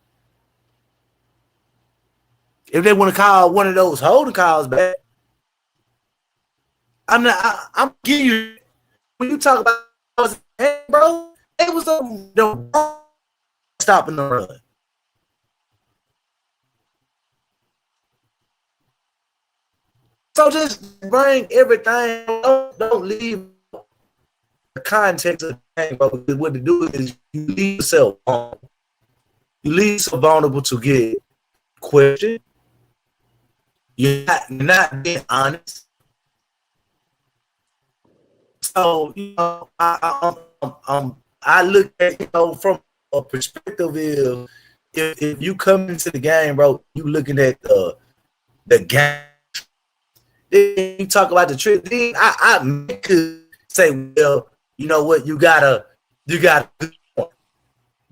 If they want to call one of those holding calls back, I'm giving you when you talk about, hey, bro, it was the stopping the run. So just bring everything. Don't leave the context of the game, bro. Because what to do is you leave yourself vulnerable. You leave yourself vulnerable to get questioned. You're not being honest. So I look at from a perspective if you come into the game, bro, you looking at the game. Then you talk about the trick. Then I could say, well, you know what, you gotta,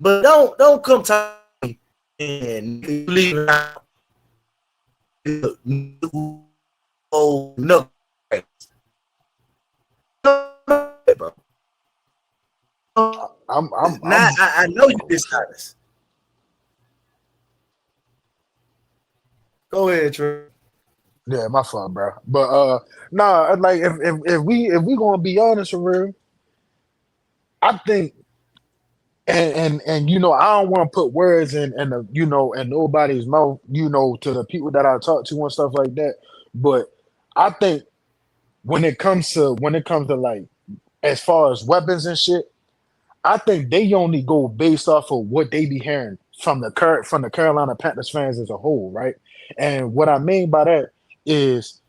but don't come to me and leave it out. Oh no, bro. I know you're dishonest. Go ahead, Trey. Yeah, my fault, bro. But like if we gonna be honest for real, I think, and I don't want to put words in the in nobody's mouth, to the people that I talk to and stuff like that. But I think when it comes to like as far as weapons and shit, I think they only go based off of what they be hearing from the Carolina Panthers fans as a whole, right? And what I mean by that is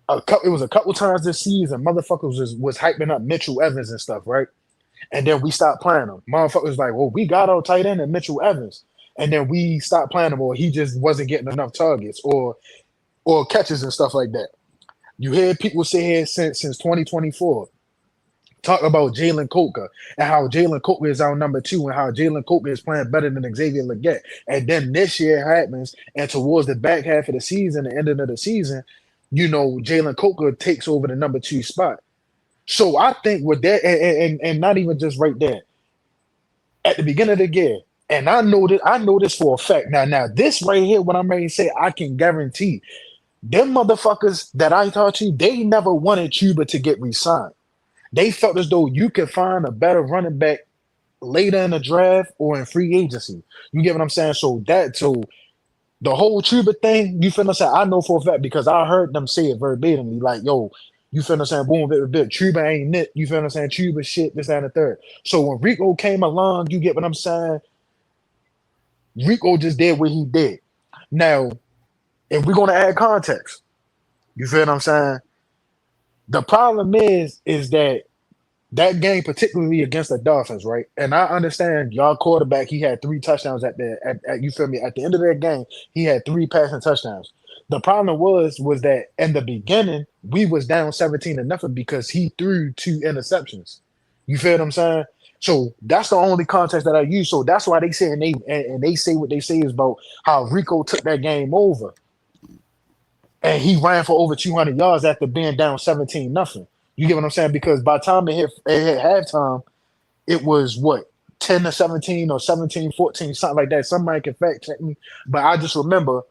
it was a couple times this season, motherfuckers was hyping up Mitchell Evans and stuff, right? And then we stopped playing him. Motherfuckers like, well, we got our tight end and Mitchell Evans, and then we stopped playing him, or he just wasn't getting enough targets or catches and stuff like that. You hear people say here since 2024 talk about Jalen Coker and how Jalen Coker is our number 2 and how Jalen Coker is playing better than Xavier Legette. And then this year happens, and towards the back half of the season, the ending of the season, Jalen Coker takes over the number 2 spot. So I think with that, and not even just right there, at the beginning of the year, and I know this for a fact. Now this right here, what I'm ready to say, I can guarantee, them motherfuckers that I talked to, they never wanted Chuba to get re-signed. They felt as though you could find a better running back later in the draft or in free agency. You get what I'm saying? So the whole Chuba thing, you feel what I'm saying? I know for a fact because I heard them say it verbatimly, like, yo, you feel what I'm saying? Boom, bit. Chuba ain't it. You feel what I'm saying? Chuba shit, this, that, and the third. So when Rico came along, you get what I'm saying? Rico just did what he did. Now, if we're going to add context, you feel what I'm saying? The problem is that game, particularly against the Dolphins, right? And I understand y'all quarterback, he had 3 touchdowns at you feel me? At the end of that game, he had 3 passing touchdowns. The problem was that in the beginning, we was down 17-0 because he threw 2 interceptions. You feel what I'm saying? So that's the only context that I use. So that's why they say and they say what they say is about how Rico took that game over. And he ran for over 200 yards after being down 17-0. You get what I'm saying? Because by the time it hit halftime, it was what, 10-17 or 17-14, something like that. Somebody can fact check me. But I just remember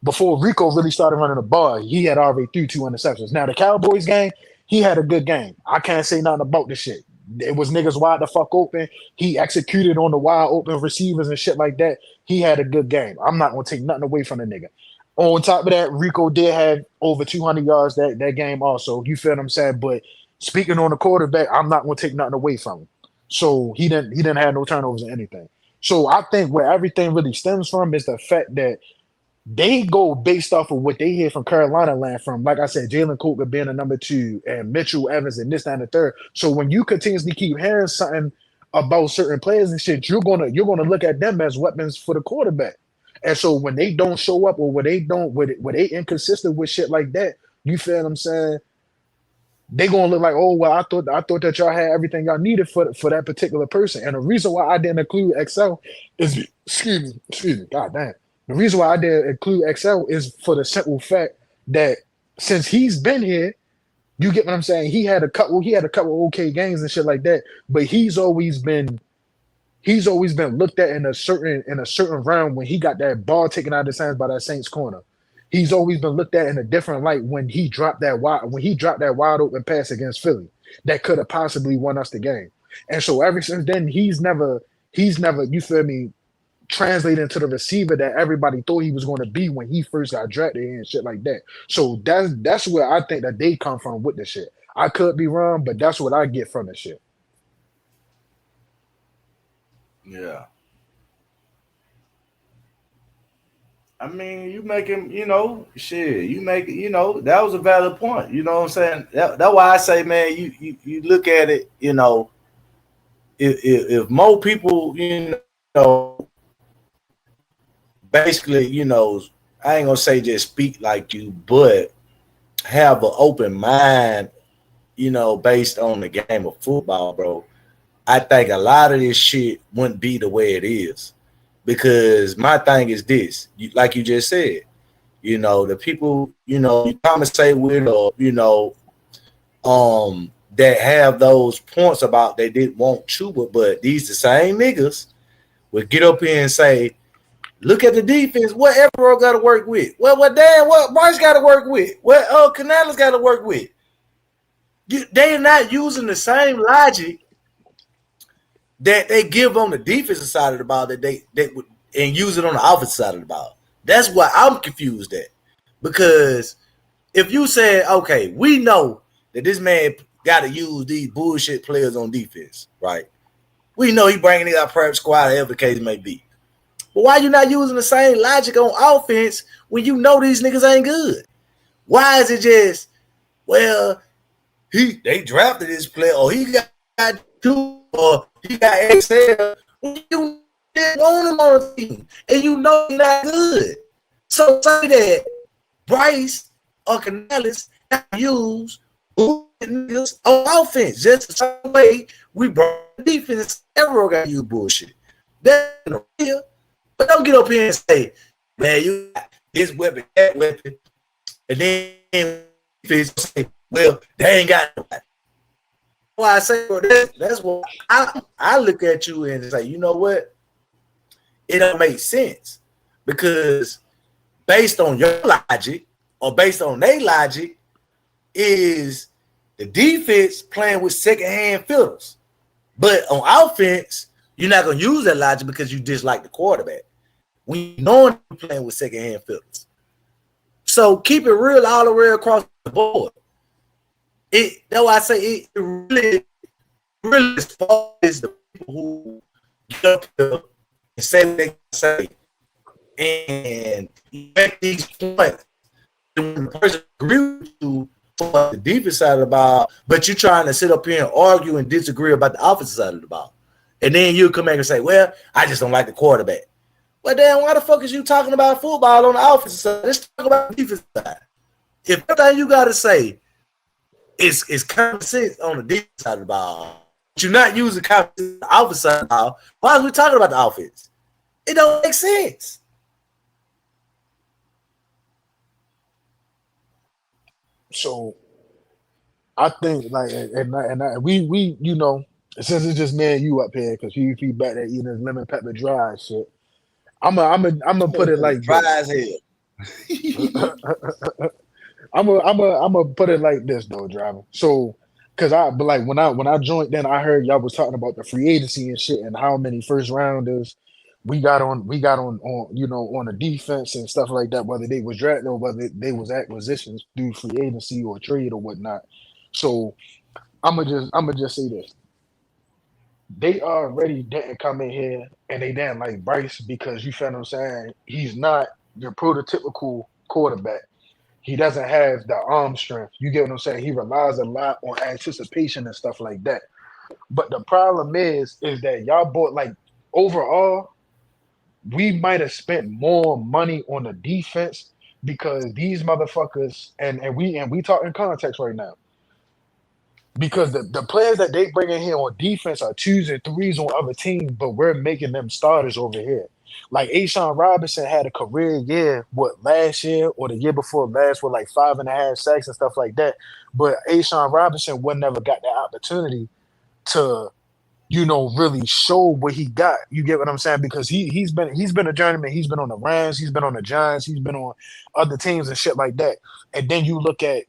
before Rico really started running the ball, he had already threw 2 interceptions. Now the Cowboys game, he had a good game. I can't say nothing about this shit. It was niggas wide the fuck open. He executed on the wide open receivers and shit like that. He had a good game. I'm not gonna take nothing away from the nigga. On top of that, Rico did have over 200 yards that game also. You feel what I'm saying? But speaking on the quarterback, I'm not going to take nothing away from him. So he didn't have no turnovers or anything. So I think where everything really stems from is the fact that they go based off of what they hear from Carolina land from, like I said, Jalen Coker being a number 2 and Mitchell Evans and this, that, and the third. So when you continuously keep hearing something about certain players and shit, you're gonna look at them as weapons for the quarterback. And so when they don't show up or when they inconsistent with shit like that, you feel what I'm saying? They gonna look like, oh well, I thought that y'all had everything y'all needed for that particular person. And the reason why I didn't include Excel is excuse me, god damn. The reason why I didn't include Excel is for the simple fact that since he's been here, you get what I'm saying? He had a couple okay games and shit like that, but he's always been looked at in a certain round when he got that ball taken out of his hands by that Saints corner. He's always been looked at in a different light when he dropped that wide open pass against Philly. that could have possibly won us the game. And so ever since then, he's never, you feel me, translated into the receiver that everybody thought he was going to be when he first got drafted and shit like that. So that's where I think that they come from with the shit. I could be wrong, but that's what I get from the shit. Yeah. I mean, you make him, you know, shit. You make, you know, that was a valid point. You know what I'm saying? That's why I say, man, you look at it, you know, if more people, you know, basically, you know, I ain't gonna say just speak like you, but have an open mind, you know, based on the game of football, bro. I think a lot of this shit wouldn't be the way it is. Because my thing is this, like you just said, you know, the people, you know, you conversate with, or, you know, that have those points about they didn't want Chuba, but these the same niggas would get up here and say, look at the defense, what Everett got to work with? Well, what Bryce got to work with? What Canales got to work with? They're not using the same logic that they give on the defensive side of the ball that they would, and use it on the offensive side of the ball. That's why I'm confused at. Because if you say, okay, we know that this man got to use these bullshit players on defense, right? We know he bringing it out prep squad, whatever the case may be. But why you not using the same logic on offense when you know these niggas ain't good? Why is it just, well, they drafted this player, or he got two, or he got XL, you didn't want him on the team, and you know he's not good. So say that Bryce or Canales got to use niggas on offense, just the same way we brought the defense. Everyone got to use bullshit. That's real. But don't get up here and say, man, you got this weapon, that weapon, and then say, well, they ain't got nobody. Why I say, well, that's what I look at you and say, you know what? It don't make sense, because based on your logic or based on their logic is the defense playing with second-hand fiddles. But on offense, you're not going to use that logic because you dislike the quarterback. When you know you're playing with second-hand fiddles. So keep it real all the way across the board. That's why I say it really as far as the people who get up there and say what they say and make these points. When the person agrees with you for the defense side of the ball, but you're trying to sit up here and argue and disagree about the offensive side of the ball. And then you come back and say, well, I just don't like the quarterback. Well, then why the fuck is you talking about football on the offensive side? Let's talk about the defensive side. If everything you got to say is common sense on the defense side of the ball, but you're not using common sense on the offensive side of the ball, why are we talking about the offense? It don't make sense. So I think like, and we you know, since it's just me and you up here, because you feedback that eating this lemon pepper dry and shit. I'm gonna put it like dry as hell. I'm gonna put it like this though, driver. So, but like when I joined, then I heard y'all was talking about the free agency and shit, and how many first rounders we got on you know, on the defense and stuff like that, whether they was drafted or whether they was acquisitions through free agency or trade or whatnot. So I'm gonna just say this. They already didn't come in here and they didn't like Bryce because, you feel what I'm saying, he's not your prototypical quarterback. He doesn't have the arm strength. You get what I'm saying? He relies a lot on anticipation and stuff like that. But the problem is that y'all bought, like, overall, we might have spent more money on the defense because these motherfuckers, and we talking context right now. Because the players that they bring in here on defense are 2s and 3s on other teams, but we're making them starters over here. Like Ashawn Robinson had a career year, last year or the year before last, with like 5.5 sacks and stuff like that. But Ashawn Robinson would never got the opportunity to, you know, really show what he got. You get what I'm saying? Because he's been a journeyman. He's been on the Rams. He's been on the Giants. He's been on other teams and shit like that. And then you look at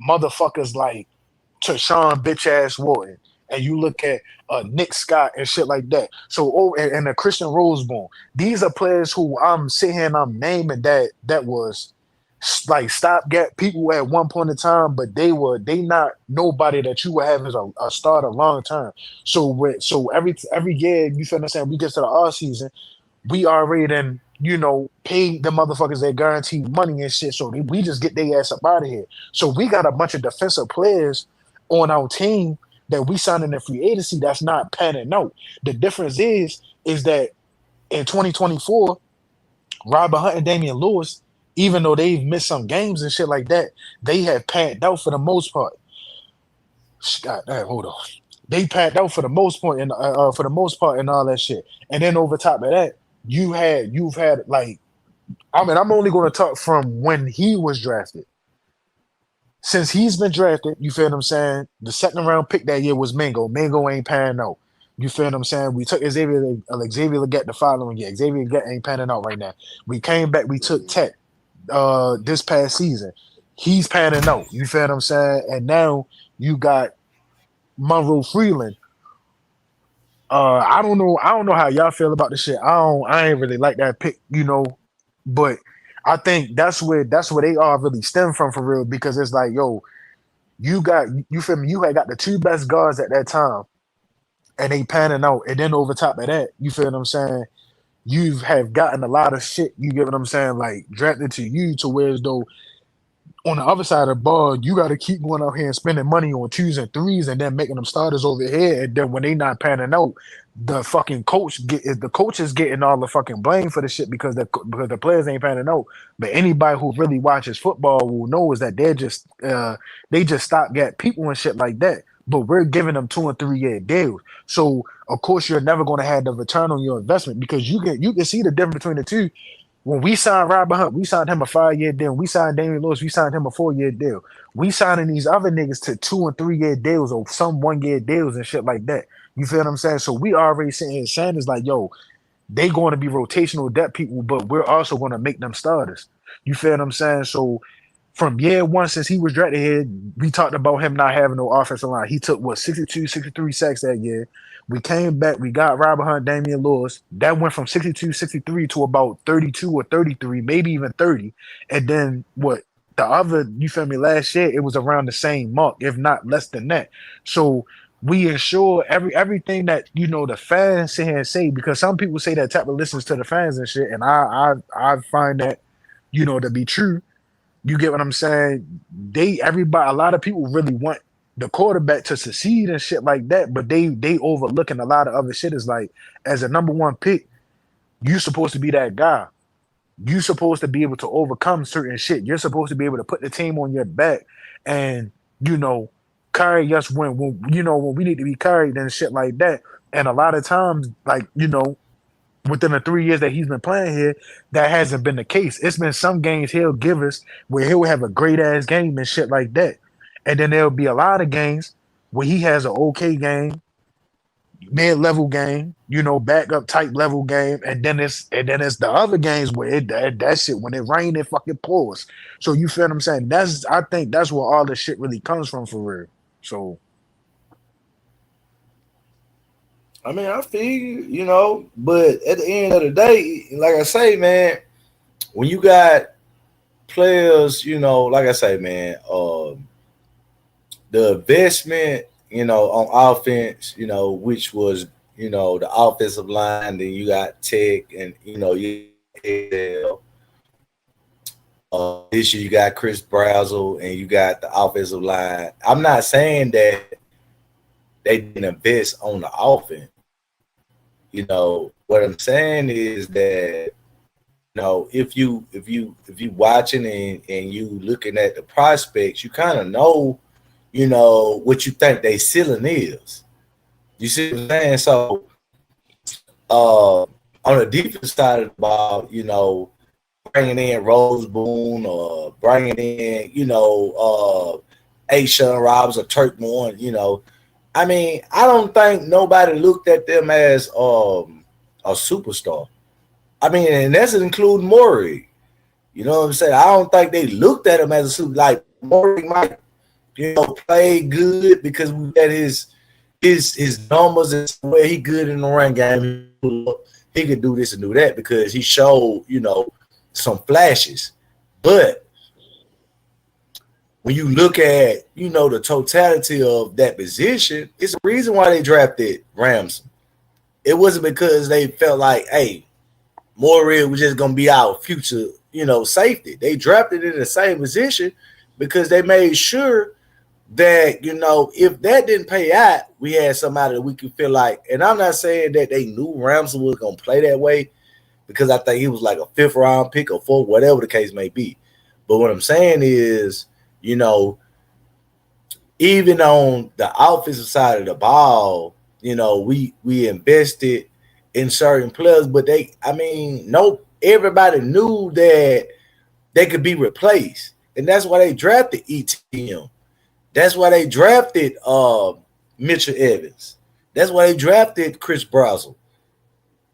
motherfuckers like to Sean bitch ass Wharton, and you look at Nick Scott and shit like that. So and Christian Roseborn. These are players who I'm sitting here and I'm naming that was like stopgap people at one point in time, but they not nobody that you would have as a starter long term. So every year, you feel what I'm saying, we get to the off season, we already then pay the motherfuckers that guaranteed money and shit. So we just get their ass up out of here. So we got a bunch of defensive players on our team that we signed in the free agency that's not panning out. The difference is that in 2024, Robert Hunt and Damian Lewis, even though they've missed some games and shit like that, they have panned out for the most part. God damn, hold on. They panned out for the most part and all that shit. And then over top of that, you've had like, I mean, I'm only going to talk from when he was drafted. Since he's been drafted, you feel what I'm saying? The second round pick that year was Mingo. Mingo ain't panning out. You feel what I'm saying? We took Xavier Legette the following year. Xavier Legette ain't panning out right now. We came back, we took Tech this past season. He's panning out. You feel what I'm saying? And now you got Monroe Freeland. I don't know how y'all feel about the shit. I ain't really like that pick, but I think that's where they all really stem from for real, because it's like, yo, you feel me? You had got the two best guards at that time, and they panning out. And then over top of that, you feel what I'm saying? You have gotten a lot of shit, you get what I'm saying, like drafted to you, to where as though on the other side of the ball, you got to keep going out here and spending money on 2s and 3s and then making them starters over here. And then when they not panning out, the fucking coach is getting all the fucking blame for the shit because the players ain't panning out. But anybody who really watches football will know is that they just stopgap people and shit like that. But we're giving them 2 and 3 year deals. So of course you're never going to have the return on your investment, because you can see the difference between the two. When we signed Robert Hunt, we signed him a 5-year deal. We signed Damian Lewis, we signed him a 4-year deal. We signing these other niggas to 2 and 3 year deals or some 1-year deals and shit like that. You feel what I'm saying? So we already sitting here saying is like, yo, they going to be rotational depth people, but we're also going to make them starters. You feel what I'm saying? So from year one, since he was drafted here, we talked about him not having no offensive line. He took 62, 63 sacks that year. We came back, we got Robert Hunt, Damian Lewis. That went from 62, 63 to about 32 or 33, maybe even 30. And then the other, you feel me, last year, it was around the same mark, if not less than that. So we ensure everything that, the fans sit here and say, because some people say that type of listens to the fans and shit, and I find that, to be true. You get what I'm saying? A lot of people really want the quarterback to succeed and shit like that, but they overlooking a lot of other shit. Is like, as a number one pick, you're supposed to be that guy. You're supposed to be able to overcome certain shit. You're supposed to be able to put the team on your back and, carry us when we need to be carried and shit like that. And a lot of times, like, within the 3 years that he's been playing here, that hasn't been the case. It's been some games he'll give us where he'll have a great ass game and shit like that. And then there'll be a lot of games where he has an okay game, mid-level game, backup type level game, and then it's the other games where that shit, when it rain, it fucking pours. So you feel what I'm saying? I think that's where all this shit really comes from for real. So I mean, I feel you, but at the end of the day, like I say, man, when you got players, like I say, man, the investment, on offense, which was, the offensive line, then you got Tech, and this year you got Chris Brazzell, and you got the offensive line. I'm not saying that they didn't invest on the offense. What I'm saying is that, if you watching and you looking at the prospects, you kind of know, what you think they ceiling is. You see what I'm saying? So on the defense side of the ball, bringing in Rose Boone or bringing in, Ashawn Robbins or Turk Moore, I mean, I don't think nobody looked at them as a superstar. I mean, and that's including Maury. You know what I'm saying? I don't think they looked at him as a super. Like Maury might played good because we had his numbers and where he good in the run game. He could do this and do that because he showed, some flashes. But when you look at, the totality of that position, it's the reason why they drafted Ramsey. It wasn't because they felt like, hey, Moorhead was just going to be our future, safety. They drafted in the same position because they made sure that, if that didn't pay out, we had somebody that we could feel like, and I'm not saying that they knew Ramsey was going to play that way because I think he was like a 5th round pick or 4th, whatever the case may be. But what I'm saying is, even on the offensive side of the ball, we invested in certain players, but everybody knew that they could be replaced. And that's why they drafted ETM. That's why they drafted Mitchell Evans. That's why they drafted Chris Brazel.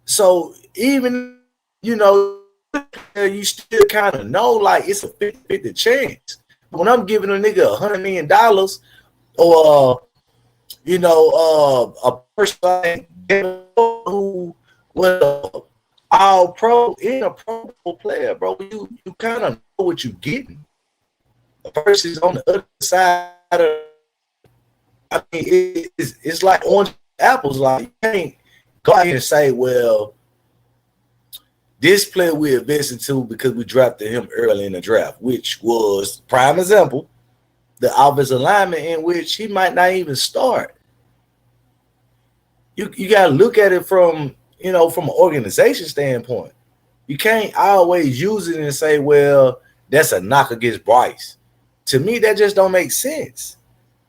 So even, you still kind of know like it's a 50-50 chance. When I'm giving a nigga $100 million or, a person like who was all pro in a pro player, bro, you kind of know what you're getting. The person's on the other side of, it's like orange apples. Like, you can't go out here and say, well, this player we invested to because we drafted him early in the draft, which was prime example, the offensive lineman in which he might not even start. You got to look at it from an organization standpoint. You can't always use it and say, well, that's a knock against Bryce. To me, that just don't make sense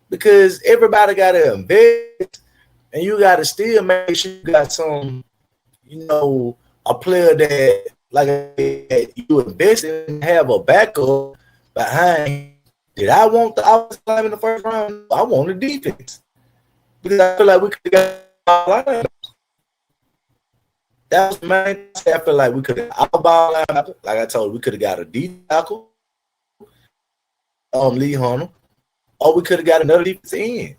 because everybody got to invest and you got to still make sure you got some, a player that like you invest in and have a backup behind. Did I want the offensive line in the first round? I want the defense because I feel like we could have got line. That was the main thing. I feel like we could have outball linebacker. Like I told you, we could have got a D tackle, Lee Hunter, or we could have got another defensive end.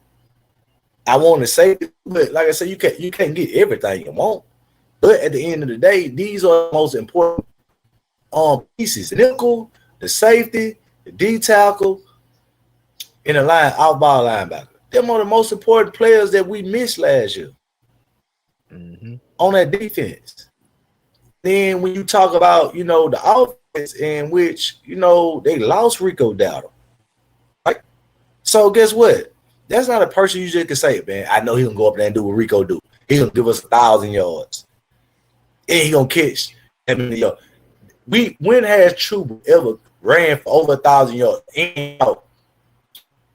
I want to say, but like I said, you can't get everything you want. But at the end of the day, these are the most important pieces. The nickel, the safety, the D tackle, and the outball linebacker. Them are the most important players that we missed last year on that defense. Then when you talk about, the offense in which, they lost Rico Dowdle. Right? So guess what? That's not a person you just can say, man, I know he can go up there and do what Rico do. He's going to give us 1,000 yards. And he going to catch that many yards. When has Chuba ever ran for over 1,000 yards and out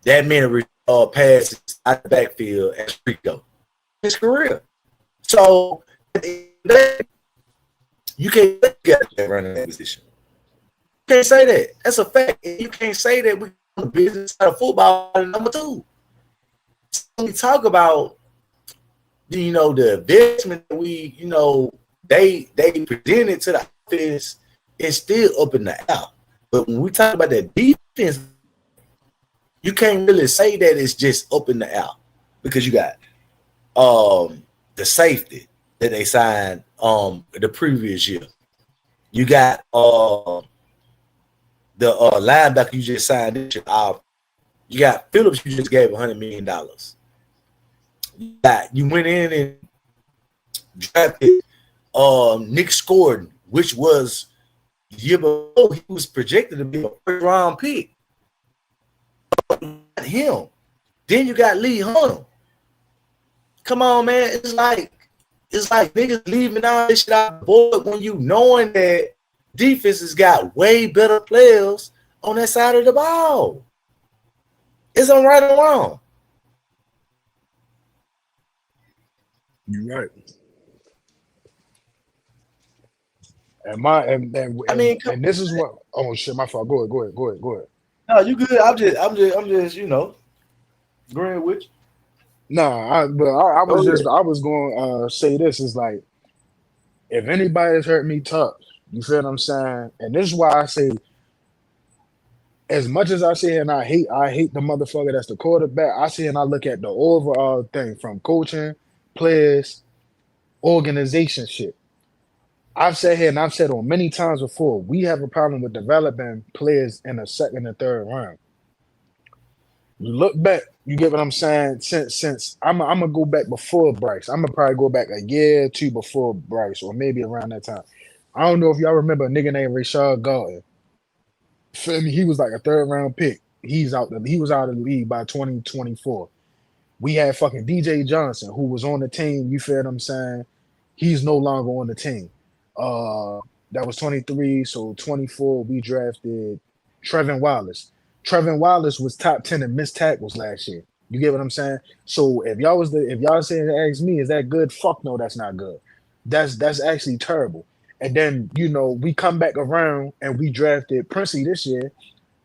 that many passes out the backfield as Rico? His career. So you can't get that running that position. You can't say that. That's a fact. And you can't say that we're the business of football number 2. So we talk about the investment that we, they presented to the offense is still up in the air. But when we talk about that defense, you can't really say that it's just up in the air because you got the safety that they signed the previous year. You got the linebacker you just signed this year. You got Phillips you just gave $100 million. You went in and drafted Nick Scorden, which was the year before he was projected to be a first-round pick. Him. Then you got Lee Hunter. Come on, man. It's like niggas leaving all this shit out the board when you knowing that defenses got way better players on that side of the ball. Is I'm right or wrong? You're right. And this is what. Oh shit, my fault. Go ahead. No, you good. I'm just agreeing with you. I was going to say this is like, if anybody's hurt me tough, you feel what I'm saying? And this is why I say, as much as I sit here and I hate the motherfucker that's the quarterback, I sit and I look at the overall thing from coaching, players, organization shit. I've said here and I've said on many times before, we have a problem with developing players in the second and third round. You look back, you get what I'm saying? Since I'm gonna go back before Bryce. I'm gonna probably go back a year or two before Bryce, or maybe around that time. I don't know if y'all remember a nigga named Rashad Galton. Feel me? He was like a third round pick. He was out of the league by 2024. We had fucking DJ Johnson, who was on the team. You feel what I'm saying? He's no longer on the team. That was 23. So 24, we drafted Trevin Wallace. Trevin Wallace was top 10 in missed tackles last year. You get what I'm saying? So if y'all saying to ask me, is that good? Fuck no, that's not good. That's actually terrible. And then, you know, we come back around and we drafted Princey this year.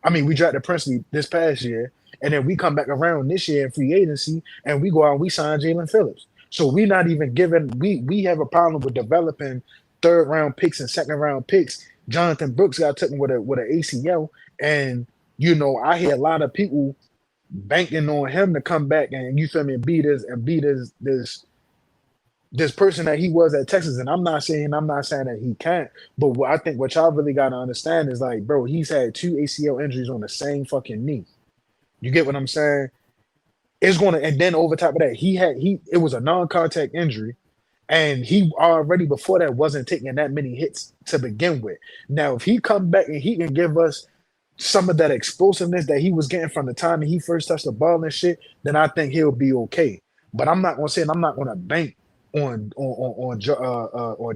I mean, we drafted Princey this past year. And then we come back around this year in free agency and we go out and we sign Jalen Phillips. So we're not even giving, we have a problem with developing third round picks and second round picks. Jonathan Brooks got taken with an ACL. And, you know, I hear a lot of people banking on him to come back and, you feel me, be this person that he was at Texas. And I'm not saying that he can't, but I think what y'all really got to understand is like, bro, he's had 2 ACL injuries on the same fucking knee. You get what I'm saying? It's going to, and then over top of that, it was a non-contact injury, and he already before that wasn't taking that many hits to begin with. Now, if he come back and he can give us some of that explosiveness that he was getting from the time that he first touched the ball and shit, then I think he'll be okay. But I'm not going to say, and I'm not going to bank on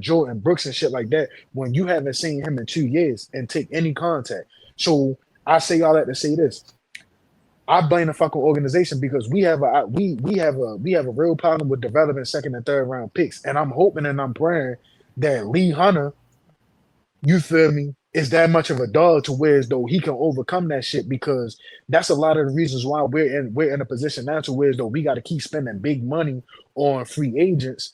Jordan Brooks and shit like that when you haven't seen him in 2 years and take any contact. So I say all that to say this. I blame the fucking organization because we have a real problem with developing second and third round picks. And I'm hoping and I'm praying that Lee Hunter, you feel me, is that much of a dog to where as though he can overcome that shit, because that's a lot of the reasons why we're in a position now to where as though we got to keep spending big money on free agents,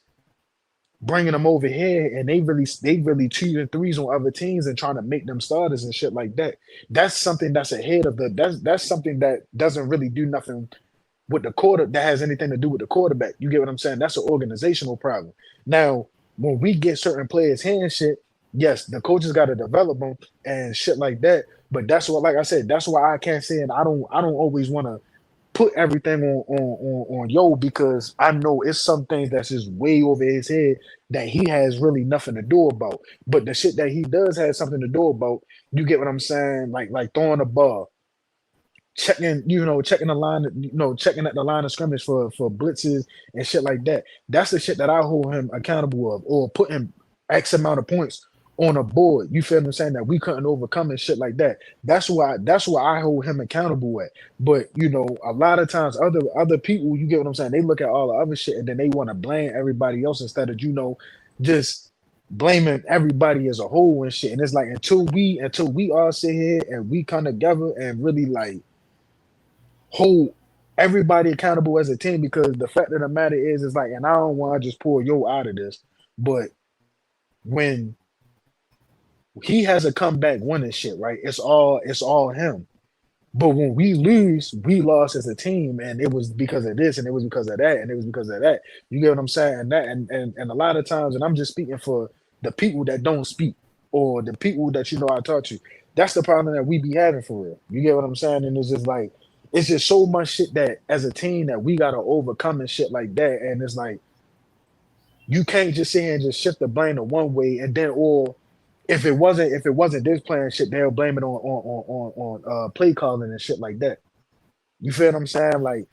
bringing them over here, and they really 2s and 3s on other teams and trying to make them starters and shit like that. That's something that's ahead of that's something that doesn't really do nothing with the that has anything to do with the quarterback. You get what I'm saying? That's an organizational problem. Now, when we get certain players here and shit, yes, the coaches got to develop them and shit like that. But that's what, like I said, that's why I can't say, and I don't always want to put everything on Yo, because I know it's some things that's just way over his head that he has really nothing to do about. But the shit that he does have something to do about, you get what I'm saying? Like throwing the ball, checking the line, checking at the line of scrimmage for blitzes and shit like that. That's the shit that I hold him accountable of, or putting X amount of points on a board, you feel what I'm saying, that we couldn't overcome and shit like that. That's why I hold him accountable at. But you know, a lot of times other people, you get what I'm saying, they look at all the other shit and then they want to blame everybody else instead of, you know, just blaming everybody as a whole and shit. And it's like until we all sit here and we come together and really like hold everybody accountable as a team, because the fact of the matter is like, and I don't want to just pull Yo out of this, but when he has a comeback winning shit, right? It's all him. But when we lose, we lost as a team, and it was because of this, and it was because of that, and it was because of that. You get what I'm saying? And that, and a lot of times, and I'm just speaking for the people that don't speak, or the people that, you know, I talk to. That's the problem that we be having for real. You get what I'm saying? And it's just like, it's just so much shit that as a team that we gotta overcome and shit like that. And it's like, you can't just sit here and just shift the blame to one way, and then, or if it wasn't this playing shit, they'll blame it on play calling and shit like that. You feel what I'm saying? Like,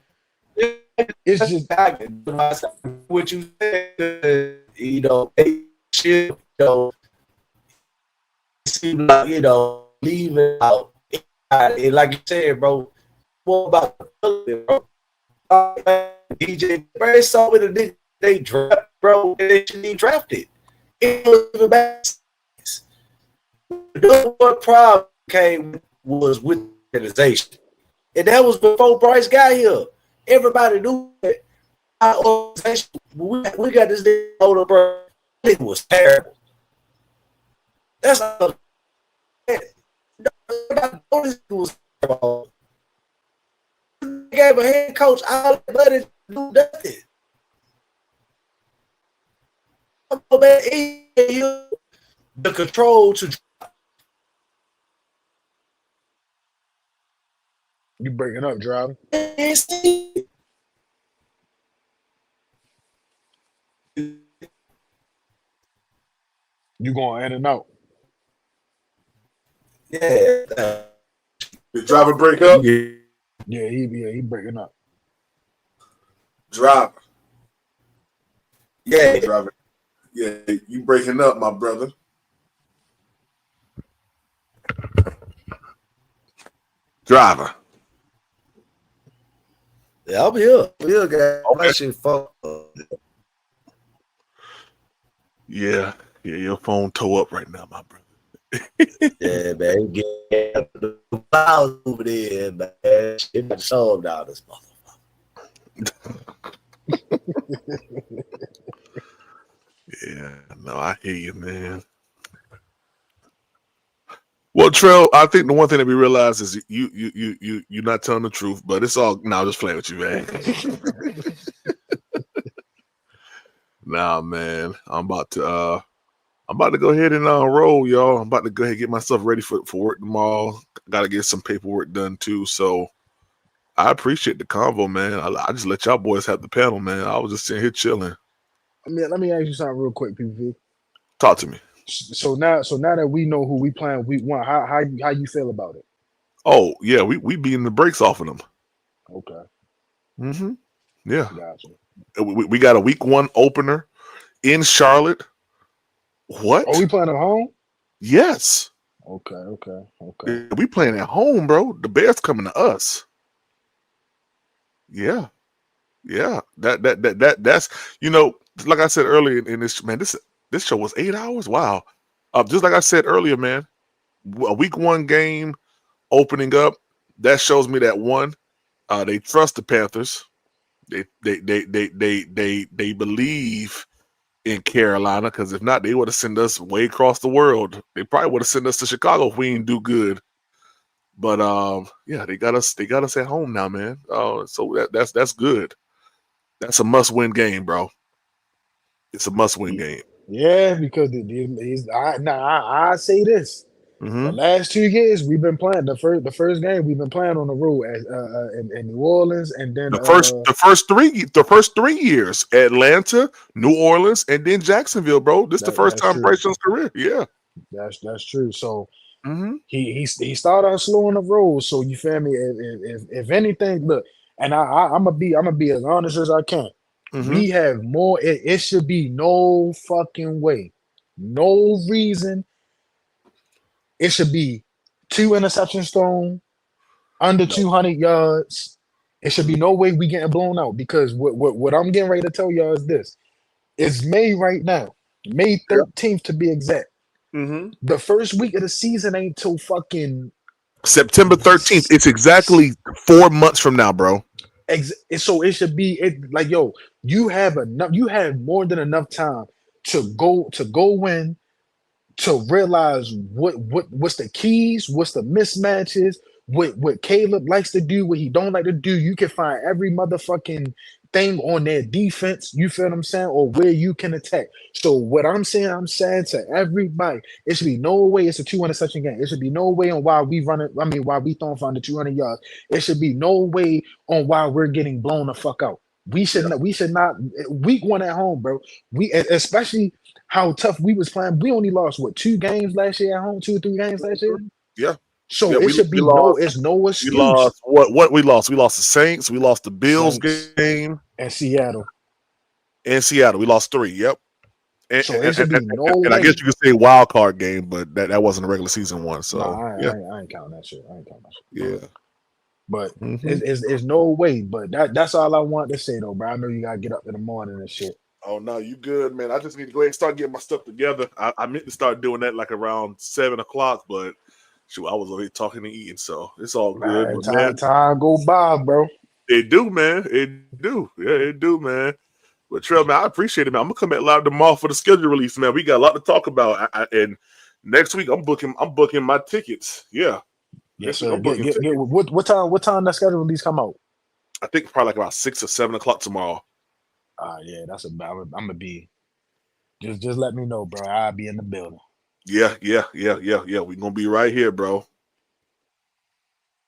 it's just what you said, you know, shit, you know, seem like, you know, leave it out. And like you said, bro, what about the bro? DJ Bryce saw with a nigga they draft, bro, and they shouldn't even drafted. It was even bad. What problem came was with the organization, and that was before Bryce got here. Everybody knew that our organization, we got this thing older, bro. It was terrible. That's all. It was gave a head coach all the money to do nothing. The control to. You breaking up, driver. You going in and out. Yeah. The driver break up? Yeah, he breaking up. Driver. Yeah. Driver. Yeah, you breaking up, my brother. Driver. Yeah, I'm here. My shit fucked up. Yeah, your phone toe up right now, my brother. Yeah, man. Get the flowers over there, man. Shit got solved out this motherfucker. Yeah, no, I hear you, man. Well, Trell, I think the one thing that we realize is you're not telling the truth, but it's all just playing with you, man. Nah, man, I'm about to go ahead and roll, y'all. I'm about to go ahead and get myself ready for work tomorrow. Got to get some paperwork done too. So I appreciate the convo, man. I just let y'all boys have the panel, man. I was just sitting here chilling. Let me ask you something real quick, PV. Talk to me. So now that we know who we playing week 1, how you feel about it? Oh yeah, we beating the brakes off of them. Okay. Mm-hmm. Yeah. Gotcha. We got a week 1 opener in Charlotte. What? Are we playing at home? Yes. Okay. We playing at home, bro. The Bears coming to us. Yeah. That's like I said earlier in this, man. This show was 8 hours. Wow. Just like I said earlier, man. A week 1 game opening up. That shows me that one, they trust the Panthers. They believe in Carolina, because if not, they would have sent us way across the world. They probably would have sent us to Chicago if we didn't do good. But yeah, they got us at home now, man. So that's good. That's a must-win game, bro. It's a must-win game. Yeah, because I say this. Mm-hmm. The last 2 years we've been playing the first game we've been playing on the road in New Orleans, and then the first 3 years, Atlanta, New Orleans, and then Jacksonville, bro. This is the first time Bryce Young's career. Yeah, that's true. So mm-hmm. he started out slow on the road. So you feel me? If anything, look, and I'm gonna be as honest as I can. Mm-hmm. We have more. It should be no fucking way, no reason. It should be 2 interceptions thrown, under 200 yards. It should be no way we getting blown out, because what I'm getting ready to tell y'all is this. It's May right now, May 13th to be exact. Mm-hmm. The first week of the season ain't till fucking September 13th. It's exactly 4 months from now, bro. So it should be like, yo, you have more than enough time to go in, to realize what's the keys, what's the mismatches, what Caleb likes to do, what he don't like to do. You can find every motherfucking thing on their defense, you feel what I'm saying, or where you can attack. So what I'm saying to everybody, it should be no way it's a 200-interception game. It should be no way on why we run it. I mean, why we throwing for under 200 yards. It should be no way on why we're getting blown the fuck out. We should not. Week 1 at home, bro. Especially how tough we was playing. We only lost 2 games last year at home, 2 or 3 games last year. Yeah. So it should be no excuse. We lost what we lost. We lost the Saints. We lost the Bills game. And Seattle. We lost 3. Yep. And, so it should be no way. And I guess you could say wild card game, but that wasn't a regular season one. So I ain't counting that shit. Yeah. But it's no way. But that's all I want to say though, bro. I know you gotta get up in the morning and shit. Oh no, you good, man. I just need to go ahead and start getting my stuff together. I meant to start doing that like around 7 o'clock, but shoot, I was already talking and eating, so it's all good. Man, time go by, bro. It do, man. It do. Yeah, it do, man. But Trell, man, I appreciate it, man. I'm gonna come back live tomorrow for the schedule release, man. We got a lot to talk about, and next week I'm booking my tickets. Yeah, Yes, sir. What time that schedule release come out? I think probably like about 6 or 7 o'clock tomorrow. Yeah, that's about. I'm gonna be. Just let me know, bro. I'll be in the building. Yeah. We're gonna be right here, bro.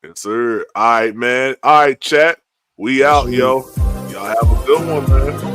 Yes, sir. All right, man. All right, chat. We out, yo. Y'all have a good one, man.